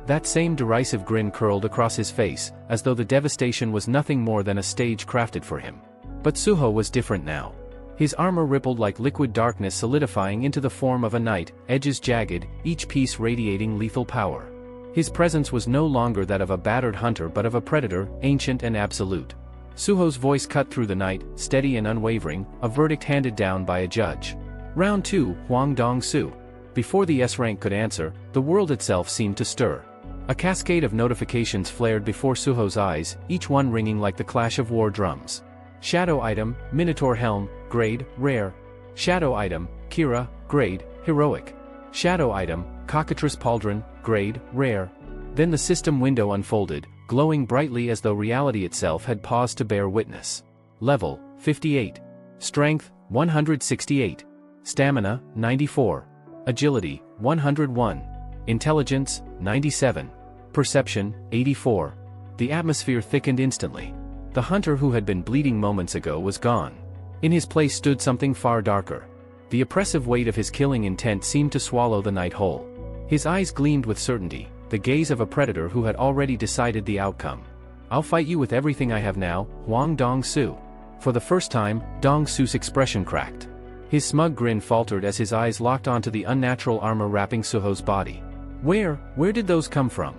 Speaker 1: That same derisive grin curled across his face, as though the devastation was nothing more than a stage crafted for him. But Suho was different now. His armor rippled like liquid darkness solidifying into the form of a knight, edges jagged, each piece radiating lethal power. His presence was no longer that of a battered hunter but of a predator, ancient and absolute. Suho's voice cut through the night, steady and unwavering, a verdict handed down by a judge. Round 2, Huang Dong-su. Before the S-rank could answer, the world itself seemed to stir. A cascade of notifications flared before Suho's eyes, each one ringing like the clash of war drums. Shadow item, Minotaur helm, grade, rare. Shadow item, Kira, grade, heroic. Shadow item, Cockatrice pauldron, grade, rare. Then the system window unfolded, glowing brightly as though reality itself had paused to bear witness. Level, 58. Strength, 168. Stamina, 94. Agility, 101. Intelligence, 97. Perception, 84. The atmosphere thickened instantly. The hunter who had been bleeding moments ago was gone. In his place stood something far darker. The oppressive weight of his killing intent seemed to swallow the night whole. His eyes gleamed with certainty, the gaze of a predator who had already decided the outcome. I'll fight you with everything I have now, Huang Dong-su. For the first time, Dong-su's expression cracked. His smug grin faltered as his eyes locked onto the unnatural armor wrapping Suho's body. Where did those come from?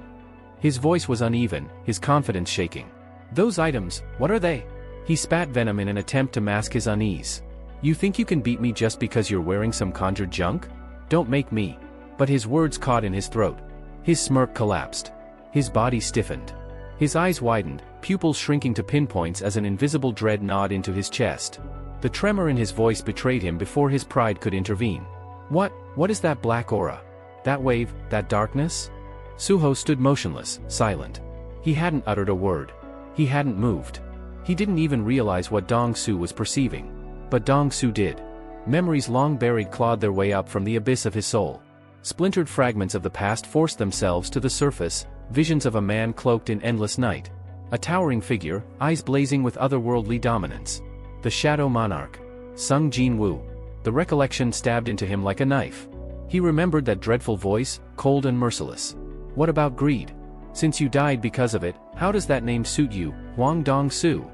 Speaker 1: His voice was uneven, his confidence shaking. Those items, what are they? He spat venom in an attempt to mask his unease. You think you can beat me just because you're wearing some conjured junk? Don't make me. But his words caught in his throat. His smirk collapsed. His body stiffened. His eyes widened, pupils shrinking to pinpoints as an invisible dread gnawed into his chest. The tremor in his voice betrayed him before his pride could intervene. What is that black aura? That wave, that darkness? Suho stood motionless, silent. He hadn't uttered a word. He hadn't moved. He didn't even realize what Dong-su was perceiving. But Dong-su did. Memories long buried clawed their way up from the abyss of his soul. Splintered fragments of the past forced themselves to the surface, visions of a man cloaked in endless night. A towering figure, eyes blazing with otherworldly dominance. The Shadow Monarch. Sung Jin-woo. The recollection stabbed into him like a knife. He remembered that dreadful voice, cold and merciless. What about greed? Since you died because of it, how does that name suit you, Huang Dong-su?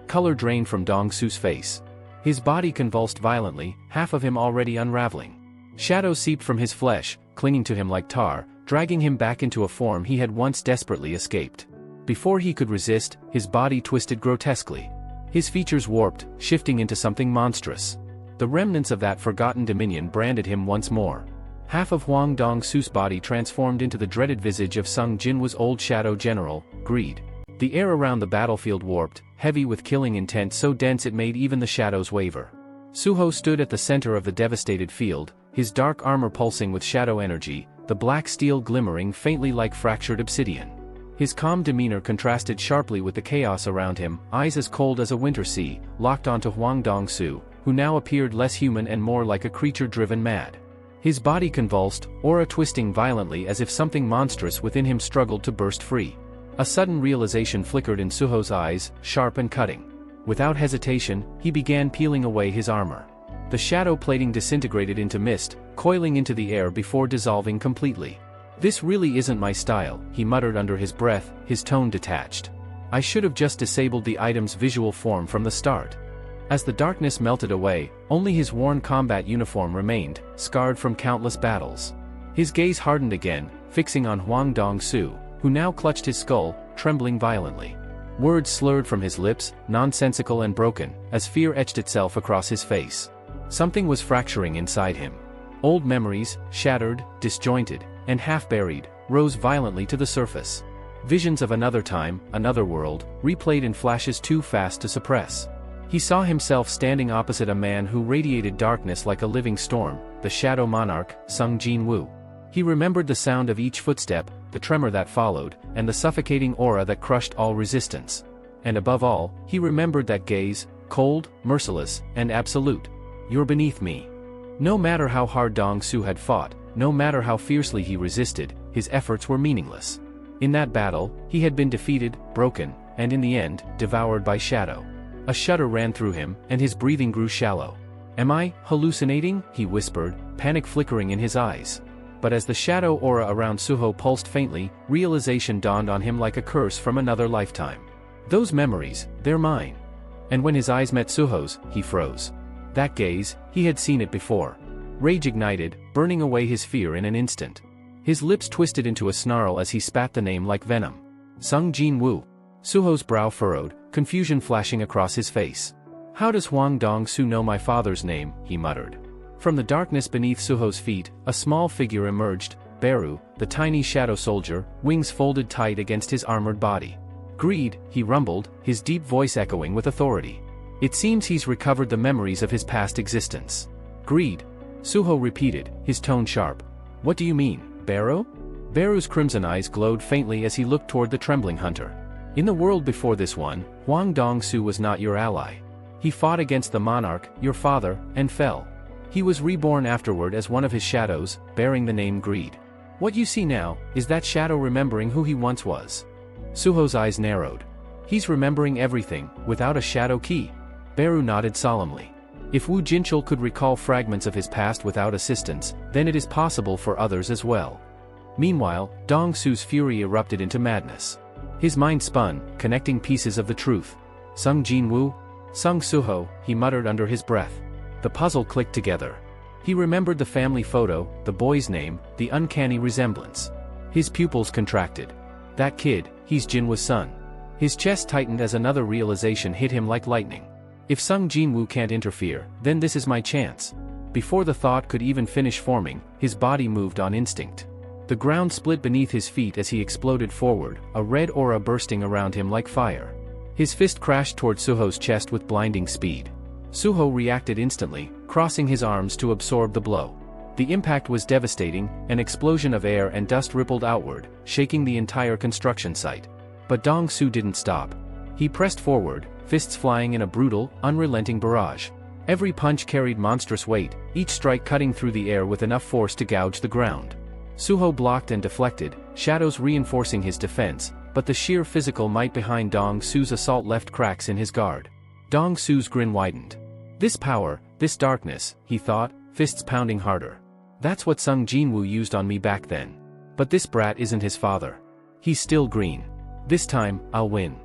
Speaker 1: Color drained from Dong-su's face. His body convulsed violently, half of him already unraveling. Shadows seeped from his flesh, clinging to him like tar, dragging him back into a form he had once desperately escaped. Before he could resist, his body twisted grotesquely. His features warped, shifting into something monstrous. The remnants of that forgotten dominion branded him once more. Half of Huang Dong-su's body transformed into the dreaded visage of Sung Jinwoo's old shadow general, Greed. The air around the battlefield warped, heavy with killing intent so dense it made even the shadows waver. Suho stood at the center of the devastated field, his dark armor pulsing with shadow energy, the black steel glimmering faintly like fractured obsidian. His calm demeanor contrasted sharply with the chaos around him, eyes as cold as a winter sea, locked onto Huang Dong-su, who now appeared less human and more like a creature driven mad. His body convulsed, aura twisting violently as if something monstrous within him struggled to burst free. A sudden realization flickered in Suho's eyes, sharp and cutting. Without hesitation, he began peeling away his armor. The shadow plating disintegrated into mist, coiling into the air before dissolving completely. This really isn't my style, he muttered under his breath, his tone detached. I should have just disabled the item's visual form from the start. As the darkness melted away, only his worn combat uniform remained, scarred from countless battles. His gaze hardened again, fixing on Huang Dong-su, who now clutched his skull, trembling violently. Words slurred from his lips, nonsensical and broken, as fear etched itself across his face. Something was fracturing inside him. Old memories, shattered, disjointed, and half-buried, rose violently to the surface. Visions of another time, another world, replayed in flashes too fast to suppress. He saw himself standing opposite a man who radiated darkness like a living storm, the Shadow Monarch, Sung Jin-woo. He remembered the sound of each footstep, the tremor that followed, and the suffocating aura that crushed all resistance. And above all, he remembered that gaze, cold, merciless, and absolute. "You're beneath me." No matter how hard Dong-su had fought, no matter how fiercely he resisted, his efforts were meaningless. In that battle, he had been defeated, broken, and in the end, devoured by shadow. A shudder ran through him, and his breathing grew shallow. "Am I hallucinating?" he whispered, panic flickering in his eyes. But as the shadow aura around Suho pulsed faintly, realization dawned on him like a curse from another lifetime. Those memories, they're mine. And when his eyes met Suho's, he froze. That gaze, he had seen it before. Rage ignited, burning away his fear in an instant. His lips twisted into a snarl as he spat the name like venom. Sung Jin-woo. Suho's brow furrowed, confusion flashing across his face. "How does Hwang Dong-su know my father's name?" he muttered. From the darkness beneath Suho's feet, a small figure emerged, Beru, the tiny shadow soldier, wings folded tight against his armored body. "Greed," he rumbled, his deep voice echoing with authority. "It seems he's recovered the memories of his past existence." "Greed," Suho repeated, his tone sharp. "What do you mean, Beru?" Beru's crimson eyes glowed faintly as he looked toward the trembling hunter. "In the world before this one, Hwang Dong-su was not your ally. He fought against the monarch, your father, and fell. He was reborn afterward as one of his shadows, bearing the name Greed. What you see now, is that shadow remembering who he once was." Suho's eyes narrowed. "He's remembering everything, without a shadow key." Beru nodded solemnly. "If Wu Jinchul could recall fragments of his past without assistance, then it is possible for others as well." Meanwhile, Dong-su's fury erupted into madness. His mind spun, connecting pieces of the truth. "Sung Jin-woo? Sung Suho," he muttered under his breath. The puzzle clicked together. He remembered the family photo, the boy's name, the uncanny resemblance. His pupils contracted. That kid, he's Jinwoo's son. His chest tightened as another realization hit him like lightning. If Sung Jin-woo can't interfere, then this is my chance. Before the thought could even finish forming, his body moved on instinct. The ground split beneath his feet as he exploded forward, a red aura bursting around him like fire. His fist crashed toward Suho's chest with blinding speed. Suho reacted instantly, crossing his arms to absorb the blow. The impact was devastating, an explosion of air and dust rippled outward, shaking the entire construction site. But Dong-su didn't stop. He pressed forward, fists flying in a brutal, unrelenting barrage. Every punch carried monstrous weight, each strike cutting through the air with enough force to gouge the ground. Suho blocked and deflected, shadows reinforcing his defense, but the sheer physical might behind Dong-su's assault left cracks in his guard. Dong-su's grin widened. "This power, this darkness," he thought, fists pounding harder. "That's what Sung Jin-woo used on me back then. But this brat isn't his father. He's still green. This time, I'll win."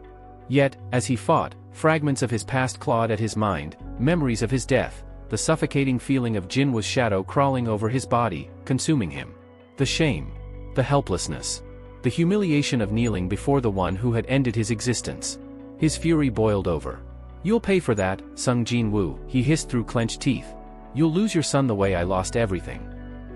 Speaker 1: Yet, as he fought, fragments of his past clawed at his mind, memories of his death, the suffocating feeling of Jinwoo's shadow crawling over his body, consuming him. The shame. The helplessness. The humiliation of kneeling before the one who had ended his existence. His fury boiled over. "You'll pay for that, Sung Jin-woo," he hissed through clenched teeth. "You'll lose your son the way I lost everything."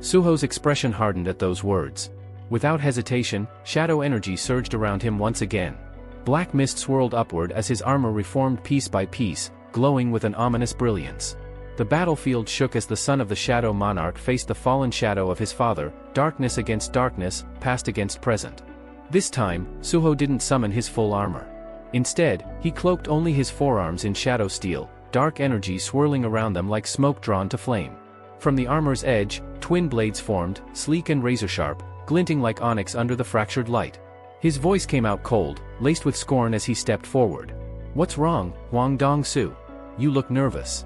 Speaker 1: Suho's expression hardened at those words. Without hesitation, shadow energy surged around him once again. Black mist swirled upward as his armor reformed piece by piece, glowing with an ominous brilliance. The battlefield shook as the son of the Shadow Monarch faced the fallen shadow of his father, darkness against darkness, past against present. This time, Suho didn't summon his full armor. Instead, he cloaked only his forearms in shadow steel, dark energy swirling around them like smoke drawn to flame. From the armor's edge, twin blades formed, sleek and razor-sharp, glinting like onyx under the fractured light. His voice came out cold, laced with scorn as he stepped forward. "What's wrong, Hwang Dong-su? You look nervous."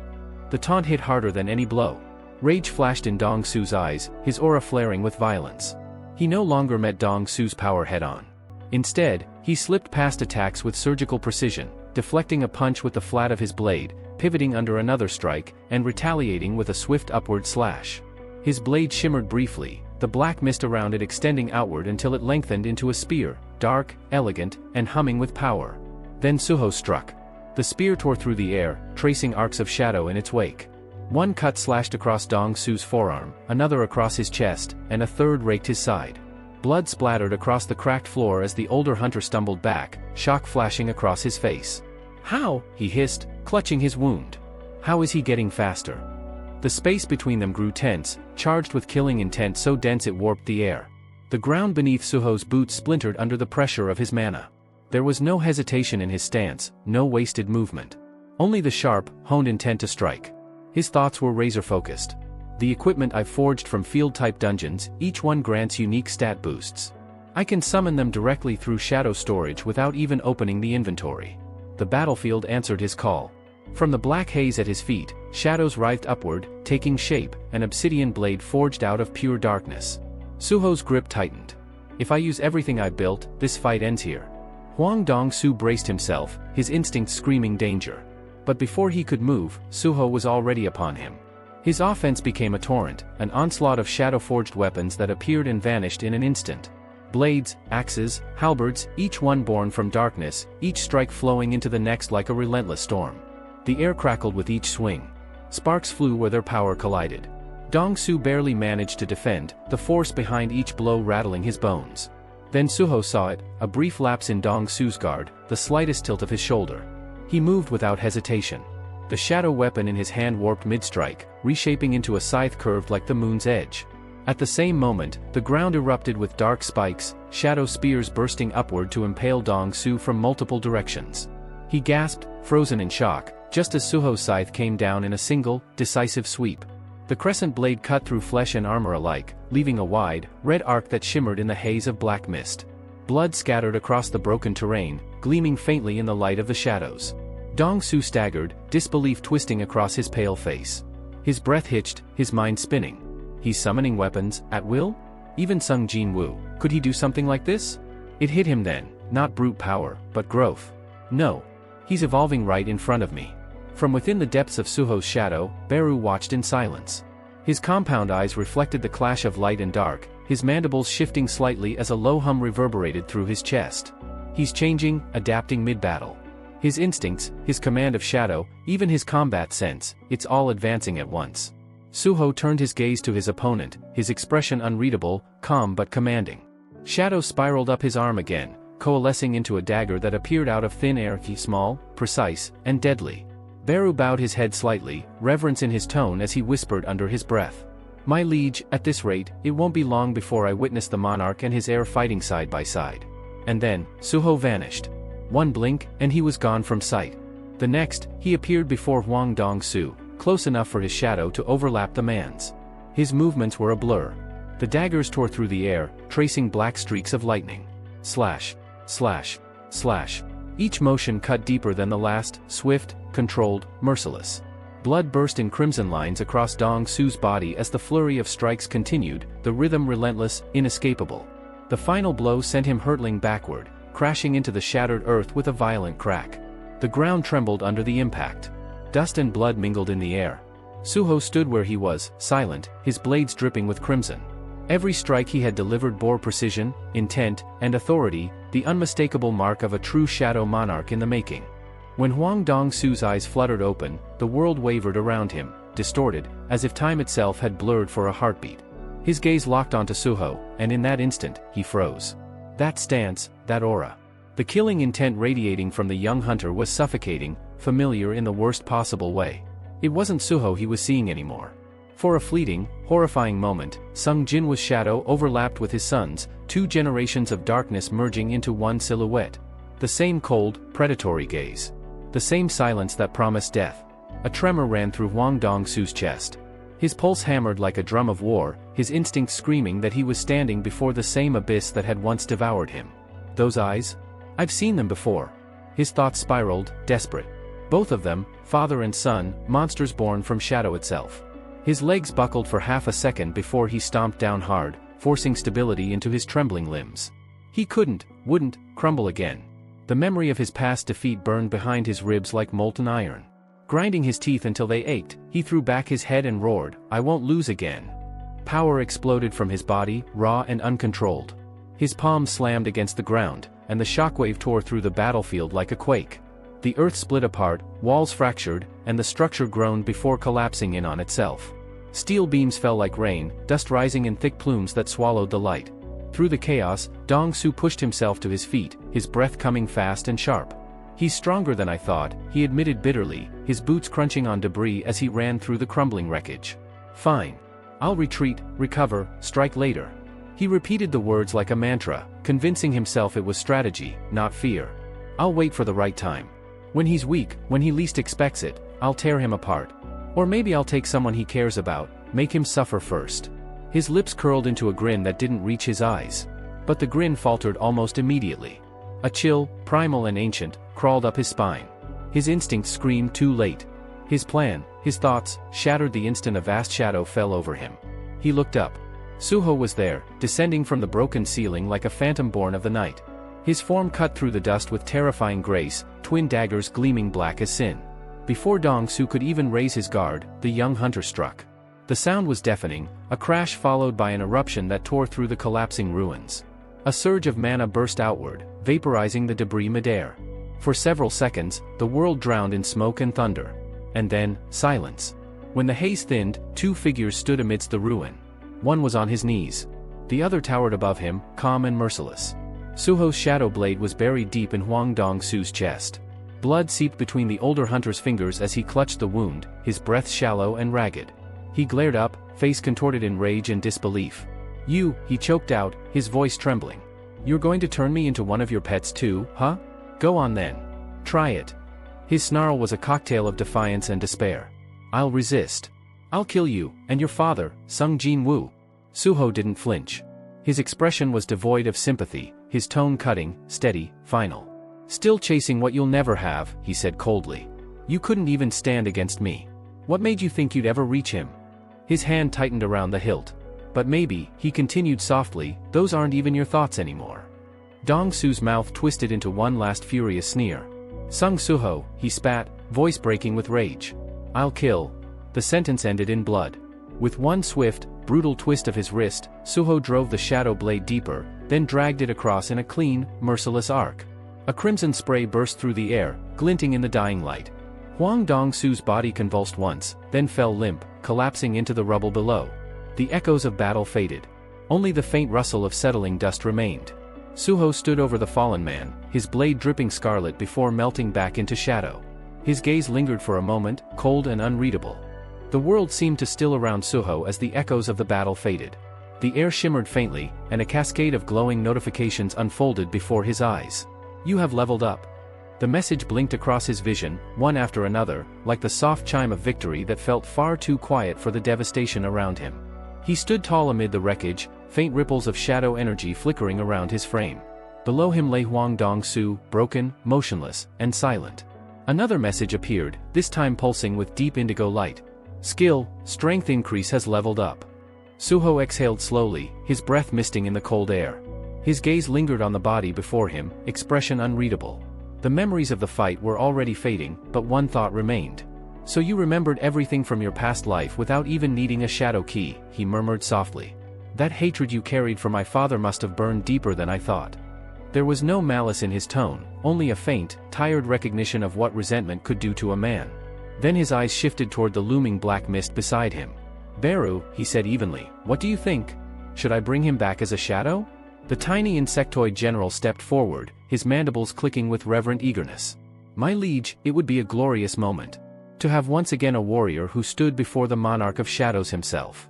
Speaker 1: The taunt hit harder than any blow. Rage flashed in Dong-su's eyes, his aura flaring with violence. He no longer met Dong-su's power head-on. Instead, he slipped past attacks with surgical precision, deflecting a punch with the flat of his blade, pivoting under another strike, and retaliating with a swift upward slash. His blade shimmered briefly, the black mist around it extending outward until it lengthened into a spear, dark, elegant, and humming with power. Then Suho struck. The spear tore through the air, tracing arcs of shadow in its wake. One cut slashed across Dong-su's forearm, another across his chest, and a third raked his side. Blood splattered across the cracked floor as the older hunter stumbled back, shock flashing across his face. How? He hissed, clutching his wound. How is he getting faster? The space between them grew tense, charged with killing intent so dense it warped the air. The ground beneath Suho's boots splintered under the pressure of his mana. There was no hesitation in his stance, no wasted movement. Only the sharp, honed intent to strike. His thoughts were razor-focused. The equipment I've forged from field-type dungeons, each one grants unique stat boosts. I can summon them directly through shadow storage without even opening the inventory. The battlefield answered his call. From the black haze at his feet, shadows writhed upward, taking shape, an obsidian blade forged out of pure darkness. Suho's grip tightened. If I use everything I built, this fight ends here. Huang Dong-su braced himself, his instincts screaming danger. But before he could move, Suho was already upon him. His offense became a torrent, an onslaught of shadow-forged weapons that appeared and vanished in an instant. Blades, axes, halberds, each one born from darkness, each strike flowing into the next like a relentless storm. The air crackled with each swing. Sparks flew where their power collided. Dong-su barely managed to defend, the force behind each blow rattling his bones. Then Suho saw it, a brief lapse in Dong-su's guard, the slightest tilt of his shoulder. He moved without hesitation. The shadow weapon in his hand warped mid-strike, reshaping into a scythe curved like the moon's edge. At the same moment, the ground erupted with dark spikes, shadow spears bursting upward to impale Dong-su from multiple directions. He gasped, frozen in shock, just as Suho's scythe came down in a single, decisive sweep. The crescent blade cut through flesh and armor alike, leaving a wide, red arc that shimmered in the haze of black mist. Blood scattered across the broken terrain, gleaming faintly in the light of the shadows. Dong-su staggered, disbelief twisting across his pale face. His breath hitched, his mind spinning. He's summoning weapons, at will? Even Sung Jin-woo, could he do something like this? It hit him then, not brute power, but growth. No. He's evolving right in front of me. From within the depths of Suho's shadow, Beru watched in silence. His compound eyes reflected the clash of light and dark, his mandibles shifting slightly as a low hum reverberated through his chest. He's changing, adapting mid-battle. His instincts, his command of shadow, even his combat sense, it's all advancing at once. Suho turned his gaze to his opponent, his expression unreadable, calm but commanding. Shadow spiraled up his arm again, coalescing into a dagger that appeared out of thin air, small, precise, and deadly. Beru bowed his head slightly, reverence in his tone as he whispered under his breath. My liege, at this rate, it won't be long before I witness the monarch and his heir fighting side by side. And then, Suho vanished. One blink, and he was gone from sight. The next, he appeared before Huang Dong-su, close enough for his shadow to overlap the man's. His movements were a blur. The daggers tore through the air, tracing black streaks of lightning. Slash. Slash. Slash. Each motion cut deeper than the last, swift, controlled, merciless. Blood burst in crimson lines across Dong-su's body as the flurry of strikes continued, the rhythm relentless, inescapable. The final blow sent him hurtling backward, crashing into the shattered earth with a violent crack. The ground trembled under the impact. Dust and blood mingled in the air. Suho stood where he was, silent, his blades dripping with crimson. Every strike he had delivered bore precision, intent, and authority, the unmistakable mark of a true shadow monarch in the making. When Huang Dong-su's eyes fluttered open, the world wavered around him, distorted, as if time itself had blurred for a heartbeat. His gaze locked onto Suho, and in that instant, he froze. That stance, that aura. The killing intent radiating from the young hunter was suffocating, familiar in the worst possible way. It wasn't Suho he was seeing anymore. For a fleeting, horrifying moment, Sung Jinwoo's shadow overlapped with his son's, 2 generations of darkness merging into one silhouette. The same cold, predatory gaze. The same silence that promised death. A tremor ran through Huang Dong-su's chest. His pulse hammered like a drum of war, his instincts screaming that he was standing before the same abyss that had once devoured him. Those eyes? I've seen them before. His thoughts spiraled, desperate. Both of them, father and son, monsters born from shadow itself. His legs buckled for half a second before he stomped down hard, forcing stability into his trembling limbs. He wouldn't, crumble again. The memory of his past defeat burned behind his ribs like molten iron. Grinding his teeth until they ached, he threw back his head and roared, I won't lose again. Power exploded from his body, raw and uncontrolled. His palms slammed against the ground, and the shockwave tore through the battlefield like a quake. The earth split apart, walls fractured, and the structure groaned before collapsing in on itself. Steel beams fell like rain, dust rising in thick plumes that swallowed the light. Through the chaos, Dong-su pushed himself to his feet, his breath coming fast and sharp. He's stronger than I thought, he admitted bitterly, his boots crunching on debris as he ran through the crumbling wreckage. Fine. I'll retreat, recover, strike later. He repeated the words like a mantra, convincing himself it was strategy, not fear. I'll wait for the right time. When he's weak, when he least expects it, I'll tear him apart. Or maybe I'll take someone he cares about, make him suffer first. His lips curled into a grin that didn't reach his eyes. But the grin faltered almost immediately. A chill, primal and ancient, crawled up his spine. His instincts screamed too late. His plan, his thoughts, shattered the instant a vast shadow fell over him. He looked up. Suho was there, descending from the broken ceiling like a phantom born of the night. His form cut through the dust with terrifying grace, twin daggers gleaming black as sin. Before Dong-su could even raise his guard, the young hunter struck. The sound was deafening, a crash followed by an eruption that tore through the collapsing ruins. A surge of mana burst outward, vaporizing the debris midair. For several seconds, the world drowned in smoke and thunder. And then, silence. When the haze thinned, two figures stood amidst the ruin. One was on his knees. The other towered above him, calm and merciless. Suho's shadow blade was buried deep in Huang Dong-su's chest. Blood seeped between the older hunter's fingers as he clutched the wound, his breath shallow and ragged. He glared up, face contorted in rage and disbelief. "You," he choked out, his voice trembling. "You're going to turn me into one of your pets too, huh? Go on then. Try it." His snarl was a cocktail of defiance and despair. "I'll resist. I'll kill you, and your father, Sung Jin-woo." Suho didn't flinch. His expression was devoid of sympathy, his tone cutting, steady, final. "Still chasing what you'll never have," he said coldly. "You couldn't even stand against me. What made you think you'd ever reach him?" His hand tightened around the hilt. "But maybe," he continued softly, "those aren't even your thoughts anymore." Dong-su's mouth twisted into one last furious sneer. "Sung Suho," he spat, voice breaking with rage. "I'll kill." The sentence ended in blood. With one swift, brutal twist of his wrist, Suho drove the shadow blade deeper, then dragged it across in a clean, merciless arc. A crimson spray burst through the air, glinting in the dying light. Huang Dong-su's body convulsed once, then fell limp, collapsing into the rubble below. The echoes of battle faded. Only the faint rustle of settling dust remained. Suho stood over the fallen man, his blade dripping scarlet before melting back into shadow. His gaze lingered for a moment, cold and unreadable. The world seemed to still around Suho as the echoes of the battle faded. The air shimmered faintly, and a cascade of glowing notifications unfolded before his eyes. "You have leveled up." The message blinked across his vision, one after another, like the soft chime of victory that felt far too quiet for the devastation around him. He stood tall amid the wreckage, faint ripples of shadow energy flickering around his frame. Below him lay Huang Dong-su, broken, motionless, and silent. Another message appeared, this time pulsing with deep indigo light. "Skill, strength increase has leveled up." Suho exhaled slowly, his breath misting in the cold air. His gaze lingered on the body before him, expression unreadable. The memories of the fight were already fading, but one thought remained. "So you remembered everything from your past life without even needing a shadow key," he murmured softly. "That hatred you carried for my father must have burned deeper than I thought." There was no malice in his tone, only a faint, tired recognition of what resentment could do to a man. Then his eyes shifted toward the looming black mist beside him. "Beru," he said evenly, "what do you think? Should I bring him back as a shadow?" The tiny insectoid general stepped forward, his mandibles clicking with reverent eagerness. "My liege, it would be a glorious moment. To have once again a warrior who stood before the monarch of shadows himself."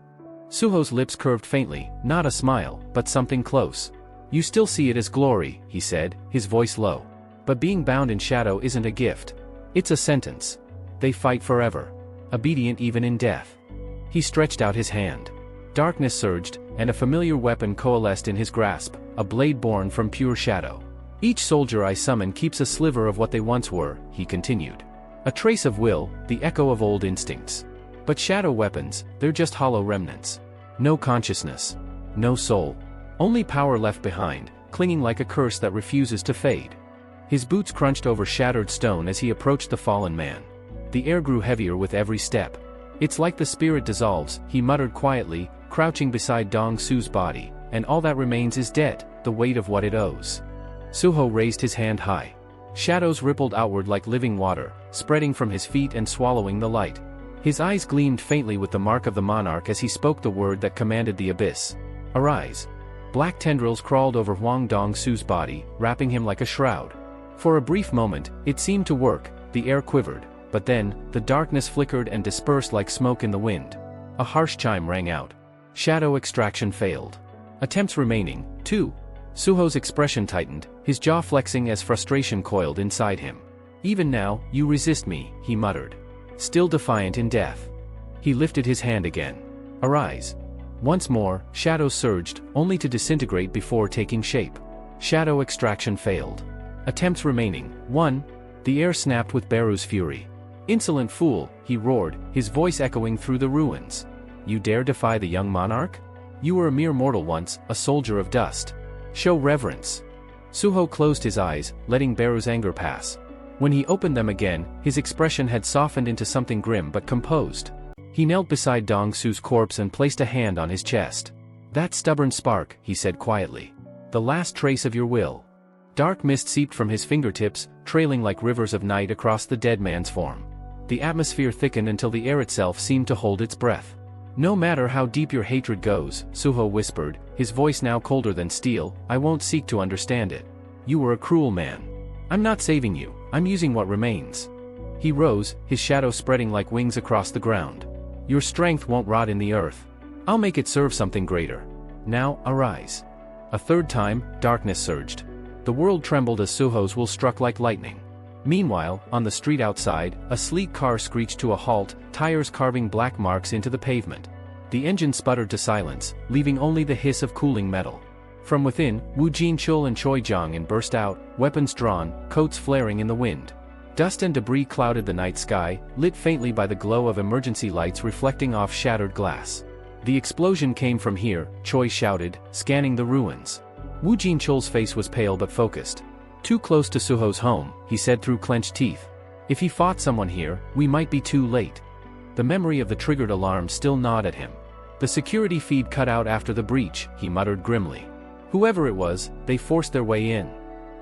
Speaker 1: Suho's lips curved faintly, not a smile, but something close. "You still see it as glory," he said, his voice low. "But being bound in shadow isn't a gift. It's a sentence. They fight forever. Obedient even in death." He stretched out his hand. Darkness surged, and a familiar weapon coalesced in his grasp, a blade born from pure shadow. "Each soldier I summon keeps a sliver of what they once were," he continued. "A trace of will, the echo of old instincts. But shadow weapons, they're just hollow remnants. No consciousness. No soul. Only power left behind, clinging like a curse that refuses to fade." His boots crunched over shattered stone as he approached the fallen man. The air grew heavier with every step. "It's like the spirit dissolves," he muttered quietly, crouching beside Dong-su's body, "and all that remains is debt, the weight of what it owes." Suho raised his hand high. Shadows rippled outward like living water, spreading from his feet and swallowing the light. His eyes gleamed faintly with the mark of the monarch as he spoke the word that commanded the abyss. "Arise." Black tendrils crawled over Huang Dong-su's body, wrapping him like a shroud. For a brief moment, it seemed to work, the air quivered, but then, the darkness flickered and dispersed like smoke in the wind. A harsh chime rang out. Shadow extraction failed. Attempts remaining, 2. Suho's expression tightened, his jaw flexing as frustration coiled inside him. Even now, you resist me, he muttered. Still defiant in death. He lifted his hand again. Arise. Once more, shadows surged, only to disintegrate before taking shape. Shadow extraction failed. Attempts remaining, 1. The air snapped with Beru's fury. Insolent fool, he roared, his voice echoing through the ruins. You dare defy the young monarch? You were a mere mortal once, a soldier of dust. Show reverence. Suho closed his eyes, letting Beru's anger pass. When he opened them again, his expression had softened into something grim but composed. He knelt beside Dong Su's corpse and placed a hand on his chest. That stubborn spark, he said quietly. The last trace of your will. Dark mist seeped from his fingertips, trailing like rivers of night across the dead man's form. The atmosphere thickened until the air itself seemed to hold its breath. No matter how deep your hatred goes, Suho whispered, his voice now colder than steel, I won't seek to understand it. You were a cruel man. I'm not saving you, I'm using what remains. He rose, his shadow spreading like wings across the ground. Your strength won't rot in the earth. I'll make it serve something greater. Now, arise. A third time, darkness surged. The world trembled as Suho's will struck like lightning. Meanwhile, on the street outside, a sleek car screeched to a halt, tires carving black marks into the pavement. The engine sputtered to silence, leaving only the hiss of cooling metal. From within, Wu Jinchul and Choi Jong-in burst out, weapons drawn, coats flaring in the wind. Dust and debris clouded the night sky, lit faintly by the glow of emergency lights reflecting off shattered glass. The explosion came from here, Choi shouted, scanning the ruins. Wu Jinchul's face was pale but focused. Too close to Suho's home, he said through clenched teeth. If he fought someone here, we might be too late. The memory of the triggered alarm still gnawed at him. The security feed cut out after the breach, he muttered grimly. Whoever it was, they forced their way in.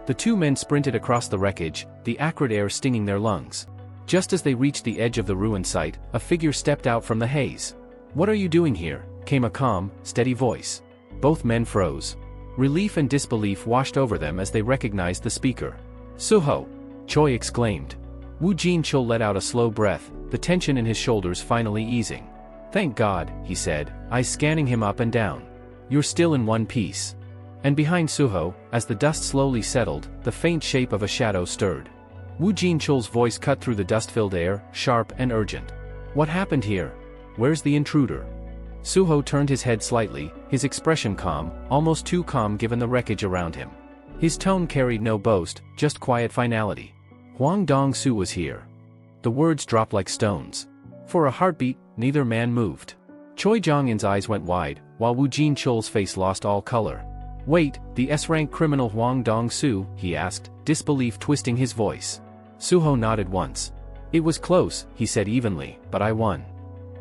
Speaker 1: The two men sprinted across the wreckage, the acrid air stinging their lungs. Just as they reached the edge of the ruined site, a figure stepped out from the haze. What are you doing here? Came a calm, steady voice. Both men froze. Relief and disbelief washed over them as they recognized the speaker. Suho! Choi exclaimed. Wu Jinchul let out a slow breath, the tension in his shoulders finally easing. Thank God, he said, eyes scanning him up and down. You're still in one piece. And behind Suho, as the dust slowly settled, the faint shape of a shadow stirred. Wu Jinchul's voice cut through the dust-filled air, sharp and urgent. What happened here? Where's the intruder? Suho turned his head slightly, his expression calm, almost too calm given the wreckage around him. His tone carried no boast, just quiet finality. Huang Dong-su was here. The words dropped like stones. For a heartbeat, neither man moved. Choi Jong-in's eyes went wide, while Wu Jinchul's face lost all color. Wait, the S-rank criminal Huang Dong-su, he asked, disbelief twisting his voice. Suho nodded once. It was close, he said evenly, but I won.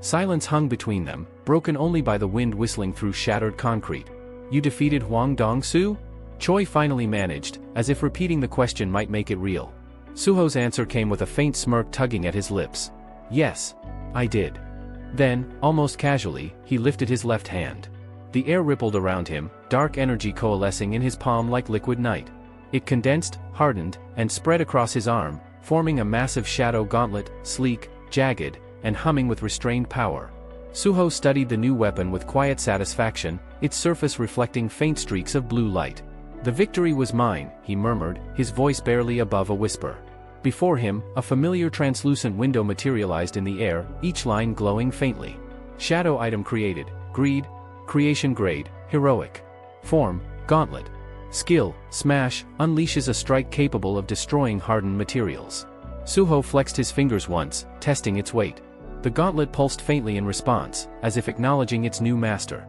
Speaker 1: Silence hung between them, broken only by the wind whistling through shattered concrete. You defeated Huang Dong-su? Choi finally managed, as if repeating the question might make it real. Suho's answer came with a faint smirk tugging at his lips. Yes, I did. Then, almost casually, he lifted his left hand. The air rippled around him, dark energy coalescing in his palm like liquid night. It condensed, hardened, and spread across his arm, forming a massive shadow gauntlet, sleek, jagged, and humming with restrained power. Suho studied the new weapon with quiet satisfaction, its surface reflecting faint streaks of blue light. The victory was mine, he murmured, his voice barely above a whisper. Before him, a familiar translucent window materialized in the air, each line glowing faintly. Shadow item created, greed, creation grade, heroic. Form, gauntlet. Skill, smash, unleashes a strike capable of destroying hardened materials. Suho flexed his fingers once, testing its weight. The gauntlet pulsed faintly in response, as if acknowledging its new master.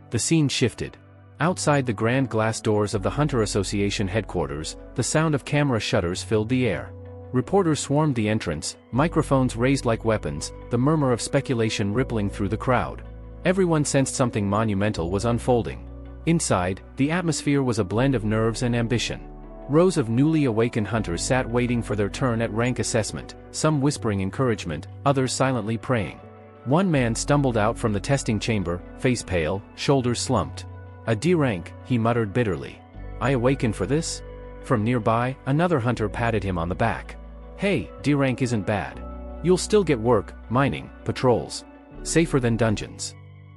Speaker 1: The scene shifted. Outside the grand glass doors of the Hunter Association headquarters, the sound of camera shutters filled the air. Reporters swarmed the entrance, microphones raised like weapons, the murmur of speculation rippling through the crowd. Everyone sensed something monumental was unfolding. Inside, the atmosphere was a blend of nerves and ambition. Rows of newly awakened hunters sat waiting for their turn at rank assessment, some whispering encouragement, others silently praying. One man stumbled out from the testing chamber, face pale, shoulders slumped. A D rank, he muttered bitterly. I awakened for this? From nearby, another hunter patted him on the back. Hey, D rank isn't bad. You'll still get work, mining, patrols. Safer than dungeons.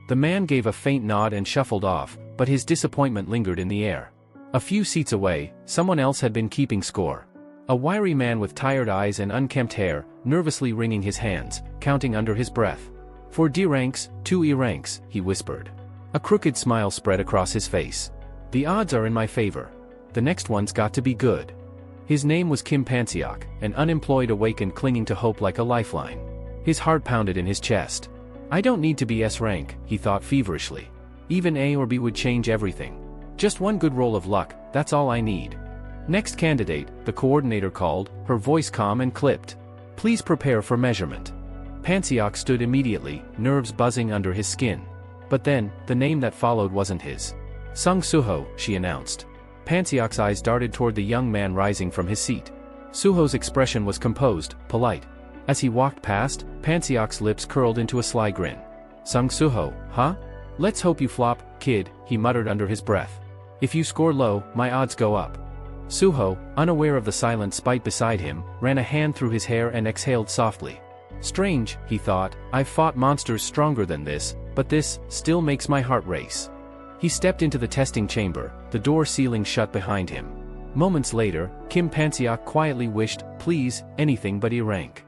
Speaker 1: The man gave a faint nod and shuffled off, but his disappointment lingered in the air. A few seats away, someone else had been keeping score. A wiry man with tired eyes and unkempt hair, nervously wringing his hands, counting under his breath. 4 D ranks, 2 E ranks, he whispered. A crooked smile spread across his face. The odds are in my favor. The next one's got to be good. His name was Kim Pansiok, an unemployed awakened clinging to hope like a lifeline. His heart pounded in his chest. I don't need to be S rank, he thought feverishly. Even A or B would change everything. Just one good roll of luck, that's all I need. Next candidate, the coordinator called, her voice calm and clipped. Please prepare for measurement. Pansiok stood immediately, nerves buzzing under his skin. But then, the name that followed wasn't his. Sung Suho, she announced. Pansiok's eyes darted toward the young man rising from his seat. Suho's expression was composed, polite. As he walked past, Pansiok's lips curled into a sly grin. Sung Suho, huh? Let's hope you flop, kid, he muttered under his breath. If you score low, my odds go up. Suho, unaware of the silent spite beside him, ran a hand through his hair and exhaled softly. Strange, he thought, I've fought monsters stronger than this, but this still makes my heart race. He stepped into the testing chamber, the door sealing shut behind him. Moments later, Kim Pansiok quietly wished, please, anything but E rank.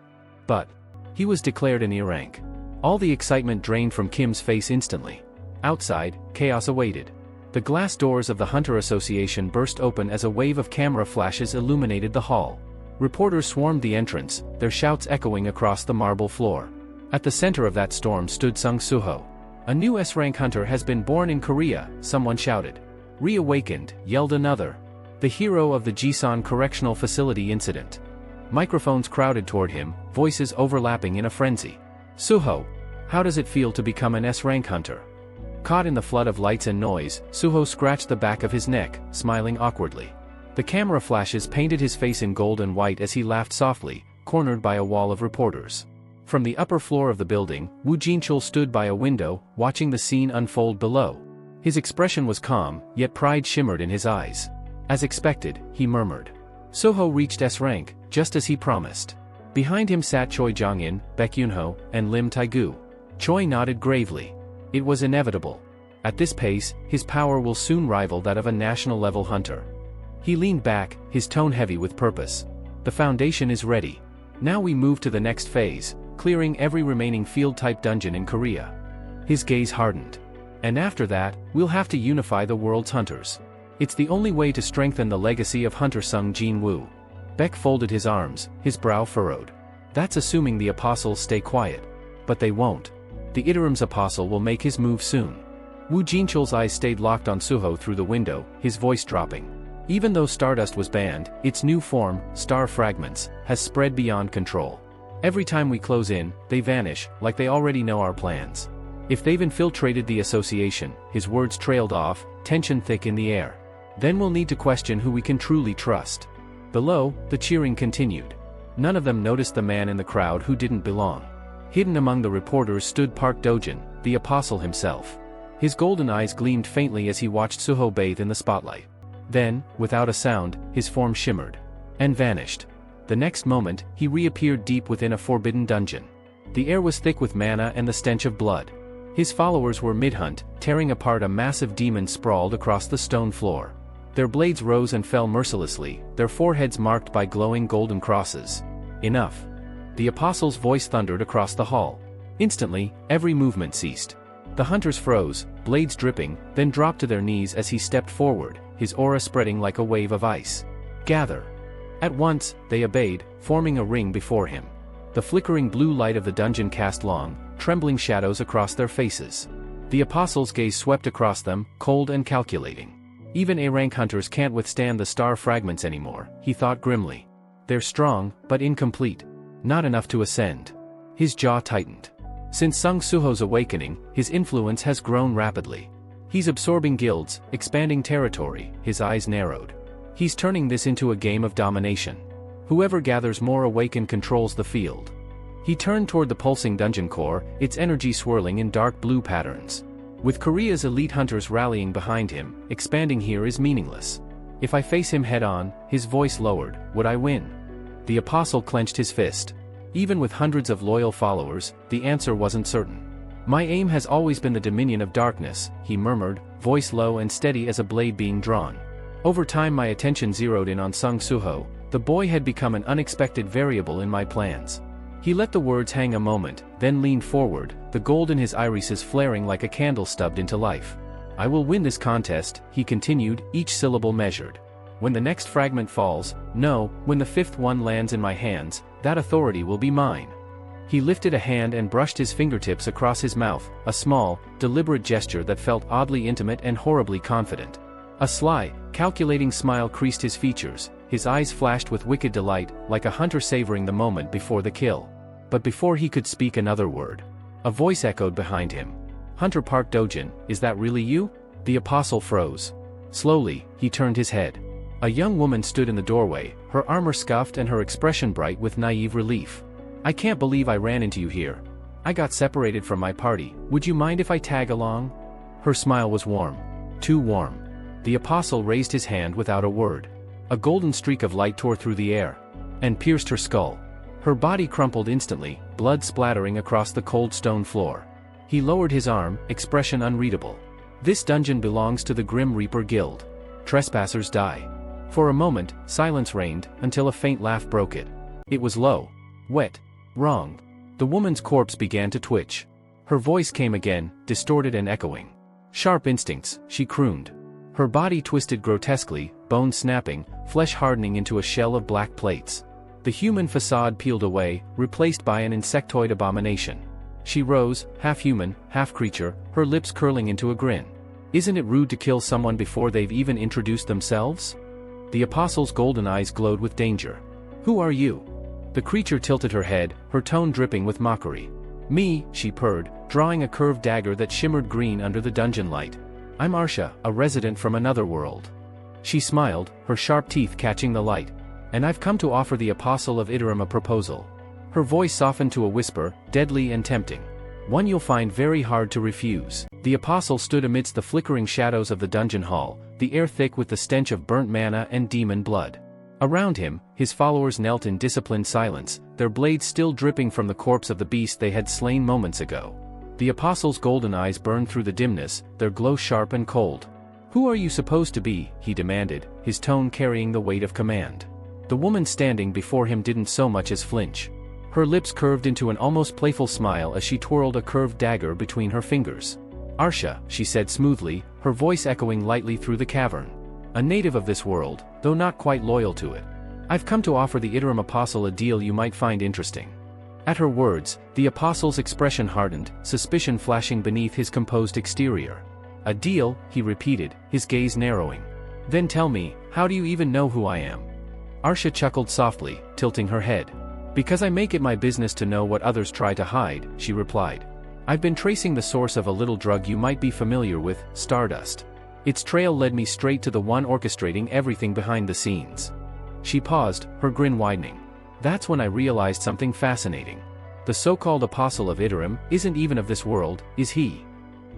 Speaker 1: But he was declared an E rank. All the excitement drained from Kim's face instantly. Outside, chaos awaited. The glass doors of the Hunter Association burst open as a wave of camera flashes illuminated the hall. Reporters swarmed the entrance, their shouts echoing across the marble floor. At the center of that storm stood Sung Suho. A new S-rank hunter has been born in Korea, someone shouted. Reawakened, yelled another. The hero of the Jisan Correctional Facility incident. Microphones crowded toward him, voices overlapping in a frenzy. Suho, how does it feel to become an S-rank hunter? Caught in the flood of lights and noise, Suho scratched the back of his neck, smiling awkwardly. The camera flashes painted his face in gold and white as he laughed softly, cornered by a wall of reporters. From the upper floor of the building, Woo Jinchul stood by a window, watching the scene unfold below. His expression was calm, yet pride shimmered in his eyes. As expected, he murmured. Suho reached S-rank, just as he promised. Behind him sat Choi Jong-in, Baek Yunho, and Lim Tae-gu. Choi nodded gravely. It was inevitable. At this pace, his power will soon rival that of a national-level hunter. He leaned back, his tone heavy with purpose. The foundation is ready. Now we move to the next phase, clearing every remaining field-type dungeon in Korea. His gaze hardened. And after that, we'll have to unify the world's hunters. It's the only way to strengthen the legacy of Hunter Sung Jin-woo. Baek folded his arms, his brow furrowed. That's assuming the apostles stay quiet. But they won't. The Iterim's apostle will make his move soon. Woo Jinchul's eyes stayed locked on Suho through the window, his voice dropping. Even though Stardust was banned, its new form, Star Fragments, has spread beyond control. Every time we close in, they vanish, like they already know our plans. If they've infiltrated the association, his words trailed off, tension thick in the air. Then we'll need to question who we can truly trust. Below, the cheering continued. None of them noticed the man in the crowd who didn't belong. Hidden among the reporters stood Park Dojin, the apostle himself. His golden eyes gleamed faintly as he watched Suho bathe in the spotlight. Then, without a sound, his form shimmered. And vanished. The next moment, he reappeared deep within a forbidden dungeon. The air was thick with mana and the stench of blood. His followers were mid-hunt, tearing apart a massive demon sprawled across the stone floor. Their blades rose and fell mercilessly, their foreheads marked by glowing golden crosses. Enough. The apostle's voice thundered across the hall. Instantly, every movement ceased. The hunters froze, blades dripping, then dropped to their knees as he stepped forward, his aura spreading like a wave of ice. Gather. At once, they obeyed, forming a ring before him. The flickering blue light of the dungeon cast long, trembling shadows across their faces. The apostle's gaze swept across them, cold and calculating. Even A-rank hunters can't withstand the star fragments anymore, he thought grimly. They're strong, but incomplete. Not enough to ascend. His jaw tightened. Since Sung Suho's awakening, his influence has grown rapidly. He's absorbing guilds, expanding territory, his eyes narrowed. He's turning this into a game of domination. Whoever gathers more awakened controls the field. He turned toward the pulsing dungeon core, its energy swirling in dark blue patterns. With Korea's elite hunters rallying behind him, expanding here is meaningless. If I face him head-on, his voice lowered, would I win? The apostle clenched his fist. Even with hundreds of loyal followers, the answer wasn't certain. My aim has always been the dominion of darkness, he murmured, voice low and steady as a blade being drawn. Over time my attention zeroed in on Sung Suho. The boy had become an unexpected variable in my plans. He let the words hang a moment, then leaned forward, the gold in his irises flaring like a candle stubbed into life. I will win this contest, he continued, each syllable measured. When the next fragment falls, no, when the fifth one lands in my hands, that authority will be mine. He lifted a hand and brushed his fingertips across his mouth, a small, deliberate gesture that felt oddly intimate and horribly confident. A sly, calculating smile creased his features, his eyes flashed with wicked delight, like a hunter savoring the moment before the kill. But before he could speak another word, a voice echoed behind him. Hunter Park Dojin, is that really you? The apostle froze. Slowly, he turned his head. A young woman stood in the doorway, her armor scuffed and her expression bright with naive relief. I can't believe I ran into you here. I got separated from my party, would you mind if I tag along? Her smile was warm. Too warm. The apostle raised his hand without a word. A golden streak of light tore through the air and pierced her skull. Her body crumpled instantly, blood splattering across the cold stone floor. He lowered his arm, expression unreadable. This dungeon belongs to the Grim Reaper Guild. Trespassers die. For a moment, silence reigned, until a faint laugh broke it. It was low. Wet. Wrong. The woman's corpse began to twitch. Her voice came again, distorted and echoing. Sharp instincts, she crooned. Her body twisted grotesquely, bones snapping, flesh hardening into a shell of black plates. The human facade peeled away, replaced by an insectoid abomination. She rose, half human, half creature, her lips curling into a grin. Isn't it rude to kill someone before they've even introduced themselves? The apostle's golden eyes glowed with danger. Who are you? The creature tilted her head, her tone dripping with mockery. Me, she purred, drawing a curved dagger that shimmered green under the dungeon light. I'm Arsha, a resident from another world. She smiled, her sharp teeth catching the light. And I've come to offer the Apostle of Iterum a proposal. Her voice softened to a whisper, deadly and tempting. One you'll find very hard to refuse. The Apostle stood amidst the flickering shadows of the dungeon hall, the air thick with the stench of burnt manna and demon blood. Around him, his followers knelt in disciplined silence, their blades still dripping from the corpse of the beast they had slain moments ago. The Apostle's golden eyes burned through the dimness, their glow sharp and cold. Who are you supposed to be? He demanded, his tone carrying the weight of command. The woman standing before him didn't so much as flinch. Her lips curved into an almost playful smile as she twirled a curved dagger between her fingers. Arsha, she said smoothly, her voice echoing lightly through the cavern. A native of this world, though not quite loyal to it. I've come to offer the Iterum Apostle a deal you might find interesting. At her words, the Apostle's expression hardened, suspicion flashing beneath his composed exterior. A deal, he repeated, his gaze narrowing. Then tell me, how do you even know who I am? Arsha chuckled softly, tilting her head. Because I make it my business to know what others try to hide, she replied. I've been tracing the source of a little drug you might be familiar with, stardust. Its trail led me straight to the one orchestrating everything behind the scenes. She paused, her grin widening. That's when I realized something fascinating. The so-called Apostle of Iterum isn't even of this world, is he?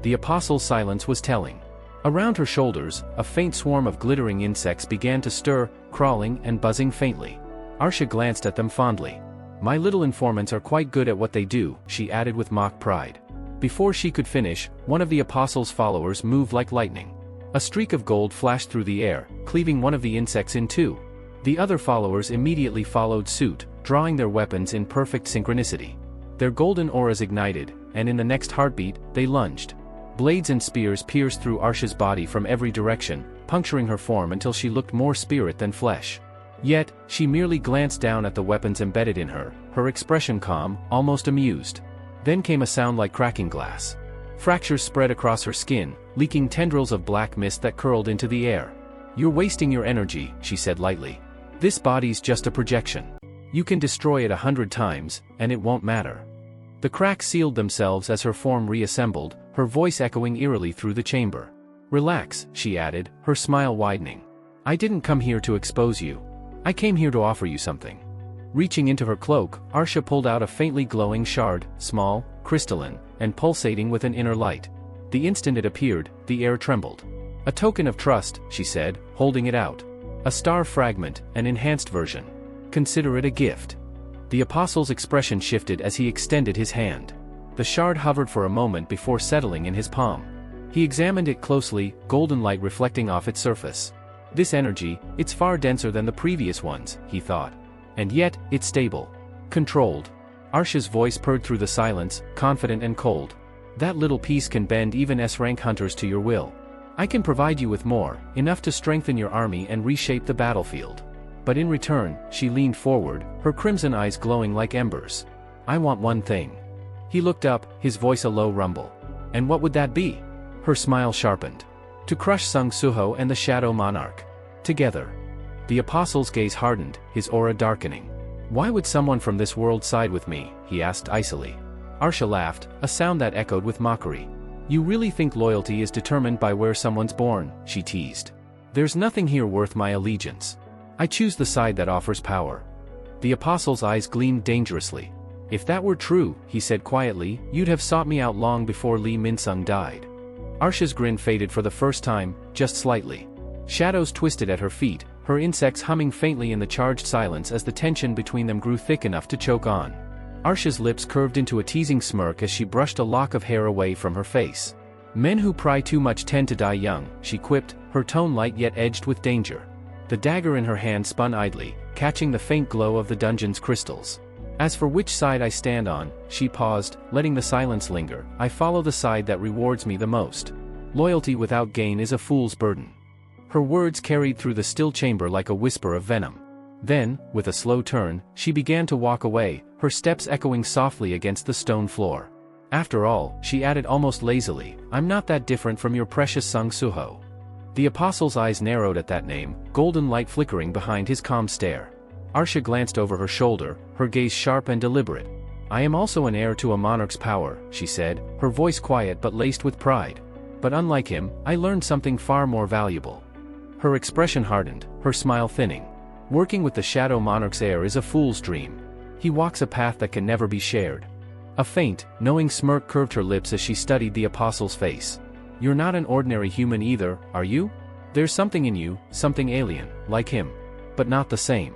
Speaker 1: The Apostle's silence was telling. Around her shoulders, a faint swarm of glittering insects began to stir, crawling and buzzing faintly. Arsha glanced at them fondly. My little informants are quite good at what they do, she added with mock pride. Before she could finish, one of the Apostle's followers moved like lightning. A streak of gold flashed through the air, cleaving one of the insects in two. The other followers immediately followed suit, drawing their weapons in perfect synchronicity. Their golden auras ignited, and in the next heartbeat, they lunged. Blades and spears pierced through Arsha's body from every direction, puncturing her form until she looked more spirit than flesh. Yet, she merely glanced down at the weapons embedded in her, her expression calm, almost amused. Then came a sound like cracking glass. Fractures spread across her skin, leaking tendrils of black mist that curled into the air. You're wasting your energy, she said lightly. This body's just a projection. You can destroy it 100 times, and it won't matter. The cracks sealed themselves as her form reassembled, her voice echoing eerily through the chamber. Relax, she added, her smile widening. I didn't come here to expose you. I came here to offer you something. Reaching into her cloak, Arsha pulled out a faintly glowing shard, small, crystalline, and pulsating with an inner light. The instant it appeared, the air trembled. A token of trust, she said, holding it out. A star fragment, an enhanced version. Consider it a gift. The apostle's expression shifted as he extended his hand. The shard hovered for a moment before settling in his palm. He examined it closely, golden light reflecting off its surface. This energy, it's far denser than the previous ones, he thought. And yet, it's stable. Controlled. Arsha's voice purred through the silence, confident and cold. That little piece can bend even S-rank hunters to your will. I can provide you with more, enough to strengthen your army and reshape the battlefield. But in return, she leaned forward, her crimson eyes glowing like embers. I want one thing. He looked up, his voice a low rumble. And what would that be? Her smile sharpened. To crush Sung Suho and the Shadow Monarch. Together. The apostle's gaze hardened, his aura darkening. Why would someone from this world side with me? He asked icily. Arsha laughed, a sound that echoed with mockery. You really think loyalty is determined by where someone's born? She teased. There's nothing here worth my allegiance. I choose the side that offers power. The apostle's eyes gleamed dangerously. If that were true, he said quietly, you'd have sought me out long before Lee Minsung died. Arsha's grin faded for the first time, just slightly. Shadows twisted at her feet, her insects humming faintly in the charged silence as the tension between them grew thick enough to choke on. Arsha's lips curved into a teasing smirk as she brushed a lock of hair away from her face. Men who pry too much tend to die young, she quipped, her tone light yet edged with danger. The dagger in her hand spun idly, catching the faint glow of the dungeon's crystals. As for which side I stand on, she paused, letting the silence linger, I follow the side that rewards me the most. Loyalty without gain is a fool's burden. Her words carried through the still chamber like a whisper of venom. Then, with a slow turn, she began to walk away, her steps echoing softly against the stone floor. After all, she added almost lazily, I'm not that different from your precious Sung Suho. The apostle's eyes narrowed at that name, golden light flickering behind his calm stare. Arsha glanced over her shoulder, her gaze sharp and deliberate. I am also an heir to a monarch's power, she said, her voice quiet but laced with pride. But unlike him, I learned something far more valuable. Her expression hardened, her smile thinning. Working with the Shadow Monarch's heir is a fool's dream. He walks a path that can never be shared. A faint, knowing smirk curved her lips as she studied the apostle's face. You're not an ordinary human either, are you? There's something in you, something alien, like him. But not the same.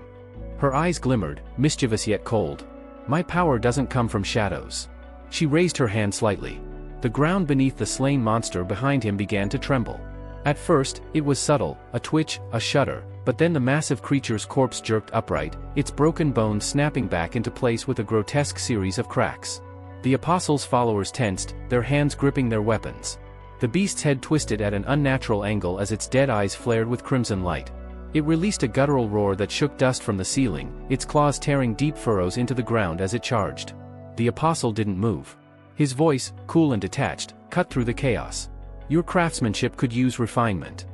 Speaker 1: Her eyes glimmered, mischievous yet cold. My power doesn't come from shadows. She raised her hand slightly. The ground beneath the slain monster behind him began to tremble. At first, it was subtle, a twitch, a shudder, but then the massive creature's corpse jerked upright, its broken bones snapping back into place with a grotesque series of cracks. The apostle's followers tensed, their hands gripping their weapons. The beast's head twisted at an unnatural angle as its dead eyes flared with crimson light. It released a guttural roar that shook dust from the ceiling, its claws tearing deep furrows into the ground as it charged. The apostle didn't move. His voice, cool and detached, cut through the chaos. Your craftsmanship could use refinement.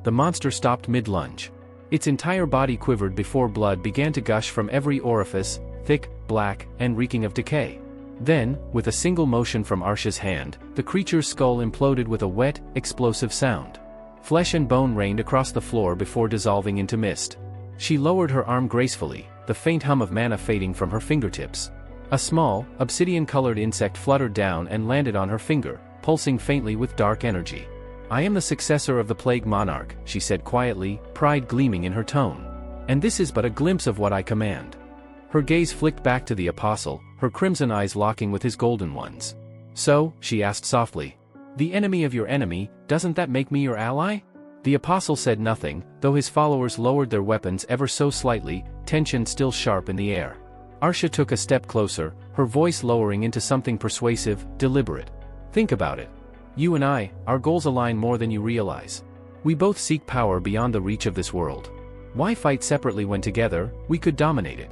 Speaker 1: The monster stopped mid-lunge. Its entire body quivered before blood began to gush from every orifice, thick, black, and reeking of decay. Then, with a single motion from Arsha's hand, the creature's skull imploded with a wet, explosive sound. Flesh and bone rained across the floor before dissolving into mist. She lowered her arm gracefully, the faint hum of mana fading from her fingertips. A small, obsidian-colored insect fluttered down and landed on her finger, pulsing faintly with dark energy. I am the successor of the Plague Monarch, she said quietly, pride gleaming in her tone. And this is but a glimpse of what I command. Her gaze flicked back to the apostle, her crimson eyes locking with his golden ones. So, she asked softly, the enemy of your enemy, doesn't that make me your ally? The apostle said nothing, though his followers lowered their weapons ever so slightly, tension still sharp in the air. Arsha took a step closer, her voice lowering into something persuasive, deliberate. Think about it. You and I, our goals align more than you realize. We both seek power beyond the reach of this world. Why fight separately when together, we could dominate it?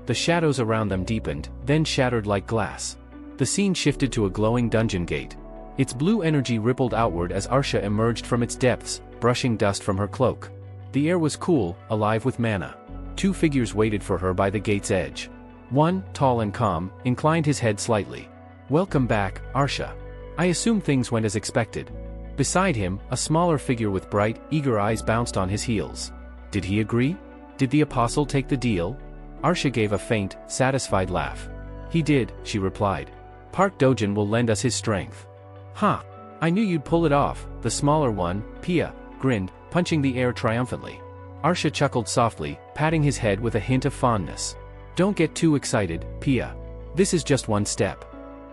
Speaker 1: The shadows around them deepened, then shattered like glass. The scene shifted to a glowing dungeon gate. Its blue energy rippled outward as Arsha emerged from its depths, brushing dust from her cloak. The air was cool, alive with mana. Two figures waited for her by the gate's edge. One, tall and calm, inclined his head slightly. Welcome back, Arsha. I assume things went as expected. Beside him, a smaller figure with bright, eager eyes bounced on his heels. Did he agree? Did the apostle take the deal? Arsha gave a faint, satisfied laugh. He did, she replied. Park Dojin will lend us his strength. Huh. I knew you'd pull it off, the smaller one, Pia, grinned, punching the air triumphantly. Arsha chuckled softly, patting his head with a hint of fondness. Don't get too excited, Pia. This is just one step.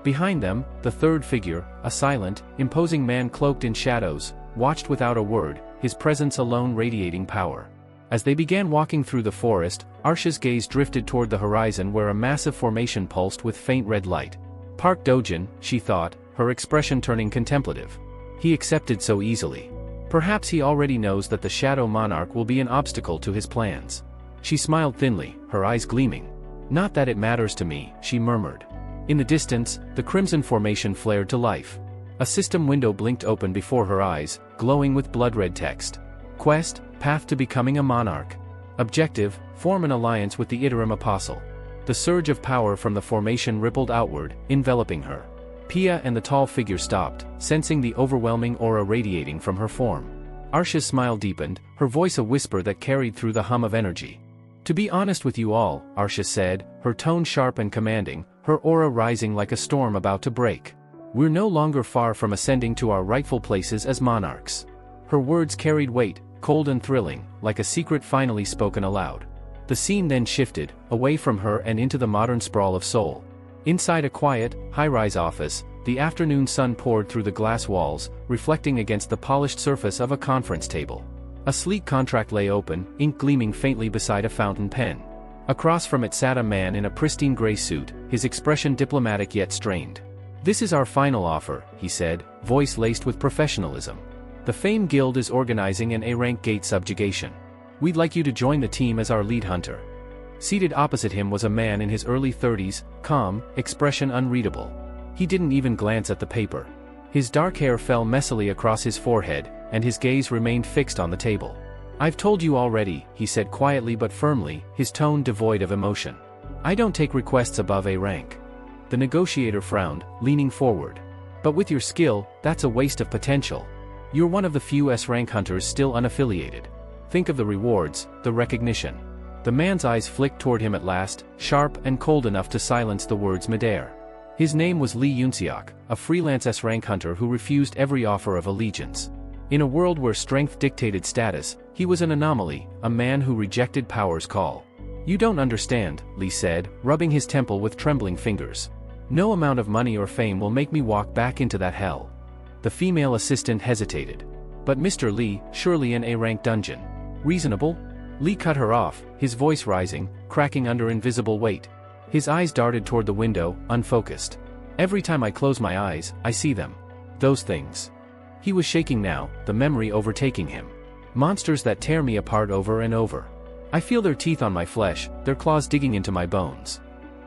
Speaker 1: Behind them, the third figure, a silent, imposing man cloaked in shadows, watched without a word, his presence alone radiating power. As they began walking through the forest, Arsha's gaze drifted toward the horizon where a massive formation pulsed with faint red light. Park Dojin, she thought, her expression turning contemplative. He accepted so easily. Perhaps he already knows that the Shadow Monarch will be an obstacle to his plans. She smiled thinly, her eyes gleaming. Not that it matters to me, she murmured. In the distance, the crimson formation flared to life. A system window blinked open before her eyes, glowing with blood-red text. Quest, path to becoming a monarch. Objective, form an alliance with the Iterum Apostle. The surge of power from the formation rippled outward, enveloping her. Pia and the tall figure stopped, sensing the overwhelming aura radiating from her form. Arsha's smile deepened, her voice a whisper that carried through the hum of energy. To be honest with you all, Arsha said, her tone sharp and commanding, her aura rising like a storm about to break. We're no longer far from ascending to our rightful places as monarchs. Her words carried weight, cold and thrilling, like a secret finally spoken aloud. The scene then shifted, away from her and into the modern sprawl of Seoul. Inside a quiet, high-rise office, the afternoon sun poured through the glass walls, reflecting against the polished surface of a conference table. A sleek contract lay open, ink gleaming faintly beside a fountain pen. Across from it sat a man in a pristine gray suit, his expression diplomatic yet strained. This is our final offer, he said, voice laced with professionalism. The Fame Guild is organizing an A-rank gate subjugation. We'd like you to join the team as our lead hunter. Seated opposite him was a man in his early 30s, calm, expression unreadable. He didn't even glance at the paper. His dark hair fell messily across his forehead, and his gaze remained fixed on the table. I've told you already, he said quietly but firmly, his tone devoid of emotion. I don't take requests above A rank. The negotiator frowned, leaning forward. But with your skill, that's a waste of potential. You're one of the few S-rank hunters still unaffiliated. Think of the rewards, the recognition. The man's eyes flicked toward him at last, sharp and cold enough to silence the words midair. His name was Lee Yunseok, a freelance S-rank hunter who refused every offer of allegiance. In a world where strength dictated status, he was an anomaly, a man who rejected power's call. You don't understand, Lee said, rubbing his temple with trembling fingers. No amount of money or fame will make me walk back into that hell. The female assistant hesitated. But Mr. Lee, surely an A-rank dungeon. Reasonable? Lee cut her off, his voice rising, cracking under invisible weight. His eyes darted toward the window, unfocused. Every time I close my eyes, I see them. Those things. He was shaking now, the memory overtaking him. Monsters that tear me apart over and over. I feel their teeth on my flesh, their claws digging into my bones.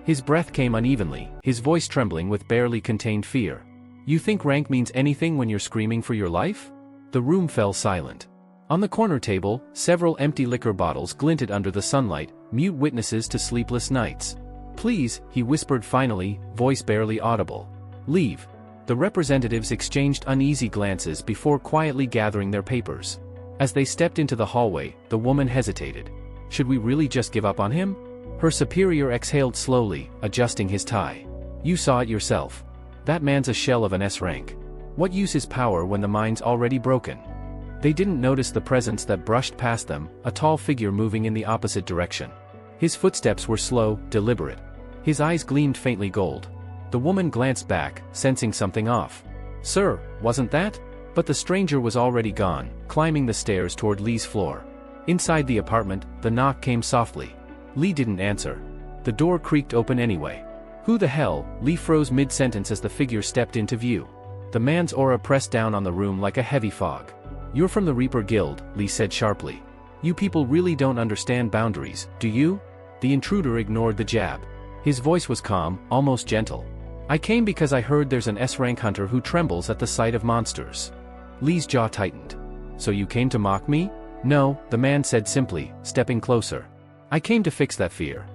Speaker 1: His breath came unevenly, his voice trembling with barely contained fear. You think rank means anything when you're screaming for your life? The room fell silent. On the corner table, several empty liquor bottles glinted under the sunlight, mute witnesses to sleepless nights. Please, he whispered finally, voice barely audible. Leave. The representatives exchanged uneasy glances before quietly gathering their papers. As they stepped into the hallway, the woman hesitated. Should we really just give up on him? Her superior exhaled slowly, adjusting his tie. You saw it yourself. That man's a shell of an S rank. What use is power when the mind's already broken? They didn't notice the presence that brushed past them, a tall figure moving in the opposite direction. His footsteps were slow, deliberate. His eyes gleamed faintly gold. The woman glanced back, sensing something off. Sir, wasn't that? But the stranger was already gone, climbing the stairs toward Lee's floor. Inside the apartment, the knock came softly. Lee didn't answer. The door creaked open anyway. Who the hell? Lee froze mid-sentence as the figure stepped into view. The man's aura pressed down on the room like a heavy fog. You're from the Reaper Guild, Lee said sharply. You people really don't understand boundaries, do you? The intruder ignored the jab. His voice was calm, almost gentle. I came because I heard there's an S-rank hunter who trembles at the sight of monsters. Lee's jaw tightened. So you came to mock me? No, the man said simply, stepping closer. I came to fix that fear.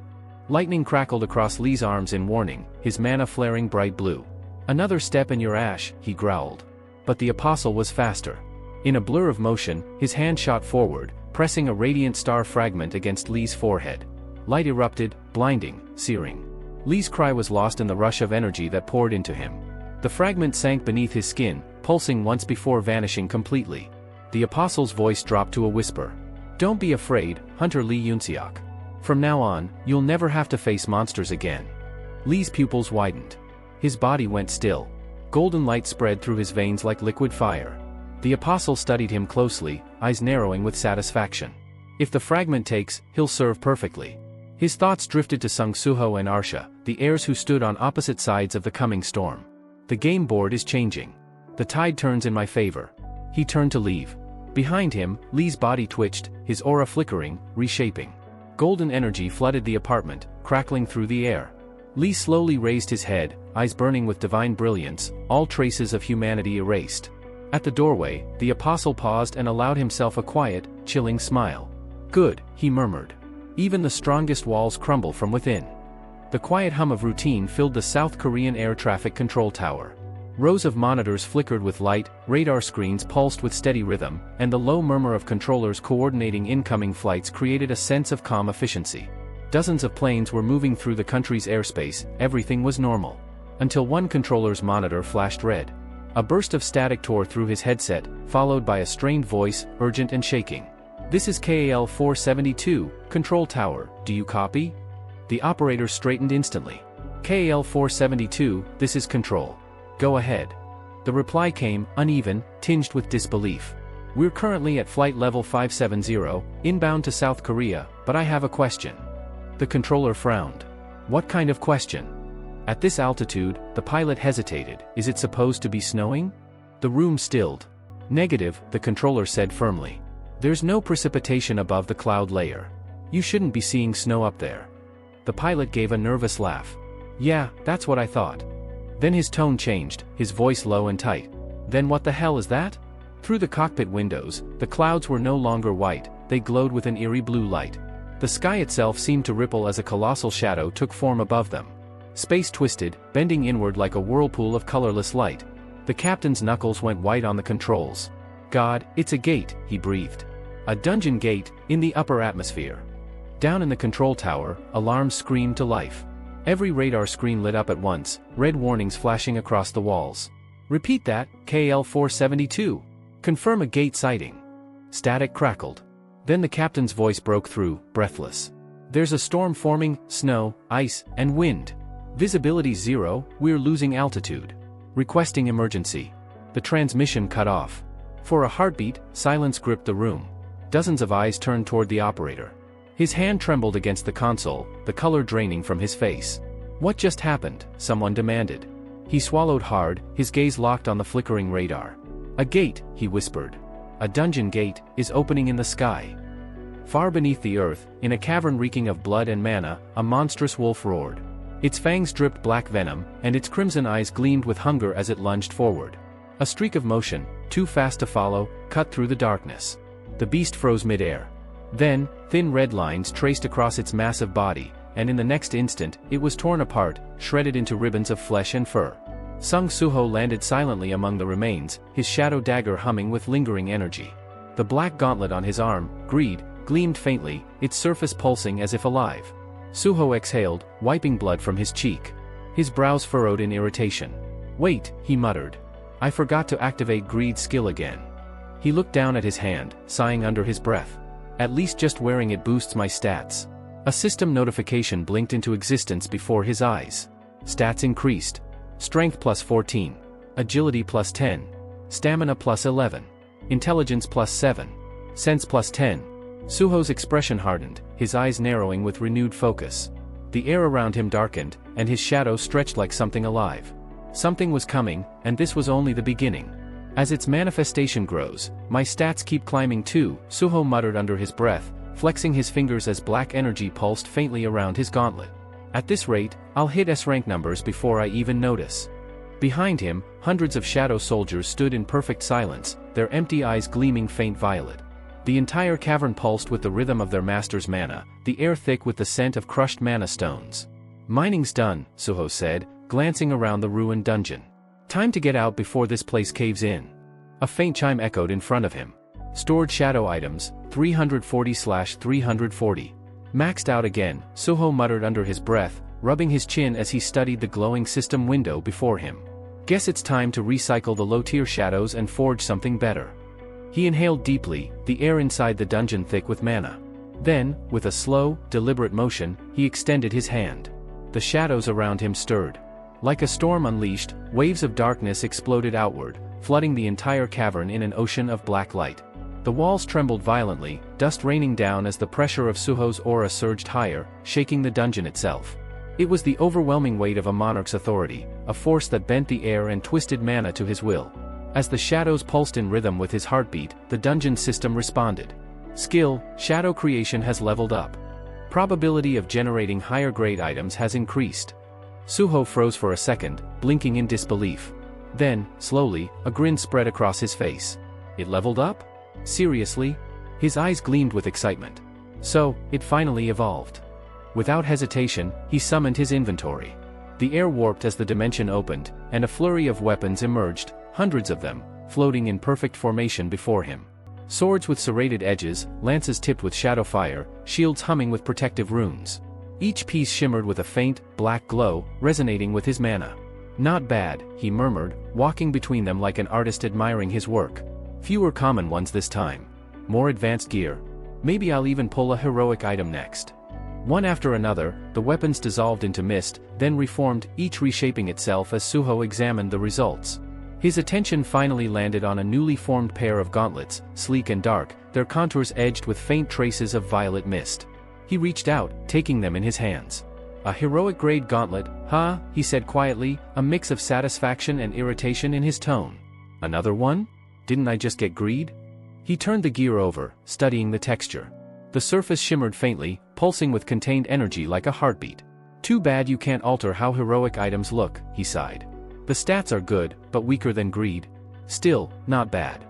Speaker 1: Lightning crackled across Lee's arms in warning, his mana flaring bright blue. Another step and you're ash, he growled. But the apostle was faster. In a blur of motion, his hand shot forward, pressing a radiant star fragment against Lee's forehead. Light erupted, blinding, searing. Lee's cry was lost in the rush of energy that poured into him. The fragment sank beneath his skin, pulsing once before vanishing completely. The apostle's voice dropped to a whisper. Don't be afraid, Hunter Lee Yunseok. From now on, you'll never have to face monsters again. Lee's pupils widened. His body went still. Golden light spread through his veins like liquid fire. The apostle studied him closely, eyes narrowing with satisfaction. If the fragment takes, he'll serve perfectly. His thoughts drifted to Sung Suho and Arsha, the heirs who stood on opposite sides of the coming storm. The game board is changing. The tide turns in my favor. He turned to leave. Behind him, Lee's body twitched, his aura flickering, reshaping. Golden energy flooded the apartment, crackling through the air. Lee slowly raised his head, eyes burning with divine brilliance, all traces of humanity erased. At the doorway, the apostle paused and allowed himself a quiet, chilling smile. Good, he murmured. Even the strongest walls crumble from within. The quiet hum of routine filled the South Korean air traffic control tower. Rows of monitors flickered with light, radar screens pulsed with steady rhythm, and the low murmur of controllers coordinating incoming flights created a sense of calm efficiency. Dozens of planes were moving through the country's airspace, everything was normal. Until one controller's monitor flashed red. A burst of static tore through his headset, followed by a strained voice, urgent and shaking. This is KAL-472, Control Tower, do you copy? The operator straightened instantly. KAL-472, this is Control. Go ahead. The reply came, uneven, tinged with disbelief. We're currently at flight level 570, inbound to South Korea, but I have a question. The controller frowned. What kind of question? At this altitude, the pilot hesitated. Is it supposed to be snowing? The room stilled. Negative, the controller said firmly. There's no precipitation above the cloud layer. You shouldn't be seeing snow up there. The pilot gave a nervous laugh. Yeah, that's what I thought. Then his tone changed, his voice low and tight. Then what the hell is that? Through the cockpit windows, the clouds were no longer white, they glowed with an eerie blue light. The sky itself seemed to ripple as a colossal shadow took form above them. Space twisted, bending inward like a whirlpool of colorless light. The captain's knuckles went white on the controls. God, it's a gate, he breathed. A dungeon gate, in the upper atmosphere. Down in the control tower, alarms screamed to life. Every radar screen lit up at once, red warnings flashing across the walls. Repeat that, KL-472. Confirm a gate sighting. Static crackled. Then the captain's voice broke through, breathless. There's a storm forming, snow, ice, and wind. Visibility 0, we're losing altitude. Requesting emergency. The transmission cut off. For a heartbeat, silence gripped the room. Dozens of eyes turned toward the operator. His hand trembled against the console, the color draining from his face. What just happened? Someone demanded. He swallowed hard, his gaze locked on the flickering radar. A gate, he whispered. A dungeon gate, is opening in the sky. Far beneath the earth, in a cavern reeking of blood and mana, a monstrous wolf roared. Its fangs dripped black venom, and its crimson eyes gleamed with hunger as it lunged forward. A streak of motion, too fast to follow, cut through the darkness. The beast froze midair. Then, thin red lines traced across its massive body, and in the next instant, it was torn apart, shredded into ribbons of flesh and fur. Sung Suho landed silently among the remains, his shadow dagger humming with lingering energy. The black gauntlet on his arm, greed, gleamed faintly, its surface pulsing as if alive. Suho exhaled, wiping blood from his cheek. His brows furrowed in irritation. Wait, he muttered. I forgot to activate greed's skill again. He looked down at his hand, sighing under his breath. At least just wearing it boosts my stats. A system notification blinked into existence before his eyes. Stats increased. Strength plus 14. Agility plus 10. Stamina plus 11. Intelligence plus 7. Sense plus 10. Suho's expression hardened, his eyes narrowing with renewed focus. The air around him darkened, and his shadow stretched like something alive. Something was coming, and this was only the beginning. As its manifestation grows, my stats keep climbing too, Suho muttered under his breath, flexing his fingers as black energy pulsed faintly around his gauntlet. At this rate, I'll hit S-rank numbers before I even notice. Behind him, hundreds of shadow soldiers stood in perfect silence, their empty eyes gleaming faint violet. The entire cavern pulsed with the rhythm of their master's mana, the air thick with the scent of crushed mana stones. Mining's done, Suho said, glancing around the ruined dungeon. Time to get out before this place caves in. A faint chime echoed in front of him. Stored shadow items, 340/340. Maxed out again, Suho muttered under his breath, rubbing his chin as he studied the glowing system window before him. Guess it's time to recycle the low-tier shadows and forge something better. He inhaled deeply, the air inside the dungeon thick with mana. Then, with a slow, deliberate motion, he extended his hand. The shadows around him stirred. Like a storm unleashed, waves of darkness exploded outward, flooding the entire cavern in an ocean of black light. The walls trembled violently, dust raining down as the pressure of Suho's aura surged higher, shaking the dungeon itself. It was the overwhelming weight of a monarch's authority, a force that bent the air and twisted mana to his will. As the shadows pulsed in rhythm with his heartbeat, the dungeon system responded. Skill, shadow creation has leveled up. Probability of generating higher grade items has increased. Suho froze for a second, blinking in disbelief. Then, slowly, a grin spread across his face. It leveled up? Seriously? His eyes gleamed with excitement. So, it finally evolved. Without hesitation, he summoned his inventory. The air warped as the dimension opened, and a flurry of weapons emerged, hundreds of them, floating in perfect formation before him. Swords with serrated edges, lances tipped with shadow fire, shields humming with protective runes. Each piece shimmered with a faint, black glow, resonating with his mana. Not bad, he murmured, walking between them like an artist admiring his work. Fewer common ones this time. More advanced gear. Maybe I'll even pull a heroic item next. One after another, the weapons dissolved into mist, then reformed, each reshaping itself as Suho examined the results. His attention finally landed on a newly formed pair of gauntlets, sleek and dark, their contours edged with faint traces of violet mist. He reached out, taking them in his hands. A heroic-grade gauntlet, huh? He said quietly, a mix of satisfaction and irritation in his tone. Another one? Didn't I just get greed? He turned the gear over, studying the texture. The surface shimmered faintly, pulsing with contained energy like a heartbeat. Too bad you can't alter how heroic items look, he sighed. The stats are good, but weaker than greed. Still, not bad.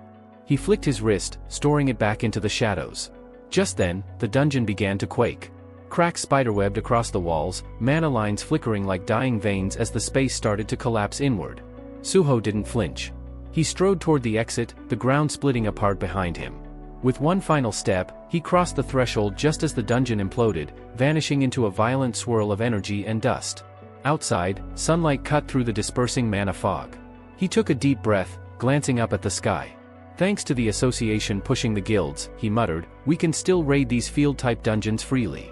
Speaker 1: He flicked his wrist, storing it back into the shadows. Just then, the dungeon began to quake. Cracks spiderwebbed across the walls, mana lines flickering like dying veins as the space started to collapse inward. Suho didn't flinch. He strode toward the exit, the ground splitting apart behind him. With one final step, he crossed the threshold just as the dungeon imploded, vanishing into a violent swirl of energy and dust. Outside, sunlight cut through the dispersing mana fog. He took a deep breath, glancing up at the sky. Thanks to the association pushing the guilds, he muttered, we can still raid these field-type dungeons freely.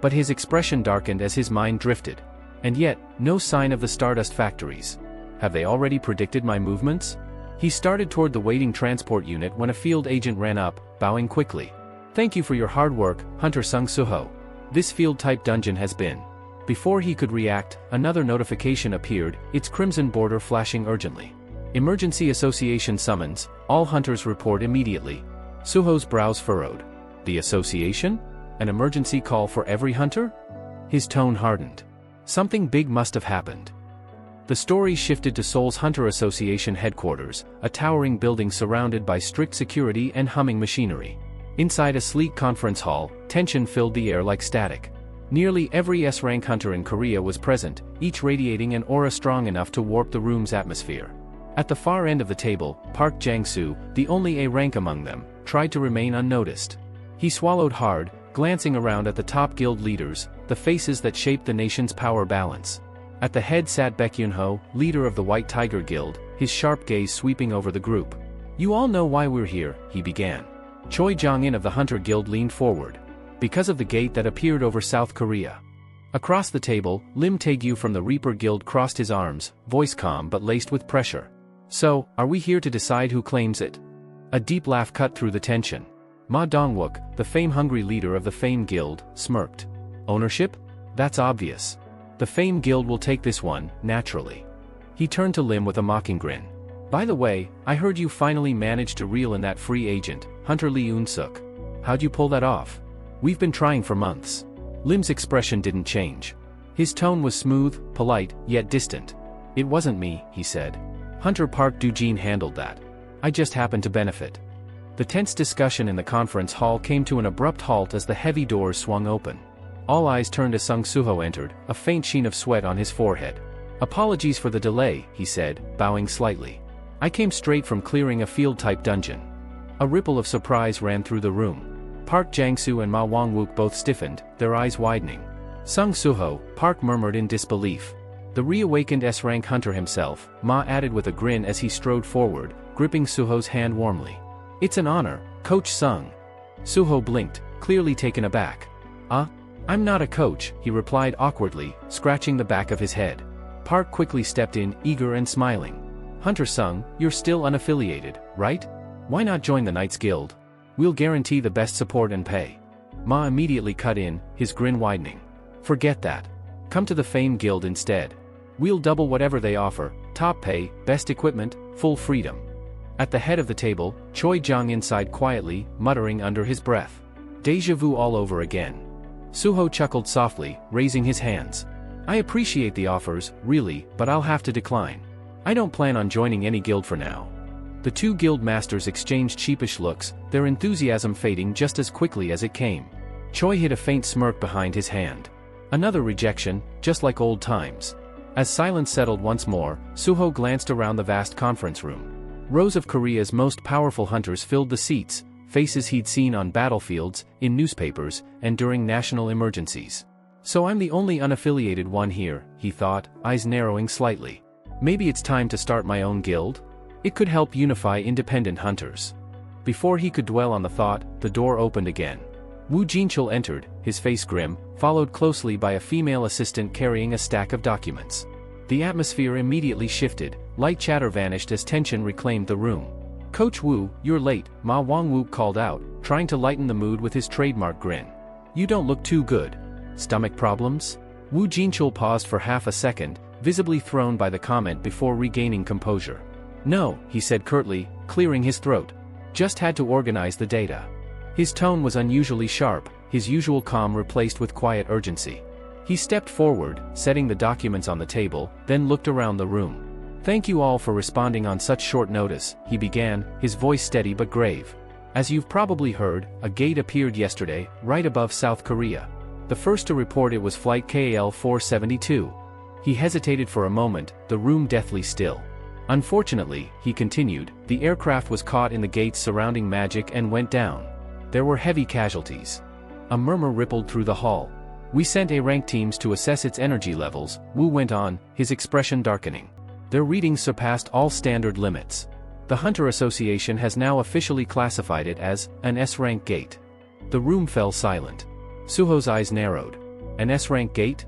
Speaker 1: But his expression darkened as his mind drifted. And yet, no sign of the Stardust factories. Have they already predicted my movements? He started toward the waiting transport unit when a field agent ran up, bowing quickly. Thank you for your hard work, Hunter Sung Suho. This field-type dungeon has been. Before he could react, another notification appeared, its crimson border flashing urgently. Emergency Association summons, all hunters report immediately. Suho's brows furrowed. The association? An emergency call for every hunter? His tone hardened. Something big must have happened. The story shifted to Seoul's Hunter Association headquarters, a towering building surrounded by strict security and humming machinery. Inside a sleek conference hall, tension filled the air like static. Nearly every S-rank hunter in Korea was present, each radiating an aura strong enough to warp the room's atmosphere. At the far end of the table, Park Jang-soo, the only A-rank among them, tried to remain unnoticed. He swallowed hard, glancing around at the top guild leaders, the faces that shaped the nation's power balance. At the head sat Baekhyun-ho, leader of the White Tiger Guild, his sharp gaze sweeping over the group. You all know why we're here, he began. Choi Jong-in of the Hunter Guild leaned forward. Because of the gate that appeared over South Korea. Across the table, Lim Tae-gyu from the Reaper Guild crossed his arms, voice calm but laced with pressure. So, are we here to decide who claims it? A deep laugh cut through the tension. Ma Dong-wook, the fame-hungry leader of the Fame Guild, smirked. Ownership? That's obvious. The Fame Guild will take this one, naturally. He turned to Lim with a mocking grin. By the way, I heard you finally managed to reel in that free agent, Hunter Lee Un-suk. How'd you pull that off? We've been trying for months. Lim's expression didn't change. His tone was smooth, polite, yet distant. It wasn't me, he said. Hunter Park Doo-jin handled that. I just happened to benefit. The tense discussion in the conference hall came to an abrupt halt as the heavy doors swung open. All eyes turned as Sung Suho entered, a faint sheen of sweat on his forehead. Apologies for the delay, he said, bowing slightly. I came straight from clearing a field-type dungeon. A ripple of surprise ran through the room. Park Jang-soo and Ma Wang-wook both stiffened, their eyes widening. Sung Suho, Park murmured in disbelief. The reawakened S-rank hunter himself, Ma added with a grin as he strode forward, gripping Suho's hand warmly. It's an honor, Coach Sung. Suho blinked, clearly taken aback. I'm not a coach, he replied awkwardly, scratching the back of his head. Park quickly stepped in, eager and smiling. Hunter Sung, you're still unaffiliated, right? Why not join the Knights Guild? We'll guarantee the best support and pay. Ma immediately cut in, his grin widening. Forget that. Come to the Fame Guild instead. We'll double whatever they offer, top pay, best equipment, full freedom. At the head of the table, Choi Jong-in sighed quietly, muttering under his breath. Deja vu all over again. Suho chuckled softly, raising his hands. I appreciate the offers, really, but I'll have to decline. I don't plan on joining any guild for now. The two guild masters exchanged sheepish looks, their enthusiasm fading just as quickly as it came. Choi hid a faint smirk behind his hand. Another rejection, just like old times. As silence settled once more, Suho glanced around the vast conference room. Rows of Korea's most powerful hunters filled the seats, faces he'd seen on battlefields, in newspapers, and during national emergencies. So I'm the only unaffiliated one here, he thought, eyes narrowing slightly. Maybe it's time to start my own guild? It could help unify independent hunters. Before he could dwell on the thought, the door opened again. Wu Jinchul entered, his face grim, followed closely by a female assistant carrying a stack of documents. The atmosphere immediately shifted, light chatter vanished as tension reclaimed the room. Coach Wu, you're late, Ma Wangwook called out, trying to lighten the mood with his trademark grin. You don't look too good. Stomach problems? Wu Jinchul paused for half a second, visibly thrown by the comment before regaining composure. No, he said curtly, clearing his throat. Just had to organize the data. His tone was unusually sharp, his usual calm replaced with quiet urgency. He stepped forward, setting the documents on the table, then looked around the room. Thank you all for responding on such short notice, he began, his voice steady but grave. As you've probably heard, a gate appeared yesterday, right above South Korea. The first to report it was Flight KAL-472. He hesitated for a moment, the room deathly still. Unfortunately, he continued, the aircraft was caught in the gate's surrounding magic and went down. There were heavy casualties. A murmur rippled through the hall. We sent A-rank teams to assess its energy levels, Wu went on, his expression darkening. Their readings surpassed all standard limits. The Hunter Association has now officially classified it as an S-rank gate. The room fell silent. Suho's eyes narrowed. An S-rank gate?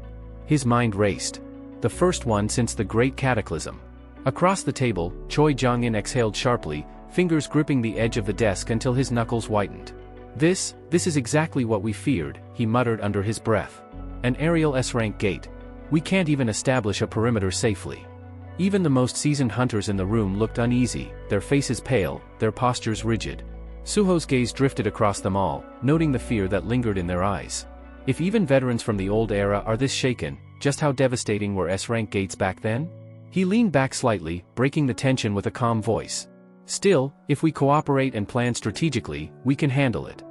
Speaker 1: His mind raced. The first one since the Great Cataclysm. Across the table, Choi Jong-in exhaled sharply, fingers gripping the edge of the desk until his knuckles whitened. This is exactly what we feared, he muttered under his breath. An aerial S-rank gate. We can't even establish a perimeter safely. Even the most seasoned hunters in the room looked uneasy, their faces pale, their postures rigid. Suho's gaze drifted across them all, noting the fear that lingered in their eyes. If even veterans from the old era are this shaken, just how devastating were S-rank gates back then? He leaned back slightly, breaking the tension with a calm voice. Still, if we cooperate and plan strategically, we can handle it.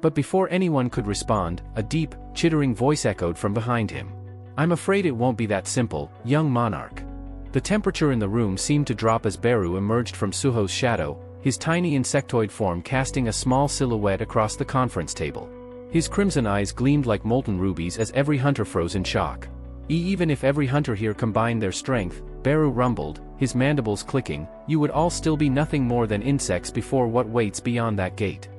Speaker 1: But before anyone could respond, a deep, chittering voice echoed from behind him. I'm afraid it won't be that simple, young monarch. The temperature in the room seemed to drop as Beru emerged from Suho's shadow, his tiny insectoid form casting a small silhouette across the conference table. His crimson eyes gleamed like molten rubies as every hunter froze in shock. Even if every hunter here combined their strength, Beru rumbled, his mandibles clicking, you would all still be nothing more than insects before what waits beyond that gate.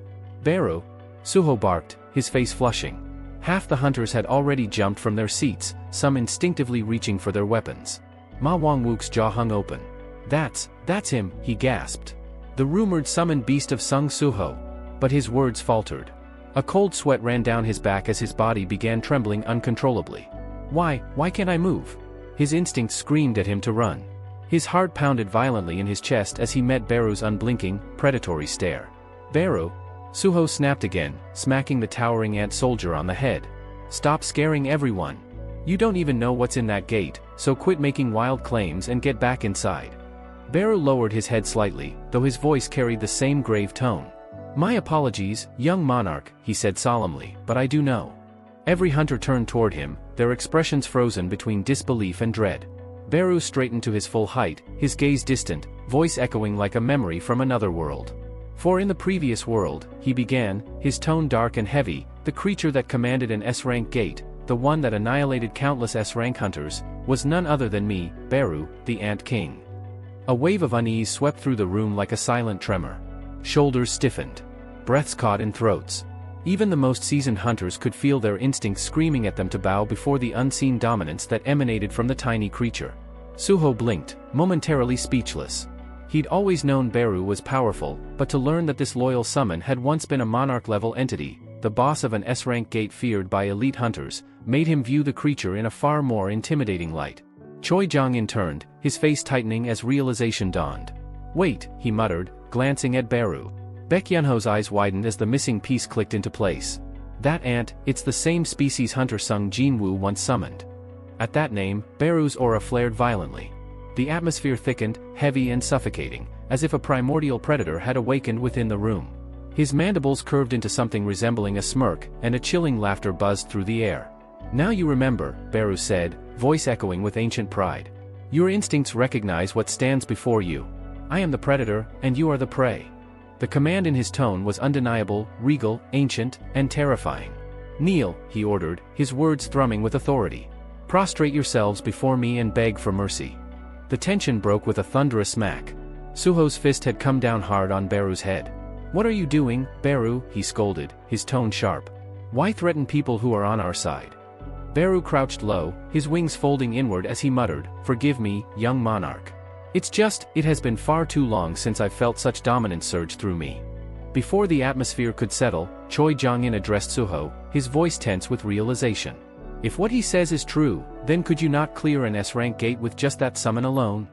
Speaker 1: Beru? Suho barked, his face flushing. Half the hunters had already jumped from their seats, some instinctively reaching for their weapons. Ma Wangwook's jaw hung open. That's him, he gasped. The rumored summoned beast of Sung Suho. But his words faltered. A cold sweat ran down his back as his body began trembling uncontrollably. Why can't I move? His instincts screamed at him to run. His heart pounded violently in his chest as he met Beru's unblinking, predatory stare. Beru? Suho snapped again, smacking the towering ant soldier on the head. Stop scaring everyone. You don't even know what's in that gate, so quit making wild claims and get back inside. Beru lowered his head slightly, though his voice carried the same grave tone. My apologies, young monarch, he said solemnly, but I do know. Every hunter turned toward him, their expressions frozen between disbelief and dread. Beru straightened to his full height, his gaze distant, voice echoing like a memory from another world. For in the previous world, he began, his tone dark and heavy, the creature that commanded an S-rank gate, the one that annihilated countless S-rank hunters, was none other than me, Beru, the Ant King. A wave of unease swept through the room like a silent tremor. shoulders stiffened. Breaths caught in throats. Even the most seasoned hunters could feel their instincts screaming at them to bow before the unseen dominance that emanated from the tiny creature. Suho blinked, momentarily speechless. He'd always known Beru was powerful, but to learn that this loyal summon had once been a monarch-level entity, the boss of an S-rank gate feared by elite hunters, made him view the creature in a far more intimidating light. Choi Jong-in turned, his face tightening as realization dawned. "Wait," he muttered, glancing at Beru. Baek Yunho's eyes widened as the missing piece clicked into place. "That ant, it's the same species hunter Sung Jinwoo once summoned." At that name, Beru's aura flared violently. The atmosphere thickened, heavy and suffocating, as if a primordial predator had awakened within the room. His mandibles curved into something resembling a smirk, and a chilling laughter buzzed through the air. "Now you remember," Beru said, voice echoing with ancient pride. "Your instincts recognize what stands before you. I am the predator, and you are the prey." The command in his tone was undeniable, regal, ancient, and terrifying. "Kneel," he ordered, his words thrumming with authority. "Prostrate yourselves before me and beg for mercy." The tension broke with a thunderous smack. Suho's fist had come down hard on Beru's head. "What are you doing, Beru?" he scolded, his tone sharp. "Why threaten people who are on our side?" Beru crouched low, his wings folding inward as he muttered, "Forgive me, young monarch. It has been far too long since I felt such dominance surge through me." Before the atmosphere could settle, Choi Jong-in addressed Suho, his voice tense with realization. "If what he says is true, then could you not clear an S-rank gate with just that summon alone?"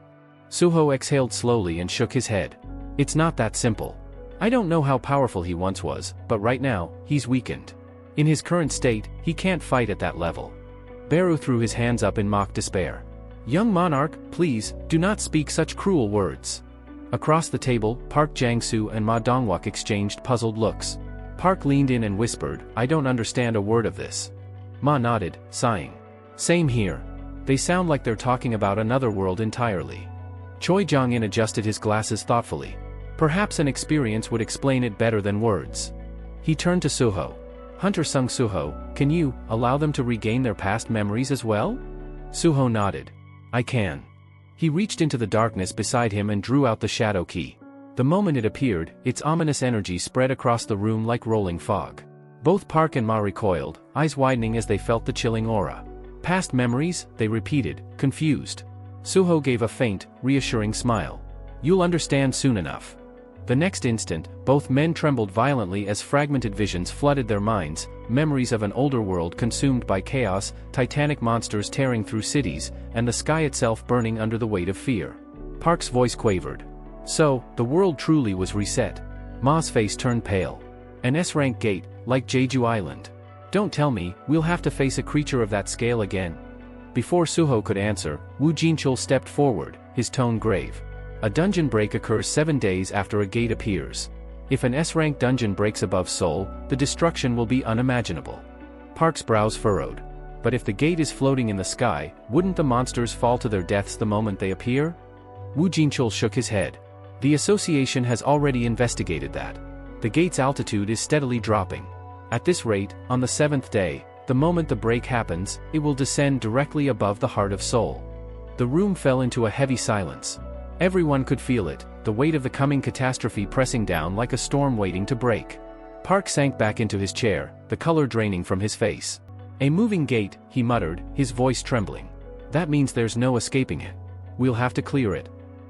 Speaker 1: Suho exhaled slowly and shook his head. "It's not that simple. I don't know how powerful he once was, but right now, he's weakened. In his current state, he can't fight at that level." Beru threw his hands up in mock despair. "Young monarch, please, do not speak such cruel words." Across the table, Park Jang-soo and Ma Dongwook exchanged puzzled looks. Park leaned in and whispered, "I don't understand a word of this." Ma nodded, sighing. "Same here. They sound like they're talking about another world entirely." Choi Jong-in adjusted his glasses thoughtfully. Perhaps an experience would explain it better than words. He turned to Suho. "Hunter Sung Suho, can you allow them to regain their past memories as well?" Suho nodded. "I can." He reached into the darkness beside him and drew out the shadow key. The moment it appeared, its ominous energy spread across the room like rolling fog. Both Park and Ma recoiled, eyes widening as they felt the chilling aura. "Past memories?" they repeated, confused. Suho gave a faint, reassuring smile. "You'll understand soon enough." The next instant, both men trembled violently as fragmented visions flooded their minds, memories of an older world consumed by chaos, titanic monsters tearing through cities, and the sky itself burning under the weight of fear. Park's voice quavered. So, the world truly was reset. Ma's face turned pale. An S-rank gate, like Jeju Island. "Don't tell me, we'll have to face a creature of that scale again." Before Suho could answer, Woo Jinchul stepped forward, his tone grave. "A dungeon break occurs 7 days after a gate appears. If an S-rank dungeon breaks above Seoul, the destruction will be unimaginable." Park's brows furrowed. "But if the gate is floating in the sky, wouldn't the monsters fall to their deaths the moment they appear?" Woo Jinchul shook his head. "The association has already investigated that. The gate's altitude is steadily dropping. At this rate, on the 7th day, the moment the break happens, it will descend directly above the heart of Seoul." The room fell into a heavy silence. Everyone could feel it, the weight of the coming catastrophe pressing down like a storm waiting to break. Park sank back into his chair, the color draining from his face. "A moving gate," he muttered, his voice trembling. "That means there's no escaping it. We'll have to clear it."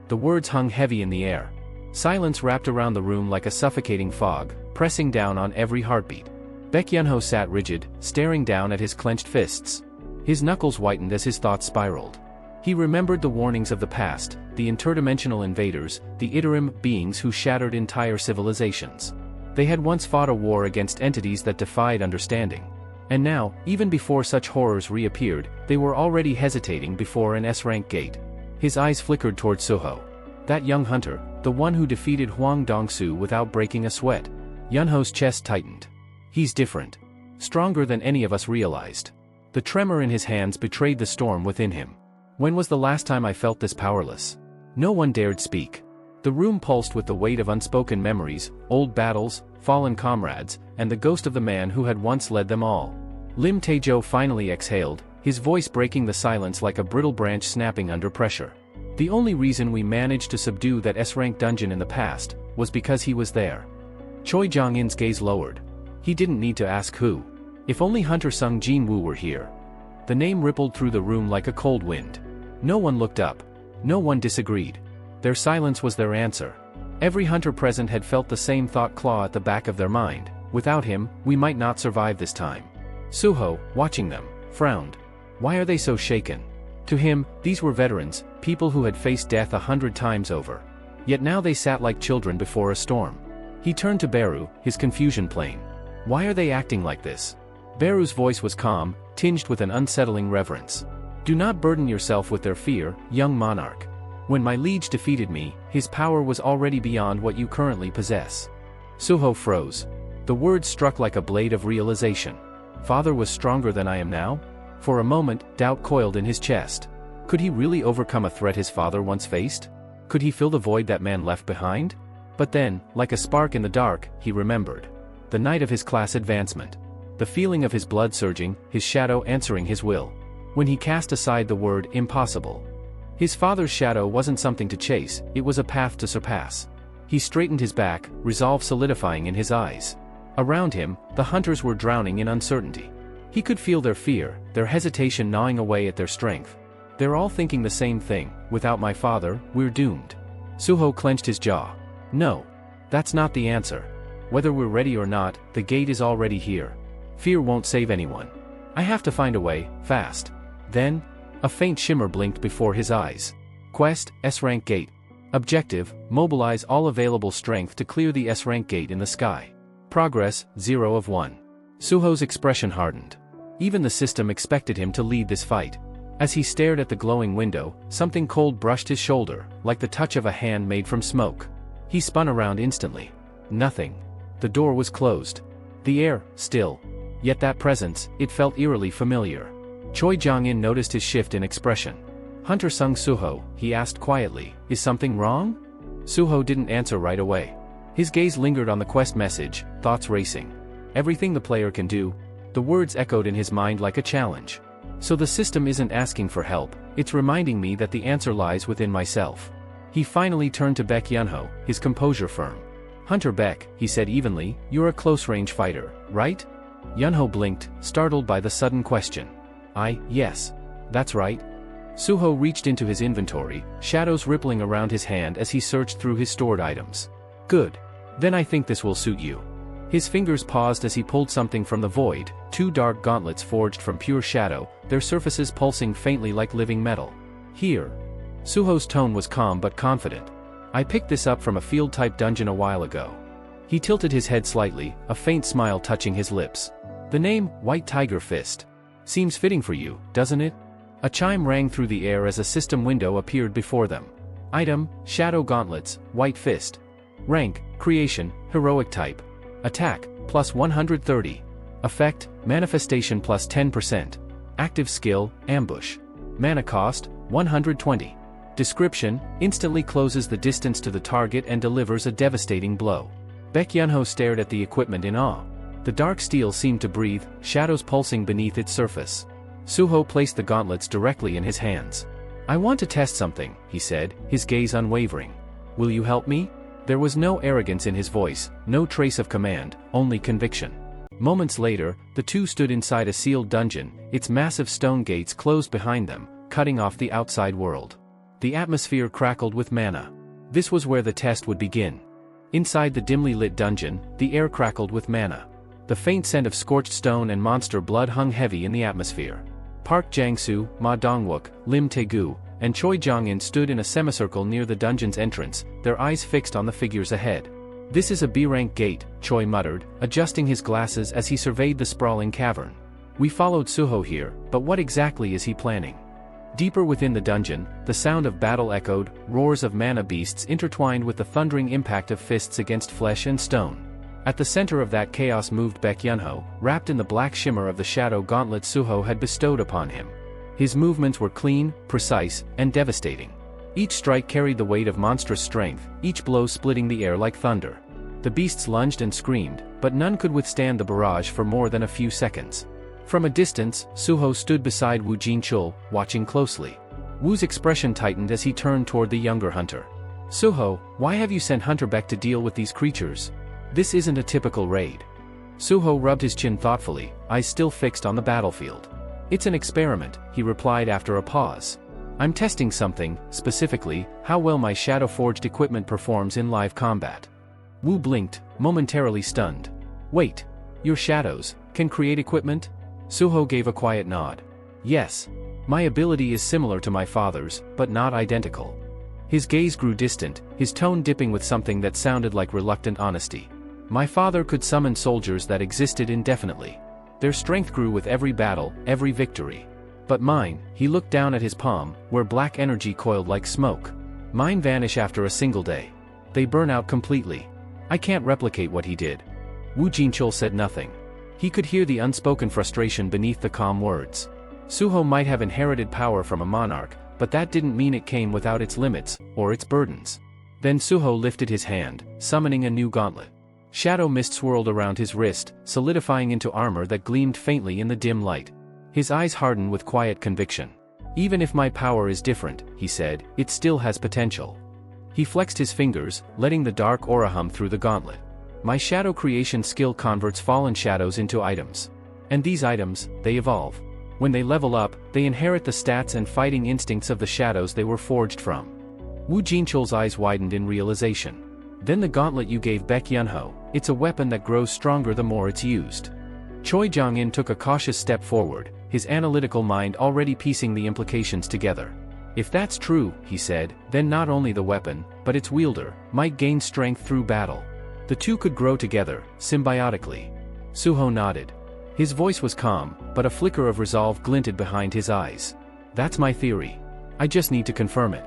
Speaker 1: The words hung heavy in the air. Silence wrapped around the room like a suffocating fog, pressing down on every heartbeat. Baek Yunho sat rigid, staring down at his clenched fists. His knuckles whitened as his thoughts spiraled. He remembered the warnings of the past, the interdimensional invaders, the Iterim beings who shattered entire civilizations. They had once fought a war against entities that defied understanding. And now, even before such horrors reappeared, they were already hesitating before an S-rank gate. His eyes flickered toward Suho. That young hunter, the one who defeated Hwang Dong-soo without breaking a sweat. Yunho's chest tightened. "He's different. Stronger than any of us realized." The tremor in his hands betrayed the storm within him. "When was the last time I felt this powerless?" No one dared speak. The room pulsed with the weight of unspoken memories, old battles, fallen comrades, and the ghost of the man who had once led them all. Lim Tae-jo finally exhaled, his voice breaking the silence like a brittle branch snapping under pressure. The only reason we managed to subdue that S-rank dungeon in the past was because he was there. Choi Jong-in's gaze lowered. He didn't need to ask who. If only Hunter Sung Jin-woo were here. The name rippled through the room like a cold wind. No one looked up. No one disagreed. Their silence was their answer. Every hunter present had felt the same thought claw at the back of their mind. Without him, we might not survive this time. Suho, watching them, frowned. Why are they so shaken? To him, these were veterans, people who had faced death 100 times over. Yet now they sat like children before a storm. He turned to Beru, his confusion plain. Why are they acting like this? Beru's voice was calm, tinged with an unsettling reverence. Do not burden yourself with their fear, young monarch. When my liege defeated me, his power was already beyond what you currently possess. Suho froze. The words struck like a blade of realization. Father was stronger than I am now? For a moment, doubt coiled in his chest. Could he really overcome a threat his father once faced? Could he fill the void that man left behind? But then, like a spark in the dark, he remembered. The night of his class advancement. The feeling of his blood surging, his shadow answering his will. When he cast aside the word impossible. His father's shadow wasn't something to chase, it was a path to surpass. He straightened his back, resolve solidifying in his eyes. Around him, the hunters were drowning in uncertainty. He could feel their fear, their hesitation gnawing away at their strength. They're all thinking the same thing, without my father, we're doomed. Suho clenched his jaw. No. That's not the answer. Whether we're ready or not, the gate is already here. Fear won't save anyone. I have to find a way, fast. Then, a faint shimmer blinked before his eyes. Quest, S-rank gate. Objective, mobilize all available strength to clear the S-rank gate in the sky. Progress, 0 of 1. Suho's expression hardened. Even the system expected him to lead this fight. As he stared at the glowing window, something cold brushed his shoulder, like the touch of a hand made from smoke. He spun around instantly. Nothing. The door was closed. The air, still. Yet that presence, it felt eerily familiar. Choi Jong-in noticed his shift in expression. Hunter Sung Suho, he asked quietly, is something wrong? Suho didn't answer right away. His gaze lingered on the quest message, thoughts racing. Everything the player can do. The words echoed in his mind like a challenge. So the system isn't asking for help, it's reminding me that the answer lies within myself. He finally turned to Baek Yunho, his composure firm. Hunter Baek, he said evenly, you're a close-range fighter, right? Yunho blinked, startled by the sudden question. Yes. That's right. Suho reached into his inventory, shadows rippling around his hand as he searched through his stored items. Good. Then I think this will suit you. His fingers paused as he pulled something from the void, 2 dark gauntlets forged from pure shadow, their surfaces pulsing faintly like living metal. Here. Suho's tone was calm but confident. I picked this up from a field-type dungeon a while ago. He tilted his head slightly, a faint smile touching his lips. The name, White Tiger Fist. Seems fitting for you, doesn't it? A chime rang through the air as a system window appeared before them. Item, Shadow Gauntlets, White Fist. Rank, Creation, Heroic Type. Attack, plus 130. Effect, Manifestation plus 10%. Active Skill, Ambush. Mana cost, 120. Description, instantly closes the distance to the target and delivers a devastating blow. Baek Yunho stared at the equipment in awe. The dark steel seemed to breathe, shadows pulsing beneath its surface. Suho placed the gauntlets directly in his hands. I want to test something, he said, his gaze unwavering. Will you help me? There was no arrogance in his voice, no trace of command, only conviction. Moments later, the two stood inside a sealed dungeon, its massive stone gates closed behind them, cutting off the outside world. The atmosphere crackled with mana. This was where the test would begin. Inside the dimly lit dungeon, the air crackled with mana. The faint scent of scorched stone and monster blood hung heavy in the atmosphere. Park Jang-soo, Ma Dong-wook, Lim Tae-gu, and Choi Jong-in stood in a semicircle near the dungeon's entrance, their eyes fixed on the figures ahead. This is a B-rank gate, Choi muttered, adjusting his glasses as he surveyed the sprawling cavern. We followed Suho here, but what exactly is he planning? Deeper within the dungeon, the sound of battle echoed, roars of mana beasts intertwined with the thundering impact of fists against flesh and stone. At the center of that chaos moved Baek Yunho, wrapped in the black shimmer of the shadow gauntlet Suho had bestowed upon him. His movements were clean, precise, and devastating. Each strike carried the weight of monstrous strength, each blow splitting the air like thunder. The beasts lunged and screamed, but none could withstand the barrage for more than a few seconds. From a distance, Suho stood beside Wu Jinchul, watching closely. Wu's expression tightened as he turned toward the younger hunter. Suho, why have you sent Hunter Beck to deal with these creatures? This isn't a typical raid. Suho rubbed his chin thoughtfully, eyes still fixed on the battlefield. It's an experiment, he replied after a pause. I'm testing something, specifically, how well my shadow-forged equipment performs in live combat. Wu blinked, momentarily stunned. Wait, your shadows can create equipment? Suho gave a quiet nod. Yes. My ability is similar to my father's, but not identical. His gaze grew distant, his tone dipping with something that sounded like reluctant honesty. My father could summon soldiers that existed indefinitely. Their strength grew with every battle, every victory. But mine, he looked down at his palm, where black energy coiled like smoke. Mine vanish after a single day. They burn out completely. I can't replicate what he did. Wu Jinchul said nothing. He could hear the unspoken frustration beneath the calm words. Suho might have inherited power from a monarch, but that didn't mean it came without its limits, or its burdens. Then Suho lifted his hand, summoning a new gauntlet. Shadow mist swirled around his wrist, solidifying into armor that gleamed faintly in the dim light. His eyes hardened with quiet conviction. Even if my power is different, he said, it still has potential. He flexed his fingers, letting the dark aura hum through the gauntlet. My shadow creation skill converts fallen shadows into items. And these items, they evolve. When they level up, they inherit the stats and fighting instincts of the shadows they were forged from. Wu Jinchul's eyes widened in realization. Then the gauntlet you gave Baek Yunho, it's a weapon that grows stronger the more it's used. Choi Jong-in took a cautious step forward, his analytical mind already piecing the implications together. If that's true, he said, then not only the weapon, but its wielder, might gain strength through battle. The two could grow together, symbiotically. Suho nodded. His voice was calm, but a flicker of resolve glinted behind his eyes. That's my theory. I just need to confirm it.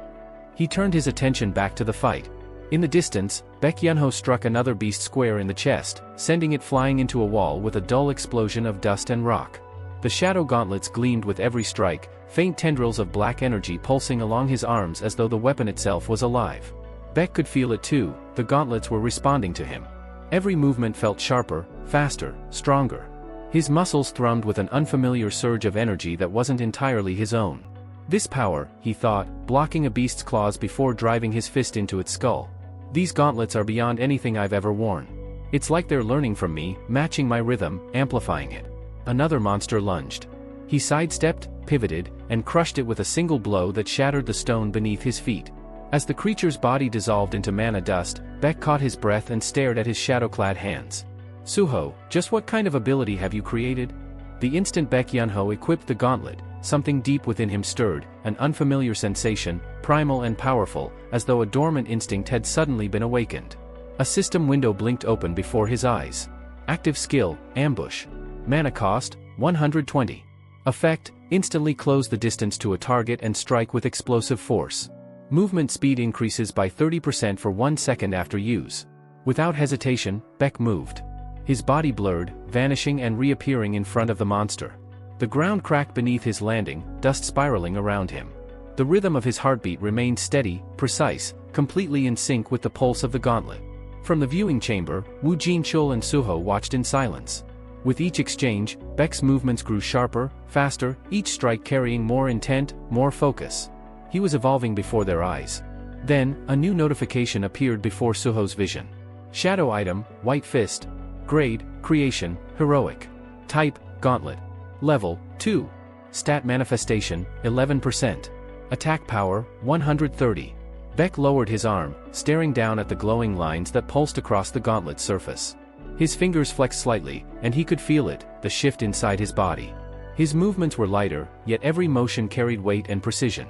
Speaker 1: He turned his attention back to the fight. In the distance, Baek Yunho struck another beast square in the chest, sending it flying into a wall with a dull explosion of dust and rock. The shadow gauntlets gleamed with every strike, faint tendrils of black energy pulsing along his arms as though the weapon itself was alive. Baek could feel it too, the gauntlets were responding to him. Every movement felt sharper, faster, stronger. His muscles thrummed with an unfamiliar surge of energy that wasn't entirely his own. This power, he thought, blocking a beast's claws before driving his fist into its skull. These gauntlets are beyond anything I've ever worn. It's like they're learning from me, matching my rhythm, amplifying it. Another monster lunged. He sidestepped, pivoted, and crushed it with a single blow that shattered the stone beneath his feet. As the creature's body dissolved into mana dust, Baek caught his breath and stared at his shadow-clad hands. Suho, just what kind of ability have you created? The instant Baek Yunho equipped the gauntlet, something deep within him stirred, an unfamiliar sensation, primal and powerful, as though a dormant instinct had suddenly been awakened. A system window blinked open before his eyes. Active skill, ambush. Mana cost, 120. Effect, instantly close the distance to a target and strike with explosive force. Movement speed increases by 30% for 1 second after use. Without hesitation, Baek moved. His body blurred, vanishing and reappearing in front of the monster. The ground cracked beneath his landing, dust spiraling around him. The rhythm of his heartbeat remained steady, precise, completely in sync with the pulse of the gauntlet. From the viewing chamber, Wu Jinchul and Suho watched in silence. With each exchange, Baek's movements grew sharper, faster, each strike carrying more intent, more focus. He was evolving before their eyes. Then, a new notification appeared before Suho's vision. Shadow item, White Fist. Grade, Creation, Heroic. Type, Gauntlet. Level, 2. Stat Manifestation, 11%. Attack Power, 130. Baek lowered his arm, staring down at the glowing lines that pulsed across the gauntlet's surface. His fingers flexed slightly, and he could feel it, the shift inside his body. His movements were lighter, yet every motion carried weight and precision.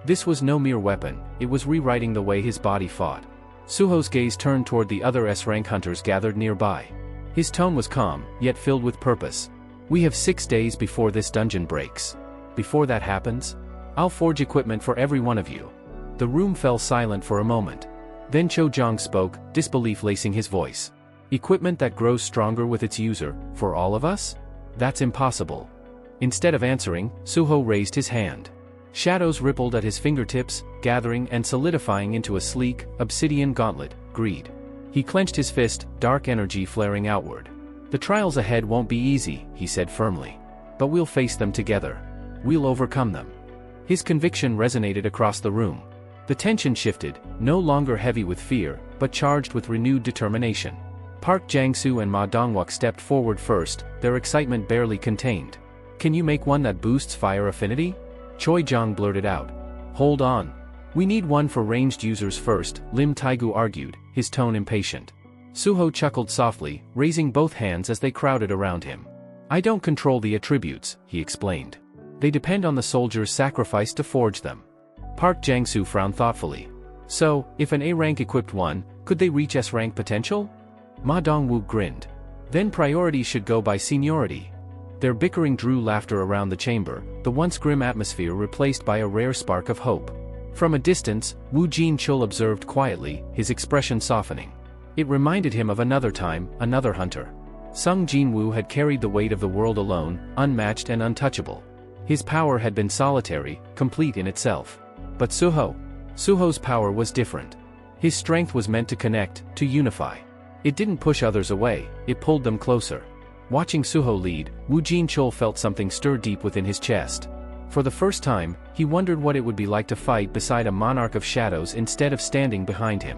Speaker 1: This was no mere weapon, it was rewriting the way his body fought. Suho's gaze turned toward the other S-rank hunters gathered nearby. His tone was calm, yet filled with purpose. We have 6 days before this dungeon breaks. Before that happens, I'll forge equipment for every one of you. The room fell silent for a moment. Then Cho Jong spoke, disbelief lacing his voice. Equipment that grows stronger with its user, for all of us? That's impossible. Instead of answering, Suho raised his hand. Shadows rippled at his fingertips, gathering and solidifying into a sleek, obsidian gauntlet, Greed. He clenched his fist, dark energy flaring outward. The trials ahead won't be easy, he said firmly. But we'll face them together. We'll overcome them. His conviction resonated across the room. The tension shifted, no longer heavy with fear, but charged with renewed determination. Park Jang-soo and Ma Dongwook stepped forward first, their excitement barely contained. "Can you make one that boosts fire affinity?" Choi Jong blurted out. "Hold on. We need one for ranged users first," Lim Taegu argued, his tone impatient. Suho chuckled softly, raising both hands as they crowded around him. "I don't control the attributes," he explained. "They depend on the soldier's sacrifice to forge them." Park Jang-soo frowned thoughtfully. "So, if an A-rank equipped one, could they reach S-rank potential?" Ma Dongwook grinned. "Then priority should go by seniority." Their bickering drew laughter around the chamber, the once grim atmosphere replaced by a rare spark of hope. From a distance, Woo Jin-chul observed quietly, his expression softening. It reminded him of another time, another hunter. Sung Jin-woo had carried the weight of the world alone, unmatched and untouchable. His power had been solitary, complete in itself. But Suho's power was different. His strength was meant to connect, to unify. It didn't push others away, it pulled them closer. Watching Suho lead, Woo Jin-chul felt something stir deep within his chest. For the first time, he wondered what it would be like to fight beside a monarch of shadows instead of standing behind him.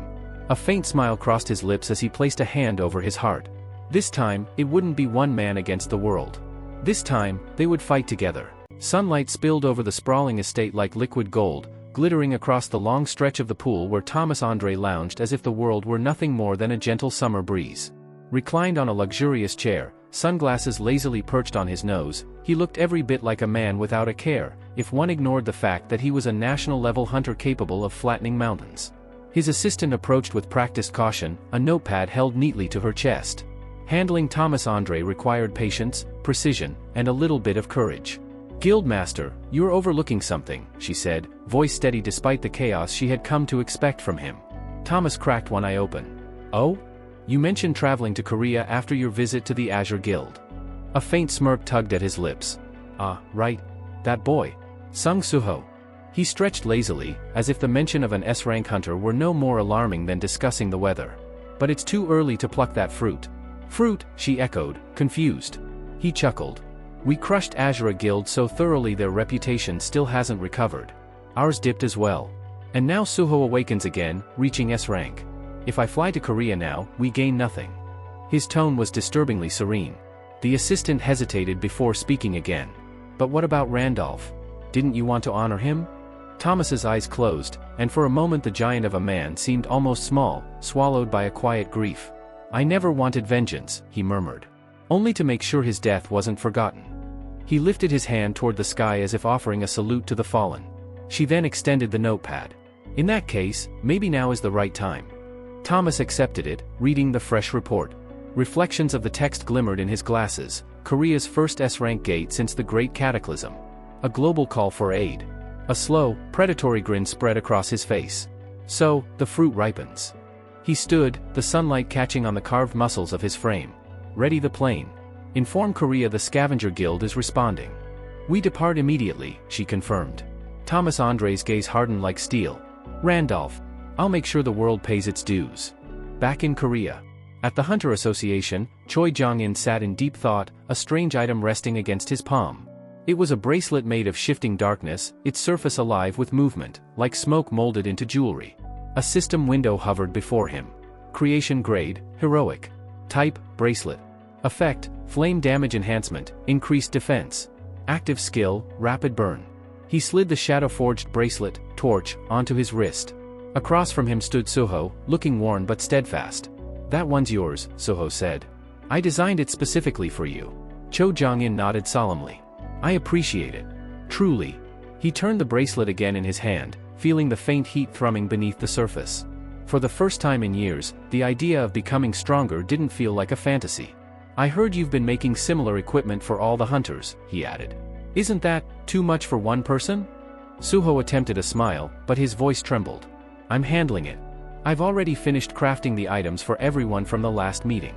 Speaker 1: A faint smile crossed his lips as he placed a hand over his heart. This time, it wouldn't be one man against the world. This time, they would fight together. Sunlight spilled over the sprawling estate like liquid gold, glittering across the long stretch of the pool where Thomas André lounged as if the world were nothing more than a gentle summer breeze. Reclined on a luxurious chair, sunglasses lazily perched on his nose, he looked every bit like a man without a care, if one ignored the fact that he was a national-level hunter capable of flattening mountains. His assistant approached with practiced caution, a notepad held neatly to her chest. Handling Thomas André required patience, precision, and a little bit of courage. "Guildmaster, you're overlooking something," she said, voice steady despite the chaos she had come to expect from him. Thomas cracked one eye open. "Oh? You mentioned traveling to Korea after your visit to the Azure Guild." A faint smirk tugged at his lips. "Ah, right. That boy. Sung Suho." He stretched lazily, as if the mention of an S-rank hunter were no more alarming than discussing the weather. "But it's too early to pluck that fruit." "Fruit?" she echoed, confused. He chuckled. "We crushed Azure Guild so thoroughly their reputation still hasn't recovered. Ours dipped as well. And now Suho awakens again, reaching S-rank. If I fly to Korea now, we gain nothing." His tone was disturbingly serene. The assistant hesitated before speaking again. "But what about Randolph? Didn't you want to honor him?" Thomas's eyes closed, and for a moment the giant of a man seemed almost small, swallowed by a quiet grief. "I never wanted vengeance," he murmured. "Only to make sure his death wasn't forgotten." He lifted his hand toward the sky as if offering a salute to the fallen. She then extended the notepad. "In that case, maybe now is the right time." Thomas accepted it, reading the fresh report. Reflections of the text glimmered in his glasses. Korea's first S-rank gate since the Great Cataclysm. A global call for aid. A slow, predatory grin spread across his face. So, the fruit ripens. He stood, the sunlight catching on the carved muscles of his frame. "Ready the plane. Inform Korea the Scavenger Guild is responding." "We depart immediately," she confirmed. Thomas André's gaze hardened like steel. "Randolph. I'll make sure the world pays its dues." Back in Korea. At the Hunter Association, Choi Jong-in sat in deep thought, a strange item resting against his palm. It was a bracelet made of shifting darkness, its surface alive with movement, like smoke molded into jewelry. A system window hovered before him. Creation grade, heroic. Type, bracelet. Effect, flame damage enhancement, increased defense. Active skill, rapid burn. He slid the shadow-forged bracelet, torch, onto his wrist. Across from him stood Suho, looking worn but steadfast. "That one's yours," Suho said. "I designed it specifically for you." Cho Jong-in nodded solemnly. "I appreciate it. Truly." He turned the bracelet again in his hand, feeling the faint heat thrumming beneath the surface. For the first time in years, the idea of becoming stronger didn't feel like a fantasy. "I heard you've been making similar equipment for all the hunters," he added. "Isn't that too much for one person?" Suho attempted a smile, but his voice trembled. "I'm handling it. I've already finished crafting the items for everyone from the last meeting."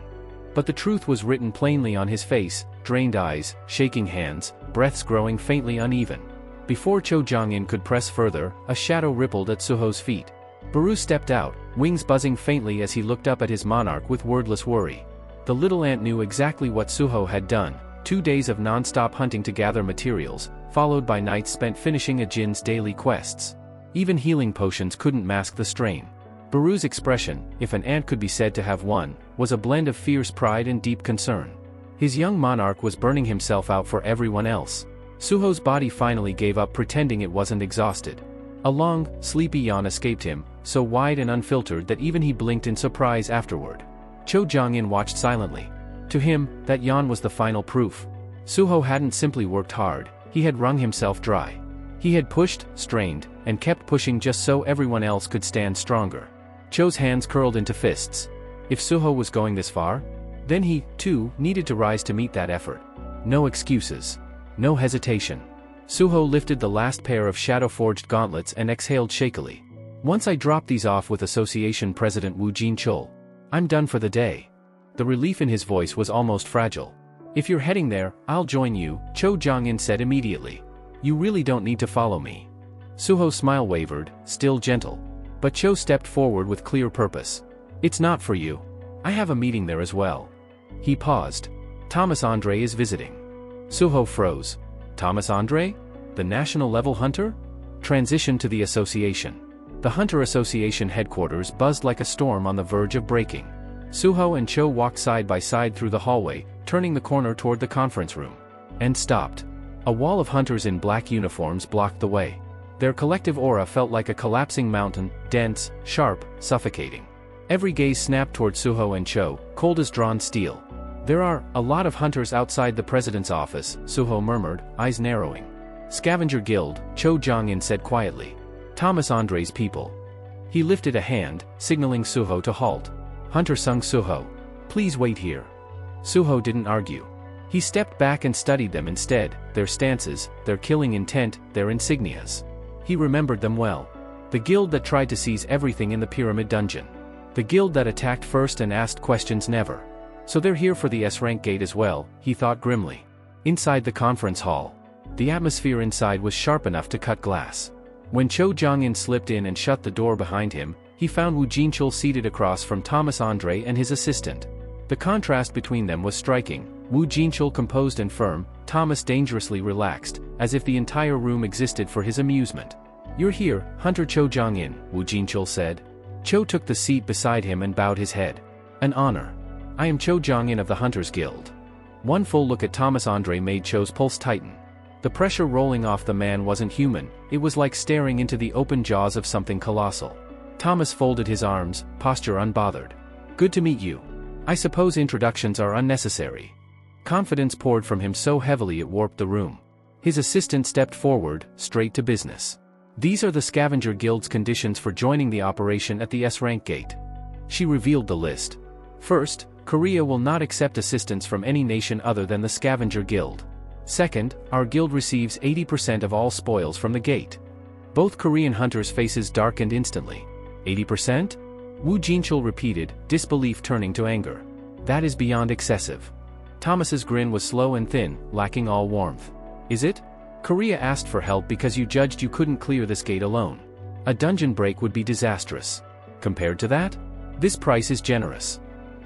Speaker 1: But the truth was written plainly on his face, drained eyes, shaking hands, breaths growing faintly uneven. Before Cho Jong-in could press further, a shadow rippled at Suho's feet. Baru stepped out, wings buzzing faintly as he looked up at his monarch with wordless worry. The little ant knew exactly what Suho had done. 2 days of non-stop hunting to gather materials, followed by nights spent finishing a Jin's daily quests. Even healing potions couldn't mask the strain. Baru's expression, if an ant could be said to have one, was a blend of fierce pride and deep concern. His young monarch was burning himself out for everyone else. Suho's body finally gave up, pretending it wasn't exhausted. A long, sleepy yawn escaped him, so wide and unfiltered that even he blinked in surprise afterward. Cho Jong-in watched silently. To him, that yawn was the final proof. Suho hadn't simply worked hard, he had wrung himself dry. He had pushed, strained, and kept pushing just so everyone else could stand stronger. Cho's hands curled into fists. If Suho was going this far, then he, too, needed to rise to meet that effort. No excuses. No hesitation. Suho lifted the last pair of shadow-forged gauntlets and exhaled shakily. Once I drop these off with Association President Wu Jinchul, I'm done for the day. The relief in his voice was almost fragile. If you're heading there, I'll join you, Cho Jong-in said immediately. You really don't need to follow me. Suho's smile wavered, still gentle. But Cho stepped forward with clear purpose. It's not for you. I have a meeting there as well. He paused. Thomas Andre is visiting. Suho froze. Thomas Andre? The national-level hunter? Transition to the association. The Hunter Association headquarters buzzed like a storm on the verge of breaking. Suho and Cho walked side by side through the hallway, turning the corner toward the conference room. And stopped. A wall of hunters in black uniforms blocked the way. Their collective aura felt like a collapsing mountain, dense, sharp, suffocating. Every gaze snapped toward Suho and Cho, cold as drawn steel. There are a lot of hunters outside the president's office, Suho murmured, eyes narrowing. Scavenger Guild, Cho Jong-in said quietly. Thomas Andre's people. He lifted a hand, signaling Suho to halt. Hunter sung Suho. Please wait here. Suho didn't argue. He stepped back and studied them instead, their stances, their killing intent, their insignias. He remembered them well. The guild that tried to seize everything in the pyramid dungeon. The guild that attacked first and asked questions never. So they're here for the S-rank gate as well, he thought grimly. Inside the conference hall. The atmosphere inside was sharp enough to cut glass. When Cho Jong-in slipped in and shut the door behind him, he found Wu Jinchul seated across from Thomas Andre and his assistant. The contrast between them was striking. Wu Jinchul composed and firm, Thomas dangerously relaxed, as if the entire room existed for his amusement. You're here, Hunter Cho Jong-in, Wu Jinchul said. Cho took the seat beside him and bowed his head. An honor. I am Cho Jong-in of the Hunters Guild. One full look at Thomas Andre made Cho's pulse tighten. The pressure rolling off the man wasn't human, it was like staring into the open jaws of something colossal. Thomas folded his arms, posture unbothered. Good to meet you. I suppose introductions are unnecessary. Confidence poured from him so heavily it warped the room. His assistant stepped forward, straight to business. These are the Scavenger Guild's conditions for joining the operation at the S-rank gate. She revealed the list. First, Korea will not accept assistance from any nation other than the Scavenger Guild. Second, our guild receives 80% of all spoils from the gate. Both Korean hunters' faces darkened instantly. 80%? Wu Jinchul repeated, disbelief turning to anger. That is beyond excessive. Thomas's grin was slow and thin, lacking all warmth. Is it? Korea asked for help because you judged you couldn't clear this gate alone. A dungeon break would be disastrous. Compared to that? This price is generous.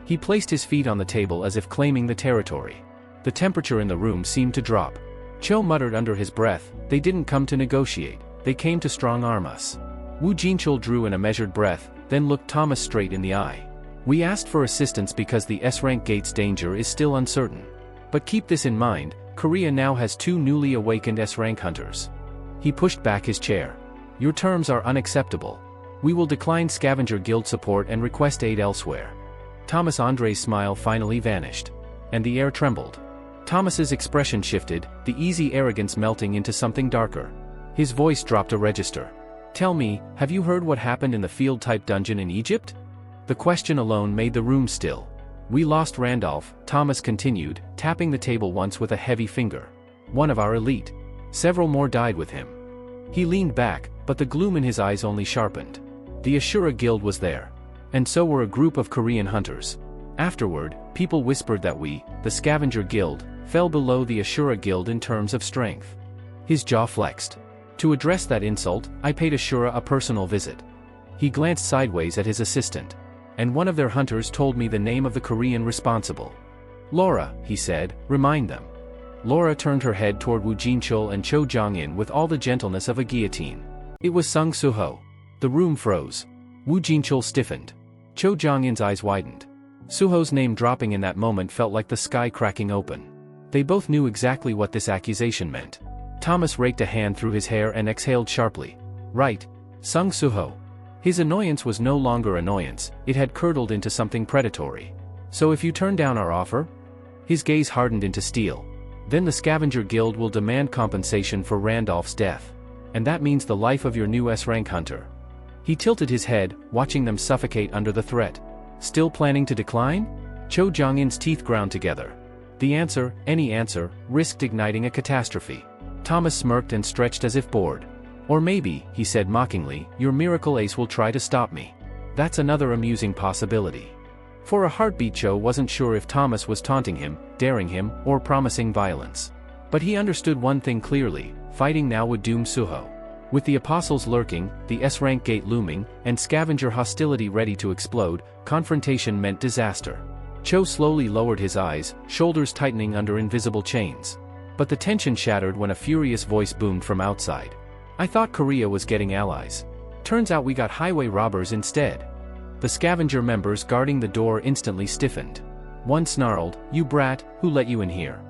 Speaker 1: He placed his feet on the table as if claiming the territory. The temperature in the room seemed to drop. Cho muttered under his breath, they didn't come to negotiate, they came to strong-arm us. Wu Jinchul drew in a measured breath, then looked Thomas straight in the eye. We asked for assistance because the S-rank gate's danger is still uncertain. But keep this in mind, Korea now has 2 newly awakened S-rank hunters. He pushed back his chair. Your terms are unacceptable. We will decline Scavenger Guild support and request aid elsewhere. Thomas Andre's smile finally vanished. And the air trembled. Thomas's expression shifted, the easy arrogance melting into something darker. His voice dropped a register. Tell me, have you heard what happened in the field-type dungeon in Egypt? The question alone made the room still. We lost Randolph, Thomas continued, tapping the table once with a heavy finger. One of our elite. Several more died with him. He leaned back, but the gloom in his eyes only sharpened. The Ashura Guild was there. And so were a group of Korean hunters. Afterward, people whispered that we, the Scavenger Guild, fell below the Ashura Guild in terms of strength. His jaw flexed. To address that insult, I paid Ashura a personal visit. He glanced sideways at his assistant. And one of their hunters told me the name of the Korean responsible. Laura, he said, remind them. Laura turned her head toward Woo Jinchul and Cho Jong-in with all the gentleness of a guillotine. It was Sung Soo-ho. The room froze. Woo Jinchul stiffened. Cho Jong-in's eyes widened. Soo-ho's name dropping in that moment felt like the sky cracking open. They both knew exactly what this accusation meant. Thomas raked a hand through his hair and exhaled sharply. Right. Sung Soo-ho. His annoyance was no longer annoyance, it had curdled into something predatory. So if you turn down our offer? His gaze hardened into steel. Then the Scavenger Guild will demand compensation for Randolph's death. And that means the life of your new S-rank hunter. He tilted his head, watching them suffocate under the threat. Still planning to decline? Cho Jong-in's teeth ground together. The answer, any answer, risked igniting a catastrophe. Thomas smirked and stretched as if bored. Or maybe, he said mockingly, your miracle ace will try to stop me. That's another amusing possibility. For a heartbeat, Cho wasn't sure if Thomas was taunting him, daring him, or promising violence. But he understood one thing clearly, fighting now would doom Soo-ho. With the apostles lurking, the S-rank gate looming, and scavenger hostility ready to explode, confrontation meant disaster. Cho slowly lowered his eyes, shoulders tightening under invisible chains. But the tension shattered when a furious voice boomed from outside. I thought Korea was getting allies. Turns out we got highway robbers instead. The scavenger members guarding the door instantly stiffened. One snarled, you brat, who let you in here?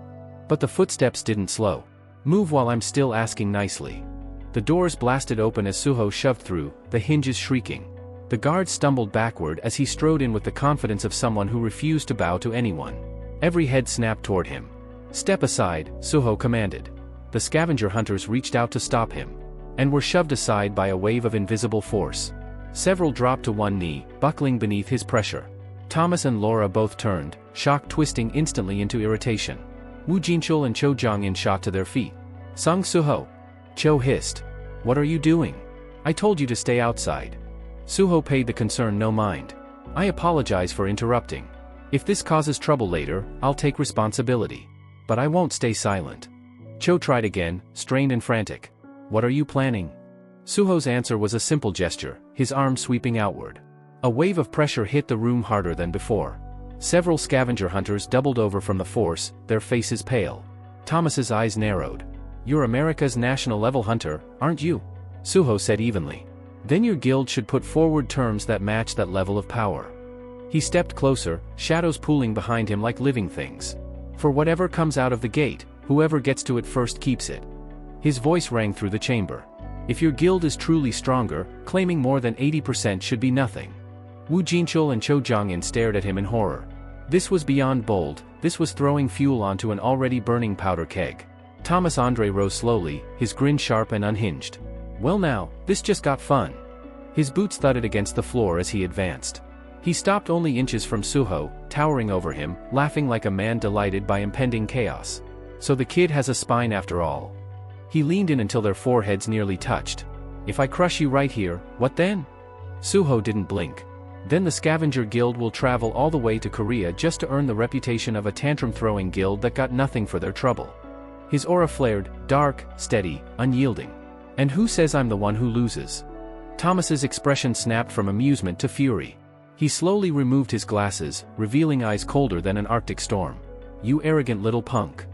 Speaker 1: But the footsteps didn't slow. Move while I'm still asking nicely. The doors blasted open as Soo-ho shoved through, the hinges shrieking. The guard stumbled backward as he strode in with the confidence of someone who refused to bow to anyone. Every head snapped toward him. Step aside, Soo-ho commanded. The scavenger hunters reached out to stop him. And were shoved aside by a wave of invisible force. Several dropped to one knee, buckling beneath his pressure. Thomas and Laura both turned, shock twisting instantly into irritation. Woo Jinchul and Cho Jong-in shot to their feet. Sung Soo-ho. Cho hissed. What are you doing? I told you to stay outside. Soo-ho paid the concern no mind. I apologize for interrupting. If this causes trouble later, I'll take responsibility. But I won't stay silent. Cho tried again, strained and frantic. What are you planning? Soo-ho's answer was a simple gesture, his arm sweeping outward. A wave of pressure hit the room harder than before. Several scavenger hunters doubled over from the force, their faces pale. Thomas's eyes narrowed. You're America's national-level hunter, aren't you? Soo-ho said evenly. Then your guild should put forward terms that match that level of power. He stepped closer, shadows pooling behind him like living things. For whatever comes out of the gate, whoever gets to it first keeps it. His voice rang through the chamber. If your guild is truly stronger, claiming more than 80% should be nothing. Woo Jinchul and Cho Jong-in stared at him in horror. This was beyond bold, this was throwing fuel onto an already burning powder keg. Thomas Andre rose slowly, his grin sharp and unhinged. Well now, this just got fun. His boots thudded against the floor as he advanced. He stopped only inches from Soo-ho, towering over him, laughing like a man delighted by impending chaos. So the kid has a spine after all. He leaned in until their foreheads nearly touched. If I crush you right here, what then? Soo-ho didn't blink. Then the Scavenger Guild will travel all the way to Korea just to earn the reputation of a tantrum-throwing guild that got nothing for their trouble. His aura flared, dark, steady, unyielding. And who says I'm the one who loses? Thomas's expression snapped from amusement to fury. He slowly removed his glasses, revealing eyes colder than an Arctic storm. You arrogant little punk.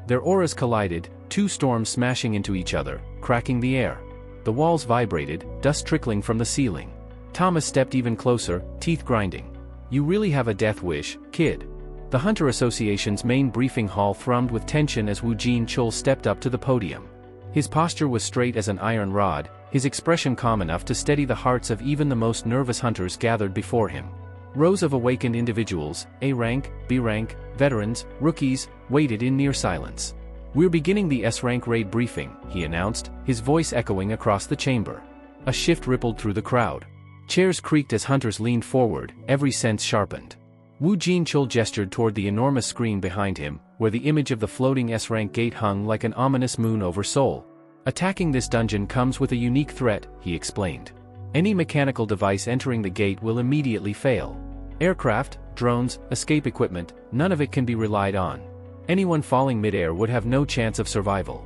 Speaker 1: Their auras collided, two storms smashing into each other, cracking the air. The walls vibrated, dust trickling from the ceiling. Thomas stepped even closer, teeth grinding. You really have a death wish, kid. The Hunter Association's main briefing hall thrummed with tension as Woo Jinchul stepped up to the podium. His posture was straight as an iron rod, his expression calm enough to steady the hearts of even the most nervous hunters gathered before him. Rows of awakened individuals, A rank, B rank, veterans, rookies, waited in near silence. We're beginning the S-rank raid briefing, he announced, his voice echoing across the chamber. A shift rippled through the crowd. Chairs creaked as hunters leaned forward, every sense sharpened. Woo Jinchul gestured toward the enormous screen behind him, where the image of the floating S-rank gate hung like an ominous moon over Seoul. Attacking this dungeon comes with a unique threat, he explained. Any mechanical device entering the gate will immediately fail. Aircraft, drones, escape equipment, none of it can be relied on. Anyone falling midair would have no chance of survival.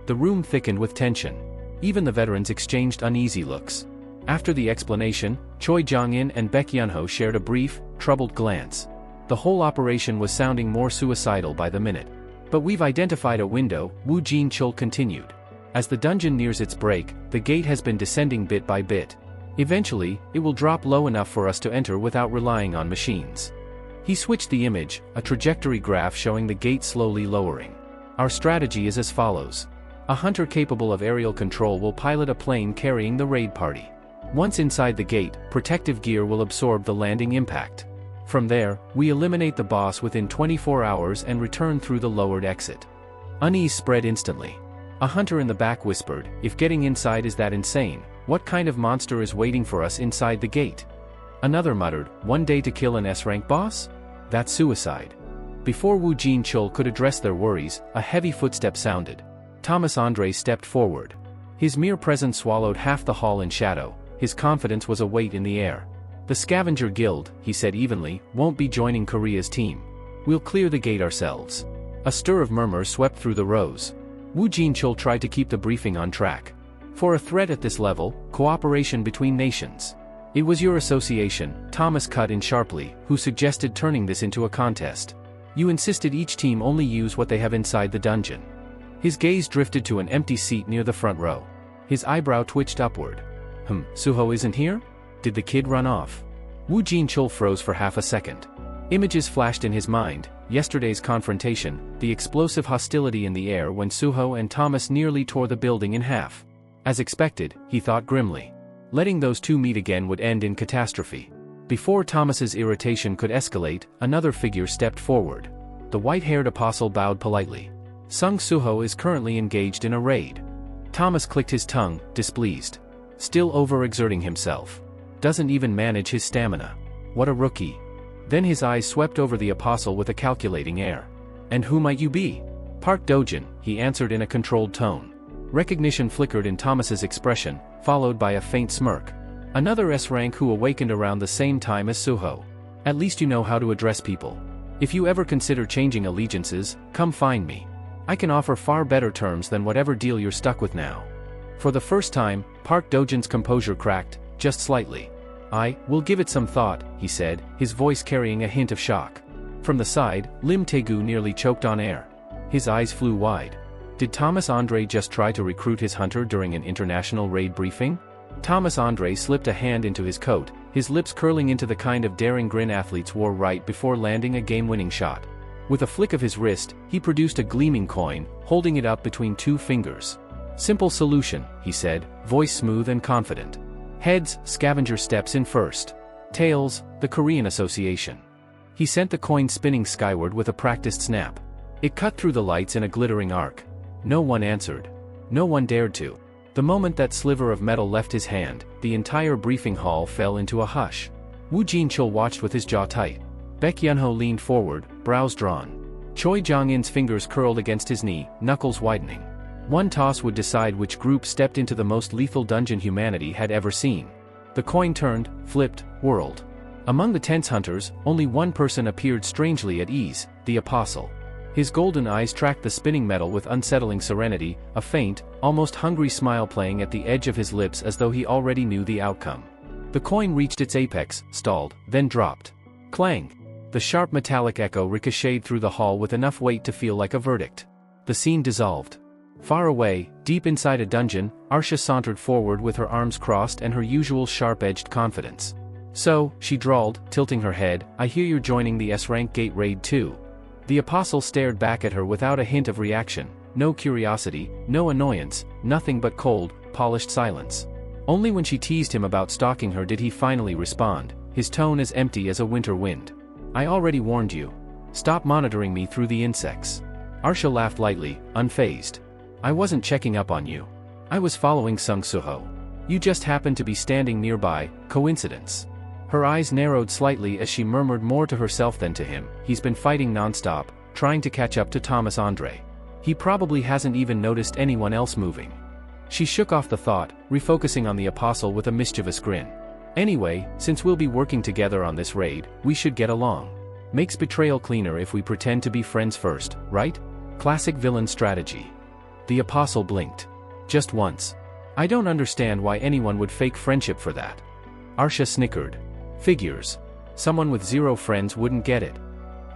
Speaker 1: The room thickened with tension. Even the veterans exchanged uneasy looks. After the explanation, Choi Jong-in and Baek Yun-ho shared a brief, troubled glance. The whole operation was sounding more suicidal by the minute. But we've identified a window, Wu Jinchul continued. As the dungeon nears its break, the gate has been descending bit by bit. Eventually, it will drop low enough for us to enter without relying on machines. He switched the image, a trajectory graph showing the gate slowly lowering. Our strategy is as follows. A hunter capable of aerial control will pilot a plane carrying the raid party. Once inside the gate, protective gear will absorb the landing impact. From there, we eliminate the boss within 24 hours and return through the lowered exit. Unease spread instantly. A hunter in the back whispered, "If getting inside is that insane, what kind of monster is waiting for us inside the gate?" Another muttered, "1 day to kill an S-rank boss? That's suicide." Before Wu Jinchul could address their worries, a heavy footstep sounded. Thomas Andre stepped forward. His mere presence swallowed half the hall in shadow. His confidence was a weight in the air. "The Scavenger Guild," he said evenly, "won't be joining Korea's team. We'll clear the gate ourselves." A stir of murmurs swept through the rows. Wu Jinchul tried to keep the briefing on track. "For a threat at this level, cooperation between nations." "It was your association," Thomas cut in sharply, "who suggested turning this into a contest. You insisted each team only use what they have inside the dungeon." His gaze drifted to an empty seat near the front row. His eyebrow twitched upward. Suho isn't here? Did the kid run off?" Wu Jinchul froze for half a second. Images flashed in his mind, yesterday's confrontation, the explosive hostility in the air when Suho and Thomas nearly tore the building in half. As expected, he thought grimly. Letting those two meet again would end in catastrophe. Before Thomas's irritation could escalate, another figure stepped forward. The white-haired apostle bowed politely. "Sung Suho is currently engaged in a raid." Thomas clicked his tongue, displeased. Still overexerting himself. Doesn't even manage his stamina. What a rookie. Then his eyes swept over the apostle with a calculating air. "And who might you be?" "Park Dojin," he answered in a controlled tone. Recognition flickered in Thomas's expression, followed by a faint smirk. "Another S-rank who awakened around the same time as Suho. At least you know how to address people. If you ever consider changing allegiances, come find me. I can offer far better terms than whatever deal you're stuck with now." For the first time, Park Dojin's composure cracked, just slightly. "I will give it some thought," he said, his voice carrying a hint of shock. From the side, Lim Taegu nearly choked on air. His eyes flew wide. Did Thomas Andre just try to recruit his hunter during an international raid briefing? Thomas Andre slipped a hand into his coat, his lips curling into the kind of daring grin athletes wore right before landing a game-winning shot. With a flick of his wrist, he produced a gleaming coin, holding it up between two fingers. "Simple solution," he said, voice smooth and confident. "Heads, Scavenger steps in first. Tails, the Korean Association." He sent the coin spinning skyward with a practiced snap. It cut through the lights in a glittering arc. No one answered. No one dared to. The moment that sliver of metal left his hand, the entire briefing hall fell into a hush. Wu Jinchul watched with his jaw tight. Baek Yunho leaned forward, brows drawn. Choi Jong-in's fingers curled against his knee, knuckles widening. One toss would decide which group stepped into the most lethal dungeon humanity had ever seen. The coin turned, flipped, whirled. Among the tense hunters, only one person appeared strangely at ease, the apostle. His golden eyes tracked the spinning metal with unsettling serenity, a faint, almost hungry smile playing at the edge of his lips as though he already knew the outcome. The coin reached its apex, stalled, then dropped. Clang! The sharp metallic echo ricocheted through the hall with enough weight to feel like a verdict. The scene dissolved. Far away, deep inside a dungeon, Arsha sauntered forward with her arms crossed and her usual sharp-edged confidence. "So," she drawled, tilting her head, "I hear you're joining the S-rank gate raid too." The apostle stared back at her without a hint of reaction, no curiosity, no annoyance, nothing but cold, polished silence. Only when she teased him about stalking her did he finally respond, his tone as empty as a winter wind. "I already warned you. Stop monitoring me through the insects." Arsha laughed lightly, unfazed. "I wasn't checking up on you. I was following Sung Suho. You just happened to be standing nearby, coincidence." Her eyes narrowed slightly as she murmured more to herself than to him, "He's been fighting nonstop, trying to catch up to Thomas Andre. He probably hasn't even noticed anyone else moving." She shook off the thought, refocusing on the apostle with a mischievous grin. "Anyway, since we'll be working together on this raid, we should get along. Makes betrayal cleaner if we pretend to be friends first, right? Classic villain strategy." The apostle blinked. "Just once. I don't understand why anyone would fake friendship for that." Arsha snickered. "Figures. Someone with 0 friends wouldn't get it."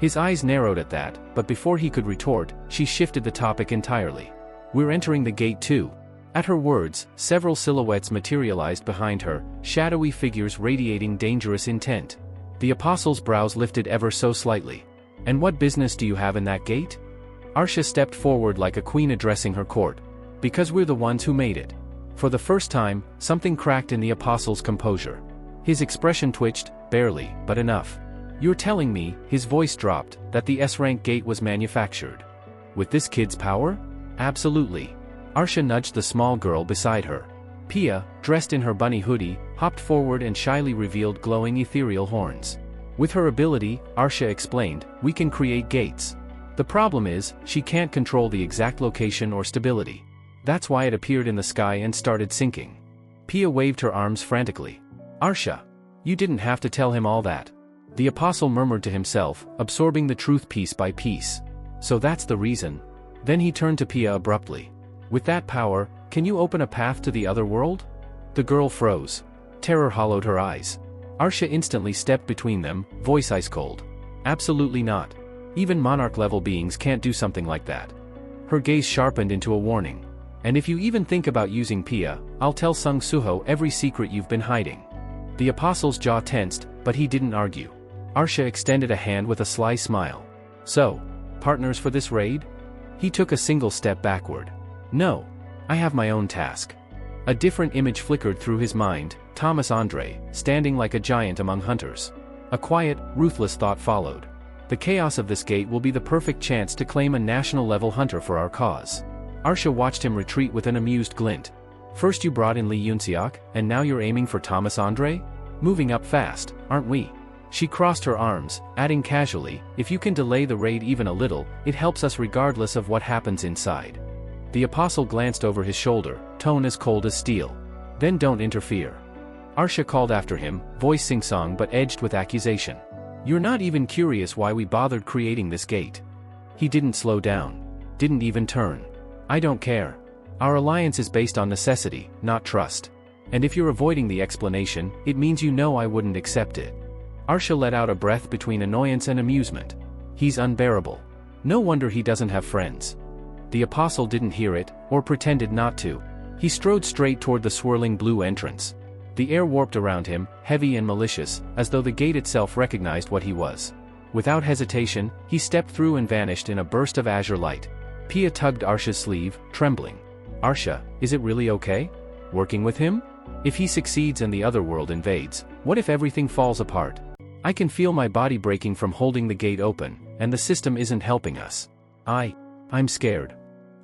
Speaker 1: His eyes narrowed at that, but before he could retort, she shifted the topic entirely. We're entering the gate too. At her words, several silhouettes materialized behind her, shadowy figures radiating dangerous intent. The apostle's brows lifted ever so slightly. And what business do you have in that gate? Arsha stepped forward like a queen addressing her court. Because we're the ones who made it. For the first time, something cracked in the apostle's composure. His expression twitched, barely, but enough. You're telling me, his voice dropped, that the S-rank gate was manufactured. With this kid's power? Absolutely. Arsha nudged the small girl beside her. Pia, dressed in her bunny hoodie, hopped forward and shyly revealed glowing ethereal horns. With her ability, Arsha explained, we can create gates. The problem is, she can't control the exact location or stability. That's why it appeared in the sky and started sinking. Pia waved her arms frantically. Arsha! You didn't have to tell him all that. The apostle murmured to himself, absorbing the truth piece by piece. So that's the reason. Then he turned to Pia abruptly. With that power, can you open a path to the other world? The girl froze. Terror hollowed her eyes. Arsha instantly stepped between them, voice ice cold. Absolutely not. Even monarch-level beings can't do something like that. Her gaze sharpened into a warning. And if you even think about using Pia, I'll tell Sung Suho every secret you've been hiding. The apostle's jaw tensed, but he didn't argue. Arsha extended a hand with a sly smile. So, partners for this raid? He took a single step backward. No. I have my own task. A different image flickered through his mind, Thomas Andre, standing like a giant among hunters. A quiet, ruthless thought followed. The chaos of this gate will be the perfect chance to claim a national-level hunter for our cause. Arsha watched him retreat with an amused glint. First you brought in Lee Yunseok, and now you're aiming for Thomas Andre? Moving up fast, aren't we? She crossed her arms, adding casually, if you can delay the raid even a little, it helps us regardless of what happens inside. The apostle glanced over his shoulder, tone as cold as steel. Then don't interfere. Arsha called after him, voice sing-song but edged with accusation. You're not even curious why we bothered creating this gate. He didn't slow down. Didn't even turn. I don't care. Our alliance is based on necessity, not trust. And if you're avoiding the explanation, it means you know I wouldn't accept it. Arsha let out a breath between annoyance and amusement. He's unbearable. No wonder he doesn't have friends. The apostle didn't hear it, or pretended not to. He strode straight toward the swirling blue entrance. The air warped around him, heavy and malicious, as though the gate itself recognized what he was. Without hesitation, he stepped through and vanished in a burst of azure light. Pia tugged Arsha's sleeve, trembling. Arsha, is it really okay? Working with him? If he succeeds and the other world invades, what if everything falls apart? I can feel my body breaking from holding the gate open, and the system isn't helping us. I'm scared.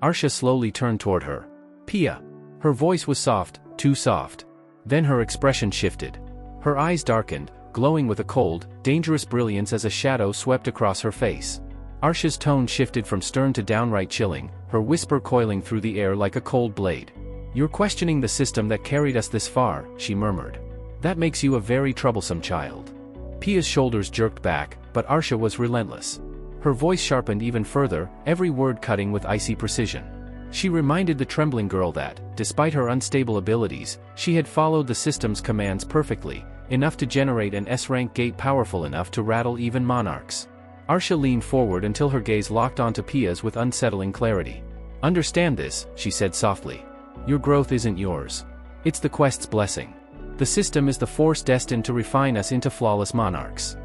Speaker 1: Arsha slowly turned toward her. Pia. Her voice was soft, too soft. Then her expression shifted. Her eyes darkened, glowing with a cold, dangerous brilliance as a shadow swept across her face. Arsha's tone shifted from stern to downright chilling, her whisper coiling through the air like a cold blade. You're questioning the system that carried us this far, she murmured. That makes you a very troublesome child. Pia's shoulders jerked back, but Arsha was relentless. Her voice sharpened even further, every word cutting with icy precision. She reminded the trembling girl that, despite her unstable abilities, she had followed the system's commands perfectly, enough to generate an S-rank gate powerful enough to rattle even monarchs. Arsha leaned forward until her gaze locked onto Pia's with unsettling clarity. Understand this, she said softly. Your growth isn't yours. It's the quest's blessing. The system is the force destined to refine us into flawless monarchs.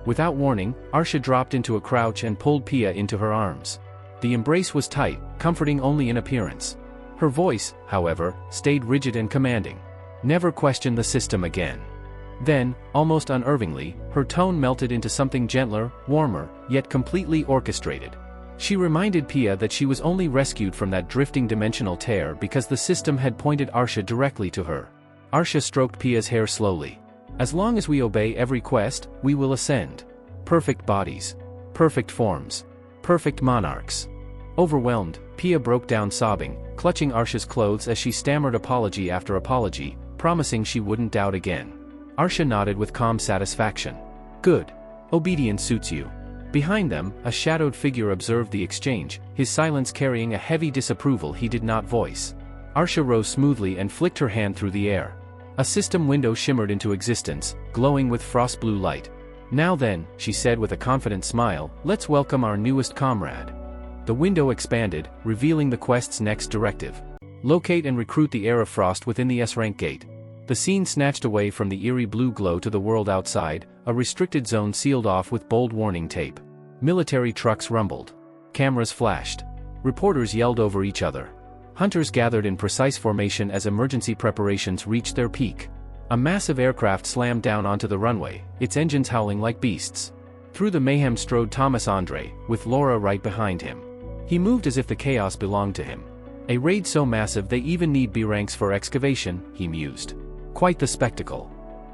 Speaker 1: Without warning, Arsha dropped into a crouch and pulled Pia into her arms. The embrace was tight, comforting only in appearance. Her voice, however, stayed rigid and commanding. Never question the system again. Then, almost unnervingly, her tone melted into something gentler, warmer, yet completely orchestrated. She reminded Pia that she was only rescued from that drifting dimensional tear because the system had pointed Arsha directly to her. Arsha stroked Pia's hair slowly. As long as we obey every quest, we will ascend. Perfect bodies. Perfect forms. Perfect monarchs. Overwhelmed, Pia broke down sobbing, clutching Arsha's clothes as she stammered apology after apology, promising she wouldn't doubt again. Arsha nodded with calm satisfaction. Good. Obedience suits you. Behind them, a shadowed figure observed the exchange, his silence carrying a heavy disapproval he did not voice. Arsha rose smoothly and flicked her hand through the air. A system window shimmered into existence, glowing with frost blue light. Now then, she said with a confident smile, let's welcome our newest comrade. The window expanded, revealing the quest's next directive. Locate and recruit the heir of frost within the S-rank gate. The scene snatched away from the eerie blue glow to the world outside, a restricted zone sealed off with bold warning tape. Military trucks rumbled. Cameras flashed. Reporters yelled over each other. Hunters gathered in precise formation as emergency preparations reached their peak. A massive aircraft slammed down onto the runway, its engines howling like beasts. Through the mayhem strode Thomas Andre, with Laura right behind him. He moved as if the chaos belonged to him. A raid so massive they even need B ranks for excavation, he mused. Quite the spectacle.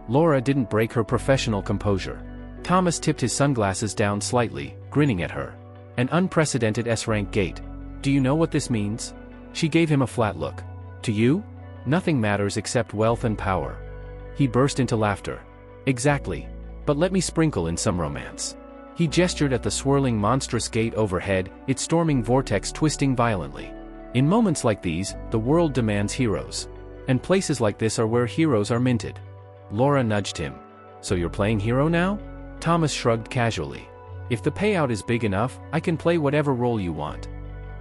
Speaker 1: Laura didn't break her professional composure. Thomas tipped his sunglasses down slightly, grinning at her. An unprecedented S-rank gate. Do you know what this means? She gave him a flat look. To you? Nothing matters except wealth and power. He burst into laughter. Exactly. But let me sprinkle in some romance. He gestured at the swirling monstrous gate overhead, its storming vortex twisting violently. In moments like these, the world demands heroes. And places like this are where heroes are minted. Laura nudged him. So you're playing hero now? Thomas shrugged casually. If the payout is big enough, I can play whatever role you want.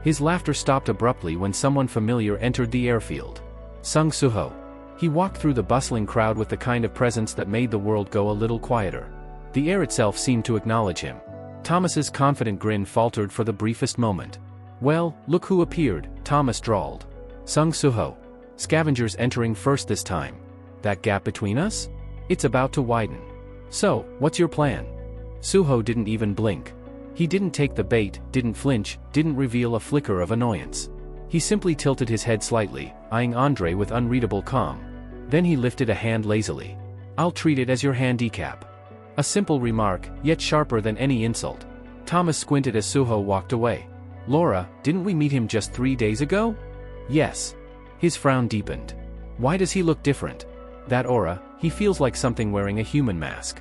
Speaker 1: His laughter stopped abruptly when someone familiar entered the airfield. Sung Suho. He walked through the bustling crowd with the kind of presence that made the world go a little quieter. The air itself seemed to acknowledge him. Thomas's confident grin faltered for the briefest moment. Well, look who appeared, Thomas drawled. Sung Suho. Scavengers entering first this time. That gap between us? It's about to widen. So, what's your plan? Suho didn't even blink. He didn't take the bait, didn't flinch, didn't reveal a flicker of annoyance. He simply tilted his head slightly, eyeing Andre with unreadable calm. Then he lifted a hand lazily. I'll treat it as your handicap. A simple remark, yet sharper than any insult. Thomas squinted as Suho walked away. Laura, didn't we meet him just 3 days ago? Yes. His frown deepened. Why does he look different? That aura, he feels like something wearing a human mask.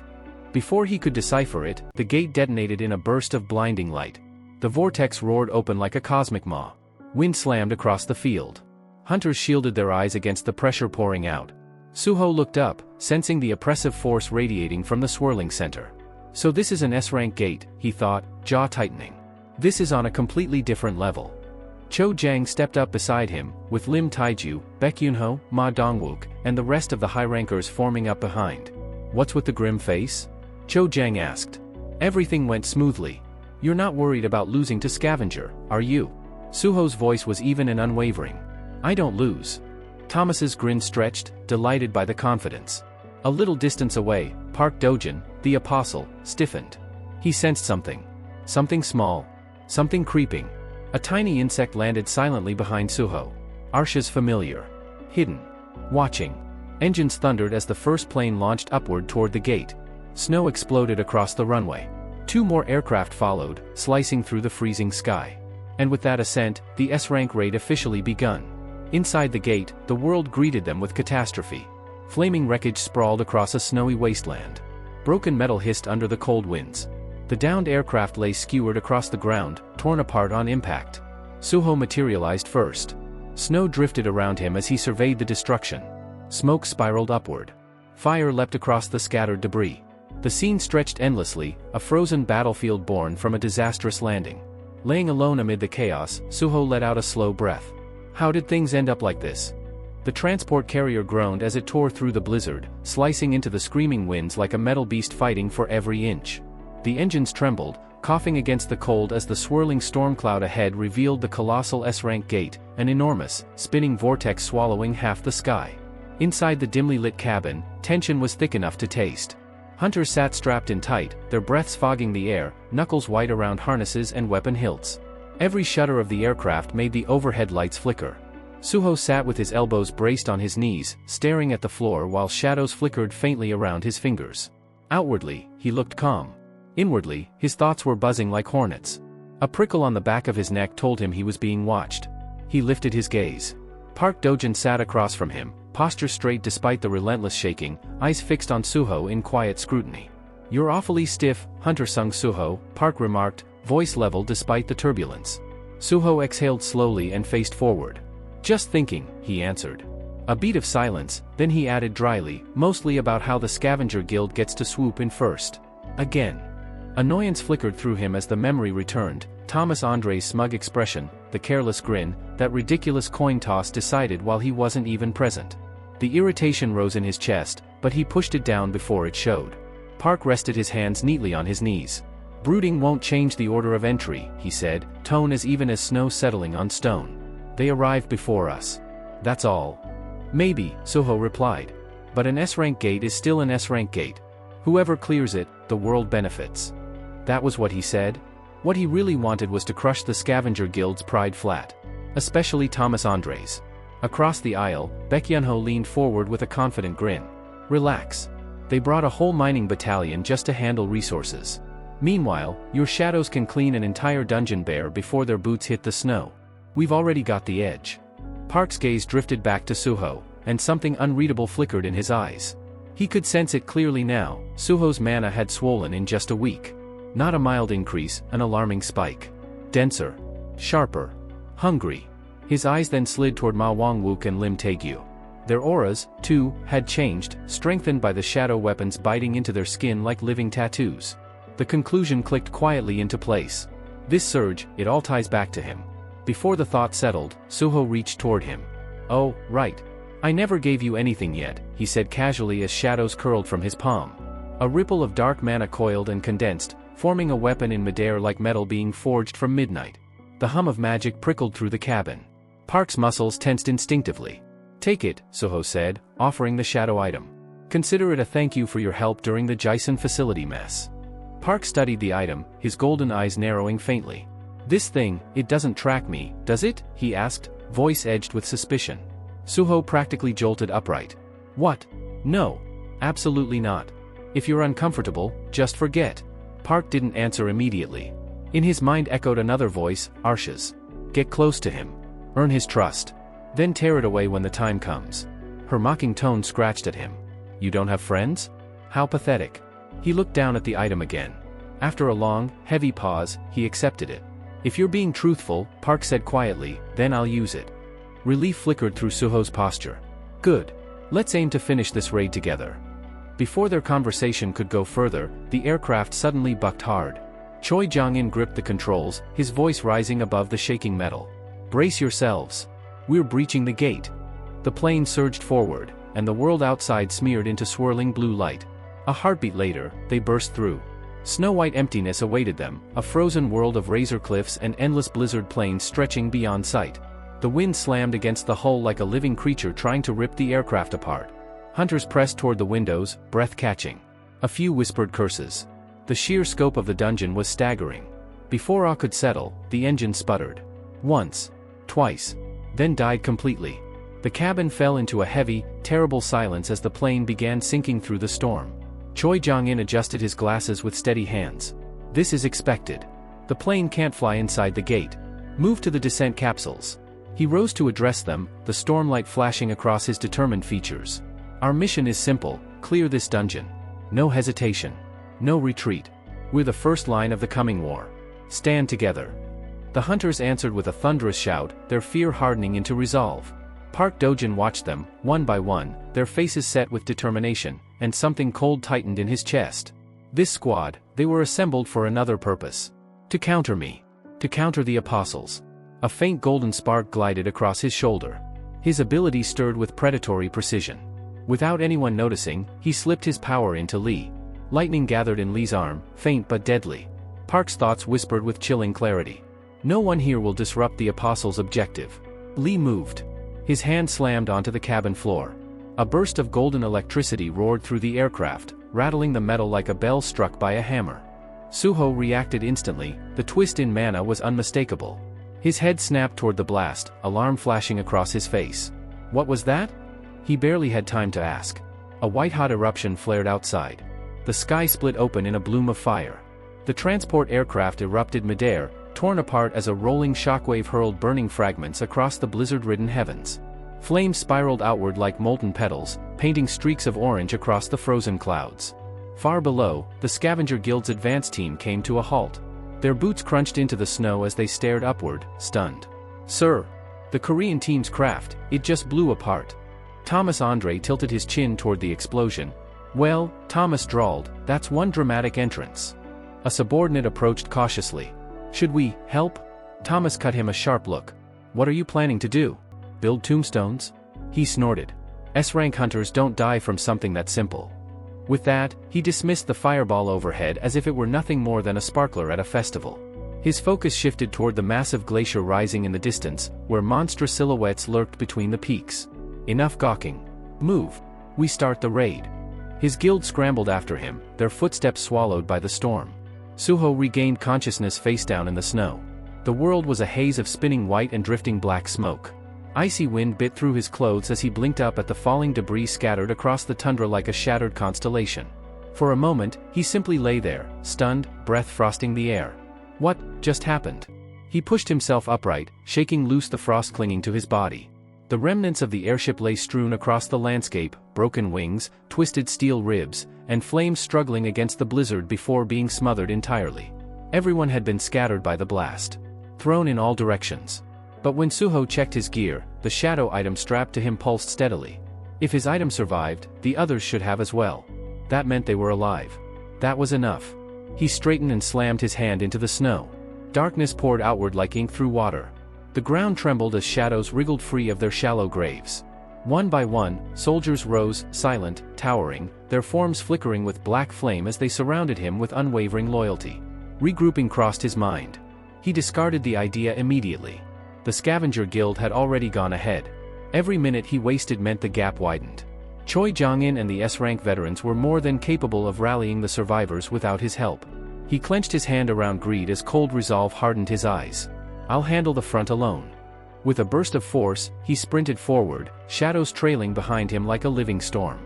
Speaker 1: Before he could decipher it, the gate detonated in a burst of blinding light. The vortex roared open like a cosmic maw. Wind slammed across the field. Hunters shielded their eyes against the pressure pouring out. Suho looked up, sensing the oppressive force radiating from the swirling center. So this is an S-rank gate, he thought, jaw tightening. This is on a completely different level. Cho Jang stepped up beside him, with Lim Taiju, Baek Yunho, Ma Dongwook, and the rest of the high-rankers forming up behind. What's with the grim face? Cho Jang asked. Everything went smoothly. You're not worried about losing to Scavenger, are you? Suho's voice was even and unwavering. I don't lose. Thomas's grin stretched, delighted by the confidence. A little distance away, Park Dojin, the apostle, stiffened. He sensed something. Something small. Something creeping. A tiny insect landed silently behind Suho. Arsha's familiar. Hidden. Watching. Engines thundered as the first plane launched upward toward the gate. Snow exploded across the runway. 2 more aircraft followed, slicing through the freezing sky. And with that ascent, the S-rank raid officially begun. Inside the gate, the world greeted them with catastrophe. Flaming wreckage sprawled across a snowy wasteland. Broken metal hissed under the cold winds. The downed aircraft lay skewered across the ground, torn apart on impact. Suho materialized first. Snow drifted around him as he surveyed the destruction. Smoke spiraled upward. Fire leapt across the scattered debris. The scene stretched endlessly, a frozen battlefield born from a disastrous landing. Laying alone amid the chaos, Suho let out a slow breath. How did things end up like this? The transport carrier groaned as it tore through the blizzard, slicing into the screaming winds like a metal beast fighting for every inch. The engines trembled, coughing against the cold as the swirling storm cloud ahead revealed the colossal S-rank gate, an enormous, spinning vortex swallowing half the sky. Inside the dimly lit cabin, tension was thick enough to taste. Hunters sat strapped in tight, their breaths fogging the air, knuckles white around harnesses and weapon hilts. Every shutter of the aircraft made the overhead lights flicker. Suho sat with his elbows braced on his knees, staring at the floor while shadows flickered faintly around his fingers. Outwardly, he looked calm. Inwardly, his thoughts were buzzing like hornets. A prickle on the back of his neck told him he was being watched. He lifted his gaze. Park Dojin sat across from him, posture straight despite the relentless shaking, eyes fixed on Suho in quiet scrutiny. You're awfully stiff, Hunter Sung Suho, Park remarked, voice level despite the turbulence. Suho exhaled slowly and faced forward. Just thinking, he answered. A beat of silence, then he added dryly, mostly about how the Scavenger Guild gets to swoop in first. Again. Annoyance flickered through him as the memory returned, Thomas Andre's smug expression, the careless grin, that ridiculous coin toss decided while he wasn't even present. The irritation rose in his chest, but he pushed it down before it showed. Park rested his hands neatly on his knees. Brooding won't change the order of entry, he said, tone as even as snow settling on stone. They arrived before us. That's all. Maybe, Suho replied. But an S-rank gate is still an S-rank gate. Whoever clears it, the world benefits. That was what he said? What he really wanted was to crush the scavenger guild's pride flat. Especially Thomas Andre's. Across the aisle, Baekhyunho leaned forward with a confident grin. Relax. They brought a whole mining battalion just to handle resources. Meanwhile, your shadows can clean an entire dungeon bare before their boots hit the snow. We've already got the edge. Park's gaze drifted back to Suho, and something unreadable flickered in his eyes. He could sense it clearly now, Suho's mana had swollen in just a week. Not a mild increase, an alarming spike. Denser. Sharper. Hungry. His eyes then slid toward Ma Wangwook and Lim Taegyu. Their auras, too, had changed, strengthened by the shadow weapons biting into their skin like living tattoos. The conclusion clicked quietly into place. This surge, it all ties back to him. Before the thought settled, Suho reached toward him. Oh, right. I never gave you anything yet, he said casually as shadows curled from his palm. A ripple of dark mana coiled and condensed, forming a weapon in midair like metal being forged from midnight. The hum of magic prickled through the cabin. Park's muscles tensed instinctively. Take it, Suho said, offering the shadow item. Consider it a thank you for your help during the Jison facility mess. Park studied the item, his golden eyes narrowing faintly. This thing, it doesn't track me, does it? He asked, voice edged with suspicion. Suho practically jolted upright. What? No. Absolutely not. If you're uncomfortable, just forget. Park didn't answer immediately. In his mind echoed another voice, Arsha's. Get close to him. Earn his trust. Then tear it away when the time comes. Her mocking tone scratched at him. You don't have friends? How pathetic. He looked down at the item again. After a long, heavy pause, he accepted it. If you're being truthful, Park said quietly, then I'll use it. Relief flickered through Suho's posture. Good. Let's aim to finish this raid together. Before their conversation could go further, the aircraft suddenly bucked hard. Choi Jong-in gripped the controls, his voice rising above the shaking metal. Brace yourselves. We're breaching the gate. The plane surged forward, and the world outside smeared into swirling blue light. A heartbeat later, they burst through. Snow-white emptiness awaited them, a frozen world of razor cliffs and endless blizzard plains stretching beyond sight. The wind slammed against the hull like a living creature trying to rip the aircraft apart. Hunters pressed toward the windows, breath catching. A few whispered curses. The sheer scope of the dungeon was staggering. Before awe could settle, the engine sputtered. Once. Twice. Then died completely. The cabin fell into a heavy, terrible silence as the plane began sinking through the storm. Choi Jong-in adjusted his glasses with steady hands. This is expected. The plane can't fly inside the gate. Move to the descent capsules. He rose to address them, the stormlight flashing across his determined features. Our mission is simple, clear this dungeon. No hesitation. No retreat. We're the first line of the coming war. Stand together. The hunters answered with a thunderous shout, their fear hardening into resolve. Park Dojin watched them, one by one, their faces set with determination, and something cold tightened in his chest. This squad, they were assembled for another purpose. To counter me. To counter the apostles. A faint golden spark glided across his shoulder. His ability stirred with predatory precision. Without anyone noticing, he slipped his power into Lee. Lightning gathered in Lee's arm, faint but deadly. Park's thoughts whispered with chilling clarity. No one here will disrupt the apostles' objective. Lee moved. His hand slammed onto the cabin floor. A burst of golden electricity roared through the aircraft, rattling the metal like a bell struck by a hammer. Suho reacted instantly, the twist in mana was unmistakable. His head snapped toward the blast, alarm flashing across his face. What was that? He barely had time to ask. A white-hot eruption flared outside. The sky split open in a bloom of fire. The transport aircraft erupted midair, torn apart as a rolling shockwave hurled burning fragments across the blizzard-ridden heavens. Flames spiraled outward like molten petals, painting streaks of orange across the frozen clouds. Far below, the Scavenger Guild's advance team came to a halt. Their boots crunched into the snow as they stared upward, stunned. Sir! The Korean team's craft, it just blew apart. Thomas Andre tilted his chin toward the explosion. Well, Thomas drawled, that's one dramatic entrance. A subordinate approached cautiously. Should we help? Thomas cut him a sharp look. What are you planning to do? Build tombstones? He snorted. S-rank hunters don't die from something that simple. With that, he dismissed the fireball overhead as if it were nothing more than a sparkler at a festival. His focus shifted toward the massive glacier rising in the distance, where monstrous silhouettes lurked between the peaks. Enough gawking. Move. We start the raid. His guild scrambled after him, their footsteps swallowed by the storm. Suho regained consciousness face down in the snow. The world was a haze of spinning white and drifting black smoke. Icy wind bit through his clothes as he blinked up at the falling debris scattered across the tundra like a shattered constellation. For a moment, he simply lay there, stunned, breath frosting the air. What just happened? He pushed himself upright, shaking loose the frost clinging to his body. The remnants of the airship lay strewn across the landscape, broken wings, twisted steel ribs, and flames struggling against the blizzard before being smothered entirely. Everyone had been scattered by the blast. Thrown in all directions. But when Suho checked his gear, the shadow item strapped to him pulsed steadily. If his item survived, the others should have as well. That meant they were alive. That was enough. He straightened and slammed his hand into the snow. Darkness poured outward like ink through water. The ground trembled as shadows wriggled free of their shallow graves. One by one, soldiers rose, silent, towering, their forms flickering with black flame as they surrounded him with unwavering loyalty. Regrouping crossed his mind. He discarded the idea immediately. The scavenger guild had already gone ahead. Every minute he wasted meant the gap widened. Choi Jong-in and the S-rank veterans were more than capable of rallying the survivors without his help. He clenched his hand around greed as cold resolve hardened his eyes. I'll handle the front alone. With a burst of force, he sprinted forward, shadows trailing behind him like a living storm.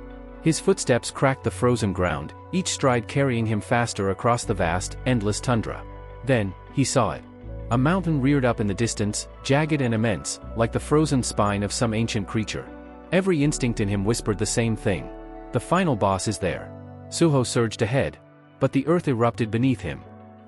Speaker 1: His footsteps cracked the frozen ground, each stride carrying him faster across the vast, endless tundra. Then, he saw it. A mountain reared up in the distance, jagged and immense, like the frozen spine of some ancient creature. Every instinct in him whispered the same thing. The final boss is there. Suho surged ahead. But the earth erupted beneath him.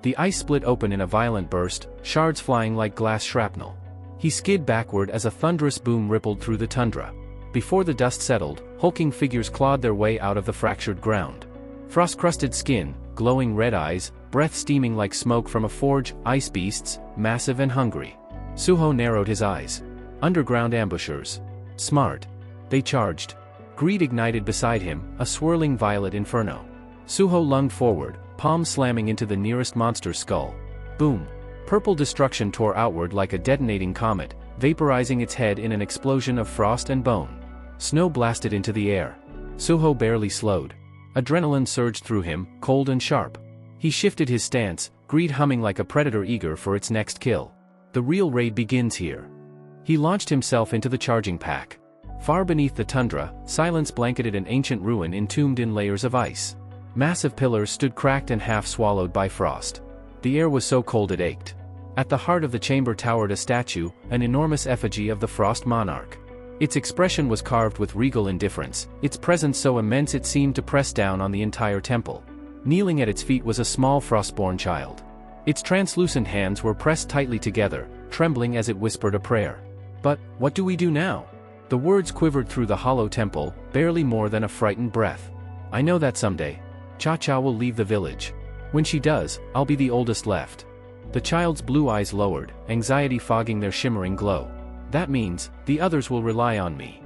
Speaker 1: The ice split open in a violent burst, shards flying like glass shrapnel. He skid backward as a thunderous boom rippled through the tundra. Before the dust settled, hulking figures clawed their way out of the fractured ground. Frost-crusted skin, glowing red eyes, breath steaming like smoke from a forge, ice beasts, massive and hungry. Suho narrowed his eyes. Underground ambushers. Smart. They charged. Greed ignited beside him, a swirling violet inferno. Suho lunged forward, palms slamming into the nearest monster's skull. Boom. Purple destruction tore outward like a detonating comet, vaporizing its head in an explosion of frost and bone. Snow blasted into the air. Suho barely slowed. Adrenaline surged through him, cold and sharp. He shifted his stance, greed humming like a predator eager for its next kill. The real raid begins here. He launched himself into the charging pack. Far beneath the tundra, silence blanketed an ancient ruin entombed in layers of ice. Massive pillars stood cracked and half swallowed by frost. The air was so cold it ached. At the heart of the chamber towered a statue, an enormous effigy of the frost monarch. Its expression was carved with regal indifference, its presence so immense it seemed to press down on the entire temple. Kneeling at its feet was a small frostborn child. Its translucent hands were pressed tightly together, trembling as it whispered a prayer. But, what do we do now? The words quivered through the hollow temple, barely more than a frightened breath. I know that someday. Cha-Cha will leave the village. When she does, I'll be the oldest left. The child's blue eyes lowered, anxiety fogging their shimmering glow. That means, the others will rely on me.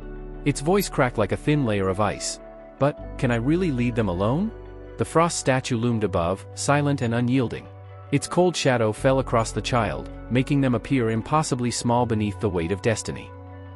Speaker 1: Its voice cracked like a thin layer of ice. But, can I really lead them alone? The frost statue loomed above, silent and unyielding. Its cold shadow fell across the child, making them appear impossibly small beneath the weight of destiny.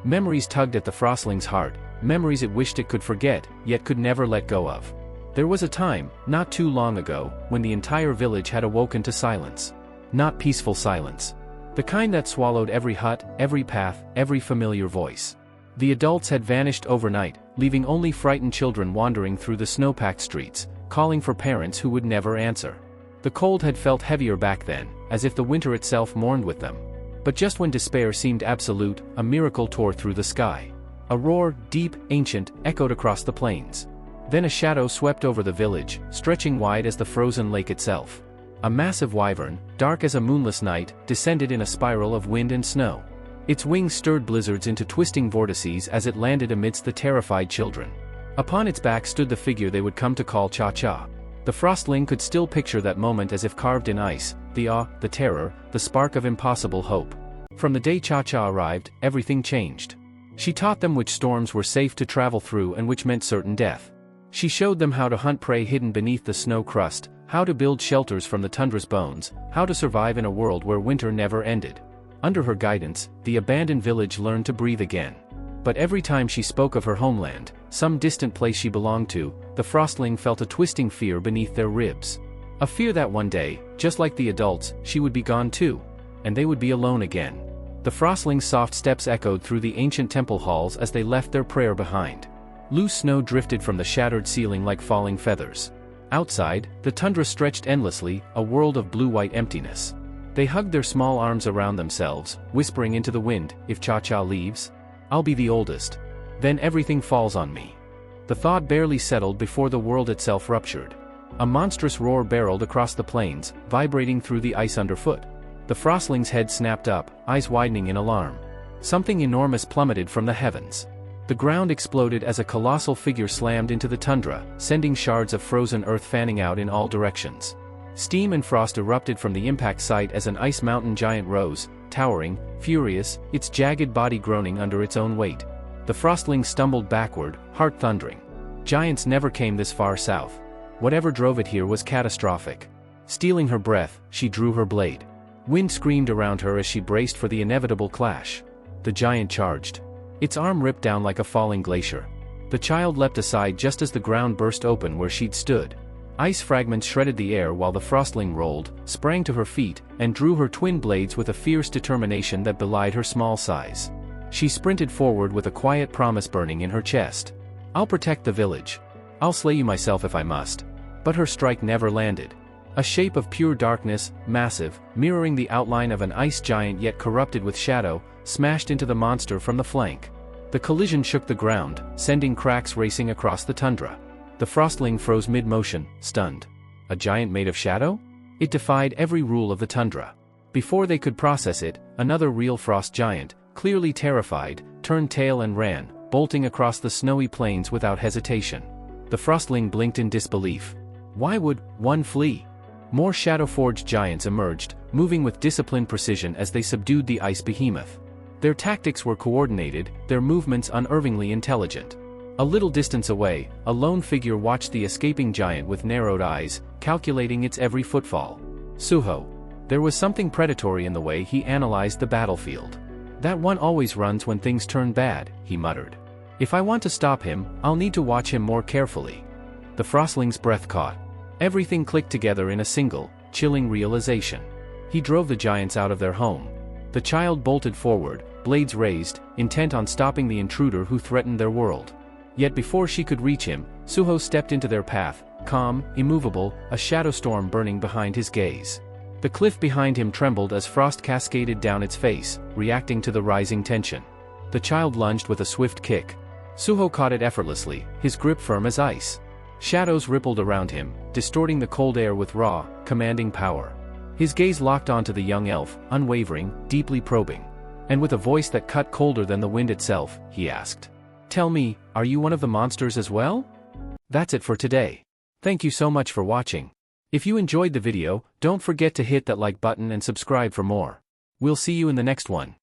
Speaker 1: Memories tugged at the frostling's heart, memories it wished it could forget, yet could never let go of. There was a time, not too long ago, when the entire village had awoken to silence. Not peaceful silence. The kind that swallowed every hut, every path, every familiar voice. The adults had vanished overnight, leaving only frightened children wandering through the snow-packed streets, calling for parents who would never answer. The cold had felt heavier back then, as if the winter itself mourned with them. But just when despair seemed absolute, a miracle tore through the sky. A roar, deep, ancient, echoed across the plains. Then a shadow swept over the village, stretching wide as the frozen lake itself. A massive wyvern, dark as a moonless night, descended in a spiral of wind and snow. Its wings stirred blizzards into twisting vortices as it landed amidst the terrified children. Upon its back stood the figure they would come to call Cha-Cha. The Frostling could still picture that moment as if carved in ice, the awe, the terror, the spark of impossible hope. From the day Cha-Cha arrived, everything changed. She taught them which storms were safe to travel through and which meant certain death. She showed them how to hunt prey hidden beneath the snow crust, how to build shelters from the tundra's bones, how to survive in a world where winter never ended. Under her guidance, the abandoned village learned to breathe again. But every time she spoke of her homeland, some distant place she belonged to, the Frostling felt a twisting fear beneath their ribs. A fear that one day, just like the adults, she would be gone too. And they would be alone again. The Frostling's soft steps echoed through the ancient temple halls as they left their prayer behind. Loose snow drifted from the shattered ceiling like falling feathers. Outside, the tundra stretched endlessly, a world of blue-white emptiness. They hugged their small arms around themselves, whispering into the wind, "If Cha-Cha leaves, I'll be the oldest. Then everything falls on me." The thought barely settled before the world itself ruptured. A monstrous roar barreled across the plains, vibrating through the ice underfoot. The Frostling's head snapped up, eyes widening in alarm. Something enormous plummeted from the heavens. The ground exploded as a colossal figure slammed into the tundra, sending shards of frozen earth fanning out in all directions. Steam and frost erupted from the impact site as an ice mountain giant rose, towering, furious, its jagged body groaning under its own weight. The Frostling stumbled backward, heart thundering. Giants never came this far south. Whatever drove it here was catastrophic. Stealing her breath, she drew her blade. Wind screamed around her as she braced for the inevitable clash. The giant charged. Its arm ripped down like a falling glacier. The child leapt aside just as the ground burst open where she'd stood. Ice fragments shredded the air while the Frostling rolled, sprang to her feet, and drew her twin blades with a fierce determination that belied her small size. She sprinted forward with a quiet promise burning in her chest. "I'll protect the village. I'll slay you myself if I must." But her strike never landed. A shape of pure darkness, massive, mirroring the outline of an ice giant yet corrupted with shadow, smashed into the monster from the flank. The collision shook the ground, sending cracks racing across the tundra. The Frostling froze mid-motion, stunned. A giant made of shadow? It defied every rule of the tundra. Before they could process it, another real frost giant, clearly terrified, turned tail and ran, bolting across the snowy plains without hesitation. The Frostling blinked in disbelief. Why would one flee? More shadow-forged giants emerged, moving with disciplined precision as they subdued the ice behemoth. Their tactics were coordinated, their movements unervingly intelligent. A little distance away, a lone figure watched the escaping giant with narrowed eyes, calculating its every footfall. Suho. There was something predatory in the way he analyzed the battlefield. "That one always runs when things turn bad," he muttered. "If I want to stop him, I'll need to watch him more carefully." The Frostling's breath caught. Everything clicked together in a single, chilling realization. He drove the giants out of their home. The child bolted forward, blades raised, intent on stopping the intruder who threatened their world. Yet before she could reach him, Suho stepped into their path, calm, immovable, a shadow storm burning behind his gaze. The cliff behind him trembled as frost cascaded down its face, reacting to the rising tension. The child lunged with a swift kick. Suho caught it effortlessly, his grip firm as ice. Shadows rippled around him, distorting the cold air with raw, commanding power. His gaze locked onto the young elf, unwavering, deeply probing. And with a voice that cut colder than the wind itself, he asked, "Tell me, are you one of the monsters as well?" That's it for today. Thank you so much for watching. If you enjoyed the video, don't forget to hit that like button and subscribe for more. We'll see you in the next one.